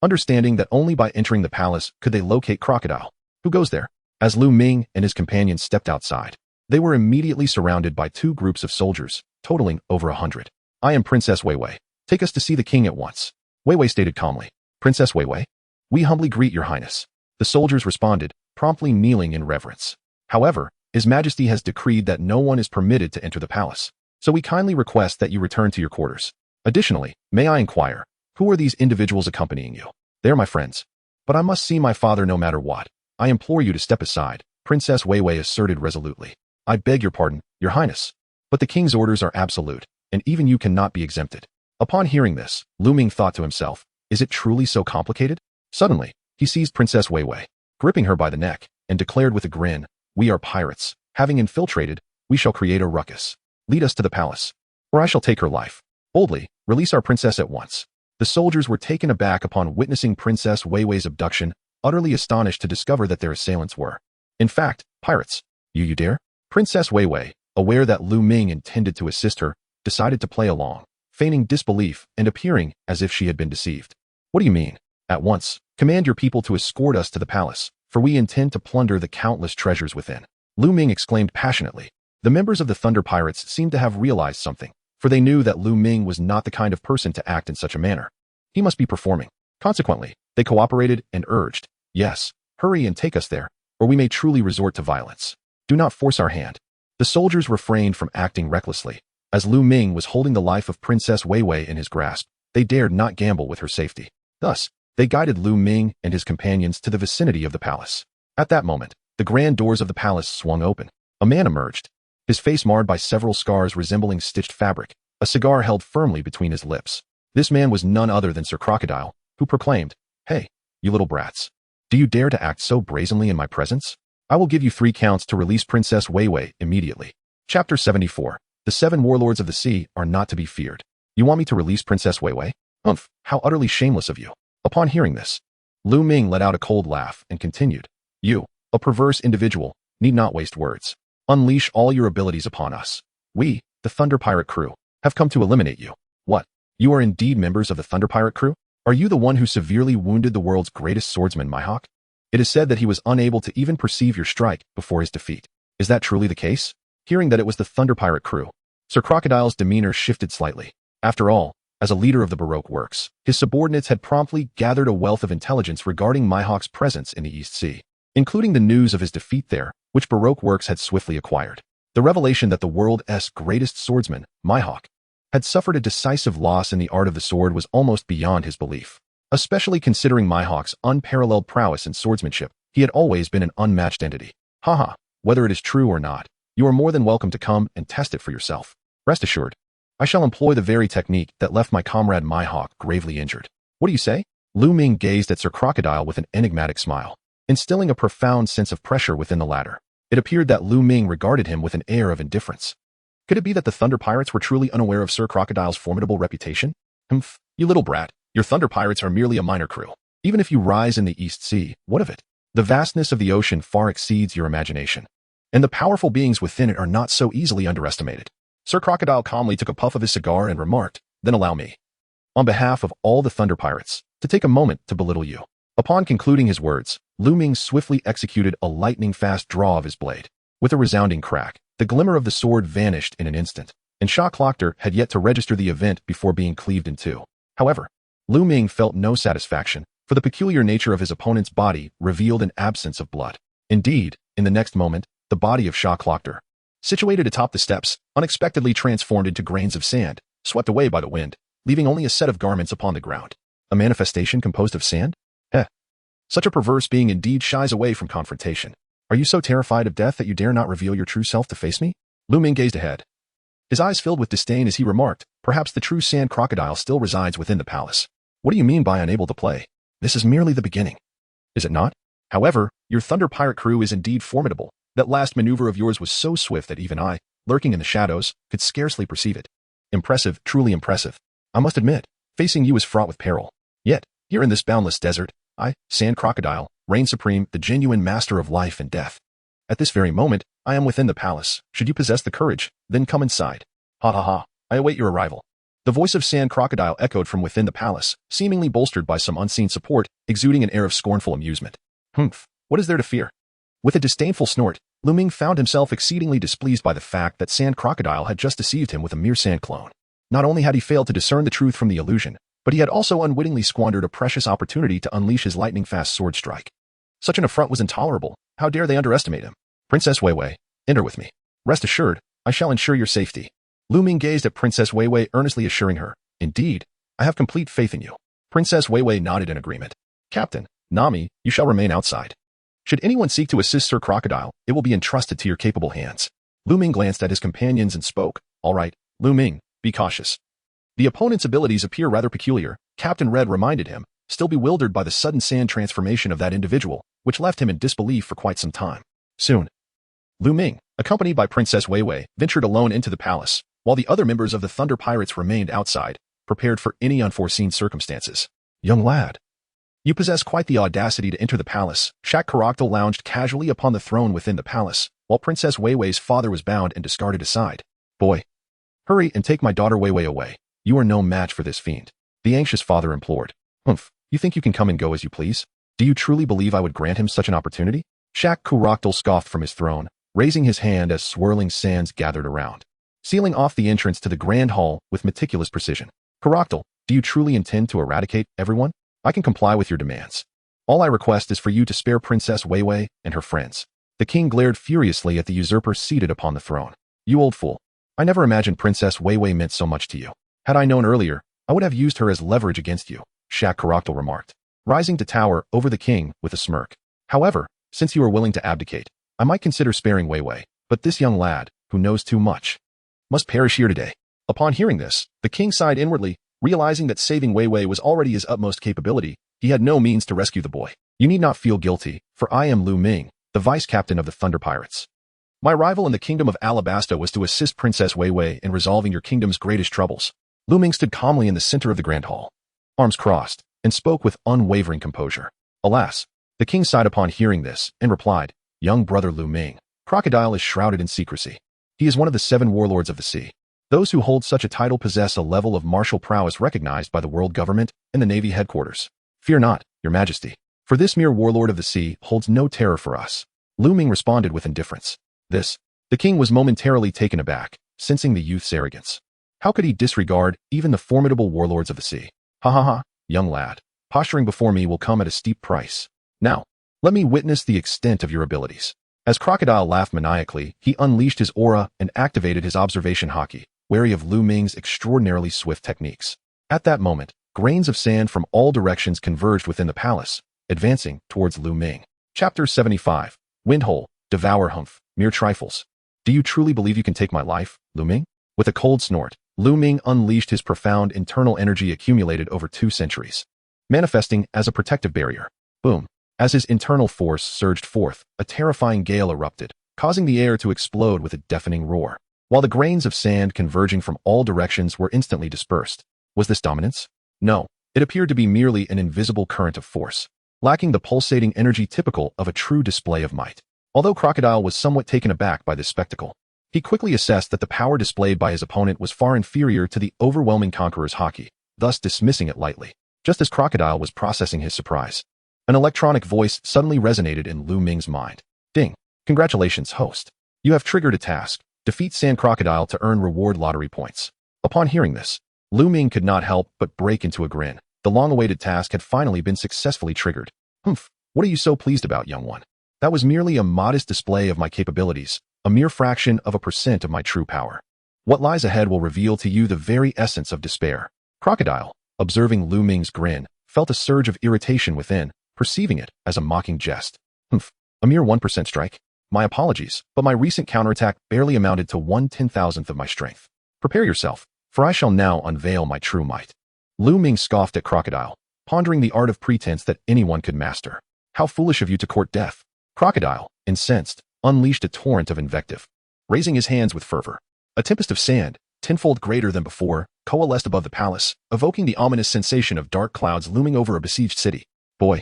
understanding that only by entering the palace could they locate Crocodile. Who goes there? As Lu Ming and his companions stepped outside, they were immediately surrounded by two groups of soldiers, totaling over 100. I am Princess Wei Wei. Take us to see the king at once. Wei Wei stated calmly. Princess Wei Wei? We humbly greet your highness. The soldiers responded, promptly kneeling in reverence. However, His Majesty has decreed that no one is permitted to enter the palace, so we kindly request that you return to your quarters. Additionally, may I inquire, who are these individuals accompanying you? They are my friends. But I must see my father no matter what. I implore you to step aside, Princess Wei Wei asserted resolutely. I beg your pardon, your highness. But the king's orders are absolute, and even you cannot be exempted. Upon hearing this, Lu Ming thought to himself, is it truly so complicated? Suddenly, he seized Princess Wei Wei, gripping her by the neck, and declared with a grin, we are pirates. Having infiltrated, we shall create a ruckus. Lead us to the palace, or I shall take her life. Boldly, release our princess at once. The soldiers were taken aback upon witnessing Princess Wei Wei's abduction, utterly astonished to discover that their assailants were, in fact, pirates. You dare? Princess Wei Wei, aware that Lu Ming intended to assist her, decided to play along, feigning disbelief and appearing as if she had been deceived. What do you mean? At once, command your people to escort us to the palace, for we intend to plunder the countless treasures within. Lu Ming exclaimed passionately. The members of the Thunder Pirates seemed to have realized something, for they knew that Lu Ming was not the kind of person to act in such a manner. He must be performing. Consequently, they cooperated and urged, yes, hurry and take us there, or we may truly resort to violence. Do not force our hand. The soldiers refrained from acting recklessly. As Lu Ming was holding the life of Princess Wei Wei in his grasp, they dared not gamble with her safety. Thus, they guided Lu Ming and his companions to the vicinity of the palace. At that moment, the grand doors of the palace swung open. A man emerged, his face marred by several scars resembling stitched fabric, a cigar held firmly between his lips. This man was none other than Sir Crocodile, who proclaimed, Hey, you little brats. Do you dare to act so brazenly in my presence? I will give you 3 counts to release Princess Wei Wei immediately. Chapter 74. The 7 warlords of the sea are not to be feared. You want me to release Princess Wei Wei? Umph, how utterly shameless of you. Upon hearing this, Lu Ming let out a cold laugh and continued, You, a perverse individual, need not waste words. Unleash all your abilities upon us. We, the Thunder Pirate crew, have come to eliminate you. What? You are indeed members of the Thunder Pirate crew? Are you the one who severely wounded the world's greatest swordsman, Mihawk? It is said that he was unable to even perceive your strike before his defeat. Is that truly the case? Hearing that it was the Thunder Pirate crew, Sir Crocodile's demeanor shifted slightly. After all, as a leader of the Baroque works, his subordinates had promptly gathered a wealth of intelligence regarding Mihawk's presence in the East Sea, including the news of his defeat there, which Baroque works had swiftly acquired. The revelation that the world's greatest swordsman, Mihawk, had suffered a decisive loss in the art of the sword was almost beyond his belief. Especially considering Mihawk's unparalleled prowess in swordsmanship, he had always been an unmatched entity. Haha, whether it is true or not, you are more than welcome to come and test it for yourself. Rest assured, I shall employ the very technique that left my comrade Mihawk gravely injured. What do you say? Lu Ming gazed at Sir Crocodile with an enigmatic smile, instilling a profound sense of pressure within the latter. It appeared that Lu Ming regarded him with an air of indifference. Could it be that the Thunder Pirates were truly unaware of Sir Crocodile's formidable reputation? Humph, you little brat, your Thunder Pirates are merely a minor crew. Even if you rise in the East Sea, what of it? The vastness of the ocean far exceeds your imagination, and the powerful beings within it are not so easily underestimated. Sir Crocodile calmly took a puff of his cigar and remarked, then allow me, on behalf of all the Thunder Pirates, to take a moment to belittle you. Upon concluding his words, Lu Ming swiftly executed a lightning-fast draw of his blade. With a resounding crack, the glimmer of the sword vanished in an instant, and Shocklocker had yet to register the event before being cleaved in two. However, Lu Ming felt no satisfaction, for the peculiar nature of his opponent's body revealed an absence of blood. Indeed, in the next moment, the body of Shocklocker, situated atop the steps, unexpectedly transformed into grains of sand, swept away by the wind, leaving only a set of garments upon the ground. A manifestation composed of sand? Such a perverse being indeed shies away from confrontation. Are you so terrified of death that you dare not reveal your true self to face me? Lu Ming gazed ahead, his eyes filled with disdain as he remarked, perhaps the true sand crocodile still resides within the palace. What do you mean by unable to play? This is merely the beginning. Is it not? However, your Thunder Pirate crew is indeed formidable. That last maneuver of yours was so swift that even I, lurking in the shadows, could scarcely perceive it. Impressive, truly impressive. I must admit, facing you is fraught with peril. Yet, here in this boundless desert, I, Sand Crocodile, reign supreme, the genuine master of life and death. At this very moment, I am within the palace. Should you possess the courage, then come inside. Ha ha ha, I await your arrival. The voice of Sand Crocodile echoed from within the palace, seemingly bolstered by some unseen support, exuding an air of scornful amusement. Humph, what is there to fear? With a disdainful snort, Lu Ming found himself exceedingly displeased by the fact that Sand Crocodile had just deceived him with a mere sand clone. Not only had he failed to discern the truth from the illusion, but he had also unwittingly squandered a precious opportunity to unleash his lightning-fast sword strike. Such an affront was intolerable. How dare they underestimate him? Princess Weiwei, enter with me. Rest assured, I shall ensure your safety. Lu Ming gazed at Princess Weiwei, earnestly assuring her, indeed, I have complete faith in you. Princess Weiwei nodded in agreement. Captain, Nami, you shall remain outside. Should anyone seek to assist Sir Crocodile, it will be entrusted to your capable hands. Lu Ming glanced at his companions and spoke, all right, Lu Ming, be cautious. The opponent's abilities appear rather peculiar, Captain Red reminded him, still bewildered by the sudden sand transformation of that individual, which left him in disbelief for quite some time. Soon, Lu Ming, accompanied by Princess Weiwei, ventured alone into the palace, while the other members of the Thunder Pirates remained outside, prepared for any unforeseen circumstances. Young lad, you possess quite the audacity to enter the palace. Crocodile lounged casually upon the throne within the palace, while Princess Weiwei's father was bound and discarded aside. Boy, hurry and take my daughter Weiwei away. You are no match for this fiend. The anxious father implored. Humph, you think you can come and go as you please? Do you truly believe I would grant him such an opportunity? Crocodile scoffed from his throne, raising his hand as swirling sands gathered around, sealing off the entrance to the grand hall with meticulous precision. Crocodile, do you truly intend to eradicate everyone? I can comply with your demands. All I request is for you to spare Princess Weiwei and her friends. The king glared furiously at the usurper seated upon the throne. You old fool. I never imagined Princess Weiwei meant so much to you. Had I known earlier, I would have used her as leverage against you, Crocodile remarked, rising to tower over the king with a smirk. However, since you are willing to abdicate, I might consider sparing Weiwei, but this young lad, who knows too much, must perish here today. Upon hearing this, the king sighed inwardly, realizing that saving Weiwei was already his utmost capability. He had no means to rescue the boy. You need not feel guilty, for I am Lu Ming, the vice-captain of the Thunder Pirates. My arrival in the kingdom of Alabasta was to assist Princess Weiwei in resolving your kingdom's greatest troubles. Lu Ming stood calmly in the center of the grand hall, arms crossed, and spoke with unwavering composure. Alas, the king sighed upon hearing this, and replied, young brother Lu Ming, Crocodile is shrouded in secrecy. He is one of the 7 warlords of the sea. Those who hold such a title possess a level of martial prowess recognized by the world government and the Navy headquarters. Fear not, your majesty, for this mere warlord of the sea holds no terror for us. Lu Ming responded with indifference. This, the king was momentarily taken aback, sensing the youth's arrogance. How could he disregard even the formidable warlords of the sea? Ha ha ha, young lad, posturing before me will come at a steep price. Now, let me witness the extent of your abilities. As Crocodile laughed maniacally, he unleashed his aura and activated his observation haki, wary of Lu Ming's extraordinarily swift techniques. At that moment, grains of sand from all directions converged within the palace, advancing towards Lu Ming. Chapter 75. Windhole, devour humph, mere trifles. Do you truly believe you can take my life, Lu Ming? With a cold snort, Lu Ming unleashed his profound internal energy accumulated over 2 centuries, manifesting as a protective barrier. Boom. As his internal force surged forth, a terrifying gale erupted, causing the air to explode with a deafening roar. while the grains of sand converging from all directions were instantly dispersed. Was this dominance? No, it appeared to be merely an invisible current of force, lacking the pulsating energy typical of a true display of might. Although Crocodile was somewhat taken aback by this spectacle, he quickly assessed that the power displayed by his opponent was far inferior to the overwhelming Conqueror's Haki, thus dismissing it lightly. Just as Crocodile was processing his surprise, an electronic voice suddenly resonated in Lu Ming's mind. Ding! Congratulations, host. You have triggered a task. Defeat Sand Crocodile to earn reward lottery points. Upon hearing this, Lu Ming could not help but break into a grin. The long-awaited task had finally been successfully triggered. Humph, what are you so pleased about, young one? That was merely a modest display of my capabilities, a mere fraction of a % of my true power. What lies ahead will reveal to you the very essence of despair. Crocodile, observing Lu Ming's grin, felt a surge of irritation within, perceiving it as a mocking jest. Humph, a mere 1% strike? My apologies, but my recent counterattack barely amounted to 1/10,000th of my strength. Prepare yourself, for I shall now unveil my true might. Lu Ming scoffed at Crocodile, pondering the art of pretense that anyone could master. How foolish of you to court death. Crocodile, incensed, unleashed a torrent of invective, raising his hands with fervor. A tempest of sand, tenfold greater than before, coalesced above the palace, evoking the ominous sensation of dark clouds looming over a besieged city. Boy,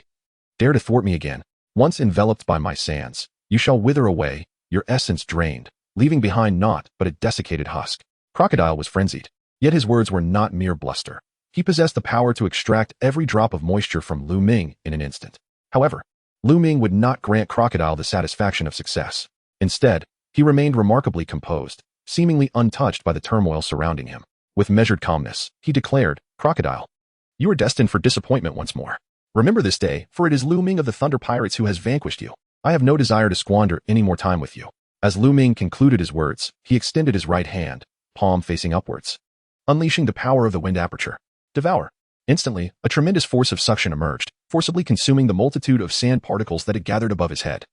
dare to thwart me again. Once enveloped by my sands, you shall wither away, your essence drained, leaving behind naught but a desiccated husk. Crocodile was frenzied, yet his words were not mere bluster. He possessed the power to extract every drop of moisture from Lu Ming in an instant. However, Lu Ming would not grant Crocodile the satisfaction of success. Instead, he remained remarkably composed, seemingly untouched by the turmoil surrounding him. With measured calmness, he declared, Crocodile, you are destined for disappointment once more. Remember this day, for it is Lu Ming of the Thunder Pirates who has vanquished you. I have no desire to squander any more time with you. As Lu Ming concluded his words, he extended his right hand, palm facing upwards, unleashing the power of the wind aperture. Devour. Instantly, a tremendous force of suction emerged, forcibly consuming the multitude of sand particles that had gathered above his head,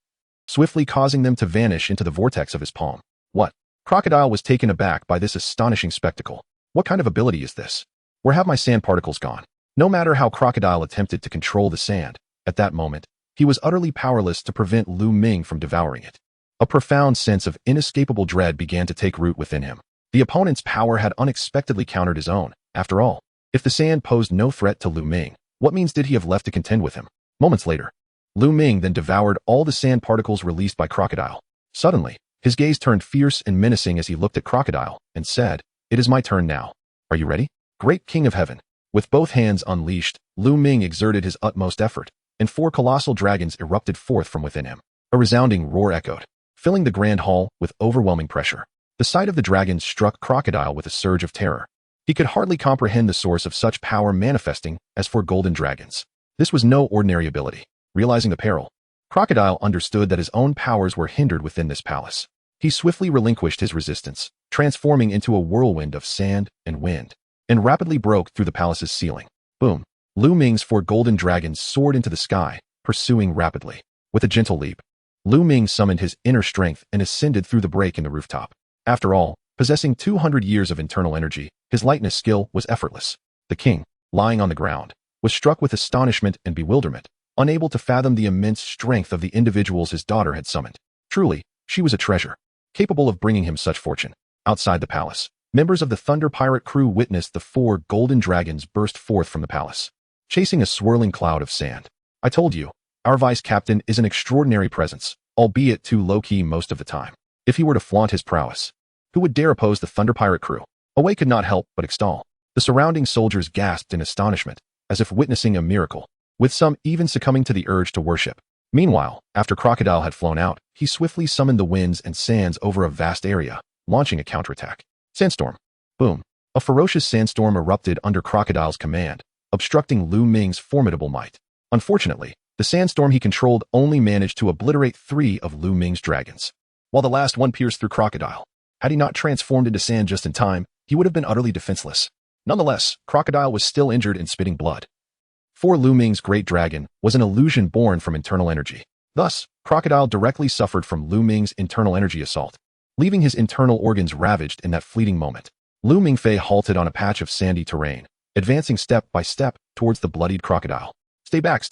swiftly causing them to vanish into the vortex of his palm. What? Crocodile was taken aback by this astonishing spectacle. What kind of ability is this? Where have my sand particles gone? No matter how Crocodile attempted to control the sand, at that moment, he was utterly powerless to prevent Lu Ming from devouring it. A profound sense of inescapable dread began to take root within him. The opponent's power had unexpectedly countered his own. After all, if the sand posed no threat to Lu Ming, what means did he have left to contend with him? Moments later, Lu Ming then devoured all the sand particles released by Crocodile. Suddenly, his gaze turned fierce and menacing as he looked at Crocodile and said, It is my turn now. Are you ready? Great King of Heaven. With both hands unleashed, Lu Ming exerted his utmost effort, and 4 colossal dragons erupted forth from within him. A resounding roar echoed, filling the grand hall with overwhelming pressure. The sight of the dragons struck Crocodile with a surge of terror. He could hardly comprehend the source of such power manifesting as 4 golden dragons. This was no ordinary ability. Realizing the peril, Crocodile understood that his own powers were hindered within this palace. He swiftly relinquished his resistance, transforming into a whirlwind of sand and wind, and rapidly broke through the palace's ceiling. Boom! Lu Ming's 4 golden dragons soared into the sky, pursuing rapidly. With a gentle leap, Lu Ming summoned his inner strength and ascended through the break in the rooftop. After all, possessing 200 years of internal energy, his lightness skill was effortless. The king, lying on the ground, was struck with astonishment and bewilderment, unable to fathom the immense strength of the individuals his daughter had summoned. Truly, she was a treasure, capable of bringing him such fortune. Outside the palace, members of the Thunder Pirate crew witnessed the 4 golden dragons burst forth from the palace, chasing a swirling cloud of sand. I told you, our vice captain is an extraordinary presence, albeit too low-key most of the time. If he were to flaunt his prowess, who would dare oppose the Thunder Pirate crew? Away could not help but extol. The surrounding soldiers gasped in astonishment, as if witnessing a miracle, with some even succumbing to the urge to worship. Meanwhile, after Crocodile had flown out, he swiftly summoned the winds and sands over a vast area, launching a counterattack. Sandstorm. Boom. A ferocious sandstorm erupted under Crocodile's command, obstructing Lu Ming's formidable might. Unfortunately, the sandstorm he controlled only managed to obliterate 3 of Lu Ming's dragons, while the last one pierced through Crocodile. Had he not transformed into sand just in time, he would have been utterly defenseless. Nonetheless, Crocodile was still injured and spitting blood. For Lu Ming's great dragon was an illusion born from internal energy. Thus, Crocodile directly suffered from Lu Ming's internal energy assault, leaving his internal organs ravaged in that fleeting moment. Lu Mingfei halted on a patch of sandy terrain, advancing step by step towards the bloodied Crocodile. Stay back,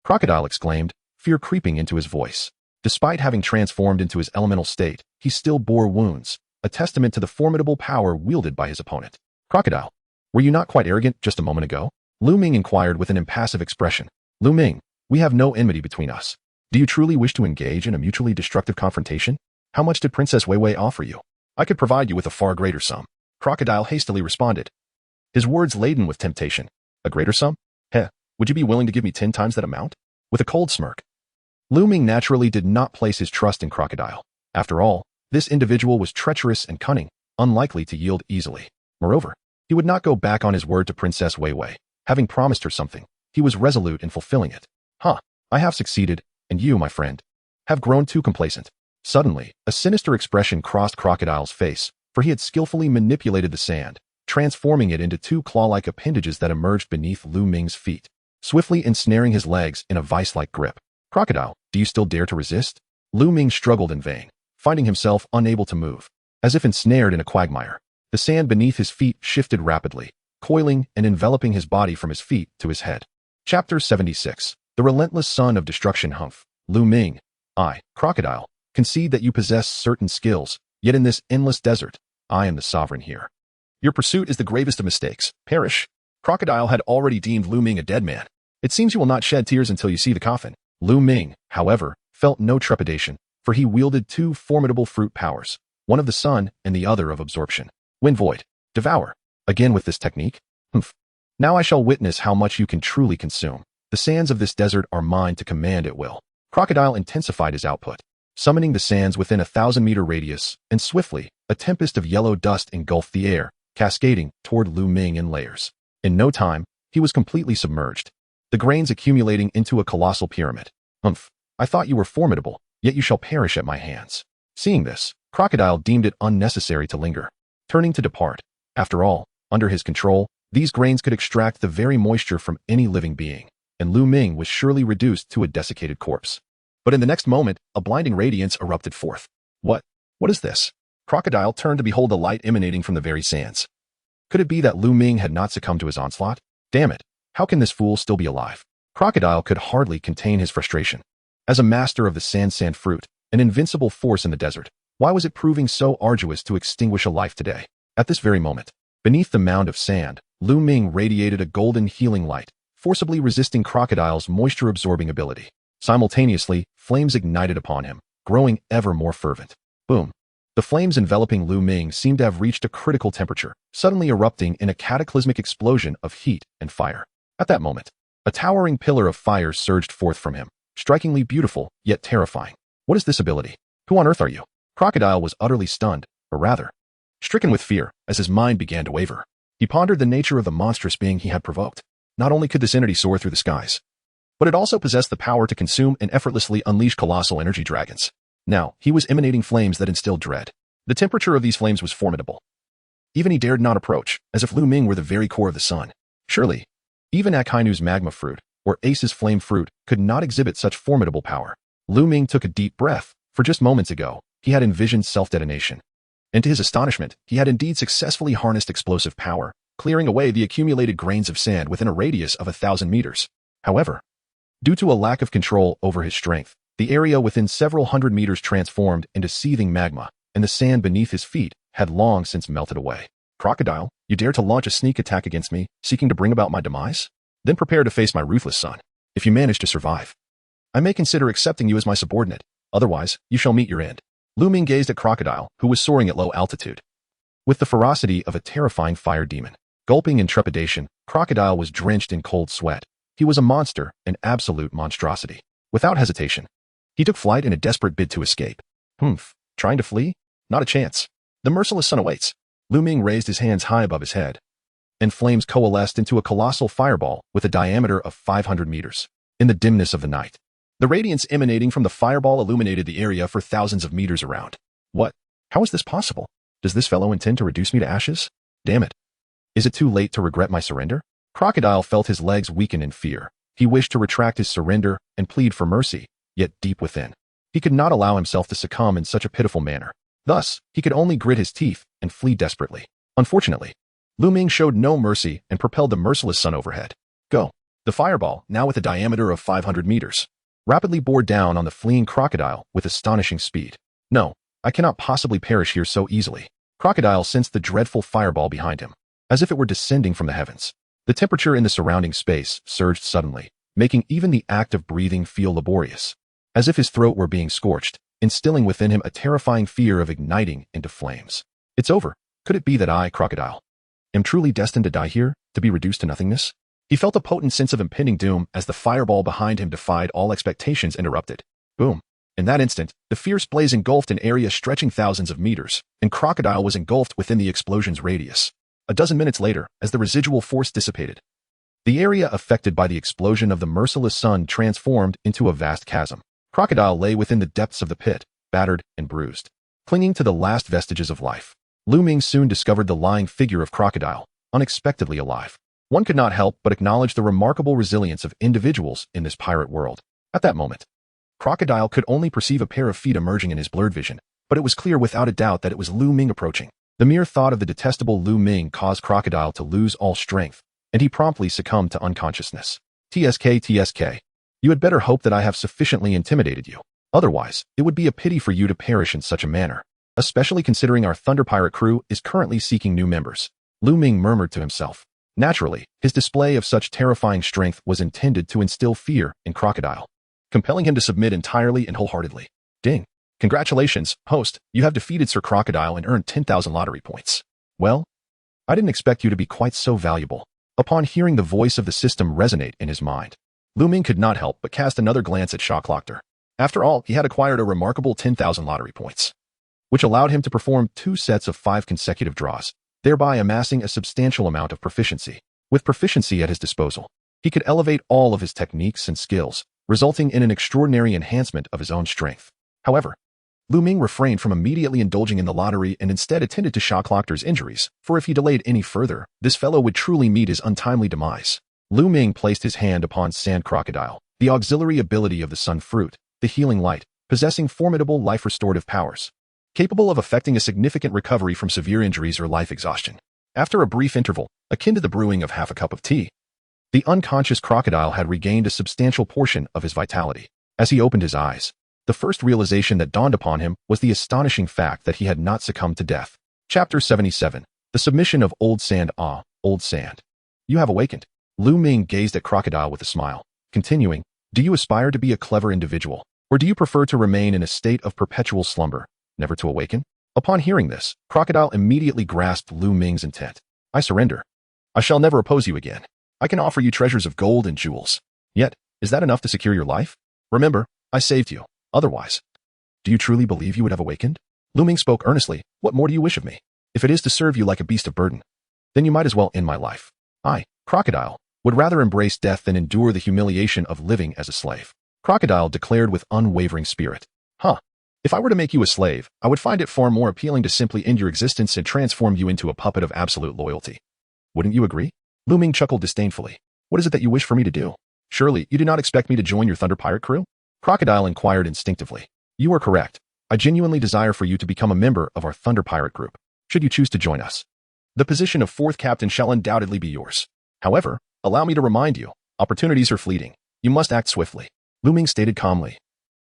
Crocodile exclaimed, fear creeping into his voice. Despite having transformed into his elemental state, he still bore wounds, a testament to the formidable power wielded by his opponent. Crocodile, were you not quite arrogant just a moment ago? Lu Ming inquired with an impassive expression. Lu Ming, we have no enmity between us. Do you truly wish to engage in a mutually destructive confrontation? How much did Princess Weiwei offer you? I could provide you with a far greater sum. Crocodile hastily responded, his words laden with temptation. A greater sum? Heh, would you be willing to give me 10 times that amount? With a cold smirk. Lu Ming naturally did not place his trust in Crocodile. After all, this individual was treacherous and cunning, unlikely to yield easily. Moreover, he would not go back on his word to Princess Weiwei. Having promised her something, he was resolute in fulfilling it. I have succeeded, and you, my friend, have grown too complacent. Suddenly, a sinister expression crossed Crocodile's face, for he had skillfully manipulated the sand, transforming it into 2 claw-like appendages that emerged beneath Lu Ming's feet, swiftly ensnaring his legs in a vice-like grip. Crocodile, do you still dare to resist? Lu Ming struggled in vain, finding himself unable to move. As if ensnared in a quagmire, the sand beneath his feet shifted rapidly, coiling and enveloping his body from his feet to his head. Chapter 76. The Relentless Son of Destruction. Humph. Lu Ming, I, Crocodile, concede that you possess certain skills, yet in this endless desert, I am the sovereign here. Your pursuit is the gravest of mistakes. Perish. Crocodile had already deemed Lu Ming a dead man. It seems you will not shed tears until you see the coffin. Lu Ming, however, felt no trepidation, for he wielded 2 formidable fruit powers, one of the sun and the other of absorption. Wind Void. Devour. Again with this technique? Humph. Now I shall witness how much you can truly consume. The sands of this desert are mine to command at will. Crocodile intensified his output, summoning the sands within a 1,000-meter radius, and swiftly, a tempest of yellow dust engulfed the air, cascading toward Lu Ming in layers. In no time, he was completely submerged, the grains accumulating into a colossal pyramid. Humph. I thought you were formidable, yet you shall perish at my hands. Seeing this, Crocodile deemed it unnecessary to linger, turning to depart. After all, under his control, these grains could extract the very moisture from any living being, and Lu Ming was surely reduced to a desiccated corpse. But in the next moment, a blinding radiance erupted forth. What is this? Crocodile turned to behold a light emanating from the very sands. Could it be that Lu Ming had not succumbed to his onslaught? Damn it, how can this fool still be alive? Crocodile could hardly contain his frustration. As a master of the sand fruit, an invincible force in the desert, why was it proving so arduous to extinguish a life today? At this very moment, beneath the mound of sand, Lu Ming radiated a golden healing light, forcibly resisting Crocodile's moisture-absorbing ability. Simultaneously, flames ignited upon him, growing ever more fervent. Boom. The flames enveloping Lu Ming seemed to have reached a critical temperature, suddenly erupting in a cataclysmic explosion of heat and fire. At that moment, a towering pillar of fire surged forth from him, strikingly beautiful, yet terrifying. What is this ability? Who on earth are you? Crocodile was utterly stunned, or rather, stricken with fear, as his mind began to waver. He pondered the nature of the monstrous being he had provoked. Not only could this entity soar through the skies, but it also possessed the power to consume and effortlessly unleash colossal energy dragons. Now, he was emanating flames that instilled dread. The temperature of these flames was formidable. Even he dared not approach, as if Lu Ming were the very core of the sun. Surely, even Akainu's magma fruit, or Ace's flame fruit, could not exhibit such formidable power. Lu Ming took a deep breath, for just moments ago, he had envisioned self-detonation. And to his astonishment, he had indeed successfully harnessed explosive power, clearing away the accumulated grains of sand within a radius of 1,000 meters. However, due to a lack of control over his strength, the area within several hundred meters transformed into seething magma, and the sand beneath his feet had long since melted away. Crocodile, you dare to launch a sneak attack against me, seeking to bring about my demise? Then prepare to face my ruthless son. If you manage to survive, I may consider accepting you as my subordinate. Otherwise, you shall meet your end. Lu Ming gazed at Crocodile, who was soaring at low altitude, with the ferocity of a terrifying fire demon. Gulping in trepidation, Crocodile was drenched in cold sweat. He was a monster, an absolute monstrosity. Without hesitation, he took flight in a desperate bid to escape. Humph. Trying to flee? Not a chance. The merciless sun awaits. Lu Ming raised his hands high above his head, and flames coalesced into a colossal fireball with a diameter of 500 meters. In the dimness of the night, the radiance emanating from the fireball illuminated the area for thousands of meters around. What? How is this possible? Does this fellow intend to reduce me to ashes? Damn it. Is it too late to regret my surrender? Crocodile felt his legs weaken in fear. He wished to retract his surrender and plead for mercy, yet deep within, he could not allow himself to succumb in such a pitiful manner. Thus, he could only grit his teeth and flee desperately. Unfortunately, Lu Ming showed no mercy and propelled the merciless sun overhead. Go. The fireball, now with a diameter of 500 meters, rapidly bore down on the fleeing crocodile with astonishing speed. No, I cannot possibly perish here so easily. Crocodile sensed the dreadful fireball behind him, as if it were descending from the heavens. The temperature in the surrounding space surged suddenly, making even the act of breathing feel laborious, as if his throat were being scorched, instilling within him a terrifying fear of igniting into flames. It's over. Could it be that I, Crocodile, am truly destined to die here, to be reduced to nothingness? He felt a potent sense of impending doom as the fireball behind him defied all expectations and erupted. Boom. In that instant, the fierce blaze engulfed an area stretching thousands of meters, and Crocodile was engulfed within the explosion's radius. A dozen minutes later, as the residual force dissipated, the area affected by the explosion of the merciless sun transformed into a vast chasm. Crocodile lay within the depths of the pit, battered and bruised, clinging to the last vestiges of life. Lu Ming soon discovered the lying figure of Crocodile, unexpectedly alive. One could not help but acknowledge the remarkable resilience of individuals in this pirate world. At that moment, Crocodile could only perceive a pair of feet emerging in his blurred vision, but it was clear without a doubt that it was Lu Ming approaching. The mere thought of the detestable Lu Ming caused Crocodile to lose all strength, and he promptly succumbed to unconsciousness. TSK. You had better hope that I have sufficiently intimidated you. Otherwise, it would be a pity for you to perish in such a manner, especially considering our Thunder Pirate crew is currently seeking new members. Lu Ming murmured to himself. Naturally, his display of such terrifying strength was intended to instill fear in Crocodile, compelling him to submit entirely and wholeheartedly. Ding. Congratulations, host, you have defeated Sir Crocodile and earned 10,000 lottery points. Well, I didn't expect you to be quite so valuable. Upon hearing the voice of the system resonate in his mind, Lu Ming could not help but cast another glance at Shocklocter. After all, he had acquired a remarkable 10,000 lottery points, which allowed him to perform 2 sets of 5 consecutive draws, thereby amassing a substantial amount of proficiency. With proficiency at his disposal, he could elevate all of his techniques and skills, resulting in an extraordinary enhancement of his own strength. However, Lu Ming refrained from immediately indulging in the lottery and instead attended to Shocklocter's injuries, for if he delayed any further, this fellow would truly meet his untimely demise. Lu Ming placed his hand upon Sand Crocodile, the auxiliary ability of the Sun Fruit, the healing light, possessing formidable life-restorative powers, capable of effecting a significant recovery from severe injuries or life exhaustion. After a brief interval, akin to the brewing of half a cup of tea, the unconscious Crocodile had regained a substantial portion of his vitality. As he opened his eyes, the first realization that dawned upon him was the astonishing fact that he had not succumbed to death. Chapter 77. The Submission of Old Sand. Ah, Old Sand. You have awakened. Lu Ming gazed at Crocodile with a smile, continuing, do you aspire to be a clever individual, or do you prefer to remain in a state of perpetual slumber, never to awaken? Upon hearing this, Crocodile immediately grasped Lu Ming's intent. I surrender. I shall never oppose you again. I can offer you treasures of gold and jewels. Yet, is that enough to secure your life? Remember, I saved you. Otherwise, do you truly believe you would have awakened? Lu Ming spoke earnestly. What more do you wish of me? If it is to serve you like a beast of burden, then you might as well end my life. I, Crocodile, would rather embrace death than endure the humiliation of living as a slave. Crocodile declared with unwavering spirit. If I were to make you a slave, I would find it far more appealing to simply end your existence and transform you into a puppet of absolute loyalty. Wouldn't you agree? Lu Ming chuckled disdainfully. What is it that you wish for me to do? Surely, you do not expect me to join your Thunder Pirate crew? Crocodile inquired instinctively. You are correct. I genuinely desire for you to become a member of our Thunder Pirate group, should you choose to join us. The position of 4th captain shall undoubtedly be yours. However, allow me to remind you, opportunities are fleeting. You must act swiftly. Lu Ming stated calmly.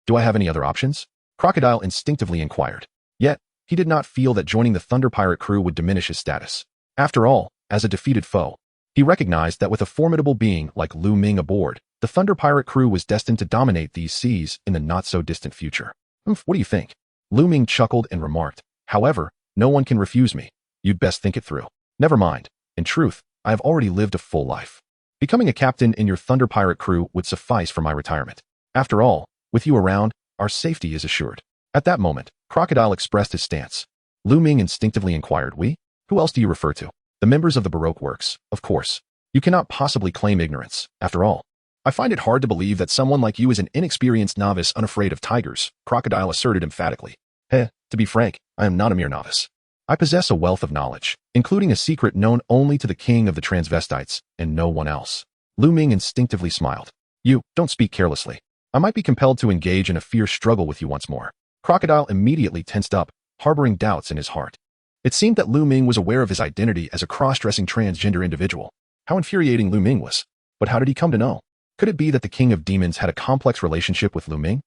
Do I have any other options? Crocodile instinctively inquired. Yet, he did not feel that joining the Thunder Pirate crew would diminish his status. After all, as a defeated foe, he recognized that with a formidable being like Lu Ming aboard, the Thunder Pirate crew was destined to dominate these seas in the not-so-distant future. What do you think? Lu Ming chuckled and remarked. However, no one can refuse me. You'd best think it through. Never mind. In truth, I have already lived a full life. Becoming a captain in your Thunder Pirate crew would suffice for my retirement. After all, with you around, our safety is assured. At that moment, Crocodile expressed his stance. Lu Ming instinctively inquired, we? Who else do you refer to? The members of the Baroque works, of course. You cannot possibly claim ignorance, after all. I find it hard to believe that someone like you is an inexperienced novice unafraid of tigers, Crocodile asserted emphatically. To be frank, I am not a mere novice. I possess a wealth of knowledge, including a secret known only to the king of the transvestites, and no one else. Lu Ming instinctively smiled. You, don't speak carelessly. I might be compelled to engage in a fierce struggle with you once more. Crocodile immediately tensed up, harboring doubts in his heart. It seemed that Lu Ming was aware of his identity as a cross-dressing transgender individual. How infuriating Lu Ming was. But how did he come to know? Could it be that the King of Demons had a complex relationship with Lu Ming?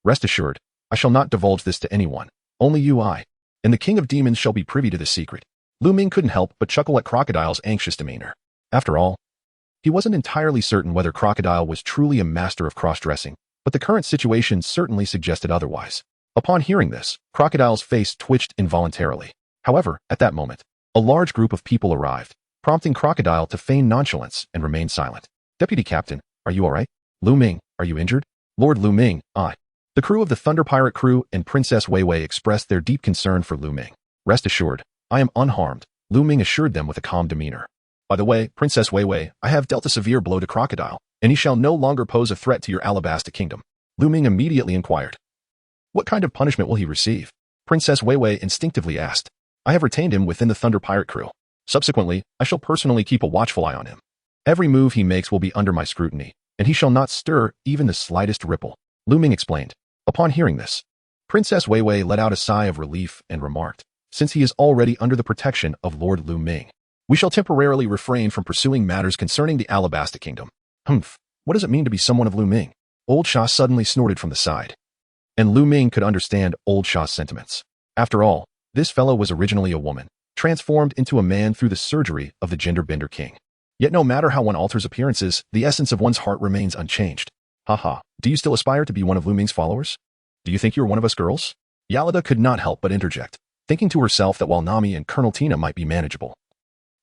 Rest assured, I shall not divulge this to anyone. Only you and the King of Demons shall be privy to this secret. Lu Ming couldn't help but chuckle at Crocodile's anxious demeanor. After all, he wasn't entirely certain whether Crocodile was truly a master of cross-dressing, but the current situation certainly suggested otherwise. Upon hearing this, Crocodile's face twitched involuntarily. However, at that moment, a large group of people arrived, prompting Crocodile to feign nonchalance and remain silent. Deputy Captain, are you all right? Lu Ming, are you injured? Lord Lu Ming, The crew of the Thunder Pirate crew and Princess Wei Wei expressed their deep concern for Lu Ming. Rest assured, I am unharmed, Lu Ming assured them with a calm demeanor. By the way, Princess Wei Wei, I have dealt a severe blow to Crocodile, and he shall no longer pose a threat to your Alabasta kingdom. Lu Ming immediately inquired. What kind of punishment will he receive? Princess Wei Wei instinctively asked. I have retained him within the Thunder Pirate crew. Subsequently, I shall personally keep a watchful eye on him. Every move he makes will be under my scrutiny, and he shall not stir even the slightest ripple, Lu Ming explained. Upon hearing this, Princess Wei Wei let out a sigh of relief and remarked, since he is already under the protection of Lord Lu Ming, we shall temporarily refrain from pursuing matters concerning the Alabasta kingdom. Humph, what does it mean to be someone of Lu Ming? Old Sha suddenly snorted from the side. And Lu Ming could understand Old Sha's sentiments. After all, this fellow was originally a woman, transformed into a man through the surgery of the gender-bender king. Yet no matter how one alters appearances, the essence of one's heart remains unchanged. Haha, do you still aspire to be one of Lu Ming's followers? Do you think you're one of us girls? Alvida could not help but interject, thinking to herself that while Nami and Colonel Tina might be manageable,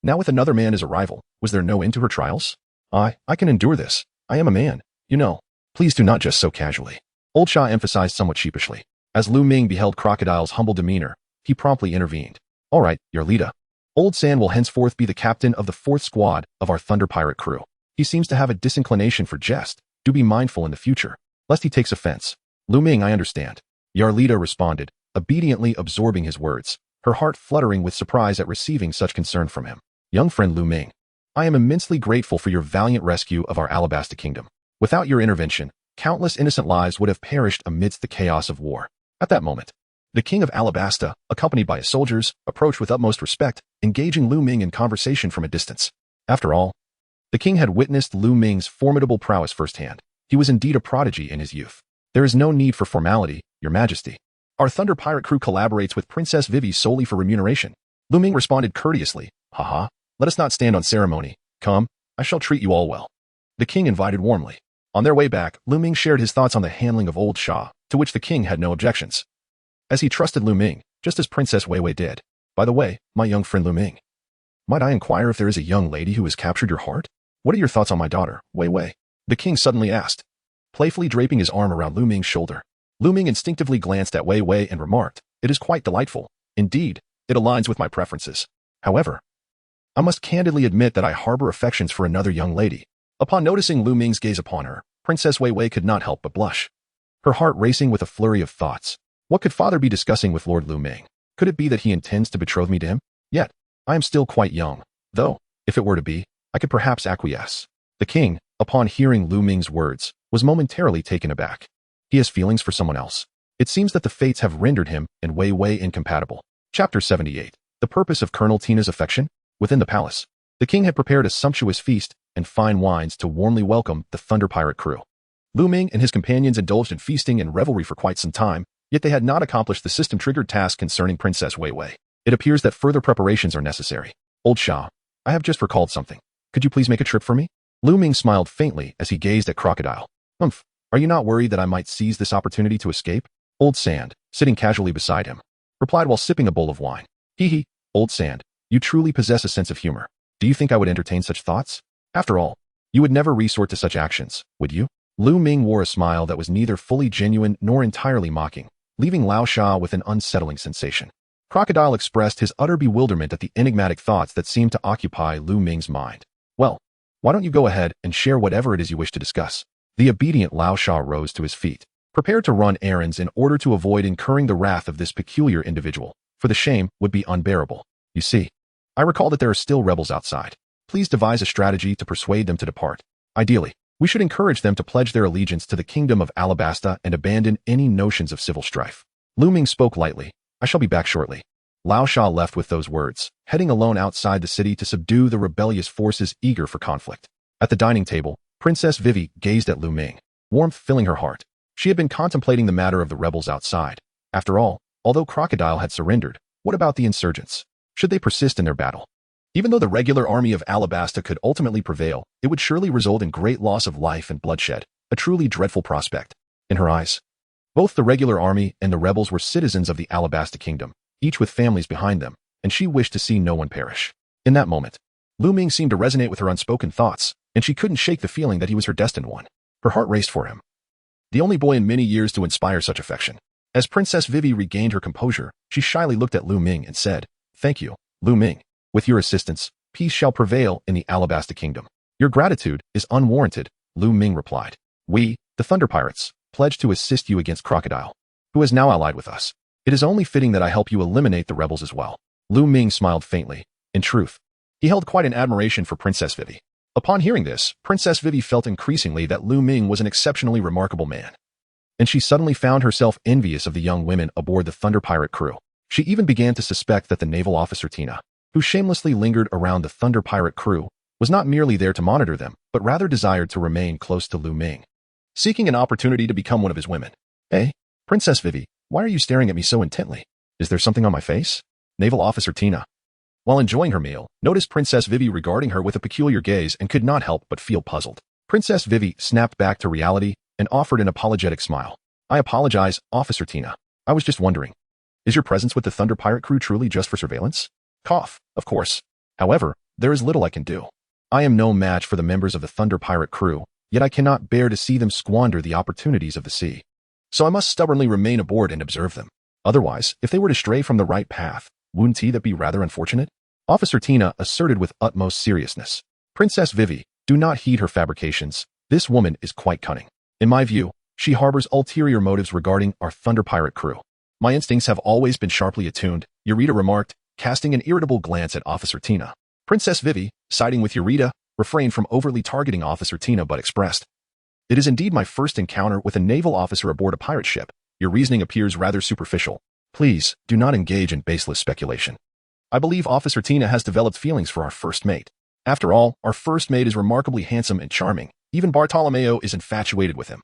now with another man as a rival, was there no end to her trials? I can endure this. I am a man, you know. Please do not jest so casually. Old Sha emphasized somewhat sheepishly. As Lu Ming beheld Crocodile's humble demeanor, he promptly intervened. All right, your leader. Old San will henceforth be the captain of the 4th squad of our Thunder Pirate crew. He seems to have a disinclination for jest. Do be mindful in the future, lest he takes offense. Lu Ming, I understand. Yarlita responded, obediently absorbing his words, her heart fluttering with surprise at receiving such concern from him. Young friend Lu Ming, I am immensely grateful for your valiant rescue of our Alabasta kingdom. Without your intervention, countless innocent lives would have perished amidst the chaos of war. At that moment, the king of Alabasta, accompanied by his soldiers, approached with utmost respect, engaging Lu Ming in conversation from a distance. After all, the king had witnessed Lu Ming's formidable prowess firsthand. He was indeed a prodigy in his youth. There is no need for formality, your majesty. Our Thunder Pirate crew collaborates with Princess Vivi solely for remuneration. Lu Ming responded courteously. Haha, let us not stand on ceremony. Come, I shall treat you all well. The king invited warmly. On their way back, Lu Ming shared his thoughts on the handling of Old Sha, to which the king had no objections, as he trusted Lu Ming, just as Princess Wei Wei did. By the way, my young friend Lu Ming, might I inquire if there is a young lady who has captured your heart? What are your thoughts on my daughter, Wei Wei? The king suddenly asked, playfully draping his arm around Lu Ming's shoulder. Lu Ming instinctively glanced at Wei Wei and remarked, it is quite delightful. Indeed, it aligns with my preferences. However, I must candidly admit that I harbor affections for another young lady. Upon noticing Lu Ming's gaze upon her, Princess Wei Wei could not help but blush, her heart racing with a flurry of thoughts. What could father be discussing with Lord Lu Ming? Could it be that he intends to betroth me to him? Yet, I am still quite young, though, if it were to be, I could perhaps acquiesce. The king, upon hearing Lu Ming's words, was momentarily taken aback. He has feelings for someone else. It seems that the fates have rendered him and Wei Wei incompatible. Chapter 78. The purpose of Colonel Tina's affection? Within the palace, the king had prepared a sumptuous feast and fine wines to warmly welcome the Thunder Pirate crew. Lu Ming and his companions indulged in feasting and revelry for quite some time, yet they had not accomplished the system-triggered task concerning Princess Wei Wei. It appears that further preparations are necessary. Old Sha, I have just recalled something. Could you please make a trip for me? Lu Ming smiled faintly as he gazed at Crocodile. Humph, are you not worried that I might seize this opportunity to escape? Old Sand, sitting casually beside him, replied while sipping a bowl of wine. Hee, Old Sand, you truly possess a sense of humor. Do you think I would entertain such thoughts? After all, you would never resort to such actions, would you? Lu Ming wore a smile that was neither fully genuine nor entirely mocking, leaving Lao Sha with an unsettling sensation. Crocodile expressed his utter bewilderment at the enigmatic thoughts that seemed to occupy Lu Ming's mind. Well, why don't you go ahead and share whatever it is you wish to discuss? The obedient Lao Sha rose to his feet, prepared to run errands in order to avoid incurring the wrath of this peculiar individual, for the shame would be unbearable. You see, I recall that there are still rebels outside. Please devise a strategy to persuade them to depart. Ideally, we should encourage them to pledge their allegiance to the kingdom of Alabasta and abandon any notions of civil strife. Lu Ming spoke lightly. I shall be back shortly. Lao Sha left with those words, heading alone outside the city to subdue the rebellious forces eager for conflict. At the dining table, Princess Vivi gazed at Lu Ming, warmth filling her heart. She had been contemplating the matter of the rebels outside. After all, Although Crocodile had surrendered, what about the insurgents? Should they persist in their battle? Even though the regular army of Alabasta could ultimately prevail, it would surely result in great loss of life and bloodshed, a truly dreadful prospect. In her eyes, both the regular army and the rebels were citizens of the Alabasta kingdom, each with families behind them, and she wished to see no one perish. In that moment, Lu Ming seemed to resonate with her unspoken thoughts, and she couldn't shake the feeling that he was her destined one. Her heart raced for him. The only boy in many years to inspire such affection. As Princess Vivi regained her composure, she shyly looked at Lu Ming and said, "Thank you, Lu Ming. With your assistance, peace shall prevail in the Alabasta kingdom." "Your gratitude is unwarranted," Lu Ming replied. "We, the Thunder Pirates, pledge to assist you against Crocodile, who is now allied with us. It is only fitting that I help you eliminate the rebels as well." Lu Ming smiled faintly. In truth, he held quite an admiration for Princess Vivi. Upon hearing this, Princess Vivi felt increasingly that Lu Ming was an exceptionally remarkable man. And she suddenly found herself envious of the young women aboard the Thunder Pirate crew. She even began to suspect that the naval officer Tina, who shamelessly lingered around the Thunder Pirate crew, was not merely there to monitor them, but rather desired to remain close to Lu Ming, seeking an opportunity to become one of his women. "Hey, Princess Vivi, why are you staring at me so intently? Is there something on my face?" Naval officer Tina, while enjoying her meal, noticed Princess Vivi regarding her with a peculiar gaze and could not help but feel puzzled. Princess Vivi snapped back to reality and offered an apologetic smile. "I apologize, Officer Tina. I was just wondering, is your presence with the Thunder Pirate crew truly just for surveillance?" Cough, of course. However, there is little I can do. I am no match for the members of the Thunder Pirate crew, yet I cannot bear to see them squander the opportunities of the sea. So I must stubbornly remain aboard and observe them. Otherwise, if they were to stray from the right path, wouldn't that be rather unfortunate? Officer Tina asserted with utmost seriousness. "Princess Vivi, do not heed her fabrications. This woman is quite cunning. In my view, she harbors ulterior motives regarding our Thunder Pirate crew. My instincts have always been sharply attuned," Eureka remarked, casting an irritable glance at Officer Tina. Princess Vivi, siding with Eureka, refrained from overtly targeting Officer Tina but expressed, "It is indeed my first encounter with a naval officer aboard a pirate ship. Your reasoning appears rather superficial. Please, do not engage in baseless speculation. I believe Officer Tina has developed feelings for our first mate. After all, our first mate is remarkably handsome and charming. Even Bartolomeo is infatuated with him."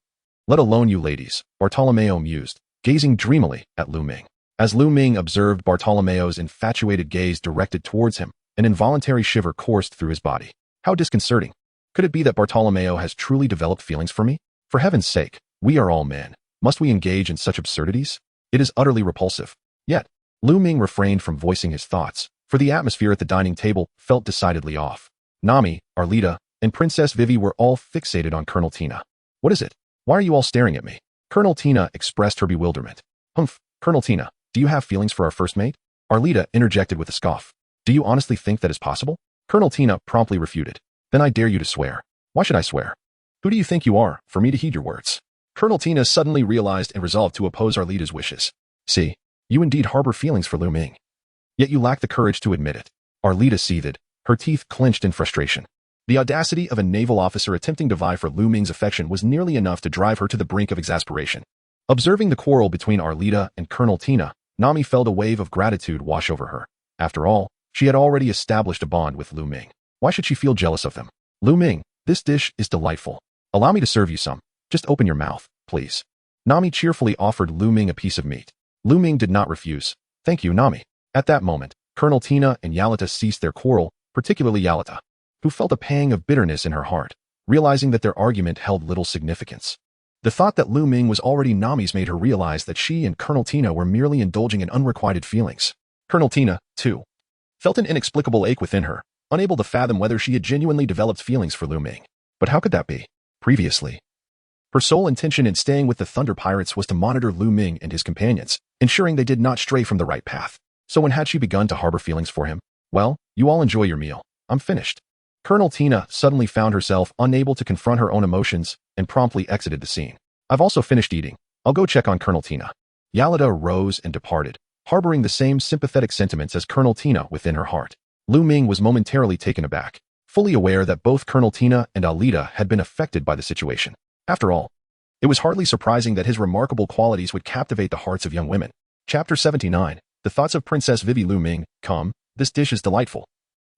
"Let alone you ladies," Bartolomeo mused, gazing dreamily at Lu Ming. As Lu Ming observed Bartolomeo's infatuated gaze directed towards him, an involuntary shiver coursed through his body. How disconcerting. Could it be that Bartolomeo has truly developed feelings for me? For heaven's sake, we are all men. Must we engage in such absurdities? It is utterly repulsive. Yet, Lu Ming refrained from voicing his thoughts, for the atmosphere at the dining table felt decidedly off. Nami, Arlida, and Princess Vivi were all fixated on Colonel Tina. "What is it? Why are you all staring at me?" Colonel Tina expressed her bewilderment. "Humph, Colonel Tina, do you have feelings for our first mate?" Arlida interjected with a scoff. "Do you honestly think that is possible?" Colonel Tina promptly refuted. "Then I dare you to swear." "Why should I swear? Who do you think you are, for me to heed your words?" Colonel Tina suddenly realized and resolved to oppose Arlida's wishes. "See, you indeed harbor feelings for Lu Ming. Yet you lack the courage to admit it." Arlida seethed, her teeth clenched in frustration. The audacity of a naval officer attempting to vie for Lu Ming's affection was nearly enough to drive her to the brink of exasperation. Observing the quarrel between Arlida and Colonel Tina, Nami felt a wave of gratitude wash over her. After all, she had already established a bond with Lu Ming. Why should she feel jealous of them? "Lu Ming, this dish is delightful. Allow me to serve you some. Just open your mouth, please." Nami cheerfully offered Lu Ming a piece of meat. Lu Ming did not refuse. "Thank you, Nami." At that moment, Colonel Tina and Yalata ceased their quarrel, particularly Yalata, who felt a pang of bitterness in her heart, realizing that their argument held little significance. The thought that Lu Ming was already Nami's made her realize that she and Colonel Tina were merely indulging in unrequited feelings. Colonel Tina, too, felt an inexplicable ache within her, unable to fathom whether she had genuinely developed feelings for Lu Ming. But how could that be? Previously, her sole intention in staying with the Thunder Pirates was to monitor Lu Ming and his companions, ensuring they did not stray from the right path. So when had she begun to harbor feelings for him? "Well, you all enjoy your meal. I'm finished." Colonel Tina suddenly found herself unable to confront her own emotions and promptly exited the scene. "I've also finished eating. I'll go check on Colonel Tina." Yalata rose and departed, harboring the same sympathetic sentiments as Colonel Tina within her heart. Lu Ming was momentarily taken aback, fully aware that both Colonel Tina and Alida had been affected by the situation. After all, it was hardly surprising that his remarkable qualities would captivate the hearts of young women. Chapter 79. The Thoughts of Princess Vivi. Lu Ming, come, this dish is delightful.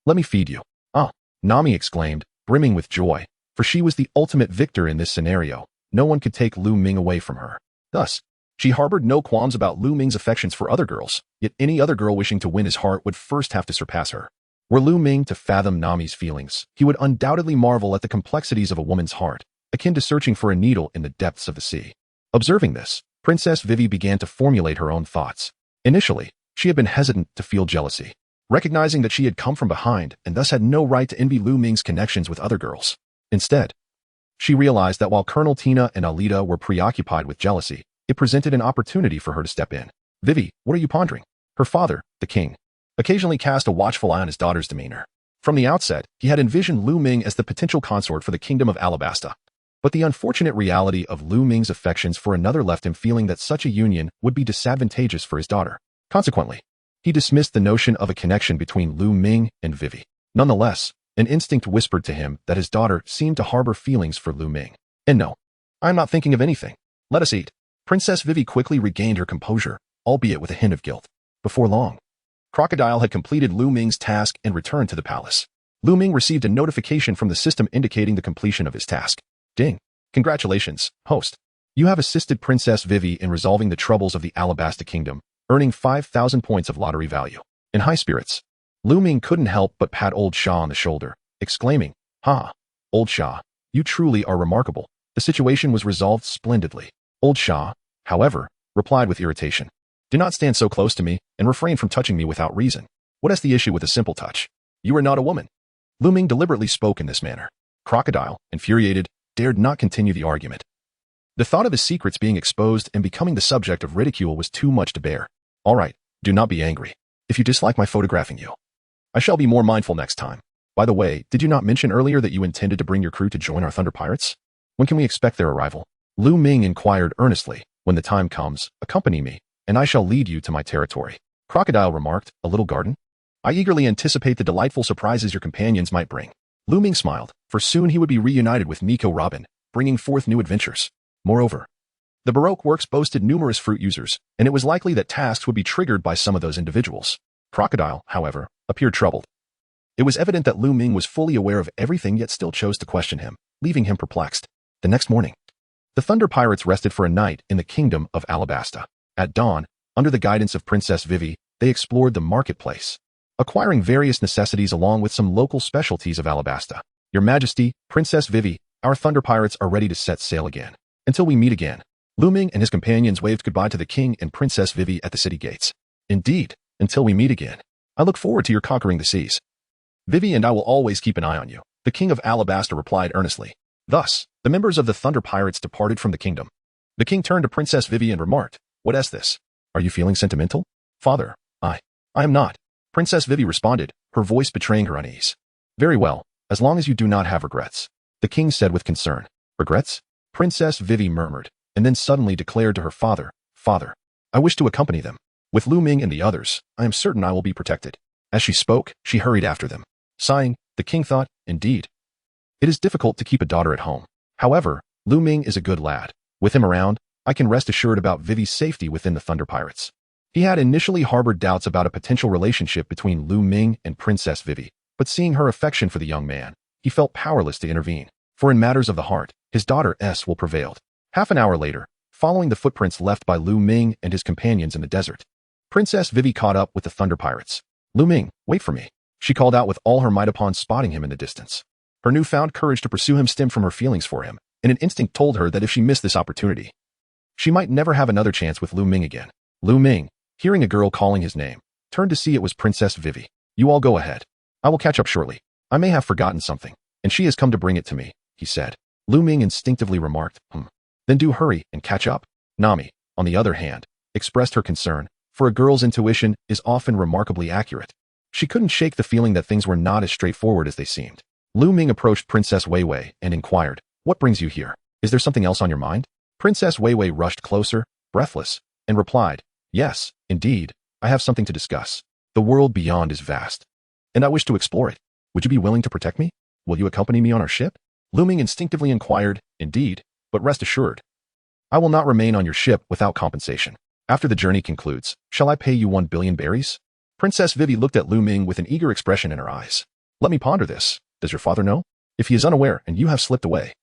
Let me feed you. "Ah," Nami exclaimed, brimming with joy, for she was the ultimate victor in this scenario. No one could take Lu Ming away from her. Thus, She harbored no qualms about Lu Ming's affections for other girls, yet any other girl wishing to win his heart would first have to surpass her. Were Lu Ming to fathom Nami's feelings, he would undoubtedly marvel at the complexities of a woman's heart, akin to searching for a needle in the depths of the sea. Observing this, Princess Vivi began to formulate her own thoughts. Initially, she had been hesitant to feel jealousy, recognizing that she had come from behind and thus had no right to envy Lu Ming's connections with other girls. Instead, she realized that while Colonel Tina and Alida were preoccupied with jealousy, it presented an opportunity for her to step in. Vivi, what are you pondering? Her father, the king, occasionally cast a watchful eye on his daughter's demeanor. From the outset, he had envisioned Lu Ming as the potential consort for the kingdom of Alabasta. But the unfortunate reality of Lu Ming's affections for another left him feeling that such a union would be disadvantageous for his daughter. Consequently, he dismissed the notion of a connection between Lu Ming and Vivi. Nonetheless, an instinct whispered to him that his daughter seemed to harbor feelings for Lu Ming. And no, I'm not thinking of anything. Let us eat. Princess Vivi quickly regained her composure, albeit with a hint of guilt. Before long, Crocodile had completed Lu Ming's task and returned to the palace. Lu Ming received a notification from the system indicating the completion of his task. Ding. Congratulations, host. You have assisted Princess Vivi in resolving the troubles of the Alabasta kingdom, earning 5,000 points of lottery value. In high spirits, Lu Ming couldn't help but pat old Shah on the shoulder, exclaiming, "Ha! Old Shah, you truly are remarkable." The situation was resolved splendidly. Old Shah, however, replied with irritation, "Do not stand so close to me and refrain from touching me without reason. What is the issue with a simple touch? You are not a woman." Lu Ming deliberately spoke in this manner. Crocodile, infuriated, dared not continue the argument. The thought of his secrets being exposed and becoming the subject of ridicule was too much to bear. "All right, do not be angry. If you dislike my photographing you, I shall be more mindful next time. By the way, did you not mention earlier that you intended to bring your crew to join our Thunder Pirates? When can we expect their arrival?" Lu Ming inquired earnestly. "When the time comes, accompany me, and I shall lead you to my territory." Crocodile remarked, "A little garden? I eagerly anticipate the delightful surprises your companions might bring." Lu Ming smiled, for soon he would be reunited with Nico Robin, bringing forth new adventures. Moreover, the Baroque works boasted numerous fruit users, and it was likely that tasks would be triggered by some of those individuals. Crocodile, however, appeared troubled. It was evident that Lu Ming was fully aware of everything yet still chose to question him, leaving him perplexed. The next morning, the Thunder Pirates rested for a night in the kingdom of Alabasta. At dawn, under the guidance of Princess Vivi, they explored the marketplace, acquiring various necessities along with some local specialties of Alabasta. "Your Majesty, Princess Vivi, our Thunder Pirates are ready to set sail again. Until we meet again." Lu Ming and his companions waved goodbye to the king and Princess Vivi at the city gates. "Indeed, until we meet again. I look forward to your conquering the seas. Vivi and I will always keep an eye on you," the king of Alabasta replied earnestly. Thus, the members of the Thunder Pirates departed from the kingdom. The king turned to Princess Vivi and remarked, "What is this? Are you feeling sentimental?" "Father, I am not." Princess Vivi responded, her voice betraying her unease. "Very well, as long as you do not have regrets," the king said with concern. "Regrets?" Princess Vivi murmured, and then suddenly declared to her father, "Father, I wish to accompany them. With Lu Ming and the others, I am certain I will be protected." As she spoke, she hurried after them. Sighing, the king thought, "Indeed, it is difficult to keep a daughter at home. However, Lu Ming is a good lad. With him around, I can rest assured about Vivi's safety within the Thunder Pirates." He had initially harbored doubts about a potential relationship between Lu Ming and Princess Vivi, but seeing her affection for the young man, he felt powerless to intervene. For in matters of the heart, his daughter S will prevailed. Half an hour later, following the footprints left by Lu Ming and his companions in the desert, Princess Vivi caught up with the Thunder Pirates. "Lu Ming, wait for me," she called out with all her might upon spotting him in the distance. Her newfound courage to pursue him stemmed from her feelings for him, and an instinct told her that if she missed this opportunity, she might never have another chance with Lu Ming again. Lu Ming, hearing a girl calling his name, turned to see it was Princess Vivi. "You all go ahead. I will catch up shortly. I may have forgotten something, and she has come to bring it to me," he said. Lu Ming instinctively remarked, "Then do hurry and catch up." Nami, on the other hand, expressed her concern, for a girl's intuition is often remarkably accurate. She couldn't shake the feeling that things were not as straightforward as they seemed. Lu Ming approached Princess Weiwei and inquired, "What brings you here? Is there something else on your mind?" Princess Weiwei rushed closer, breathless, and replied, "Yes, indeed, I have something to discuss. The world beyond is vast, and I wish to explore it. Would you be willing to protect me? Will you accompany me on our ship?" Lu Ming instinctively inquired, "Indeed, but rest assured, I will not remain on your ship without compensation. After the journey concludes, shall I pay you 1 billion berries?" Princess Vivi looked at Lu Ming with an eager expression in her eyes. "Let me ponder this. Does your father know? If he is unaware and you have slipped away,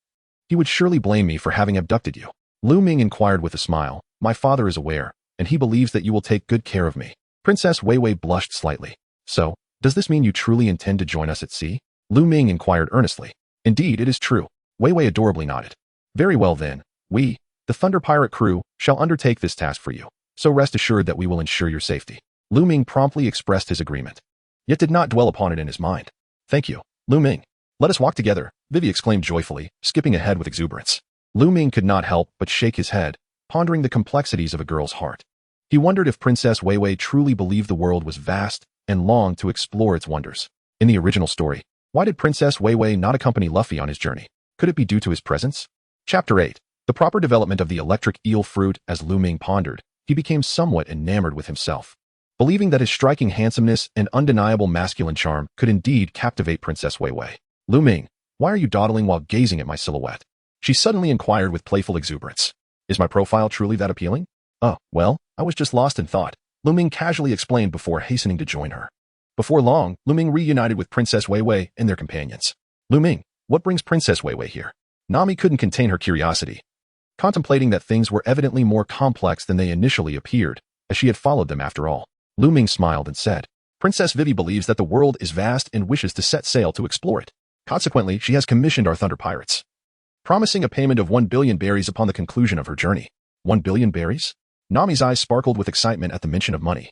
he would surely blame me for having abducted you." Lu Ming inquired with a smile, My father is aware, and he believes that you will take good care of me. Princess Weiwei blushed slightly. So, does this mean you truly intend to join us at sea? Lu Ming inquired earnestly. Indeed, it is true. Weiwei adorably nodded. Very well then, we, the Thunder Pirate crew, shall undertake this task for you. So rest assured that we will ensure your safety. Lu Ming promptly expressed his agreement, yet did not dwell upon it in his mind. Thank you, Lu Ming. Let us walk together, Vivi exclaimed joyfully, skipping ahead with exuberance. Lu Ming could not help but shake his head, pondering the complexities of a girl's heart. He wondered if Princess Weiwei truly believed the world was vast and longed to explore its wonders. In the original story, why did Princess Weiwei not accompany Luffy on his journey? Could it be due to his presence? Chapter 8. The proper development of the electric eel fruit. As Lu Ming pondered, he became somewhat enamored with himself. Believing that his striking handsomeness and undeniable masculine charm could indeed captivate Princess Weiwei. Lu Ming, why are you dawdling while gazing at my silhouette? She suddenly inquired with playful exuberance. Is my profile truly that appealing? Oh, well, I was just lost in thought, Lu Ming casually explained before hastening to join her. Before long, Lu Ming reunited with Princess Weiwei and their companions. Lu Ming, what brings Princess Weiwei here? Nami couldn't contain her curiosity, contemplating that things were evidently more complex than they initially appeared, as she had followed them after all. Lu Ming smiled and said, Princess Vivi believes that the world is vast and wishes to set sail to explore it. Consequently, she has commissioned our Thunder Pirates, promising a payment of 1 billion berries upon the conclusion of her journey. 1 billion berries? Nami's eyes sparkled with excitement at the mention of money,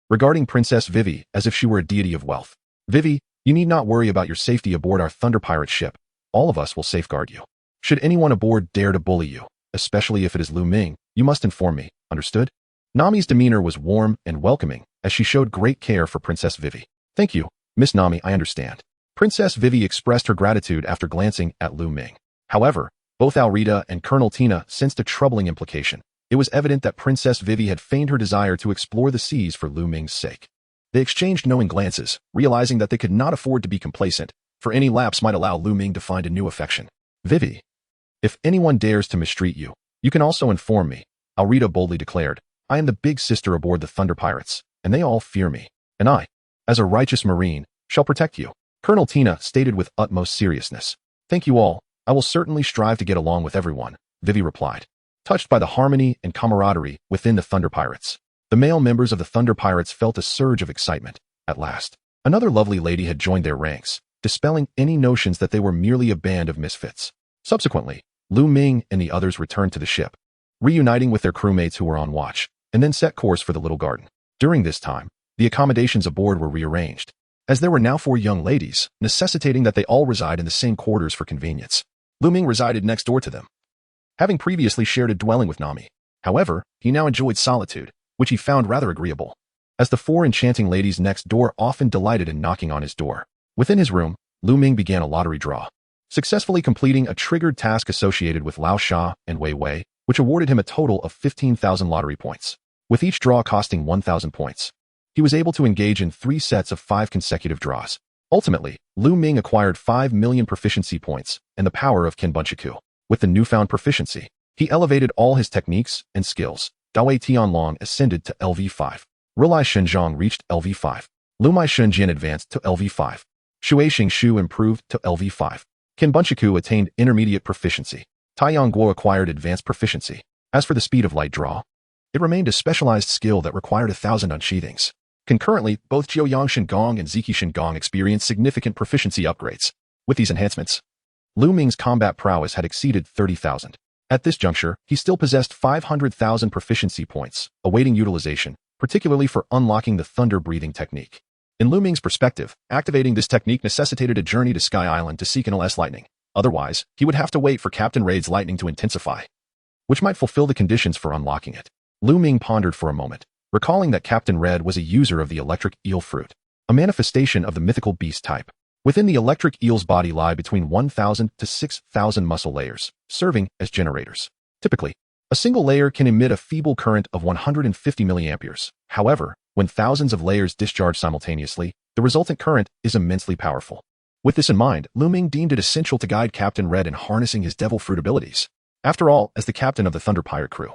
regarding Princess Vivi as if she were a deity of wealth. Vivi, you need not worry about your safety aboard our Thunder Pirate ship. All of us will safeguard you. Should anyone aboard dare to bully you, especially if it is Lu Ming, you must inform me, understood? Nami's demeanor was warm and welcoming, as she showed great care for Princess Vivi. Thank you, Miss Nami, I understand. Princess Vivi expressed her gratitude after glancing at Lu Ming. However, both Alvida and Colonel Tina sensed a troubling implication. It was evident that Princess Vivi had feigned her desire to explore the seas for Lu Ming's sake. They exchanged knowing glances, realizing that they could not afford to be complacent, for any lapse might allow Lu Ming to find a new affection. Vivi, if anyone dares to mistreat you, you can also inform me, Alvida boldly declared. I am the big sister aboard the Thunder Pirates, and they all fear me. And I, as a righteous marine, shall protect you. Colonel Tina stated with utmost seriousness. Thank you all, I will certainly strive to get along with everyone, Vivi replied, touched by the harmony and camaraderie within the Thunder Pirates. The male members of the Thunder Pirates felt a surge of excitement. At last, another lovely lady had joined their ranks, dispelling any notions that they were merely a band of misfits. Subsequently, Lu Ming and the others returned to the ship, reuniting with their crewmates who were on watch, and then set course for the little garden. During this time, the accommodations aboard were rearranged, as there were now 4 young ladies, necessitating that they all reside in the same quarters for convenience. Lu Ming resided next door to them, having previously shared a dwelling with Nami. However, he now enjoyed solitude, which he found rather agreeable, as the 4 enchanting ladies next door often delighted in knocking on his door. Within his room, Lu Ming began a lottery draw, successfully completing a triggered task associated with Lao Sha and Wei Wei, which awarded him a total of 15,000 lottery points, with each draw costing 1,000 points. He was able to engage in 3 sets of 5 consecutive draws. Ultimately, Lu Ming acquired 5 million proficiency points and the power of Kenbunchaku. With the newfound proficiency, he elevated all his techniques and skills. Dawei Tianlong ascended to LV5. Rilai Shenzhong reached LV5. Lumai Shunjian advanced to LV5. Shui Xingshu improved to LV5. Kenbunchaku attained intermediate proficiency. Taiyang Guo acquired advanced proficiency. As for the speed of light draw, it remained a specialized skill that required 1,000 unsheathings. Concurrently, both Jiuyang Shengong and Ziki Shengong experienced significant proficiency upgrades. With these enhancements, Lu Ming's combat prowess had exceeded 30,000. At this juncture, he still possessed 500,000 proficiency points, awaiting utilization, particularly for unlocking the thunder-breathing technique. In Lu Ming's perspective, activating this technique necessitated a journey to Sky Island to seek Enel's lightning. Otherwise, he would have to wait for Captain Raid's lightning to intensify, which might fulfill the conditions for unlocking it. Lu Ming pondered for a moment, recalling that Captain Red was a user of the electric eel fruit, a manifestation of the mythical beast type. Within the electric eel's body lie between 1,000 to 6,000 muscle layers, serving as generators. Typically, a single layer can emit a feeble current of 150 milliamperes. However, when thousands of layers discharge simultaneously, the resultant current is immensely powerful. With this in mind, Lu Ming deemed it essential to guide Captain Red in harnessing his devil fruit abilities. After all, as the captain of the Thunder Pirate crew,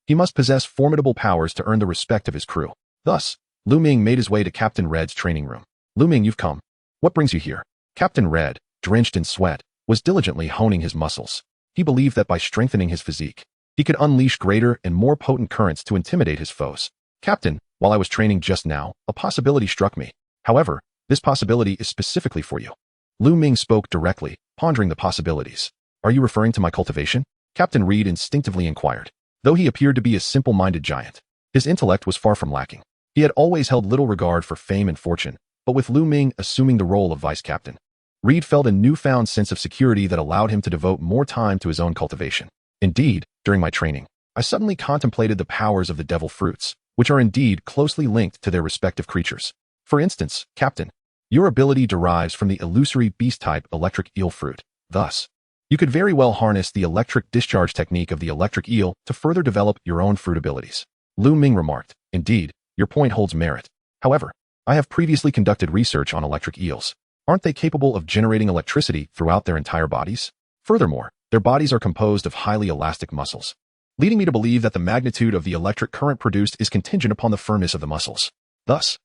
he must possess formidable powers to earn the respect of his crew. Thus, Lu Ming made his way to Captain Red's training room. Lu Ming, you've come. What brings you here? Captain Red, drenched in sweat, was diligently honing his muscles. He believed that by strengthening his physique, He could unleash greater and more potent currents to intimidate his foes. Captain, while I was training just now, a possibility struck me. However, this possibility is specifically for you. Lu Ming spoke directly, pondering the possibilities. Are you referring to my cultivation? Captain Reed instinctively inquired. Though he appeared to be a simple-minded giant, his intellect was far from lacking. He had always held little regard for fame and fortune, but with Lu Ming assuming the role of vice captain, Reed felt a newfound sense of security that allowed him to devote more time to his own cultivation. Indeed, during my training, I suddenly contemplated the powers of the devil fruits, which are indeed closely linked to their respective creatures. For instance, Captain, your ability derives from the illusory beast-type electric eel fruit. Thus, you could very well harness the electric discharge technique of the electric eel to further develop your own fruit abilities. Lu Ming remarked, indeed, your point holds merit. However, I have previously conducted research on electric eels. Aren't they capable of generating electricity throughout their entire bodies? Furthermore, their bodies are composed of highly elastic muscles, leading me to believe that the magnitude of the electric current produced is contingent upon the firmness of the muscles. Thus,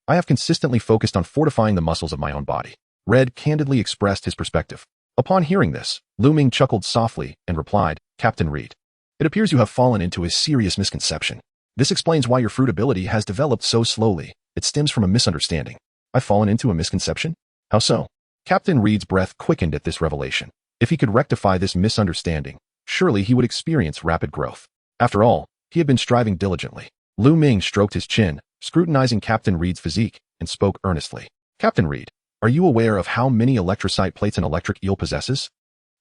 I have consistently focused on fortifying the muscles of my own body. Red candidly expressed his perspective. Upon hearing this, Lu Ming chuckled softly and replied, Captain Reed, it appears you have fallen into a serious misconception. This explains why your fruit ability has developed so slowly. It stems from a misunderstanding. I've fallen into a misconception? How so? Captain Reed's breath quickened at this revelation. If he could rectify this misunderstanding, surely he would experience rapid growth. After all, he had been striving diligently. Lu Ming stroked his chin, scrutinizing Captain Reed's physique, and spoke earnestly. Captain Reed, are you aware of how many electrocyte plates an electric eel possesses?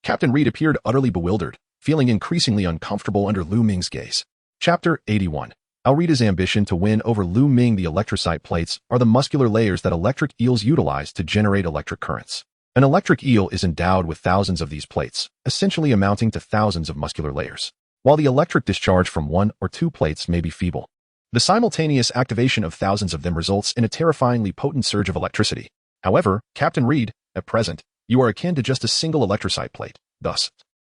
Captain Reed appeared utterly bewildered, feeling increasingly uncomfortable under Lu Ming's gaze. Chapter 81. Alvida's ambition to win over Lu Ming. The electrocyte plates are the muscular layers that electric eels utilize to generate electric currents. An electric eel is endowed with thousands of these plates, essentially amounting to thousands of muscular layers. While the electric discharge from one or two plates may be feeble, the simultaneous activation of thousands of them results in a terrifyingly potent surge of electricity. However, Captain Reed, at present, you are akin to just a single electrocyte plate. Thus,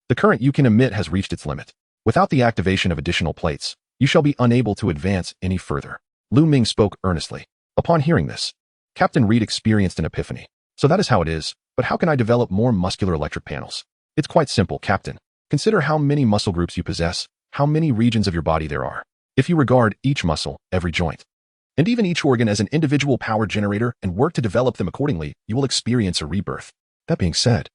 the current you can emit has reached its limit. Without the activation of additional plates, you shall be unable to advance any further. Lu Ming spoke earnestly. Upon hearing this, Captain Reed experienced an epiphany. So that is how it is, but how can I develop more muscular electric panels? It's quite simple, Captain. Consider how many muscle groups you possess, how many regions of your body there are. If you regard each muscle, every joint, and even each organ as an individual power generator and work to develop them accordingly, you will experience a rebirth. That being said,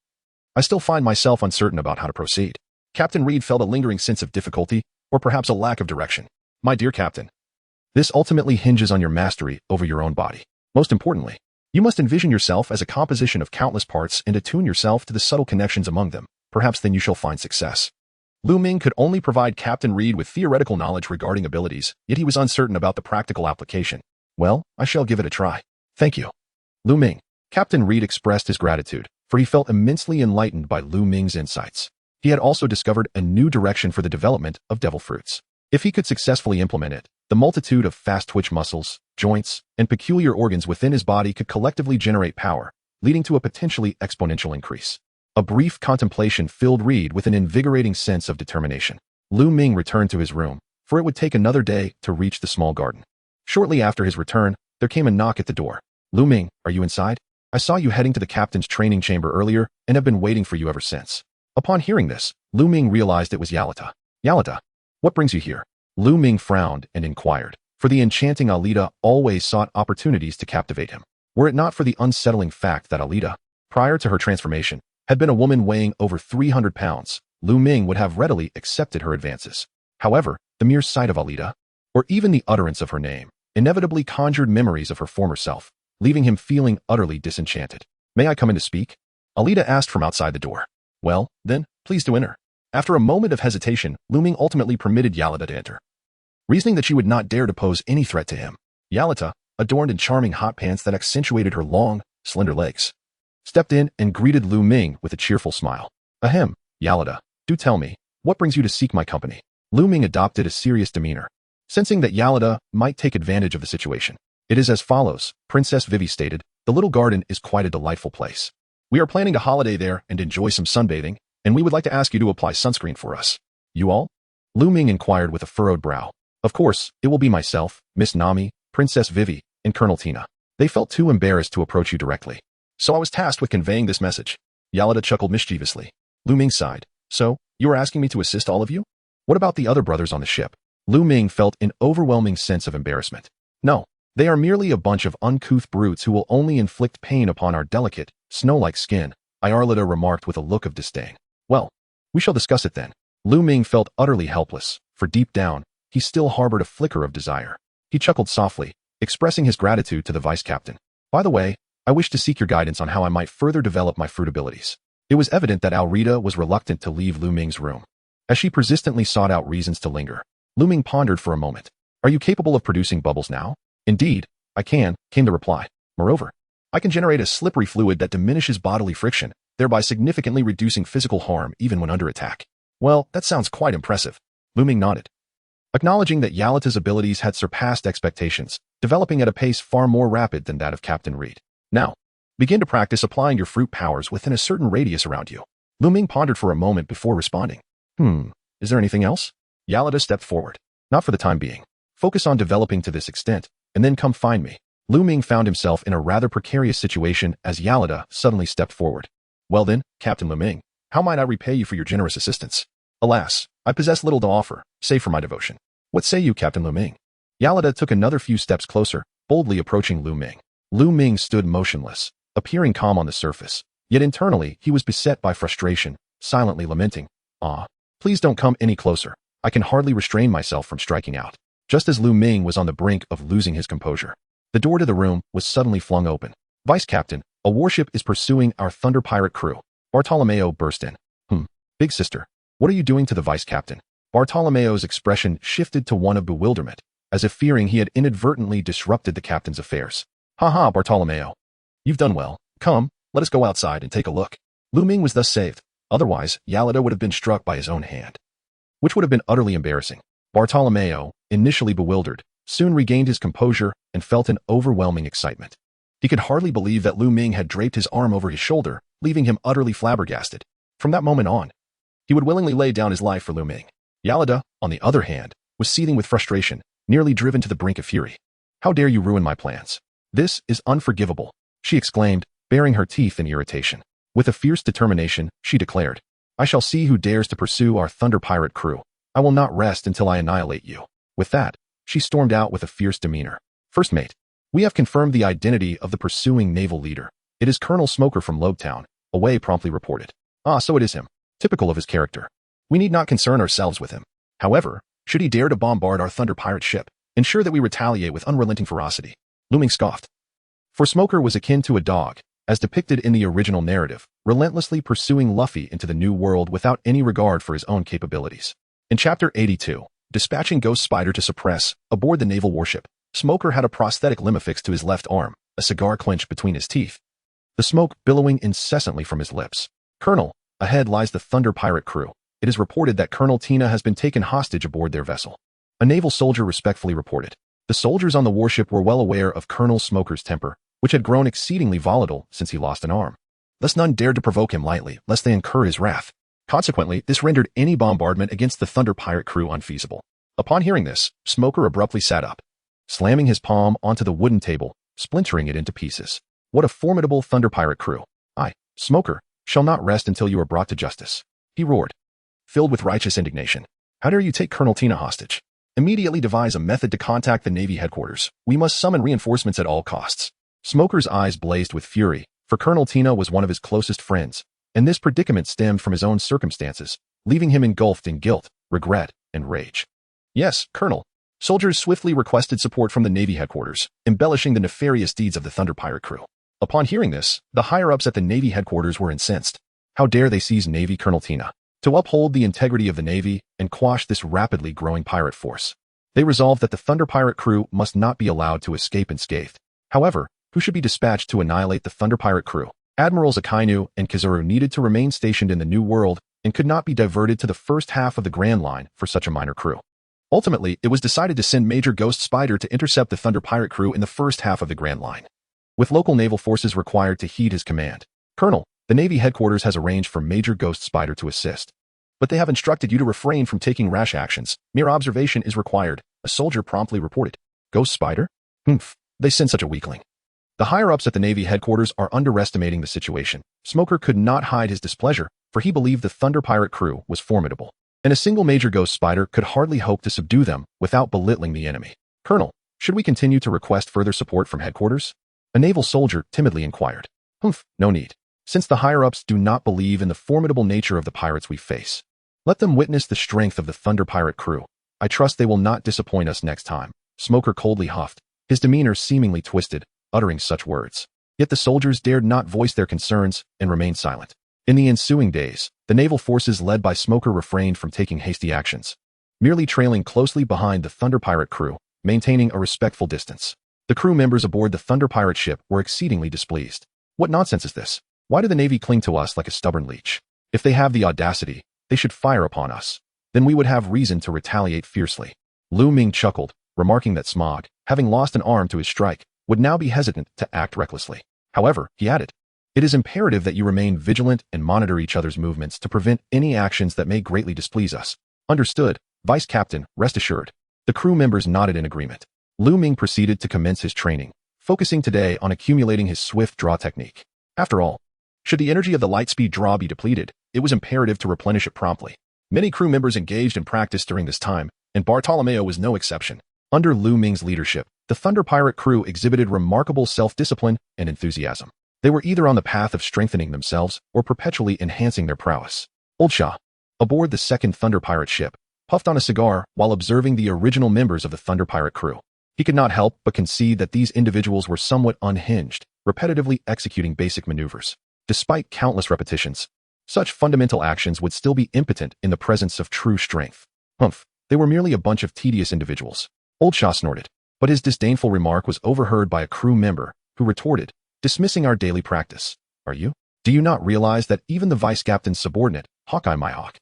I still find myself uncertain about how to proceed. Captain Reed felt a lingering sense of difficulty, or perhaps a lack of direction. My dear Captain, this ultimately hinges on your mastery over your own body. Most importantly, you must envision yourself as a composition of countless parts and attune yourself to the subtle connections among them. Perhaps then you shall find success. Lu Ming could only provide Captain Reed with theoretical knowledge regarding abilities, yet he was uncertain about the practical application. Well, I shall give it a try. Thank you. Lu Ming. Captain Reed expressed his gratitude, for he felt immensely enlightened by Lu Ming's insights. He had also discovered a new direction for the development of devil fruits. If he could successfully implement it, the multitude of fast-twitch muscles, joints, and peculiar organs within his body could collectively generate power, leading to a potentially exponential increase. A brief contemplation filled Reed with an invigorating sense of determination. Lu Ming returned to his room, for it would take another day to reach the small garden. Shortly after his return, there came a knock at the door. Lu Ming, are you inside? I saw you heading to the captain's training chamber earlier and have been waiting for you ever since. Upon hearing this, Lu Ming realized it was Yalita. Yalita, what brings you here? Lu Ming frowned and inquired, for the enchanting Alvida always sought opportunities to captivate him. Were it not for the unsettling fact that Alvida, prior to her transformation, had been a woman weighing over 300 pounds, Lu Ming would have readily accepted her advances. However, the mere sight of Alvida, or even the utterance of her name, inevitably conjured memories of her former self, leaving him feeling utterly disenchanted. May I come in to speak? Alvida asked from outside the door. Well, then, please do enter. After a moment of hesitation, Lu Ming ultimately permitted Yalita to enter, reasoning that she would not dare to pose any threat to him. Yalita, adorned in charming hot pants that accentuated her long, slender legs, stepped in and greeted Lu Ming with a cheerful smile. Ahem, Yalita, do tell me, what brings you to seek my company? Lu Ming adopted a serious demeanor, sensing that Yalita might take advantage of the situation. It is as follows, Princess Vivi stated, the little garden is quite a delightful place. We are planning a holiday there and enjoy some sunbathing, and we would like to ask you to apply sunscreen for us. You all? Lu Ming inquired with a furrowed brow. Of course, it will be myself, Miss Nami, Princess Vivi, and Colonel Tina. They felt too embarrassed to approach you directly, so I was tasked with conveying this message. Yalita chuckled mischievously. Lu Ming sighed. So, you are asking me to assist all of you? What about the other brothers on the ship? Lu Ming felt an overwhelming sense of embarrassment. No, they are merely a bunch of uncouth brutes who will only inflict pain upon our delicate, snow-like skin, Arlida remarked with a look of disdain. Well, we shall discuss it then. Lu Ming felt utterly helpless, for deep down, he still harbored a flicker of desire. He chuckled softly, expressing his gratitude to the vice captain. By the way, I wish to seek your guidance on how I might further develop my fruit abilities. It was evident that Alvida was reluctant to leave Lu Ming's room. As she persistently sought out reasons to linger, Lu Ming pondered for a moment. Are you capable of producing bubbles now? Indeed, I can, came the reply. Moreover, I can generate a slippery fluid that diminishes bodily friction, thereby significantly reducing physical harm even when under attack. Well, that sounds quite impressive. Lu Ming nodded, acknowledging that Yalata's abilities had surpassed expectations, developing at a pace far more rapid than that of Captain Reed. Now, begin to practice applying your fruit powers within a certain radius around you. Lu Ming pondered for a moment before responding. Is there anything else? Yalata stepped forward. Not for the time being. Focus on developing to this extent, and then come find me. Lu Ming found himself in a rather precarious situation as Yalata suddenly stepped forward. Well then, Captain Lu Ming, how might I repay you for your generous assistance? Alas, I possess little to offer, save for my devotion. What say you, Captain Lu Ming? Yalata took another few steps closer, boldly approaching Lu Ming. Lu Ming stood motionless, appearing calm on the surface, yet internally he was beset by frustration, silently lamenting. Please don't come any closer. I can hardly restrain myself from striking out. Just as Lu Ming was on the brink of losing his composure, the door to the room was suddenly flung open. Vice Captain, a warship is pursuing our Thunder Pirate crew. Bartolomeo burst in. Big sister, what are you doing to the Vice Captain? Bartolomeo's expression shifted to one of bewilderment, as if fearing he had inadvertently disrupted the captain's affairs. Ha, Bartolomeo. You've done well. Come, let us go outside and take a look. Lu Ming was thus saved. Otherwise, Yalata would have been struck by his own hand, which would have been utterly embarrassing. Bartolomeo, initially bewildered, soon regained his composure and felt an overwhelming excitement. He could hardly believe that Lu Ming had draped his arm over his shoulder, leaving him utterly flabbergasted. From that moment on, he would willingly lay down his life for Lu Ming. Yalata, on the other hand, was seething with frustration, nearly driven to the brink of fury. How dare you ruin my plans? This is unforgivable, she exclaimed, baring her teeth in irritation. With a fierce determination, she declared, I shall see who dares to pursue our Thunder Pirate crew. I will not rest until I annihilate you. With that, she stormed out with a fierce demeanor. First mate, we have confirmed the identity of the pursuing naval leader. It is Colonel Smoker from Lobetown, Away promptly reported. So it is him. Typical of his character. We need not concern ourselves with him. However, should he dare to bombard our Thunder Pirate ship, ensure that we retaliate with unrelenting ferocity. Lu Ming scoffed. For Smoker was akin to a dog, as depicted in the original narrative, relentlessly pursuing Luffy into the new world without any regard for his own capabilities. In Chapter 82, dispatching Ghost Spider to suppress, aboard the naval warship, Smoker had a prosthetic limb affixed to his left arm, a cigar clenched between his teeth, the smoke billowing incessantly from his lips. Colonel, ahead lies the Thunder Pirate crew. It is reported that Colonel Tina has been taken hostage aboard their vessel. A naval soldier respectfully reported. The soldiers on the warship were well aware of Colonel Smoker's temper, which had grown exceedingly volatile since he lost an arm. Thus none dared to provoke him lightly, lest they incur his wrath. Consequently, this rendered any bombardment against the Thunder Pirate crew unfeasible. Upon hearing this, Smoker abruptly sat up, slamming his palm onto the wooden table, splintering it into pieces. What a formidable Thunder Pirate crew. I, Smoker, shall not rest until you are brought to justice. He roared, filled with righteous indignation. How dare you take Colonel Tina hostage? Immediately devise a method to contact the Navy headquarters. We must summon reinforcements at all costs. Smoker's eyes blazed with fury, for Colonel Tina was one of his closest friends, and this predicament stemmed from his own circumstances, leaving him engulfed in guilt, regret, and rage. Yes, Colonel. Soldiers swiftly requested support from the Navy headquarters, embellishing the nefarious deeds of the Thunder Pirate crew. Upon hearing this, the higher-ups at the Navy headquarters were incensed. How dare they seize Navy Colonel Tina? To uphold the integrity of the Navy and quash this rapidly growing pirate force, they resolved that the Thunder Pirate crew must not be allowed to escape unscathed. However, who should be dispatched to annihilate the Thunder Pirate crew? Admirals Akainu and Kizuru needed to remain stationed in the New World and could not be diverted to the first half of the Grand Line for such a minor crew. Ultimately, it was decided to send Major Ghost Spider to intercept the Thunder Pirate crew in the first half of the Grand Line, with local naval forces required to heed his command. Colonel, the Navy headquarters has arranged for Major Ghost Spider to assist, but they have instructed you to refrain from taking rash actions. Mere observation is required, a soldier promptly reported. Ghost Spider? They sent such a weakling. The higher-ups at the Navy headquarters are underestimating the situation. Smoker could not hide his displeasure, for he believed the Thunder Pirate crew was formidable. and a single major ghost spider could hardly hope to subdue them without belittling the enemy. Colonel, should we continue to request further support from headquarters? A naval soldier timidly inquired. Humph, no need. Since the higher-ups do not believe in the formidable nature of the pirates we face, let them witness the strength of the Thunder Pirate crew. I trust they will not disappoint us next time. Smoker coldly huffed, his demeanor seemingly twisted, uttering such words. Yet the soldiers dared not voice their concerns and remained silent. In the ensuing days, the naval forces led by Smoker refrained from taking hasty actions, merely trailing closely behind the Thunder Pirate crew, maintaining a respectful distance. The crew members aboard the Thunder Pirate ship were exceedingly displeased. What nonsense is this? Why do the Navy cling to us like a stubborn leech? If they have the audacity, they should fire upon us. Then we would have reason to retaliate fiercely. Lu Ming chuckled, remarking that Smog, having lost an arm to his strike, would now be hesitant to act recklessly. However, he added, it is imperative that you remain vigilant and monitor each other's movements to prevent any actions that may greatly displease us. Understood, Vice Captain, rest assured. The crew members nodded in agreement. Lu Ming proceeded to commence his training, focusing today on accumulating his swift draw technique. After all, should the energy of the lightspeed draw be depleted, it was imperative to replenish it promptly. Many crew members engaged in practice during this time, and Bartolomeo was no exception. Under Lu Ming's leadership, the Thunder Pirate crew exhibited remarkable self-discipline and enthusiasm. They were either on the path of strengthening themselves or perpetually enhancing their prowess. Old Shah, aboard the second Thunder Pirate ship, puffed on a cigar while observing the original members of the Thunder Pirate crew. He could not help but concede that these individuals were somewhat unhinged, repetitively executing basic maneuvers. Despite countless repetitions, such fundamental actions would still be impotent in the presence of true strength. Humph, they were merely a bunch of tedious individuals. Old Shah snorted, but his disdainful remark was overheard by a crew member, who retorted, dismissing our daily practice. Are you? Do you not realize that even the vice captain's subordinate, Hawkeye Mihawk,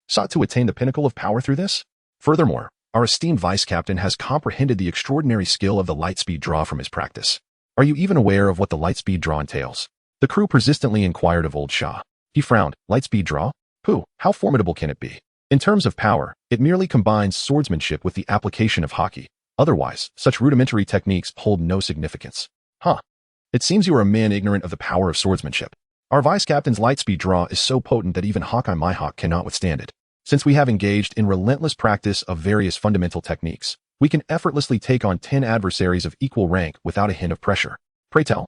sought to attain the pinnacle of power through this? Furthermore, our esteemed vice captain has comprehended the extraordinary skill of the lightspeed draw from his practice. Are you even aware of what the lightspeed draw entails? The crew persistently inquired of Old Shah. He frowned. Lightspeed draw? Pooh, how formidable can it be? In terms of power, it merely combines swordsmanship with the application of haki. Otherwise, such rudimentary techniques hold no significance. Huh. It seems you are a man ignorant of the power of swordsmanship. Our vice captain's lightspeed draw is so potent that even Hawkeye Mihawk cannot withstand it. Since we have engaged in relentless practice of various fundamental techniques, we can effortlessly take on 10 adversaries of equal rank without a hint of pressure. Pray tell,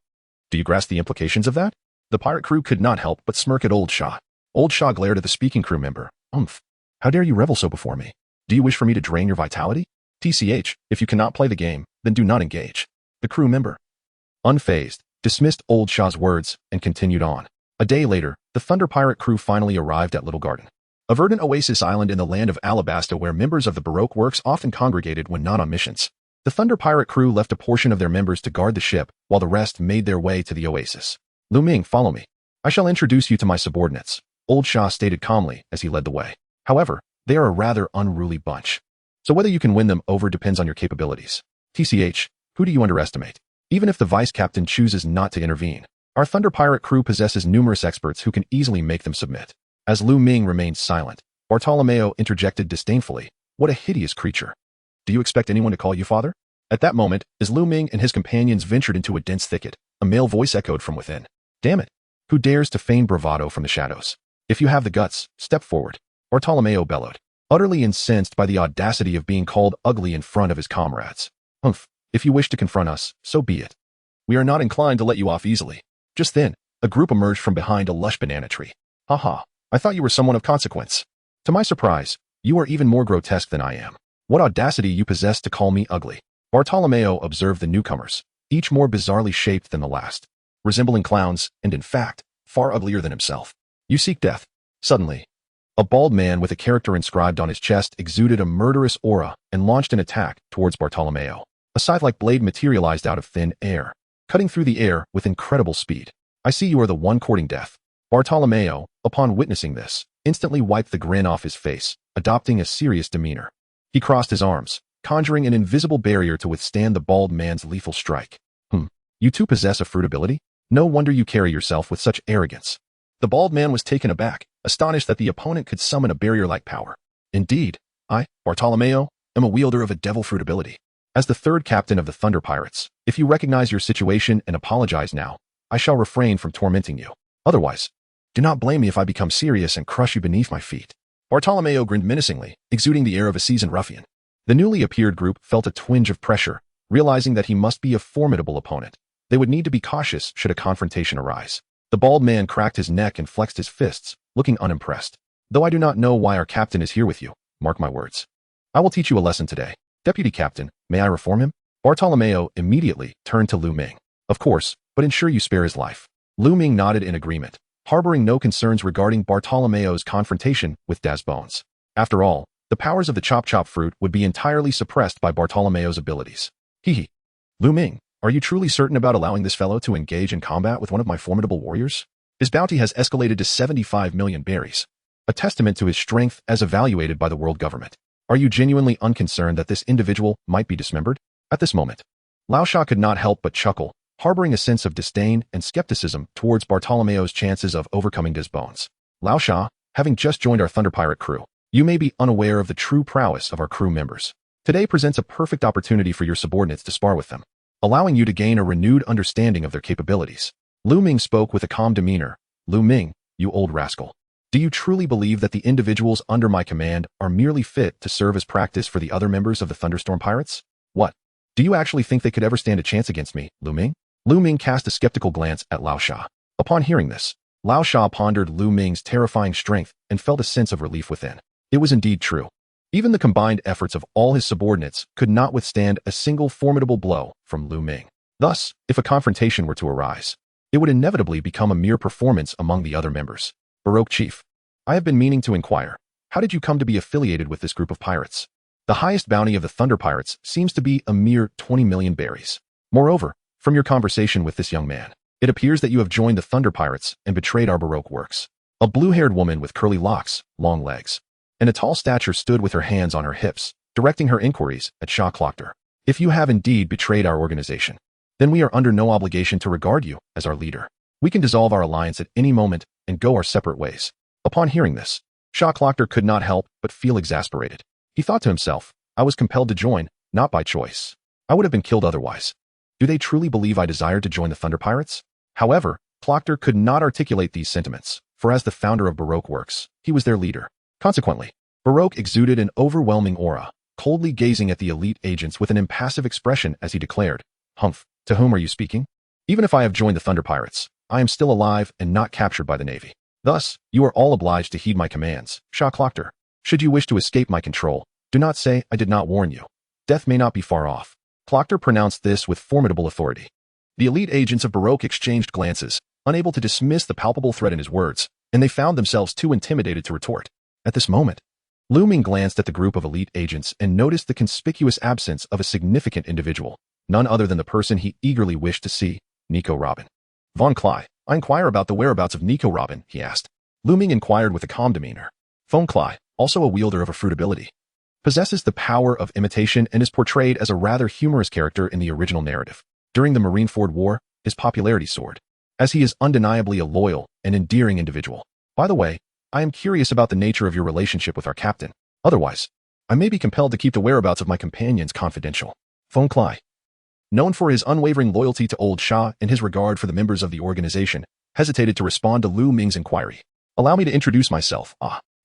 do you grasp the implications of that? The pirate crew could not help but smirk at Old Shah. Old Shah glared at the speaking crew member. How dare you revel so before me? Do you wish for me to drain your vitality? TCH, if you cannot play the game, then do not engage. The crew member, unfazed, dismissed Old Shah's words and continued on. A day later, the Thunder Pirate crew finally arrived at Little Garden, a verdant oasis island in the land of Alabasta where members of the Baroque works often congregated when not on missions. The Thunder Pirate crew left a portion of their members to guard the ship, while the rest made their way to the oasis. Lu Ming, follow me. I shall introduce you to my subordinates, Old Shah stated calmly as he led the way. However, they are a rather unruly bunch. So whether you can win them over depends on your capabilities. TCH, who do you underestimate? Even if the vice captain chooses not to intervene, our Thunder Pirate crew possesses numerous experts who can easily make them submit. As Lu Ming remained silent, Bartolomeo interjected disdainfully, what a hideous creature. Do you expect anyone to call you father? At that moment, as Lu Ming and his companions ventured into a dense thicket, a male voice echoed from within. Damn it! Who dares to feign bravado from the shadows? If you have the guts, step forward. Bartolomeo bellowed, utterly incensed by the audacity of being called ugly in front of his comrades. Humph, if you wish to confront us, so be it. We are not inclined to let you off easily. Just then, a group emerged from behind a lush banana tree. Haha, I thought you were someone of consequence. To my surprise, you are even more grotesque than I am. What audacity you possess to call me ugly. Bartolomeo observed the newcomers, each more bizarrely shaped than the last, resembling clowns, and in fact, far uglier than himself. You seek death. Suddenly, a bald man with a character inscribed on his chest exuded a murderous aura and launched an attack towards Bartolomeo. A scythe-like blade materialized out of thin air, cutting through the air with incredible speed. I see you are the one courting death. Bartolomeo, upon witnessing this, instantly wiped the grin off his face, adopting a serious demeanor. He crossed his arms, conjuring an invisible barrier to withstand the bald man's lethal strike. You too possess a fruit ability? No wonder you carry yourself with such arrogance. The bald man was taken aback, astonished that the opponent could summon a barrier-like power. Indeed, I, Bartolomeo, am a wielder of a devil fruit ability. As the third captain of the Thunder Pirates, if you recognize your situation and apologize now, I shall refrain from tormenting you. Otherwise, do not blame me if I become serious and crush you beneath my feet. Bartolomeo grinned menacingly, exuding the air of a seasoned ruffian. The newly appeared group felt a twinge of pressure, realizing that he must be a formidable opponent. They would need to be cautious should a confrontation arise. The bald man cracked his neck and flexed his fists, looking unimpressed. Though I do not know why our captain is here with you, mark my words. I will teach you a lesson today. Deputy Captain, may I reform him? Bartolomeo immediately turned to Lu Ming. Of course, but ensure you spare his life. Lu Ming nodded in agreement, harboring no concerns regarding Bartolomeo's confrontation with Das Bones. After all, the powers of the chop-chop fruit would be entirely suppressed by Bartolomeo's abilities. Hee. Lu Ming, are you truly certain about allowing this fellow to engage in combat with one of my formidable warriors? His bounty has escalated to 75 million berries, a testament to his strength as evaluated by the world government. Are you genuinely unconcerned that this individual might be dismembered? At this moment, Lao Sha could not help but chuckle, harboring a sense of disdain and skepticism towards Bartolomeo's chances of overcoming Des Bones. Lao Sha, having just joined our Thunder Pirate crew, you may be unaware of the true prowess of our crew members. Today presents a perfect opportunity for your subordinates to spar with them, allowing you to gain a renewed understanding of their capabilities. Lu Ming spoke with a calm demeanor. Lu Ming, you old rascal. Do you truly believe that the individuals under my command are merely fit to serve as practice for the other members of the Thunderstorm Pirates? What? Do you actually think they could ever stand a chance against me, Lu Ming? Lu Ming cast a skeptical glance at Lao Sha. Upon hearing this, Lao Sha pondered Lu Ming's terrifying strength and felt a sense of relief within. It was indeed true. Even the combined efforts of all his subordinates could not withstand a single formidable blow from Lu Ming. Thus, if a confrontation were to arise, it would inevitably become a mere performance among the other members. Baroque Chief, I have been meaning to inquire, how did you come to be affiliated with this group of pirates? The highest bounty of the Thunder Pirates seems to be a mere 20 million berries. Moreover, from your conversation with this young man, it appears that you have joined the Thunder Pirates and betrayed our Baroque works. A blue-haired woman with curly locks, long legs, and a tall stature stood with her hands on her hips, directing her inquiries at Shaw Clockter. If you have indeed betrayed our organization, then we are under no obligation to regard you as our leader. We can dissolve our alliance at any moment and go our separate ways. Upon hearing this, Shaw Clockter could not help but feel exasperated. He thought to himself, I was compelled to join, not by choice. I would have been killed otherwise. Do they truly believe I desired to join the Thunder Pirates? However, Clockter could not articulate these sentiments, for as the founder of Baroque Works, he was their leader. Consequently, Baroque exuded an overwhelming aura, coldly gazing at the elite agents with an impassive expression as he declared, Humph, to whom are you speaking? Even if I have joined the Thunder Pirates, I am still alive and not captured by the Navy. Thus, you are all obliged to heed my commands, Shaw Clockter. Should you wish to escape my control, do not say I did not warn you. Death may not be far off. Clockter pronounced this with formidable authority. The elite agents of Baroque exchanged glances, unable to dismiss the palpable threat in his words, and they found themselves too intimidated to retort. At this moment, Lu Ming glanced at the group of elite agents and noticed the conspicuous absence of a significant individual, none other than the person he eagerly wished to see, Nico Robin. Von Cly, I inquire about the whereabouts of Nico Robin, he asked. Lu Ming inquired with a calm demeanor. Von Cly, also a wielder of a fruit ability, possesses the power of imitation and is portrayed as a rather humorous character in the original narrative. During the Marineford War, his popularity soared, as he is undeniably a loyal and endearing individual. By the way, I am curious about the nature of your relationship with our captain. Otherwise, I may be compelled to keep the whereabouts of my companions confidential. Von Cly, known for his unwavering loyalty to Old Shah and his regard for the members of the organization, hesitated to respond to Lu Ming's inquiry. Allow me to introduce myself.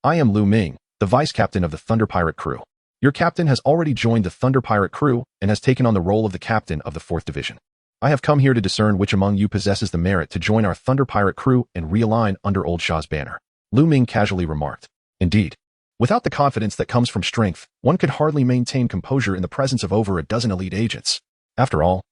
I am Lu Ming, the vice captain of the Thunder Pirate crew. Your captain has already joined the Thunder Pirate crew and has taken on the role of the captain of the 4th Division. I have come here to discern which among you possesses the merit to join our Thunder Pirate crew and realign under Old Shah's banner. Lu Ming casually remarked. Indeed, without the confidence that comes from strength, one could hardly maintain composure in the presence of over a dozen elite agents. After all,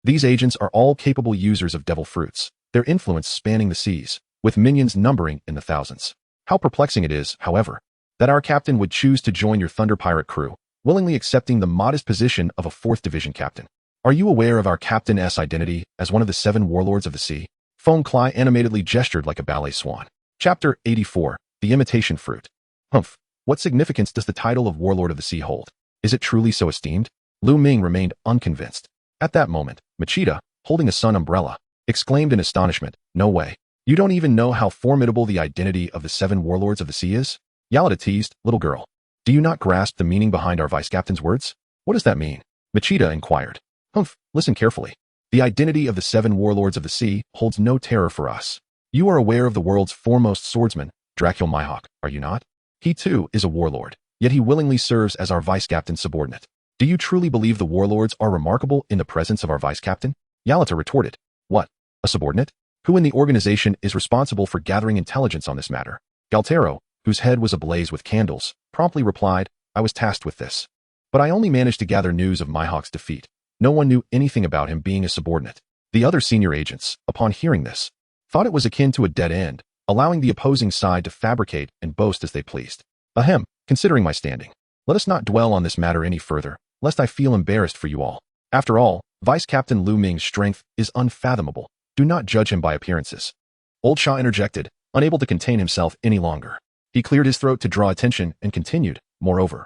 these agents are all capable users of devil fruits, their influence spanning the seas, with minions numbering in the thousands. How perplexing it is, however, that our captain would choose to join your Thunder Pirate crew, willingly accepting the modest position of a 4th Division captain. Are you aware of our captain's identity as one of the 7 warlords of the sea? Von Cly animatedly gestured like a ballet swan. Chapter 84, The Imitation Fruit. Humph, what significance does the title of Warlord of the Sea hold? Is it truly so esteemed? Lu Ming remained unconvinced. At that moment, Machida, holding a sun umbrella, exclaimed in astonishment, No way. You don't even know how formidable the identity of the 7 warlords of the sea is? Yalida teased, Little girl, do you not grasp the meaning behind our vice-captain's words? What does that mean? Machida inquired. Humph, listen carefully. The identity of the 7 warlords of the sea holds no terror for us. You are aware of the world's foremost swordsman, Dracula Mihawk, are you not? He too is a warlord, yet he willingly serves as our vice-captain's subordinate. Do you truly believe the warlords are remarkable in the presence of our vice-captain? Yalata retorted. What? A subordinate? Who in the organization is responsible for gathering intelligence on this matter? Galtero, whose head was ablaze with candles, promptly replied, I was tasked with this. But I only managed to gather news of Mihawk's defeat. No one knew anything about him being a subordinate. The other senior agents, upon hearing this, thought it was akin to a dead end, allowing the opposing side to fabricate and boast as they pleased. Ahem, considering my standing. Let us not dwell on this matter any further, lest I feel embarrassed for you all. After all, Vice-Captain Lu Ming's strength is unfathomable. Do not judge him by appearances. Old Shah interjected, unable to contain himself any longer. He cleared his throat to draw attention and continued, moreover.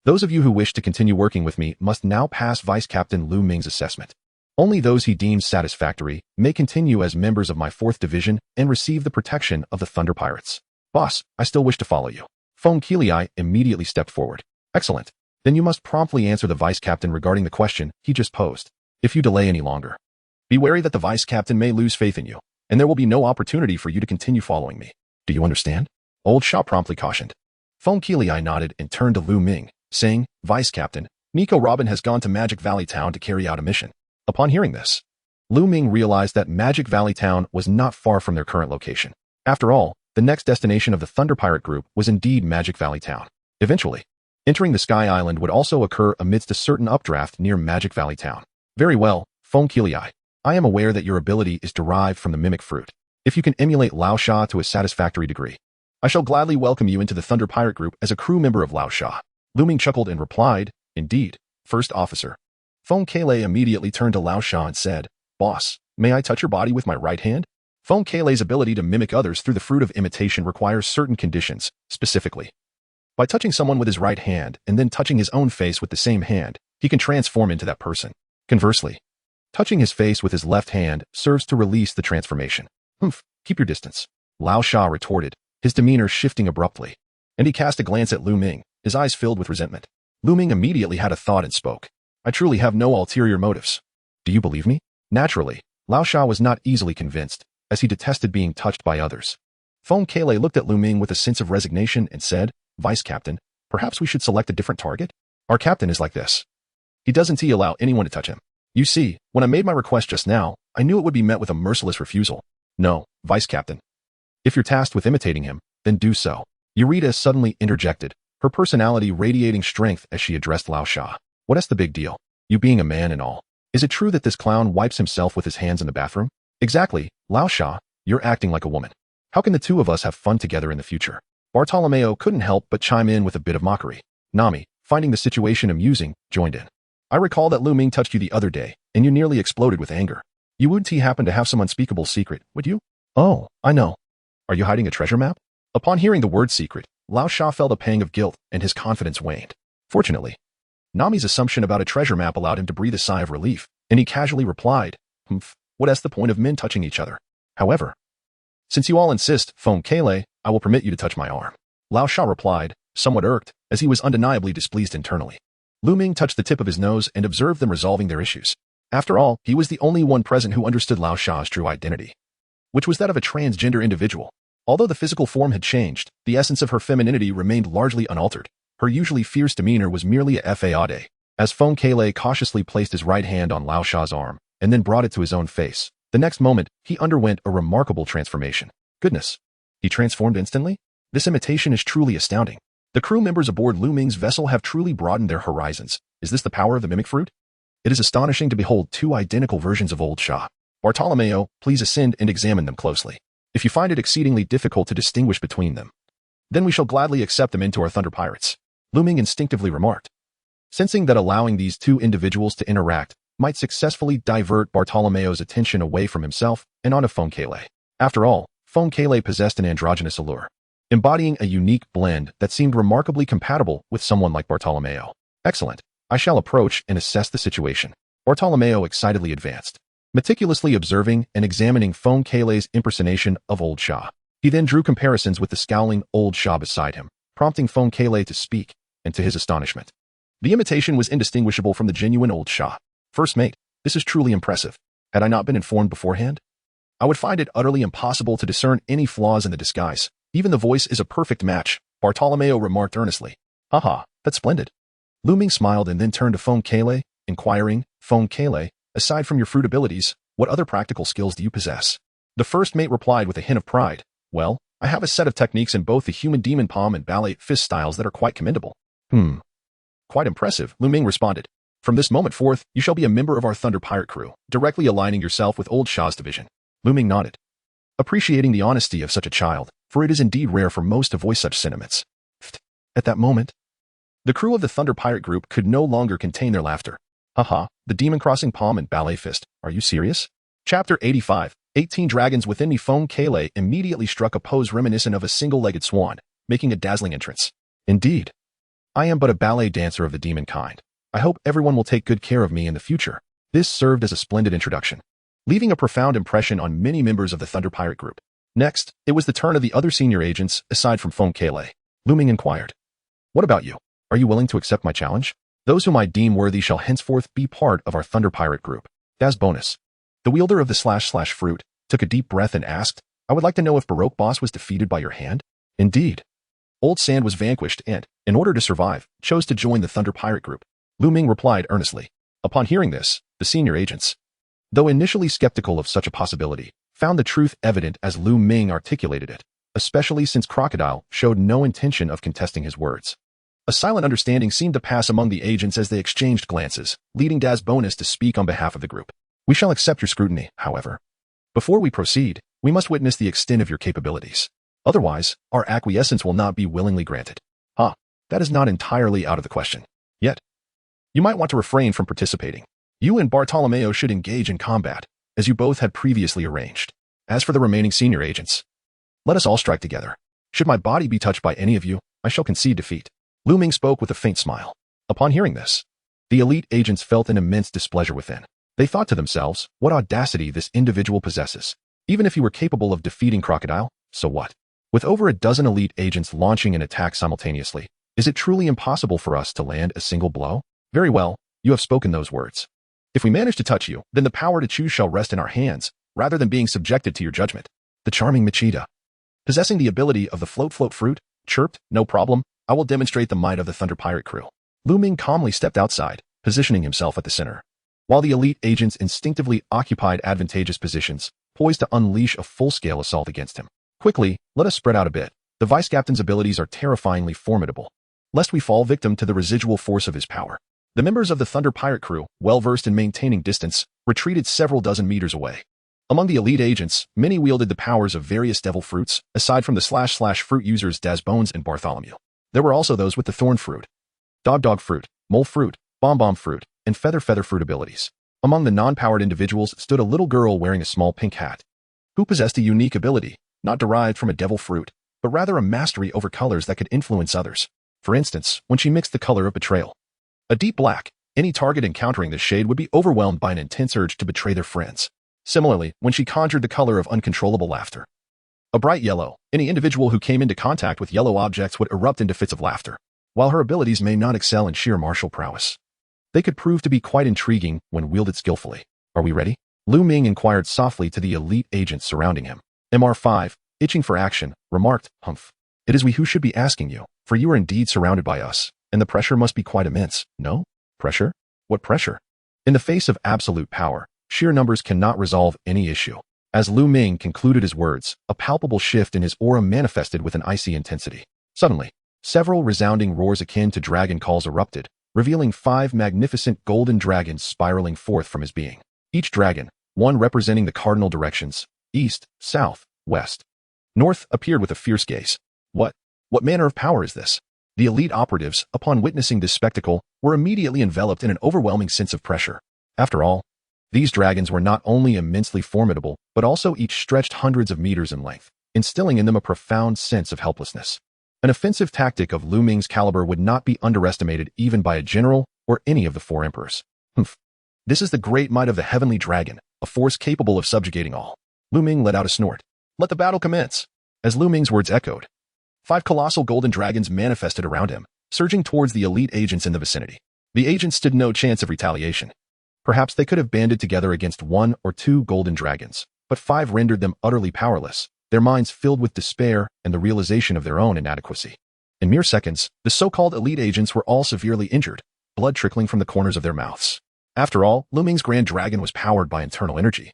Those of you who wish to continue working with me must now pass Vice-Captain Lu Ming's assessment. Only those he deems satisfactory may continue as members of my 4th Division and receive the protection of the Thunder Pirates. Boss, I still wish to follow you. Fong Keelii immediately stepped forward. Excellent. Then you must promptly answer the Vice-Captain regarding the question he just posed. If you delay any longer, be wary that the Vice-Captain may lose faith in you, and there will be no opportunity for you to continue following me. Do you understand? Old Shah promptly cautioned. Fong Keelii nodded and turned to Lu Ming, saying, Vice-Captain, Nico Robin has gone to Magic Valley Town to carry out a mission. Upon hearing this, Lu Ming realized that Magic Valley Town was not far from their current location. After all, the next destination of the Thunder Pirate Group was indeed Magic Valley Town. Eventually, entering the Sky Island would also occur amidst a certain updraft near Magic Valley Town. Very well, Fong Keelii. I am aware that your ability is derived from the mimic fruit. If you can emulate Lao Sha to a satisfactory degree, I shall gladly welcome you into the Thunder Pirate Group as a crew member of Lao Sha. Lu Ming chuckled and replied, Indeed, First Officer. Fong Keelei immediately turned to Lao Sha and said, Boss, may I touch your body with my right hand? Fong Keilei's ability to mimic others through the fruit of imitation requires certain conditions, specifically. By touching someone with his right hand and then touching his own face with the same hand, he can transform into that person. Conversely, touching his face with his left hand serves to release the transformation. Humph, keep your distance. Lao Sha retorted, his demeanor shifting abruptly, and he cast a glance at Lu Ming, his eyes filled with resentment. Lu Ming immediately had a thought and spoke. I truly have no ulterior motives. Do you believe me? Naturally, Lao Sha was not easily convinced, as he detested being touched by others. Fong Keilei looked at Lu Ming with a sense of resignation and said, Vice-Captain, perhaps we should select a different target? Our captain is like this. He doesn't allow anyone to touch him. You see, when I made my request just now, I knew it would be met with a merciless refusal. No, Vice-Captain. If you're tasked with imitating him, then do so. Eureka suddenly interjected, her personality radiating strength as she addressed Lao Sha. What's the big deal? You being a man and all. Is it true that this clown wipes himself with his hands in the bathroom? Exactly, Lao Sha, you're acting like a woman. How can the two of us have fun together in the future? Bartolomeo couldn't help but chime in with a bit of mockery. Nami, finding the situation amusing, joined in. I recall that Lu Ming touched you the other day, and you nearly exploded with anger. You wouldn't happen to have some unspeakable secret, would you? Oh, I know. Are you hiding a treasure map? Upon hearing the word secret, Lao Sha felt a pang of guilt and his confidence waned. Fortunately, Nami's assumption about a treasure map allowed him to breathe a sigh of relief, and he casually replied, Humph, what's the point of men touching each other? However, since you all insist, Fong Keilei, I will permit you to touch my arm. Lao Sha replied, somewhat irked, as he was undeniably displeased internally. Lu Ming touched the tip of his nose and observed them resolving their issues. After all, he was the only one present who understood Lao Sha's true identity, which was that of a transgender individual. Although the physical form had changed, the essence of her femininity remained largely unaltered. Her usually fierce demeanor was merely a fade. As Fong Keilei cautiously placed his right hand on Lao Sha's arm, and then brought it to his own face, the next moment, he underwent a remarkable transformation. Goodness! He transformed instantly? This imitation is truly astounding. The crew members aboard Lu Ming's vessel have truly broadened their horizons. Is this the power of the mimic fruit? It is astonishing to behold two identical versions of Old Shah. Bartolomeo, please ascend and examine them closely. If you find it exceedingly difficult to distinguish between them, then we shall gladly accept them into our Thunder Pirates. Lu Ming instinctively remarked, sensing that allowing these two individuals to interact might successfully divert Bartolomeo's attention away from himself and onto Fong Keilei. After all, Fong Keilei possessed an androgynous allure, embodying a unique blend that seemed remarkably compatible with someone like Bartolomeo. Excellent. I shall approach and assess the situation. Bartolomeo excitedly advanced, meticulously observing and examining Fong Keilei's impersonation of Old Shah. He then drew comparisons with the scowling Old Shah beside him, prompting Fong Keilei to speak, and to his astonishment, the imitation was indistinguishable from the genuine Old Shah. First mate, this is truly impressive. Had I not been informed beforehand, I would find it utterly impossible to discern any flaws in the disguise. Even the voice is a perfect match. Bartolomeo remarked earnestly. Haha, that's splendid. Lu Ming smiled and then turned to Fong Kale, inquiring, Fong Kale, aside from your fruit abilities, what other practical skills do you possess? The first mate replied with a hint of pride. Well, I have a set of techniques in both the human demon palm and ballet fist styles that are quite commendable. Quite impressive, Lu Ming responded. From this moment forth, you shall be a member of our Thunder Pirate crew, directly aligning yourself with Old Shaw's division. Lu Ming nodded, appreciating the honesty of such a child, for it is indeed rare for most to voice such sentiments. At that moment, the crew of the Thunder Pirate group could no longer contain their laughter. Haha, the demon crossing palm and ballet fist. Are you serious? Chapter 85. 18 dragons within me. Fong Kale immediately struck a pose reminiscent of a single-legged swan, making a dazzling entrance. Indeed. I am but a ballet dancer of the demon kind. I hope everyone will take good care of me in the future. This served as a splendid introduction, leaving a profound impression on many members of the Thunder Pirate group. Next, it was the turn of the other senior agents, aside from Fong Kale. Lu Ming inquired. What about you? Are you willing to accept my challenge? Those whom I deem worthy shall henceforth be part of our Thunder Pirate group. As bonus, the wielder of the / fruit took a deep breath and asked, I would like to know if Baroque Boss was defeated by your hand? Indeed. Old Sand was vanquished and, in order to survive, chose to join the Thunder Pirate group. Lu Ming replied earnestly. Upon hearing this, the senior agents, though initially skeptical of such a possibility, found the truth evident as Lu Ming articulated it, especially since Crocodile showed no intention of contesting his words. A silent understanding seemed to pass among the agents as they exchanged glances, leading Daz Bonus to speak on behalf of the group. We shall accept your scrutiny, however. Before we proceed, we must witness the extent of your capabilities. Otherwise, our acquiescence will not be willingly granted. That is not entirely out of the question. Yet, you might want to refrain from participating. You and Bartolomeo should engage in combat, as you both had previously arranged. As for the remaining senior agents, let us all strike together. Should my body be touched by any of you, I shall concede defeat. Lu Ming spoke with a faint smile. Upon hearing this, the elite agents felt an immense displeasure within. They thought to themselves, what audacity this individual possesses. Even if he were capable of defeating Crocodile, so what? With over a dozen elite agents launching an attack simultaneously, is it truly impossible for us to land a single blow? Very well, you have spoken those words. If we manage to touch you, then the power to choose shall rest in our hands, rather than being subjected to your judgment. The charming Machida, possessing the ability of the float fruit, chirped, no problem, I will demonstrate the might of the Thunder Pirate crew. Lu Ming calmly stepped outside, positioning himself at the center, while the elite agents instinctively occupied advantageous positions, poised to unleash a full-scale assault against him. Quickly, let us spread out a bit. The vice-captain's abilities are terrifyingly formidable, lest we fall victim to the residual force of his power. The members of the Thunder Pirate crew, well-versed in maintaining distance, retreated several dozen meters away. Among the elite agents, many wielded the powers of various devil fruits, aside from the / fruit users Daz Bones and Bartholomew. There were also those with the thorn fruit, dog fruit, mole fruit, bomb fruit, and feather fruit abilities. Among the non-powered individuals stood a little girl wearing a small pink hat, who possessed a unique ability, not derived from a devil fruit, but rather a mastery over colors that could influence others. For instance, when she mixed the color of betrayal, a deep black, any target encountering this shade would be overwhelmed by an intense urge to betray their friends. Similarly, when she conjured the color of uncontrollable laughter, a bright yellow, any individual who came into contact with yellow objects would erupt into fits of laughter. While her abilities may not excel in sheer martial prowess, they could prove to be quite intriguing when wielded skillfully. Are we ready? Lu Ming inquired softly to the elite agents surrounding him. MR5, itching for action, remarked, Humph. It is we who should be asking you, for you are indeed surrounded by us, and the pressure must be quite immense, no? Pressure? What pressure? In the face of absolute power, sheer numbers cannot resolve any issue. As Lu Ming concluded his words, a palpable shift in his aura manifested with an icy intensity. Suddenly, several resounding roars akin to dragon calls erupted, revealing 5 magnificent golden dragons spiraling forth from his being. Each dragon, one representing the cardinal directions, east, south, west, north, appeared with a fierce gaze. What manner of power is this? The elite operatives, upon witnessing this spectacle, were immediately enveloped in an overwhelming sense of pressure. After all, these dragons were not only immensely formidable, but also each stretched hundreds of meters in length, instilling in them a profound sense of helplessness. An offensive tactic of Lu Ming's caliber would not be underestimated even by a general or any of the 4 emperors. This is the great might of the heavenly dragon, a force capable of subjugating all. Lu Ming let out a snort. Let the battle commence. As Lu Ming's words echoed, 5 colossal golden dragons manifested around him, surging towards the elite agents in the vicinity. The agents stood no chance of retaliation. Perhaps they could have banded together against 1 or 2 golden dragons, but 5 rendered them utterly powerless, their minds filled with despair and the realization of their own inadequacy. In mere seconds, the so-called elite agents were all severely injured, blood trickling from the corners of their mouths. After all, Lu Ming's Grand Dragon was powered by internal energy,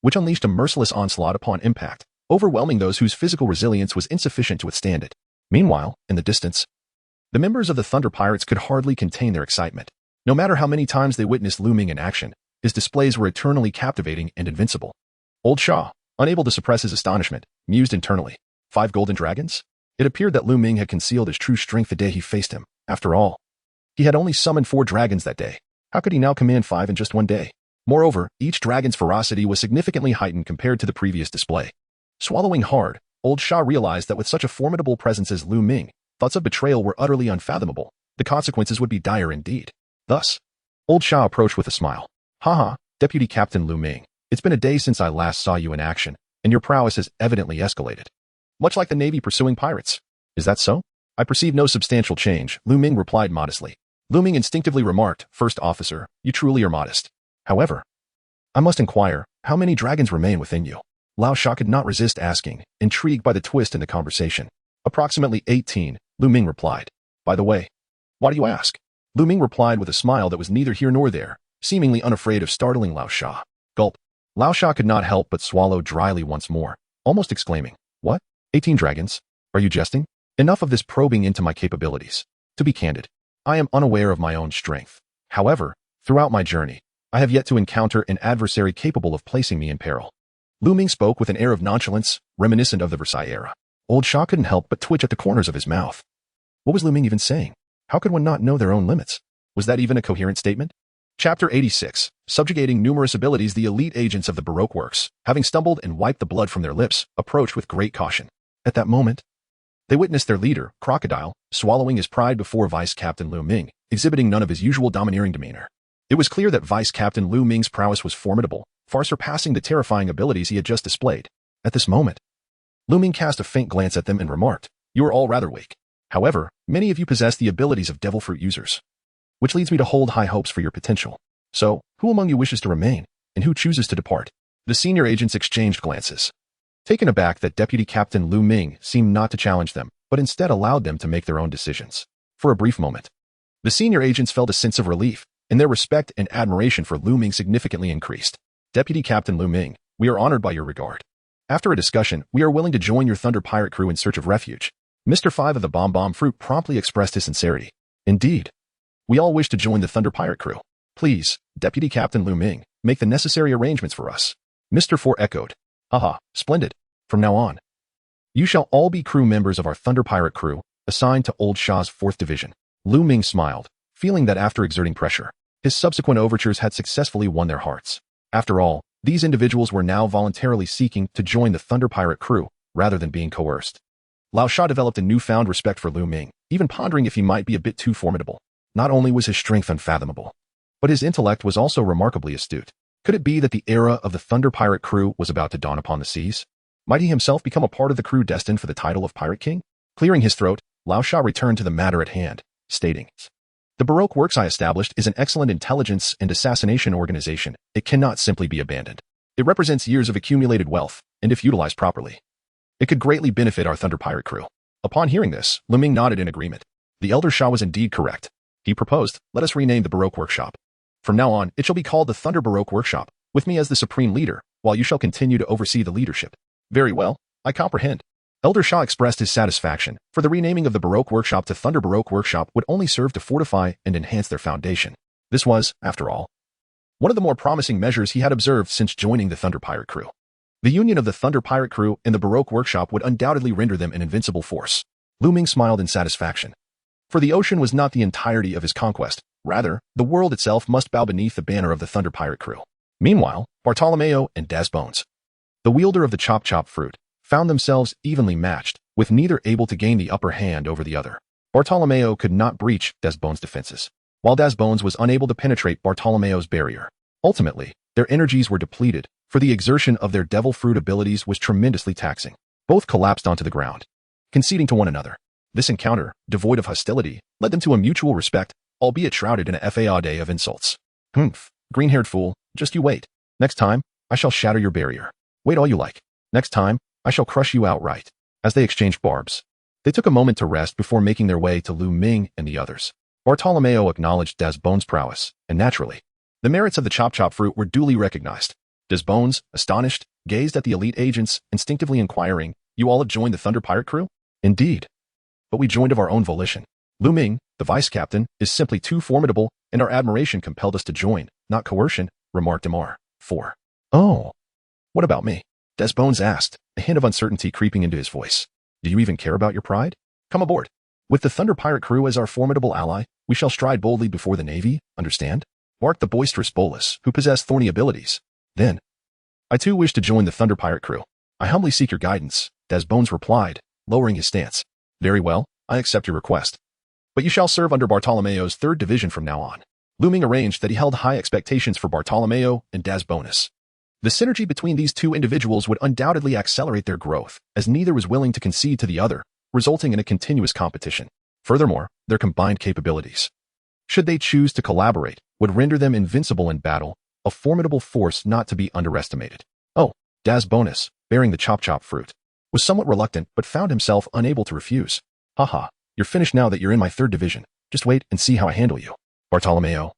which unleashed a merciless onslaught upon impact, overwhelming those whose physical resilience was insufficient to withstand it. Meanwhile, in the distance, the members of the Thunder Pirates could hardly contain their excitement. No matter how many times they witnessed Lu Ming in action, his displays were eternally captivating and invincible. Old Shaw, unable to suppress his astonishment, mused internally. 5 golden dragons? It appeared that Lu Ming had concealed his true strength the day he faced him. After all, he had only summoned 4 dragons that day. How could he now command 5 in just one day? Moreover, each dragon's ferocity was significantly heightened compared to the previous display. Swallowing hard, Old Shaw realized that with such a formidable presence as Lu Ming, thoughts of betrayal were utterly unfathomable. The consequences would be dire indeed. Thus, Old Shaw approached with a smile. Haha, Deputy Captain Lu Ming, it's been a day since I last saw you in action, and your prowess has evidently escalated. Much like the Navy pursuing pirates. Is that so? I perceive no substantial change, Lu Ming replied modestly. Lu Ming instinctively remarked, First Officer, you truly are modest. However, I must inquire, how many dragons remain within you? Lao Sha could not resist asking, intrigued by the twist in the conversation. Approximately 18, Lu Ming replied. By the way, why do you ask? Lu Ming replied with a smile that was neither here nor there, seemingly unafraid of startling Lao Sha. Gulp. Lao Sha could not help but swallow dryly once more, almost exclaiming, What? 18 dragons? Are you jesting? Enough of this probing into my capabilities. To be candid, I am unaware of my own strength. However, throughout my journey, I have yet to encounter an adversary capable of placing me in peril. Lu Ming spoke with an air of nonchalance, reminiscent of the Versailles era. Old Shaw couldn't help but twitch at the corners of his mouth. What was Lu Ming even saying? How could one not know their own limits? Was that even a coherent statement? Chapter 86, subjugating numerous abilities. The elite agents of the Baroque works, having stumbled and wiped the blood from their lips, approached with great caution. At that moment, they witnessed their leader, Crocodile, swallowing his pride before Vice Captain Lu Ming, exhibiting none of his usual domineering demeanor. It was clear that Vice Captain Lu Ming's prowess was formidable, far surpassing the terrifying abilities he had just displayed. At this moment, Lu Ming cast a faint glance at them and remarked, You are all rather weak. However, many of you possess the abilities of devil fruit users, which leads me to hold high hopes for your potential. So, who among you wishes to remain, and who chooses to depart? The senior agents exchanged glances. Taken aback that Deputy Captain Lu Ming seemed not to challenge them, but instead allowed them to make their own decisions. For a brief moment, the senior agents felt a sense of relief, and their respect and admiration for Lu Ming significantly increased. Deputy Captain Lu Ming, we are honored by your regard. After a discussion, we are willing to join your Thunder Pirate crew in search of refuge. Mr. 5 of the Bomb Fruit promptly expressed his sincerity. Indeed, we all wish to join the Thunder Pirate crew. Please, Deputy Captain Lu Ming, make the necessary arrangements for us. Mr. 4 echoed. Haha, splendid. From now on, you shall all be crew members of our Thunder Pirate crew, assigned to Old Shaw's 4th Division. Lu Ming smiled, feeling that after exerting pressure, his subsequent overtures had successfully won their hearts. After all, these individuals were now voluntarily seeking to join the Thunder Pirate crew, rather than being coerced. Lao Sha developed a newfound respect for Lu Ming, even pondering if he might be a bit too formidable. Not only was his strength unfathomable, but his intellect was also remarkably astute. Could it be that the era of the Thunder Pirate crew was about to dawn upon the seas? Might he himself become a part of the crew destined for the title of Pirate King? Clearing his throat, Lao Sha returned to the matter at hand, stating, The Baroque works I established is an excellent intelligence and assassination organization. It cannot simply be abandoned. It represents years of accumulated wealth, and if utilized properly, it could greatly benefit our Thunder Pirate crew. Upon hearing this, Lu Ming nodded in agreement. The Elder Shah was indeed correct. He proposed, let us rename the Baroque Workshop. From now on, it shall be called the Thunder Baroque Workshop, with me as the supreme leader, while you shall continue to oversee the leadership. Very well, I comprehend. Elder Shah expressed his satisfaction, for the renaming of the Baroque Workshop to Thunder Baroque Workshop would only serve to fortify and enhance their foundation. This was, after all, one of the more promising measures he had observed since joining the Thunder Pirate crew. The union of the Thunder Pirate crew and the Baroque Workshop would undoubtedly render them an invincible force. Lu Ming smiled in satisfaction. For the ocean was not the entirety of his conquest. Rather, the world itself must bow beneath the banner of the Thunder Pirate crew. Meanwhile, Bartolomeo and Des Bones, the wielder of the Chop Fruit, found themselves evenly matched, with neither able to gain the upper hand over the other. Bartolomeo could not breach Des Bones' defenses, while Des Bones was unable to penetrate Bartolomeo's barrier. Ultimately, their energies were depleted, for the exertion of their devil fruit abilities was tremendously taxing. Both collapsed onto the ground, conceding to one another. This encounter, devoid of hostility, led them to a mutual respect, albeit shrouded in a fade of insults. Humph, green-haired fool, just you wait. Next time, I shall shatter your barrier. Wait all you like. Next time, I shall crush you outright. As they exchanged barbs, They took a moment to rest before making their way to Lu Ming and the others. Bartolomeo acknowledged Desbones' prowess, and naturally, the merits of the chop-chop fruit were duly recognized. Desbones, astonished, gazed at the elite agents, instinctively inquiring, "You all have joined the Thunder Pirate crew?" "Indeed. But we joined of our own volition. Lu Ming, the vice-captain, is simply too formidable, and our admiration compelled us to join, not coercion," remarked Mr. 4. "Oh. What about me?" Desbones asked, a hint of uncertainty creeping into his voice. "Do you even care about your pride? Come aboard. With the Thunder Pirate crew as our formidable ally, we shall stride boldly before the Navy, understand?" barked the boisterous Bolus, who possessed thorny abilities. Then, "I too wish to join the Thunder Pirate crew. I humbly seek your guidance," Desbones replied, lowering his stance. "Very well, I accept your request. But you shall serve under Bartolomeo's 3rd Division from now on." Lu Ming arranged that he held high expectations for Bartolomeo and Desbones. The synergy between these two individuals would undoubtedly accelerate their growth, as neither was willing to concede to the other, resulting in a continuous competition. Furthermore, their combined capabilities, should they choose to collaborate, would render them invincible in battle, a formidable force not to be underestimated. Oh, Desbones, bearing the chop-chop fruit, was somewhat reluctant but found himself unable to refuse. "Haha, you're finished now that you're in my 3rd Division. Just wait and see how I handle you." Bartolomeo,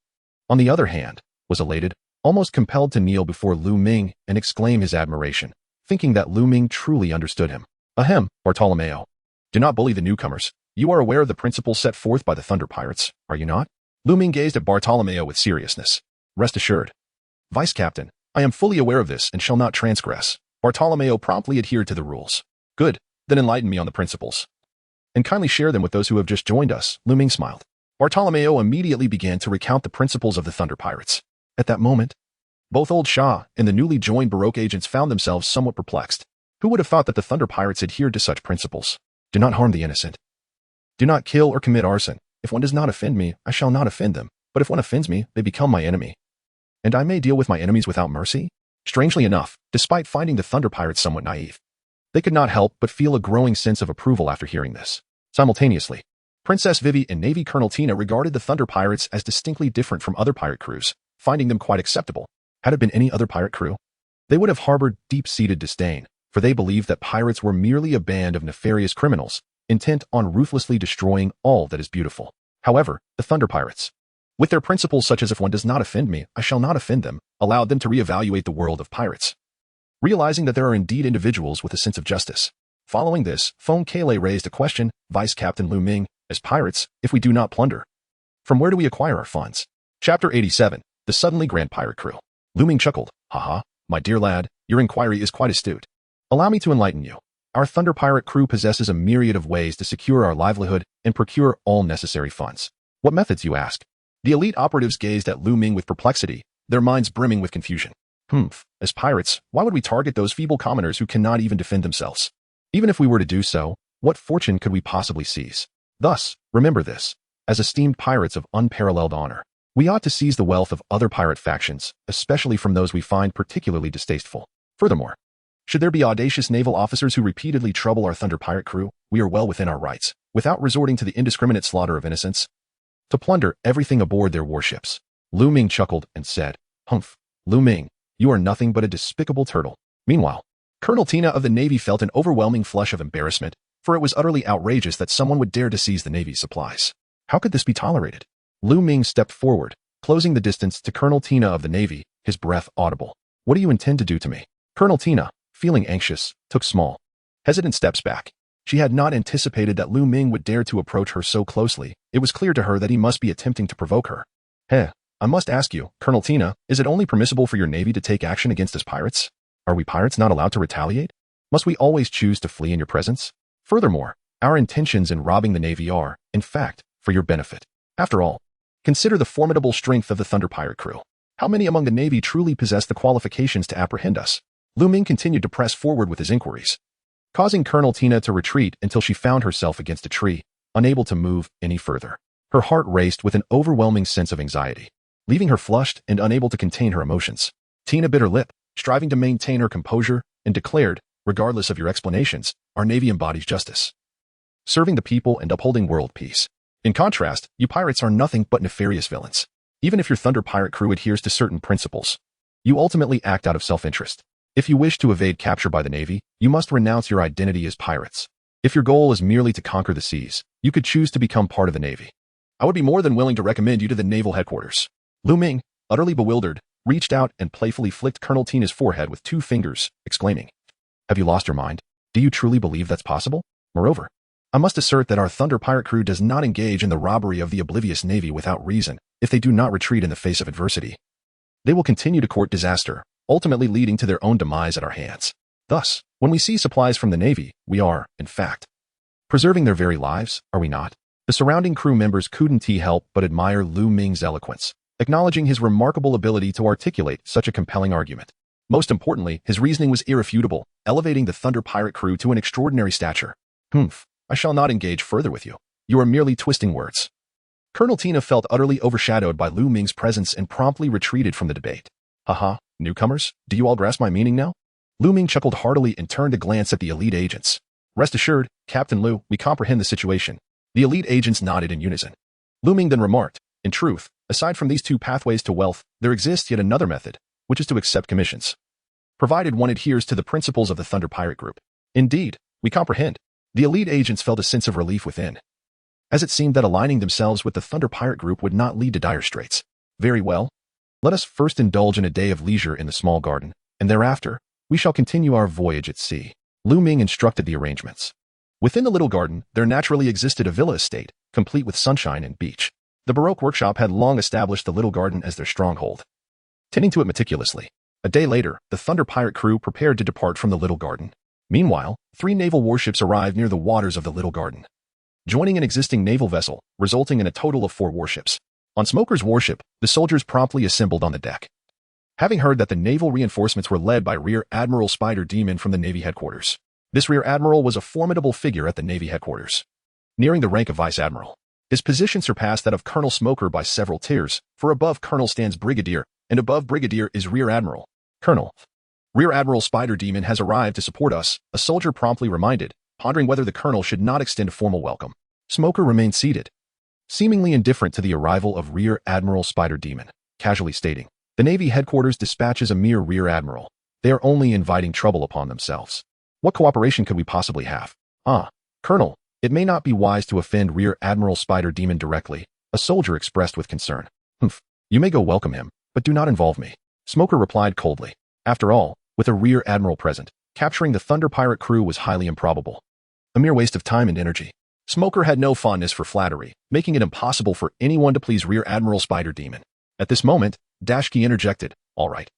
on the other hand, was elated, almost compelled to kneel before Lu Ming and exclaim his admiration, thinking that Lu Ming truly understood him. "Ahem, Bartolomeo. Do not bully the newcomers. You are aware of the principles set forth by the Thunder Pirates, are you not?" Lu Ming gazed at Bartolomeo with seriousness. "Rest assured, Vice-Captain, I am fully aware of this and shall not transgress." Bartolomeo promptly adhered to the rules. "Good, then enlighten me on the principles, and kindly share them with those who have just joined us." Lu Ming smiled. Bartolomeo immediately began to recount the principles of the Thunder Pirates. At that moment, both Old Shah and the newly joined Baroque agents found themselves somewhat perplexed. Who would have thought that the Thunder Pirates adhered to such principles? Do not harm the innocent. Do not kill or commit arson. If one does not offend me, I shall not offend them. But if one offends me, they become my enemy. And I may deal with my enemies without mercy? Strangely enough, despite finding the Thunder Pirates somewhat naive, they could not help but feel a growing sense of approval after hearing this. Simultaneously, Princess Vivi and Navy Colonel Tina regarded the Thunder Pirates as distinctly different from other pirate crews, finding them quite acceptable. Had it been any other pirate crew, they would have harbored deep-seated disdain, for they believed that pirates were merely a band of nefarious criminals, intent on ruthlessly destroying all that is beautiful. However, the Thunder Pirates, with their principles such as "if one does not offend me, I shall not offend them," allowed them to reevaluate the world of pirates, realizing that there are indeed individuals with a sense of justice. Following this, Fong Kele raised a question, "Vice-Captain Lu Ming, as pirates, if we do not plunder, from where do we acquire our funds?" Chapter 87, The Suddenly Grand Pirate Crew. Lu Ming chuckled. "Haha, my dear lad, your inquiry is quite astute. Allow me to enlighten you. Our Thunder Pirate crew possesses a myriad of ways to secure our livelihood and procure all necessary funds." "What methods, you ask?" The elite operatives gazed at Lu Ming with perplexity, their minds brimming with confusion. As pirates, why would we target those feeble commoners who cannot even defend themselves? Even if we were to do so, what fortune could we possibly seize? Thus, remember this, as esteemed pirates of unparalleled honor, we ought to seize the wealth of other pirate factions, especially from those we find particularly distasteful. Furthermore, should there be audacious naval officers who repeatedly trouble our Thunder Pirate crew, we are well within our rights, without resorting to the indiscriminate slaughter of innocents, to plunder everything aboard their warships. Lu Ming chuckled and said, Lu Ming, you are nothing but a despicable turtle." Meanwhile, Colonel Tina of the Navy felt an overwhelming flush of embarrassment, for it was utterly outrageous that someone would dare to seize the Navy's supplies. How could this be tolerated? Lu Ming stepped forward, closing the distance to Colonel Tina of the Navy, his breath audible. "What do you intend to do to me?" Colonel Tina, feeling anxious, took small, hesitant steps back. She had not anticipated that Lu Ming would dare to approach her so closely. It was clear to her that he must be attempting to provoke her. I must ask you, Colonel Tina, is it only permissible for your Navy to take action against us pirates? Are we pirates not allowed to retaliate? Must we always choose to flee in your presence? Furthermore, our intentions in robbing the Navy are, in fact, for your benefit. After all, consider the formidable strength of the Thunder Pirate crew. How many among the Navy truly possess the qualifications to apprehend us? Lu Ming continued to press forward with his inquiries, causing Colonel Tina to retreat until she found herself against a tree, unable to move any further. Her heart raced with an overwhelming sense of anxiety, leaving her flushed and unable to contain her emotions. Tina bit her lip, striving to maintain her composure, and declared, "Regardless of your explanations, our Navy embodies justice, serving the people and upholding world peace. In contrast, you pirates are nothing but nefarious villains. Even if your Thunder Pirate crew adheres to certain principles, you ultimately act out of self-interest. If you wish to evade capture by the Navy, you must renounce your identity as pirates. If your goal is merely to conquer the seas, you could choose to become part of the Navy. I would be more than willing to recommend you to the naval headquarters. Lu Ming, utterly bewildered, reached out and playfully flicked Colonel Tina's forehead with 2 fingers, exclaiming, "Have you lost your mind? Do you truly believe that's possible? Moreover, I must assert that our Thunder Pirate crew does not engage in the robbery of the oblivious Navy without reason if they do not retreat in the face of adversity. They will continue to court disaster, ultimately leading to their own demise at our hands. Thus, when we see supplies from the Navy, we are, in fact, preserving their very lives, are we not?" The surrounding crew members couldn't help but admire Lu Ming's eloquence, acknowledging his remarkable ability to articulate such a compelling argument. Most importantly, his reasoning was irrefutable, elevating the Thunder Pirate crew to an extraordinary stature. I shall not engage further with you. You are merely twisting words. Colonel Tina felt utterly overshadowed by Lu Ming's presence and promptly retreated from the debate. Haha, newcomers, do you all grasp my meaning now? Lu Ming chuckled heartily and turned to glance at the elite agents. Rest assured, Captain Lu, we comprehend the situation. The elite agents nodded in unison. Lu Ming then remarked, in truth, aside from these 2 pathways to wealth, there exists yet another method, which is to accept commissions, provided one adheres to the principles of the Thunder Pirate Group. Indeed, we comprehend. The elite agents felt a sense of relief within, as it seemed that aligning themselves with the Thunder Pirate Group would not lead to dire straits. Very well. Let us first indulge in a day of leisure in the small garden, and thereafter, we shall continue our voyage at sea. Lu Ming instructed the arrangements. Within the little garden, there naturally existed a villa estate, complete with sunshine and beach. The Baroque workshop had long established the little garden as their stronghold, tending to it meticulously. A day later, the Thunder Pirate crew prepared to depart from the little garden. Meanwhile, 3 naval warships arrived near the waters of the little garden, joining an existing naval vessel, resulting in a total of 4 warships. On Smoker's warship, the soldiers promptly assembled on the deck, having heard that the naval reinforcements were led by Rear Admiral Spider Demon from the Navy headquarters. This Rear Admiral was a formidable figure at the Navy headquarters, nearing the rank of Vice Admiral. His position surpassed that of Colonel Smoker by several tiers, for above Colonel stands Brigadier, and above Brigadier is Rear Admiral. Colonel. Rear Admiral Spider Demon has arrived to support us, a soldier promptly reminded, pondering whether the colonel should not extend a formal welcome. Smoker remained seated, seemingly indifferent to the arrival of Rear Admiral Spider Demon, casually stating, "The Navy headquarters dispatches a mere Rear Admiral. They are only inviting trouble upon themselves. What cooperation could we possibly have?" Colonel, it may not be wise to offend Rear Admiral Spider Demon directly, a soldier expressed with concern. You may go welcome him, but do not involve me. Smoker replied coldly. After all, with a Rear Admiral present, capturing the Thunder Pirate crew was highly improbable. A mere waste of time and energy. Smoker had no fondness for flattery, making it impossible for anyone to please Rear Admiral Spider Demon. At this moment, Dashki interjected, "All right.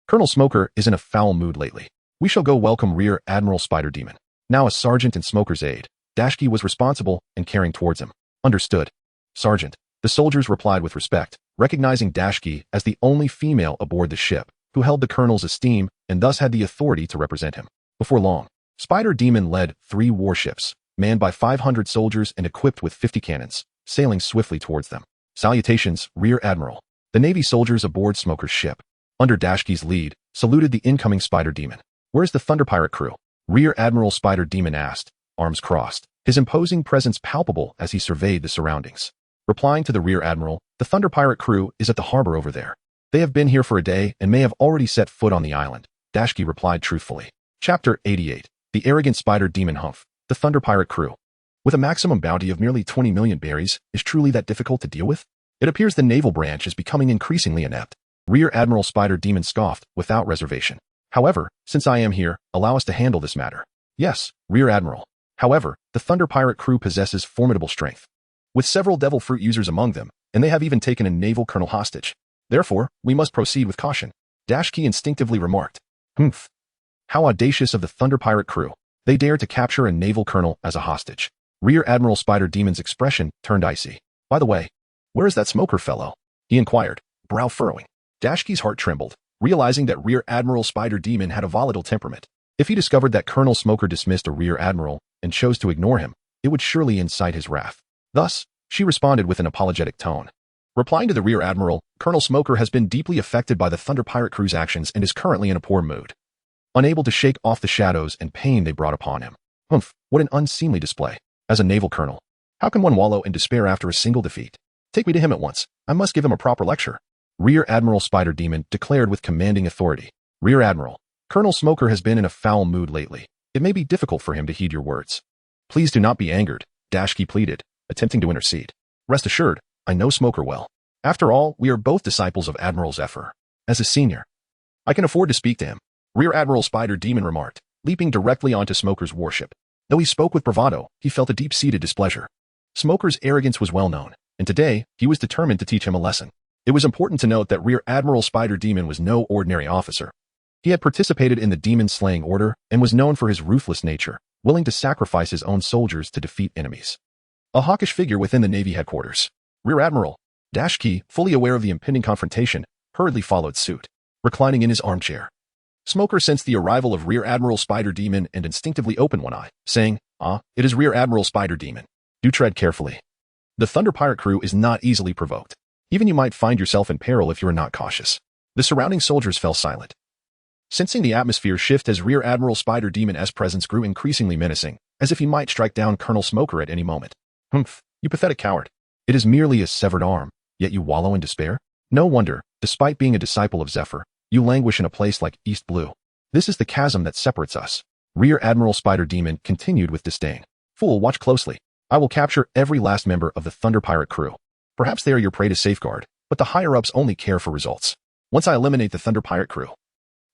Colonel Smoker is in a foul mood lately. We shall go welcome Rear Admiral Spider Demon." Now a sergeant and Smoker's aide, Dashki was responsible and carrying towards him. "Understood, Sergeant." The soldiers replied with respect, recognizing Dashki as the only female aboard the ship, who held the colonel's esteem and thus had the authority to represent him. Before long, Spider Demon led 3 warships, manned by 500 soldiers and equipped with 50 cannons, sailing swiftly towards them. "Salutations, Rear Admiral." The Navy soldiers aboard Smoker's ship, under Dashki's lead, saluted the incoming Spider Demon. "Where's the Thunder Pirate crew?" Rear Admiral Spider Demon asked, arms crossed, his imposing presence palpable as he surveyed the surroundings. Replying to the Rear Admiral, "The Thunder Pirate crew is at the harbor over there. They have been here for a day and may have already set foot on the island," Dashki replied truthfully. Chapter 88. The Arrogant Spider Demon Humph. The Thunder Pirate crew, with a maximum bounty of merely 20 million berries, is truly that difficult to deal with? It appears the naval branch is becoming increasingly inept. Rear Admiral Spider Demon scoffed, without reservation. "However, since I am here, allow us to handle this matter." "Yes, Rear Admiral. However, the Thunder Pirate crew possesses formidable strength, with several devil fruit users among them, and they have even taken a naval colonel hostage. Therefore, we must proceed with caution," Dashki instinctively remarked. How audacious of the Thunder Pirate crew. They dared to capture a naval colonel as a hostage. Rear Admiral Spider Demon's expression turned icy. "By the way, where is that Smoker fellow?" he inquired, brow furrowing. Dashki's heart trembled, realizing that Rear Admiral Spider Demon had a volatile temperament. If he discovered that Colonel Smoker dismissed a Rear Admiral and chose to ignore him, it would surely incite his wrath. Thus, she responded with an apologetic tone. Replying to the Rear Admiral, "Colonel Smoker has been deeply affected by the Thunder Pirate crew's actions and is currently in a poor mood, unable to shake off the shadows and pain they brought upon him." What an unseemly display. As a naval colonel, how can one wallow in despair after a single defeat? "Take me to him at once. I must give him a proper lecture," Rear Admiral Spider Demon declared with commanding authority. "Rear Admiral, Colonel Smoker has been in a foul mood lately. It may be difficult for him to heed your words. Please do not be angered, Dashki pleaded, attempting to intercede. Rest assured, I know Smoker well. After all, we are both disciples of Admiral Zephyr. As a senior, I can afford to speak to him. Rear Admiral Spider Demon remarked, leaping directly onto Smoker's warship. Though he spoke with bravado, he felt a deep-seated displeasure. Smoker's arrogance was well known, and today, he was determined to teach him a lesson. It was important to note that Rear Admiral Spider Demon was no ordinary officer. He had participated in the demon-slaying order and was known for his ruthless nature, willing to sacrifice his own soldiers to defeat enemies. A hawkish figure within the Navy headquarters. Rear Admiral Dashki, fully aware of the impending confrontation, hurriedly followed suit, reclining in his armchair. Smoker sensed the arrival of Rear Admiral Spider Demon and instinctively opened one eye, saying, it is Rear Admiral Spider Demon. Do tread carefully. The Thunder Pirate crew is not easily provoked. Even you might find yourself in peril if you are not cautious. The surrounding soldiers fell silent, sensing the atmosphere shift as Rear Admiral Spider Demon's presence grew increasingly menacing, as if he might strike down Colonel Smoker at any moment. Humph, you pathetic coward. It is merely a severed arm, yet you wallow in despair? No wonder, despite being a disciple of Zephyr, you languish in a place like East Blue. This is the chasm that separates us. Rear Admiral Spider Demon continued with disdain. Fool, watch closely. I will capture every last member of the Thunder Pirate crew. Perhaps they are your prey to safeguard, but the higher-ups only care for results. Once I eliminate the Thunder Pirate crew,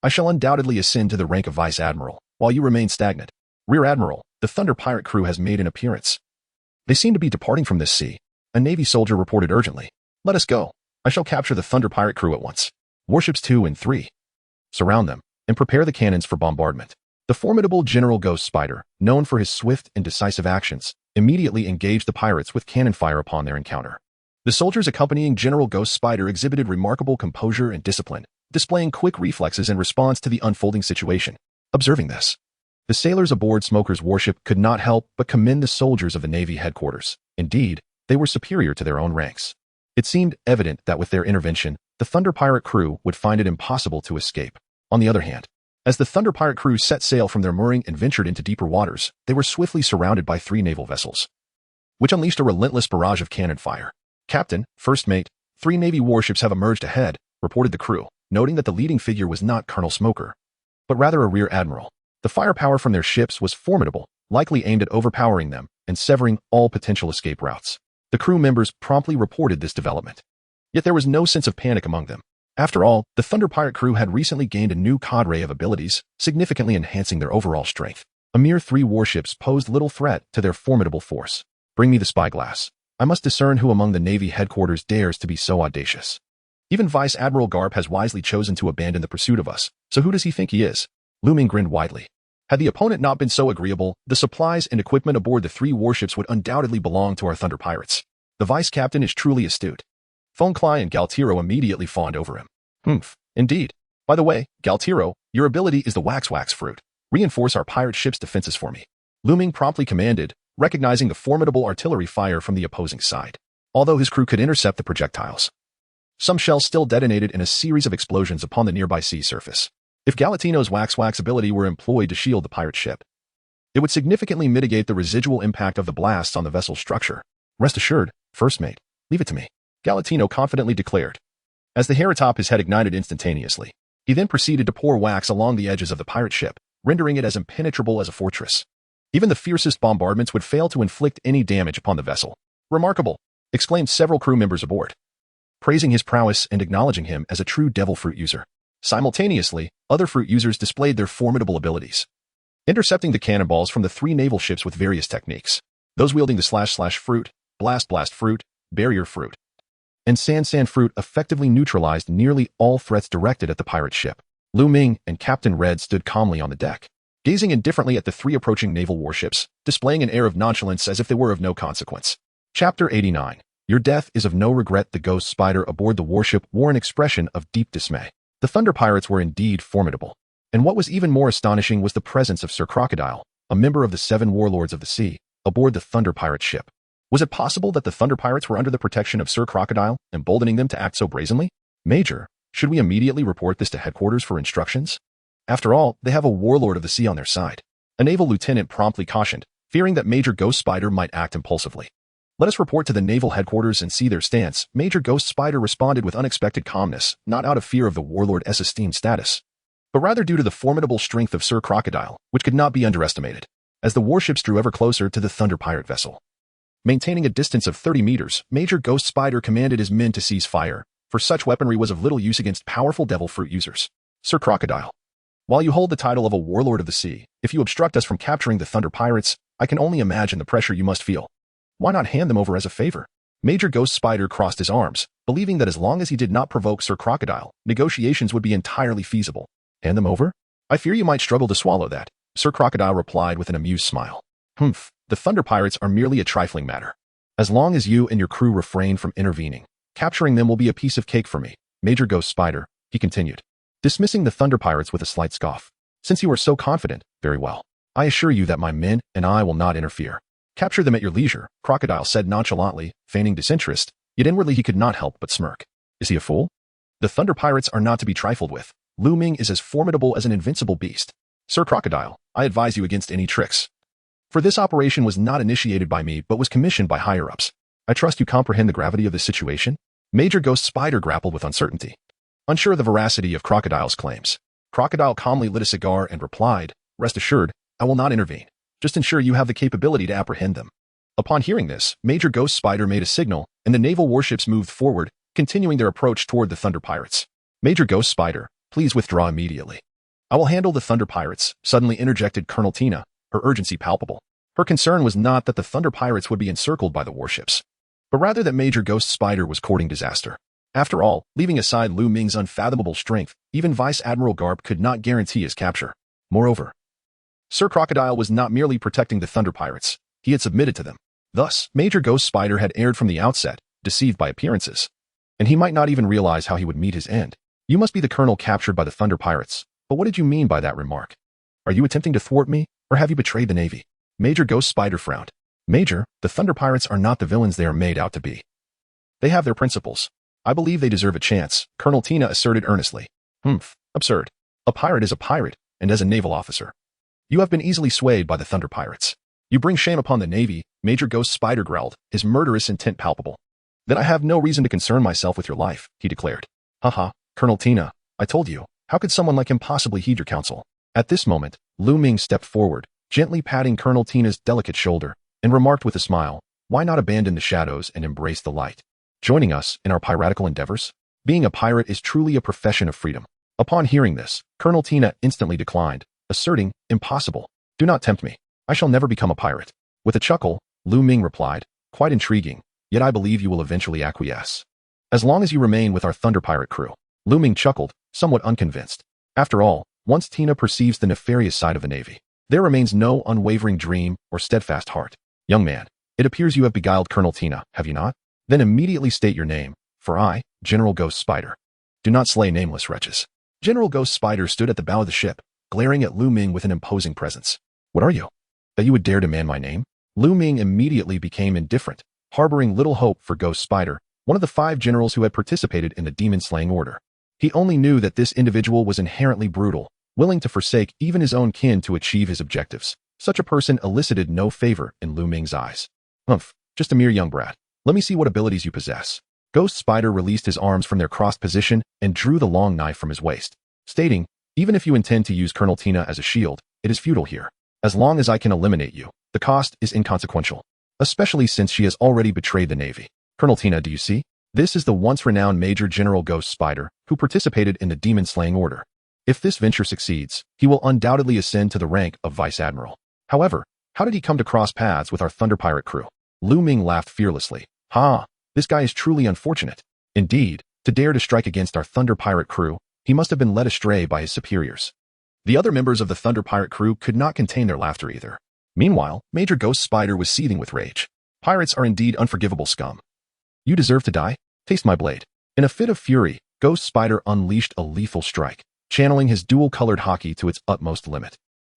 I shall undoubtedly ascend to the rank of Vice Admiral, while you remain stagnant. Rear Admiral, the Thunder Pirate crew has made an appearance. They seem to be departing from this sea. A Navy soldier reported urgently. Let us go. I shall capture the Thunder Pirate crew at once. Warships 2 and 3. Surround them, and prepare the cannons for bombardment. The formidable General Ghost Spider, known for his swift and decisive actions, immediately engaged the pirates with cannon fire upon their encounter. The soldiers accompanying General Ghost Spider exhibited remarkable composure and discipline, displaying quick reflexes in response to the unfolding situation. Observing this, the sailors aboard Smoker's warship could not help but commend the soldiers of the Navy headquarters. Indeed, they were superior to their own ranks. It seemed evident that with their intervention, the Thunder Pirate crew would find it impossible to escape. On the other hand, as the Thunder Pirate crew set sail from their mooring and ventured into deeper waters, they were swiftly surrounded by 3 naval vessels, which unleashed a relentless barrage of cannon fire. Captain, First Mate, 3 Navy warships have emerged ahead, reported the crew, noting that the leading figure was not Colonel Smoker, but rather a Rear Admiral. The firepower from their ships was formidable, likely aimed at overpowering them and severing all potential escape routes. The crew members promptly reported this development. Yet there was no sense of panic among them. After all, the Thunder Pirate crew had recently gained a new cadre of abilities, significantly enhancing their overall strength. A mere 3 warships posed little threat to their formidable force. Bring me the spyglass. I must discern who among the Navy headquarters dares to be so audacious. Even Vice Admiral Garp has wisely chosen to abandon the pursuit of us, so who does he think he is? Lu Ming grinned widely. Had the opponent not been so agreeable, the supplies and equipment aboard the 3 warships would undoubtedly belong to our Thunder Pirates. The Vice Captain is truly astute. Foncly and Galtiro immediately fawned over him. Humph, indeed. By the way, Galtiro, your ability is the wax fruit. Reinforce our pirate ship's defenses for me. Lu Ming promptly commanded, recognizing the formidable artillery fire from the opposing side. Although his crew could intercept the projectiles, some shells still detonated in a series of explosions upon the nearby sea surface. If Galatino's wax ability were employed to shield the pirate ship, it would significantly mitigate the residual impact of the blasts on the vessel's structure. Rest assured, First Mate, leave it to me, Galatino confidently declared. As the hair atop his head ignited instantaneously, he then proceeded to pour wax along the edges of the pirate ship, rendering it as impenetrable as a fortress. Even the fiercest bombardments would fail to inflict any damage upon the vessel. Remarkable, exclaimed several crew members aboard, praising his prowess and acknowledging him as a true devil fruit user. Simultaneously, other fruit users displayed their formidable abilities, intercepting the cannonballs from the 3 naval ships with various techniques. Those wielding the fruit, blast fruit, barrier fruit, and sand fruit effectively neutralized nearly all threats directed at the pirate ship. Lu Ming and Captain Red stood calmly on the deck, gazing indifferently at the 3 approaching naval warships, displaying an air of nonchalance as if they were of no consequence. Chapter 89. Your death is of no regret. The Ghost Spider aboard the warship wore an expression of deep dismay. The Thunder Pirates were indeed formidable, and what was even more astonishing was the presence of Sir Crocodile, a member of the 7 warlords of the sea, aboard the Thunder Pirate ship. Was it possible that the Thunder Pirates were under the protection of Sir Crocodile, emboldening them to act so brazenly? Major, should we immediately report this to headquarters for instructions? After all, they have a warlord of the sea on their side. A naval lieutenant promptly cautioned, fearing that Major Ghost Spider might act impulsively. Let us report to the naval headquarters and see their stance. Major Ghost Spider responded with unexpected calmness, not out of fear of the warlord's esteemed status, but rather due to the formidable strength of Sir Crocodile, which could not be underestimated. as the warships drew ever closer to the Thunder Pirate vessel. Maintaining a distance of 30 meters, Major Ghost Spider commanded his men to cease fire, for such weaponry was of little use against powerful devil fruit users. Sir Crocodile, while you hold the title of a warlord of the sea, if you obstruct us from capturing the Thunder Pirates, I can only imagine the pressure you must feel. Why not hand them over as a favor? Major Ghost Spider crossed his arms, believing that as long as he did not provoke Sir Crocodile, negotiations would be entirely feasible. Hand them over? I fear you might struggle to swallow that, Sir Crocodile replied with an amused smile. Humph, the Thunder Pirates are merely a trifling matter. As long as you and your crew refrain from intervening, capturing them will be a piece of cake for me, Major Ghost Spider, he continued, dismissing the Thunder Pirates with a slight scoff. Since you are so confident, very well. I assure you that my men and I will not interfere. Capture them at your leisure, Crocodile said nonchalantly, feigning disinterest, yet inwardly he could not help but smirk. Is he a fool? The Thunder Pirates are not to be trifled with. Lu Ming is as formidable as an invincible beast. Sir Crocodile, I advise you against any tricks. For this operation was not initiated by me but was commissioned by higher-ups. I trust you comprehend the gravity of the situation? Major Ghost Spider grappled with uncertainty, unsure of the veracity of Crocodile's claims. Crocodile calmly lit a cigar and replied, Rest assured, I will not intervene. Just ensure you have the capability to apprehend them. Upon hearing this, Major Ghost Spider made a signal, and the naval warships moved forward, continuing their approach toward the Thunder Pirates. Major Ghost Spider, please withdraw immediately. I will handle the Thunder Pirates, suddenly interjected Colonel Tina, her urgency palpable. Her concern was not that the Thunder Pirates would be encircled by the warships, but rather that Major Ghost Spider was courting disaster. After all, leaving aside Lu Ming's unfathomable strength, even Vice Admiral Garp could not guarantee his capture. Moreover, Sir Crocodile was not merely protecting the Thunder Pirates, he had submitted to them. Thus, Major Ghost Spider had erred from the outset, deceived by appearances. And he might not even realize how he would meet his end. You must be the colonel captured by the Thunder Pirates, but what did you mean by that remark? Are you attempting to thwart me, or have you betrayed the Navy? Major Ghost Spider frowned. Major, the Thunder Pirates are not the villains they are made out to be. They have their principles. I believe they deserve a chance, Colonel Tina asserted earnestly. Humph, absurd. A pirate is a pirate, and as a naval officer, you have been easily swayed by the Thunder Pirates. You bring shame upon the Navy, Major Ghost Spider growled, his murderous intent palpable. Then I have no reason to concern myself with your life, he declared. Haha, Colonel Tina, I told you, how could someone like him possibly heed your counsel? At this moment, Lu Ming stepped forward, gently patting Colonel Tina's delicate shoulder, and remarked with a smile, why not abandon the shadows and embrace the light? Joining us in our piratical endeavors? Being a pirate is truly a profession of freedom. Upon hearing this, Colonel Tina instantly declined, asserting, impossible. Do not tempt me. I shall never become a pirate. With a chuckle, Lu Ming replied, quite intriguing, yet I believe you will eventually acquiesce. As long as you remain with our Thunder Pirate crew. Lu Ming chuckled, somewhat unconvinced. After all, once Tina perceives the nefarious side of the Navy, there remains no unwavering dream or steadfast heart. Young man, it appears you have beguiled Colonel Tina, have you not? Then immediately state your name, for I, General Ghost Spider. Do not slay nameless wretches. General Ghost Spider stood at the bow of the ship, glaring at Lu Ming with an imposing presence. What are you? That you would dare demand my name? Lu Ming immediately became indifferent, harboring little hope for Ghost Spider, one of the 5 generals who had participated in the demon-slaying order. He only knew that this individual was inherently brutal, willing to forsake even his own kin to achieve his objectives. Such a person elicited no favor in Lu Ming's eyes. Humph, just a mere young brat. Let me see what abilities you possess. Ghost Spider released his arms from their crossed position and drew the long knife from his waist, stating, even if you intend to use Colonel Tina as a shield, it is futile here. As long as I can eliminate you, the cost is inconsequential, especially since she has already betrayed the Navy. Colonel Tina, do you see? This is the once-renowned Major General Ghost Spider who participated in the demon-slaying order. If this venture succeeds, he will undoubtedly ascend to the rank of Vice Admiral. However, how did he come to cross paths with our Thunder Pirate crew? Lu Ming laughed fearlessly. Ha! This guy is truly unfortunate. Indeed, to dare to strike against our Thunder Pirate crew, he must have been led astray by his superiors. The other members of the Thunder Pirate crew could not contain their laughter either. Meanwhile, Major Ghost Spider was seething with rage. Pirates are indeed unforgivable scum. You deserve to die? Taste my blade. In a fit of fury, Ghost Spider unleashed a lethal strike, channeling his dual-colored haki to its utmost limit.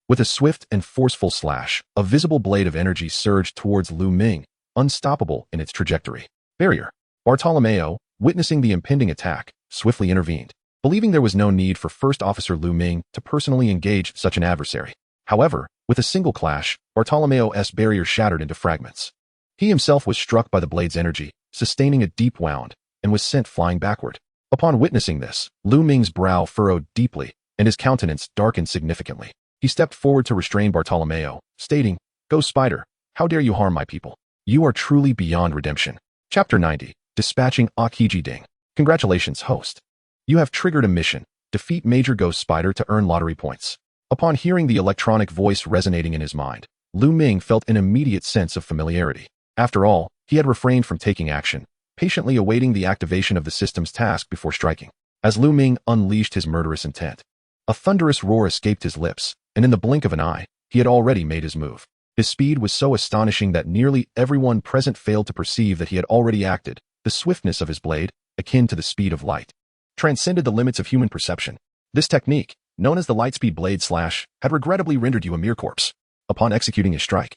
With a swift and forceful slash, a visible blade of energy surged towards Lu Ming, unstoppable in its trajectory. Barrier. Bartolomeo, witnessing the impending attack, swiftly intervened, believing there was no need for First Officer Lu Ming to personally engage such an adversary. However, with a single clash, Bartolomeo's barrier shattered into fragments. He himself was struck by the blade's energy, sustaining a deep wound, and was sent flying backward. Upon witnessing this, Lu Ming's brow furrowed deeply, and his countenance darkened significantly. He stepped forward to restrain Bartolomeo, stating, "Ghost Spider, how dare you harm my people? You are truly beyond redemption." Chapter 90, Dispatching Aokiji Ding. Congratulations, host. You have triggered a mission. Defeat Major Ghost Spider to earn lottery points. Upon hearing the electronic voice resonating in his mind, Lu Ming felt an immediate sense of familiarity. After all, he had refrained from taking action, patiently awaiting the activation of the system's task before striking. As Lu Ming unleashed his murderous intent, a thunderous roar escaped his lips, and in the blink of an eye, he had already made his move. His speed was so astonishing that nearly everyone present failed to perceive that he had already acted. The swiftness of his blade, akin to the speed of light, transcended the limits of human perception. This technique, known as the Lightspeed Blade Slash, had regrettably rendered you a mere corpse. Upon executing his strike,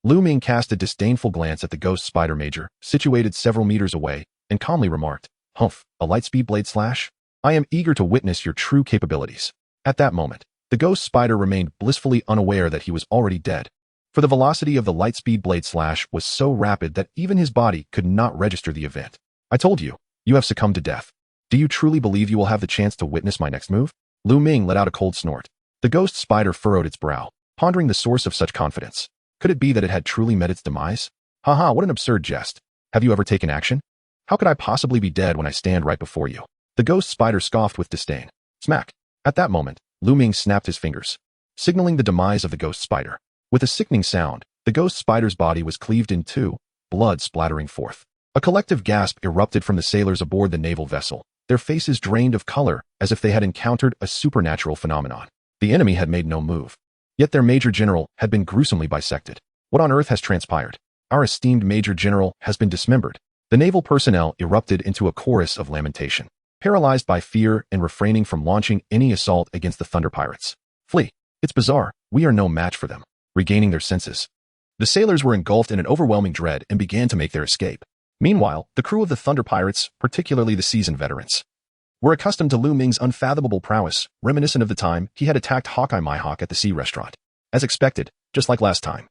Lu Ming cast a disdainful glance at the Ghost Spider Major, situated several meters away, and calmly remarked, "Humph, a Lightspeed Blade Slash? I am eager to witness your true capabilities." At that moment, the Ghost Spider remained blissfully unaware that he was already dead, for the velocity of the Lightspeed Blade Slash was so rapid that even his body could not register the event. "I told you, you have succumbed to death. Do you truly believe you will have the chance to witness my next move?" Lu Ming let out a cold snort. The Ghost Spider furrowed its brow, pondering the source of such confidence. Could it be that it had truly met its demise? Haha, what an absurd jest. Have you ever taken action? How could I possibly be dead when I stand right before you? The Ghost Spider scoffed with disdain. Smack. At that moment, Lu Ming snapped his fingers, signaling the demise of the Ghost Spider. With a sickening sound, the Ghost Spider's body was cleaved in two, blood splattering forth. A collective gasp erupted from the sailors aboard the naval vessel, their faces drained of color as if they had encountered a supernatural phenomenon. The enemy had made no move, yet their Major General had been gruesomely bisected. What on earth has transpired? Our esteemed Major General has been dismembered. The naval personnel erupted into a chorus of lamentation, paralyzed by fear and refraining from launching any assault against the Thunder Pirates. Flee. It's bizarre, we are no match for them. Regaining their senses, the sailors were engulfed in an overwhelming dread and began to make their escape. Meanwhile, the crew of the Thunder Pirates, particularly the seasoned veterans, were accustomed to Lu Ming's unfathomable prowess, reminiscent of the time he had attacked Hawkeye Mihawk at the sea restaurant. As expected, just like last time,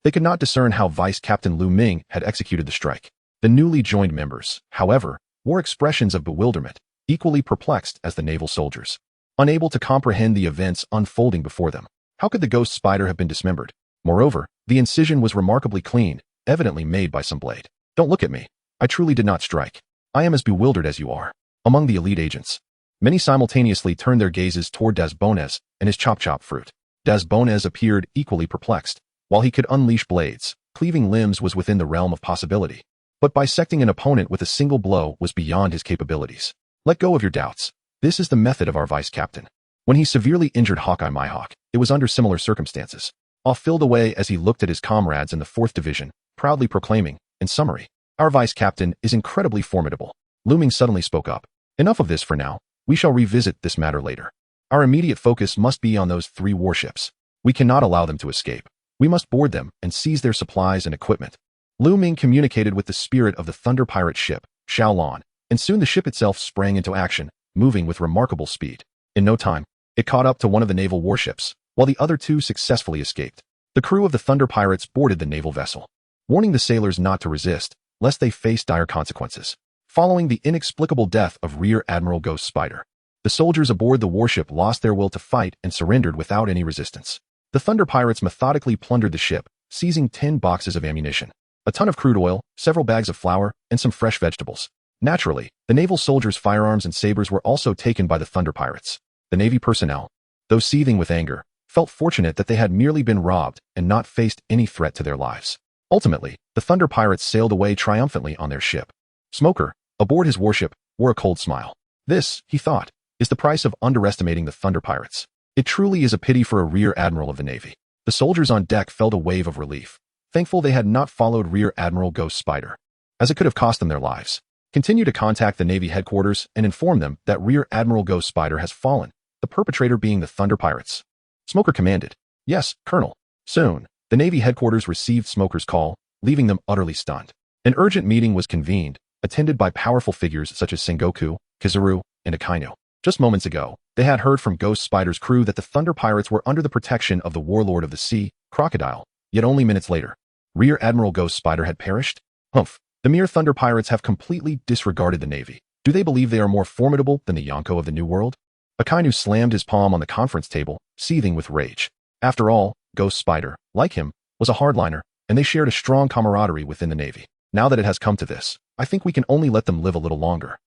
they could not discern how Vice Captain Lu Ming had executed the strike. The newly joined members, however, wore expressions of bewilderment, equally perplexed as the naval soldiers, unable to comprehend the events unfolding before them. How could the Ghost Spider have been dismembered? Moreover, the incision was remarkably clean, evidently made by some blade. Don't look at me. I truly did not strike. I am as bewildered as you are. Among the elite agents, many simultaneously turned their gazes toward Das Bones and his chop-chop fruit. Das Bones appeared equally perplexed. While he could unleash blades, cleaving limbs was within the realm of possibility. But bisecting an opponent with a single blow was beyond his capabilities. Let go of your doubts. This is the method of our vice captain. When he severely injured Hawkeye Mihawk, it was under similar circumstances. Off filled away as he looked at his comrades in the 4th Division, proudly proclaiming, in summary, "Our vice captain is incredibly formidable." Lu Ming suddenly spoke up. "Enough of this for now. We shall revisit this matter later. Our immediate focus must be on those 3 warships. We cannot allow them to escape. We must board them and seize their supplies and equipment." Lu Ming communicated with the spirit of the Thunder Pirate ship, Shaolon, and soon the ship itself sprang into action, moving with remarkable speed. In no time, it caught up to one of the naval warships, while the other 2 successfully escaped. The crew of the Thunder Pirates boarded the naval vessel, warning the sailors not to resist, lest they face dire consequences. Following the inexplicable death of Rear Admiral Ghost Spider, the soldiers aboard the warship lost their will to fight and surrendered without any resistance. The Thunder Pirates methodically plundered the ship, seizing 10 boxes of ammunition, a ton of crude oil, several bags of flour, and some fresh vegetables. Naturally, the naval soldiers' firearms and sabers were also taken by the Thunder Pirates. The Navy personnel, though seething with anger, felt fortunate that they had merely been robbed and not faced any threat to their lives. Ultimately, the Thunder Pirates sailed away triumphantly on their ship. Smoker, aboard his warship, wore a cold smile. This, he thought, is the price of underestimating the Thunder Pirates. It truly is a pity for a Rear Admiral of the Navy. The soldiers on deck felt a wave of relief, thankful they had not followed Rear Admiral Ghost Spider, as it could have cost them their lives. Continue to contact the Navy headquarters and inform them that Rear Admiral Ghost Spider has fallen, the perpetrator being the Thunder Pirates. Smoker commanded. Yes, Colonel. Soon, the Navy headquarters received Smoker's call, leaving them utterly stunned. An urgent meeting was convened, attended by powerful figures such as Sengoku, Kizaru, and Akainu. Just moments ago, they had heard from Ghost Spider's crew that the Thunder Pirates were under the protection of the warlord of the sea, Crocodile, yet only minutes later, Rear Admiral Ghost Spider had perished? Humph, the mere Thunder Pirates have completely disregarded the Navy. Do they believe they are more formidable than the Yonko of the New World? Akainu slammed his palm on the conference table, seething with rage. After all, Ghost Spider, like him, was a hardliner, and they shared a strong camaraderie within the Navy. Now that it has come to this, I think we can only let them live a little longer.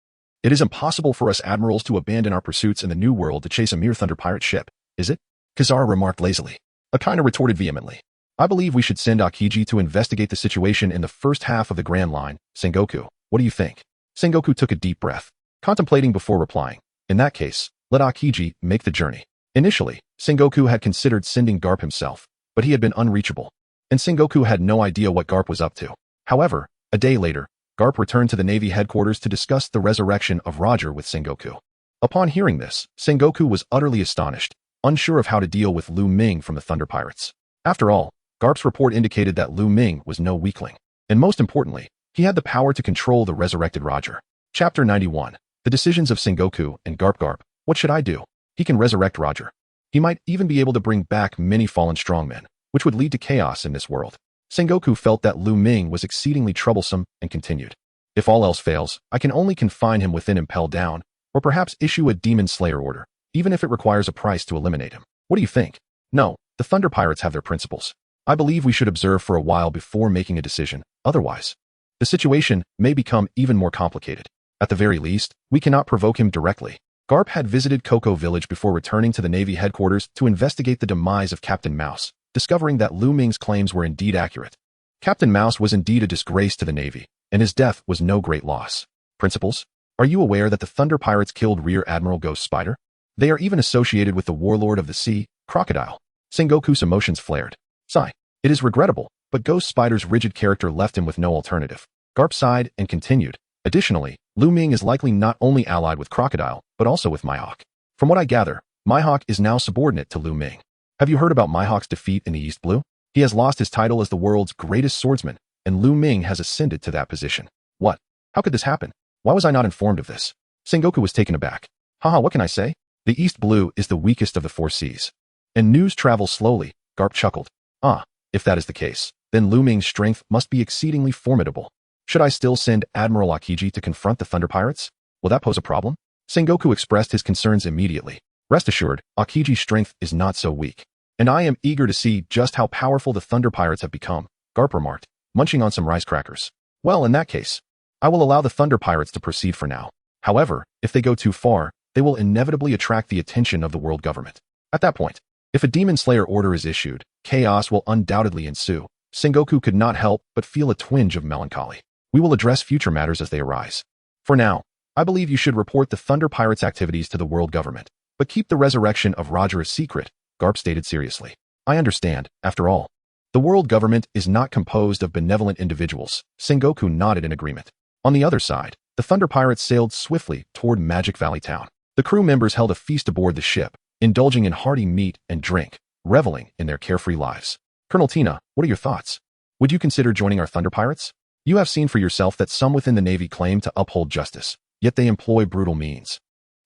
It is impossible for us admirals to abandon our pursuits in the New World to chase a mere Thunder Pirate ship, is it? Kizaru remarked lazily. Akainu retorted vehemently. I believe we should send Akiji to investigate the situation in the first half of the Grand Line. Sengoku, what do you think? Sengoku took a deep breath, contemplating before replying. In that case, let Akiji make the journey. Initially, Sengoku had considered sending Garp himself, but he had been unreachable, and Sengoku had no idea what Garp was up to. However, a day later, Garp returned to the Navy headquarters to discuss the resurrection of Roger with Sengoku. Upon hearing this, Sengoku was utterly astonished, unsure of how to deal with Lu Ming from the Thunder Pirates. After all, Garp's report indicated that Lu Ming was no weakling, and most importantly, he had the power to control the resurrected Roger. Chapter 91. The decisions of Sengoku and Garp. What should I do? He can resurrect Roger. He might even be able to bring back many fallen strongmen, which would lead to chaos in this world. Sengoku felt that Lu Ming was exceedingly troublesome and continued. If all else fails, I can only confine him within Impel Down, or perhaps issue a Demon Slayer order, even if it requires a price to eliminate him. What do you think? No, the Thunder Pirates have their principles. I believe we should observe for a while before making a decision, otherwise, the situation may become even more complicated. At the very least, we cannot provoke him directly. Garp had visited Cocoa Village before returning to the Navy headquarters to investigate the demise of Captain Mouse, discovering that Lu Ming's claims were indeed accurate. Captain Mouse was indeed a disgrace to the Navy, and his death was no great loss. Principals, are you aware that the Thunder Pirates killed Rear Admiral Ghost Spider? They are even associated with the Warlord of the Sea, Crocodile. Sengoku's emotions flared. Sigh. It is regrettable, but Ghost Spider's rigid character left him with no alternative. Garp sighed and continued. Additionally, Lu Ming is likely not only allied with Crocodile, but also with Mihawk. From what I gather, Mihawk is now subordinate to Lu Ming. Have you heard about Mihawk's defeat in the East Blue? He has lost his title as the world's greatest swordsman, and Lu Ming has ascended to that position. What? How could this happen? Why was I not informed of this? Sengoku was taken aback. Haha, what can I say? The East Blue is the weakest of the four seas. And news travels slowly, Garp chuckled. Ah, if that is the case, then Lu Ming's strength must be exceedingly formidable. Should I still send Admiral Akiji to confront the Thunder Pirates? Will that pose a problem? Sengoku expressed his concerns immediately. Rest assured, Akiji's strength is not so weak. And I am eager to see just how powerful the Thunder Pirates have become, Garp remarked, munching on some rice crackers. Well, in that case, I will allow the Thunder Pirates to proceed for now. However, if they go too far, they will inevitably attract the attention of the world government. At that point, if a Demon Slayer order is issued, chaos will undoubtedly ensue. Sengoku could not help but feel a twinge of melancholy. We will address future matters as they arise. For now, I believe you should report the Thunder Pirates' activities to the world government, but keep the resurrection of Roger a secret, Garp stated seriously. I understand, after all. The world government is not composed of benevolent individuals. Sengoku nodded in agreement. On the other side, the Thunder Pirates sailed swiftly toward Magic Valley Town. The crew members held a feast aboard the ship, indulging in hearty meat and drink, reveling in their carefree lives. Colonel Tina, what are your thoughts? Would you consider joining our Thunder Pirates? You have seen for yourself that some within the Navy claim to uphold justice, yet they employ brutal means,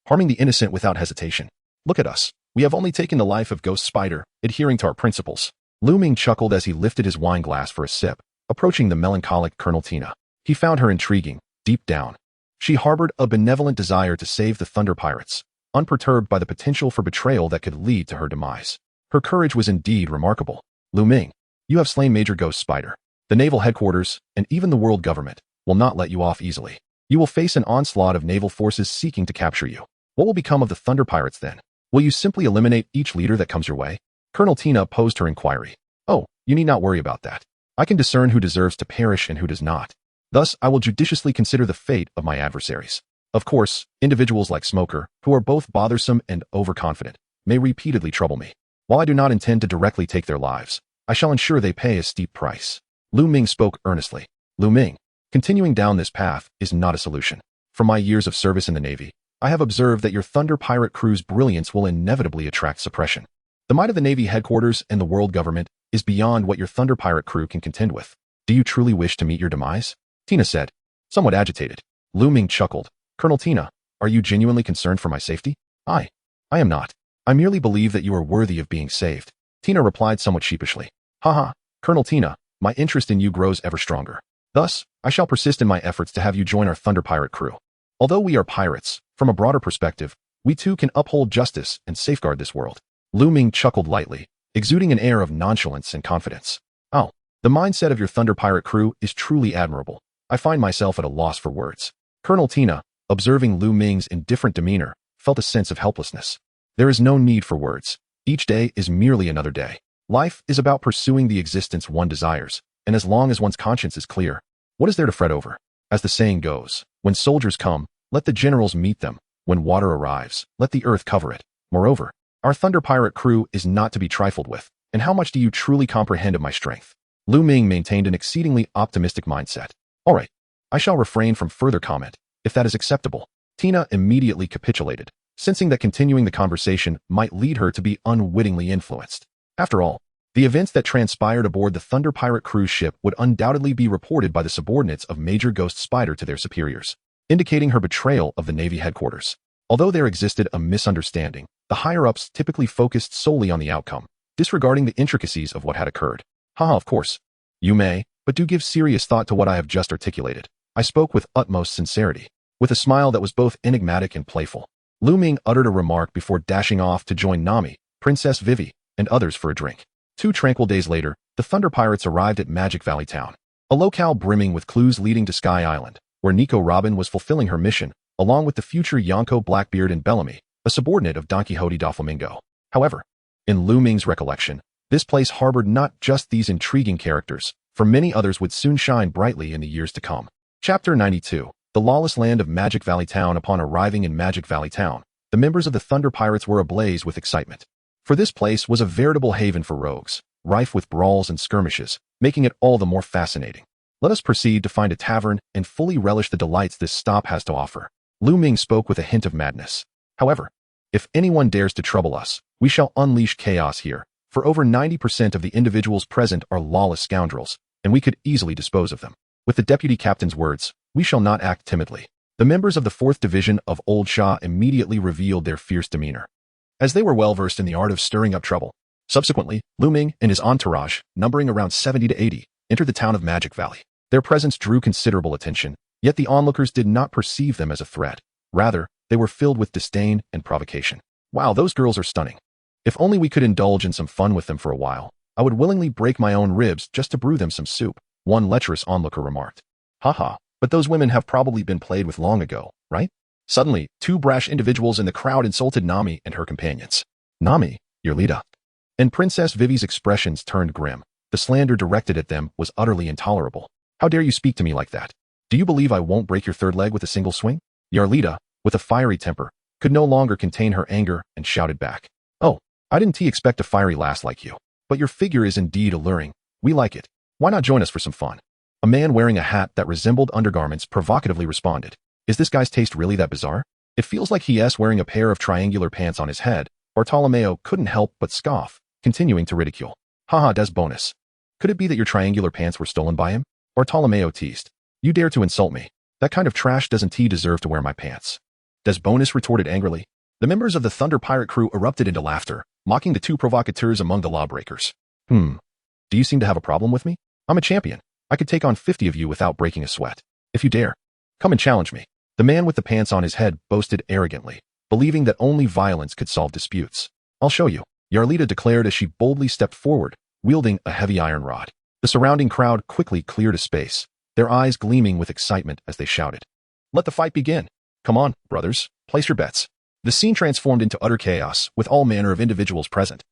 harming the innocent without hesitation. Look at us. We have only taken the life of Ghost Spider, adhering to our principles. Lu Ming chuckled as he lifted his wine glass for a sip, approaching the melancholic Colonel Tina. He found her intriguing, deep down. She harbored a benevolent desire to save the Thunder Pirates, unperturbed by the potential for betrayal that could lead to her demise. Her courage was indeed remarkable. Lu Ming, you have slain Major Ghost Spider. The naval headquarters, and even the world government, will not let you off easily. You will face an onslaught of naval forces seeking to capture you. What will become of the Thunder Pirates then? Will you simply eliminate each leader that comes your way? Colonel Tina posed her inquiry. Oh, you need not worry about that. I can discern who deserves to perish and who does not. Thus, I will judiciously consider the fate of my adversaries. Of course, individuals like Smoker, who are both bothersome and overconfident, may repeatedly trouble me. While I do not intend to directly take their lives, I shall ensure they pay a steep price. Lu Ming spoke earnestly. Lu Ming, continuing down this path is not a solution. From my years of service in the Navy, I have observed that your Thunder Pirate crew's brilliance will inevitably attract suppression. The might of the Navy headquarters and the world government is beyond what your Thunder Pirate crew can contend with. Do you truly wish to meet your demise? Tina said, somewhat agitated. Lu Ming chuckled. Colonel Tina, are you genuinely concerned for my safety? I am not. I merely believe that you are worthy of being saved. Tina replied somewhat sheepishly. Haha, Colonel Tina, my interest in you grows ever stronger. Thus, I shall persist in my efforts to have you join our Thunder Pirate crew. Although we are pirates, from a broader perspective, We too can uphold justice and safeguard this world. Lu Ming chuckled lightly, exuding an air of nonchalance and confidence. Oh, the mindset of your Thunder Pirate crew is truly admirable. I find myself at a loss for words. Colonel Tina, observing Lu Ming's indifferent demeanor, felt a sense of helplessness. There is no need for words. Each day is merely another day. Life is about pursuing the existence one desires, and as long as one's conscience is clear, what is there to fret over? As the saying goes, when soldiers come, let the generals meet them. When water arrives, let the earth cover it. Moreover, our Thunder Pirate crew is not to be trifled with, and how much do you truly comprehend of my strength? Lu Ming maintained an exceedingly optimistic mindset. All right, I shall refrain from further comment, if that is acceptable. Tina immediately capitulated, sensing that continuing the conversation might lead her to be unwittingly influenced. After all, the events that transpired aboard the Thunder Pirate cruise ship would undoubtedly be reported by the subordinates of Major Ghost Spider to their superiors, indicating her betrayal of the Navy headquarters. Although there existed a misunderstanding, the higher-ups typically focused solely on the outcome, disregarding the intricacies of what had occurred. Haha, of course. You may, but do give serious thought to what I have just articulated. I spoke with utmost sincerity. With a smile that was both enigmatic and playful, Lu Ming uttered a remark before dashing off to join Nami, Princess Vivi, and others for a drink. 2 tranquil days later, the Thunder Pirates arrived at Magic Valley Town, a locale brimming with clues leading to Sky Island, where Nico Robin was fulfilling her mission, along with the future Yonko Blackbeard and Bellamy, a subordinate of Don Quixote Doflamingo. However, in Lu Ming's recollection, this place harbored not just these intriguing characters, for many others would soon shine brightly in the years to come. Chapter 92. The lawless land of Magic Valley Town. Upon arriving in Magic Valley Town, the members of the Thunder Pirates were ablaze with excitement. For this place was a veritable haven for rogues, rife with brawls and skirmishes, making it all the more fascinating. Let us proceed to find a tavern and fully relish the delights this stop has to offer. Lu Ming spoke with a hint of madness. However, if anyone dares to trouble us, we shall unleash chaos here, for over 90% of the individuals present are lawless scoundrels, and we could easily dispose of them. With the deputy captain's words, we shall not act timidly. The members of the 4th Division of Old Shah immediately revealed their fierce demeanor, as they were well versed in the art of stirring up trouble. Subsequently, Lu Ming and his entourage, numbering around 70 to 80, entered the town of Magic Valley. Their presence drew considerable attention, yet the onlookers did not perceive them as a threat. Rather, they were filled with disdain and provocation. Wow, those girls are stunning. If only we could indulge in some fun with them for a while. I would willingly break my own ribs just to brew them some soup, one lecherous onlooker remarked. Haha, but those women have probably been played with long ago, right? Suddenly, 2 brash individuals in the crowd insulted Nami and her companions. Nami, your leader. And Princess Vivi's expressions turned grim. The slander directed at them was utterly intolerable. How dare you speak to me like that? Do you believe I won't break your 3rd leg with a single swing? Yarlita, with a fiery temper, could no longer contain her anger and shouted back. Oh, I didn't expect a fiery lass like you. But your figure is indeed alluring. We like it. Why not join us for some fun? A man wearing a hat that resembled undergarments provocatively responded. Is this guy's taste really that bizarre? It feels like he's wearing a pair of triangular pants on his head. Bartolomeo couldn't help but scoff, continuing to ridicule. Haha, des bonus. Could it be that your triangular pants were stolen by him? Bartolomeo teased. You dare to insult me. That kind of trash doesn't he deserve to wear my pants? Des bonus retorted angrily. The members of the Thunder Pirate crew erupted into laughter, mocking the 2 provocateurs among the lawbreakers. Do you seem to have a problem with me? I'm a champion. I could take on 50 of you without breaking a sweat. If you dare, come and challenge me. The man with the pants on his head boasted arrogantly, believing that only violence could solve disputes. I'll show you, Yarlita declared as she boldly stepped forward, wielding a heavy iron rod. The surrounding crowd quickly cleared a space, their eyes gleaming with excitement as they shouted. Let the fight begin. Come on, brothers, place your bets. The scene transformed into utter chaos, with all manner of individuals present.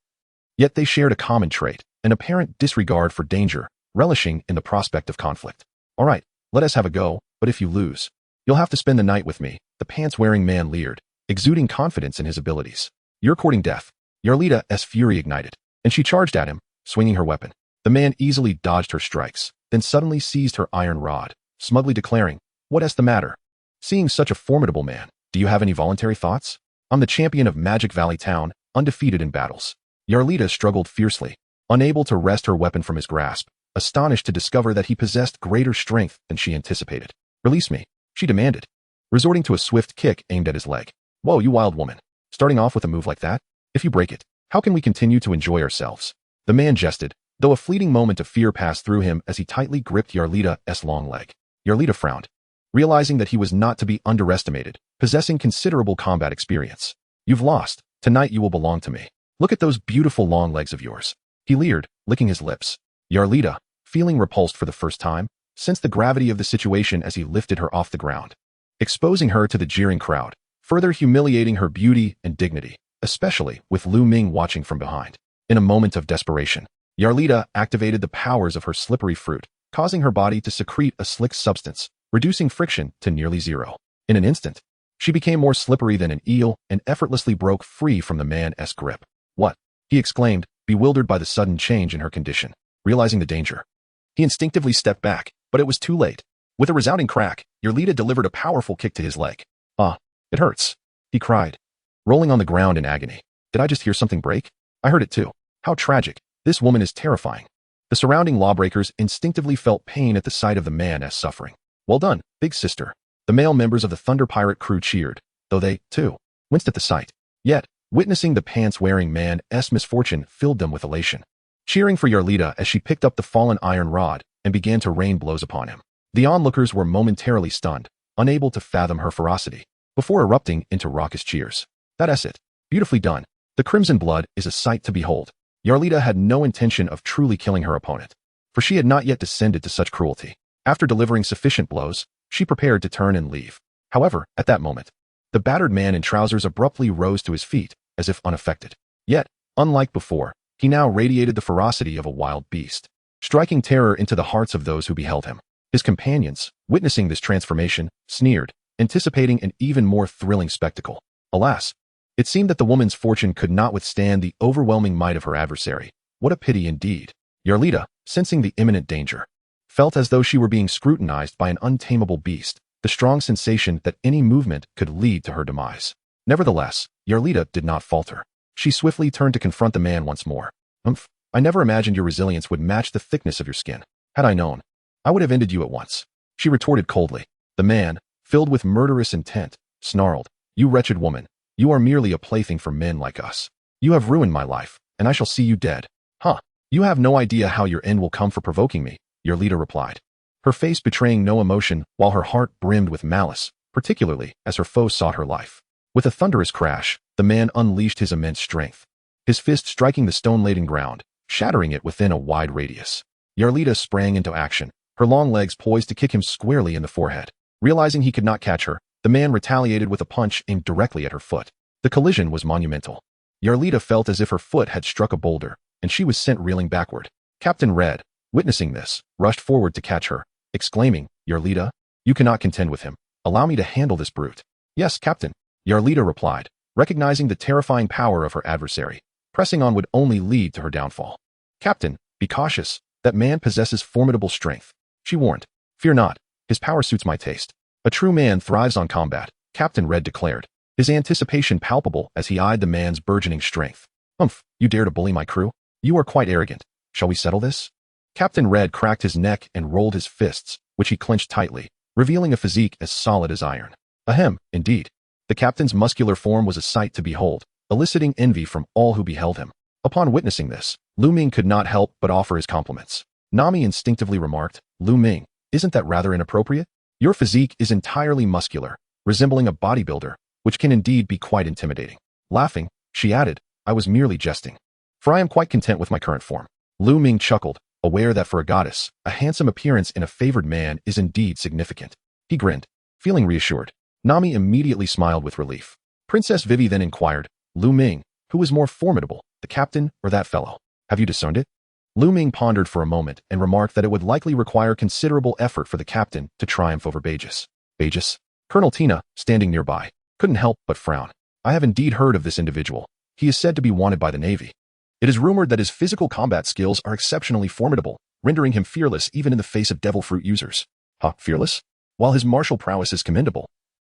Yet they shared a common trait, an apparent disregard for danger, relishing in the prospect of conflict. All right, let us have a go, but if you lose, you'll have to spend the night with me, the pants-wearing man leered, exuding confidence in his abilities. You're courting death. Yarlita's fury ignited, and she charged at him, swinging her weapon. The man easily dodged her strikes, then suddenly seized her iron rod, smugly declaring, "What's the matter? Seeing such a formidable man, do you have any voluntary thoughts? I'm the champion of Magic Valley Town, undefeated in battles." Yarlita struggled fiercely, unable to wrest her weapon from his grasp, astonished to discover that he possessed greater strength than she anticipated. "Release me," she demanded, resorting to a swift kick aimed at his leg. "Whoa, you wild woman. Starting off with a move like that? If you break it, how can we continue to enjoy ourselves?" The man jested, though a fleeting moment of fear passed through him as he tightly gripped Yarlita's long leg. Yarlita frowned, realizing that he was not to be underestimated, possessing considerable combat experience. You've lost. Tonight you will belong to me. Look at those beautiful long legs of yours. He leered, licking his lips. Yarlita, feeling repulsed for the first time, sensed the gravity of the situation as he lifted her off the ground, exposing her to the jeering crowd, further humiliating her beauty and dignity, especially with Lu Ming watching from behind. In a moment of desperation, Yarlita activated the powers of her slippery fruit, causing her body to secrete a slick substance, reducing friction to nearly zero. In an instant, she became more slippery than an eel and effortlessly broke free from the man's grip. What? He exclaimed, bewildered by the sudden change in her condition. Realizing the danger, he instinctively stepped back, but it was too late. With a resounding crack, Yarlita delivered a powerful kick to his leg. Ah, it hurts, he cried, rolling on the ground in agony. Did I just hear something break? I heard it too. How tragic. This woman is terrifying. The surrounding lawbreakers instinctively felt pain at the sight of the man's suffering. Well done, big sister. The male members of the Thunder Pirate crew cheered, though they, too, winced at the sight. Yet, witnessing the pants-wearing man's misfortune filled them with elation, cheering for Yarlita as she picked up the fallen iron rod and began to rain blows upon him. The onlookers were momentarily stunned, unable to fathom her ferocity, before erupting into raucous cheers. That's it. Beautifully done. The crimson blood is a sight to behold. Yarlita had no intention of truly killing her opponent, for she had not yet descended to such cruelty. After delivering sufficient blows, she prepared to turn and leave. However, at that moment, the battered man in trousers abruptly rose to his feet, as if unaffected. Yet, unlike before, he now radiated the ferocity of a wild beast, striking terror into the hearts of those who beheld him. His companions, witnessing this transformation, sneered, anticipating an even more thrilling spectacle. Alas, it seemed that the woman's fortune could not withstand the overwhelming might of her adversary. What a pity indeed. Yarlita, sensing the imminent danger, felt as though she were being scrutinized by an untamable beast, the strong sensation that any movement could lead to her demise. Nevertheless, Yarlita did not falter. She swiftly turned to confront the man once more. I never imagined your resilience would match the thickness of your skin. Had I known, I would have ended you at once. She retorted coldly. The man, filled with murderous intent, snarled, You wretched woman, you are merely a plaything for men like us. You have ruined my life, and I shall see you dead. Huh, you have no idea how your end will come for provoking me, Yarlita replied, her face betraying no emotion while her heart brimmed with malice, particularly as her foe sought her life. With a thunderous crash, the man unleashed his immense strength, his fist striking the stone-laden ground, shattering it within a wide radius. Yarlita sprang into action, her long legs poised to kick him squarely in the forehead. Realizing he could not catch her, the man retaliated with a punch aimed directly at her foot. The collision was monumental. Yarlita felt as if her foot had struck a boulder, and she was sent reeling backward. Captain Red, witnessing this, rushed forward to catch her, exclaiming, Yarlita, you cannot contend with him. Allow me to handle this brute. Yes, Captain, Yarlita replied, recognizing the terrifying power of her adversary. Pressing on would only lead to her downfall. Captain, be cautious. That man possesses formidable strength, she warned. Fear not. His power suits my taste. A true man thrives on combat, Captain Red declared, his anticipation palpable as he eyed the man's burgeoning strength. You dare to bully my crew? You are quite arrogant. Shall we settle this? Captain Red cracked his neck and rolled his fists, which he clenched tightly, revealing a physique as solid as iron. Ahem, indeed. The captain's muscular form was a sight to behold, eliciting envy from all who beheld him. Upon witnessing this, Lu Ming could not help but offer his compliments. Nami instinctively remarked, Lu Ming, isn't that rather inappropriate? Your physique is entirely muscular, resembling a bodybuilder, which can indeed be quite intimidating. Laughing, she added, I was merely jesting, for I am quite content with my current form. Lu Ming chuckled, aware that for a goddess, a handsome appearance in a favored man is indeed significant. He grinned, feeling reassured. Nami immediately smiled with relief. Princess Vivi then inquired, Lu Ming, who is more formidable, the captain or that fellow? Have you discerned it? Lu Ming pondered for a moment and remarked that it would likely require considerable effort for the captain to triumph over Bellamy. Bellamy? Colonel Tina, standing nearby, couldn't help but frown. I have indeed heard of this individual. He is said to be wanted by the Navy. It is rumored that his physical combat skills are exceptionally formidable, rendering him fearless even in the face of devil fruit users. Fearless? While his martial prowess is commendable,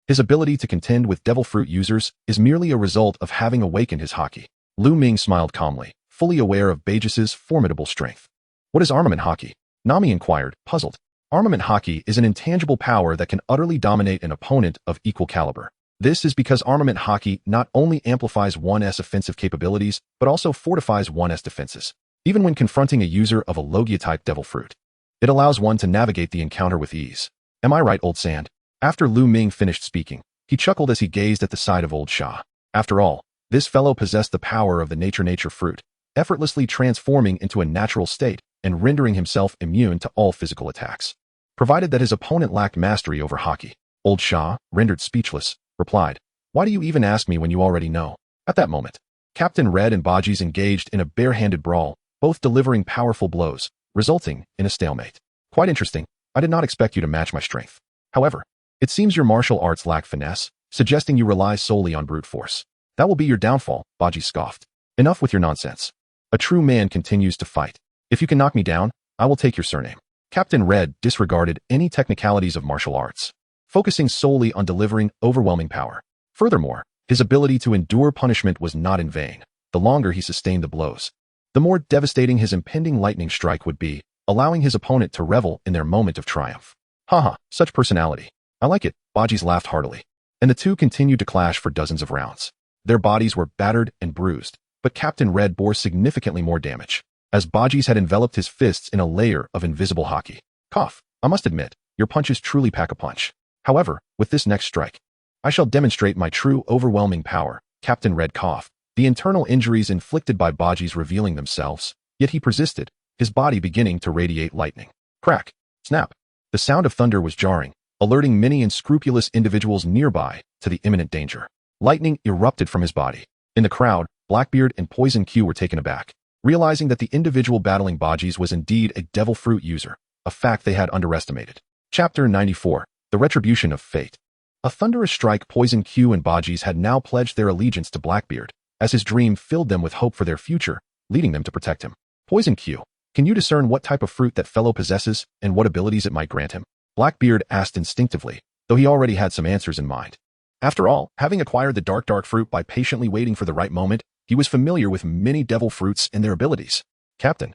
his ability to contend with devil fruit users is merely a result of having awakened his haki. Lu Ming smiled calmly, fully aware of Bejace's formidable strength. What is Armament Haki? Nami inquired, puzzled. Armament Haki is an intangible power that can utterly dominate an opponent of equal caliber. This is because Armament Haki not only amplifies one's offensive capabilities, but also fortifies one's defenses. Even when confronting a user of a Logia-type devil fruit, it allows one to navigate the encounter with ease. Am I right, old sand? After Lu Ming finished speaking, he chuckled as he gazed at the side of old Sha. After all, this fellow possessed the power of the nature fruit, effortlessly transforming into a natural state and rendering himself immune to all physical attacks. Provided that his opponent lacked mastery over Haki. Old Shah, rendered speechless, replied, "Why do you even ask me when you already know?" At that moment, Captain Red and Buggy engaged in a bare-handed brawl, both delivering powerful blows, resulting in a stalemate. Quite interesting. I did not expect you to match my strength. However, it seems your martial arts lack finesse, suggesting you rely solely on brute force. That will be your downfall, Buggy scoffed. Enough with your nonsense. A true man continues to fight. If you can knock me down, I will take your surname. Captain Red disregarded any technicalities of martial arts, focusing solely on delivering overwhelming power. Furthermore, his ability to endure punishment was not in vain. The longer he sustained the blows, the more devastating his impending lightning strike would be, allowing his opponent to revel in their moment of triumph. Haha, such personality. I like it, Buggy laughed heartily. And the two continued to clash for dozens of rounds. Their bodies were battered and bruised, but Captain Red bore significantly more damage, as Buggy had enveloped his fists in a layer of invisible Haki. Cough. I must admit, your punches truly pack a punch. However, with this next strike, I shall demonstrate my true overwhelming power. Captain Red coughed, the internal injuries inflicted by Buggy revealing themselves, yet he persisted, his body beginning to radiate lightning. Crack. Snap. The sound of thunder was jarring, alerting many unscrupulous individuals nearby to the imminent danger. Lightning erupted from his body. In the crowd, Blackbeard and Poison Q were taken aback, realizing that the individual battling Buggy was indeed a devil fruit user, a fact they had underestimated. Chapter 94. The Retribution of Fate. A thunderous strike. Poison Q and Buggy had now pledged their allegiance to Blackbeard, as his dream filled them with hope for their future, leading them to protect him. Poison Q, can you discern what type of fruit that fellow possesses and what abilities it might grant him? Blackbeard asked instinctively, though he already had some answers in mind. After all, having acquired the dark fruit by patiently waiting for the right moment, he was familiar with many devil fruits and their abilities. Captain,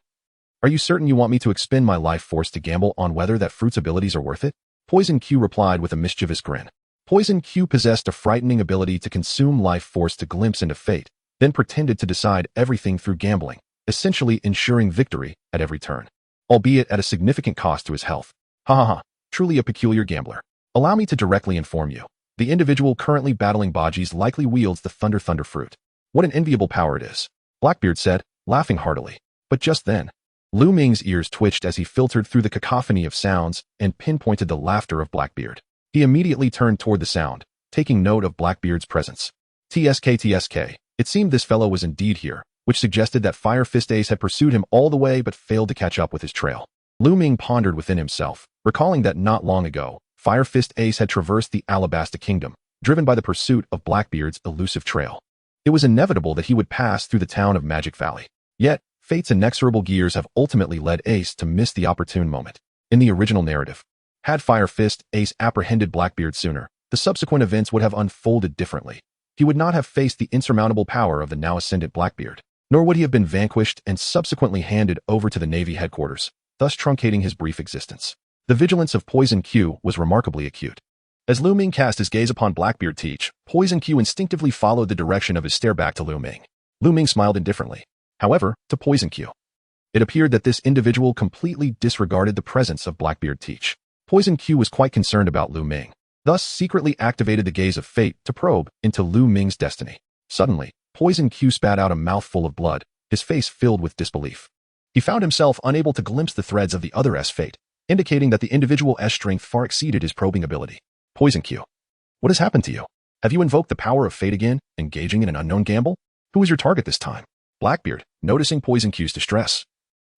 are you certain you want me to expend my life force to gamble on whether that fruit's abilities are worth it? Poison Q replied with a mischievous grin. Poison Q possessed a frightening ability to consume life force to glimpse into fate, then pretended to decide everything through gambling, essentially ensuring victory at every turn, albeit at a significant cost to his health. Ha ha ha, truly a peculiar gambler. Allow me to directly inform you. The individual currently battling Buggy likely wields the thunder fruit. What an enviable power it is, Blackbeard said, laughing heartily. But just then, Lu Ming's ears twitched as he filtered through the cacophony of sounds and pinpointed the laughter of Blackbeard. He immediately turned toward the sound, taking note of Blackbeard's presence. TSK. It seemed this fellow was indeed here, which suggested that Fire Fist Ace had pursued him all the way but failed to catch up with his trail. Lu Ming pondered within himself, recalling that not long ago, Fire Fist Ace had traversed the Alabasta kingdom, driven by the pursuit of Blackbeard's elusive trail. It was inevitable that he would pass through the town of Magic Valley. Yet, fate's inexorable gears have ultimately led Ace to miss the opportune moment. In the original narrative, had Fire Fist Ace apprehended Blackbeard sooner, the subsequent events would have unfolded differently. He would not have faced the insurmountable power of the now ascendant Blackbeard, nor would he have been vanquished and subsequently handed over to the Navy headquarters, thus truncating his brief existence. The vigilance of Poison Q was remarkably acute. As Lu Ming cast his gaze upon Blackbeard Teach, Poison Q instinctively followed the direction of his stare back to Lu Ming. Lu Ming smiled indifferently. However, to Poison Q, it appeared that this individual completely disregarded the presence of Blackbeard Teach. Poison Q was quite concerned about Lu Ming, thus secretly activated the gaze of fate to probe into Lu Ming's destiny. Suddenly, Poison Q spat out a mouthful of blood, his face filled with disbelief. He found himself unable to glimpse the threads of the other S fate, indicating that the individual S strength far exceeded his probing ability. Poison Q, what has happened to you? Have you invoked the power of fate again, engaging in an unknown gamble? Who is your target this time? Blackbeard, noticing Poison Q's distress,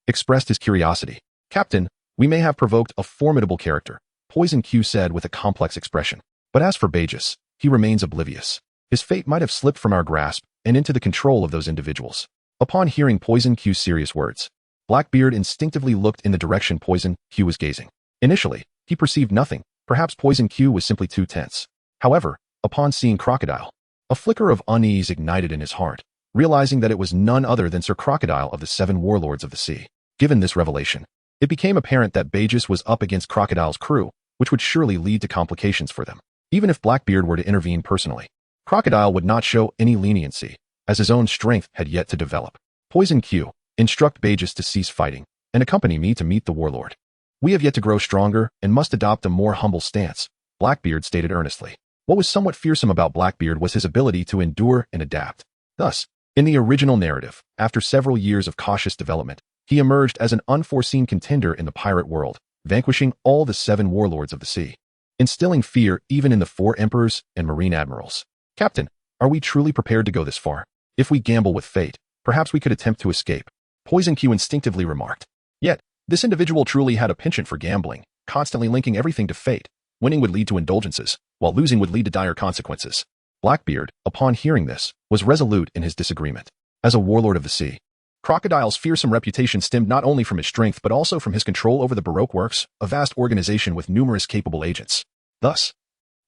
expressed his curiosity. Captain, we may have provoked a formidable character, Poison Q said with a complex expression. But as for Bellamy, he remains oblivious. His fate might have slipped from our grasp and into the control of those individuals. Upon hearing Poison Q's serious words, Blackbeard instinctively looked in the direction Poison Q was gazing. Initially, he perceived nothing. Perhaps Poison Q was simply too tense. However, upon seeing Crocodile, a flicker of unease ignited in his heart, realizing that it was none other than Sir Crocodile of the 7 Warlords of the Sea. Given this revelation, it became apparent that Bellamy was up against Crocodile's crew, which would surely lead to complications for them. Even if Blackbeard were to intervene personally, Crocodile would not show any leniency, as his own strength had yet to develop. Poison Q, instruct Bellamy to cease fighting, and accompany me to meet the Warlord. We have yet to grow stronger and must adopt a more humble stance, Blackbeard stated earnestly. What was somewhat fearsome about Blackbeard was his ability to endure and adapt. Thus, in the original narrative, after several years of cautious development, he emerged as an unforeseen contender in the pirate world, vanquishing all the 7 warlords of the sea, instilling fear even in the 4 emperors and marine admirals. Captain, are we truly prepared to go this far? If we gamble with fate, perhaps we could attempt to escape, Poison Q instinctively remarked. Yet, this individual truly had a penchant for gambling, constantly linking everything to fate. Winning would lead to indulgences, while losing would lead to dire consequences. Blackbeard, upon hearing this, was resolute in his disagreement. As a warlord of the sea, Crocodile's fearsome reputation stemmed not only from his strength but also from his control over the Baroque Works, a vast organization with numerous capable agents. Thus,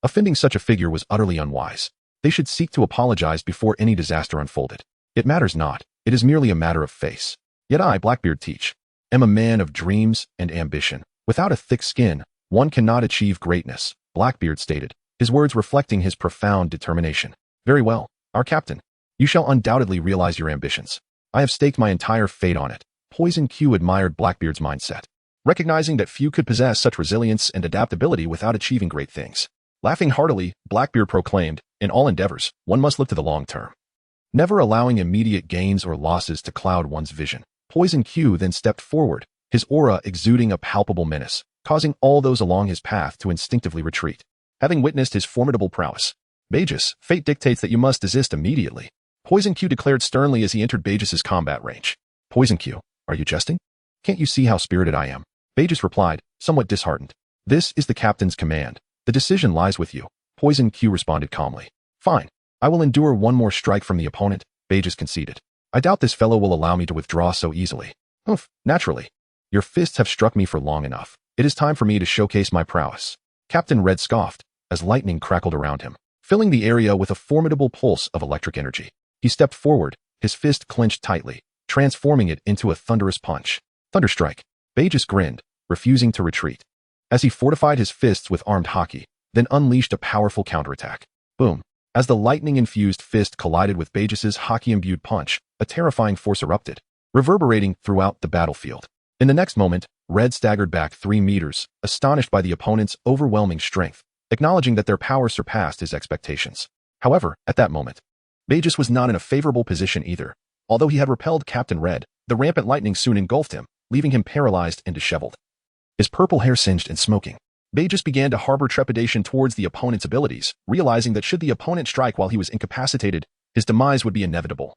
offending such a figure was utterly unwise. They should seek to apologize before any disaster unfolded. It matters not, it is merely a matter of face. Yet I, Blackbeard teach, am a man of dreams and ambition. Without a thick skin, one cannot achieve greatness, Blackbeard stated, his words reflecting his profound determination. Very well, our captain. You shall undoubtedly realize your ambitions. I have staked my entire fate on it. Poison Q admired Blackbeard's mindset, recognizing that few could possess such resilience and adaptability without achieving great things. Laughing heartily, Blackbeard proclaimed, in all endeavors, one must look to the long term, never allowing immediate gains or losses to cloud one's vision. Poison Q then stepped forward, his aura exuding a palpable menace, causing all those along his path to instinctively retreat. Having witnessed his formidable prowess, Bellamy, fate dictates that you must desist immediately, Poison Q declared sternly as he entered Bellamy's combat range. Poison Q, are you jesting? Can't you see how spirited I am? Bellamy replied, somewhat disheartened. This is the captain's command. The decision lies with you. Poison Q responded calmly. Fine. I will endure one more strike from the opponent, Bellamy conceded. I doubt this fellow will allow me to withdraw so easily. Naturally. Your fists have struck me for long enough. It is time for me to showcase my prowess. Captain Red scoffed, as lightning crackled around him, filling the area with a formidable pulse of electric energy. He stepped forward, his fist clenched tightly, transforming it into a thunderous punch. Thunderstrike. Bellamy grinned, refusing to retreat. As he fortified his fists with Armament Haki, then unleashed a powerful counterattack. Boom. As the lightning-infused fist collided with Bellamy's Haki-imbued punch, a terrifying force erupted, reverberating throughout the battlefield. In the next moment, Red staggered back 3 meters, astonished by the opponent's overwhelming strength, acknowledging that their power surpassed his expectations. However, at that moment, Bellamy was not in a favorable position either. Although he had repelled Captain Red, the rampant lightning soon engulfed him, leaving him paralyzed and disheveled. His purple hair singed and smoking. Bellamy began to harbor trepidation towards the opponent's abilities, realizing that should the opponent strike while he was incapacitated, his demise would be inevitable.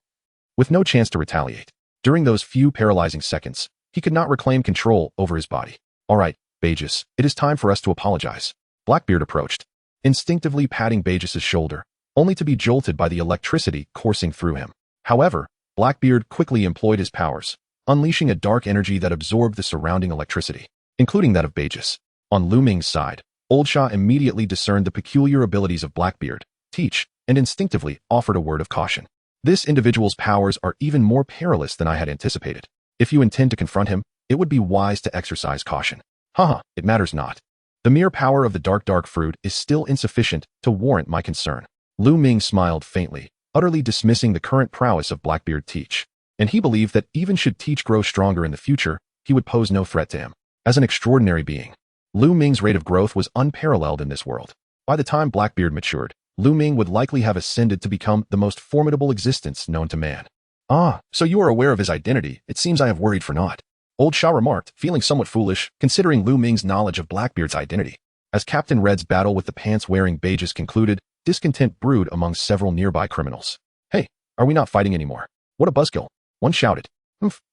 With no chance to retaliate, during those few paralyzing seconds, he could not reclaim control over his body. All right, Bellamy, it is time for us to apologize. Blackbeard approached, instinctively patting Bellamy's shoulder, only to be jolted by the electricity coursing through him. However, Blackbeard quickly employed his powers, unleashing a dark energy that absorbed the surrounding electricity, including that of Bellamy. On Lu Ming's side, Old Shah immediately discerned the peculiar abilities of Blackbeard, teach, and instinctively offered a word of caution. This individual's powers are even more perilous than I had anticipated. If you intend to confront him, it would be wise to exercise caution. Haha, it matters not. The mere power of the dark fruit is still insufficient to warrant my concern. Lu Ming smiled faintly, utterly dismissing the current prowess of Blackbeard Teach, and he believed that even should Teach grow stronger in the future, he would pose no threat to him. As an extraordinary being, Lu Ming's rate of growth was unparalleled in this world. By the time Blackbeard matured, Lu Ming would likely have ascended to become the most formidable existence known to man. Ah, so you are aware of his identity. It seems I have worried for naught. Old Shah remarked, feeling somewhat foolish, considering Lu Ming's knowledge of Blackbeard's identity. As Captain Red's battle with the pants-wearing Bellamy concluded, discontent brewed among several nearby criminals. Hey, are we not fighting anymore? What a buzzkill. One shouted.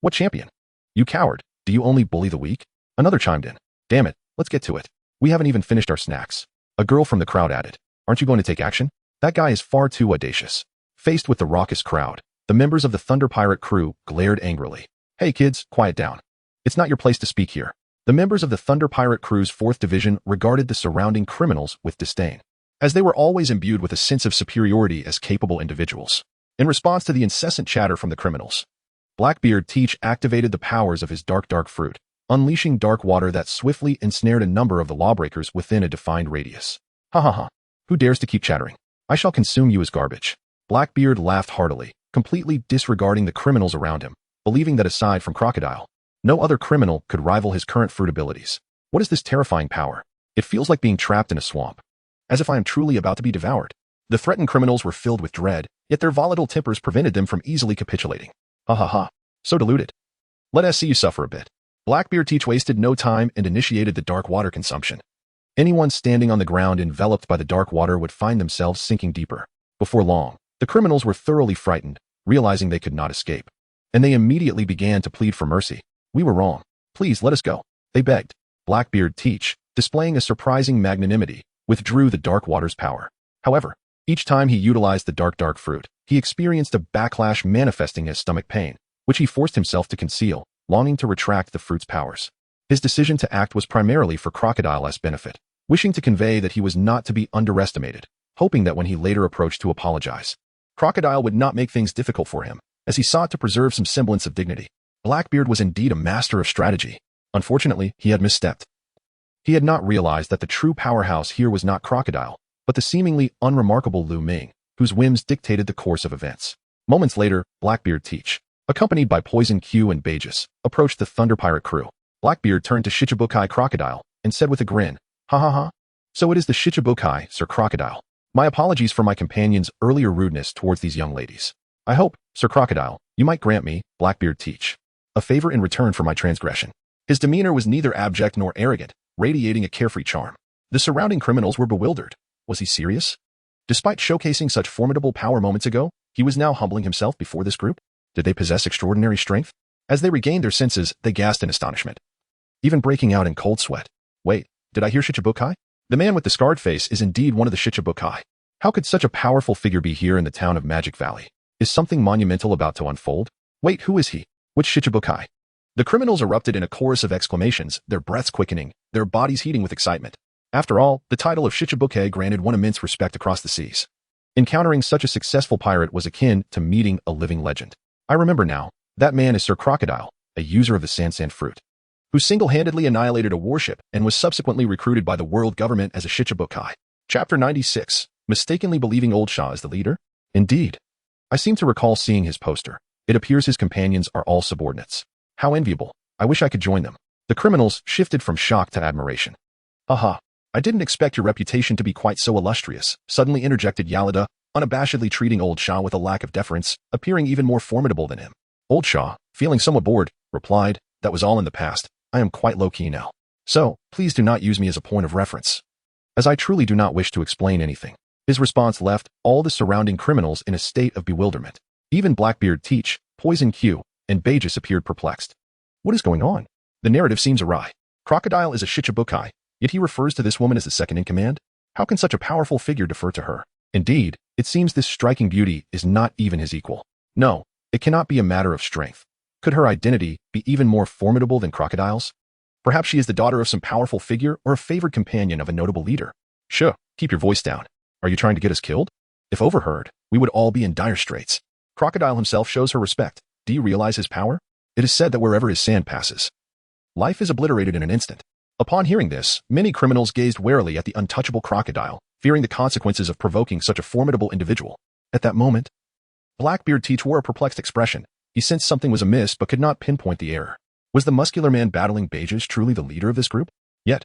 What champion? You coward. Do you only bully the weak? Another chimed in. Damn it, let's get to it. We haven't even finished our snacks. A girl from the crowd added. Aren't you going to take action? That guy is far too audacious. Faced with the raucous crowd, the members of the Thunder Pirate crew glared angrily. Hey kids, quiet down. It's not your place to speak here. The members of the Thunder Pirate crew's 4th Division regarded the surrounding criminals with disdain, as they were always imbued with a sense of superiority as capable individuals. In response to the incessant chatter from the criminals, Blackbeard Teach activated the powers of his dark fruit, unleashing dark water that swiftly ensnared a number of the lawbreakers within a defined radius. Ha ha ha. Who dares to keep chattering? I shall consume you as garbage. Blackbeard laughed heartily, completely disregarding the criminals around him, believing that aside from Crocodile, no other criminal could rival his current fruit abilities. What is this terrifying power? It feels like being trapped in a swamp. as if I am truly about to be devoured. The threatened criminals were filled with dread, yet their volatile tempers prevented them from easily capitulating. Ha ha ha. So deluded. Let us see you suffer a bit. Blackbeard Teach wasted no time and initiated the dark water consumption. Anyone standing on the ground enveloped by the dark water would find themselves sinking deeper. Before long, the criminals were thoroughly frightened, realizing they could not escape. And they immediately began to plead for mercy. We were wrong. Please let us go. They begged. Blackbeard Teach, displaying a surprising magnanimity, withdrew the dark water's power. However, each time he utilized the dark fruit, he experienced a backlash manifesting as stomach pain, which he forced himself to conceal, longing to retract the fruit's powers. His decision to act was primarily for Crocodile's benefit, wishing to convey that he was not to be underestimated, hoping that when he later approached to apologize, Crocodile would not make things difficult for him, as he sought to preserve some semblance of dignity. Blackbeard was indeed a master of strategy. Unfortunately, he had misstepped. He had not realized that the true powerhouse here was not Crocodile, but the seemingly unremarkable Lu Ming, whose whims dictated the course of events. Moments later, Blackbeard Teach, accompanied by Poison Q and Bellamy, approached the Thunder Pirate crew. Blackbeard turned to Shichibukai Crocodile and said with a grin, "Ha ha ha. So it is the Shichibukai, Sir Crocodile. My apologies for my companion's earlier rudeness towards these young ladies. I hope, Sir Crocodile, you might grant me, Blackbeard Teach, a favor in return for my transgression." His demeanor was neither abject nor arrogant, radiating a carefree charm. The surrounding criminals were bewildered. Was he serious? Despite showcasing such formidable power moments ago, he was now humbling himself before this group? Did they possess extraordinary strength? As they regained their senses, they gasped in astonishment, even breaking out in cold sweat. Wait, did I hear Shichibukai? The man with the scarred face is indeed one of the Shichibukai. How could such a powerful figure be here in the town of Magic Valley? Is something monumental about to unfold? Wait, who is he? Which Shichibukai? The criminals erupted in a chorus of exclamations, their breaths quickening, their bodies heating with excitement. After all, the title of Shichibukai granted one immense respect across the seas. Encountering such a successful pirate was akin to meeting a living legend. I remember now, that man is Sir Crocodile, a user of the Sand fruit, who single-handedly annihilated a warship and was subsequently recruited by the world government as a Shichibukai. Chapter 96, Mistakenly Believing Old Shaw is the leader? Indeed. I seem to recall seeing his poster. It appears his companions are all subordinates. How enviable. I wish I could join them. The criminals shifted from shock to admiration. Aha. I didn't expect your reputation to be quite so illustrious, suddenly interjected Alvida, unabashedly treating Old Shaw with a lack of deference, appearing even more formidable than him. Old Shaw, feeling somewhat bored, replied, "That was all in the past. I am quite low-key now. So, please do not use me as a point of reference, as I truly do not wish to explain anything." His response left all the surrounding criminals in a state of bewilderment. Even Blackbeard Teach, Poison Q, and Bellamy appeared perplexed. What is going on? The narrative seems awry. Crocodile is a Shichibukai, yet he refers to this woman as the second-in-command? How can such a powerful figure defer to her? Indeed, it seems this striking beauty is not even his equal. No, it cannot be a matter of strength. Could her identity be even more formidable than Crocodile's? Perhaps she is the daughter of some powerful figure or a favored companion of a notable leader. Shh, keep your voice down. Are you trying to get us killed? If overheard, we would all be in dire straits. Crocodile himself shows her respect. Do you realize his power? It is said that wherever his sand passes, life is obliterated in an instant. Upon hearing this, many criminals gazed warily at the untouchable Crocodile, fearing the consequences of provoking such a formidable individual. At that moment, Blackbeard Teach wore a perplexed expression. He sensed something was amiss but could not pinpoint the error. Was the muscular man battling Bellamy truly the leader of this group? Yet,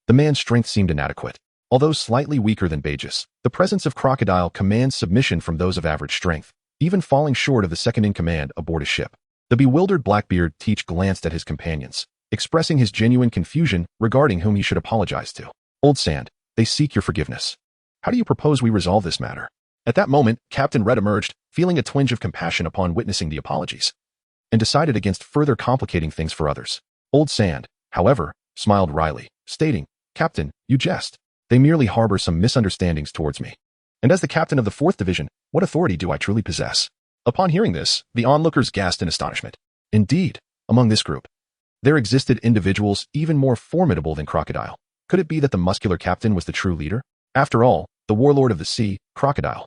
the man's strength seemed inadequate. Although slightly weaker than Bellamy, the presence of Crocodile commands submission from those of average strength, even falling short of the second-in-command aboard a ship. The bewildered Blackbeard Teach glanced at his companions, expressing his genuine confusion regarding whom he should apologize to. Old Sand, they seek your forgiveness. How do you propose we resolve this matter? At that moment, Captain Red emerged, feeling a twinge of compassion upon witnessing the apologies, and decided against further complicating things for others. Old Sand, however, smiled wryly, stating, "Captain, you jest. They merely harbor some misunderstandings towards me. And as the captain of the 4th Division, what authority do I truly possess?" Upon hearing this, the onlookers gasped in astonishment. Indeed, among this group, there existed individuals even more formidable than Crocodile. Could it be that the muscular captain was the true leader? After all, the warlord of the sea, Crocodile,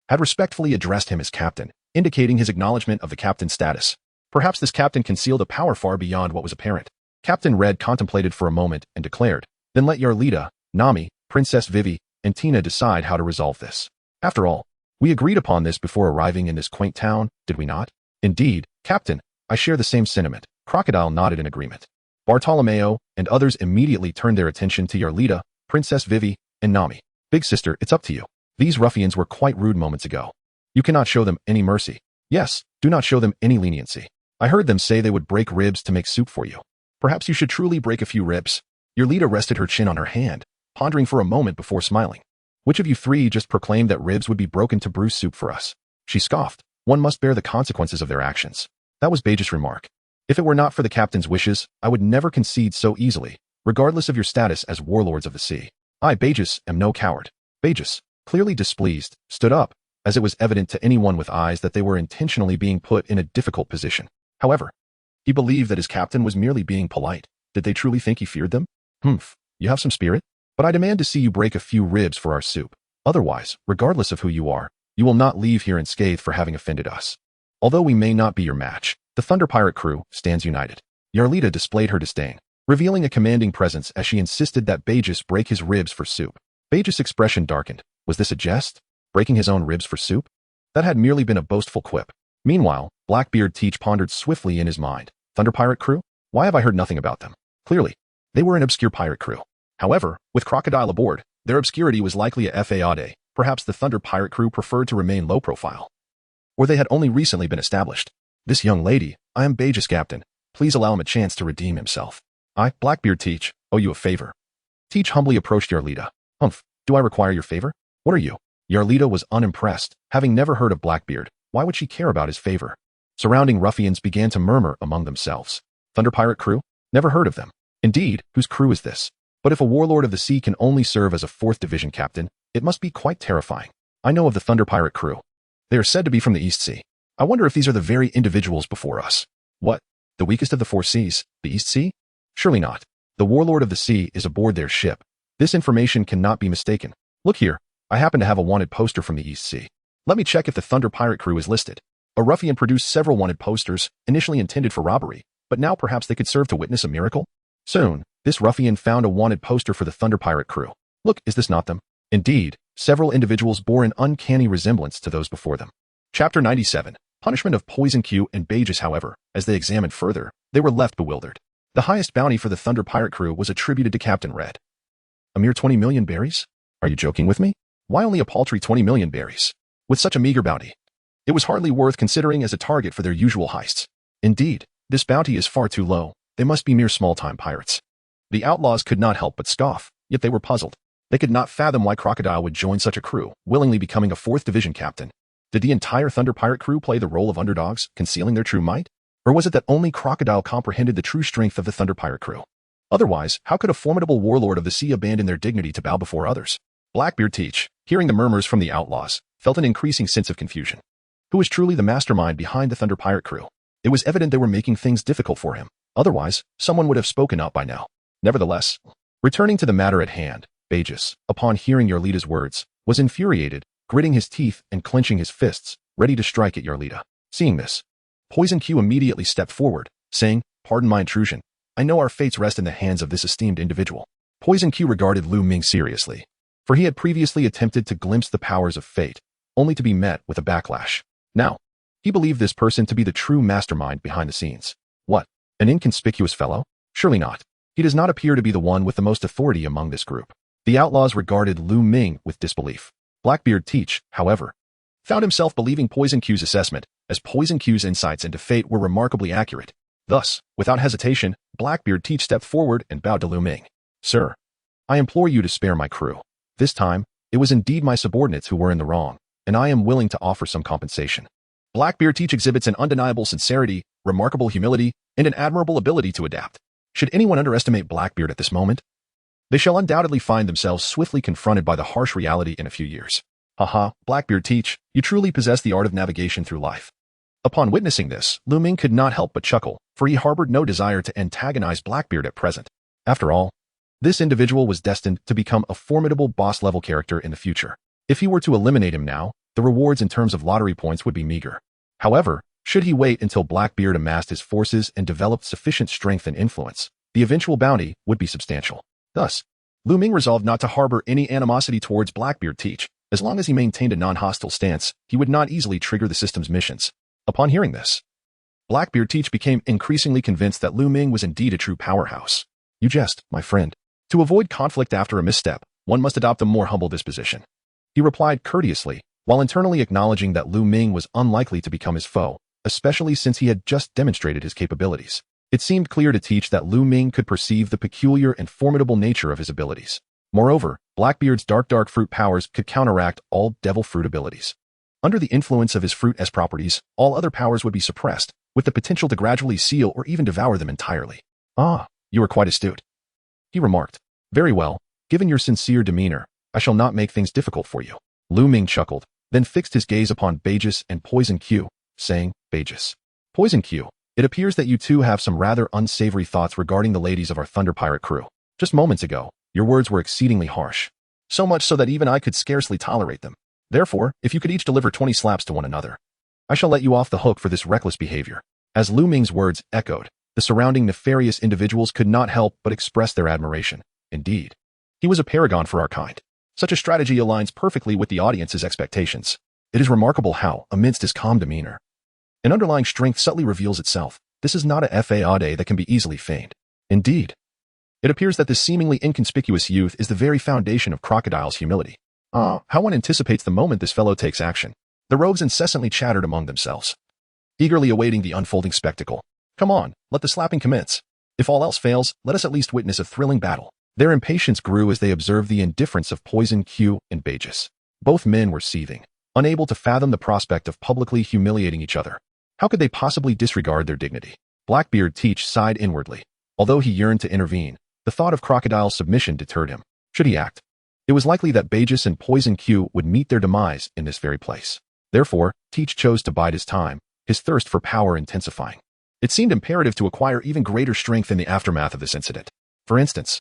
had respectfully addressed him as captain, indicating his acknowledgement of the captain's status. Perhaps this captain concealed a power far beyond what was apparent. Captain Red contemplated for a moment and declared, "Then let Arlida, Nami, Princess Vivi, and Tina decide how to resolve this. After all, we agreed upon this before arriving in this quaint town, did we not?" "Indeed, Captain, I share the same sentiment." Crocodile nodded in agreement. Bartolomeo and others immediately turned their attention to Arlida, Princess Vivi, and Nami. Big sister, it's up to you. These ruffians were quite rude moments ago. You cannot show them any mercy. Yes, do not show them any leniency. I heard them say they would break ribs to make soup for you. Perhaps you should truly break a few ribs. Yellow rested her chin on her hand, pondering for a moment before smiling. Which of you three just proclaimed that ribs would be broken to brew soup for us? She scoffed. One must bear the consequences of their actions. That was Beja's remark. If it were not for the captain's wishes, I would never concede so easily, regardless of your status as warlords of the sea. I, Bejas, am no coward. Bejas, clearly displeased, stood up, as it was evident to anyone with eyes that they were intentionally being put in a difficult position. However, he believed that his captain was merely being polite. Did they truly think he feared them? Humph, you have some spirit? But I demand to see you break a few ribs for our soup. Otherwise, regardless of who you are, you will not leave here unscathed for having offended us. Although we may not be your match, the Thunder Pirate crew stands united. Arlida displayed her disdain, revealing a commanding presence as she insisted that Bejas break his ribs for soup. Bejas' expression darkened. Was this a jest? Breaking his own ribs for soup? That had merely been a boastful quip. Meanwhile, Blackbeard Teach pondered swiftly in his mind. Thunder Pirate crew? Why have I heard nothing about them? Clearly, they were an obscure pirate crew. However, with Crocodile aboard, their obscurity was likely a fade. Perhaps the Thunder Pirate crew preferred to remain low profile. Or they had only recently been established. This young lady, I am Bejas' captain. Please allow him a chance to redeem himself. I, Blackbeard Teach, owe you a favor. Teach humbly approached Arlida. Humph, do I require your favor? What are you? Arlida was unimpressed. Having never heard of Blackbeard, why would she care about his favor? Surrounding ruffians began to murmur among themselves. Thunder Pirate crew? Never heard of them. Indeed, whose crew is this? But if a warlord of the sea can only serve as a 4th Division captain, it must be quite terrifying. I know of the Thunder Pirate crew. They are said to be from the East Sea. I wonder if these are the very individuals before us. What? The weakest of the 4 seas? The East Sea? Surely not. The warlord of the sea is aboard their ship. This information cannot be mistaken. Look here. I happen to have a wanted poster from the East Sea. Let me check if the Thunder Pirate crew is listed. A ruffian produced several wanted posters, initially intended for robbery, but now perhaps they could serve to witness a miracle? Soon, this ruffian found a wanted poster for the Thunder Pirate crew. Look, is this not them? Indeed, several individuals bore an uncanny resemblance to those before them. Chapter 97. Punishment of Poison Q and Bejas. However, as they examined further, they were left bewildered. The highest bounty for the Thunder Pirate crew was attributed to Captain Red. A mere 20 million berries? Are you joking with me? Why only a paltry 20 million berries? With such a meager bounty, it was hardly worth considering as a target for their usual heists. Indeed, this bounty is far too low. They must be mere small-time pirates. The outlaws could not help but scoff, yet they were puzzled. They could not fathom why Crocodile would join such a crew, willingly becoming a 4th Division captain. Did the entire Thunder Pirate crew play the role of underdogs, concealing their true might? Or was it that only Crocodile comprehended the true strength of the Thunder Pirate crew? Otherwise, how could a formidable warlord of the sea abandon their dignity to bow before others? Blackbeard Teach, hearing the murmurs from the outlaws, felt an increasing sense of confusion. Who was truly the mastermind behind the Thunder Pirate crew? It was evident they were making things difficult for him. Otherwise, someone would have spoken up by now. Nevertheless, returning to the matter at hand, Bejas, upon hearing Arlida's words, was infuriated, gritting his teeth and clenching his fists, ready to strike at Arlida. Seeing this, Poison Q immediately stepped forward, saying, "Pardon my intrusion. I know our fates rest in the hands of this esteemed individual." Poison Q regarded Lu Ming seriously, for he had previously attempted to glimpse the powers of fate, only to be met with a backlash. Now, he believed this person to be the true mastermind behind the scenes. What? An inconspicuous fellow? Surely not. He does not appear to be the one with the most authority among this group. The outlaws regarded Lu Ming with disbelief. Blackbeard Teach, however, found himself believing Poison Q's assessment, as Poison Q's insights into fate were remarkably accurate. Thus, without hesitation, Blackbeard Teach stepped forward and bowed to Lu Ming. "Sir, I implore you to spare my crew. This time, it was indeed my subordinates who were in the wrong, and I am willing to offer some compensation." Blackbeard Teach exhibits an undeniable sincerity, remarkable humility, and an admirable ability to adapt. Should anyone underestimate Blackbeard at this moment, they shall undoubtedly find themselves swiftly confronted by the harsh reality in a few years. Haha, Blackbeard Teach, you truly possess the art of navigation through life. Upon witnessing this, Lu Ming could not help but chuckle, for he harbored no desire to antagonize Blackbeard at present. After all, this individual was destined to become a formidable boss-level character in the future. If he were to eliminate him now, the rewards in terms of lottery points would be meager. However, should he wait until Blackbeard amassed his forces and developed sufficient strength and influence, the eventual bounty would be substantial. Thus, Lu Ming resolved not to harbor any animosity towards Blackbeard Teach. As long as he maintained a non-hostile stance, he would not easily trigger the system's missions. Upon hearing this, Blackbeard Teach became increasingly convinced that Lu Ming was indeed a true powerhouse. "You jest, my friend." To avoid conflict after a misstep, one must adopt a more humble disposition. He replied courteously, while internally acknowledging that Lu Ming was unlikely to become his foe, especially since he had just demonstrated his capabilities. It seemed clear to Teach that Lu Ming could perceive the peculiar and formidable nature of his abilities. Moreover, Blackbeard's dark fruit powers could counteract all devil fruit abilities. Under the influence of his fruit-S properties, all other powers would be suppressed, with the potential to gradually seal or even devour them entirely. Ah, you are quite astute, he remarked. Very well, given your sincere demeanor, I shall not make things difficult for you. Lu Ming chuckled, then fixed his gaze upon Bellamy and Poison Q, saying, Bellamy. Poison Q, it appears that you two have some rather unsavory thoughts regarding the ladies of our Thunder Pirate crew. Just moments ago, your words were exceedingly harsh. So much so that even I could scarcely tolerate them. Therefore, if you could each deliver 20 slaps to one another, I shall let you off the hook for this reckless behavior. As Lu Ming's words echoed, the surrounding nefarious individuals could not help but express their admiration. Indeed, he was a paragon for our kind. Such a strategy aligns perfectly with the audience's expectations. It is remarkable how, amidst his calm demeanor, an underlying strength subtly reveals itself. This is not a fade that can be easily feigned. Indeed, it appears that this seemingly inconspicuous youth is the very foundation of Crocodile's humility. Ah, how one anticipates the moment this fellow takes action. The rogues incessantly chattered among themselves, eagerly awaiting the unfolding spectacle. Come on, let the slapping commence. If all else fails, let us at least witness a thrilling battle. Their impatience grew as they observed the indifference of Poison Q and Bellamy. Both men were seething, unable to fathom the prospect of publicly humiliating each other. How could they possibly disregard their dignity? Blackbeard Teach sighed inwardly. Although he yearned to intervene, the thought of Crocodile's submission deterred him. Should he act? It was likely that Bellamy and Poison Q would meet their demise in this very place. Therefore, Teach chose to bide his time, his thirst for power intensifying. It seemed imperative to acquire even greater strength in the aftermath of this incident. For instance,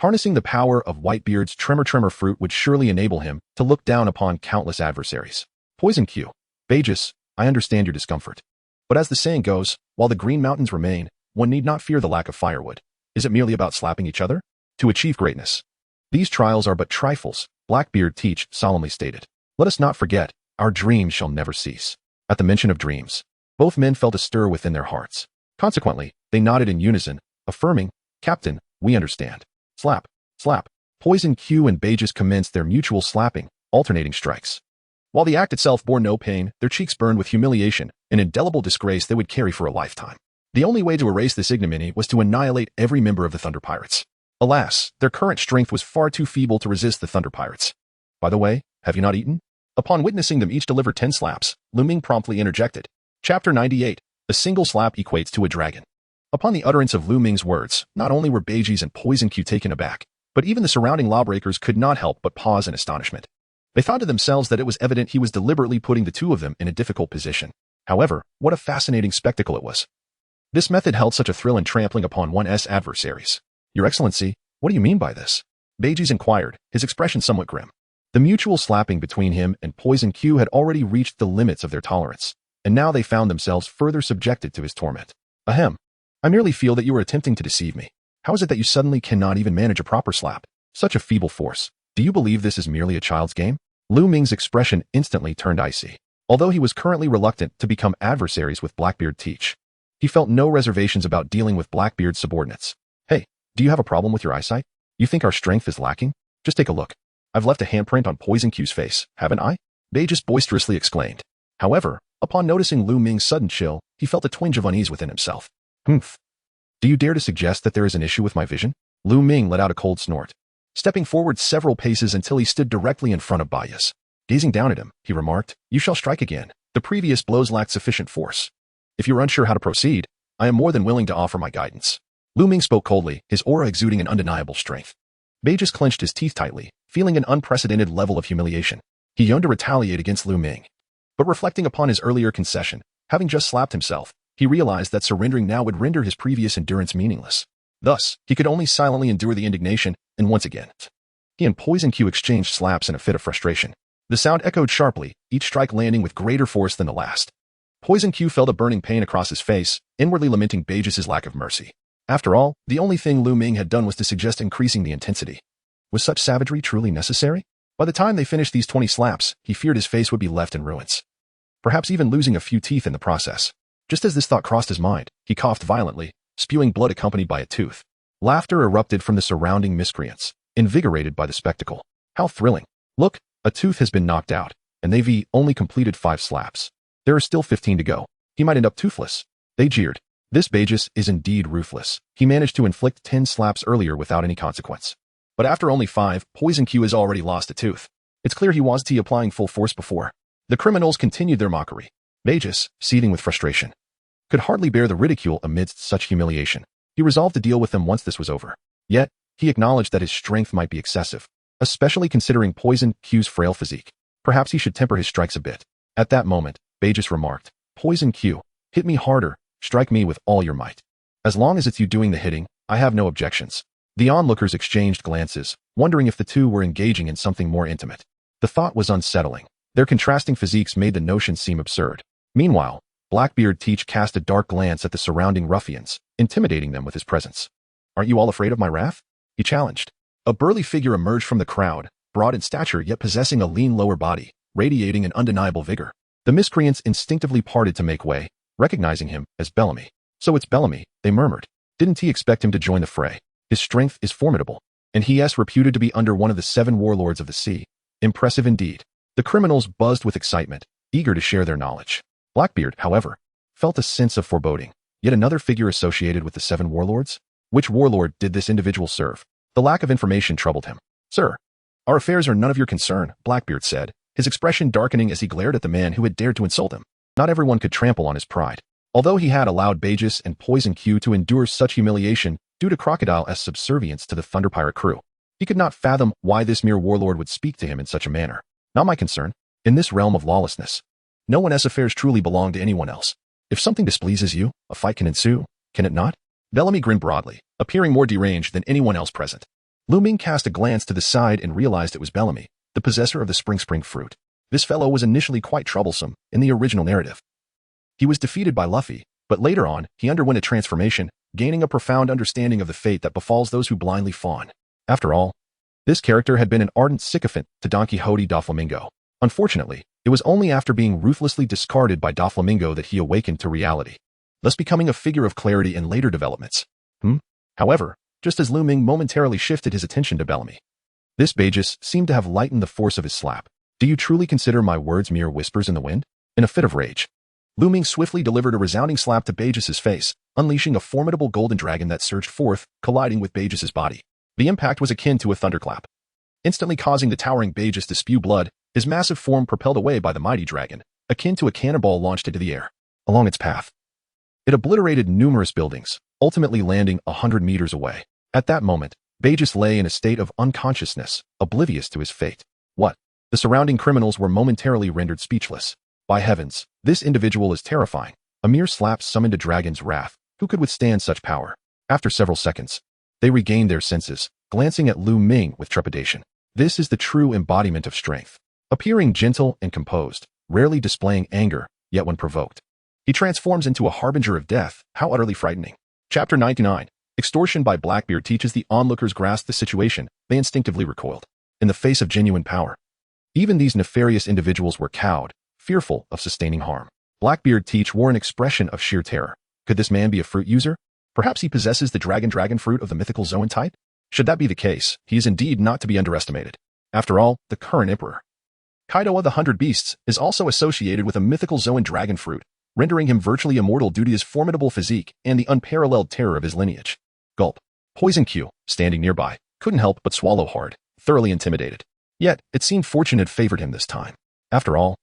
harnessing the power of Whitebeard's Tremor fruit would surely enable him to look down upon countless adversaries. Poison Q, Bellamy, I understand your discomfort. But as the saying goes, while the Green Mountains remain, one need not fear the lack of firewood. Is it merely about slapping each other? To achieve greatness, these trials are but trifles, Blackbeard Teach solemnly stated. Let us not forget, our dreams shall never cease. At the mention of dreams, both men felt a stir within their hearts. Consequently, they nodded in unison, affirming, Captain, we understand. Slap, slap. Poison Q and Bellamy commenced their mutual slapping, alternating strikes. While the act itself bore no pain, their cheeks burned with humiliation, an indelible disgrace they would carry for a lifetime. The only way to erase this ignominy was to annihilate every member of the Thunder Pirates. Alas, their current strength was far too feeble to resist the Thunder Pirates. By the way, have you not eaten? Upon witnessing them each deliver 10 slaps, Lu Ming promptly interjected. Chapter 98. A single slap equates to a dragon. Upon the utterance of Lu Ming's words, not only were Bellamy and Poison Q taken aback, but even the surrounding lawbreakers could not help but pause in astonishment. They thought to themselves that it was evident he was deliberately putting the two of them in a difficult position. However, what a fascinating spectacle it was. This method held such a thrill in trampling upon one's adversaries. Your Excellency, what do you mean by this? Bellamy inquired, his expression somewhat grim. The mutual slapping between him and Poison Q had already reached the limits of their tolerance, and now they found themselves further subjected to his torment. Ahem. I merely feel that you are attempting to deceive me. How is it that you suddenly cannot even manage a proper slap? Such a feeble force. Do you believe this is merely a child's game? Lu Ming's expression instantly turned icy. Although he was currently reluctant to become adversaries with Blackbeard Teach, he felt no reservations about dealing with Blackbeard's subordinates. Hey, do you have a problem with your eyesight? You think our strength is lacking? Just take a look. I've left a handprint on Poison Q's face, haven't I? Bellamy boisterously exclaimed. However, upon noticing Lu Ming's sudden chill, he felt a twinge of unease within himself. Humph. Do you dare to suggest that there is an issue with my vision? Lu Ming let out a cold snort, stepping forward several paces until he stood directly in front of Bellamy. Gazing down at him, he remarked, You shall strike again. The previous blows lacked sufficient force. If you are unsure how to proceed, I am more than willing to offer my guidance. Lu Ming spoke coldly, his aura exuding an undeniable strength. Bellamy clenched his teeth tightly, feeling an unprecedented level of humiliation. He yearned to retaliate against Lu Ming. But reflecting upon his earlier concession, having just slapped himself, he realized that surrendering now would render his previous endurance meaningless. Thus, he could only silently endure the indignation, and once again, he and Poison Q exchanged slaps in a fit of frustration. The sound echoed sharply, each strike landing with greater force than the last. Poison Q felt a burning pain across his face, inwardly lamenting Bellamy's lack of mercy. After all, the only thing Lu Ming had done was to suggest increasing the intensity. Was such savagery truly necessary? By the time they finished these 20 slaps, he feared his face would be left in ruins, perhaps even losing a few teeth in the process. Just as this thought crossed his mind, he coughed violently, spewing blood accompanied by a tooth. Laughter erupted from the surrounding miscreants. invigorated by the spectacle. How thrilling. Look, a tooth has been knocked out, and they've only completed 5 slaps. There are still 15 to go. He might end up toothless. They jeered. This Bellamy is indeed ruthless. He managed to inflict 10 slaps earlier without any consequence. But after only 5, Poison Q has already lost a tooth. It's clear he wasn't applying full force before. The criminals continued their mockery. Bellamy, seething with frustration, could hardly bear the ridicule amidst such humiliation. He resolved to deal with them once this was over. Yet, he acknowledged that his strength might be excessive, especially considering Poison Q's frail physique. Perhaps he should temper his strikes a bit. At that moment, Bellamy remarked, Poison Q, hit me harder, strike me with all your might. As long as it's you doing the hitting, I have no objections. The onlookers exchanged glances, wondering if the two were engaging in something more intimate. The thought was unsettling. Their contrasting physiques made the notion seem absurd. Meanwhile, Blackbeard Teach cast a dark glance at the surrounding ruffians, intimidating them with his presence. Aren't you all afraid of my wrath? He challenged. A burly figure emerged from the crowd, broad in stature yet possessing a lean lower body, radiating an undeniable vigor. The miscreants instinctively parted to make way, recognizing him as Bellamy. So it's Bellamy, they murmured. Didn't he expect him to join the fray? His strength is formidable, and he is reputed to be under one of the 7 warlords of the sea. Impressive indeed. The criminals buzzed with excitement, eager to share their knowledge. Blackbeard, however, felt a sense of foreboding. Yet another figure associated with the 7 warlords? Which warlord did this individual serve? The lack of information troubled him. Sir, our affairs are none of your concern, Blackbeard said, his expression darkening as he glared at the man who had dared to insult him. Not everyone could trample on his pride. Although he had allowed Bellamy and Poison Q to endure such humiliation due to Crocodile's subservience to the Thunder Pirate crew, he could not fathom why this mere warlord would speak to him in such a manner. Not my concern. In this realm of lawlessness, no one's affairs truly belong to anyone else. If something displeases you, a fight can ensue, can it not? Bellamy grinned broadly, appearing more deranged than anyone else present. Lu Ming cast a glance to the side and realized it was Bellamy, the possessor of the spring fruit. This fellow was initially quite troublesome in the original narrative. He was defeated by Luffy, but later on, he underwent a transformation, gaining a profound understanding of the fate that befalls those who blindly fawn. After all, this character had been an ardent sycophant to Don Quixote Doflamingo. Unfortunately, it was only after being ruthlessly discarded by Doflamingo that he awakened to reality, thus becoming a figure of clarity in later developments. However, just as Lu Ming momentarily shifted his attention to Bellamy, this Bellamy seemed to have lightened the force of his slap. Do you truly consider my words mere whispers in the wind? In a fit of rage, Lu Ming swiftly delivered a resounding slap to Bellamy's face, unleashing a formidable golden dragon that surged forth, colliding with Bellamy's body. The impact was akin to a thunderclap. Instantly causing the towering Bellamy to spew blood, his massive form propelled away by the mighty dragon, akin to a cannonball launched into the air. Along its path, it obliterated numerous buildings, ultimately landing 100 meters away. At that moment, Bellamy lay in a state of unconsciousness, oblivious to his fate. What? The surrounding criminals were momentarily rendered speechless. By heavens, this individual is terrifying. A mere slap summoned a dragon's wrath. Who could withstand such power? After several seconds, they regained their senses, glancing at Lu Ming with trepidation. This is the true embodiment of strength. Appearing gentle and composed, rarely displaying anger, yet when provoked, he transforms into a harbinger of death. How utterly frightening. Chapter 99. Extortion by Blackbeard teaches the onlookers grasp the situation. They instinctively recoiled. In the face of genuine power, even these nefarious individuals were cowed, fearful of sustaining harm. Blackbeard Teach wore an expression of sheer terror. Could this man be a fruit user? Perhaps he possesses the dragon fruit of the mythical Zoan type? Should that be the case, he is indeed not to be underestimated. After all, the current emperor, Kaido of the 100 Beasts, is also associated with a mythical Zoan dragon fruit, rendering him virtually immortal due to his formidable physique and the unparalleled terror of his lineage. Gulp. Poison Q, standing nearby, couldn't help but swallow hard, thoroughly intimidated. Yet, it seemed fortune had favored him this time. After all,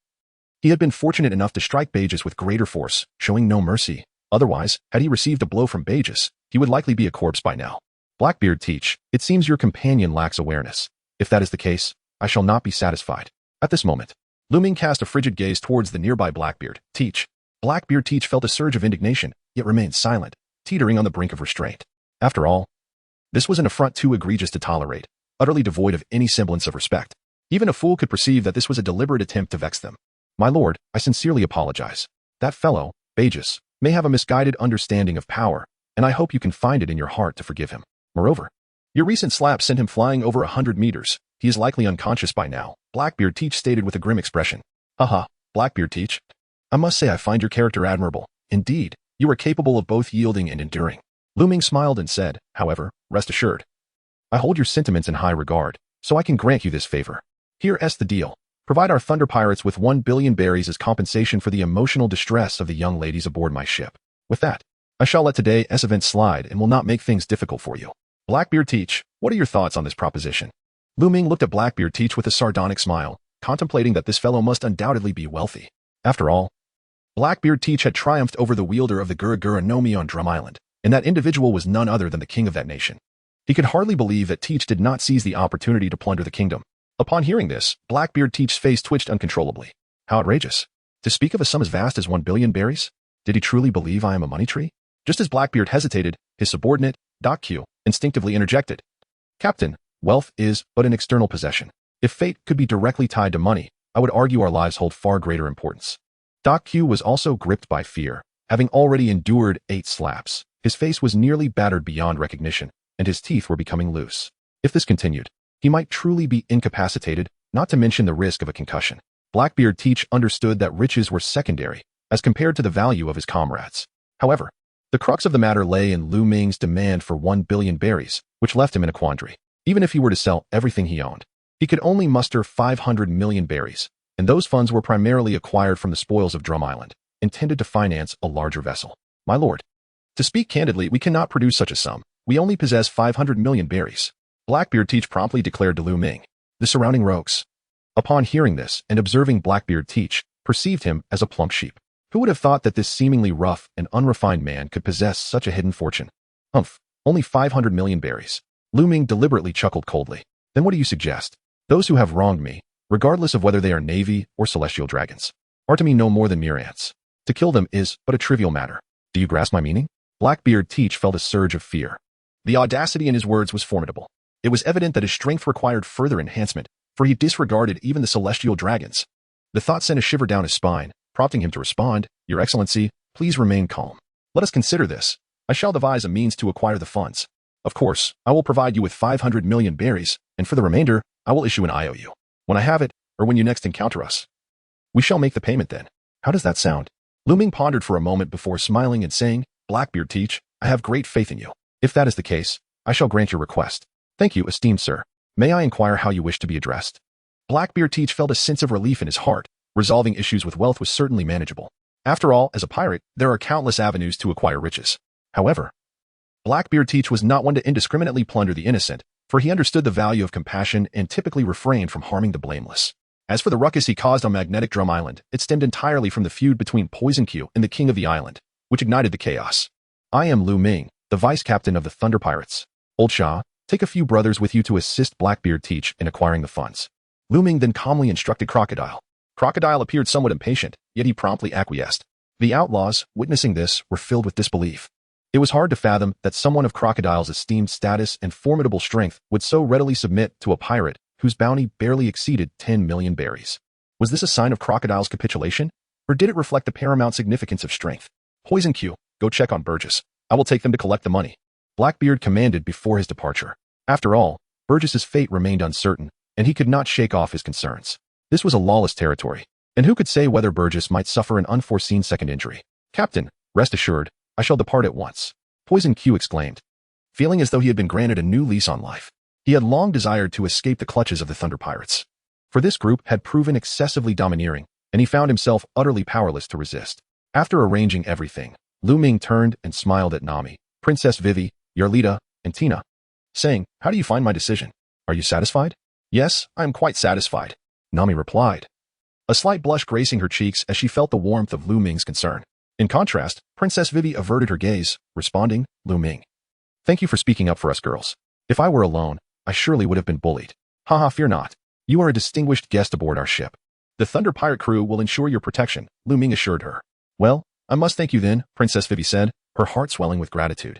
he had been fortunate enough to strike Bellamy with greater force, showing no mercy. Otherwise, had he received a blow from Bellamy, he would likely be a corpse by now. Blackbeard Teach, it seems your companion lacks awareness. If that is the case, I shall not be satisfied. At this moment, Lu Ming cast a frigid gaze towards the nearby Blackbeard Teach. Blackbeard Teach felt a surge of indignation, yet remained silent, teetering on the brink of restraint. After all, this was an affront too egregious to tolerate, utterly devoid of any semblance of respect. Even a fool could perceive that this was a deliberate attempt to vex them. My lord, I sincerely apologize. That fellow, Bellamy, may have a misguided understanding of power, and I hope you can find it in your heart to forgive him. Moreover, your recent slap sent him flying over 100 meters. He is likely unconscious by now, Blackbeard Teach stated with a grim expression. Haha, Blackbeard Teach. I must say I find your character admirable. Indeed, you are capable of both yielding and enduring. Lu Ming smiled and said, however, rest assured, I hold your sentiments in high regard, so I can grant you this favor. Here's the deal. Provide our Thunder Pirates with 1 billion berries as compensation for the emotional distress of the young ladies aboard my ship. With that, I shall let today's event slide and will not make things difficult for you. Blackbeard Teach, what are your thoughts on this proposition? Lu Ming looked at Blackbeard Teach with a sardonic smile, contemplating that this fellow must undoubtedly be wealthy. After all, Blackbeard Teach had triumphed over the wielder of the Gura Nomi on Drum Island, and that individual was none other than the king of that nation. He could hardly believe that Teach did not seize the opportunity to plunder the kingdom. Upon hearing this, Blackbeard Teach's face twitched uncontrollably. How outrageous. To speak of a sum as vast as 1 billion berries? Did he truly believe I am a money tree? Just as Blackbeard hesitated, his subordinate, Doc Q, instinctively interjected. Captain, wealth is but an external possession. If fate could be directly tied to money, I would argue our lives hold far greater importance. Doc Q was also gripped by fear, having already endured 8 slaps. His face was nearly battered beyond recognition, and his teeth were becoming loose. If this continued, he might truly be incapacitated, not to mention the risk of a concussion. Blackbeard Teach understood that riches were secondary, as compared to the value of his comrades. However, the crux of the matter lay in Lu Ming's demand for 1 billion berries, which left him in a quandary. Even if he were to sell everything he owned, he could only muster 500 million berries, and those funds were primarily acquired from the spoils of Drum Island, intended to finance a larger vessel. My lord, to speak candidly, we cannot produce such a sum. We only possess 500 million berries. Blackbeard Teach promptly declared to Lu Ming. The surrounding rogues, upon hearing this and observing Blackbeard Teach, perceived him as a plump sheep. Who would have thought that this seemingly rough and unrefined man could possess such a hidden fortune? Humph, only 500 million berries. Lu Ming deliberately chuckled coldly. Then what do you suggest? Those who have wronged me, regardless of whether they are navy or celestial dragons, are to me no more than mere ants. To kill them is but a trivial matter. Do you grasp my meaning? Blackbeard Teach felt a surge of fear. The audacity in his words was formidable. It was evident that his strength required further enhancement, for he disregarded even the celestial dragons. The thought sent a shiver down his spine, prompting him to respond, Your Excellency, please remain calm. Let us consider this. I shall devise a means to acquire the funds. Of course, I will provide you with 500 million berries, and for the remainder, I will issue an IOU. When I have it, or when you next encounter us, we shall make the payment then. How does that sound? Lu Ming pondered for a moment before smiling and saying, Blackbeard Teach, I have great faith in you. If that is the case, I shall grant your request. Thank you, esteemed sir. May I inquire how you wish to be addressed? Blackbeard Teach felt a sense of relief in his heart. Resolving issues with wealth was certainly manageable. After all, as a pirate, there are countless avenues to acquire riches. However, Blackbeard Teach was not one to indiscriminately plunder the innocent, for he understood the value of compassion and typically refrained from harming the blameless. As for the ruckus he caused on Magnetic Drum Island, it stemmed entirely from the feud between Poison Q and the king of the island, which ignited the chaos. I am Lu Ming, the vice captain of the Thunder Pirates. Old Shah, take a few brothers with you to assist Blackbeard Teach in acquiring the funds. Lu Ming then calmly instructed Crocodile. Crocodile appeared somewhat impatient, yet he promptly acquiesced. The outlaws, witnessing this, were filled with disbelief. It was hard to fathom that someone of Crocodile's esteemed status and formidable strength would so readily submit to a pirate whose bounty barely exceeded 10 million berries. Was this a sign of Crocodile's capitulation, or did it reflect the paramount significance of strength? Poison Q, go check on Burgess. I will take them to collect the money. Blackbeard commanded before his departure. After all, Burgess's fate remained uncertain, and he could not shake off his concerns. This was a lawless territory, and who could say whether Burgess might suffer an unforeseen second injury? Captain, rest assured, I shall depart at once. Poison Q exclaimed, feeling as though he had been granted a new lease on life. He had long desired to escape the clutches of the Thunder Pirates, for this group had proven excessively domineering, and he found himself utterly powerless to resist. After arranging everything, Lu Ming turned and smiled at Nami, Princess Vivi, Yarlita, and Tina, saying, How do you find my decision? Are you satisfied? Yes, I am quite satisfied, Nami replied, a slight blush gracing her cheeks as she felt the warmth of Lu Ming's concern. In contrast, Princess Vivi averted her gaze, responding, Lu Ming, thank you for speaking up for us girls. If I were alone, I surely would have been bullied. Haha, fear not. You are a distinguished guest aboard our ship. The Thunder Pirate crew will ensure your protection, Lu Ming assured her. Well, I must thank you then, Princess Vivi said, her heart swelling with gratitude,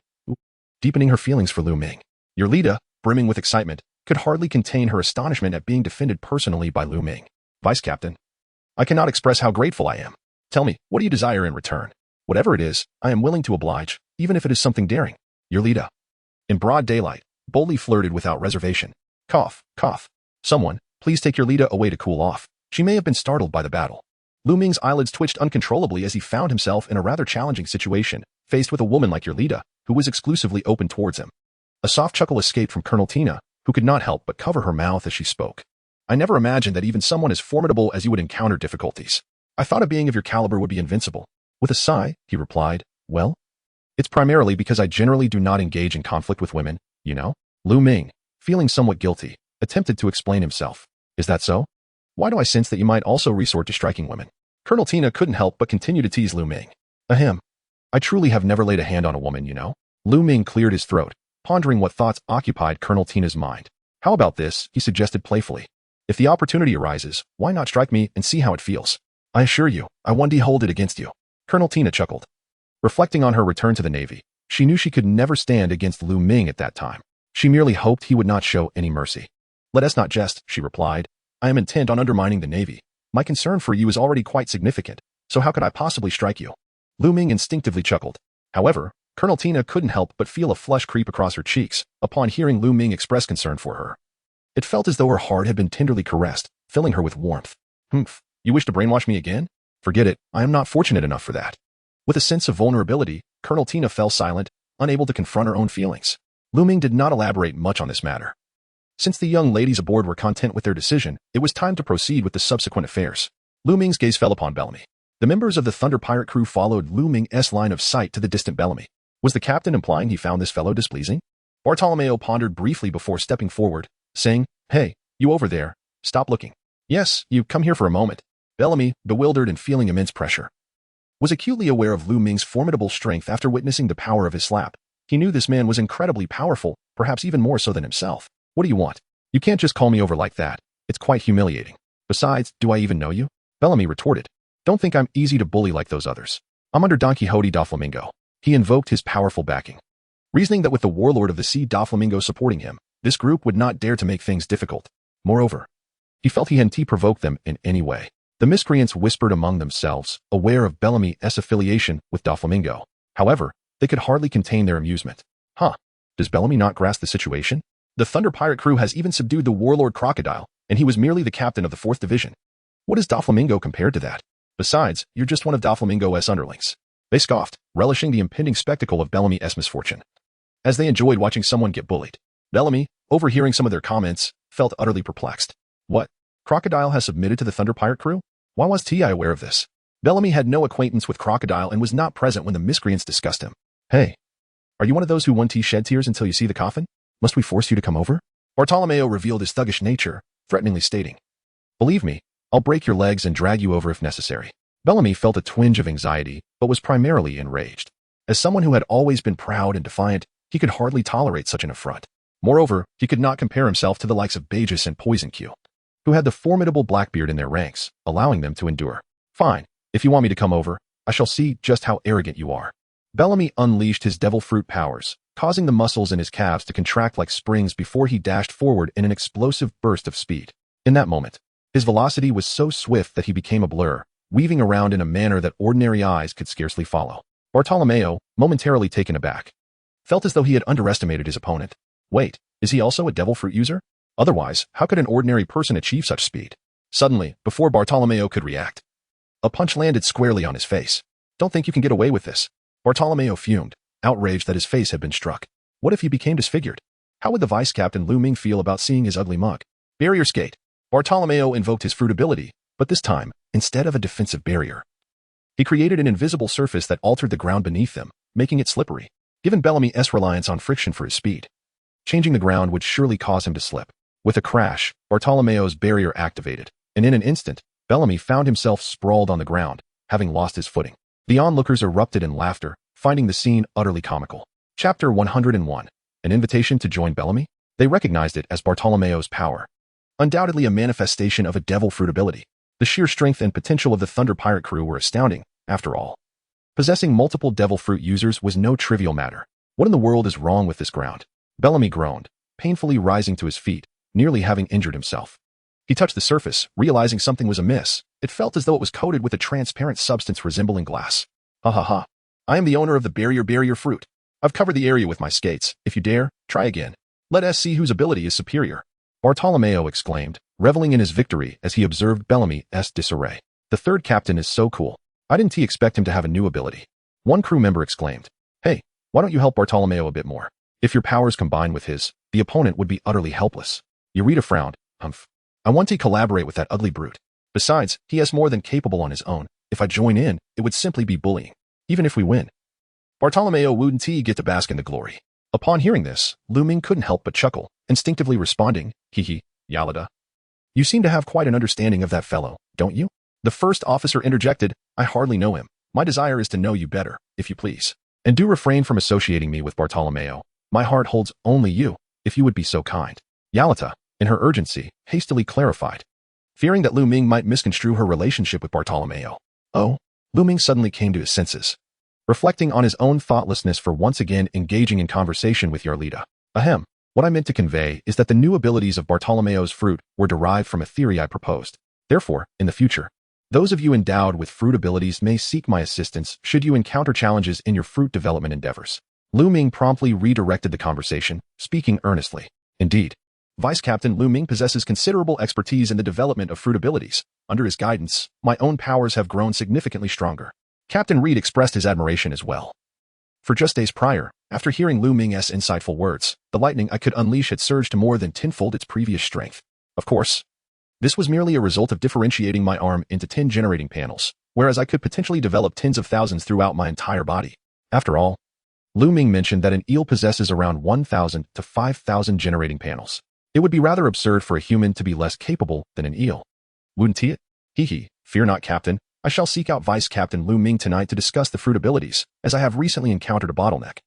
deepening her feelings for Lu Ming. Yarlita, brimming with excitement, could hardly contain her astonishment at being defended personally by Lu Ming. Vice Captain, I cannot express how grateful I am. Tell me, what do you desire in return? Whatever it is, I am willing to oblige, even if it is something daring. Yarlita, in broad daylight, boldly flirted without reservation. Cough, cough. Someone, please take Yarlita away to cool off. She may have been startled by the battle. Lu Ming's eyelids twitched uncontrollably as he found himself in a rather challenging situation, faced with a woman like Yarlita, who was exclusively open towards him. A soft chuckle escaped from Colonel Tina, who could not help but cover her mouth as she spoke. I never imagined that even someone as formidable as you would encounter difficulties. I thought a being of your caliber would be invincible. With a sigh, he replied, well, it's primarily because I generally do not engage in conflict with women, you know? Lu Ming, feeling somewhat guilty, attempted to explain himself. Is that so? Why do I sense that you might also resort to striking women? Colonel Tina couldn't help but continue to tease Lu Ming. Ahem. I truly have never laid a hand on a woman, you know? Lu Ming cleared his throat, pondering what thoughts occupied Colonel Tina's mind. How about this, he suggested playfully. If the opportunity arises, why not strike me and see how it feels? I assure you, I won't hold it against you. Colonel Tina chuckled. Reflecting on her return to the Navy, she knew she could never stand against Lu Ming at that time. She merely hoped he would not show any mercy. Let us not jest, she replied. I am intent on undermining the Navy. My concern for you is already quite significant, so how could I possibly strike you? Lu Ming instinctively chuckled. However, Colonel Tina couldn't help but feel a flush creep across her cheeks upon hearing Lu Ming express concern for her. It felt as though her heart had been tenderly caressed, filling her with warmth. Humph, you wish to brainwash me again? Forget it, I am not fortunate enough for that. With a sense of vulnerability, Colonel Tina fell silent, unable to confront her own feelings. Lu Ming did not elaborate much on this matter. Since the young ladies aboard were content with their decision, it was time to proceed with the subsequent affairs. Lu Ming's gaze fell upon Bellamy. The members of the Thunder Pirate crew followed Lu Ming's line of sight to the distant Bellamy. Was the captain implying he found this fellow displeasing? Bartolomeo pondered briefly before stepping forward, saying, Hey, you over there, stop looking. Yes, you come here for a moment. Bellamy, bewildered and feeling immense pressure, was acutely aware of Lu Ming's formidable strength after witnessing the power of his slap. He knew this man was incredibly powerful, perhaps even more so than himself. What do you want? You can't just call me over like that. It's quite humiliating. Besides, do I even know you? Bellamy retorted. Don't think I'm easy to bully like those others. I'm under Don Quixote Doflamingo. He invoked his powerful backing, reasoning that with the warlord of the sea Doflamingo supporting him, this group would not dare to make things difficult. Moreover, he felt he hadn't provoked them in any way. The miscreants whispered among themselves, aware of Bellamy's affiliation with Doflamingo. However, they could hardly contain their amusement. Huh? Does Bellamy not grasp the situation? The Thunder Pirate crew has even subdued the warlord Crocodile, and he was merely the captain of the 4th Division. What is Doflamingo compared to that? Besides, you're just one of Doflamingo's underlings. They scoffed, relishing the impending spectacle of Bellamy's misfortune. As they enjoyed watching someone get bullied, Bellamy, overhearing some of their comments, felt utterly perplexed. What? Crocodile has submitted to the Thunder Pirate crew? Why was T.I. aware of this? Bellamy had no acquaintance with Crocodile and was not present when the miscreants discussed him. Hey, are you one of those who won't shed tears until you see the coffin? Must we force you to come over? Bartolomeo revealed his thuggish nature, threateningly stating, Believe me, I'll break your legs and drag you over if necessary. Bellamy felt a twinge of anxiety, but was primarily enraged. As someone who had always been proud and defiant, he could hardly tolerate such an affront. Moreover, he could not compare himself to the likes of Bagus and Poison Q, who had the formidable Blackbeard in their ranks, allowing them to endure. Fine, if you want me to come over, I shall see just how arrogant you are. Bellamy unleashed his devil fruit powers, causing the muscles in his calves to contract like springs before he dashed forward in an explosive burst of speed. In that moment, his velocity was so swift that he became a blur, weaving around in a manner that ordinary eyes could scarcely follow. Bartolomeo, momentarily taken aback, felt as though he had underestimated his opponent. Wait, is he also a devil fruit user? Otherwise, how could an ordinary person achieve such speed? Suddenly, before Bartolomeo could react, a punch landed squarely on his face. Don't think you can get away with this. Bartolomeo fumed, outraged that his face had been struck. What if he became disfigured? How would the vice captain Lu Ming feel about seeing his ugly mug? Barrier skate. Bartolomeo invoked his fruit ability, but this time, instead of a defensive barrier, he created an invisible surface that altered the ground beneath them, making it slippery. Given Bellamy's reliance on friction for his speed, changing the ground would surely cause him to slip. With a crash, Bartolomeo's barrier activated, and in an instant, Bellamy found himself sprawled on the ground, having lost his footing. The onlookers erupted in laughter, finding the scene utterly comical. Chapter 101. An invitation to join Bellamy? They recognized it as Bartolomeo's power. Undoubtedly a manifestation of a devil fruit ability. The sheer strength and potential of the Thunder Pirate crew were astounding, after all. Possessing multiple devil fruit users was no trivial matter. What in the world is wrong with this ground? Bellamy groaned, painfully rising to his feet, nearly having injured himself. He touched the surface, realizing something was amiss. It felt as though it was coated with a transparent substance resembling glass. Ha ha ha. I am the owner of the barrier fruit. I've covered the area with my skates. If you dare, try again. Let us see whose ability is superior. Bartolomeo exclaimed, reveling in his victory as he observed Bellamy's disarray. The third captain is so cool. I didn't expect him to have a new ability. One crew member exclaimed, Hey, why don't you help Bartolomeo a bit more? If your powers combine with his, the opponent would be utterly helpless. Yellow frowned. Humph. I want to collaborate with that ugly brute. Besides, he has more than capable on his own. If I join in, it would simply be bullying. Even if we win. Bartolomeo wouldn't get to bask in the glory. Upon hearing this, Lu Ming couldn't help but chuckle, instinctively responding, hee, Yalada. You seem to have quite an understanding of that fellow, don't you? The first officer interjected, I hardly know him. My desire is to know you better, if you please. And do refrain from associating me with Bartolomeo. My heart holds only you, if you would be so kind. Yalata, in her urgency, hastily clarified, fearing that Lu Ming might misconstrue her relationship with Bartolomeo. Oh, Lu Ming suddenly came to his senses, reflecting on his own thoughtlessness for once again engaging in conversation with Arlida. Ahem, what I meant to convey is that the new abilities of Bartolomeo's fruit were derived from a theory I proposed. Therefore, in the future, those of you endowed with fruit abilities may seek my assistance should you encounter challenges in your fruit development endeavors. Lu Ming promptly redirected the conversation, speaking earnestly. Indeed, Vice Captain Lu Ming possesses considerable expertise in the development of fruit abilities. Under his guidance, my own powers have grown significantly stronger. Captain Reed expressed his admiration as well. For just days prior, after hearing Lu Ming's insightful words, the lightning I could unleash had surged to more than tenfold its previous strength. Of course, this was merely a result of differentiating my arm into 10 generating panels, whereas I could potentially develop tens of thousands throughout my entire body. After all, Lu Ming mentioned that an eel possesses around 1,000 to 5,000 generating panels. It would be rather absurd for a human to be less capable than an eel. Wouldn't it? Hee, fear not, Captain. I shall seek out Vice Captain Lu Ming tonight to discuss the fruit abilities, as I have recently encountered a bottleneck.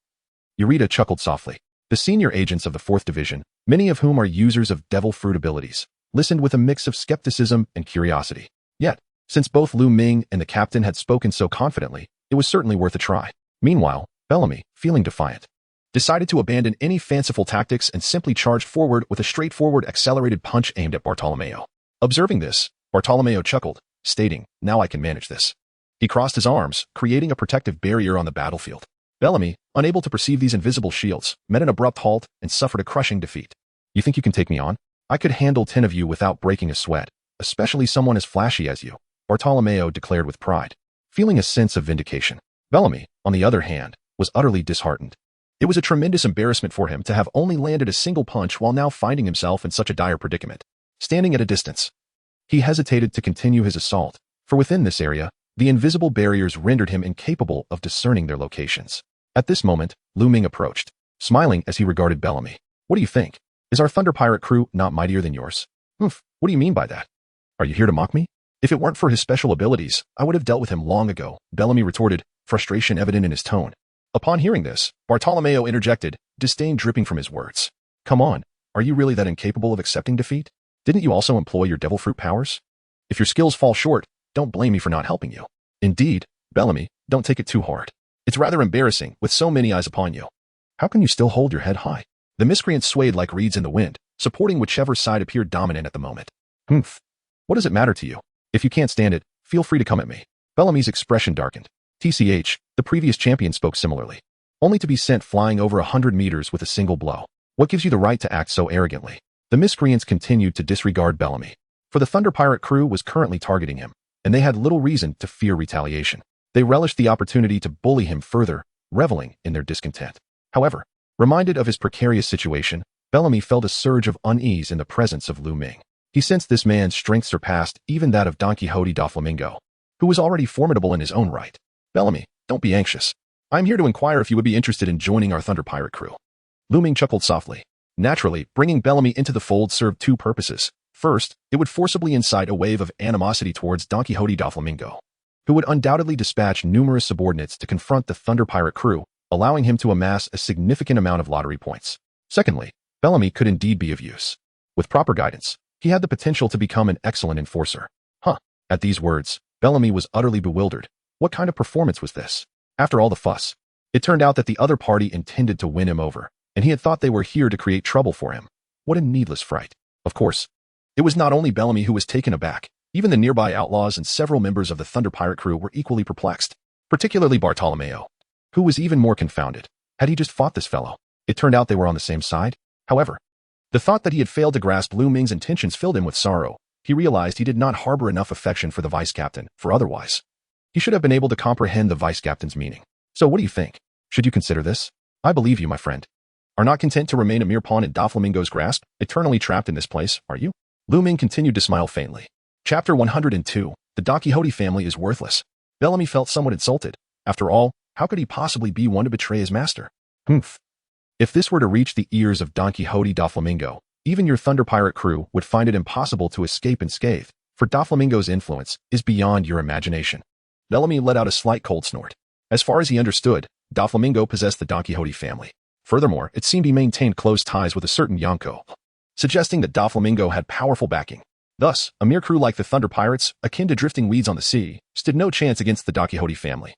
Eureka chuckled softly. The senior agents of the 4th Division, many of whom are users of devil fruit abilities, listened with a mix of skepticism and curiosity. Yet, since both Lu Ming and the captain had spoken so confidently, it was certainly worth a try. Meanwhile, Bellamy, feeling defiant, decided to abandon any fanciful tactics and simply charged forward with a straightforward accelerated punch aimed at Bartolomeo. Observing this, Bartolomeo chuckled, stating, now I can manage this. He crossed his arms, creating a protective barrier on the battlefield. Bellamy, unable to perceive these invisible shields, met an abrupt halt and suffered a crushing defeat. You think you can take me on? I could handle 10 of you without breaking a sweat, especially someone as flashy as you, Bartolomeo declared with pride, feeling a sense of vindication. Bellamy, on the other hand, was utterly disheartened. It was a tremendous embarrassment for him to have only landed a single punch while now finding himself in such a dire predicament. Standing at a distance, he hesitated to continue his assault, for within this area, the invisible barriers rendered him incapable of discerning their locations. At this moment, Lu Ming approached, smiling as he regarded Bellamy. What do you think? Is our Thunder Pirate crew not mightier than yours? What do you mean by that? Are you here to mock me? If it weren't for his special abilities, I would have dealt with him long ago, Bellamy retorted, frustration evident in his tone. Upon hearing this, Bartolomeo interjected, disdain dripping from his words. Come on, are you really that incapable of accepting defeat? Didn't you also employ your devil fruit powers? If your skills fall short, don't blame me for not helping you. Indeed, Bellamy, don't take it too hard. It's rather embarrassing, with so many eyes upon you. How can you still hold your head high? The miscreant swayed like reeds in the wind, supporting whichever side appeared dominant at the moment. What does it matter to you? If you can't stand it, feel free to come at me. Bellamy's expression darkened. TCH, the previous champion spoke similarly. Only to be sent flying over 100 meters with a single blow. What gives you the right to act so arrogantly? The miscreants continued to disregard Bellamy, for the Thunder Pirate crew was currently targeting him, and they had little reason to fear retaliation. They relished the opportunity to bully him further, reveling in their discontent. However, reminded of his precarious situation, Bellamy felt a surge of unease in the presence of Lu Ming. He sensed this man's strength surpassed even that of Don Quixote da Flamingo, who was already formidable in his own right. Bellamy, don't be anxious. I'm here to inquire if you would be interested in joining our Thunder Pirate crew. Lu Ming chuckled softly. Naturally, bringing Bellamy into the fold served two purposes. First, it would forcibly incite a wave of animosity towards Don Quixote da Flamingo, who would undoubtedly dispatch numerous subordinates to confront the Thunder Pirate crew, allowing him to amass a significant amount of lottery points. Secondly, Bellamy could indeed be of use. With proper guidance, he had the potential to become an excellent enforcer. At these words, Bellamy was utterly bewildered. What kind of performance was this? After all the fuss, it turned out that the other party intended to win him over, and he had thought they were here to create trouble for him. What a needless fright. Of course, it was not only Bellamy who was taken aback. Even the nearby outlaws and several members of the Thunder Pirate crew were equally perplexed, particularly Bartolomeo, who was even more confounded. Had he just fought this fellow? It turned out they were on the same side. However, the thought that he had failed to grasp Lu Ming's intentions filled him with sorrow. He realized he did not harbor enough affection for the vice captain, for otherwise he should have been able to comprehend the vice captain's meaning. So what do you think? Should you consider this? I believe you, my friend. Are not content to remain a mere pawn in Doflamingo's grasp, eternally trapped in this place, are you? Lu Ming continued to smile faintly. Chapter 102. The Don Quixote family is worthless. Bellamy felt somewhat insulted. After all, how could he possibly be one to betray his master? Humph. If this were to reach the ears of Don Quixote Doflamingo, even your Thunder Pirate crew would find it impossible to escape unscathed, for Doflamingo's influence is beyond your imagination. Bellamy let out a slight cold snort. As far as he understood, Doflamingo possessed the Don Quixote family. Furthermore, it seemed he maintained close ties with a certain Yonko, suggesting that Doflamingo had powerful backing. Thus, a mere crew like the Thunder Pirates, akin to drifting weeds on the sea, stood no chance against the Don Quixote family.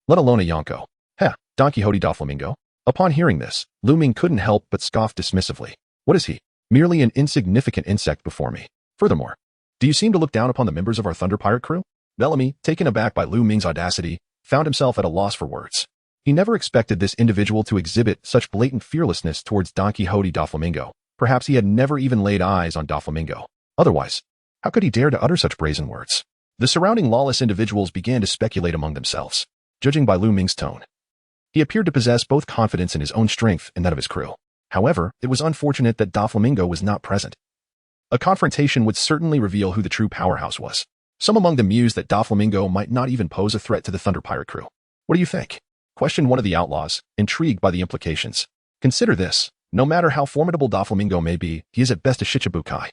Let alone a Yonko. Heh, Don Quixote Doflamingo. Upon hearing this, Lu Ming couldn't help but scoff dismissively. What is he? Merely an insignificant insect before me. Furthermore, do you seem to look down upon the members of our Thunder Pirate crew? Bellamy, taken aback by Lu Ming's audacity, found himself at a loss for words. He never expected this individual to exhibit such blatant fearlessness towards Don Quixote Doflamingo. Perhaps he had never even laid eyes on Doflamingo. Otherwise, how could he dare to utter such brazen words? The surrounding lawless individuals began to speculate among themselves. Judging by Lu Ming's tone, he appeared to possess both confidence in his own strength and that of his crew. However, it was unfortunate that Doflamingo was not present. A confrontation would certainly reveal who the true powerhouse was. Some among them mused that Doflamingo might not even pose a threat to the Thunder Pirate crew. What do you think? Questioned one of the outlaws, intrigued by the implications. Consider this. No matter how formidable Doflamingo may be, he is at best a Shichibukai,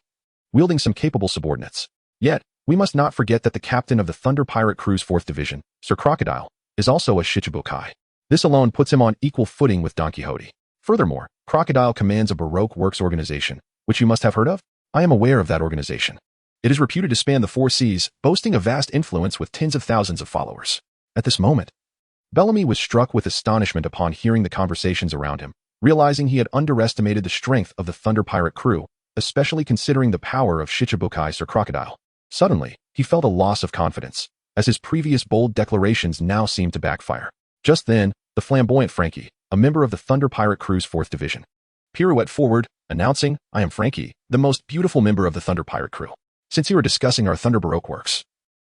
wielding some capable subordinates. Yet, we must not forget that the captain of the Thunder Pirate crew's 4th Division, Sir Crocodile, is also a Shichibukai. This alone puts him on equal footing with Don Quixote. Furthermore, Crocodile commands a Baroque works organization, which you must have heard of. I am aware of that organization. It is reputed to span the 4 seas, boasting a vast influence with tens of thousands of followers. At this moment, Bellamy was struck with astonishment upon hearing the conversations around him, realizing he had underestimated the strength of the Thunder Pirate crew, especially considering the power of Shichibukai Sir Crocodile. Suddenly, he felt a loss of confidence, as his previous bold declarations now seemed to backfire. Just then, the flamboyant Frankie, a member of the Thunder Pirate crew's 4th Division, pirouetted forward, announcing, I am Frankie, the most beautiful member of the Thunder Pirate crew. Since you are discussing our Thunder Baroque works,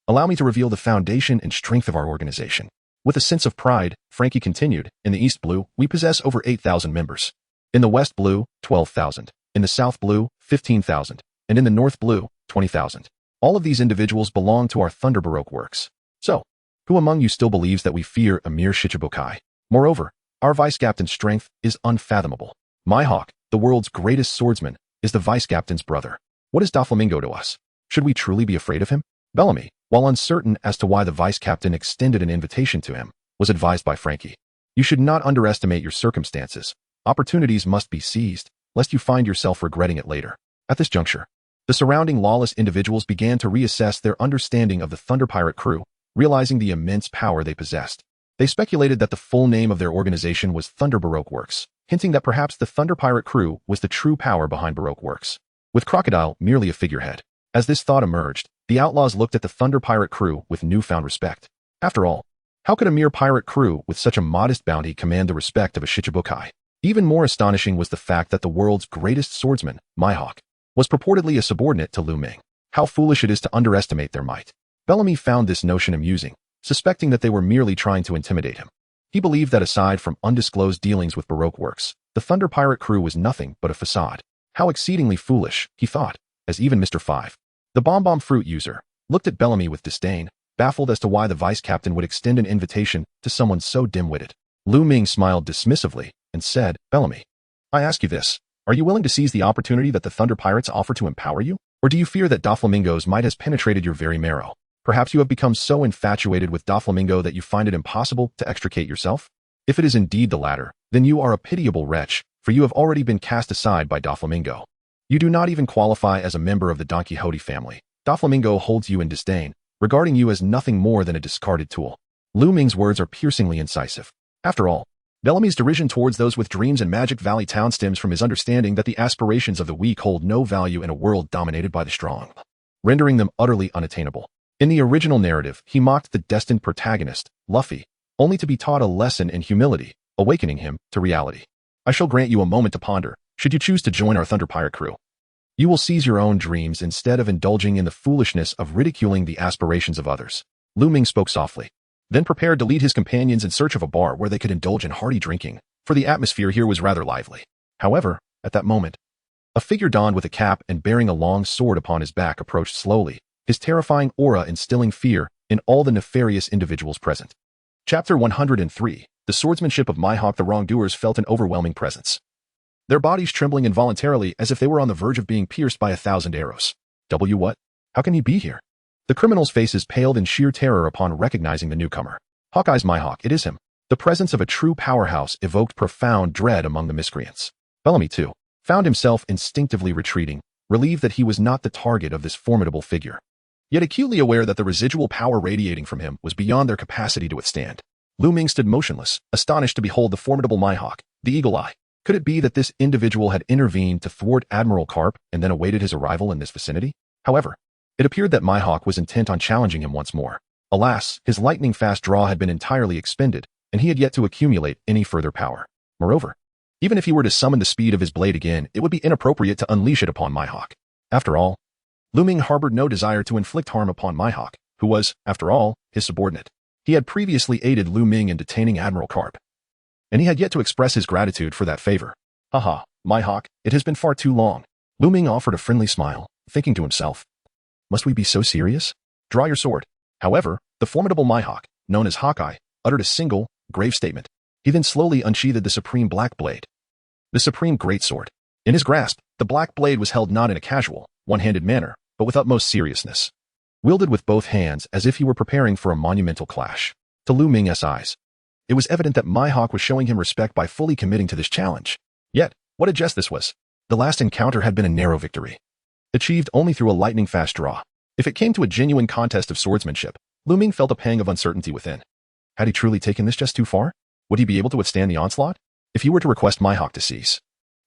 allow me to reveal the foundation and strength of our organization. With a sense of pride, Frankie continued, in the East Blue, we possess over 8,000 members. In the West Blue, 12,000. In the South Blue, 15,000. And in the North Blue, 20,000. All of these individuals belong to our Thunder Baroque works. So, who among you still believes that we fear a mere Shichibukai? Moreover, our vice-captain's strength is unfathomable. Mihawk, the world's greatest swordsman, is the vice-captain's brother. What is Doflamingo to us? Should we truly be afraid of him? Bellamy, while uncertain as to why the vice-captain extended an invitation to him, was advised by Frankie. You should not underestimate your circumstances. Opportunities must be seized, lest you find yourself regretting it later. At this juncture, the surrounding lawless individuals began to reassess their understanding of the Thunder Pirate crew, realizing the immense power they possessed. They speculated that the full name of their organization was Thunder Baroque Works, hinting that perhaps the Thunder Pirate crew was the true power behind Baroque Works, with Crocodile merely a figurehead. As this thought emerged, the outlaws looked at the Thunder Pirate crew with newfound respect. After all, how could a mere pirate crew with such a modest bounty command the respect of a Shichibukai? Even more astonishing was the fact that the world's greatest swordsman, Mihawk, was purportedly a subordinate to Lu Ming. How foolish it is to underestimate their might. Bellamy found this notion amusing, suspecting that they were merely trying to intimidate him. He believed that aside from undisclosed dealings with Baroque Works, the Thunder Pirate crew was nothing but a facade. How exceedingly foolish, he thought, as even Mr. 5, the bomb fruit user, looked at Bellamy with disdain, baffled as to why the vice-captain would extend an invitation to someone so dim-witted. Lu Ming smiled dismissively and said, Bellamy, I ask you this. Are you willing to seize the opportunity that the Thunder Pirates offer to empower you? Or do you fear that Doflamingo's might has penetrated your very marrow? Perhaps you have become so infatuated with Doflamingo that you find it impossible to extricate yourself? If it is indeed the latter, then you are a pitiable wretch, for you have already been cast aside by Doflamingo. You do not even qualify as a member of the Don Quixote family. Doflamingo holds you in disdain, regarding you as nothing more than a discarded tool. Lu Ming's words are piercingly incisive. After all, Bellamy's derision towards those with dreams in Magic Valley Town stems from his understanding that the aspirations of the weak hold no value in a world dominated by the strong, rendering them utterly unattainable. In the original narrative, he mocked the destined protagonist, Luffy, only to be taught a lesson in humility, awakening him to reality. I shall grant you a moment to ponder, should you choose to join our Thunder Pirate crew. You will seize your own dreams instead of indulging in the foolishness of ridiculing the aspirations of others. Lu Ming spoke softly, then prepared to lead his companions in search of a bar where they could indulge in hearty drinking, for the atmosphere here was rather lively. However, at that moment, a figure donned with a cap and bearing a long sword upon his back approached slowly, his terrifying aura instilling fear in all the nefarious individuals present. Chapter 103. The swordsmanship of Mihawk. The wrongdoers felt an overwhelming presence, their bodies trembling involuntarily as if they were on the verge of being pierced by 1,000 arrows. What? How can he be here? The criminals' faces paled in sheer terror upon recognizing the newcomer. Hawkeye's Mihawk, it is him. The presence of a true powerhouse evoked profound dread among the miscreants. Bellamy, too, found himself instinctively retreating, relieved that he was not the target of this formidable figure, yet acutely aware that the residual power radiating from him was beyond their capacity to withstand. Lu Ming stood motionless, astonished to behold the formidable Mihawk, the Eagle Eye. Could it be that this individual had intervened to thwart Admiral Karp and then awaited his arrival in this vicinity? However, it appeared that Mihawk was intent on challenging him once more. Alas, his lightning-fast draw had been entirely expended, and he had yet to accumulate any further power. Moreover, even if he were to summon the speed of his blade again, it would be inappropriate to unleash it upon Mihawk. After all, Lu Ming harbored no desire to inflict harm upon Mihawk, who was, after all, his subordinate. He had previously aided Lu Ming in detaining Admiral Karp, and he had yet to express his gratitude for that favor. Haha, Mihawk, it has been far too long. Lu Ming offered a friendly smile, thinking to himself, must we be so serious? Draw your sword. However, the formidable Mihawk, known as Hawkeye, uttered a single, grave statement. He then slowly unsheathed the supreme black blade, the supreme greatsword. In his grasp, the black blade was held not in a casual, one-handed manner, but with utmost seriousness. Wielded with both hands as if he were preparing for a monumental clash. To Lu Ming's eyes, it was evident that Mihawk was showing him respect by fully committing to this challenge. Yet, what a jest this was. The last encounter had been a narrow victory, achieved only through a lightning-fast draw. If it came to a genuine contest of swordsmanship, Lu Ming felt a pang of uncertainty within. Had he truly taken this just too far? Would he be able to withstand the onslaught? If he were to request Mihawk to cease,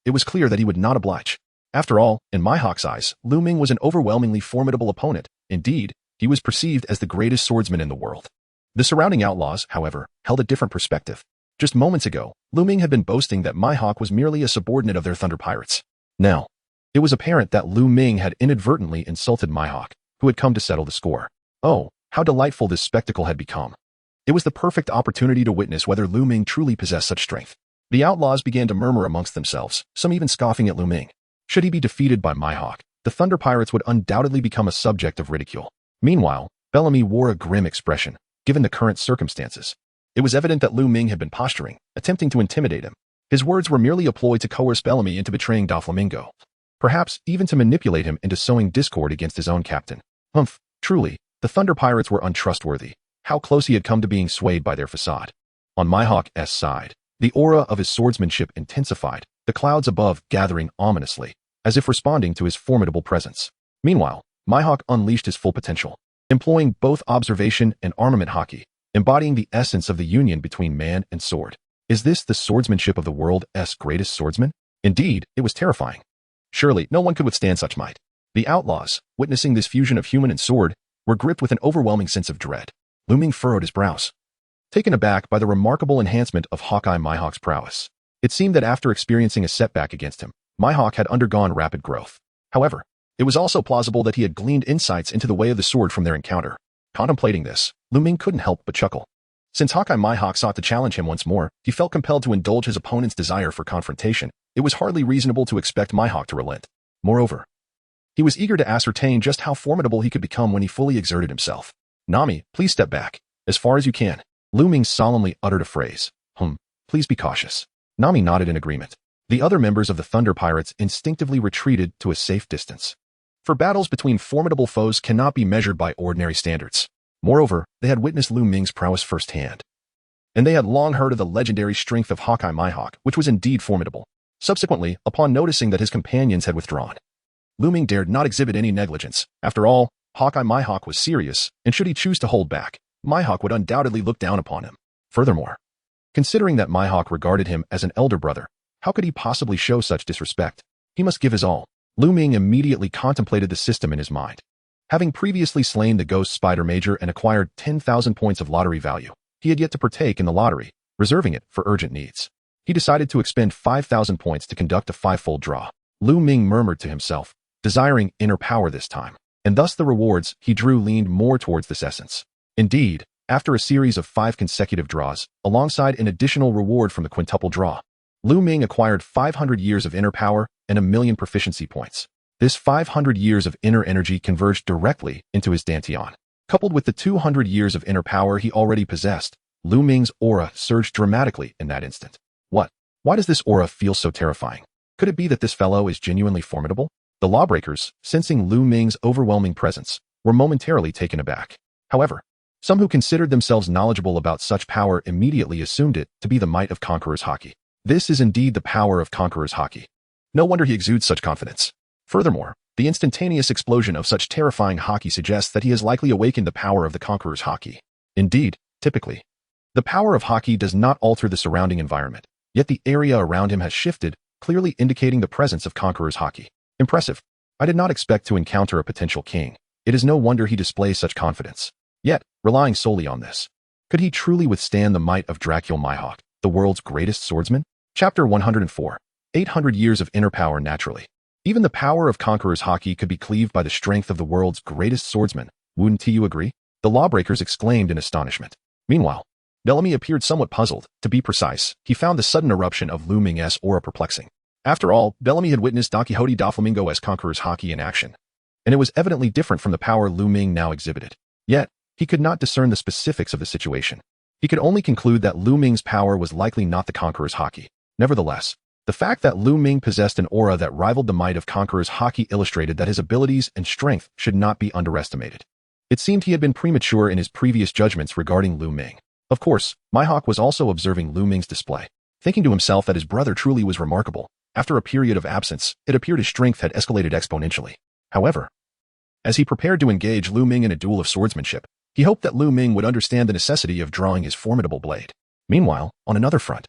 it was clear that he would not oblige. After all, in Mihawk's eyes, Lu Ming was an overwhelmingly formidable opponent. Indeed, he was perceived as the greatest swordsman in the world. The surrounding outlaws, however, held a different perspective. Just moments ago, Lu Ming had been boasting that Mihawk was merely a subordinate of their Thunder Pirates. Now, it was apparent that Lu Ming had inadvertently insulted Mihawk, who had come to settle the score. Oh, how delightful this spectacle had become. It was the perfect opportunity to witness whether Lu Ming truly possessed such strength. The outlaws began to murmur amongst themselves, some even scoffing at Lu Ming. Should he be defeated by Mihawk, the Thunder Pirates would undoubtedly become a subject of ridicule. Meanwhile, Bellamy wore a grim expression, given the current circumstances. It was evident that Lu Ming had been posturing, attempting to intimidate him. His words were merely a ploy to coerce Bellamy into betraying Doflamingo, perhaps even to manipulate him into sowing discord against his own captain. Humph, truly, the Thunder Pirates were untrustworthy. How close he had come to being swayed by their facade. On Mihawk's side, the aura of his swordsmanship intensified, the clouds above gathering ominously, as if responding to his formidable presence. Meanwhile, Mihawk unleashed his full potential, employing both observation and armament haki, embodying the essence of the union between man and sword. Is this the swordsmanship of the world's greatest swordsman? Indeed, it was terrifying. Surely, no one could withstand such might. The outlaws, witnessing this fusion of human and sword, were gripped with an overwhelming sense of dread. Lu Ming furrowed his brows, taken aback by the remarkable enhancement of Hawkeye Mihawk's prowess. It seemed that after experiencing a setback against him, Mihawk had undergone rapid growth. However, it was also plausible that he had gleaned insights into the way of the sword from their encounter. Contemplating this, Lu Ming couldn't help but chuckle. Since Hawkeye Mihawk sought to challenge him once more, he felt compelled to indulge his opponent's desire for confrontation. It was hardly reasonable to expect Mihawk to relent. Moreover, he was eager to ascertain just how formidable he could become when he fully exerted himself. Nami, please step back, as far as you can. Lu Ming solemnly uttered a phrase. Please be cautious. Nami nodded in agreement. The other members of the Thunder Pirates instinctively retreated to a safe distance. For battles between formidable foes cannot be measured by ordinary standards. Moreover, they had witnessed Lu Ming's prowess firsthand, and they had long heard of the legendary strength of Hawkeye Mihawk, which was indeed formidable. Subsequently, upon noticing that his companions had withdrawn, Lu Ming dared not exhibit any negligence. After all, Hawkeye Mihawk was serious, and should he choose to hold back, Mihawk would undoubtedly look down upon him. Furthermore, considering that Mihawk regarded him as an elder brother, how could he possibly show such disrespect? He must give his all. Lu Ming immediately contemplated the system in his mind. Having previously slain the Ghost Spider Major and acquired 10,000 points of lottery value, he had yet to partake in the lottery, reserving it for urgent needs. He decided to expend 5,000 points to conduct a five-fold draw. Lu Ming murmured to himself, desiring inner power this time, and thus the rewards he drew leaned more towards this essence. Indeed, after a series of 5 consecutive draws, alongside an additional reward from the quintuple draw, Lu Ming acquired 500 years of inner power and 1,000,000 proficiency points. This 500 years of inner energy converged directly into his dantian. Coupled with the 200 years of inner power he already possessed, Lu Ming's aura surged dramatically in that instant. What? Why does this aura feel so terrifying? Could it be that this fellow is genuinely formidable? The lawbreakers, sensing Lu Ming's overwhelming presence, were momentarily taken aback. However, some who considered themselves knowledgeable about such power immediately assumed it to be the might of Conqueror's Haki. This is indeed the power of Conqueror's Haki. No wonder he exudes such confidence. Furthermore, the instantaneous explosion of such terrifying Haki suggests that he has likely awakened the power of the Conqueror's Haki. Indeed, typically, the power of Haki does not alter the surrounding environment, yet the area around him has shifted, clearly indicating the presence of Conqueror's Haki. Impressive. I did not expect to encounter a potential king. It is no wonder he displays such confidence. Yet, relying solely on this, could he truly withstand the might of Dracul Mihawk, the world's greatest swordsman? Chapter 104. 800 years of inner power naturally. Even the power of Conqueror's Haki could be cleaved by the strength of the world's greatest swordsman. Wouldn't you agree? The lawbreakers exclaimed in astonishment. Meanwhile, Bellamy appeared somewhat puzzled. To be precise, he found the sudden eruption of Lu Ming's aura perplexing. After all, Bellamy had witnessed Don Quixote Doflamingo's Conqueror's Haki in action, and it was evidently different from the power Lu Ming now exhibited. Yet, he could not discern the specifics of the situation. He could only conclude that Lu Ming's power was likely not the Conqueror's Haki. Nevertheless, the fact that Lu Ming possessed an aura that rivaled the might of Conqueror's Haki illustrated that his abilities and strength should not be underestimated. It seemed he had been premature in his previous judgments regarding Lu Ming. Of course, Mihawk was also observing Lu Ming's display, thinking to himself that his brother truly was remarkable. After a period of absence, it appeared his strength had escalated exponentially. However, as he prepared to engage Lu Ming in a duel of swordsmanship, he hoped that Lu Ming would understand the necessity of drawing his formidable blade. Meanwhile, on another front,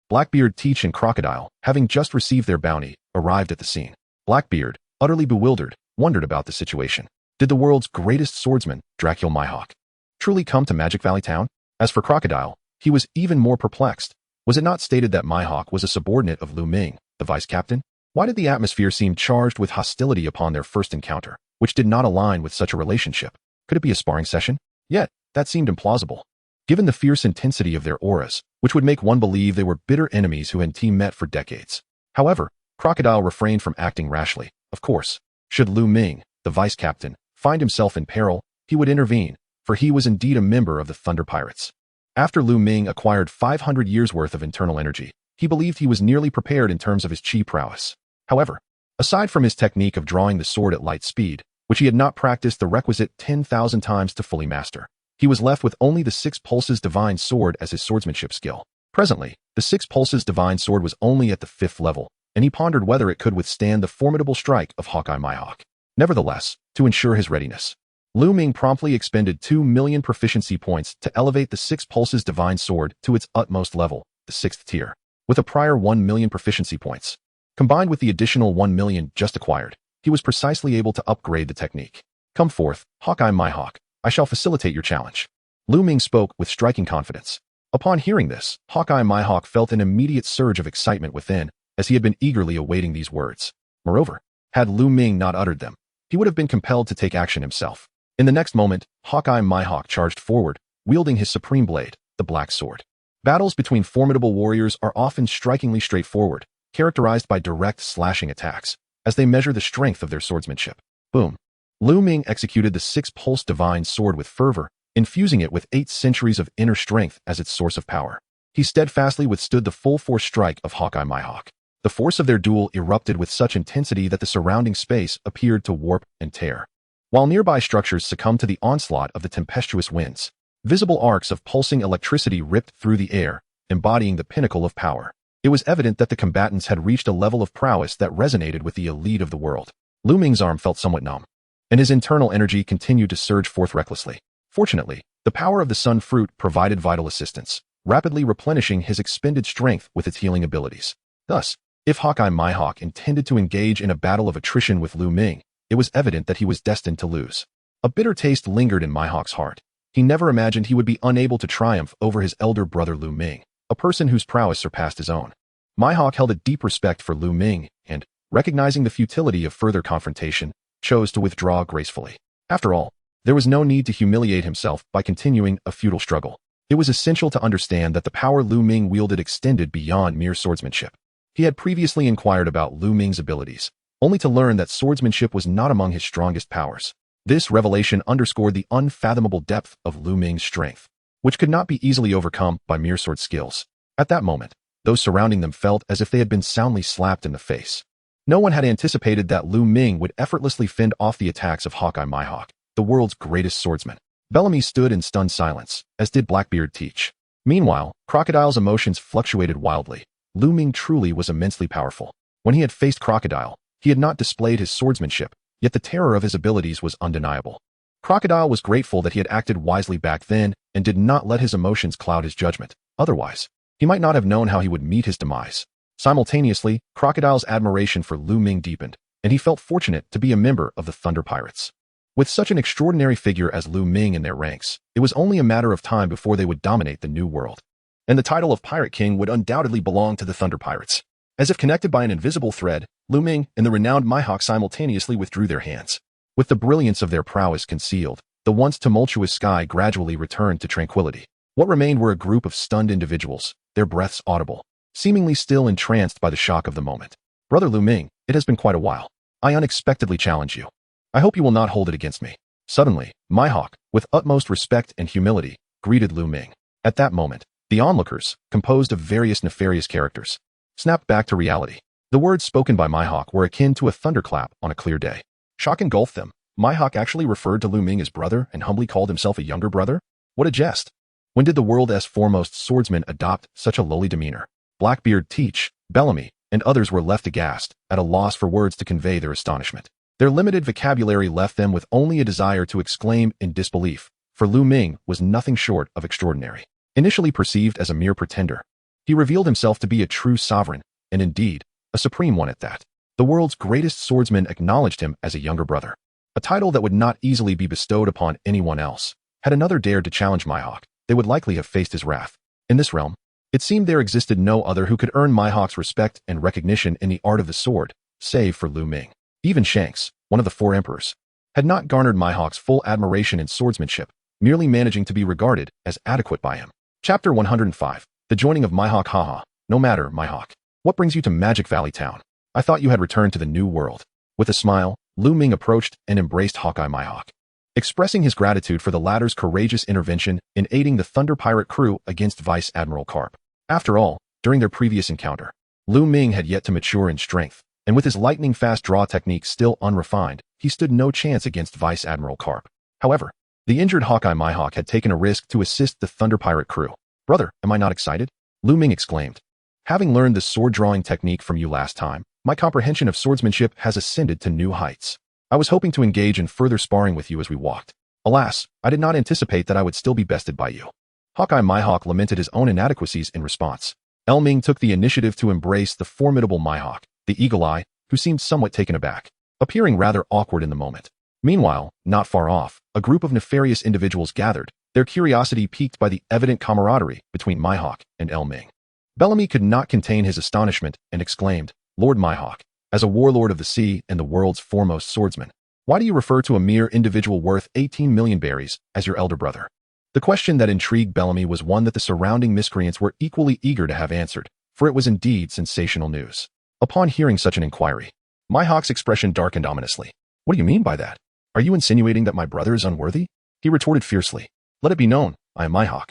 Blackbeard, Teach, and Crocodile, having just received their bounty, arrived at the scene. Blackbeard, utterly bewildered, wondered about the situation. Did the world's greatest swordsman, Dracul Mihawk, truly come to Magic Valley Town? As for Crocodile, he was even more perplexed. Was it not stated that Mihawk was a subordinate of Lu Ming, the vice captain? Why did the atmosphere seem charged with hostility upon their first encounter, which did not align with such a relationship? Could it be a sparring session? Yet, that seemed implausible, given the fierce intensity of their auras, which would make one believe they were bitter enemies who had team met for decades. However, Crocodile refrained from acting rashly. Of course, should Lu Ming, the vice captain, find himself in peril, he would intervene, for he was indeed a member of the Thunder Pirates. After Lu Ming acquired 500 years' worth of internal energy, he believed he was nearly prepared in terms of his chi prowess. However, aside from his technique of drawing the sword at light speed, which he had not practiced the requisite 10,000 times to fully master, he was left with only the 6 Pulses Divine Sword as his swordsmanship skill. Presently, the 6 Pulses Divine Sword was only at the 5th level, and he pondered whether it could withstand the formidable strike of Hawkeye Mihawk. Nevertheless, to ensure his readiness, Lu Ming promptly expended 2,000,000 proficiency points to elevate the 6 Pulses Divine Sword to its utmost level, the 6th tier. With a prior 1,000,000 proficiency points, combined with the additional 1,000,000 just acquired, he was precisely able to upgrade the technique. Come forth, Hawkeye Mihawk. I shall facilitate your challenge. Lu Ming spoke with striking confidence. Upon hearing this, Hawkeye Mihawk felt an immediate surge of excitement within, as he had been eagerly awaiting these words. Moreover, had Lu Ming not uttered them, he would have been compelled to take action himself. In the next moment, Hawkeye Mihawk charged forward, wielding his supreme blade, the Black Sword. Battles between formidable warriors are often strikingly straightforward, characterized by direct slashing attacks, as they measure the strength of their swordsmanship. Boom. Lu Ming executed the 6-Pulse Divine Sword with fervor, infusing it with 8 centuries of inner strength as its source of power. He steadfastly withstood the full-force strike of Hawkeye Mihawk. The force of their duel erupted with such intensity that the surrounding space appeared to warp and tear, while nearby structures succumbed to the onslaught of the tempestuous winds. Visible arcs of pulsing electricity ripped through the air, embodying the pinnacle of power. It was evident that the combatants had reached a level of prowess that resonated with the elite of the world. Lu Ming's arm felt somewhat numb, and his internal energy continued to surge forth recklessly. Fortunately, the power of the Sun Fruit provided vital assistance, rapidly replenishing his expended strength with its healing abilities. Thus, if Hawkeye Mihawk intended to engage in a battle of attrition with Lu Ming, it was evident that he was destined to lose. A bitter taste lingered in Mihawk's heart. He never imagined he would be unable to triumph over his elder brother Lu Ming, a person whose prowess surpassed his own. Mihawk held a deep respect for Lu Ming and, recognizing the futility of further confrontation, chose to withdraw gracefully. After all, there was no need to humiliate himself by continuing a futile struggle. It was essential to understand that the power Lu Ming wielded extended beyond mere swordsmanship. He had previously inquired about Lu Ming's abilities, only to learn that swordsmanship was not among his strongest powers. This revelation underscored the unfathomable depth of Lu Ming's strength, which could not be easily overcome by mere sword skills. At that moment, those surrounding them felt as if they had been soundly slapped in the face. No one had anticipated that Lu Ming would effortlessly fend off the attacks of Hawkeye Mihawk, the world's greatest swordsman. Bellamy stood in stunned silence, as did Blackbeard Teach. Meanwhile, Crocodile's emotions fluctuated wildly. Lu Ming truly was immensely powerful. When he had faced Crocodile, he had not displayed his swordsmanship, yet the terror of his abilities was undeniable. Crocodile was grateful that he had acted wisely back then and did not let his emotions cloud his judgment. Otherwise, he might not have known how he would meet his demise. Simultaneously, Crocodile's admiration for Lu Ming deepened, and he felt fortunate to be a member of the Thunder Pirates. With such an extraordinary figure as Lu Ming in their ranks, it was only a matter of time before they would dominate the New World. And the title of Pirate King would undoubtedly belong to the Thunder Pirates. As if connected by an invisible thread, Lu Ming and the renowned Mihawk simultaneously withdrew their hands. With the brilliance of their prowess concealed, the once tumultuous sky gradually returned to tranquility. What remained were a group of stunned individuals, their breaths audible, seemingly still entranced by the shock of the moment. Brother Lu Ming, it has been quite a while. I unexpectedly challenge you. I hope you will not hold it against me. Suddenly, Mihawk, with utmost respect and humility, greeted Lu Ming. At that moment, the onlookers, composed of various nefarious characters, snapped back to reality. The words spoken by Mihawk were akin to a thunderclap on a clear day. Shock engulfed them. Mihawk actually referred to Lu Ming as brother and humbly called himself a younger brother? What a jest. When did the world's foremost swordsman adopt such a lowly demeanor? Blackbeard Teach, Bellamy, and others were left aghast, at a loss for words to convey their astonishment. Their limited vocabulary left them with only a desire to exclaim in disbelief, for Lu Ming was nothing short of extraordinary. Initially perceived as a mere pretender, he revealed himself to be a true sovereign, and indeed, a supreme one at that. The world's greatest swordsman acknowledged him as a younger brother, a title that would not easily be bestowed upon anyone else. Had another dared to challenge Mihawk, they would likely have faced his wrath. In this realm, it seemed there existed no other who could earn Mihawk's respect and recognition in the art of the sword, save for Lu Ming. Even Shanks, one of the four emperors, had not garnered Mihawk's full admiration in swordsmanship, merely managing to be regarded as adequate by him. Chapter 105. The Joining of Mihawk. Haha. No matter, Mihawk. What brings you to Magic Valley Town? I thought you had returned to the New World. With a smile, Lu Ming approached and embraced Hawkeye Mihawk, expressing his gratitude for the latter's courageous intervention in aiding the Thunder Pirate crew against Vice Admiral Karp. After all, during their previous encounter, Lu Ming had yet to mature in strength, and with his lightning-fast draw technique still unrefined, he stood no chance against Vice Admiral Karp. However, the injured Hawkeye Mihawk had taken a risk to assist the Thunder Pirate crew. Brother, am I not excited? Lu Ming exclaimed. Having learned the sword-drawing technique from you last time, my comprehension of swordsmanship has ascended to new heights. I was hoping to engage in further sparring with you as we walked. Alas, I did not anticipate that I would still be bested by you. Hawkeye Mihawk lamented his own inadequacies in response. Lu Ming took the initiative to embrace the formidable Mihawk, the Eagle Eye, who seemed somewhat taken aback, appearing rather awkward in the moment. Meanwhile, not far off, a group of nefarious individuals gathered, their curiosity piqued by the evident camaraderie between Mihawk and Lu Ming. Bellamy could not contain his astonishment and exclaimed, Lord Mihawk, as a warlord of the sea and the world's foremost swordsman, why do you refer to a mere individual worth 18 million berries as your elder brother? The question that intrigued Bellamy was one that the surrounding miscreants were equally eager to have answered, for it was indeed sensational news. Upon hearing such an inquiry, Mihawk's expression darkened ominously. What do you mean by that? Are you insinuating that my brother is unworthy? He retorted fiercely. Let it be known, I am Mihawk,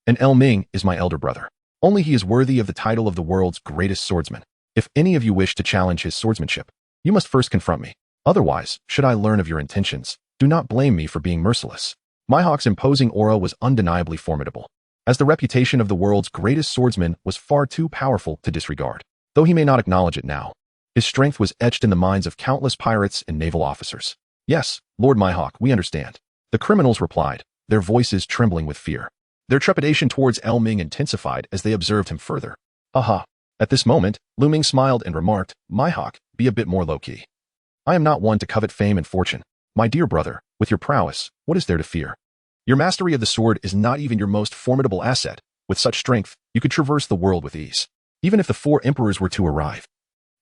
and Lu Ming is my elder brother. Only he is worthy of the title of the world's greatest swordsman. If any of you wish to challenge his swordsmanship, you must first confront me. Otherwise, should I learn of your intentions, do not blame me for being merciless. Mihawk's imposing aura was undeniably formidable, as the reputation of the world's greatest swordsman was far too powerful to disregard. Though he may not acknowledge it now, his strength was etched in the minds of countless pirates and naval officers. Yes, Lord Mihawk, we understand. The criminals replied, their voices trembling with fear. Their trepidation towards Lu Ming intensified as they observed him further. Aha. At this moment, Lu Ming smiled and remarked, Mihawk, be a bit more low-key. I am not one to covet fame and fortune. My dear brother, with your prowess, what is there to fear? Your mastery of the sword is not even your most formidable asset. With such strength, you could traverse the world with ease. Even if the four emperors were to arrive,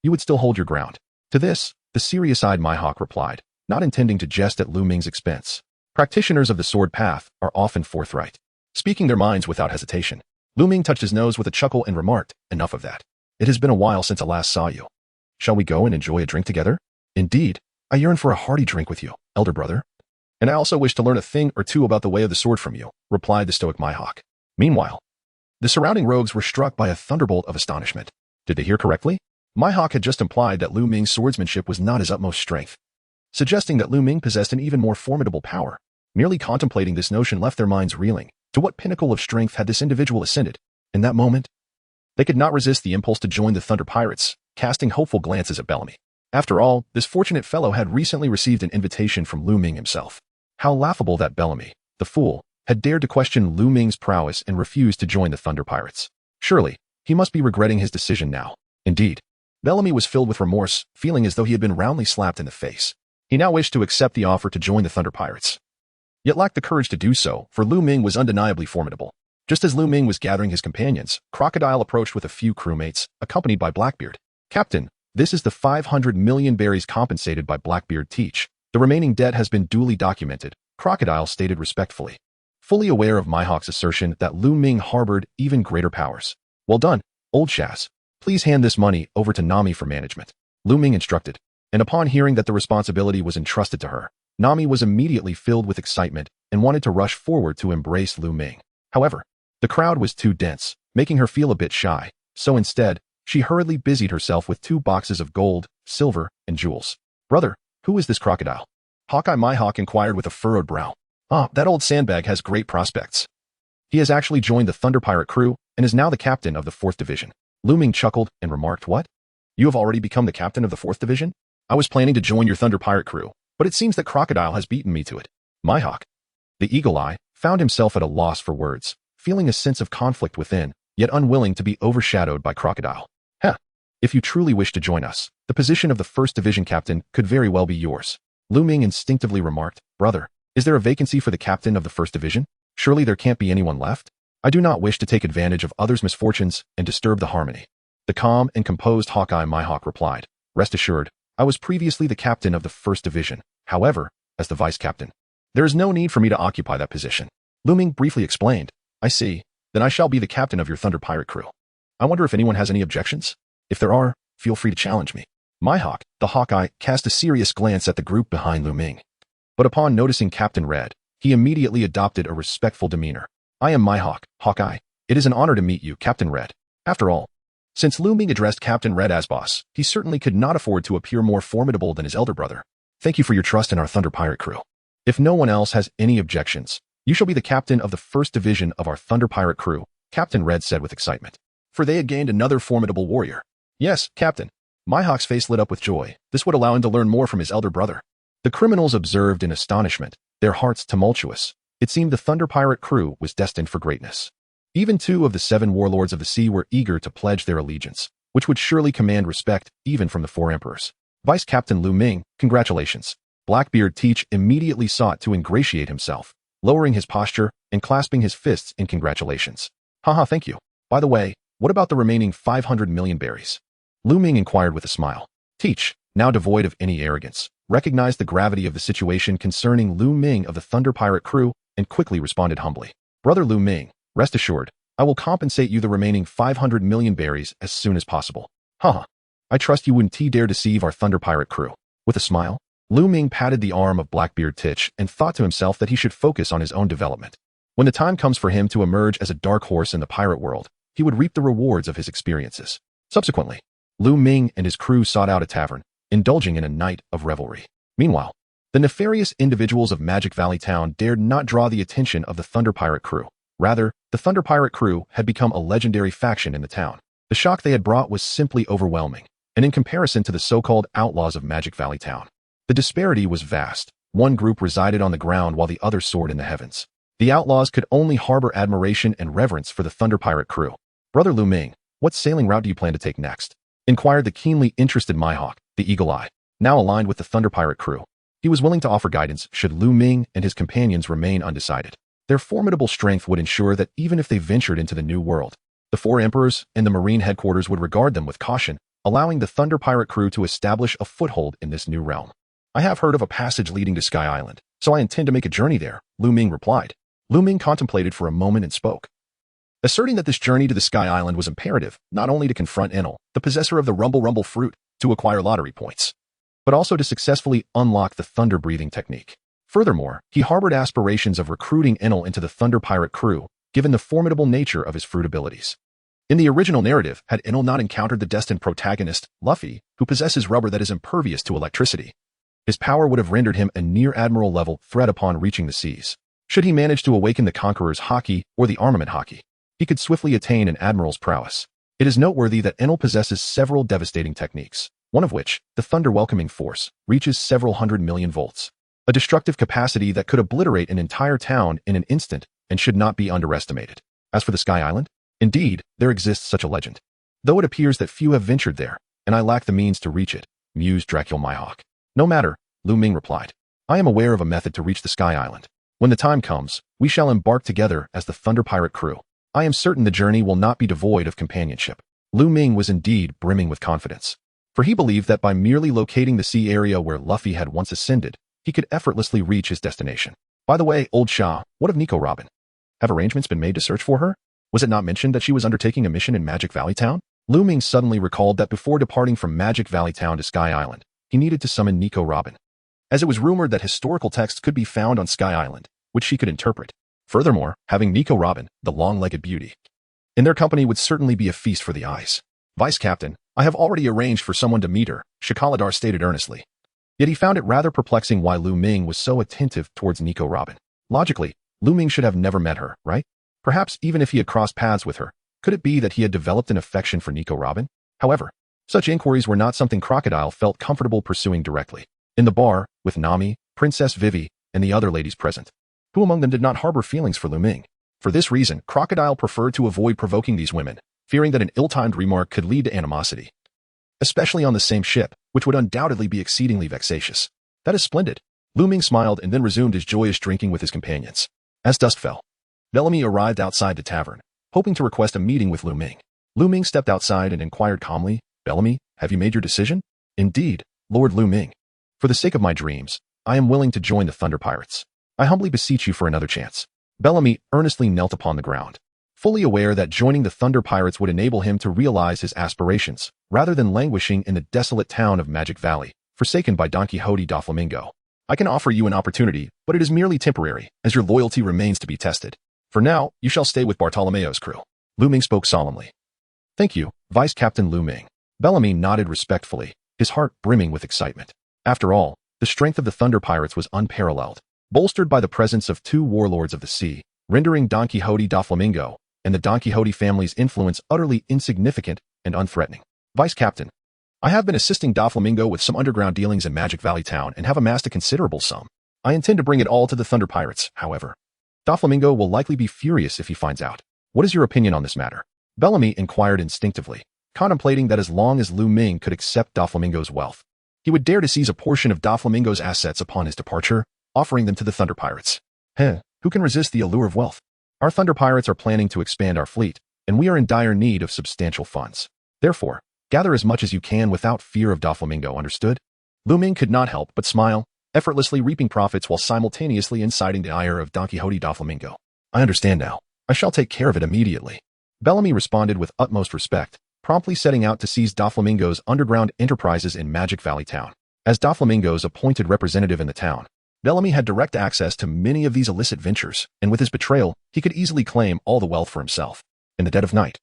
you would still hold your ground. To this, the serious-eyed Mihawk replied, not intending to jest at Lu Ming's expense. Practitioners of the sword path are often forthright, speaking their minds without hesitation. Lu Ming touched his nose with a chuckle and remarked, enough of that. It has been a while since I last saw you. Shall we go and enjoy a drink together? Indeed, I yearn for a hearty drink with you, elder brother. And I also wish to learn a thing or two about the way of the sword from you, replied the stoic Mihawk. Meanwhile, the surrounding rogues were struck by a thunderbolt of astonishment. Did they hear correctly? Mihawk had just implied that Lu Ming's swordsmanship was not his utmost strength, suggesting that Lu Ming possessed an even more formidable power. Merely contemplating this notion left their minds reeling. To what pinnacle of strength had this individual ascended? In that moment, they could not resist the impulse to join the Thunder Pirates, casting hopeful glances at Bellamy. After all, this fortunate fellow had recently received an invitation from Lu Ming himself. How laughable that Bellamy, the fool, had dared to question Lu Ming's prowess and refused to join the Thunder Pirates. Surely, he must be regretting his decision now. Indeed, Bellamy was filled with remorse, feeling as though he had been roundly slapped in the face. He now wished to accept the offer to join the Thunder Pirates, yet lacked the courage to do so, for Lu Ming was undeniably formidable. Just as Lu Ming was gathering his companions, Crocodile approached with a few crewmates, accompanied by Blackbeard. Captain, this is the 500 million berries compensated by Blackbeard Teach. The remaining debt has been duly documented, Crocodile stated respectfully, fully aware of Mihawk's assertion that Lu Ming harbored even greater powers. Well done, old Shaz. Please hand this money over to Nami for management, Lu Ming instructed, and upon hearing that the responsibility was entrusted to her, Nami was immediately filled with excitement and wanted to rush forward to embrace Lu Ming. However, the crowd was too dense, making her feel a bit shy, so instead, she hurriedly busied herself with 2 boxes of gold, silver, and jewels. Brother, who is this crocodile? Hawkeye Mihawk inquired with a furrowed brow. Ah, that old sandbag has great prospects. He has actually joined the Thunder Pirate crew and is now the captain of the 4th Division. Lu Ming chuckled and remarked, what? You have already become the captain of the 4th Division? I was planning to join your Thunder Pirate crew, but it seems that Crocodile has beaten me to it. Mihawk, the Eagle Eye, found himself at a loss for words, feeling a sense of conflict within, yet unwilling to be overshadowed by Crocodile. Heh, if you truly wish to join us, the position of the 1st Division captain could very well be yours. Lu Ming instinctively remarked, brother, is there a vacancy for the captain of the 1st Division? Surely there can't be anyone left? I do not wish to take advantage of others' misfortunes and disturb the harmony. The calm and composed Hawkeye Mihawk replied, rest assured, I was previously the captain of the 1st Division. However, as the vice captain, there is no need for me to occupy that position. Lu Ming briefly explained, I see, then I shall be the captain of your Thunder Pirate crew. I wonder if anyone has any objections? If there are, feel free to challenge me. Mihawk, the Hawkeye, cast a serious glance at the group behind Lu Ming. But upon noticing Captain Red, he immediately adopted a respectful demeanor. I am Mihawk, Hawkeye. It is an honor to meet you, Captain Red. After all, since Lu Ming addressed Captain Red as boss, he certainly could not afford to appear more formidable than his elder brother. Thank you for your trust in our Thunder Pirate crew. If no one else has any objections, you shall be the captain of the 1st Division of our Thunder Pirate crew, Captain Red said with excitement. For they had gained another formidable warrior. Yes, Captain. Mihawk's face lit up with joy. This would allow him to learn more from his elder brother. The criminals observed in astonishment, their hearts tumultuous. It seemed the Thunder Pirate crew was destined for greatness. Even 2 of the 7 warlords of the sea were eager to pledge their allegiance, which would surely command respect even from the 4 emperors. Vice Captain Lu Ming, congratulations. Blackbeard Teach immediately sought to ingratiate himself, lowering his posture and clasping his fists in congratulations. Haha, thank you. By the way, what about the remaining 500 million berries? Lu Ming inquired with a smile. Teach, now devoid of any arrogance, recognized the gravity of the situation concerning Lu Ming of the Thunder Pirate crew and quickly responded humbly. Brother Lu Ming, rest assured, I will compensate you the remaining 500 million berries as soon as possible. Haha, I trust you wouldn't dare deceive our Thunder Pirate crew. With a smile, Lu Ming patted the arm of Blackbeard Teach and thought to himself that he should focus on his own development. When the time comes for him to emerge as a dark horse in the pirate world, he would reap the rewards of his experiences. Subsequently, Lu Ming and his crew sought out a tavern, indulging in a night of revelry. Meanwhile, the nefarious individuals of Magic Valley Town dared not draw the attention of the Thunder Pirate crew. Rather, the Thunder Pirate crew had become a legendary faction in the town. The shock they had brought was simply overwhelming, and in comparison to the so-called outlaws of Magic Valley Town, the disparity was vast. One group resided on the ground while the other soared in the heavens. The outlaws could only harbor admiration and reverence for the Thunder Pirate crew. Brother Lu Ming, what sailing route do you plan to take next? Inquired the keenly interested Mihawk, the Eagle Eye, now aligned with the Thunder Pirate crew. He was willing to offer guidance should Lu Ming and his companions remain undecided. Their formidable strength would ensure that even if they ventured into the New World, the 4 emperors and the Marine headquarters would regard them with caution, allowing the Thunder Pirate crew to establish a foothold in this new realm. I have heard of a passage leading to Sky Island, so I intend to make a journey there, Lu Ming replied. Lu Ming contemplated for a moment and spoke. asserting that this journey to the Sky Island was imperative not only to confront Enel, the possessor of the Rumble Rumble fruit, to acquire lottery points, but also to successfully unlock the thunder-breathing technique. Furthermore, he harbored aspirations of recruiting Enel into the Thunder Pirate crew, given the formidable nature of his fruit abilities. In the original narrative, had Enel not encountered the destined protagonist, Luffy, who possesses rubber that is impervious to electricity, his power would have rendered him a near-admiral-level threat upon reaching the seas. Should he manage to awaken the Conqueror's Haki or the Armament Haki, he could swiftly attain an admiral's prowess. It is noteworthy that Enel possesses several devastating techniques, one of which, the Thunder Welcoming Force, reaches several 100 million volts, a destructive capacity that could obliterate an entire town in an instant and should not be underestimated. As for the Sky Island, indeed, there exists such a legend, though it appears that few have ventured there, and I lack the means to reach it, mused Dracula Mihawk. No matter, Lu Ming replied. I am aware of a method to reach the Sky Island. When the time comes, we shall embark together as the Thunder Pirate crew. I am certain the journey will not be devoid of companionship. Lu Ming was indeed brimming with confidence, for he believed that by merely locating the sea area where Luffy had once ascended, he could effortlessly reach his destination. By the way, old Shah, what of Nico Robin? Have arrangements been made to search for her? Was it not mentioned that she was undertaking a mission in Magic Valley Town? Lu Ming suddenly recalled that before departing from Magic Valley Town to Sky Island, he needed to summon Nico Robin, as it was rumored that historical texts could be found on Sky Island, which she could interpret. Furthermore, having Nico Robin, the long-legged beauty, in their company would certainly be a feast for the eyes. Vice Captain, I have already arranged for someone to meet her, Shikaladar stated earnestly. Yet he found it rather perplexing why Lu Ming was so attentive towards Nico Robin. Logically, Lu Ming should have never met her, right? Perhaps even if he had crossed paths with her, could it be that he had developed an affection for Nico Robin? However, such inquiries were not something Crocodile felt comfortable pursuing directly. In the bar, with Nami, Princess Vivi, and the other ladies present, who among them did not harbor feelings for Lu Ming? For this reason, Crocodile preferred to avoid provoking these women, fearing that an ill-timed remark could lead to animosity, especially on the same ship, which would undoubtedly be exceedingly vexatious. That is splendid. Lu Ming smiled and then resumed his joyous drinking with his companions. As dusk fell, Bellamy arrived outside the tavern, hoping to request a meeting with Lu Ming. Lu Ming stepped outside and inquired calmly, Bellamy, have you made your decision? Indeed, Lord Lu Ming. For the sake of my dreams, I am willing to join the Thunder Pirates. I humbly beseech you for another chance. Bellamy earnestly knelt upon the ground, fully aware that joining the Thunder Pirates would enable him to realize his aspirations, rather than languishing in the desolate town of Magic Valley, forsaken by Don Quixote da Flamingo. I can offer you an opportunity, but it is merely temporary, as your loyalty remains to be tested. For now, you shall stay with Bartolomeo's crew. Lu Ming spoke solemnly. Thank you, Vice Captain Lu Ming. Bellamy nodded respectfully, his heart brimming with excitement. After all, the strength of the Thunder Pirates was unparalleled, bolstered by the presence of two warlords of the sea, rendering Don Quixote da Flamingo and the Don Quixote family's influence utterly insignificant and unthreatening. Vice Captain, I have been assisting da Flamingo with some underground dealings in Magic Valley Town and have amassed a considerable sum. I intend to bring it all to the Thunder Pirates, however. Da Flamingo will likely be furious if he finds out. What is your opinion on this matter? Bellamy inquired instinctively, contemplating that as long as Lu Ming could accept da Flamingo's wealth, he would dare to seize a portion of da Flamingo's assets upon his departure, offering them to the Thunder Pirates. Who can resist the allure of wealth? Our Thunder Pirates are planning to expand our fleet, and we are in dire need of substantial funds. Therefore, gather as much as you can without fear of da Flamingo, understood? Lu Ming could not help but smile, effortlessly reaping profits while simultaneously inciting the ire of Don Quixote da Flamingo. I understand now. I shall take care of it immediately. Bellamy responded with utmost respect, promptly setting out to seize da Flamingo's underground enterprises in Magic Valley Town. As da Flamingo's appointed representative in the town, Bellamy had direct access to many of these illicit ventures, and with his betrayal, he could easily claim all the wealth for himself. In the dead of night,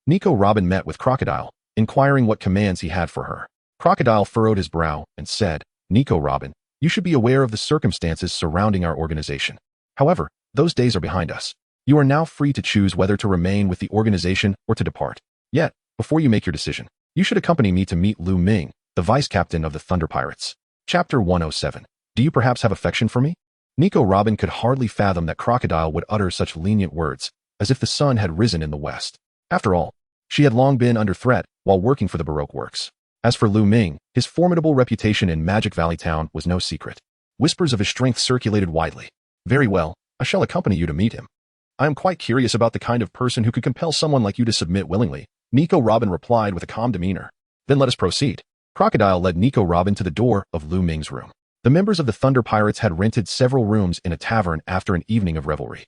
Nico Robin met with Crocodile, inquiring what commands he had for her. Crocodile furrowed his brow and said, Nico Robin, you should be aware of the circumstances surrounding our organization. However, those days are behind us. You are now free to choose whether to remain with the organization or to depart. Yet, before you make your decision, you should accompany me to meet Lu Ming, the vice captain of the Thunder Pirates. Chapter 107. Do you perhaps have affection for me? Nico Robin could hardly fathom that Crocodile would utter such lenient words, as if the sun had risen in the west. After all, she had long been under threat while working for the Baroque works. As for Lu Ming, his formidable reputation in Magic Valley Town was no secret. Whispers of his strength circulated widely. Very well, I shall accompany you to meet him. I am quite curious about the kind of person who could compel someone like you to submit willingly, Nico Robin replied with a calm demeanor. Then let us proceed. Crocodile led Nico Robin to the door of Lu Ming's room. The members of the Thunder Pirates had rented several rooms in a tavern after an evening of revelry.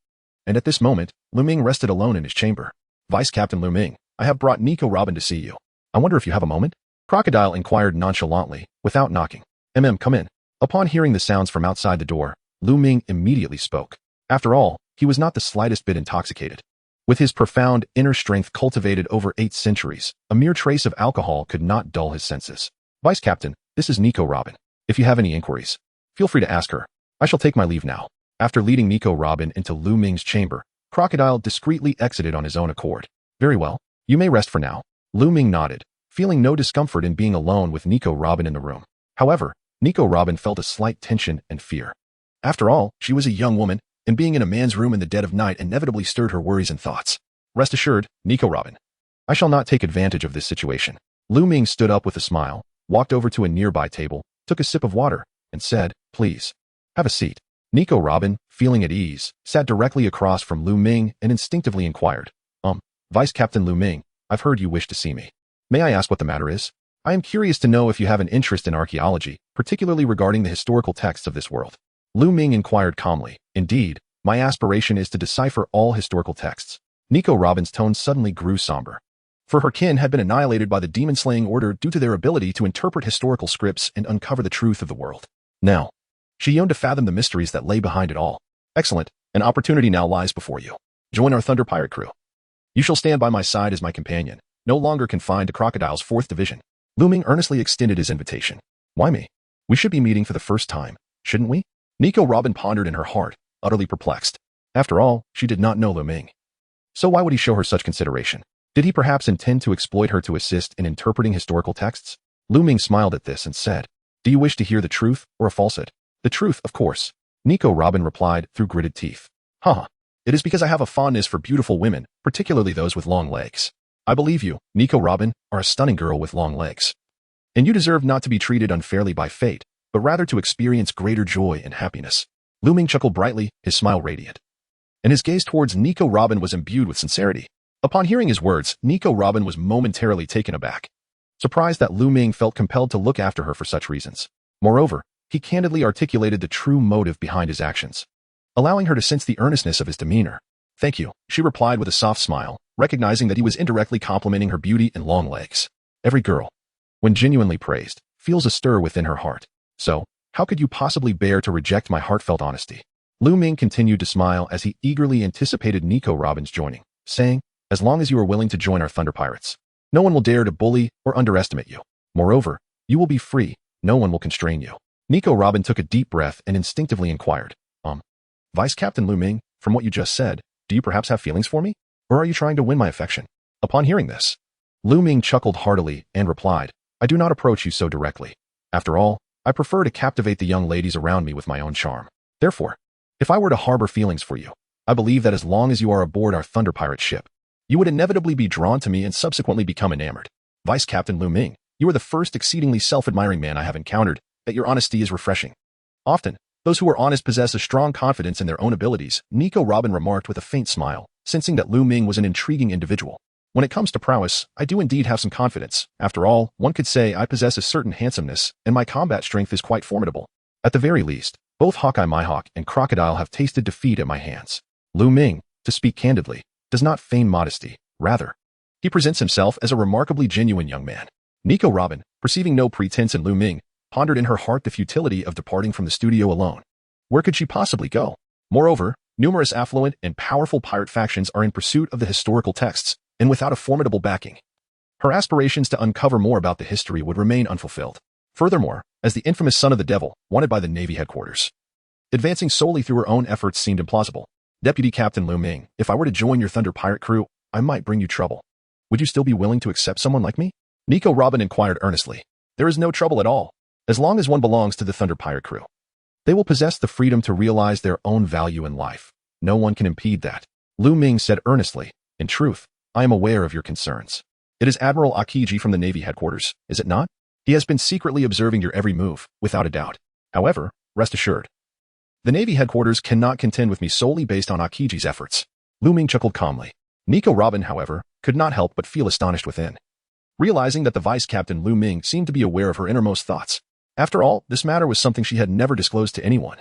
And at this moment, Lu Ming rested alone in his chamber. Vice Captain Lu Ming, I have brought Nico Robin to see you. I wonder if you have a moment? Crocodile inquired nonchalantly, without knocking. Come in. Upon hearing the sounds from outside the door, Lu Ming immediately spoke. After all, he was not the slightest bit intoxicated. With his profound inner strength cultivated over 8 centuries, a mere trace of alcohol could not dull his senses. Vice Captain, this is Nico Robin. If you have any inquiries, feel free to ask her. I shall take my leave now. After leading Nico Robin into Lu Ming's chamber, Crocodile discreetly exited on his own accord. Very well, you may rest for now. Lu Ming nodded, feeling no discomfort in being alone with Nico Robin in the room. However, Nico Robin felt a slight tension and fear. After all, she was a young woman, and being in a man's room in the dead of night inevitably stirred her worries and thoughts. Rest assured, Nico Robin, I shall not take advantage of this situation. Lu Ming stood up with a smile, walked over to a nearby table, took a sip of water, and said, please, have a seat. Nico Robin, feeling at ease, sat directly across from Lu Ming and instinctively inquired, Vice Captain Lu Ming, I've heard you wish to see me. May I ask what the matter is? I am curious to know if you have an interest in archaeology, particularly regarding the historical texts of this world. Lu Ming inquired calmly. Indeed, my aspiration is to decipher all historical texts. Nico Robin's tone suddenly grew somber. For her kin had been annihilated by the demon-slaying order due to their ability to interpret historical scripts and uncover the truth of the world. Now, she yearned to fathom the mysteries that lay behind it all. Excellent, an opportunity now lies before you. Join our Thunder Pirate crew. You shall stand by my side as my companion, no longer confined to Crocodile's 4th Division. Lu Ming earnestly extended his invitation. Why me? We should be meeting for the first time, shouldn't we? Nico Robin pondered in her heart, utterly perplexed. After all, she did not know Lu Ming. So why would he show her such consideration? Did he perhaps intend to exploit her to assist in interpreting historical texts? Lu Ming smiled at this and said, do you wish to hear the truth or a falsehood? The truth, of course. Nico Robin replied through gritted teeth. It is because I have a fondness for beautiful women, particularly those with long legs. I believe you, Nico Robin, are a stunning girl with long legs. And you deserve not to be treated unfairly by fate, but rather to experience greater joy and happiness. Lu Ming chuckled brightly, his smile radiant. And his gaze towards Nico Robin was imbued with sincerity. Upon hearing his words, Nico Robin was momentarily taken aback, surprised that Lu Ming felt compelled to look after her for such reasons. Moreover, he candidly articulated the true motive behind his actions, allowing her to sense the earnestness of his demeanor. Thank you, she replied with a soft smile, recognizing that he was indirectly complimenting her beauty and long legs. Every girl, when genuinely praised, feels a stir within her heart. So, how could you possibly bear to reject my heartfelt honesty? Lu Ming continued to smile as he eagerly anticipated Nico Robin's joining, saying, as long as you are willing to join our Thunder Pirates, no one will dare to bully or underestimate you. Moreover, you will be free, no one will constrain you. Nico Robin took a deep breath and instinctively inquired, Vice Captain Lu Ming, from what you just said, do you perhaps have feelings for me? Or are you trying to win my affection? Upon hearing this, Lu Ming chuckled heartily and replied, I do not approach you so directly. After all, I prefer to captivate the young ladies around me with my own charm. Therefore, if I were to harbor feelings for you, I believe that as long as you are aboard our Thunder Pirate ship, you would inevitably be drawn to me and subsequently become enamored. Vice Captain Lu Ming, you are the first exceedingly self-admiring man I have encountered, that your honesty is refreshing. Often, those who are honest possess a strong confidence in their own abilities, Nico Robin remarked with a faint smile, sensing that Lu Ming was an intriguing individual. When it comes to prowess, I do indeed have some confidence. After all, one could say I possess a certain handsomeness, and my combat strength is quite formidable. At the very least, both Hawkeye Mihawk and Crocodile have tasted defeat at my hands. Lu Ming, to speak candidly, does not feign modesty. Rather, he presents himself as a remarkably genuine young man. Nico Robin, perceiving no pretense in Lu Ming, pondered in her heart the futility of departing from the studio alone. Where could she possibly go? Moreover, numerous affluent and powerful pirate factions are in pursuit of the historical texts, and without a formidable backing, her aspirations to uncover more about the history would remain unfulfilled. Furthermore, as the infamous son of the devil, wanted by the Navy headquarters, advancing solely through her own efforts seemed implausible. Deputy Captain Lu Ming, if I were to join your Thunder Pirate crew, I might bring you trouble. Would you still be willing to accept someone like me? Nico Robin inquired earnestly. There is no trouble at all, as long as one belongs to the Thunder Pirate crew. They will possess the freedom to realize their own value in life. No one can impede that. Lu Ming said earnestly, in truth, I am aware of your concerns. It is Admiral Akiji from the Navy headquarters, is it not? He has been secretly observing your every move, without a doubt. However, rest assured, the Navy headquarters cannot contend with me solely based on Akiji's efforts. Lu Ming chuckled calmly. Nico Robin, however, could not help but feel astonished within, realizing that the Vice Captain Lu Ming seemed to be aware of her innermost thoughts. After all, this matter was something she had never disclosed to anyone.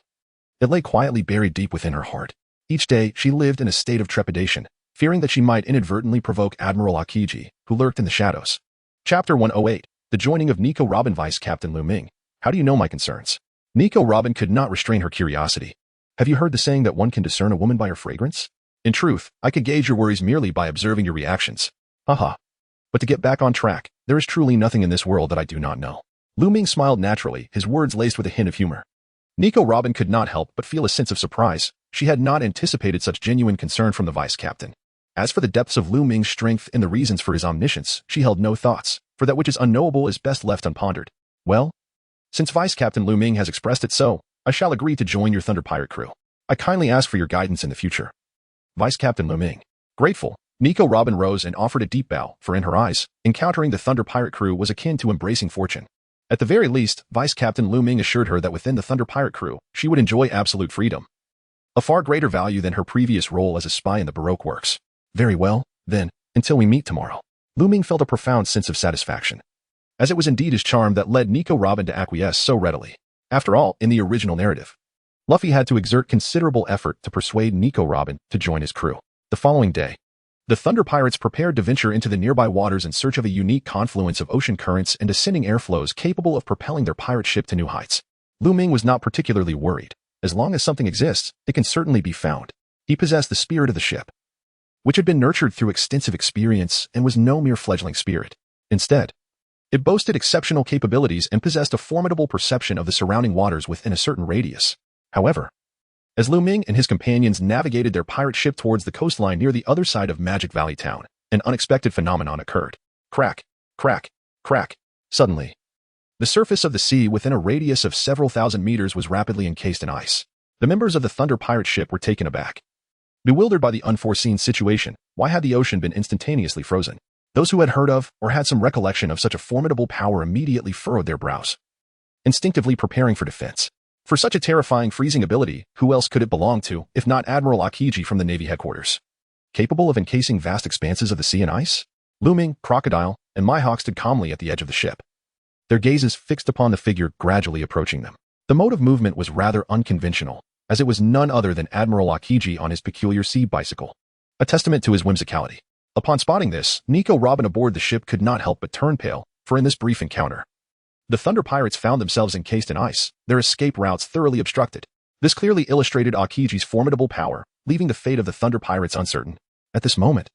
It lay quietly buried deep within her heart. Each day, she lived in a state of trepidation, fearing that she might inadvertently provoke Admiral Aokiji, who lurked in the shadows. Chapter 108. The Joining of Nico Robin. Vice Captain Lu Ming. How do you know my concerns? Nico Robin could not restrain her curiosity. Have you heard the saying that one can discern a woman by her fragrance? In truth, I could gauge your worries merely by observing your reactions. Haha. But to get back on track, there is truly nothing in this world that I do not know. Lu Ming smiled naturally, his words laced with a hint of humor. Nico Robin could not help but feel a sense of surprise. She had not anticipated such genuine concern from the vice captain. As for the depths of Lu Ming's strength and the reasons for his omniscience, she held no thoughts, for that which is unknowable is best left unpondered. Well, since Vice Captain Lu Ming has expressed it so, I shall agree to join your Thunder Pirate crew. I kindly ask for your guidance in the future. Vice Captain Lu Ming. Grateful, Nico Robin rose and offered a deep bow, for in her eyes, encountering the Thunder Pirate crew was akin to embracing fortune. At the very least, Vice Captain Lu Ming assured her that within the Thunder Pirate crew, she would enjoy absolute freedom. A far greater value than her previous role as a spy in the Baroque works. Very well, then, until we meet tomorrow. Lu Ming felt a profound sense of satisfaction, as it was indeed his charm that led Nico Robin to acquiesce so readily. After all, in the original narrative, Luffy had to exert considerable effort to persuade Nico Robin to join his crew. The following day, the Thunder Pirates prepared to venture into the nearby waters in search of a unique confluence of ocean currents and ascending airflows capable of propelling their pirate ship to new heights. Lu Ming was not particularly worried. As long as something exists, it can certainly be found. He possessed the spirit of the ship, which had been nurtured through extensive experience and was no mere fledgling spirit. Instead, it boasted exceptional capabilities and possessed a formidable perception of the surrounding waters within a certain radius. However, as Lu Ming and his companions navigated their pirate ship towards the coastline near the other side of Magic Valley Town, an unexpected phenomenon occurred. Crack, crack, crack. Suddenly, the surface of the sea within a radius of several thousand meters was rapidly encased in ice. The members of the Thunder Pirate ship were taken aback. Bewildered by the unforeseen situation, why had the ocean been instantaneously frozen? Those who had heard of or had some recollection of such a formidable power immediately furrowed their brows, instinctively preparing for defense. For such a terrifying freezing ability, who else could it belong to, if not Admiral Aokiji from the Navy headquarters? Capable of encasing vast expanses of the sea in ice? Lu Ming, Crocodile, and Mihawk stood calmly at the edge of the ship, their gazes fixed upon the figure gradually approaching them. The mode of movement was rather unconventional, as it was none other than Admiral Aokiji on his peculiar sea bicycle, a testament to his whimsicality. Upon spotting this, Nico Robin aboard the ship could not help but turn pale, for in this brief encounter, the Thunder Pirates found themselves encased in ice, their escape routes thoroughly obstructed. This clearly illustrated Aokiji's formidable power, leaving the fate of the Thunder Pirates uncertain. At this moment,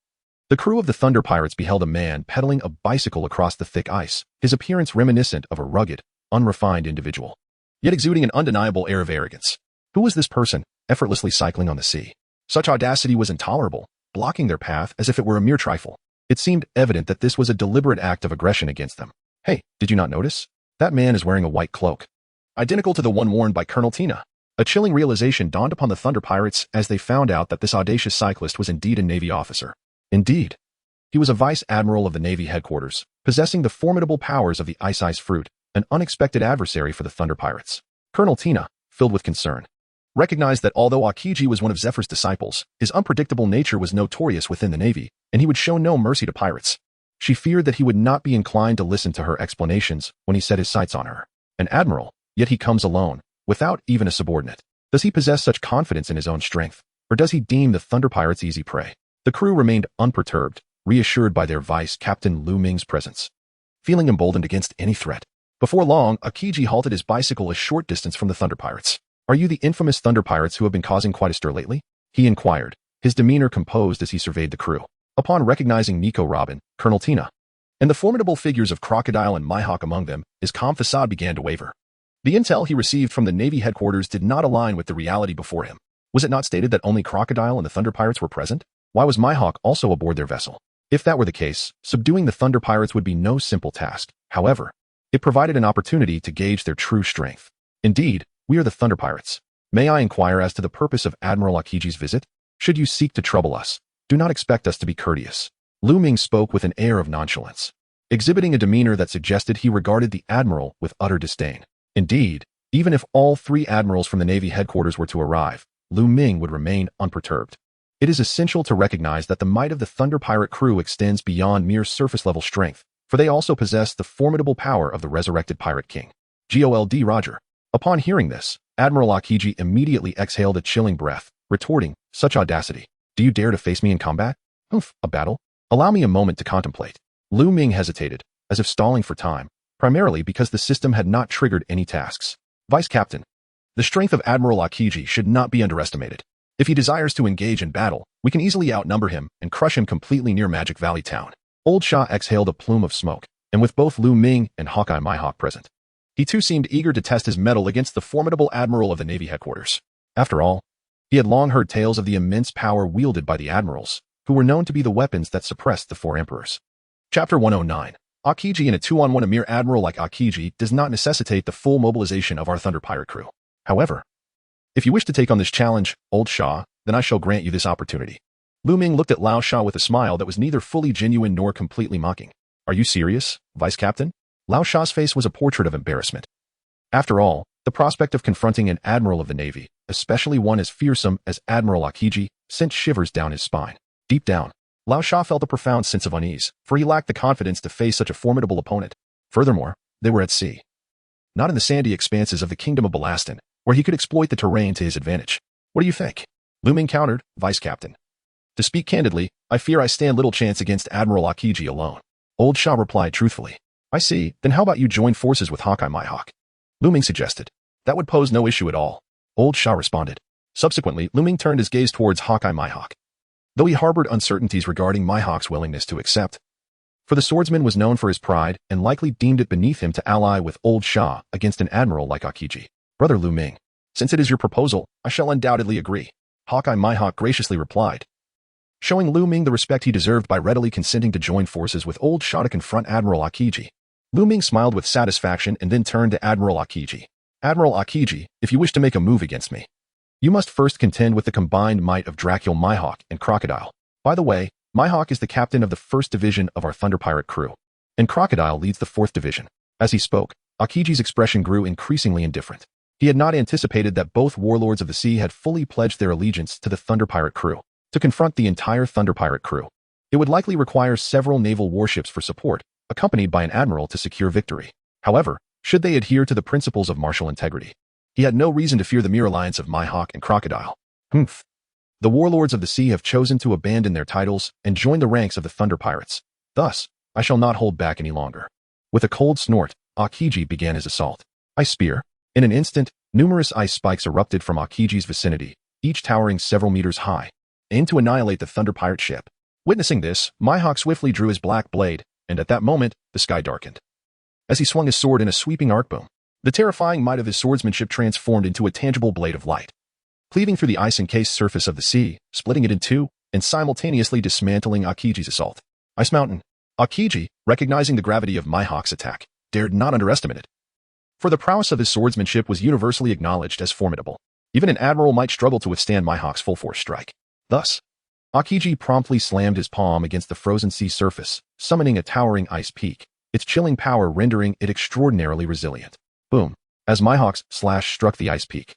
the crew of the Thunder Pirates beheld a man pedaling a bicycle across the thick ice, his appearance reminiscent of a rugged, unrefined individual, yet exuding an undeniable air of arrogance. Who was this person, effortlessly cycling on the sea? Such audacity was intolerable, blocking their path as if it were a mere trifle. It seemed evident that this was a deliberate act of aggression against them. Hey, did you not notice? That man is wearing a white cloak, identical to the one worn by Colonel Tina. A chilling realization dawned upon the Thunder Pirates as they found out that this audacious cyclist was indeed a Navy officer. Indeed, he was a Vice Admiral of the Navy headquarters, possessing the formidable powers of the Ice Fruit, an unexpected adversary for the Thunder Pirates. Colonel Tina, filled with concern, recognized that although Aokiji was one of Zephyr's disciples, his unpredictable nature was notorious within the Navy, and he would show no mercy to pirates. She feared that he would not be inclined to listen to her explanations when he set his sights on her. An admiral, yet he comes alone, without even a subordinate. Does he possess such confidence in his own strength, or does he deem the Thunder Pirates easy prey? The crew remained unperturbed, reassured by their Vice Captain Lu Ming's presence, feeling emboldened against any threat. Before long, Aokiji halted his bicycle a short distance from the Thunder Pirates. Are you the infamous Thunder Pirates who have been causing quite a stir lately? He inquired, his demeanor composed as he surveyed the crew. Upon recognizing Nico Robin, Colonel Tina, and the formidable figures of Crocodile and Mihawk among them, his calm facade began to waver. The intel he received from the Navy headquarters did not align with the reality before him. Was it not stated that only Crocodile and the Thunder Pirates were present? Why was Mihawk also aboard their vessel? If that were the case, subduing the Thunder Pirates would be no simple task. However, it provided an opportunity to gauge their true strength. Indeed, we are the Thunder Pirates. May I inquire as to the purpose of Admiral Aokiji's visit? Should you seek to trouble us, do not expect us to be courteous. Lu Ming spoke with an air of nonchalance, exhibiting a demeanor that suggested he regarded the admiral with utter disdain. Indeed, even if all three admirals from the Navy headquarters were to arrive, Lu Ming would remain unperturbed. It is essential to recognize that the might of the Thunder Pirate crew extends beyond mere surface-level strength, for they also possess the formidable power of the resurrected Pirate King. GOLD Roger. Upon hearing this, Admiral Aokiji immediately exhaled a chilling breath, retorting, "Such audacity. Do you dare to face me in combat? Humph, a battle? Allow me a moment to contemplate." Lu Ming hesitated, as if stalling for time, primarily because the system had not triggered any tasks. Vice Captain, the strength of Admiral Akiji should not be underestimated. If he desires to engage in battle, we can easily outnumber him and crush him completely near Magic Valley Town. Old Shah exhaled a plume of smoke, and with both Lu Ming and Hawkeye Mihawk present, he too seemed eager to test his mettle against the formidable admiral of the Navy headquarters. After all, he had long heard tales of the immense power wielded by the admirals, who were known to be the weapons that suppressed the four emperors. Chapter 109. Akiji. In a 2-on-1, a mere admiral like Akiji does not necessitate the full mobilization of our Thunder Pirate crew. However, if you wish to take on this challenge, Old Shah, then I shall grant you this opportunity. Lu Ming looked at Lao Sha with a smile that was neither fully genuine nor completely mocking. Are you serious, Vice Captain? Lao Sha's face was a portrait of embarrassment. After all, the prospect of confronting an admiral of the Navy, especially one as fearsome as Admiral Akiji, sent shivers down his spine. Deep down, Lao Sha felt a profound sense of unease, for he lacked the confidence to face such a formidable opponent. Furthermore, they were at sea, not in the sandy expanses of the Kingdom of Belastin, where he could exploit the terrain to his advantage. What do you think? Lu Ming countered, Vice Captain. To speak candidly, I fear I stand little chance against Admiral Akiji alone. Old Shah replied truthfully. I see, then how about you join forces with Hawkeye Mihawk? Lu Ming suggested. That would pose no issue at all. Old Shah responded. Subsequently, Lu Ming turned his gaze towards Hawkeye Mihawk, though he harbored uncertainties regarding Mihawk's willingness to accept. For the swordsman was known for his pride and likely deemed it beneath him to ally with Old Shah against an admiral like Akiji. Brother Lu Ming, since it is your proposal, I shall undoubtedly agree. Hawkeye Mihawk graciously replied, showing Lu Ming the respect he deserved by readily consenting to join forces with Old Shah to confront Admiral Akiji. Lu Ming smiled with satisfaction and then turned to Admiral Akiji. Admiral Akiji, if you wish to make a move against me, you must first contend with the combined might of Dracul Mihawk and Crocodile. By the way, Mihawk is the captain of the 1st Division of our Thunder Pirate crew, and Crocodile leads the 4th Division. As he spoke, Akiji's expression grew increasingly indifferent. He had not anticipated that both warlords of the sea had fully pledged their allegiance to the Thunder Pirate crew. To confront the entire Thunder Pirate crew, it would likely require several naval warships for support, accompanied by an admiral to secure victory. However, should they adhere to the principles of martial integrity, he had no reason to fear the mere alliance of Mihawk and Crocodile. Humph. The warlords of the sea have chosen to abandon their titles and join the ranks of the Thunder Pirates. Thus, I shall not hold back any longer. With a cold snort, Akiji began his assault. Ice Spear. In an instant, numerous ice spikes erupted from Akiji's vicinity, each towering several meters high, aimed to annihilate the Thunder Pirate ship. Witnessing this, Mihawk swiftly drew his black blade, and at that moment, the sky darkened. As he swung his sword in a sweeping arc boom, the terrifying might of his swordsmanship transformed into a tangible blade of light, cleaving through the ice-encased surface of the sea, splitting it in two, and simultaneously dismantling Akiji's assault. Ice Mountain. Akiji, recognizing the gravity of Mihawk's attack, dared not underestimate it. For the prowess of his swordsmanship was universally acknowledged as formidable. Even an admiral might struggle to withstand Mihawk's full-force strike. Thus, Akiji promptly slammed his palm against the frozen sea surface, summoning a towering ice peak, its chilling power rendering it extraordinarily resilient. Boom. As Mihawk's slash struck the ice peak,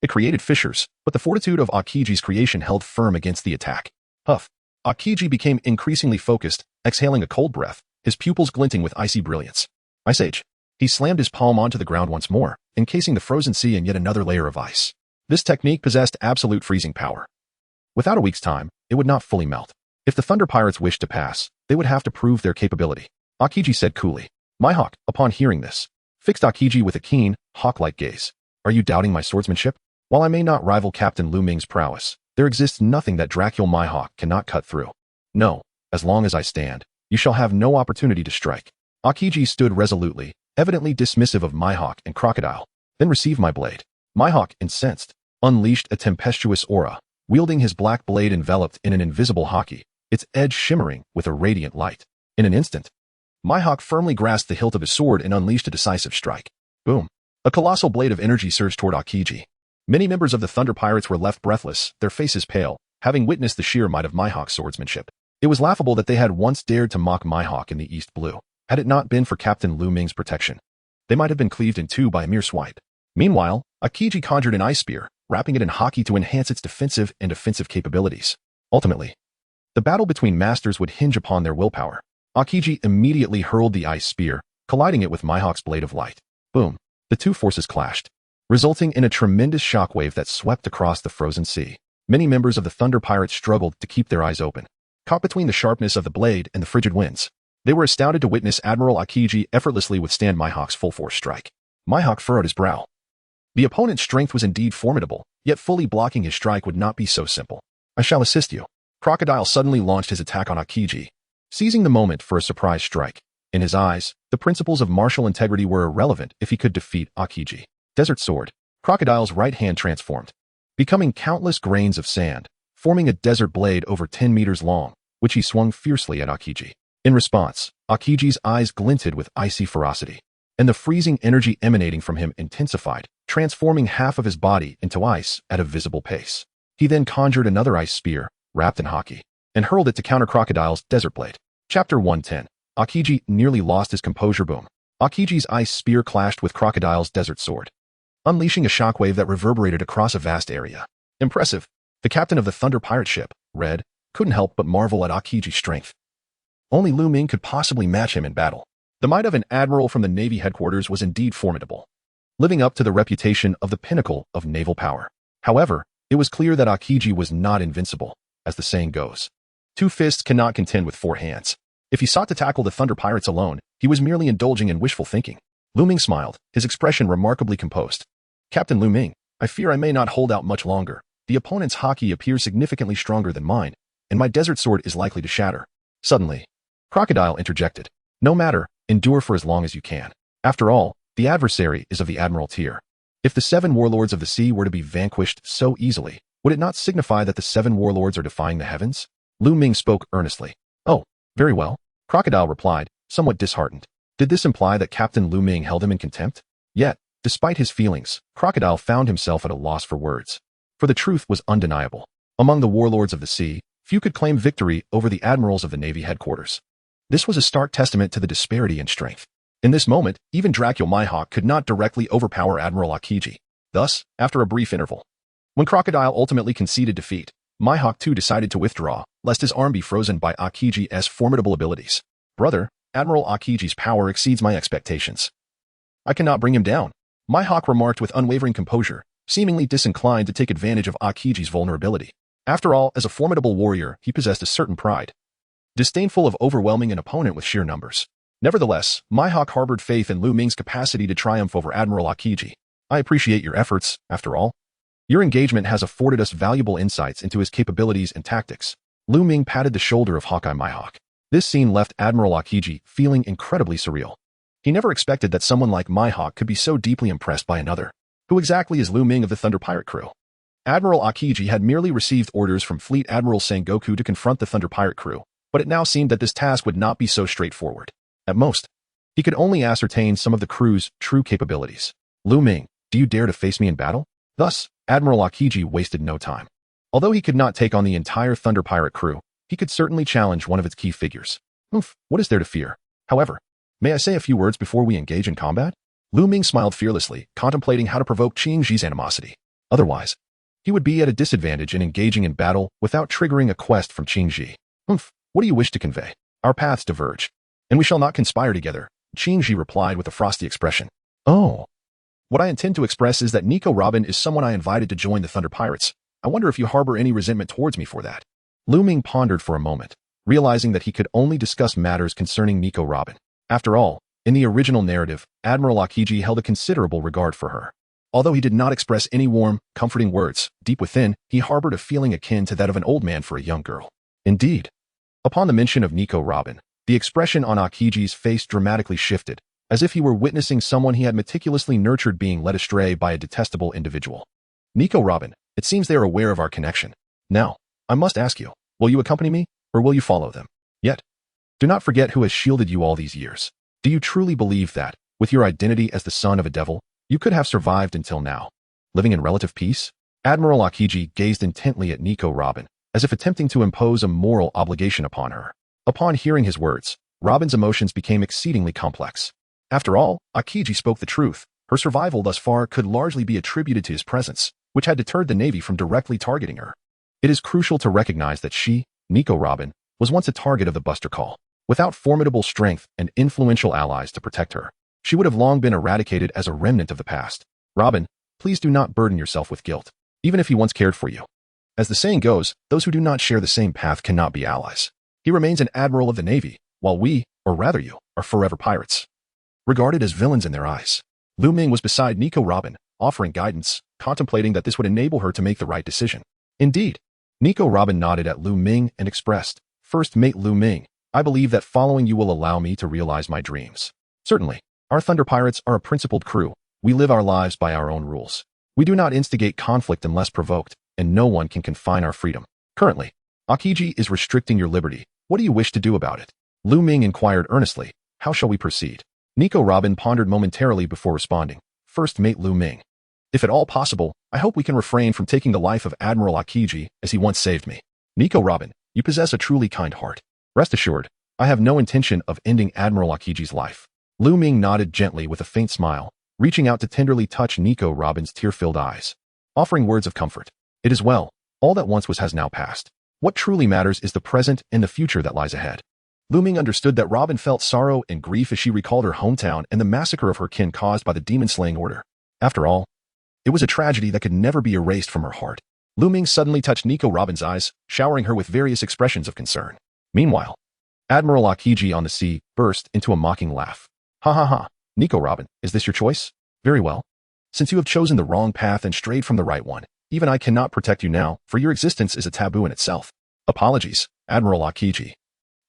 it created fissures, but the fortitude of Akiji's creation held firm against the attack. Huff. Akiji became increasingly focused, exhaling a cold breath, his pupils glinting with icy brilliance. Ice Age. He slammed his palm onto the ground once more, encasing the frozen sea in yet another layer of ice. This technique possessed absolute freezing power. Without a week's time, it would not fully melt. If the Thunder Pirates wished to pass, they would have to prove their capability. Akiji said coolly. Mihawk, upon hearing this, fixed Akiji with a keen, hawk-like gaze. Are you doubting my swordsmanship? While I may not rival Captain Lu Ming's prowess, there exists nothing that Dracul Mihawk cannot cut through. No, as long as I stand, you shall have no opportunity to strike. Akiji stood resolutely, evidently dismissive of Mihawk and Crocodile, then received my blade. Mihawk, incensed, unleashed a tempestuous aura, wielding his black blade enveloped in an invisible haki, its edge shimmering with a radiant light. In an instant, Mihawk firmly grasped the hilt of his sword and unleashed a decisive strike. Boom. A colossal blade of energy surged toward Akiji. Many members of the Thunder Pirates were left breathless, their faces pale, having witnessed the sheer might of Mihawk's swordsmanship. It was laughable that they had once dared to mock Mihawk in the East Blue. Had it not been for Captain Lu Ming's protection, they might have been cleaved in two by a mere swipe. Meanwhile, Akiji conjured an ice spear, wrapping it in haki to enhance its defensive and offensive capabilities. Ultimately, the battle between masters would hinge upon their willpower. Akiji immediately hurled the ice spear, colliding it with Mihawk's blade of light. Boom. The two forces clashed, resulting in a tremendous shockwave that swept across the frozen sea. Many members of the Thunder Pirates struggled to keep their eyes open, caught between the sharpness of the blade and the frigid winds. They were astounded to witness Admiral Akiji effortlessly withstand Mihawk's full-force strike. Mihawk furrowed his brow. The opponent's strength was indeed formidable, yet fully blocking his strike would not be so simple. I shall assist you. Crocodile suddenly launched his attack on Akiji, seizing the moment for a surprise strike. In his eyes, the principles of martial integrity were irrelevant if he could defeat Akiji. Desert Sword. Crocodile's right hand transformed, becoming countless grains of sand, forming a desert blade over 10 meters long, which he swung fiercely at Akiji. In response, Akiji's eyes glinted with icy ferocity, and the freezing energy emanating from him intensified, transforming half of his body into ice at a visible pace. He then conjured another ice spear, wrapped in Haki, and hurled it to counter Crocodile's desert blade. Chapter 110. Akiji nearly lost his composure. Boom. Akiji's ice spear clashed with Crocodile's desert sword, unleashing a shockwave that reverberated across a vast area. Impressive. The captain of the Thunder Pirate ship, Red, couldn't help but marvel at Akiji's strength. Only Lu Ming could possibly match him in battle. The might of an admiral from the Navy headquarters was indeed formidable, living up to the reputation of the pinnacle of naval power. However, it was clear that Akiji was not invincible, as the saying goes. 2 fists cannot contend with 4 hands. If he sought to tackle the Thunder Pirates alone, he was merely indulging in wishful thinking. Lu Ming smiled, his expression remarkably composed. Captain Lu Ming, I fear I may not hold out much longer. The opponent's Haki appears significantly stronger than mine, and my desert sword is likely to shatter. Suddenly, Crocodile interjected. No matter, endure for as long as you can. After all, the adversary is of the admiral tier. If the 7 warlords of the sea were to be vanquished so easily, would it not signify that the 7 warlords are defying the heavens? Lu Ming spoke earnestly. Oh, very well. Crocodile replied, somewhat disheartened. Did this imply that Captain Lu Ming held him in contempt? Yet, despite his feelings, Crocodile found himself at a loss for words. For the truth was undeniable. Among the warlords of the sea, few could claim victory over the admirals of the Navy headquarters. This was a stark testament to the disparity in strength. In this moment, even Dracula Mihawk could not directly overpower Admiral Akiji. Thus, after a brief interval, when Crocodile ultimately conceded defeat, Mihawk too decided to withdraw, lest his arm be frozen by Akiji's formidable abilities. Brother, Admiral Akiji's power exceeds my expectations. I cannot bring him down, Mihawk remarked with unwavering composure, seemingly disinclined to take advantage of Akiji's vulnerability. After all, as a formidable warrior, he possessed a certain pride, disdainful of overwhelming an opponent with sheer numbers. Nevertheless, Mihawk harbored faith in Lu Ming's capacity to triumph over Admiral Akiji. I appreciate your efforts, after all. Your engagement has afforded us valuable insights into his capabilities and tactics. Lu Ming patted the shoulder of Hawkeye Mihawk. This scene left Admiral Akiji feeling incredibly surreal. He never expected that someone like Mihawk could be so deeply impressed by another. Who exactly is Lu Ming of the Thunder Pirate crew? Admiral Akiji had merely received orders from Fleet Admiral Sengoku to confront the Thunder Pirate crew, but it now seemed that this task would not be so straightforward. At most, he could only ascertain some of the crew's true capabilities. Lu Ming, do you dare to face me in battle? Thus, Admiral Akiji wasted no time. Although he could not take on the entire Thunder Pirate crew, he could certainly challenge one of its key figures. What is there to fear? However, may I say a few words before we engage in combat? Lu Ming smiled fearlessly, contemplating how to provoke Qing Ji's animosity. Otherwise, he would be at a disadvantage in engaging in battle without triggering a quest from Qing Ji. What do you wish to convey? Our paths diverge, and we shall not conspire together, Qing Ji replied with a frosty expression. Oh. What I intend to express is that Nico Robin is someone I invited to join the Thunder Pirates. I wonder if you harbor any resentment towards me for that. Lu Ming pondered for a moment, realizing that he could only discuss matters concerning Nico Robin. After all, in the original narrative, Admiral Akiji held a considerable regard for her. Although he did not express any warm, comforting words, deep within, he harbored a feeling akin to that of an old man for a young girl. Indeed. Upon the mention of Nico Robin, the expression on Akiji's face dramatically shifted, as if he were witnessing someone he had meticulously nurtured being led astray by a detestable individual. Nico Robin, it seems they are aware of our connection. Now, I must ask you, will you accompany me, or will you follow them? Yet, do not forget who has shielded you all these years. Do you truly believe that, with your identity as the son of a devil, you could have survived until now, living in relative peace? Admiral Akiji gazed intently at Nico Robin, as if attempting to impose a moral obligation upon her. Upon hearing his words, Robin's emotions became exceedingly complex. After all, Akiji spoke the truth. Her survival thus far could largely be attributed to his presence, which had deterred the Navy from directly targeting her. It is crucial to recognize that she, Nico Robin, was once a target of the Buster Call. Without formidable strength and influential allies to protect her, she would have long been eradicated as a remnant of the past. Robin, please do not burden yourself with guilt, even if he once cared for you. As the saying goes, those who do not share the same path cannot be allies. He remains an admiral of the Navy, while we, or rather you, are forever pirates. Regarded as villains in their eyes, Lu Ming was beside Nico Robin, offering guidance, contemplating that this would enable her to make the right decision. Indeed, Nico Robin nodded at Lu Ming and expressed, "First mate Lu Ming, I believe that following you will allow me to realize my dreams. Certainly, our Thunder Pirates are a principled crew. We live our lives by our own rules. We do not instigate conflict unless provoked, and no one can confine our freedom. Currently, Akiji is restricting your liberty. What do you wish to do about it?" Lu Ming inquired earnestly, "How shall we proceed?" Nico Robin pondered momentarily before responding, "First mate Lu Ming, if at all possible, I hope we can refrain from taking the life of Admiral Akiji as he once saved me. Nico Robin, you possess a truly kind heart. Rest assured, I have no intention of ending Admiral Akiji's life." Lu Ming nodded gently with a faint smile, reaching out to tenderly touch Nico Robin's tear-filled eyes, offering words of comfort. "It is well. All that once was has now passed. What truly matters is the present and the future that lies ahead." Lu Ming understood that Robin felt sorrow and grief as she recalled her hometown and the massacre of her kin caused by the demon-slaying order. After all, it was a tragedy that could never be erased from her heart. Lu Ming suddenly touched Nico Robin's eyes, showering her with various expressions of concern. Meanwhile, Admiral Akiji on the sea burst into a mocking laugh. "Ha ha ha, Nico Robin, is this your choice? Very well. Since you have chosen the wrong path and strayed from the right one, even I cannot protect you now, for your existence is a taboo in itself. Apologies, Admiral Akiji.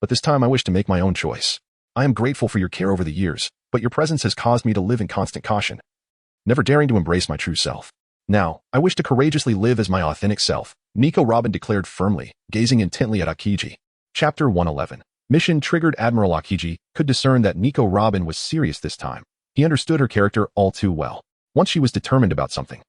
But this time I wish to make my own choice. I am grateful for your care over the years, but your presence has caused me to live in constant caution, never daring to embrace my true self. Now, I wish to courageously live as my authentic self," Nico Robin declared firmly, gazing intently at Akiji. Chapter 111. Mission triggered. Admiral Akiji could discern that Nico Robin was serious this time. He understood her character all too well. Once she was determined about something,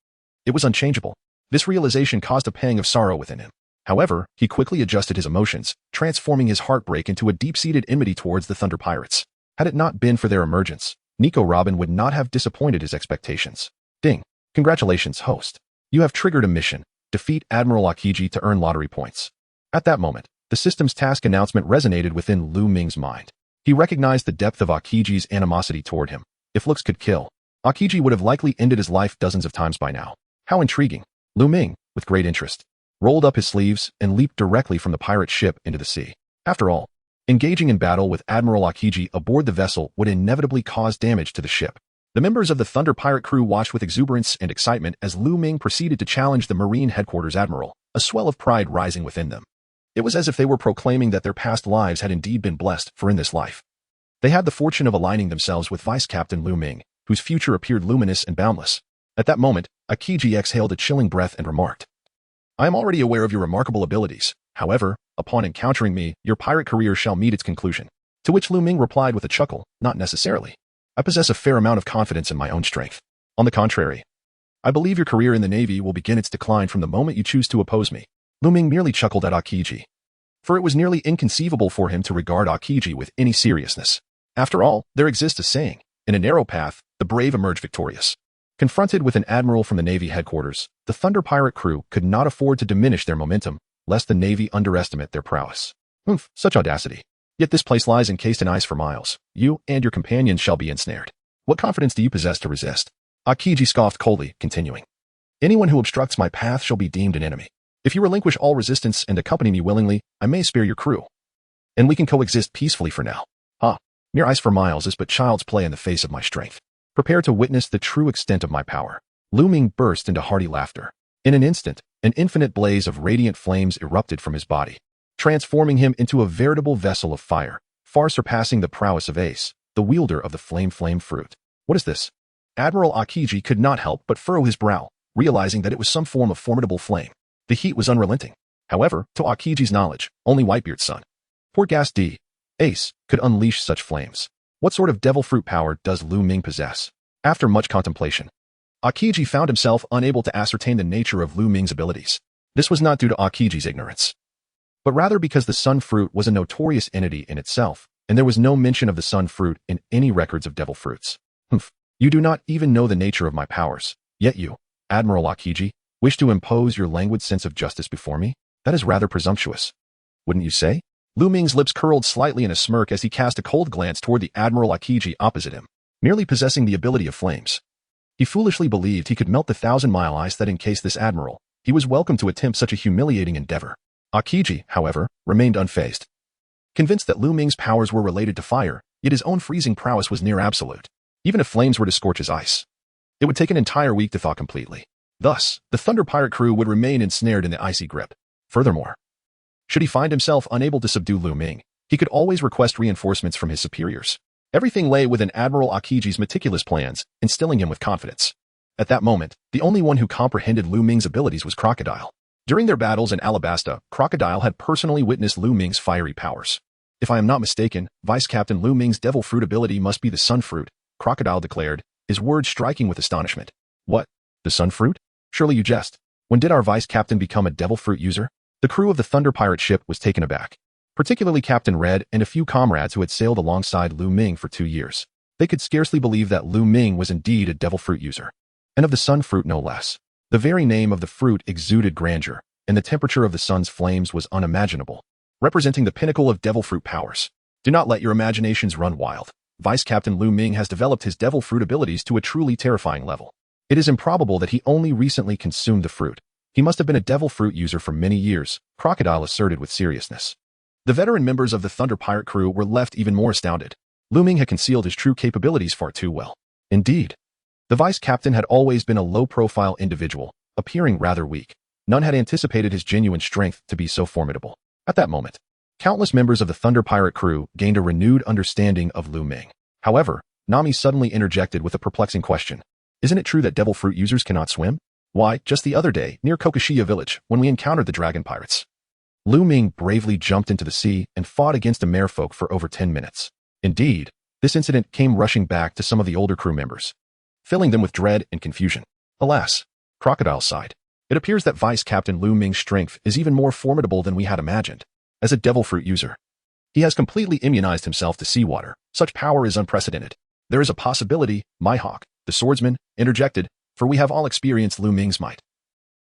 it was unchangeable. This realization caused a pang of sorrow within him. However, he quickly adjusted his emotions, transforming his heartbreak into a deep-seated enmity towards the Thunder Pirates. Had it not been for their emergence, Nico Robin would not have disappointed his expectations. Ding. Congratulations, host. You have triggered a mission. Defeat Admiral Akiji to earn lottery points. At that moment, the system's task announcement resonated within Lu Ming's mind. He recognized the depth of Akiji's animosity toward him. If looks could kill, Akiji would have likely ended his life dozens of times by now. How intriguing. Lu Ming, with great interest, rolled up his sleeves and leaped directly from the pirate ship into the sea. After all, engaging in battle with Admiral Akiji aboard the vessel would inevitably cause damage to the ship. The members of the Thunder Pirate crew watched with exuberance and excitement as Lu Ming proceeded to challenge the Marine Headquarters Admiral, a swell of pride rising within them. It was as if they were proclaiming that their past lives had indeed been blessed, for in this life, they had the fortune of aligning themselves with Vice Captain Lu Ming, whose future appeared luminous and boundless. At that moment, Akiji exhaled a chilling breath and remarked, "I am already aware of your remarkable abilities. However, upon encountering me, your pirate career shall meet its conclusion." To which Lu Ming replied with a chuckle, "Not necessarily. I possess a fair amount of confidence in my own strength. On the contrary, I believe your career in the Navy will begin its decline from the moment you choose to oppose me." Lu Ming merely chuckled at Akiji, for it was nearly inconceivable for him to regard Akiji with any seriousness. After all, there exists a saying, in a narrow path, the brave emerge victorious. Confronted with an admiral from the Navy headquarters, the Thunder Pirate crew could not afford to diminish their momentum, lest the Navy underestimate their prowess. Such audacity. Yet this place lies encased in ice for miles. You and your companions shall be ensnared. What confidence do you possess to resist? Akiji scoffed coldly, continuing, "Anyone who obstructs my path shall be deemed an enemy. If you relinquish all resistance and accompany me willingly, I may spare your crew, and we can coexist peacefully for now. Mere ice for miles is but child's play in the face of my strength. Prepare to witness the true extent of my power." Lu Ming burst into hearty laughter. In an instant, an infinite blaze of radiant flames erupted from his body, transforming him into a veritable vessel of fire, far surpassing the prowess of Ace, the wielder of the flame fruit. What is this? Admiral Akiji could not help but furrow his brow, realizing that it was some form of formidable flame. The heat was unrelenting. However, to Akiji's knowledge, only Whitebeard's son, poor Gas D, Ace, could unleash such flames. What sort of devil fruit power does Lu Ming possess? After much contemplation, Akiji found himself unable to ascertain the nature of Lu Ming's abilities. This was not due to Akiji's ignorance, but rather because the sun fruit was a notorious entity in itself, and there was no mention of the sun fruit in any records of devil fruits. You do not even know the nature of my powers, yet you, Admiral Akiji, wish to impose your languid sense of justice before me? That is rather presumptuous, wouldn't you say? Lu Ming's lips curled slightly in a smirk as he cast a cold glance toward the Admiral Akiji opposite him, merely possessing the ability of flames. He foolishly believed he could melt the 1,000-mile ice that encased this admiral, He was welcome to attempt such a humiliating endeavor. Akiji, however, remained unfazed. Convinced that Lu Ming's powers were related to fire, yet his own freezing prowess was near absolute. Even if flames were to scorch his ice, it would take an entire week to thaw completely. Thus, the Thunder Pirate crew would remain ensnared in the icy grip. Furthermore, should he find himself unable to subdue Lu Ming, he could always request reinforcements from his superiors. Everything lay within Admiral Akiji's meticulous plans, instilling him with confidence. At that moment, the only one who comprehended Lu Ming's abilities was Crocodile. During their battles in Alabasta, Crocodile had personally witnessed Lu Ming's fiery powers. If I am not mistaken, Vice Captain Lu Ming's Devil Fruit ability must be the Sun Fruit, Crocodile declared, his words striking with astonishment. What? The Sun Fruit? Surely you jest. When did our Vice Captain become a Devil Fruit user? The crew of the Thunder Pirate ship was taken aback. Particularly Captain Red and a few comrades who had sailed alongside Lu Ming for 2 years. They could scarcely believe that Lu Ming was indeed a Devil Fruit user. And of the Sun Fruit no less. The very name of the fruit exuded grandeur, and the temperature of the sun's flames was unimaginable, representing the pinnacle of Devil Fruit powers. Do not let your imaginations run wild. Vice Captain Lu Ming has developed his Devil Fruit abilities to a truly terrifying level. It is improbable that he only recently consumed the fruit. He must have been a Devil Fruit user for many years, Crocodile asserted with seriousness. The veteran members of the Thunder Pirate crew were left even more astounded. Lu Ming had concealed his true capabilities far too well. Indeed, the Vice Captain had always been a low-profile individual, appearing rather weak. None had anticipated his genuine strength to be so formidable. At that moment, countless members of the Thunder Pirate crew gained a renewed understanding of Lu Ming. However, Nami suddenly interjected with a perplexing question. Isn't it true that Devil Fruit users cannot swim? Why, just the other day, near Kokoshiya village, when we encountered the dragon pirates, Lu Ming bravely jumped into the sea and fought against the merfolk for over 10 minutes. Indeed, this incident came rushing back to some of the older crew members, filling them with dread and confusion. Alas, Crocodile sighed. It appears that Vice Captain Lu Ming's strength is even more formidable than we had imagined. As a Devil Fruit user, he has completely immunized himself to seawater. Such power is unprecedented. There is a possibility, Mihawk, the swordsman, interjected, for we have all experienced Lu Ming's might,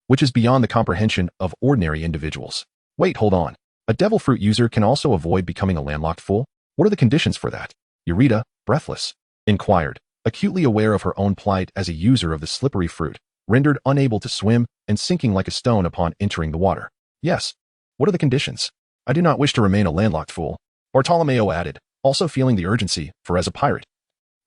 which is beyond the comprehension of ordinary individuals. Wait, hold on. A Devil Fruit user can also avoid becoming a landlocked fool? What are the conditions for that? Eureka, breathless, inquired, acutely aware of her own plight as a user of the slippery fruit, rendered unable to swim and sinking like a stone upon entering the water. Yes. What are the conditions? I do not wish to remain a landlocked fool, Bartolomeo added, also feeling the urgency, for as a pirate,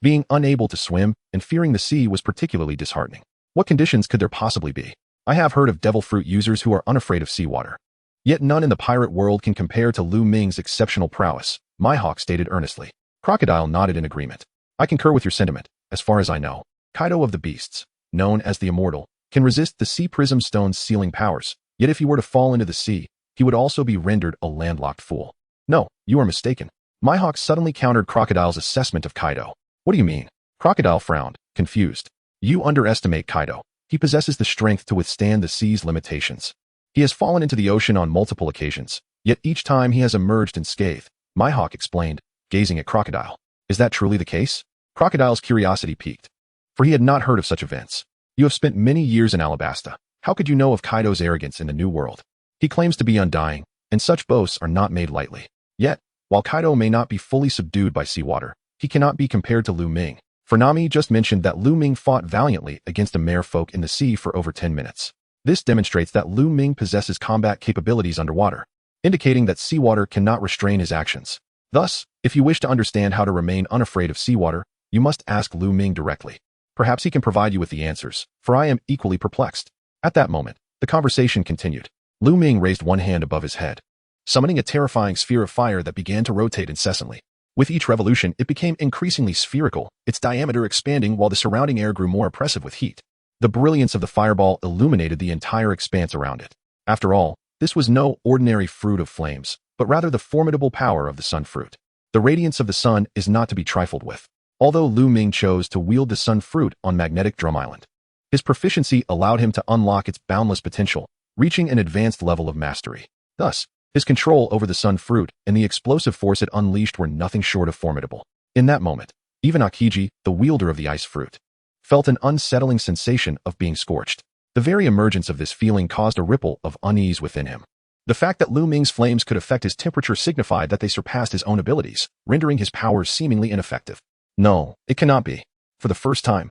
being unable to swim and fearing the sea was particularly disheartening. What conditions could there possibly be? I have heard of Devil Fruit users who are unafraid of seawater. Yet none in the pirate world can compare to Lu Ming's exceptional prowess, Mihawk stated earnestly. Crocodile nodded in agreement. I concur with your sentiment. As far as I know, Kaido of the Beasts, known as the Immortal, can resist the Sea Prism Stone's sealing powers, yet if he were to fall into the sea, he would also be rendered a landlocked fool. No, you are mistaken. Mihawk suddenly countered Crocodile's assessment of Kaido. What do you mean? Crocodile frowned, confused. You underestimate Kaido. He possesses the strength to withstand the sea's limitations. He has fallen into the ocean on multiple occasions, yet each time he has emerged unscathed, Mihawk explained, gazing at Crocodile. Is that truly the case? Crocodile's curiosity piqued, for he had not heard of such events. You have spent many years in Alabasta. How could you know of Kaido's arrogance in the New World? He claims to be undying, and such boasts are not made lightly. Yet, while Kaido may not be fully subdued by seawater, he cannot be compared to Lu Ming. For Nami just mentioned that Lu Ming fought valiantly against a merfolk in the sea for over 10 minutes. This demonstrates that Lu Ming possesses combat capabilities underwater, indicating that seawater cannot restrain his actions. Thus, if you wish to understand how to remain unafraid of seawater, you must ask Lu Ming directly. Perhaps he can provide you with the answers, for I am equally perplexed. At that moment, the conversation continued. Lu Ming raised one hand above his head, summoning a terrifying sphere of fire that began to rotate incessantly. With each revolution, it became increasingly spherical, its diameter expanding while the surrounding air grew more oppressive with heat. The brilliance of the fireball illuminated the entire expanse around it. After all, this was no ordinary fruit of flames, but rather the formidable power of the sun fruit. The radiance of the sun is not to be trifled with. Although Lu Ming chose to wield the sun fruit on Magnetic Drum Island, his proficiency allowed him to unlock its boundless potential, reaching an advanced level of mastery. Thus, his control over the sun fruit and the explosive force it unleashed were nothing short of formidable. In that moment, even Akiji, the wielder of the ice fruit, felt an unsettling sensation of being scorched. The very emergence of this feeling caused a ripple of unease within him. The fact that Lu Ming's flames could affect his temperature signified that they surpassed his own abilities, rendering his powers seemingly ineffective. No, it cannot be. For the first time,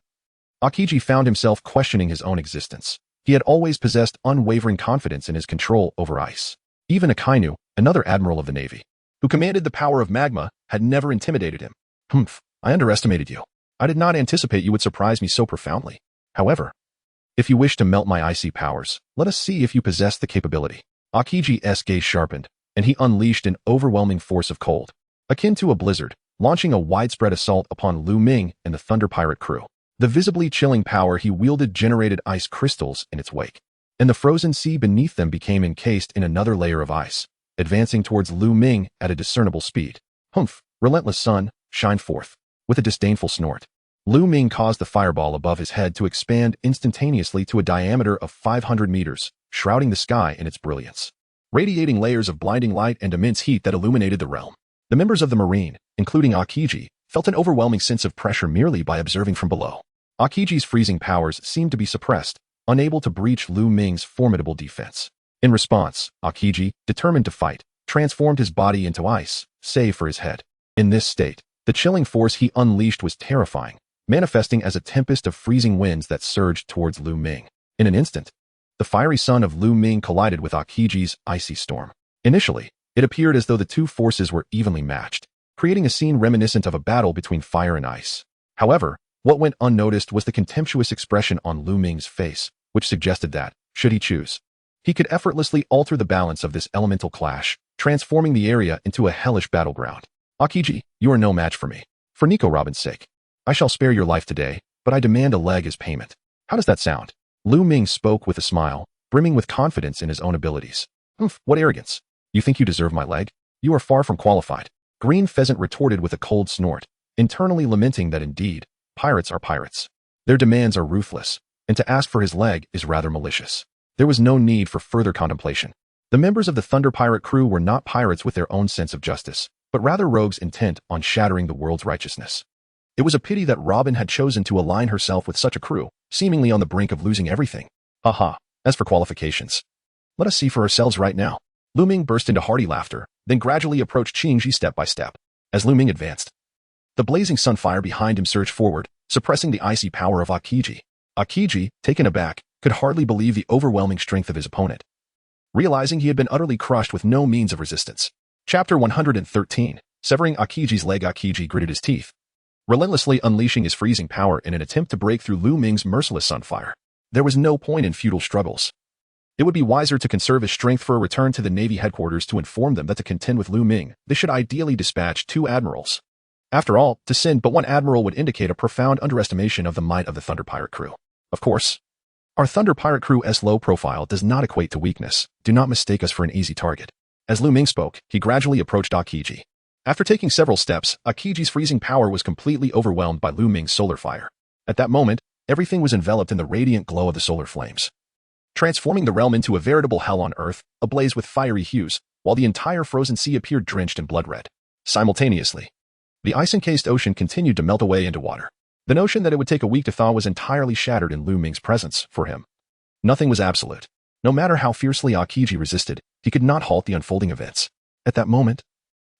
Akiji found himself questioning his own existence. He had always possessed unwavering confidence in his control over ice. Even Akainu, another admiral of the Navy, who commanded the power of magma, had never intimidated him. I underestimated you. I did not anticipate you would surprise me so profoundly. However, if you wish to melt my icy powers, let us see if you possess the capability. Akiji's gaze sharpened, and he unleashed an overwhelming force of cold, akin to a blizzard, launching a widespread assault upon Lu Ming and the Thunder Pirate crew. The visibly chilling power he wielded generated ice crystals in its wake, and the frozen sea beneath them became encased in another layer of ice, advancing towards Lu Ming at a discernible speed. Relentless sun, shine forth. With a disdainful snort, Lu Ming caused the fireball above his head to expand instantaneously to a diameter of 500 meters, shrouding the sky in its brilliance, radiating layers of blinding light and immense heat that illuminated the realm. The members of the Marine, including Akiji, felt an overwhelming sense of pressure merely by observing from below. Akiji's freezing powers seemed to be suppressed, unable to breach Lu Ming's formidable defense. In response, Akiji, determined to fight, transformed his body into ice, save for his head. In this state, the chilling force he unleashed was terrifying, manifesting as a tempest of freezing winds that surged towards Lu Ming. In an instant, the fiery sun of Lu Ming collided with Akiji's icy storm. Initially, it appeared as though the two forces were evenly matched, creating a scene reminiscent of a battle between fire and ice. However, what went unnoticed was the contemptuous expression on Lu Ming's face, which suggested that, should he choose, he could effortlessly alter the balance of this elemental clash, transforming the area into a hellish battleground. Akiji, you are no match for me. For Nico Robin's sake, I shall spare your life today, but I demand a leg as payment. How does that sound? Lu Ming spoke with a smile, brimming with confidence in his own abilities. What arrogance. You think you deserve my leg? You are far from qualified. Green Pheasant retorted with a cold snort, internally lamenting that indeed, pirates are pirates. Their demands are ruthless, and to ask for his leg is rather malicious. There was no need for further contemplation. The members of the Thunder Pirate crew were not pirates with their own sense of justice, but rather rogues intent on shattering the world's righteousness. It was a pity that Robin had chosen to align herself with such a crew, seemingly on the brink of losing everything. As for qualifications, let us see for ourselves right now. Lu Ming burst into hearty laughter, then gradually approached Qingji step by step. As Lu Ming advanced, the blazing sunfire behind him surged forward, suppressing the icy power of Akiji. Akiji, taken aback, could hardly believe the overwhelming strength of his opponent, realizing he had been utterly crushed with no means of resistance. Chapter 113. Severing Akiji's leg. Akiji gritted his teeth, relentlessly unleashing his freezing power in an attempt to break through Lu Ming's merciless sunfire. There was no point in futile struggles. It would be wiser to conserve his strength for a return to the Navy headquarters to inform them that to contend with Lu Ming, they should ideally dispatch 2 admirals. After all, to send but 1 admiral would indicate a profound underestimation of the might of the Thunder Pirate crew. Of course, our Thunder Pirate crew's low profile does not equate to weakness. Do not mistake us for an easy target. As Lu Ming spoke, he gradually approached Akiji. After taking several steps, Akiji's freezing power was completely overwhelmed by Lu Ming's solar fire. At that moment, everything was enveloped in the radiant glow of the solar flames, transforming the realm into a veritable hell on Earth, ablaze with fiery hues, while the entire frozen sea appeared drenched in blood red. Simultaneously, the ice-encased ocean continued to melt away into water. The notion that it would take a week to thaw was entirely shattered in Lu Ming's presence. For him, nothing was absolute. No matter how fiercely Akiji resisted, he could not halt the unfolding events. At that moment,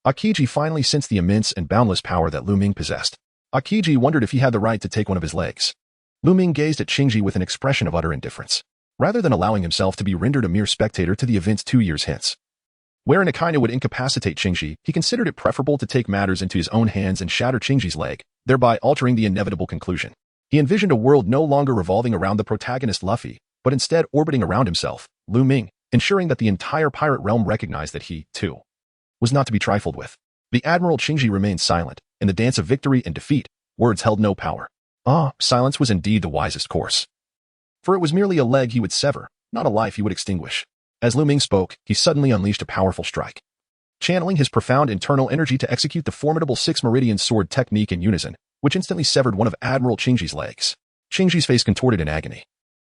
Akiji finally sensed the immense and boundless power that Lu Ming possessed. Akiji wondered if he had the right to take one of his legs. Lu Ming gazed at Qingji with an expression of utter indifference, rather than allowing himself to be rendered a mere spectator to the events 2 years hence. Wherein Akainu would incapacitate Qingji, he considered it preferable to take matters into his own hands and shatter Qingji's leg, thereby altering the inevitable conclusion. He envisioned a world no longer revolving around the protagonist Luffy, but instead orbiting around himself, Lu Ming, ensuring that the entire pirate realm recognized that he, too, was not to be trifled with. The Admiral Qingji remained silent. In the dance of victory and defeat, words held no power. Silence was indeed the wisest course. For it was merely a leg he would sever, not a life he would extinguish. As Lu Ming spoke, he suddenly unleashed a powerful strike, channeling his profound internal energy to execute the formidable 6-meridian sword technique in unison, which instantly severed one of Admiral Qingji's legs. Qingji's face contorted in agony.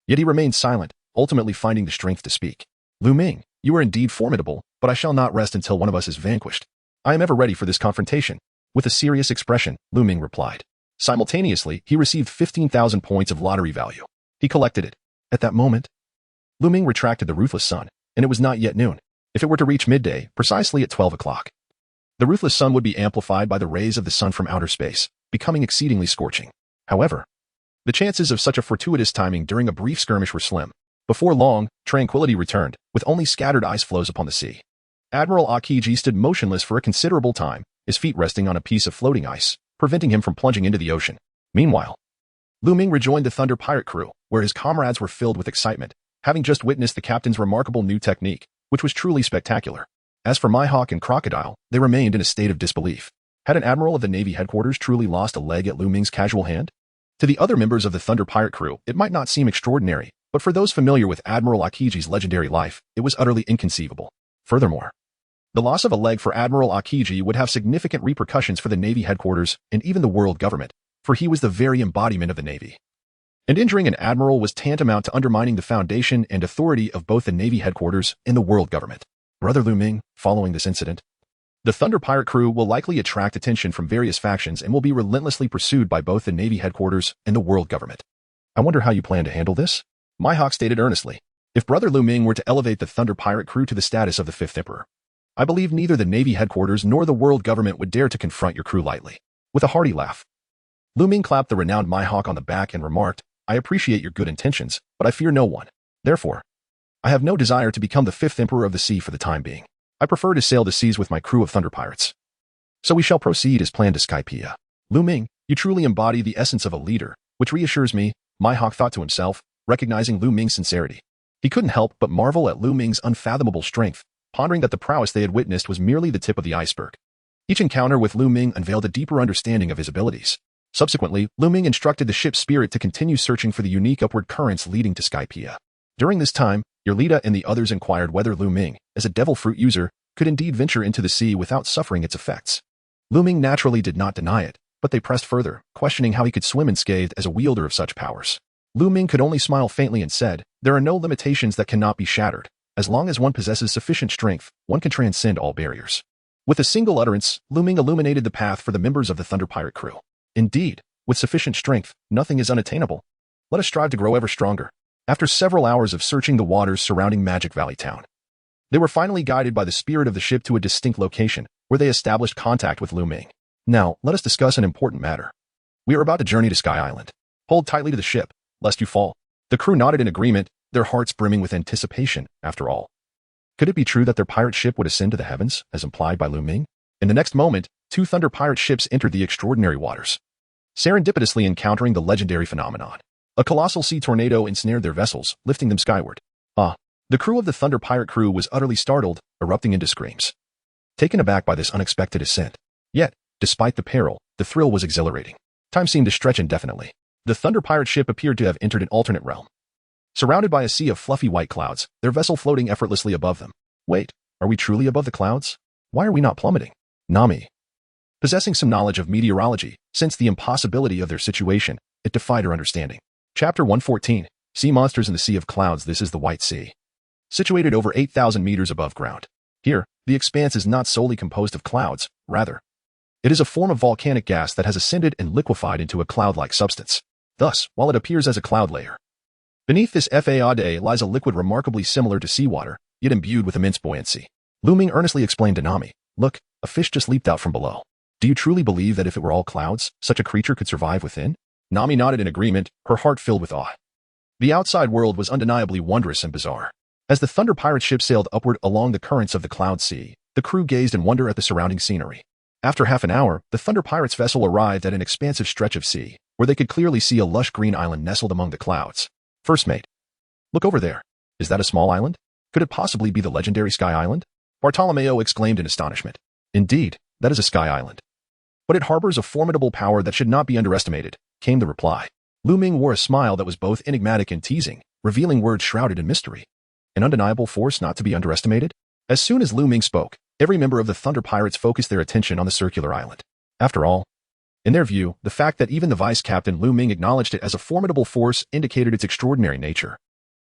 Yet he remained silent, ultimately finding the strength to speak. Lu Ming, you are indeed formidable, but I shall not rest until one of us is vanquished. I am ever ready for this confrontation. With a serious expression, Lu Ming replied. Simultaneously, he received 15,000 points of lottery value. He collected it. At that moment, Lu Ming retracted the ruthless sun, and it was not yet noon. If it were to reach midday, precisely at 12 o'clock, the ruthless sun would be amplified by the rays of the sun from outer space, becoming exceedingly scorching. However, the chances of such a fortuitous timing during a brief skirmish were slim. Before long, tranquility returned, with only scattered ice floes upon the sea. Admiral Akiji stood motionless for a considerable time, his feet resting on a piece of floating ice, preventing him from plunging into the ocean. Meanwhile, Lu Ming rejoined the Thunder Pirate crew, where his comrades were filled with excitement, having just witnessed the captain's remarkable new technique, which was truly spectacular. As for Mihawk and Crocodile, they remained in a state of disbelief. Had an admiral of the Navy headquarters truly lost a leg at Lu Ming's casual hand? To the other members of the Thunder Pirate crew, it might not seem extraordinary, but for those familiar with Admiral Akiji's legendary life, it was utterly inconceivable. Furthermore, the loss of a leg for Admiral Akiji would have significant repercussions for the Navy headquarters and even the world government, for he was the very embodiment of the Navy. And injuring an admiral was tantamount to undermining the foundation and authority of both the Navy headquarters and the world government. Brother Lu Ming, following this incident, the Thunder Pirate crew will likely attract attention from various factions and will be relentlessly pursued by both the Navy headquarters and the world government. I wonder how you plan to handle this? Mihawk stated earnestly. If Brother Lu Ming were to elevate the Thunder Pirate crew to the status of the Fifth Emperor, I believe neither the Navy headquarters nor the world government would dare to confront your crew lightly. With a hearty laugh, Lu Ming clapped the renowned Mihawk on the back and remarked, I appreciate your good intentions, but I fear no one. Therefore, I have no desire to become the Fifth Emperor of the Sea for the time being. I prefer to sail the seas with my crew of Thunder Pirates. So we shall proceed as planned to Skypiea. Lu Ming, you truly embody the essence of a leader, which reassures me, Mihawk thought to himself, recognizing Lu Ming's sincerity. He couldn't help but marvel at Lu Ming's unfathomable strength, pondering that the prowess they had witnessed was merely the tip of the iceberg. Each encounter with Lu Ming unveiled a deeper understanding of his abilities. Subsequently, Lu Ming instructed the ship's spirit to continue searching for the unique upward currents leading to Skypiea. During this time, Yerlita and the others inquired whether Lu Ming, as a devil fruit user, could indeed venture into the sea without suffering its effects. Lu Ming naturally did not deny it, but they pressed further, questioning how he could swim unscathed as a wielder of such powers. Lu Ming could only smile faintly and said, there are no limitations that cannot be shattered. As long as one possesses sufficient strength, one can transcend all barriers. With a single utterance, Lu Ming illuminated the path for the members of the Thunder Pirate crew. Indeed, with sufficient strength, nothing is unattainable. Let us strive to grow ever stronger. After several hours of searching the waters surrounding Magic Valley Town, they were finally guided by the spirit of the ship to a distinct location, where they established contact with Lu Ming. Now, let us discuss an important matter. We are about to journey to Sky Island. Hold tightly to the ship, lest you fall. The crew nodded in agreement, their hearts brimming with anticipation, after all. Could it be true that their pirate ship would ascend to the heavens, as implied by Lu Ming? In the next moment, two Thunder Pirate ships entered the extraordinary waters, serendipitously encountering the legendary phenomenon. A colossal sea tornado ensnared their vessels, lifting them skyward. The crew of the Thunder Pirate crew was utterly startled, erupting into screams, taken aback by this unexpected ascent. Yet, despite the peril, the thrill was exhilarating. Time seemed to stretch indefinitely. The Thunder Pirate ship appeared to have entered an alternate realm. Surrounded by a sea of fluffy white clouds, their vessel floating effortlessly above them. Wait, are we truly above the clouds? Why are we not plummeting? Nami, possessing some knowledge of meteorology, sensed the impossibility of their situation. It defied her understanding. Chapter 114, Sea Monsters in the Sea of Clouds. This is the White Sea, situated over 8,000 meters above ground. Here, the expanse is not solely composed of clouds, rather, it is a form of volcanic gas that has ascended and liquefied into a cloud-like substance. Thus, while it appears as a cloud layer, beneath this fade lies a liquid remarkably similar to seawater, yet imbued with immense buoyancy. Lu Ming earnestly explained to Nami, look, a fish just leaped out from below. Do you truly believe that if it were all clouds, such a creature could survive within? Nami nodded in agreement, her heart filled with awe. The outside world was undeniably wondrous and bizarre. As the Thunder Pirate ship sailed upward along the currents of the Cloud Sea, the crew gazed in wonder at the surrounding scenery. After half an hour, the Thunder Pirate's vessel arrived at an expansive stretch of sea, where they could clearly see a lush green island nestled among the clouds. First mate, look over there. Is that a small island? Could it possibly be the legendary Sky Island? Bartolomeo exclaimed in astonishment. Indeed, that is a Sky Island. But it harbors a formidable power that should not be underestimated, came the reply. Lu Ming wore a smile that was both enigmatic and teasing, revealing words shrouded in mystery. An undeniable force not to be underestimated? As soon as Lu Ming spoke, every member of the Thunder Pirates focused their attention on the circular island. After all, in their view, the fact that even the vice captain Lu Ming acknowledged it as a formidable force indicated its extraordinary nature.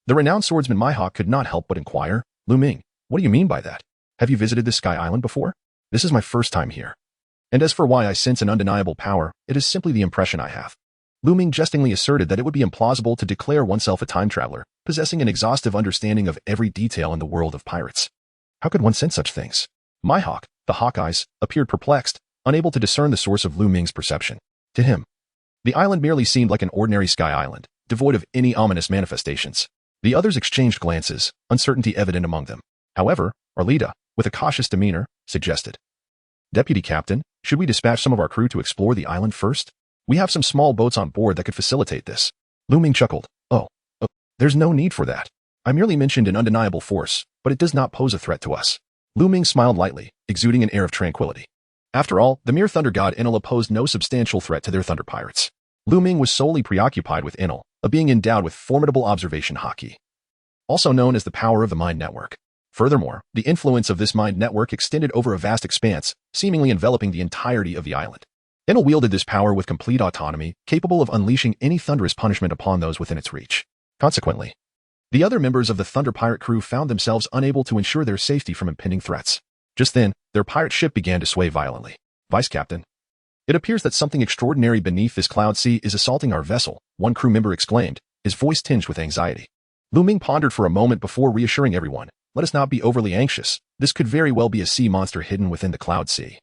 The renowned swordsman Mihawk could not help but inquire, Lu Ming, what do you mean by that? Have you visited this Sky Island before? This is my first time here. And as for why I sense an undeniable power, it is simply the impression I have. Lu Ming jestingly asserted that it would be implausible to declare oneself a time traveler, possessing an exhaustive understanding of every detail in the world of pirates. How could one sense such things? Mihawk, the Hawkeyes, appeared perplexed, unable to discern the source of Lu Ming's perception. To him, the island merely seemed like an ordinary sky island, devoid of any ominous manifestations. The others exchanged glances, uncertainty evident among them. However, Arlida, with a cautious demeanor, suggested, "Deputy Captain, should we dispatch some of our crew to explore the island first? We have some small boats on board that could facilitate this." Lu Ming chuckled. Oh, there's no need for that. I merely mentioned an undeniable force, but it does not pose a threat to us." Lu Ming smiled lightly, exuding an air of tranquility. After all, the mere thunder god Enel posed no substantial threat to their thunder pirates. Lu Ming was solely preoccupied with Enel, a being endowed with formidable observation haki, also known as the power of the mind network. Furthermore, the influence of this mind network extended over a vast expanse, seemingly enveloping the entirety of the island. Enel wielded this power with complete autonomy, capable of unleashing any thunderous punishment upon those within its reach. Consequently, the other members of the Thunder Pirate crew found themselves unable to ensure their safety from impending threats. Just then, their pirate ship began to sway violently. "Vice Captain, it appears that something extraordinary beneath this cloud sea is assaulting our vessel," one crew member exclaimed, his voice tinged with anxiety. Lu Ming pondered for a moment before reassuring everyone, "Let us not be overly anxious. This could very well be a sea monster hidden within the cloud sea.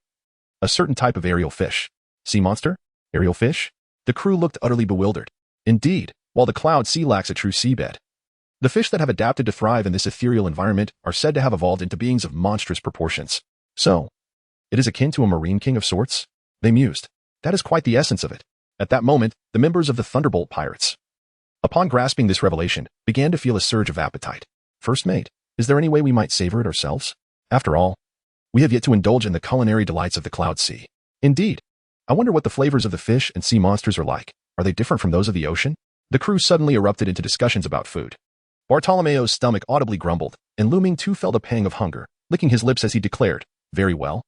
A certain type of aerial fish." "Sea monster? Aerial fish?" The crew looked utterly bewildered. Indeed, while the cloud sea lacks a true seabed, the fish that have adapted to thrive in this ethereal environment are said to have evolved into beings of monstrous proportions. "So, it is akin to a marine king of sorts?" They mused. "That is quite the essence of it." At that moment, the members of the Thunderbolt Pirates, upon grasping this revelation, began to feel a surge of appetite. "First mate, is there any way we might savor it ourselves? After all, we have yet to indulge in the culinary delights of the cloud sea." "Indeed. I wonder what the flavors of the fish and sea monsters are like. Are they different from those of the ocean?" The crew suddenly erupted into discussions about food. Bartolomeo's stomach audibly grumbled, and Lu Ming too felt a pang of hunger, licking his lips as he declared, "Very well.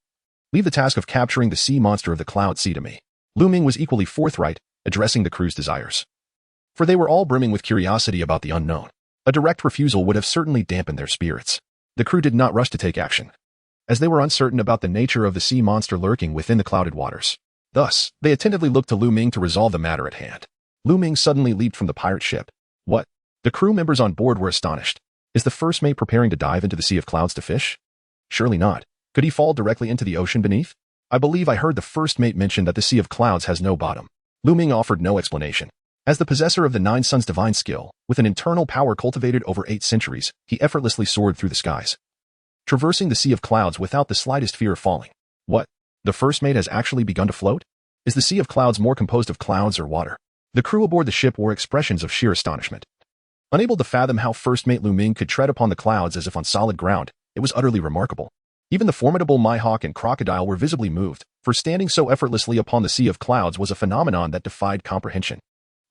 Leave the task of capturing the sea monster of the cloud sea to me." Lu Ming was equally forthright, addressing the crew's desires, for they were all brimming with curiosity about the unknown. A direct refusal would have certainly dampened their spirits. The crew did not rush to take action, as they were uncertain about the nature of the sea monster lurking within the clouded waters. Thus, they attentively looked to Lu Ming to resolve the matter at hand. Lu Ming suddenly leaped from the pirate ship. "What?" The crew members on board were astonished. "Is the first mate preparing to dive into the sea of clouds to fish?" "Surely not. Could he fall directly into the ocean beneath?" "I believe I heard the first mate mention that the sea of clouds has no bottom." Lu Ming offered no explanation. As the possessor of the Nine Suns' divine skill, with an internal power cultivated over 8 centuries, he effortlessly soared through the skies, traversing the sea of clouds without the slightest fear of falling. "What? The first mate has actually begun to float? Is the sea of clouds more composed of clouds or water?" The crew aboard the ship wore expressions of sheer astonishment. Unable to fathom how First Mate Lu Ming could tread upon the clouds as if on solid ground, it was utterly remarkable. Even the formidable Mihawk and Crocodile were visibly moved, for standing so effortlessly upon the sea of clouds was a phenomenon that defied comprehension.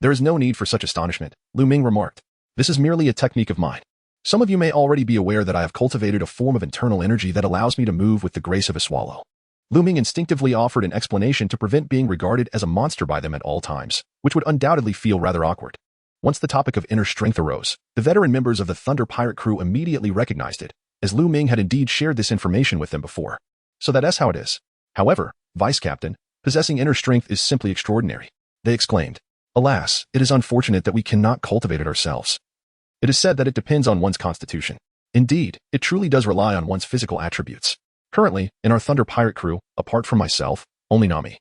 "There is no need for such astonishment," Lu Ming remarked. "This is merely a technique of mine. Some of you may already be aware that I have cultivated a form of internal energy that allows me to move with the grace of a swallow." Lu Ming instinctively offered an explanation to prevent being regarded as a monster by them at all times, which would undoubtedly feel rather awkward. Once the topic of inner strength arose, the veteran members of the Thunder Pirate crew immediately recognized it, as Lu Ming had indeed shared this information with them before. "So that's how it is. However, Vice Captain, possessing inner strength is simply extraordinary," they exclaimed. "Alas, it is unfortunate that we cannot cultivate it ourselves. It is said that it depends on one's constitution. Indeed, it truly does rely on one's physical attributes. Currently, in our Thunder Pirate crew, apart from myself, only Nami,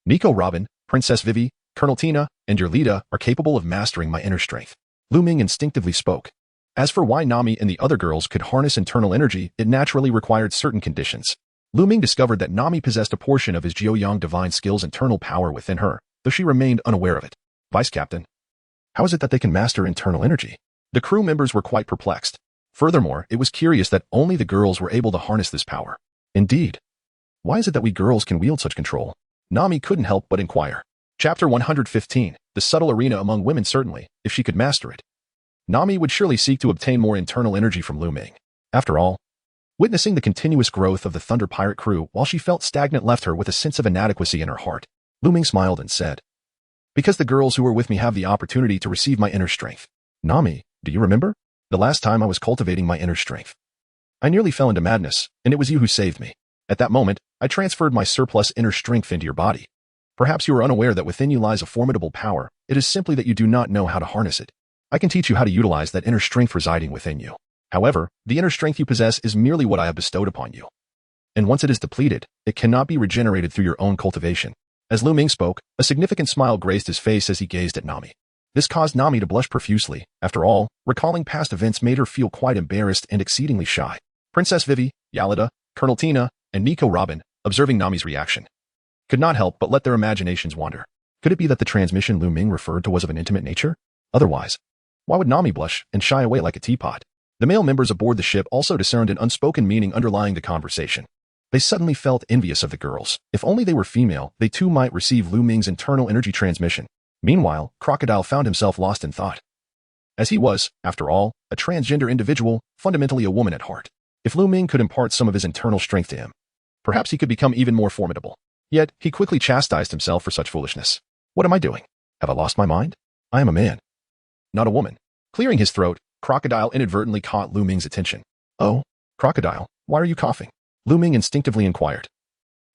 Nico Robin, Princess Vivi, Colonel Tina, and your Lita are capable of mastering my inner strength." Lu Ming instinctively spoke. As for why Nami and the other girls could harness internal energy, it naturally required certain conditions. Lu Ming discovered that Nami possessed a portion of his Jiuyang divine skill's internal power within her, though she remained unaware of it. "Vice Captain, how is it that they can master internal energy?" The crew members were quite perplexed. Furthermore, it was curious that only the girls were able to harness this power. "Indeed. Why is it that we girls can wield such control?" Nami couldn't help but inquire. Chapter 115, The Subtle Arena Among Women. Certainly, if she could master it, Nami would surely seek to obtain more internal energy from Lu Ming. After all, witnessing the continuous growth of the Thunder Pirate crew while she felt stagnant left her with a sense of inadequacy in her heart. Lu Ming smiled and said, "Because the girls who are with me have the opportunity to receive my inner strength." "Nami, do you remember? The last time I was cultivating my inner strength, I nearly fell into madness, and it was you who saved me. At that moment, I transferred my surplus inner strength into your body. Perhaps you are unaware that within you lies a formidable power. It is simply that you do not know how to harness it. I can teach you how to utilize that inner strength residing within you. However, the inner strength you possess is merely what I have bestowed upon you. And once it is depleted, it cannot be regenerated through your own cultivation." As Lu Ming spoke, a significant smile graced his face as he gazed at Nami. This caused Nami to blush profusely. After all, recalling past events made her feel quite embarrassed and exceedingly shy. Princess Vivi, Yalida, Colonel Tina, and Nico Robin, observing Nami's reaction, could not help but let their imaginations wander. Could it be that the transmission Lu Ming referred to was of an intimate nature? Otherwise, why would Nami blush and shy away like a teapot? The male members aboard the ship also discerned an unspoken meaning underlying the conversation. They suddenly felt envious of the girls. If only they were female, they too might receive Lu Ming's internal energy transmission. Meanwhile, Crocodile found himself lost in thought. As he was, after all, a transgender individual, fundamentally a woman at heart. If Lu Ming could impart some of his internal strength to him, perhaps he could become even more formidable. Yet, he quickly chastised himself for such foolishness. What am I doing? Have I lost my mind? I am a man, not a woman. Clearing his throat, Crocodile inadvertently caught Lu Ming's attention. Oh, Crocodile, why are you coughing? Lu Ming instinctively inquired.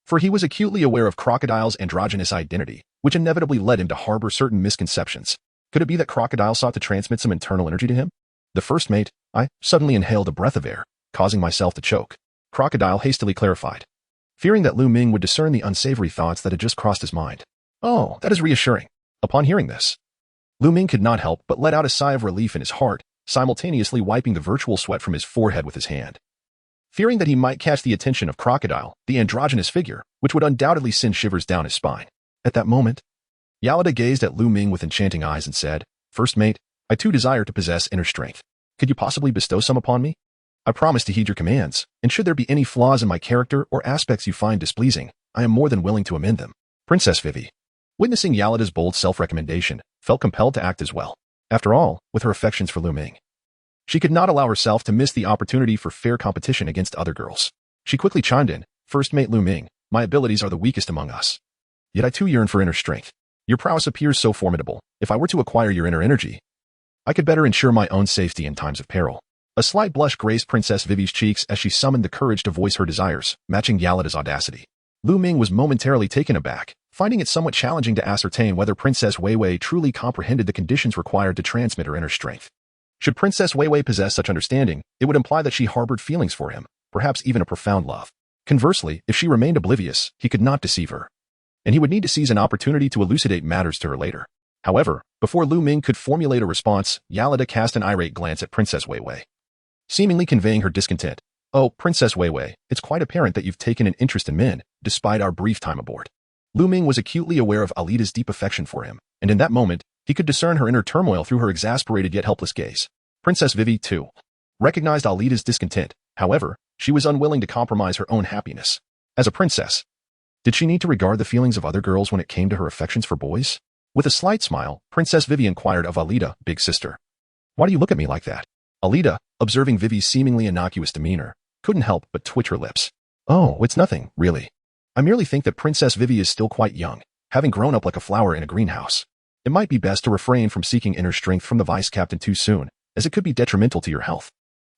For he was acutely aware of Crocodile's androgynous identity, which inevitably led him to harbor certain misconceptions. Could it be that Crocodile sought to transmit some internal energy to him? The first mate, I suddenly inhaled a breath of air, causing myself to choke. Crocodile hastily clarified, fearing that Lu Ming would discern the unsavory thoughts that had just crossed his mind. Oh, that is reassuring. Upon hearing this, Lu Ming could not help but let out a sigh of relief in his heart, simultaneously wiping the virtual sweat from his forehead with his hand. Fearing that he might catch the attention of Crocodile, the androgynous figure, which would undoubtedly send shivers down his spine. At that moment, Yalida gazed at Lu Ming with enchanting eyes and said, First mate, I too desire to possess inner strength. Could you possibly bestow some upon me? I promise to heed your commands, and should there be any flaws in my character or aspects you find displeasing, I am more than willing to amend them. Princess Vivi, witnessing Yalida's bold self-recommendation, felt compelled to act as well. After all, with her affections for Lu Ming, she could not allow herself to miss the opportunity for fair competition against other girls. She quickly chimed in, First mate Lu Ming, my abilities are the weakest among us. Yet I too yearn for inner strength. Your prowess appears so formidable. If I were to acquire your inner energy, I could better ensure my own safety in times of peril. A slight blush graced Princess Vivi's cheeks as she summoned the courage to voice her desires, matching Yalida's audacity. Lu Ming was momentarily taken aback, finding it somewhat challenging to ascertain whether Princess Weiwei truly comprehended the conditions required to transmit her inner strength. Should Princess Weiwei possess such understanding, it would imply that she harbored feelings for him, perhaps even a profound love. Conversely, if she remained oblivious, he could not deceive her, and he would need to seize an opportunity to elucidate matters to her later. However, before Lu Ming could formulate a response, Yalida cast an irate glance at Princess Weiwei, seemingly conveying her discontent. Oh, Princess Weiwei, it's quite apparent that you've taken an interest in men, despite our brief time aboard. Lu Ming was acutely aware of Alida's deep affection for him, and in that moment, he could discern her inner turmoil through her exasperated yet helpless gaze. Princess Vivi, too, recognized Alida's discontent. However, she was unwilling to compromise her own happiness. As a princess, did she need to regard the feelings of other girls when it came to her affections for boys? With a slight smile, Princess Vivi inquired of Alida, big sister. Why do you look at me like that? Alida, observing Vivi's seemingly innocuous demeanor, couldn't help but twitch her lips. Oh, it's nothing, really. I merely think that Princess Vivi is still quite young, having grown up like a flower in a greenhouse. It might be best to refrain from seeking inner strength from the vice captain too soon, as it could be detrimental to your health.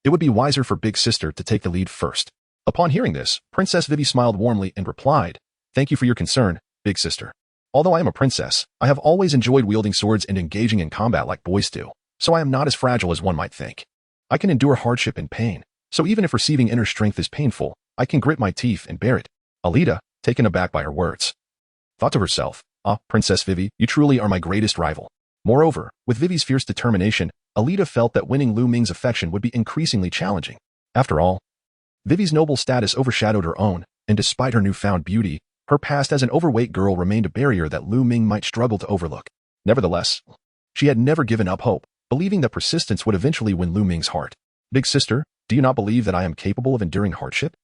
It would be wiser for big sister to take the lead first. Upon hearing this, Princess Vivi smiled warmly and replied, Thank you for your concern, big sister. Although I am a princess, I have always enjoyed wielding swords and engaging in combat like boys do, so I am not as fragile as one might think. I can endure hardship and pain, so even if receiving inner strength is painful, I can grit my teeth and bear it. Alida, taken aback by her words, thought to herself, Princess Vivi, you truly are my greatest rival. Moreover, with Vivi's fierce determination, Alida felt that winning Lu Ming's affection would be increasingly challenging. After all, Vivi's noble status overshadowed her own, and despite her newfound beauty, her past as an overweight girl remained a barrier that Lu Ming might struggle to overlook. Nevertheless, she had never given up hope, believing that persistence would eventually win Lu Ming's heart. Big sister, do you not believe that I am capable of enduring hardship?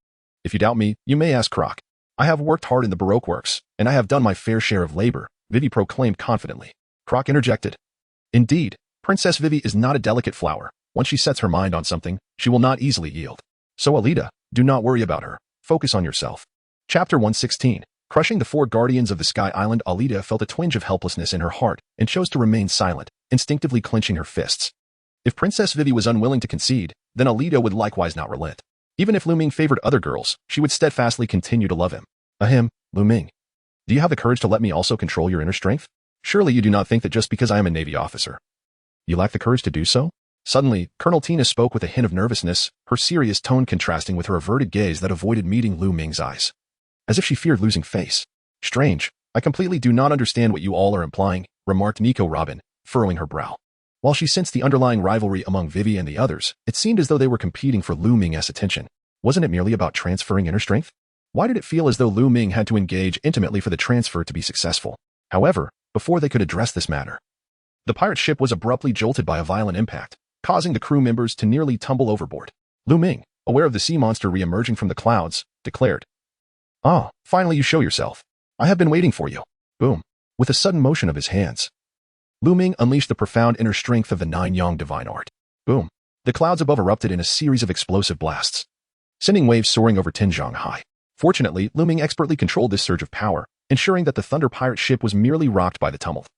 If you doubt me, you may ask Croc. I have worked hard in the Baroque works, and I have done my fair share of labor, Vivi proclaimed confidently. Croc interjected. Indeed, Princess Vivi is not a delicate flower. Once she sets her mind on something, she will not easily yield. So Alida, do not worry about her. Focus on yourself. Chapter 116. Crushing the four guardians of the Sky Island, Alida felt a twinge of helplessness in her heart and chose to remain silent, instinctively clenching her fists. If Princess Vivi was unwilling to concede, then Alida would likewise not relent. Even if Lu Ming favored other girls, she would steadfastly continue to love him. Ahem, Lu Ming. Do you have the courage to let me also control your inner strength? Surely you do not think that just because I am a Navy officer, you lack the courage to do so? Suddenly, Colonel Tina spoke with a hint of nervousness, her serious tone contrasting with her averted gaze that avoided meeting Lu Ming's eyes, as if she feared losing face. Strange, I completely do not understand what you all are implying, remarked Nico Robin, furrowing her brow. While she sensed the underlying rivalry among Vivi and the others, it seemed as though they were competing for Lu Ming's attention. Wasn't it merely about transferring inner strength? Why did it feel as though Lu Ming had to engage intimately for the transfer to be successful? However, before they could address this matter, the pirate ship was abruptly jolted by a violent impact, causing the crew members to nearly tumble overboard. Lu Ming, aware of the sea monster re-emerging from the clouds, declared, "Ah, finally you show yourself. I have been waiting for you." Boom. With a sudden motion of his hands, Lu Ming unleashed the profound inner strength of the Nine-Yang divine art. Boom. The clouds above erupted in a series of explosive blasts, sending waves soaring over Tianzhong high. Fortunately, Lu Ming expertly controlled this surge of power, ensuring that the Thunder pirate ship was merely rocked by the tumult,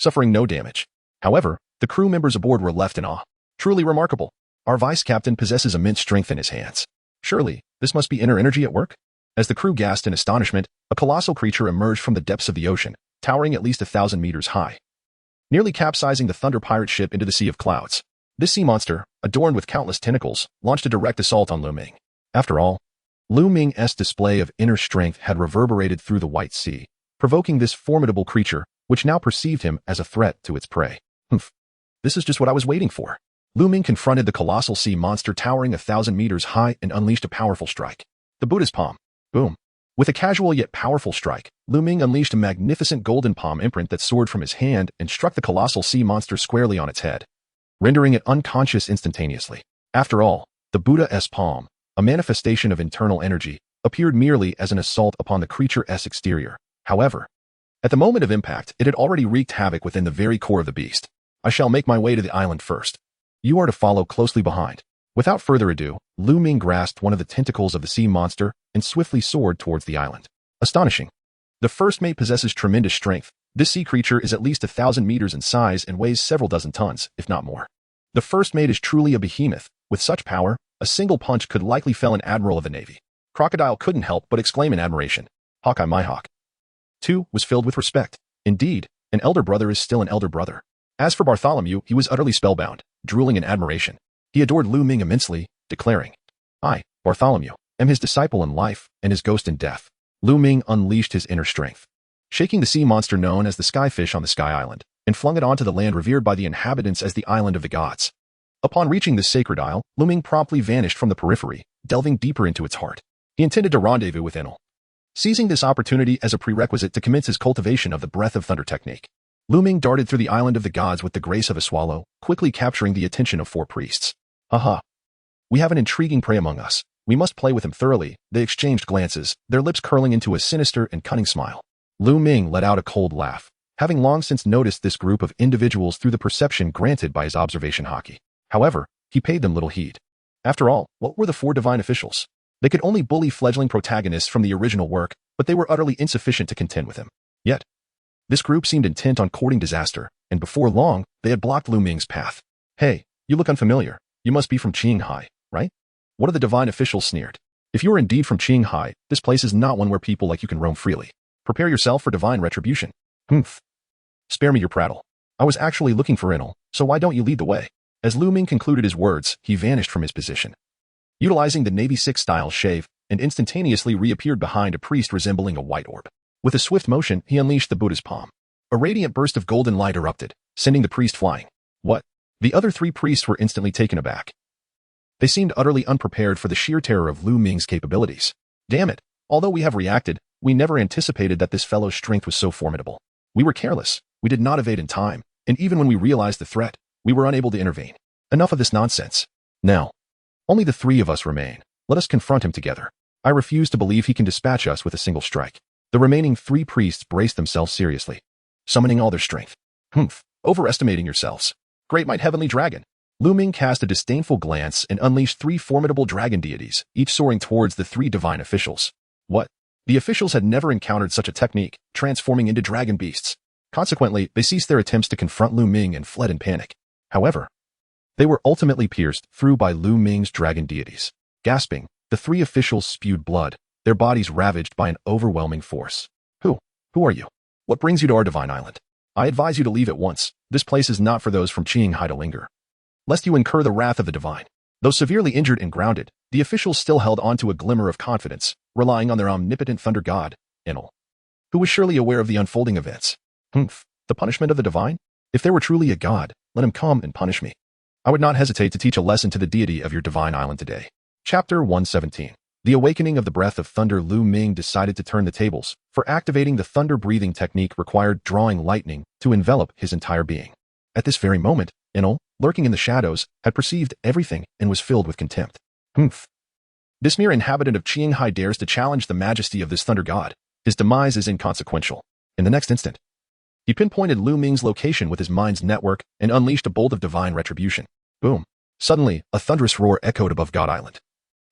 suffering no damage. However, the crew members aboard were left in awe. Truly remarkable. Our vice captain possesses immense strength in his hands. Surely, this must be inner energy at work? As the crew gasped in astonishment, a colossal creature emerged from the depths of the ocean, towering at least 1,000 meters high, nearly capsizing the Thunder pirate ship into the sea of clouds. This sea monster, adorned with countless tentacles, launched a direct assault on Lu Ming. After all, Lu Ming's display of inner strength had reverberated through the White Sea, provoking this formidable creature, which now perceived him as a threat to its prey. Humph. This is just what I was waiting for. Lu Ming confronted the colossal sea monster towering 1,000 meters high and unleashed a powerful strike. The Buddha's palm. Boom. With a casual yet powerful strike, Lu Ming unleashed a magnificent golden palm imprint that soared from his hand and struck the colossal sea monster squarely on its head, rendering it unconscious instantaneously. After all, the Buddha's palm, a manifestation of internal energy, appeared merely as an assault upon the creature's exterior. However, at the moment of impact, it had already wreaked havoc within the very core of the beast. I shall make my way to the island first. You are to follow closely behind. Without further ado, Lu Ming grasped one of the tentacles of the sea monster and swiftly soared towards the island. Astonishing. The first mate possesses tremendous strength. This sea creature is at least 1,000 meters in size and weighs several dozen tons, if not more. The first mate is truly a behemoth. With such power, a single punch could likely fell an admiral of the navy. Crocodile couldn't help but exclaim in admiration. Hawkeye Mihawk, too, was filled with respect. Indeed, an elder brother is still an elder brother. As for Bartholomew, he was utterly spellbound, drooling in admiration. He adored Lu Ming immensely, declaring, "I, Bartholomew, am his disciple in life and his ghost in death." Lu Ming unleashed his inner strength, shaking the sea monster known as the skyfish on the Sky Island, and flung it onto the land revered by the inhabitants as the Island of the Gods. Upon reaching this sacred isle, Lu Ming promptly vanished from the periphery, delving deeper into its heart. He intended to rendezvous with Enel, seizing this opportunity as a prerequisite to commence his cultivation of the Breath of Thunder technique. Lu Ming darted through the Island of the Gods with the grace of a swallow, quickly capturing the attention of 4 priests. "Haha. We have an intriguing prey among us. We must play with him thoroughly." They exchanged glances, their lips curling into a sinister and cunning smile. Lu Ming let out a cold laugh, having long since noticed this group of individuals through the perception granted by his observation haki. However, he paid them little heed. After all, what were the 4 divine officials? They could only bully fledgling protagonists from the original work, but they were utterly insufficient to contend with him. Yet, this group seemed intent on courting disaster, and before long, they had blocked Lu Ming's path. "Hey, you look unfamiliar. You must be from Qinghai, right?" One of the divine officials sneered. "If you are indeed from Qinghai, this place is not one where people like you can roam freely. Prepare yourself for divine retribution." "Humph. Spare me your prattle. I was actually looking for Enel, so why don't you lead the way?" As Lu Ming concluded his words, he vanished from his position, utilizing the Navy 6-style shave, and instantaneously reappeared behind a priest resembling a white orb. With a swift motion, he unleashed the Buddha's palm. A radiant burst of golden light erupted, sending the priest flying. "What?" The other 3 priests were instantly taken aback. They seemed utterly unprepared for the sheer terror of Lu Ming's capabilities. "Damn it. Although we have reacted, we never anticipated that this fellow's strength was so formidable. We were careless. We did not evade in time, and even when we realized the threat, we were unable to intervene. Enough of this nonsense. Now, only the 3 of us remain. Let us confront him together. I refuse to believe he can dispatch us with a single strike." The remaining 3 priests braced themselves seriously, summoning all their strength. "Humph, overestimating yourselves. Great might heavenly dragon." Lu Ming cast a disdainful glance and unleashed 3 formidable dragon deities, each soaring towards the 3 divine officials. What? The officials had never encountered such a technique, transforming into dragon beasts. Consequently, they ceased their attempts to confront Lu Ming and fled in panic. However, they were ultimately pierced through by Lu Ming's dragon deities. Gasping, the 3 officials spewed blood, their bodies ravaged by an overwhelming force. Who are you? What brings you to our divine island? I advise you to leave at once. This place is not for those from Qinghai to linger, lest you incur the wrath of the divine." Though severely injured and grounded, the officials still held on to a glimmer of confidence, relying on their omnipotent thunder god, Enel, who was surely aware of the unfolding events. "Humph, the punishment of the divine? If there were truly a god, let him come and punish me. I would not hesitate to teach a lesson to the deity of your divine island today. Chapter 117. The awakening of the breath of thunder. Lu Ming decided to turn the tables. For activating the thunder breathing technique required drawing lightning to envelop his entire being. At this very moment, Enel, lurking in the shadows, had perceived everything and was filled with contempt. This mere inhabitant of Qinghai dares to challenge the majesty of this thunder god. His demise is inconsequential. In the next instant, he pinpointed Lu Ming's location with his mind's network and unleashed a bolt of divine retribution. Boom. Suddenly, a thunderous roar echoed above God Island,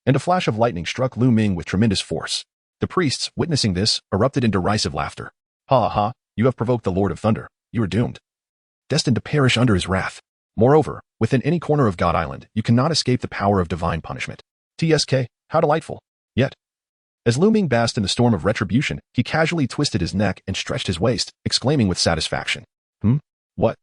and a flash of lightning struck Lu Ming with tremendous force. The priests, witnessing this, erupted in derisive laughter. Ha ha, you have provoked the Lord of Thunder. You are doomed, destined to perish under his wrath. Moreover, within any corner of God Island, you cannot escape the power of divine punishment. TSK, how delightful. Yet, as Lu Ming basked in the storm of retribution, he casually twisted his neck and stretched his waist, exclaiming with satisfaction. What?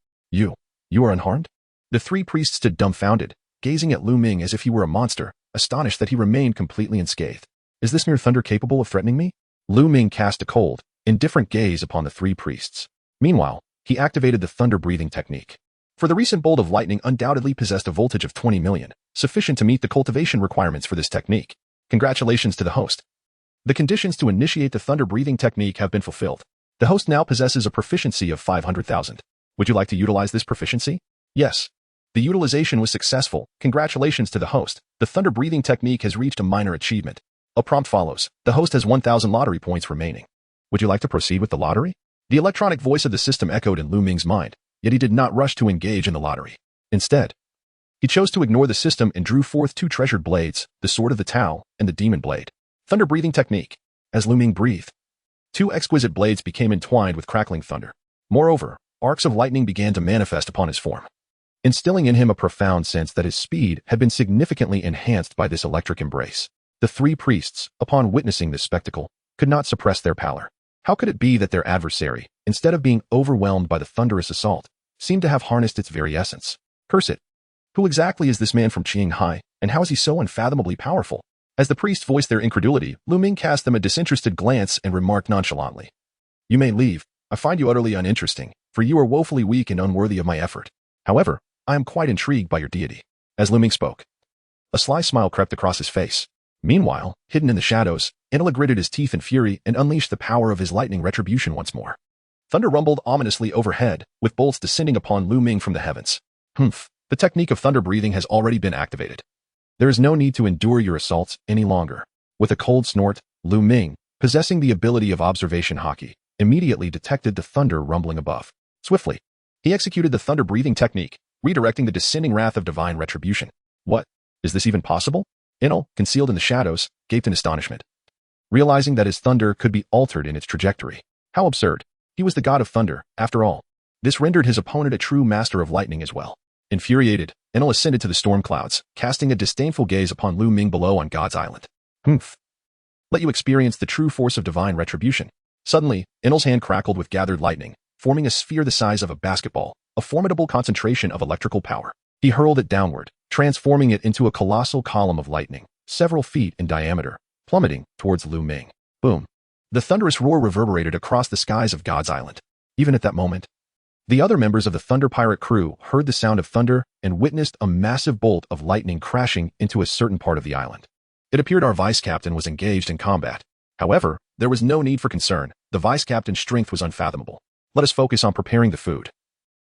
You are unharmed? The three priests stood dumbfounded, gazing at Lu Ming as if he were a monster, astonished that he remained completely unscathed. Is this mere thunder capable of threatening me? Lu Ming cast a cold, indifferent gaze upon the three priests. Meanwhile, he activated the thunder breathing technique. For the recent bolt of lightning undoubtedly possessed a voltage of 20 million, sufficient to meet the cultivation requirements for this technique. Congratulations to the host. The conditions to initiate the thunder breathing technique have been fulfilled. The host now possesses a proficiency of 500,000. Would you like to utilize this proficiency? Yes. The utilization was successful. Congratulations to the host. The thunder breathing technique has reached a minor achievement. A prompt follows. The host has 1,000 lottery points remaining. Would you like to proceed with the lottery? The electronic voice of the system echoed in Lu Ming's mind, yet he did not rush to engage in the lottery. Instead, he chose to ignore the system and drew forth two treasured blades, the Sword of the Tao and the Demon Blade. Thunder breathing technique. As Lu Ming breathed, two exquisite blades became entwined with crackling thunder. Moreover, arcs of lightning began to manifest upon his form, instilling in him a profound sense that his speed had been significantly enhanced by this electric embrace. The three priests, upon witnessing this spectacle, could not suppress their pallor. How could it be that their adversary, instead of being overwhelmed by the thunderous assault, seemed to have harnessed its very essence? Curse it! Who exactly is this man from Qinghai, and how is he so unfathomably powerful? As the priests voiced their incredulity, Lu Ming cast them a disinterested glance and remarked nonchalantly. You may leave. I find you utterly uninteresting, for you are woefully weak and unworthy of my effort. However, I am quite intrigued by your deity. As Lu Ming spoke, a sly smile crept across his face. Meanwhile, hidden in the shadows, Enel gritted his teeth in fury and unleashed the power of his lightning retribution once more. Thunder rumbled ominously overhead, with bolts descending upon Lu Ming from the heavens. The technique of thunder breathing has already been activated. There is no need to endure your assaults any longer. With a cold snort, Lu Ming, possessing the ability of observation haki, immediately detected the thunder rumbling above. Swiftly, he executed the thunder breathing technique, redirecting the descending wrath of divine retribution. What? Is this even possible? Enel, concealed in the shadows, gaped in astonishment, realizing that his thunder could be altered in its trajectory. How absurd. He was the god of thunder, after all. This rendered his opponent a true master of lightning as well. Infuriated, Enel ascended to the storm clouds, casting a disdainful gaze upon Lu Ming below on God's island. Let you experience the true force of divine retribution. Suddenly, Enel's hand crackled with gathered lightning, forming a sphere the size of a basketball, a formidable concentration of electrical power. He hurled it downward, transforming it into a colossal column of lightning, several feet in diameter, plummeting towards Lu Ming. Boom! The thunderous roar reverberated across the skies of God's island. Even at that moment, the other members of the Thunder Pirate crew heard the sound of thunder and witnessed a massive bolt of lightning crashing into a certain part of the island. It appeared our vice captain was engaged in combat. However, there was no need for concern. The vice captain's strength was unfathomable. Let us focus on preparing the food.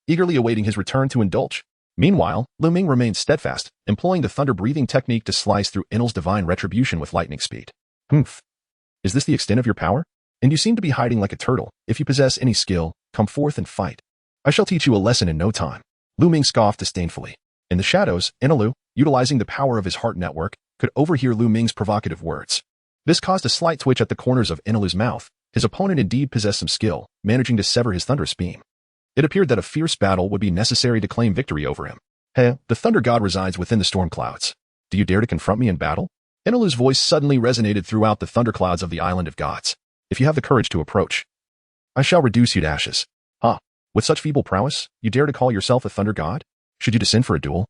Eagerly awaiting his return to indulge. Meanwhile, Lu Ming remained steadfast, employing the thunder breathing technique to slice through Enel's divine retribution with lightning speed. Is this the extent of your power? And you seem to be hiding like a turtle. If you possess any skill, come forth and fight. I shall teach you a lesson in no time. Lu Ming scoffed disdainfully. In the shadows, Enel, utilizing the power of his heart network, could overhear Lu Ming's provocative words. This caused a slight twitch at the corners of Enel's mouth. His opponent indeed possessed some skill, managing to sever his thunderous beam. It appeared that a fierce battle would be necessary to claim victory over him. The thunder god resides within the storm clouds. Do you dare to confront me in battle? Enel's voice suddenly resonated throughout the thunderclouds of the island of gods. If you have the courage to approach, I shall reduce you to ashes. With such feeble prowess, you dare to call yourself a thunder god? Should you descend for a duel,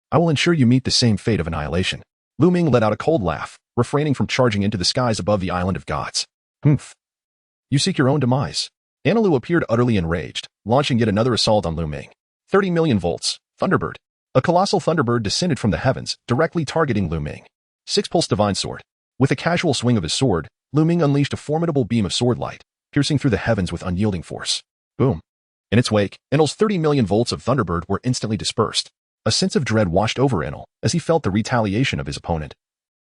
I will ensure you meet the same fate of annihilation. Lu Ming let out a cold laugh, refraining from charging into the skies above the island of gods. You seek your own demise. Enel appeared utterly enraged, launching yet another assault on Lu Ming. 30 million volts, Thunderbird. A colossal Thunderbird descended from the heavens, directly targeting Lu Ming. 6-pulse divine sword. With a casual swing of his sword, Lu Ming unleashed a formidable beam of sword light, piercing through the heavens with unyielding force. Boom. In its wake, Enel's 30 million volts of Thunderbird were instantly dispersed. A sense of dread washed over Enel as he felt the retaliation of his opponent.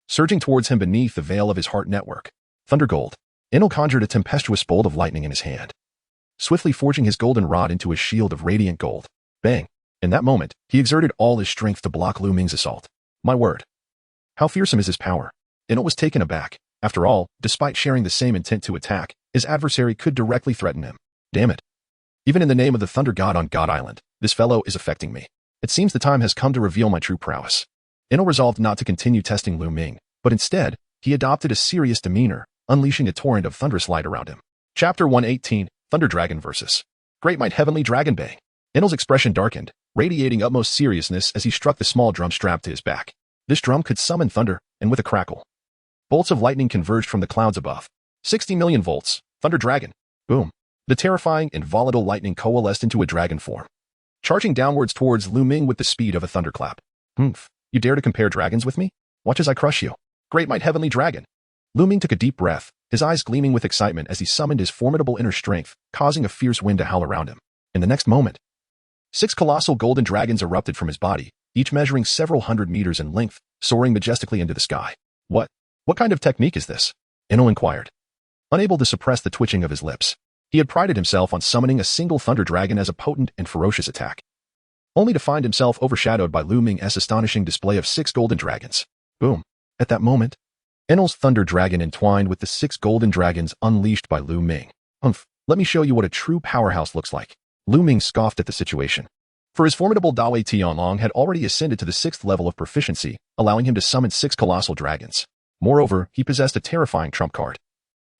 Surging towards him beneath the veil of his heart network, Thundergold, Enel conjured a tempestuous bolt of lightning in his hand, swiftly forging his golden rod into a shield of radiant gold. Bang! In that moment, he exerted all his strength to block Lu Ming's assault. My word. How fearsome is his power? Enel was taken aback. After all, despite sharing the same intent to attack, his adversary could directly threaten him. Damn it. Even in the name of the Thunder God on God Island, this fellow is affecting me. It seems the time has come to reveal my true prowess. Enel resolved not to continue testing Lu Ming, but instead, he adopted a serious demeanor, unleashing a torrent of thunderous light around him. Chapter 118, Thunder Dragon vs. Great Might Heavenly Dragon Bang. Enel's expression darkened, radiating utmost seriousness as he struck the small drum strapped to his back. This drum could summon thunder, and with a crackle, bolts of lightning converged from the clouds above. 60 million volts, Thunder Dragon. Boom. The terrifying and volatile lightning coalesced into a dragon form, charging downwards towards Lu Ming with the speed of a thunderclap. Humph. You dare to compare dragons with me? Watch as I crush you. Great Might Heavenly Dragon. Lu Ming took a deep breath, his eyes gleaming with excitement as he summoned his formidable inner strength, causing a fierce wind to howl around him. In the next moment, 6 colossal golden dragons erupted from his body, each measuring several hundred meters in length, soaring majestically into the sky. What kind of technique is this? Enel inquired, unable to suppress the twitching of his lips. He had prided himself on summoning a single thunder dragon as a potent and ferocious attack, only to find himself overshadowed by Lu Ming's astonishing display of 6 golden dragons. Boom. At that moment, Enel's thunder dragon entwined with the 6 golden dragons unleashed by Lu Ming. Humph, let me show you what a true powerhouse looks like. Lu Ming scoffed at the situation, for his formidable Dawei Tianlong had already ascended to the 6th level of proficiency, allowing him to summon 6 colossal dragons. Moreover, he possessed a terrifying trump card.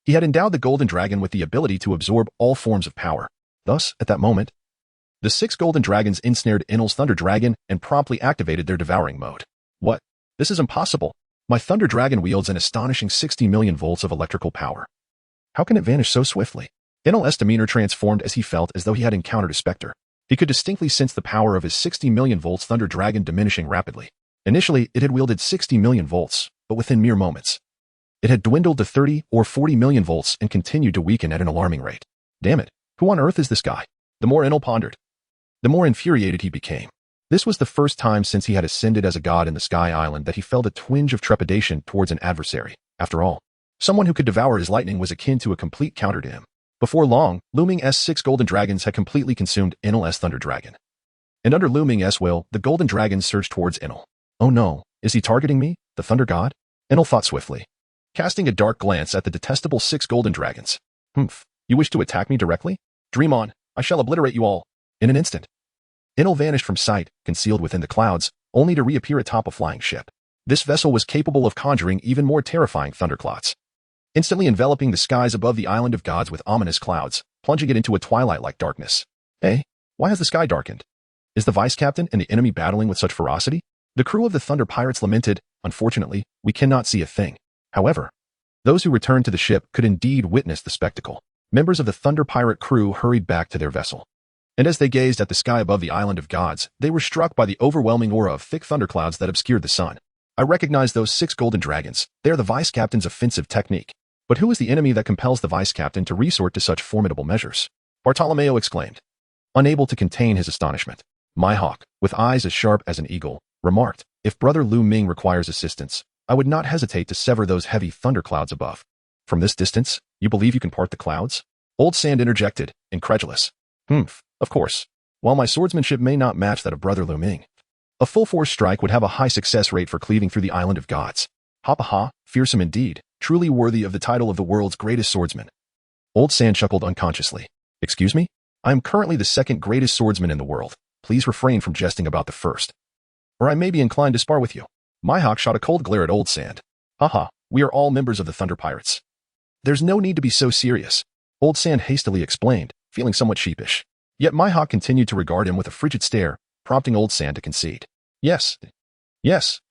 He had endowed the golden dragon with the ability to absorb all forms of power. Thus, at that moment, the 6 golden dragons ensnared Enel's thunder dragon and promptly activated their devouring mode. What? This is impossible. My thunder dragon wields an astonishing 60 million volts of electrical power. How can it vanish so swiftly? Enel's demeanor transformed as he felt as though he had encountered a specter. He could distinctly sense the power of his 60 million volts thunder dragon diminishing rapidly. Initially, it had wielded 60 million volts, but within mere moments, it had dwindled to 30 or 40 million volts and continued to weaken at an alarming rate. Damn it, who on earth is this guy? The more Enel pondered, the more infuriated he became. This was the first time since he had ascended as a god in the Sky Island that he felt a twinge of trepidation towards an adversary. After all, someone who could devour his lightning was akin to a complete counter to him. Before long, Lu Ming's 6 golden dragons had completely consumed Enel's thunder dragon. And under Lu Ming's will, the golden dragons surged towards Enel. Oh no, is he targeting me, the thunder god? Enel thought swiftly, casting a dark glance at the detestable 6 golden dragons. Humph, you wish to attack me directly? Dream on, I shall obliterate you all. In an instant, Enel vanished from sight, concealed within the clouds, only to reappear atop a flying ship. This vessel was capable of conjuring even more terrifying thunderclouds, instantly enveloping the skies above the island of gods with ominous clouds, plunging it into a twilight-like darkness. Hey, why has the sky darkened? Is the vice captain and the enemy battling with such ferocity? The crew of the Thunder Pirates lamented. Unfortunately, we cannot see a thing. However, those who returned to the ship could indeed witness the spectacle. Members of the Thunder Pirate crew hurried back to their vessel, and as they gazed at the sky above the island of gods, they were struck by the overwhelming aura of thick thunderclouds that obscured the sun. I recognize those 6 golden dragons. They are the vice captain's offensive technique. But who is the enemy that compels the vice captain to resort to such formidable measures? Bartolomeo exclaimed, unable to contain his astonishment. Mihawk, with eyes as sharp as an eagle, remarked, if brother Lu Ming requires assistance, I would not hesitate to sever those heavy thunderclouds above. From this distance, you believe you can part the clouds? Old Sand interjected, incredulous. Humph, of course. While my swordsmanship may not match that of brother Lu Ming, a full-force strike would have a high success rate for cleaving through the island of gods. Ha, fearsome indeed, truly worthy of the title of the world's greatest swordsman. Old Sand chuckled unconsciously. Excuse me? I am currently the 2nd greatest swordsman in the world. Please refrain from jesting about the first, or I may be inclined to spar with you. Mihawk shot a cold glare at Old Sand. Haha, we are all members of the Thunder Pirates. There's no need to be so serious, Old Sand hastily explained, feeling somewhat sheepish. Yet Mihawk continued to regard him with a frigid stare, prompting Old Sand to concede. Yes,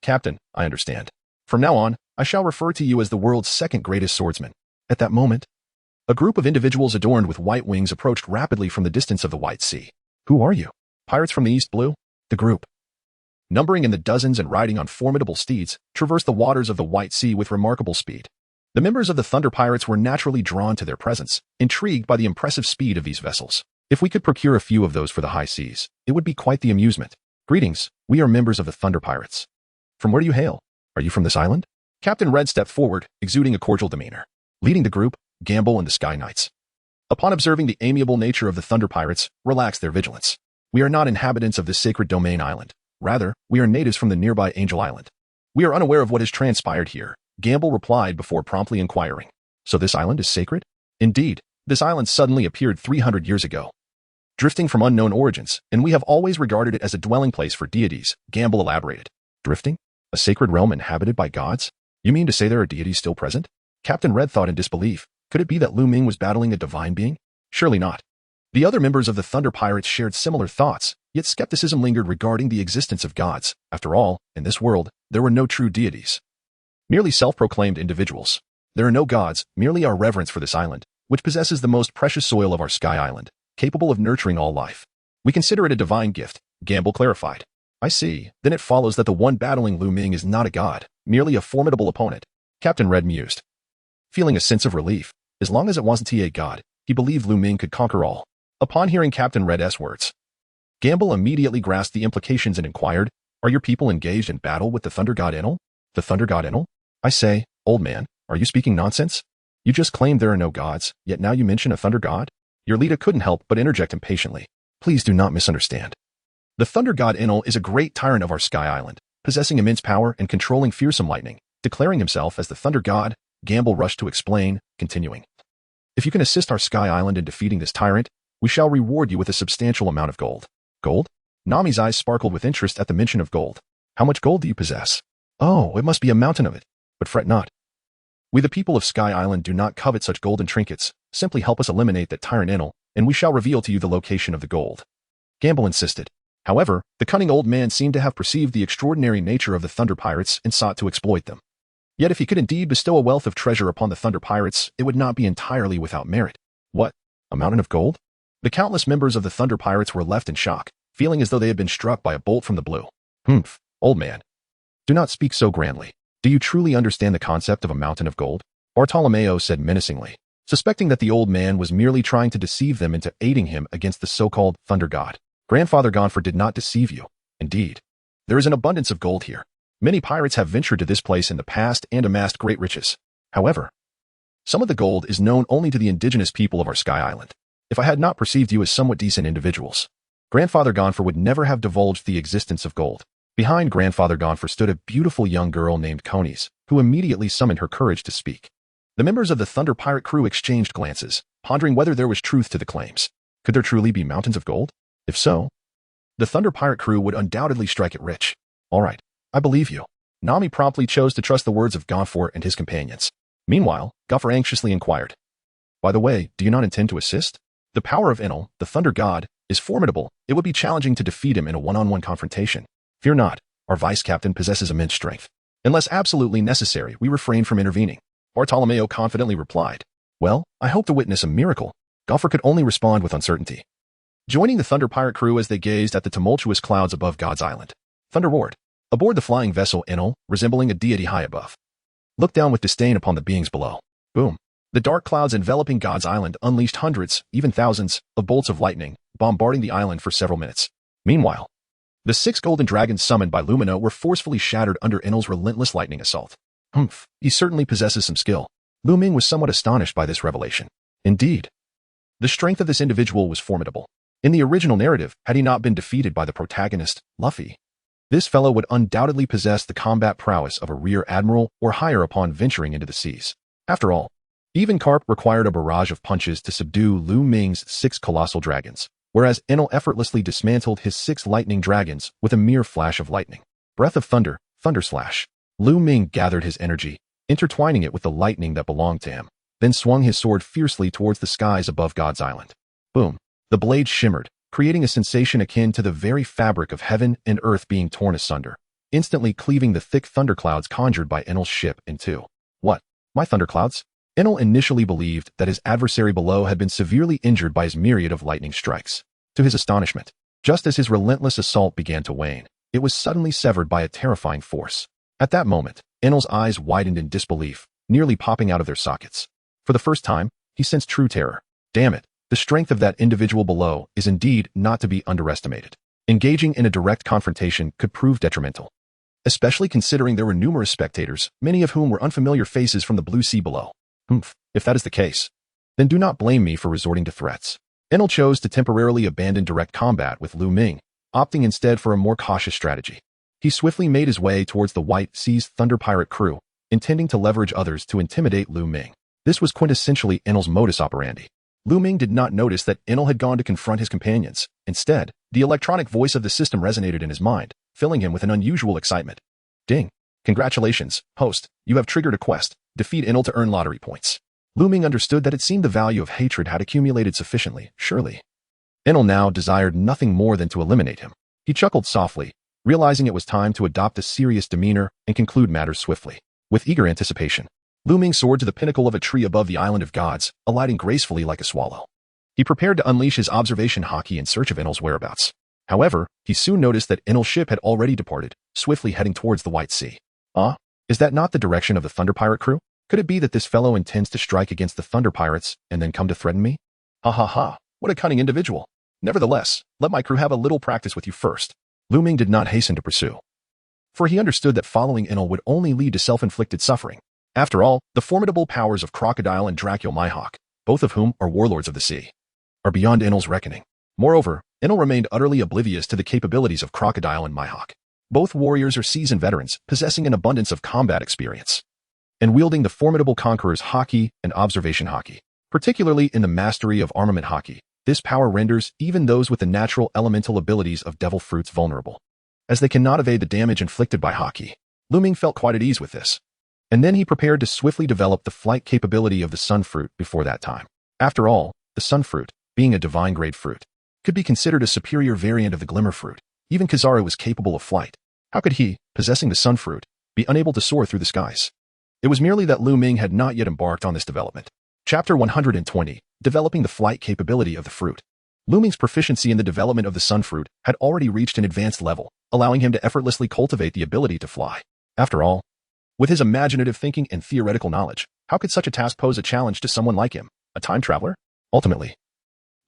Captain, I understand. From now on, I shall refer to you as the world's 2nd greatest swordsman. At that moment, A group of individuals adorned with white wings approached rapidly from the distance of the White Sea. Who are you? Pirates from the East Blue? The group, numbering in the dozens and riding on formidable steeds, traversed the waters of the White Sea with remarkable speed. The members of the Thunder Pirates were naturally drawn to their presence, intrigued by the impressive speed of these vessels. If we could procure a few of those for the high seas, it would be quite the amusement. Greetings, we are members of the Thunder Pirates. From where do you hail? Are you from this island? Captain Red stepped forward, exuding a cordial demeanor. Leading the group, Gamble and the Sky Knights, upon observing the amiable nature of the Thunder Pirates, relaxed their vigilance. We are not inhabitants of this sacred domain island. Rather, we are natives from the nearby Angel Island. We are unaware of what has transpired here, Gamble replied before promptly inquiring. So this island is sacred? Indeed, this island suddenly appeared 300 years ago, drifting from unknown origins, and we have always regarded it as a dwelling place for deities, Gamble elaborated. Drifting? A sacred realm inhabited by gods? You mean to say there are deities still present? Captain Red thought in disbelief. Could it be that Lu Ming was battling a divine being? Surely not. The other members of the Thunder Pirates shared similar thoughts, yet skepticism lingered regarding the existence of gods. After all, in this world, there were no true deities, merely self-proclaimed individuals. There are no gods, merely our reverence for this island, which possesses the most precious soil of our Sky Island, capable of nurturing all life. We consider it a divine gift, Gamble clarified. I see, then it follows that the one battling Lu Ming is not a god, merely a formidable opponent. Captain Red mused, feeling a sense of relief. As long as it wasn't a god, he believed Lu Ming could conquer all. Upon hearing Captain Red's words, Gamble immediately grasped the implications and inquired, are your people engaged in battle with the Thunder God Enel? The Thunder God Enel? I say, old man, are you speaking nonsense? You just claimed there are no gods, yet now you mention a Thunder God? Your leader couldn't help but interject impatiently. Please do not misunderstand. The Thunder God Enel is a great tyrant of our Sky Island, possessing immense power and controlling fearsome lightning. Declaring himself as the Thunder God, Gamble rushed to explain, continuing. If you can assist our Sky Island in defeating this tyrant, we shall reward you with a substantial amount of gold. Gold? Nami's eyes sparkled with interest at the mention of gold. How much gold do you possess? Oh, it must be a mountain of it. But fret not. We the people of Sky Island do not covet such golden trinkets. Simply help us eliminate that tyrant Enel, and we shall reveal to you the location of the gold. Gamble insisted. However, the cunning old man seemed to have perceived the extraordinary nature of the Thunder Pirates and sought to exploit them. Yet if he could indeed bestow a wealth of treasure upon the Thunder Pirates, it would not be entirely without merit. What? A mountain of gold? The countless members of the Thunder Pirates were left in shock, feeling as though they had been struck by a bolt from the blue. Humph, old man. Do not speak so grandly. Do you truly understand the concept of a mountain of gold? Bartolomeo said menacingly, suspecting that the old man was merely trying to deceive them into aiding him against the so-called Thunder God. Grandfather Gonfor did not deceive you. Indeed, there is an abundance of gold here. Many pirates have ventured to this place in the past and amassed great riches. However, some of the gold is known only to the indigenous people of our Sky Island. If I had not perceived you as somewhat decent individuals, Grandfather Gonfor would never have divulged the existence of gold. Behind Grandfather Gonfor stood a beautiful young girl named Conies, who immediately summoned her courage to speak. The members of the Thunder Pirate crew exchanged glances, pondering whether there was truth to the claims. Could there truly be mountains of gold? If so, the Thunder Pirate crew would undoubtedly strike it rich. All right. I believe you. Nami promptly chose to trust the words of Gonfor and his companions. Meanwhile, Gonfor anxiously inquired. By the way, do you not intend to assist? The power of Enel, the Thunder God, is formidable. It would be challenging to defeat him in a one-on-one confrontation. Fear not, our vice-captain possesses immense strength. Unless absolutely necessary, we refrain from intervening. Bartolomeo confidently replied. Well, I hope to witness a miracle. Gonfor could only respond with uncertainty. Joining the Thunder Pirate crew as they gazed at the tumultuous clouds above God's Island, Thunder roared. Aboard the flying vessel Enel, resembling a deity high above, looked down with disdain upon the beings below. Boom. The dark clouds enveloping God's Island unleashed hundreds, even thousands, of bolts of lightning, bombarding the island for several minutes. Meanwhile, the 6 golden dragons summoned by Lumino were forcefully shattered under Enel's relentless lightning assault. Humph, he certainly possesses some skill. Lu Ming was somewhat astonished by this revelation. Indeed, the strength of this individual was formidable. In the original narrative, had he not been defeated by the protagonist, Luffy, this fellow would undoubtedly possess the combat prowess of a rear admiral or higher upon venturing into the seas. After all, even Karp required a barrage of punches to subdue Lu Ming's 6 colossal dragons, whereas Enel effortlessly dismantled his 6 lightning dragons with a mere flash of lightning. Breath of thunder, thunder slash. Lu Ming gathered his energy, intertwining it with the lightning that belonged to him, then swung his sword fiercely towards the skies above God's Island. Boom. The blade shimmered, creating a sensation akin to the very fabric of heaven and earth being torn asunder, instantly cleaving the thick thunderclouds conjured by Enel's ship in two. What? My thunderclouds? Enel initially believed that his adversary below had been severely injured by his myriad of lightning strikes. To his astonishment, just as his relentless assault began to wane, it was suddenly severed by a terrifying force. At that moment, Enel's eyes widened in disbelief, nearly popping out of their sockets. For the first time, he sensed true terror. Damn it, the strength of that individual below is indeed not to be underestimated. Engaging in a direct confrontation could prove detrimental, especially considering there were numerous spectators, many of whom were unfamiliar faces from the blue sea below. If that is the case, then do not blame me for resorting to threats. Enel chose to temporarily abandon direct combat with Lu Ming, opting instead for a more cautious strategy. He swiftly made his way towards the White Sea's Thunder Pirate crew, intending to leverage others to intimidate Lu Ming. This was quintessentially Enel's modus operandi. Lu Ming did not notice that Enel had gone to confront his companions. Instead, the electronic voice of the system resonated in his mind, filling him with an unusual excitement. Ding! Congratulations, host, you have triggered a quest. Defeat Enel to earn lottery points. Lu Ming understood that it seemed the value of hatred had accumulated sufficiently, surely. Enel now desired nothing more than to eliminate him. He chuckled softly, realizing it was time to adopt a serious demeanor and conclude matters swiftly. With eager anticipation, Lu Ming soared to the pinnacle of a tree above the island of gods, alighting gracefully like a swallow. He prepared to unleash his observation haki in search of Enel's whereabouts. However, he soon noticed that Enel's ship had already departed, swiftly heading towards the White Sea. Is that not the direction of the Thunder Pirate crew? Could it be that this fellow intends to strike against the Thunder Pirates and then come to threaten me? Ha ha ha, what a cunning individual. Nevertheless, let my crew have a little practice with you first. Lu Ming did not hasten to pursue, for he understood that following Enel would only lead to self-inflicted suffering. After all, the formidable powers of Crocodile and Mihawk, both of whom are warlords of the sea, are beyond Enel's reckoning. Moreover, Enel remained utterly oblivious to the capabilities of Crocodile and Mihawk. Both warriors are seasoned veterans, possessing an abundance of combat experience, and wielding the formidable conqueror's haki and observation haki. Particularly in the mastery of Armament Haki, this power renders even those with the natural elemental abilities of devil fruits vulnerable, as they cannot evade the damage inflicted by haki. Lu Ming felt quite at ease with this, and then he prepared to swiftly develop the flight capability of the sun fruit before that time. After all, the sun fruit, being a divine-grade fruit, could be considered a superior variant of the glimmer fruit. Even Kizaru was capable of flight. How could he, possessing the sun fruit, be unable to soar through the skies? It was merely that Lu Ming had not yet embarked on this development. Chapter 120, Developing the Flight Capability of the Fruit. Lu Ming's proficiency in the development of the sun fruit had already reached an advanced level, allowing him to effortlessly cultivate the ability to fly. After all, with his imaginative thinking and theoretical knowledge, how could such a task pose a challenge to someone like him, a time traveler? Ultimately,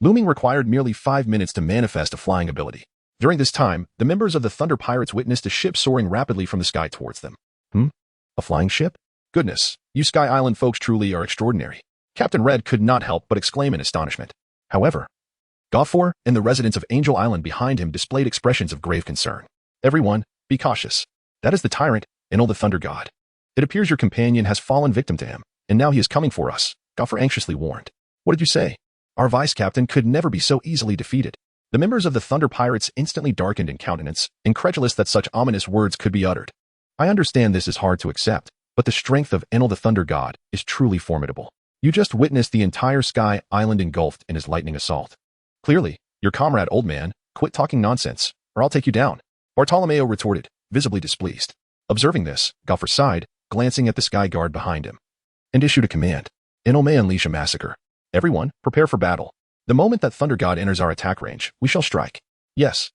Lu Ming required merely 5 minutes to manifest a flying ability. During this time, the members of the Thunder Pirates witnessed a ship soaring rapidly from the sky towards them. A flying ship? Goodness, you Sky Island folks truly are extraordinary. Captain Red could not help but exclaim in astonishment. However, Goffor and the residents of Angel Island behind him displayed expressions of grave concern. Everyone, be cautious. That is the tyrant, Enel the Thunder God. It appears your companion has fallen victim to him, and now he is coming for us, Goffor anxiously warned. What did you say? Our vice-captain could never be so easily defeated. The members of the Thunder Pirates instantly darkened in countenance, incredulous that such ominous words could be uttered. I understand this is hard to accept, but the strength of Enel the Thunder God is truly formidable. You just witnessed the entire Sky Island engulfed in his lightning assault. Clearly, your comrade, old man, quit talking nonsense, or I'll take you down, Bartolomeo retorted, visibly displeased. Observing this, Goffor sighed, glancing at the Sky Guard behind him, and issued a command. Enel may unleash a massacre. Everyone, prepare for battle. The moment that Thunder God enters our attack range, we shall strike. Yes.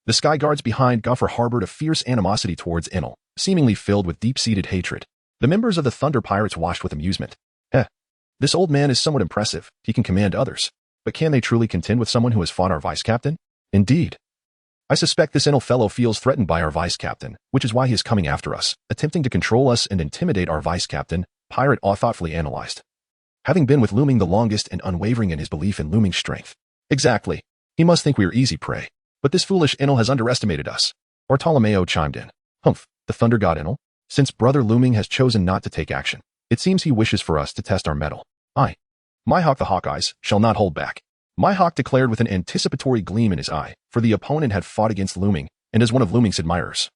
The Sky Guards behind Goffor harbored a fierce animosity towards Enel, seemingly filled with deep-seated hatred. The members of the Thunder Pirates watched with amusement. This old man is somewhat impressive. He can command others. But can they truly contend with someone who has fought our vice-captain? Indeed. I suspect this Enel fellow feels threatened by our vice-captain, which is why he is coming after us, attempting to control us and intimidate our vice-captain, Pirate thoughtfully analyzed. Having been with Lu Ming the longest and unwavering in his belief in Lu Ming's strength. Exactly. He must think we are easy prey. But this foolish Enel has underestimated us. Bartolomeo chimed in. The Thunder God Enel? Since Brother Lu Ming has chosen not to take action, it seems he wishes for us to test our mettle. Mihawk the Hawkeyes shall not hold back. Mihawk declared with an anticipatory gleam in his eye, for the opponent had fought against Lu Ming, and as one of Lu Ming's admirers,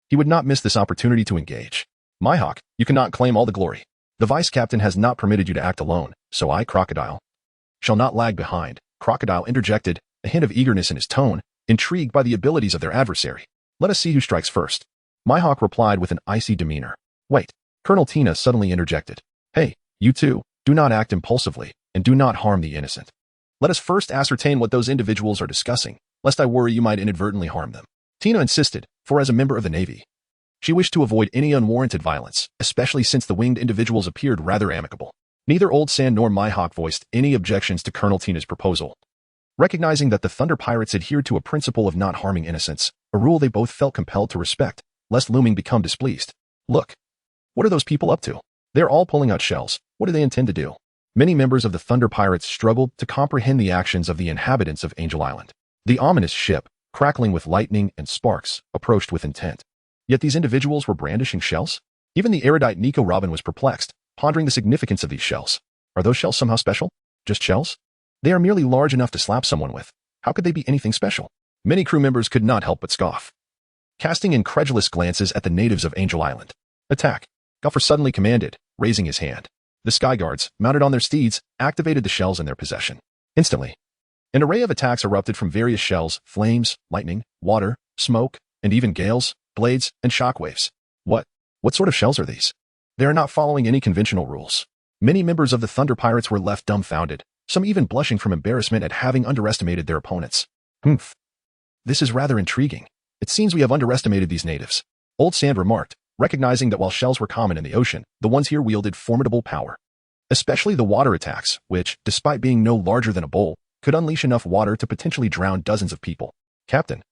he would not miss this opportunity to engage. Mihawk, you cannot claim all the glory. The vice-captain has not permitted you to act alone, so I, Crocodile, shall not lag behind. Crocodile interjected, a hint of eagerness in his tone, intrigued by the abilities of their adversary. Let us see who strikes first. Mihawk replied with an icy demeanor. Wait. Colonel Tina suddenly interjected. Hey, you two, Do not act impulsively, and do not harm the innocent. Let us first ascertain what those individuals are discussing, lest I worry you might inadvertently harm them. Tina insisted, for as a member of the Navy, she wished to avoid any unwarranted violence, especially since the winged individuals appeared rather amicable. Neither Old Sand nor Mihawk voiced any objections to Colonel Tina's proposal. Recognizing that the Thunder Pirates adhered to a principle of not harming innocents, a rule they both felt compelled to respect, lest Lu Ming become displeased. Look. What are those people up to? They're all pulling out shells. What do they intend to do? Many members of the Thunder Pirates struggled to comprehend the actions of the inhabitants of Angel Island. The ominous ship, crackling with lightning and sparks, approached with intent. Yet these individuals were brandishing shells? Even the erudite Nico Robin was perplexed, pondering the significance of these shells. Are those shells somehow special? Just shells? They are merely large enough to slap someone with. How could they be anything special? Many crew members could not help but scoff, casting incredulous glances at the natives of Angel Island. Attack! Gopher suddenly commanded, raising his hand. The Sky Guards, mounted on their steeds, activated the shells in their possession. Instantly, an array of attacks erupted from various shells, flames, lightning, water, smoke, and even gales, blades, and shockwaves. What sort of shells are these? They are not following any conventional rules. Many members of the Thunder Pirates were left dumbfounded, some even blushing from embarrassment at having underestimated their opponents. This is rather intriguing. It seems we have underestimated these natives. Old Sand remarked, recognizing that while shells were common in the ocean, the ones here wielded formidable power. Especially the water attacks, which, despite being no larger than a bowl, could unleash enough water to potentially drown dozens of people. Captain,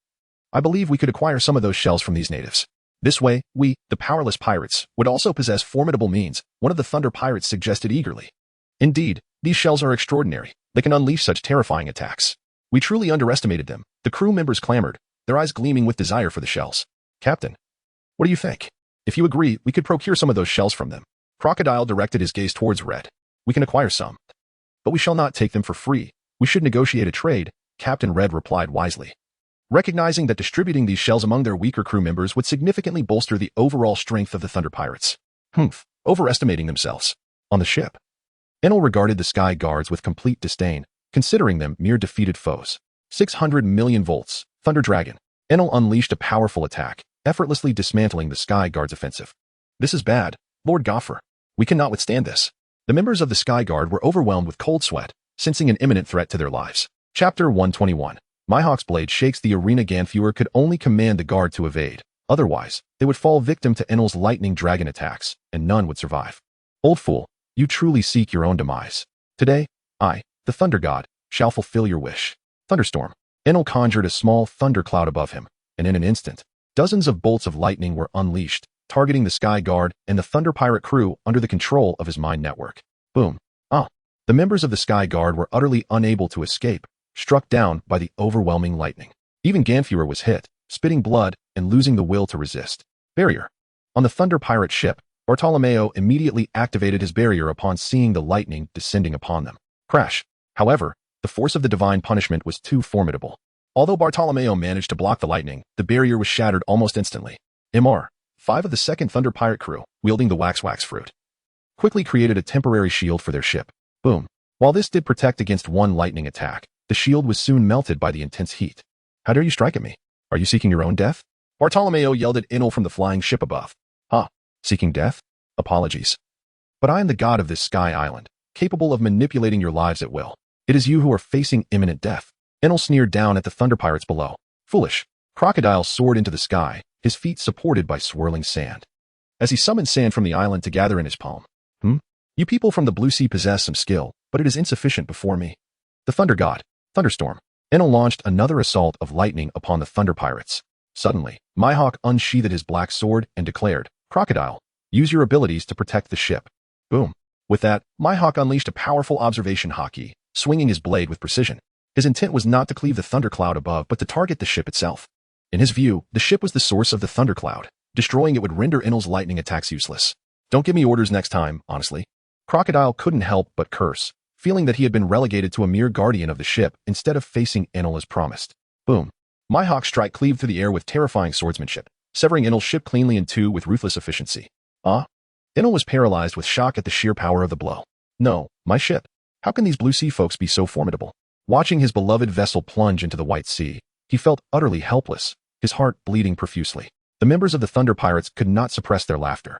I believe we could acquire some of those shells from these natives. This way, we, the powerless pirates, would also possess formidable means, one of the Thunder Pirates suggested eagerly. Indeed, these shells are extraordinary. They can unleash such terrifying attacks. We truly underestimated them. The crew members clamored, their eyes gleaming with desire for the shells. Captain, what do you think? If you agree, we could procure some of those shells from them. Crocodile directed his gaze towards Red. We can acquire some. But we shall not take them for free. We should negotiate a trade, Captain Red replied wisely. Recognizing that distributing these shells among their weaker crew members would significantly bolster the overall strength of the Thunder Pirates. Overestimating themselves. On the ship, Enel regarded the Sky Guards with complete disdain, considering them mere defeated foes. 600 million volts, Thunder Dragon. Enel unleashed a powerful attack, effortlessly dismantling the Sky Guard's offensive. This is bad, Lord Gopher. We cannot withstand this. The members of the Sky Guard were overwhelmed with cold sweat, sensing an imminent threat to their lives. Chapter 121. Mihawk's blade shakes the arena. Ganfuer could only command the guard to evade. Otherwise, they would fall victim to Enel's lightning dragon attacks, and none would survive. Old fool, you truly seek your own demise. Today, I, the Thunder God, shall fulfill your wish. Thunderstorm. Enel conjured a small thundercloud above him, and in an instant, dozens of bolts of lightning were unleashed, targeting the Sky Guard and the Thunder Pirate crew under the control of his mind network. Boom. The members of the Sky Guard were utterly unable to escape, struck down by the overwhelming lightning. Even Ganfuer was hit, spitting blood and losing the will to resist. Barrier. On the Thunder Pirate ship, Bartolomeo immediately activated his barrier upon seeing the lightning descending upon them. Crash. However, the force of the divine punishment was too formidable. Although Bartolomeo managed to block the lightning, the barrier was shattered almost instantly. Mr. 5 of the 2nd Thunder Pirate crew, wielding the wax fruit, quickly created a temporary shield for their ship. Boom. While this did protect against one lightning attack, the shield was soon melted by the intense heat. How dare you strike at me? Are you seeking your own death? Bartolomeo yelled at Enel from the flying ship above. Seeking death? Apologies. But I am the god of this Sky Island, capable of manipulating your lives at will. It is you who are facing imminent death. Enel sneered down at the Thunder Pirates below. Foolish. Crocodile soared into the sky, his feet supported by swirling sand. As he summoned sand from the island to gather in his palm. You people from the Blue Sea possess some skill, but it is insufficient before me. The Thunder God. Thunderstorm. Enel launched another assault of lightning upon the Thunder Pirates. Suddenly, Mihawk unsheathed his black sword and declared, Crocodile, use your abilities to protect the ship. Boom. With that, Mihawk unleashed a powerful observation haki, swinging his blade with precision. His intent was not to cleave the thundercloud above but to target the ship itself. In his view, the ship was the source of the thundercloud. Destroying it would render Enel's lightning attacks useless. Don't give me orders next time, honestly. Crocodile couldn't help but curse, feeling that he had been relegated to a mere guardian of the ship instead of facing Enel as promised. Boom. Mihawk's strike cleaved through the air with terrifying swordsmanship, severing Enel's ship cleanly in two with ruthless efficiency. Enel was paralyzed with shock at the sheer power of the blow. No, my ship. How can these Blue Sea folks be so formidable? Watching his beloved vessel plunge into the White Sea, he felt utterly helpless, his heart bleeding profusely. The members of the Thunder Pirates could not suppress their laughter.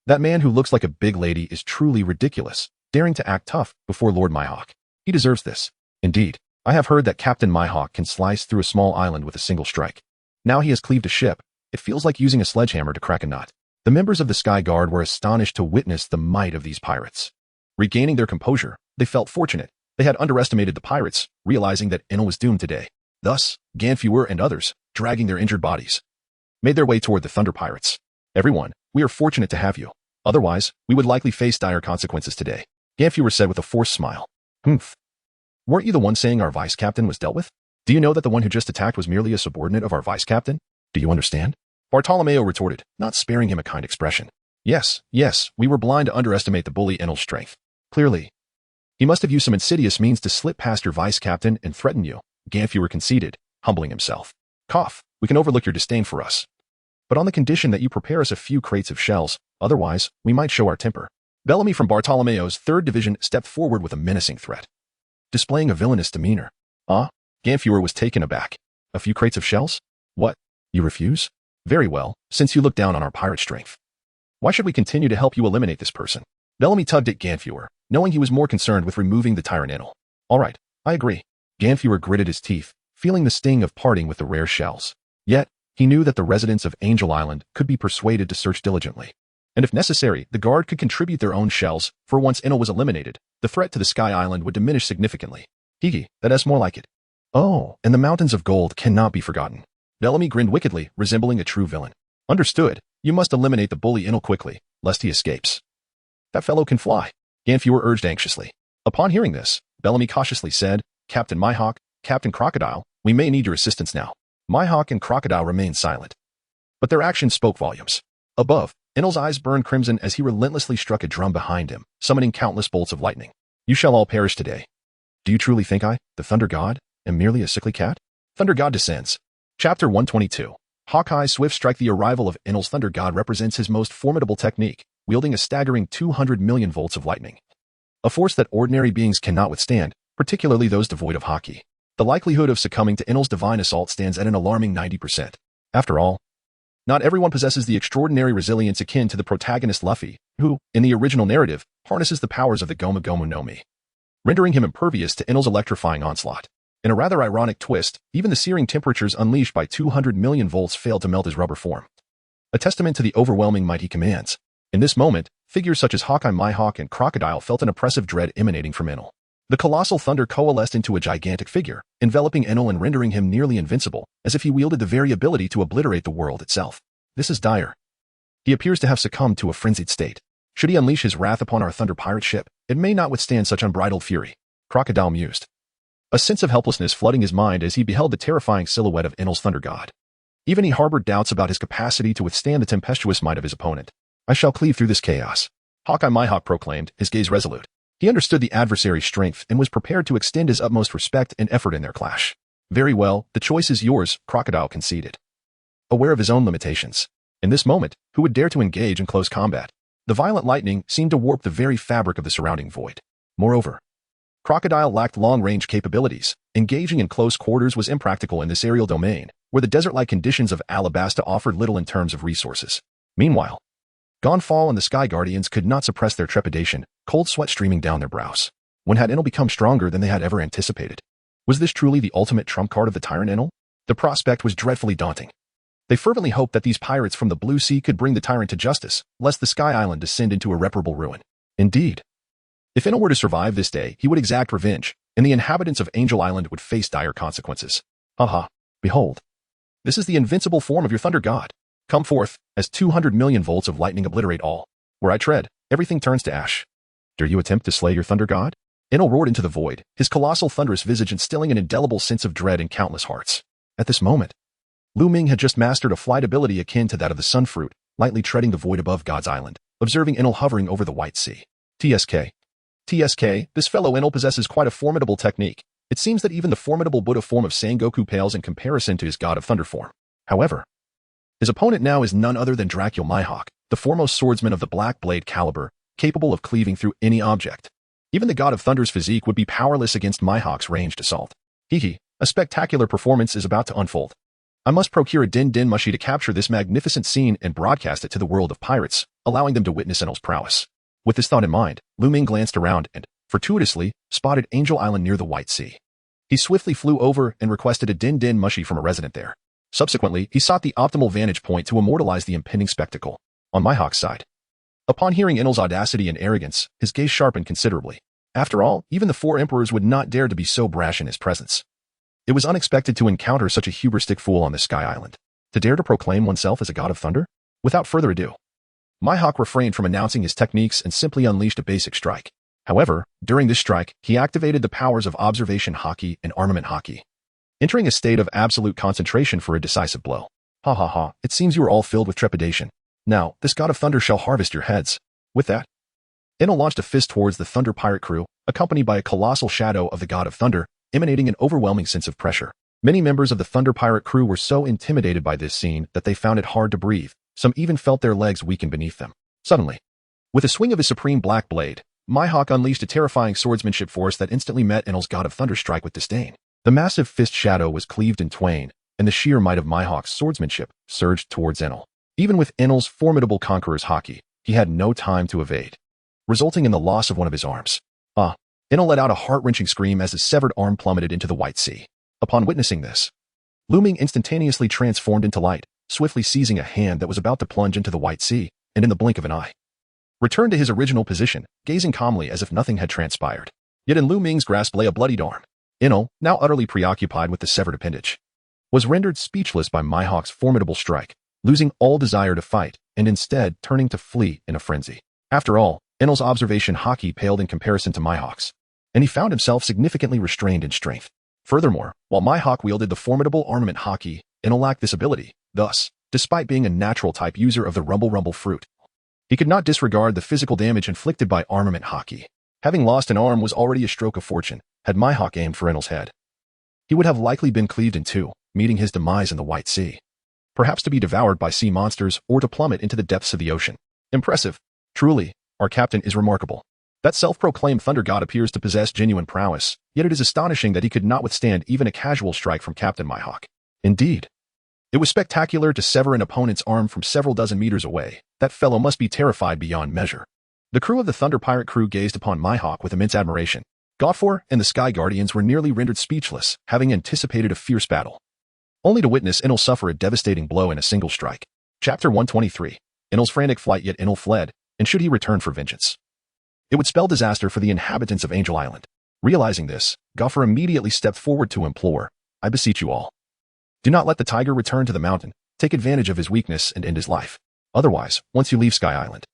That man who looks like a big lady is truly ridiculous, daring to act tough before Lord Mihawk. He deserves this. Indeed, I have heard that Captain Mihawk can slice through a small island with a single strike. Now he has cleaved a ship. It feels like using a sledgehammer to crack a nut. The members of the Sky Guard were astonished to witness the might of these pirates. Regaining their composure, they felt fortunate. They had underestimated the pirates, realizing that Enel was doomed today. Thus, Ganfuer and others, dragging their injured bodies, made their way toward the Thunder Pirates. Everyone, we are fortunate to have you. Otherwise, we would likely face dire consequences today, Ganfuer said with a forced smile. Humph. Weren't you the one saying our vice captain was dealt with? Do you know that the one who just attacked was merely a subordinate of our vice captain? Do you understand? Bartolomeo retorted, not sparing him a kind expression. Yes, we were blind to underestimate the bully Enel's strength. Clearly, he must have used some insidious means to slip past your vice captain and threaten you, Ganfuer conceded, humbling himself. Cough, we can overlook your disdain for us, but on the condition that you prepare us a few crates of shells, otherwise, we might show our temper. Bellamy from Bartolomeo's 3rd Division stepped forward with a menacing threat, displaying a villainous demeanor. Ganfuer was taken aback. A few crates of shells? What? You refuse? Very well, since you look down on our pirate strength. Why should we continue to help you eliminate this person? Bellamy tugged at Ganfuer, knowing he was more concerned with removing the tyrant Enel. All right, I agree. Ganfuer gritted his teeth, feeling the sting of parting with the rare shells. Yet, he knew that the residents of Angel Island could be persuaded to search diligently. And if necessary, the guard could contribute their own shells, for once Enel was eliminated, the threat to the Sky Island would diminish significantly. Hiki, that is more like it. Oh, and the mountains of gold cannot be forgotten. Bellamy grinned wickedly, resembling a true villain. Understood, you must eliminate the bully Enel quickly, lest he escapes. That fellow can fly, Ganfuer urged anxiously. Upon hearing this, Bellamy cautiously said, Captain Mihawk, Captain Crocodile, we may need your assistance now. Mihawk and Crocodile remained silent, but their actions spoke volumes. Above, Enel's eyes burned crimson as he relentlessly struck a drum behind him, summoning countless bolts of lightning. You shall all perish today. Do you truly think I, the Thunder God, am merely a sickly cat? Thunder God descends. Chapter 122. Hawkeye's swift strike. The arrival of Enel's Thunder God represents his most formidable technique, wielding a staggering 200 million volts of lightning. A force that ordinary beings cannot withstand, particularly those devoid of Haki. The likelihood of succumbing to Enel's divine assault stands at an alarming 90%. After all, not everyone possesses the extraordinary resilience akin to the protagonist Luffy, who, in the original narrative, harnesses the powers of the Gomu Gomu no Mi, rendering him impervious to Enel's electrifying onslaught. In a rather ironic twist, even the searing temperatures unleashed by 200 million volts failed to melt his rubber form, a testament to the overwhelming might he commands. In this moment, figures such as Hawkeye, Mihawk, and Crocodile felt an oppressive dread emanating from Enel. The colossal thunder coalesced into a gigantic figure, enveloping Enel and rendering him nearly invincible, as if he wielded the very ability to obliterate the world itself. This is dire. He appears to have succumbed to a frenzied state. Should he unleash his wrath upon our Thunder Pirate ship, it may not withstand such unbridled fury. Crocodile mused, a sense of helplessness flooding his mind as he beheld the terrifying silhouette of Enel's Thunder God. Even he harbored doubts about his capacity to withstand the tempestuous might of his opponent. I shall cleave through this chaos, Hawkeye Mihawk proclaimed, his gaze resolute. He understood the adversary's strength and was prepared to extend his utmost respect and effort in their clash. Very well, the choice is yours, Crocodile conceded, aware of his own limitations. In this moment, who would dare to engage in close combat? The violent lightning seemed to warp the very fabric of the surrounding void. Moreover, Crocodile lacked long-range capabilities. Engaging in close quarters was impractical in this aerial domain, where the desert-like conditions of Alabasta offered little in terms of resources. Meanwhile, Gonfall and the Sky Guardians could not suppress their trepidation, cold sweat streaming down their brows. When had Enel become stronger than they had ever anticipated? Was this truly the ultimate trump card of the tyrant Enel? The prospect was dreadfully daunting. They fervently hoped that these pirates from the Blue Sea could bring the tyrant to justice, lest the Sky Island descend into irreparable ruin. Indeed, if Enel were to survive this day, he would exact revenge, and the inhabitants of Angel Island would face dire consequences. Behold. This is the invincible form of your Thunder God. Come forth, as 200 million volts of lightning obliterate all. Where I tread, everything turns to ash. Dare you attempt to slay your Thunder God? Enel roared into the void, his colossal thunderous visage instilling an indelible sense of dread in countless hearts. At this moment, Lu Ming had just mastered a flight ability akin to that of the Sunfruit, lightly treading the void above God's Island, observing Enel hovering over the White Sea. TSK, this fellow Enel possesses quite a formidable technique. It seems that even the formidable Buddha form of Sangoku pales in comparison to his God of Thunder form. However, his opponent now is none other than Dracula Mihawk, the foremost swordsman of the Black Blade caliber, capable of cleaving through any object. Even the God of Thunder's physique would be powerless against Mihawk's ranged assault. A spectacular performance is about to unfold. I must procure a Din Din Mushi to capture this magnificent scene and broadcast it to the world of pirates, allowing them to witness Enel's prowess. With this thought in mind, Lu Ming glanced around and, fortuitously, spotted Angel Island near the White Sea. He swiftly flew over and requested a din-din mushi from a resident there. Subsequently, he sought the optimal vantage point to immortalize the impending spectacle. On Mihawk's side, upon hearing Enel's audacity and arrogance, his gaze sharpened considerably. After all, even the four emperors would not dare to be so brash in his presence. It was unexpected to encounter such a hubristic fool on this Sky Island. To dare to proclaim oneself as a god of thunder? Without further ado, Mihawk refrained from announcing his techniques and simply unleashed a basic strike. However, during this strike, he activated the powers of Observation Haki and Armament Haki, entering a state of absolute concentration for a decisive blow. Ha ha ha, it seems you are all filled with trepidation. Now, this god of thunder shall harvest your heads. With that, Enel launched a fist towards the Thunder Pirate crew, accompanied by a colossal shadow of the god of thunder, emanating an overwhelming sense of pressure. Many members of the Thunder Pirate crew were so intimidated by this scene that they found it hard to breathe. Some even felt their legs weaken beneath them. Suddenly, with a swing of his supreme black blade, Mihawk unleashed a terrifying swordsmanship force that instantly met Enel's god of thunder strike with disdain. The massive fist shadow was cleaved in twain, and the sheer might of Mihawk's swordsmanship surged towards Enel. Even with Enel's formidable conqueror's haki, he had no time to evade, resulting in the loss of one of his arms. Enel let out a heart-wrenching scream as his severed arm plummeted into the White Sea. Upon witnessing this, Lu Ming instantaneously transformed into light, swiftly seizing a hand that was about to plunge into the White Sea, and in the blink of an eye, returned to his original position, gazing calmly as if nothing had transpired. Yet in Lu Ming's grasp lay a bloodied arm. Enel, now utterly preoccupied with the severed appendage, was rendered speechless by Mihawk's formidable strike, losing all desire to fight, and instead turning to flee in a frenzy. After all, Enel's observation haki paled in comparison to Mihawk's, and he found himself significantly restrained in strength. Furthermore, while Mihawk wielded the formidable armament haki, Enel lacked this ability. Thus, despite being a natural type user of the rumble fruit, he could not disregard the physical damage inflicted by Armament Haki. Having lost an arm was already a stroke of fortune. Had Mihawk aimed for Enel's head, he would have likely been cleaved in two, meeting his demise in the White Sea. Perhaps to be devoured by sea monsters or to plummet into the depths of the ocean. Impressive. Truly, our captain is remarkable. That self-proclaimed thunder god appears to possess genuine prowess, yet it is astonishing that he could not withstand even a casual strike from Captain Mihawk. Indeed, it was spectacular to sever an opponent's arm from several dozen meters away. That fellow must be terrified beyond measure. The crew of the Thunder Pirate crew gazed upon Mihawk with immense admiration. Garp and the Sky Guardians were nearly rendered speechless, having anticipated a fierce battle, only to witness Enel suffer a devastating blow in a single strike. Chapter 123. Enel's frantic flight, yet Enel fled, and should he return for vengeance, it would spell disaster for the inhabitants of Angel Island. Realizing this, Garp immediately stepped forward to implore, I beseech you all, do not let the tiger return to the mountain. Take advantage of his weakness and end his life. Otherwise, once you leave Sky Island,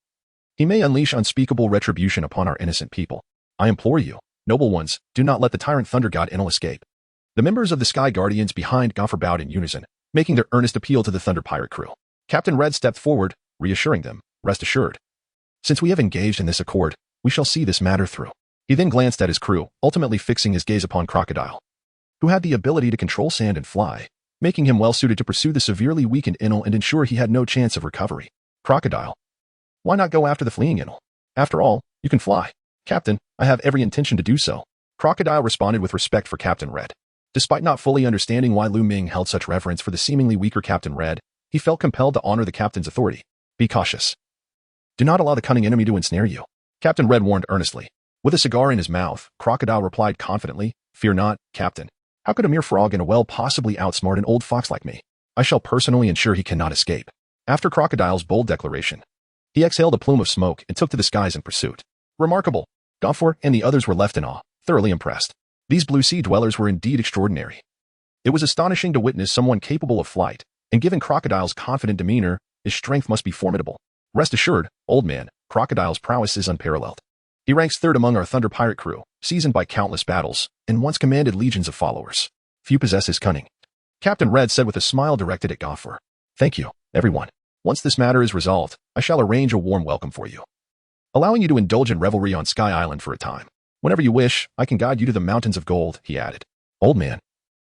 he may unleash unspeakable retribution upon our innocent people. I implore you, noble ones, do not let the tyrant thunder god Enel escape. The members of the Sky Guardians behind Garp bowed in unison, making their earnest appeal to the Thunder Pirate crew. Captain Red stepped forward, reassuring them, rest assured, since we have engaged in this accord, we shall see this matter through. He then glanced at his crew, ultimately fixing his gaze upon Crocodile, who had the ability to control sand and fly, making him well-suited to pursue the severely weakened Enel and ensure he had no chance of recovery. Crocodile, why not go after the fleeing Enel? After all, you can fly. Captain, I have every intention to do so. Crocodile responded with respect for Captain Red. Despite not fully understanding why Lu Ming held such reverence for the seemingly weaker Captain Red, he felt compelled to honor the captain's authority. Be cautious. Do not allow the cunning enemy to ensnare you, Captain Red warned earnestly. With a cigar in his mouth, Crocodile replied confidently, fear not, Captain. How could a mere frog in a well possibly outsmart an old fox like me? I shall personally ensure he cannot escape. After Crocodile's bold declaration, he exhaled a plume of smoke and took to the skies in pursuit. Remarkable. Garp and the others were left in awe, thoroughly impressed. These blue sea dwellers were indeed extraordinary. It was astonishing to witness someone capable of flight, and given Crocodile's confident demeanor, his strength must be formidable. Rest assured, old man, Crocodile's prowess is unparalleled. He ranks third among our Thunder Pirate crew, seasoned by countless battles, and once commanded legions of followers. Few possess his cunning. Captain Red said with a smile directed at Garp. Thank you, everyone. Once this matter is resolved, I shall arrange a warm welcome for you, allowing you to indulge in revelry on Sky Island for a time. Whenever you wish, I can guide you to the mountains of gold, he added. Old man,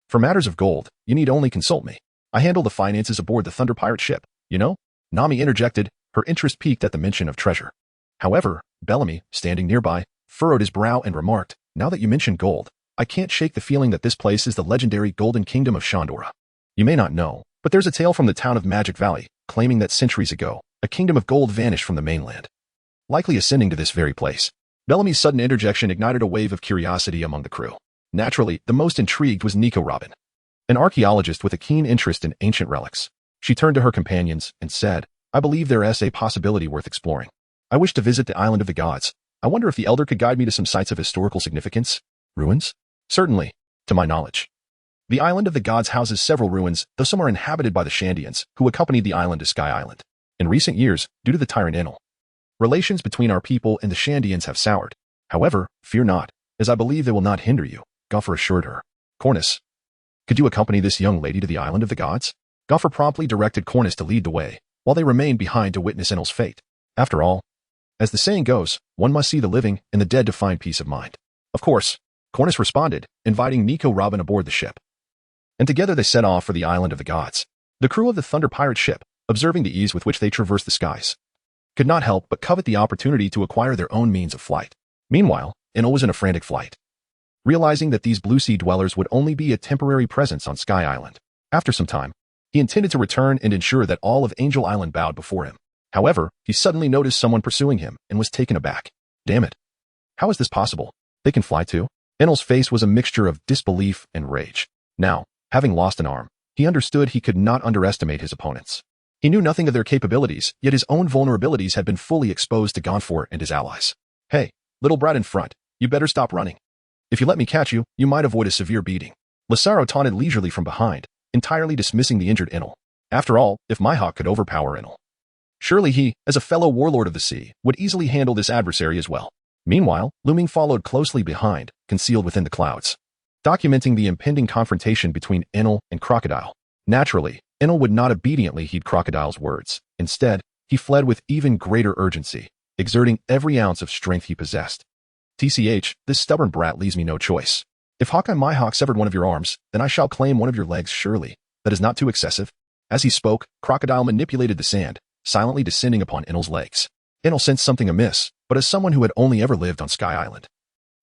for matters of gold, you need only consult me. I handle the finances aboard the Thunder Pirate ship, you know? Nami interjected, her interest piqued at the mention of treasure. However, Bellamy, standing nearby, furrowed his brow and remarked, now that you mention gold, I can't shake the feeling that this place is the legendary Golden Kingdom of Shandora. You may not know, but there's a tale from the town of Magic Valley, claiming that centuries ago, a kingdom of gold vanished from the mainland. likely ascending to this very place. Bellamy's sudden interjection ignited a wave of curiosity among the crew. Naturally, the most intrigued was Nico Robin, an archaeologist with a keen interest in ancient relics. She turned to her companions and said, I believe there is a possibility worth exploring. I wish to visit the island of the gods. I wonder if the elder could guide me to some sites of historical significance? Ruins? Certainly, to my knowledge. The island of the gods houses several ruins, though some are inhabited by the Shandians, who accompanied the island to Sky Island. In recent years, due to the tyrant Enel, relations between our people and the Shandians have soured. However, fear not, as I believe they will not hinder you, Goffer assured her. Cornus, could you accompany this young lady to the island of the gods? Goffer promptly directed Cornus to lead the way, while they remained behind to witness Enel's fate. After all, as the saying goes, one must see the living and the dead to find peace of mind. Of course, Cornus responded, inviting Nico Robin aboard the ship. And together they set off for the island of the gods. The crew of the Thunder Pirate ship, observing the ease with which they traversed the skies, could not help but covet the opportunity to acquire their own means of flight. Meanwhile, Enel was in a frantic flight, realizing that these Blue Sea dwellers would only be a temporary presence on Sky Island. After some time, he intended to return and ensure that all of Angel Island bowed before him. However, he suddenly noticed someone pursuing him and was taken aback. Damn it. How is this possible? They can fly too? Enel's face was a mixture of disbelief and rage. Now, having lost an arm, he understood he could not underestimate his opponents. He knew nothing of their capabilities, yet his own vulnerabilities had been fully exposed to Gonfor and his allies. Hey, little brat in front, you better stop running. If you let me catch you, you might avoid a severe beating. Lazaro taunted leisurely from behind, entirely dismissing the injured Enel. After all, if Mihawk could overpower Enel, surely he, as a fellow warlord of the sea, would easily handle this adversary as well. Meanwhile, Lu Ming followed closely behind, concealed within the clouds, documenting the impending confrontation between Enel and Crocodile. Naturally, Enel would not obediently heed Crocodile's words. Instead, he fled with even greater urgency, exerting every ounce of strength he possessed. TCH, this stubborn brat leaves me no choice. If Hawkeye Mihawk severed one of your arms, then I shall claim one of your legs surely. That is not too excessive. As he spoke, Crocodile manipulated the sand, silently descending upon Enel's legs. Enel sensed something amiss, but as someone who had only ever lived on Sky Island,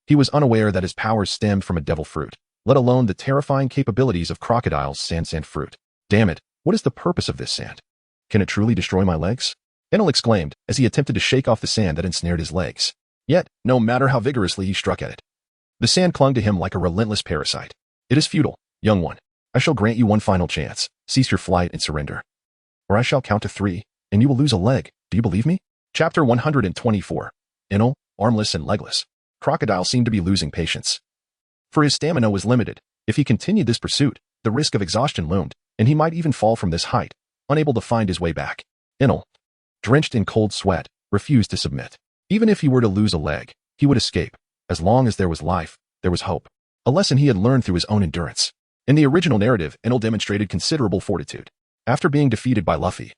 he was unaware that his powers stemmed from a devil fruit, let alone the terrifying capabilities of Crocodile's sand fruit. Damn it, what is the purpose of this sand? Can it truly destroy my legs? Enel exclaimed as he attempted to shake off the sand that ensnared his legs. Yet, no matter how vigorously he struck at it, the sand clung to him like a relentless parasite. It is futile, young one. I shall grant you one final chance. Cease your flight and surrender. Or I shall count to 3, and you will lose a leg. Do you believe me? Chapter 124. Enel, armless and legless. Crocodile seemed to be losing patience. For his stamina was limited. If he continued this pursuit, the risk of exhaustion loomed, and he might even fall from this height, unable to find his way back. Enel, drenched in cold sweat, refused to submit. Even if he were to lose a leg, he would escape. As long as there was life, there was hope. A lesson he had learned through his own endurance. In the original narrative, Enel demonstrated considerable fortitude. After being defeated by Luffy,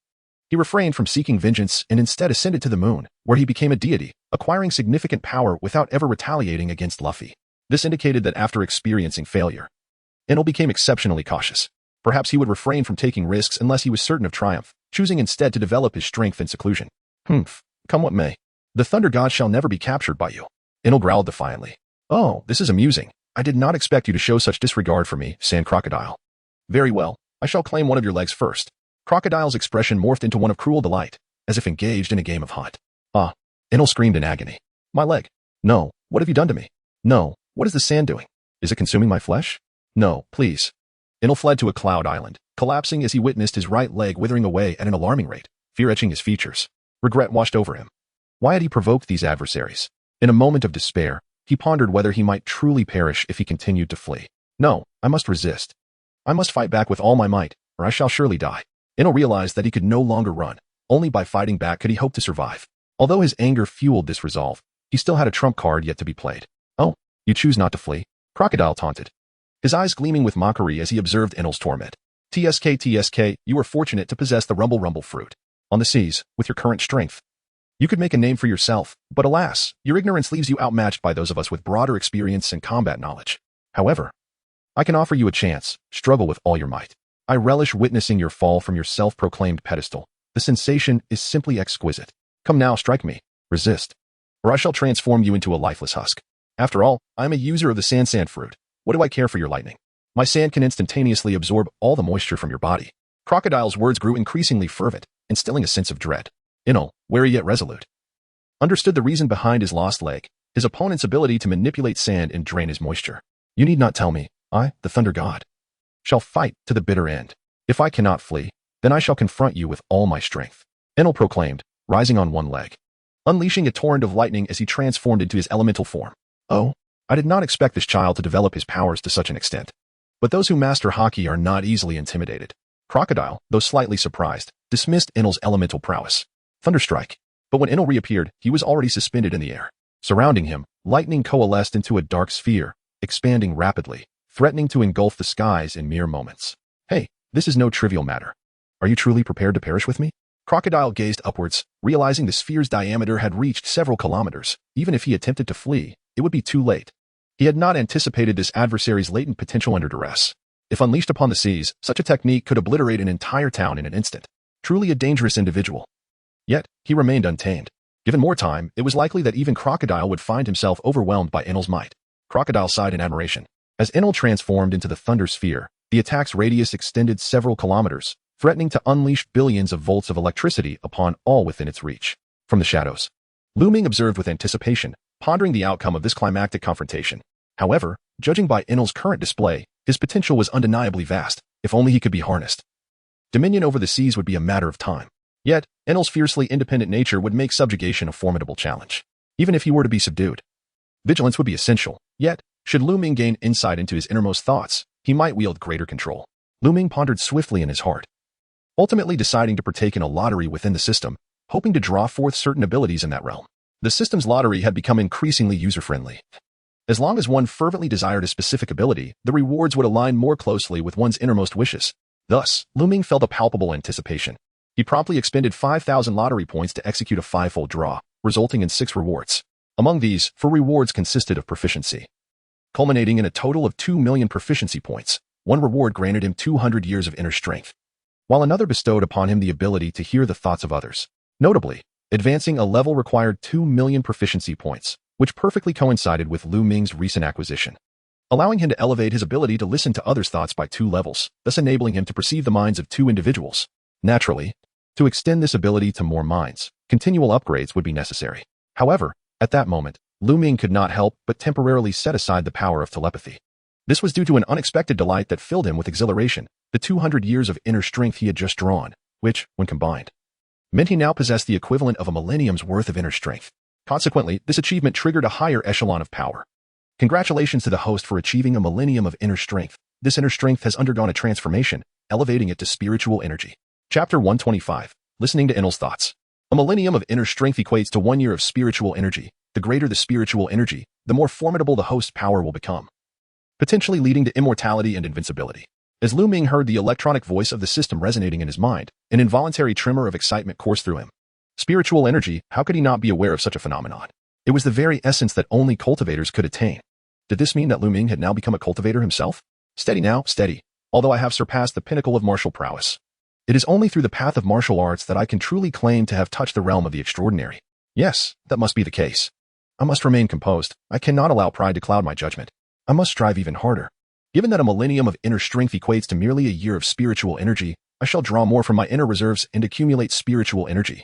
he refrained from seeking vengeance and instead ascended to the moon, where he became a deity, acquiring significant power without ever retaliating against Luffy. This indicated that after experiencing failure, Enel became exceptionally cautious. Perhaps he would refrain from taking risks unless he was certain of triumph, choosing instead to develop his strength in seclusion. Come what may. The Thunder God shall never be captured by you. Enel growled defiantly. Oh, this is amusing. I did not expect you to show such disregard for me, sang Crocodile. Very well, I shall claim one of your legs first. Crocodile's expression morphed into one of cruel delight, as if engaged in a game of hunt. Ah, Enel screamed in agony. My leg. No, what have you done to me? No, what is the sand doing? Is it consuming my flesh? No, please. Enel fled to a cloud island, collapsing as he witnessed his right leg withering away at an alarming rate, fear etching his features. Regret washed over him. Why had he provoked these adversaries? In a moment of despair, he pondered whether he might truly perish if he continued to flee. No, I must resist. I must fight back with all my might, or I shall surely die. Enel realized that he could no longer run. Only by fighting back could he hope to survive. Although his anger fueled this resolve, he still had a trump card yet to be played. Oh, you choose not to flee? Crocodile taunted, his eyes gleaming with mockery as he observed Enel's torment. TSK, you are fortunate to possess the rumble fruit. On the seas, with your current strength, you could make a name for yourself, but alas, your ignorance leaves you outmatched by those of us with broader experience and combat knowledge. However, I can offer you a chance. Struggle with all your might. I relish witnessing your fall from your self-proclaimed pedestal. The sensation is simply exquisite. Come now, strike me. Resist, or I shall transform you into a lifeless husk. After all, I am a user of the sand fruit. What do I care for your lightning? My sand can instantaneously absorb all the moisture from your body. Crocodile's words grew increasingly fervent, instilling a sense of dread. Enel, wary yet resolute, understood the reason behind his lost leg, his opponent's ability to manipulate sand and drain his moisture. You need not tell me. I, the Thunder God, shall fight to the bitter end. If I cannot flee, then I shall confront you with all my strength. Enel proclaimed, rising on one leg, unleashing a torrent of lightning as he transformed into his elemental form. Oh, I did not expect this child to develop his powers to such an extent. But those who master Haki are not easily intimidated. Crocodile, though slightly surprised, dismissed Enel's elemental prowess. Thunderstrike. But when Enel reappeared, he was already suspended in the air. Surrounding him, lightning coalesced into a dark sphere, expanding rapidly, threatening to engulf the skies in mere moments. Hey, this is no trivial matter. Are you truly prepared to perish with me? Crocodile gazed upwards, realizing the sphere's diameter had reached several kilometers. Even if he attempted to flee, it would be too late. He had not anticipated this adversary's latent potential under duress. If unleashed upon the seas, such a technique could obliterate an entire town in an instant. Truly a dangerous individual. Yet, he remained untamed. Given more time, it was likely that even Crocodile would find himself overwhelmed by Enel's might. Crocodile sighed in admiration. As Enel transformed into the Thunder Sphere, the attack's radius extended several kilometers, threatening to unleash billions of volts of electricity upon all within its reach. From the shadows, Lu Ming observed with anticipation, pondering the outcome of this climactic confrontation. However, judging by Enel's current display, his potential was undeniably vast, if only he could be harnessed. Dominion over the seas would be a matter of time. Yet, Enel's fiercely independent nature would make subjugation a formidable challenge. Even if he were to be subdued, vigilance would be essential. Yet, should Lu Ming gain insight into his innermost thoughts, he might wield greater control. Lu Ming pondered swiftly in his heart, ultimately deciding to partake in a lottery within the system, hoping to draw forth certain abilities in that realm. The system's lottery had become increasingly user-friendly. As long as one fervently desired a specific ability, the rewards would align more closely with one's innermost wishes. Thus, Lu Ming felt a palpable anticipation. He promptly expended 5,000 lottery points to execute a five-fold draw, resulting in 6 rewards. Among these, 4 rewards consisted of proficiency, culminating in a total of 2 million proficiency points. One reward granted him 200 years of inner strength, while another bestowed upon him the ability to hear the thoughts of others. Notably, advancing a level required 2 million proficiency points, which perfectly coincided with Lu Ming's recent acquisition, allowing him to elevate his ability to listen to others' thoughts by 2 levels, thus enabling him to perceive the minds of 2 individuals. Naturally, to extend this ability to more minds, continual upgrades would be necessary. However, at that moment, Lu Ming could not help but temporarily set aside the power of telepathy. This was due to an unexpected delight that filled him with exhilaration, the 200 years of inner strength he had just drawn, which, when combined, meant he now possessed the equivalent of a millennium's worth of inner strength. Consequently, this achievement triggered a higher echelon of power. Congratulations to the host for achieving a millennium of inner strength. This inner strength has undergone a transformation, elevating it to spiritual energy. Chapter 125. Listening to Enel's thoughts. A millennium of inner strength equates to 1 year of spiritual energy. The greater the spiritual energy, the more formidable the host's power will become, potentially leading to immortality and invincibility. As Lu Ming heard the electronic voice of the system resonating in his mind, an involuntary tremor of excitement coursed through him. Spiritual energy, how could he not be aware of such a phenomenon? It was the very essence that only cultivators could attain. Did this mean that Lu Ming had now become a cultivator himself? Steady now, steady. Although I have surpassed the pinnacle of martial prowess, it is only through the path of martial arts that I can truly claim to have touched the realm of the extraordinary. Yes, that must be the case. I must remain composed. I cannot allow pride to cloud my judgment. I must strive even harder. Given that a millennium of inner strength equates to merely a year of spiritual energy, I shall draw more from my inner reserves and accumulate spiritual energy,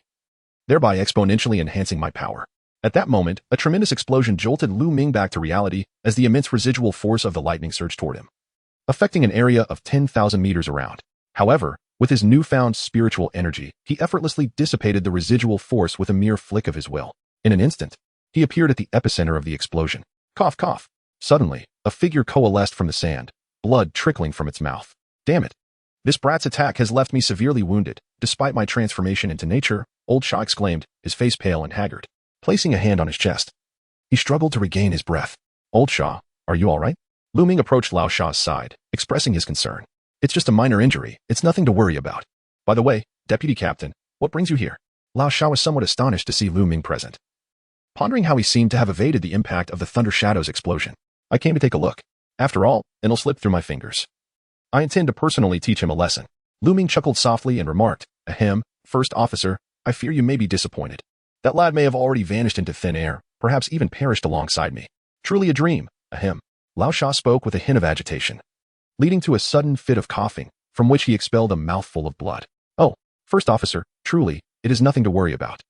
thereby exponentially enhancing my power. At that moment, a tremendous explosion jolted Lu Ming back to reality as the immense residual force of the lightning surged toward him, affecting an area of 10,000 meters around. However, with his newfound spiritual energy, he effortlessly dissipated the residual force with a mere flick of his will. In an instant, he appeared at the epicenter of the explosion. Cough, cough. Suddenly, a figure coalesced from the sand, blood trickling from its mouth. Damn it. This brat's attack has left me severely wounded. Despite my transformation into nature, Old Shah exclaimed, his face pale and haggard, placing a hand on his chest. He struggled to regain his breath. Old Shah, are you all right? Lu Ming approached Lao Shah's side, expressing his concern. It's just a minor injury. It's nothing to worry about. By the way, Deputy Captain, what brings you here? Lao Shah was somewhat astonished to see Lu Ming present, pondering how he seemed to have evaded the impact of the Thunder Shadow's explosion. I came to take a look. After all, Enel slipped through my fingers. I intend to personally teach him a lesson. Lu Ming chuckled softly and remarked, Ahem, First Officer, I fear you may be disappointed. That lad may have already vanished into thin air, perhaps even perished alongside me. Truly a dream, ahem. Lao Shah spoke with a hint of agitation, leading to a sudden fit of coughing, from which he expelled a mouthful of blood. Oh, First Officer, truly, it is nothing to worry about.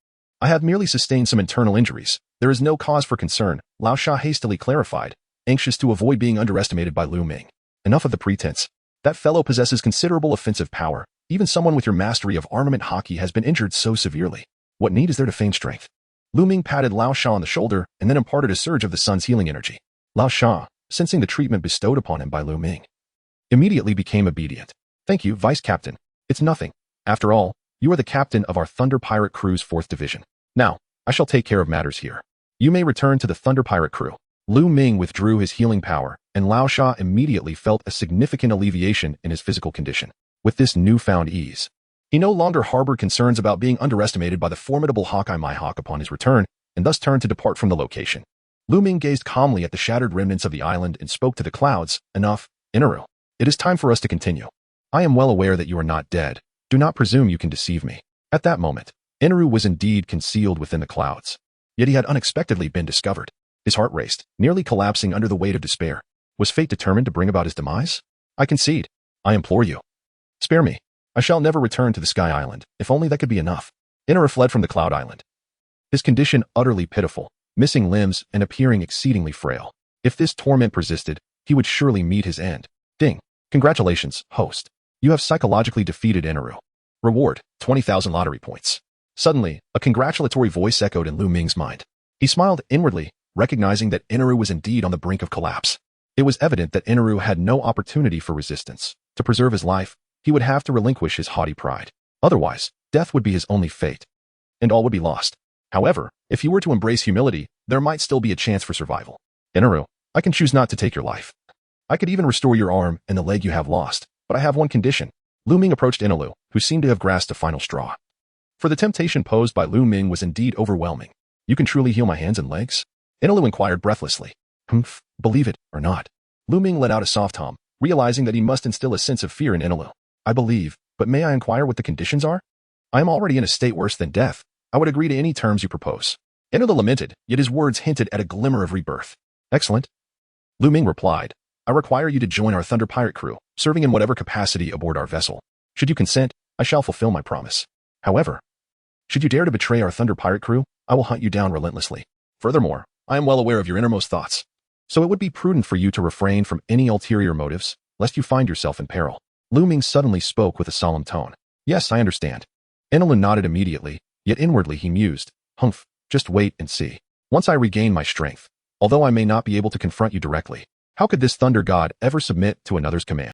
I have merely sustained some internal injuries. There is no cause for concern, Lao Sha hastily clarified, anxious to avoid being underestimated by Lu Ming. Enough of the pretense. That fellow possesses considerable offensive power. Even someone with your mastery of Armament Haki has been injured so severely. What need is there to feign strength? Lu Ming patted Lao Sha on the shoulder and then imparted a surge of the sun's healing energy. Lao Sha, sensing the treatment bestowed upon him by Lu Ming, immediately became obedient. Thank you, Vice Captain. It's nothing. After all, you are the captain of our Thunder Pirate Crew's 4th Division. Now, I shall take care of matters here. You may return to the Thunder Pirate Crew. Lu Ming withdrew his healing power, and Lao Sha immediately felt a significant alleviation in his physical condition. With this newfound ease, he no longer harbored concerns about being underestimated by the formidable Hawkeye Mihawk upon his return, and thus turned to depart from the location. Lu Ming gazed calmly at the shattered remnants of the island and spoke to the clouds. Enough, Enel. It is time for us to continue. I am well aware that you are not dead. Do not presume you can deceive me. At that moment, Enel was indeed concealed within the clouds. Yet he had unexpectedly been discovered. His heart raced, nearly collapsing under the weight of despair. Was fate determined to bring about his demise? I concede. I implore you. Spare me. I shall never return to the Sky Island, if only that could be enough. Enel fled from the Cloud Island, his condition utterly pitiful, missing limbs and appearing exceedingly frail. If this torment persisted, he would surely meet his end. Ding. Congratulations, host. You have psychologically defeated Enel. Reward, 20,000 lottery points. Suddenly, a congratulatory voice echoed in Lu Ming's mind. He smiled inwardly, recognizing that Enel was indeed on the brink of collapse. It was evident that Enel had no opportunity for resistance. To preserve his life, he would have to relinquish his haughty pride. Otherwise, death would be his only fate, and all would be lost. However, if he were to embrace humility, there might still be a chance for survival. Enel, I can choose not to take your life. I could even restore your arm and the leg you have lost, but I have one condition. Lu Ming approached Enel, who seemed to have grasped a final straw. For the temptation posed by Lu Ming was indeed overwhelming. You can truly heal my hands and legs? Enel inquired breathlessly. Humph, believe it or not. Lu Ming let out a soft hum, realizing that he must instill a sense of fear in Enel. I believe, but may I inquire what the conditions are? I am already in a state worse than death. I would agree to any terms you propose. Enel lamented, yet his words hinted at a glimmer of rebirth. Excellent. Lu Ming replied, I require you to join our Thunder Pirate Crew, serving in whatever capacity aboard our vessel. Should you consent, I shall fulfill my promise. However, should you dare to betray our Thunder Pirate Crew, I will hunt you down relentlessly. Furthermore, I am well aware of your innermost thoughts, so it would be prudent for you to refrain from any ulterior motives, lest you find yourself in peril. Lu Ming suddenly spoke with a solemn tone. Yes, I understand. Enel nodded immediately, yet inwardly he mused. Humph, just wait and see. Once I regain my strength, although I may not be able to confront you directly, how could this thunder god ever submit to another's command?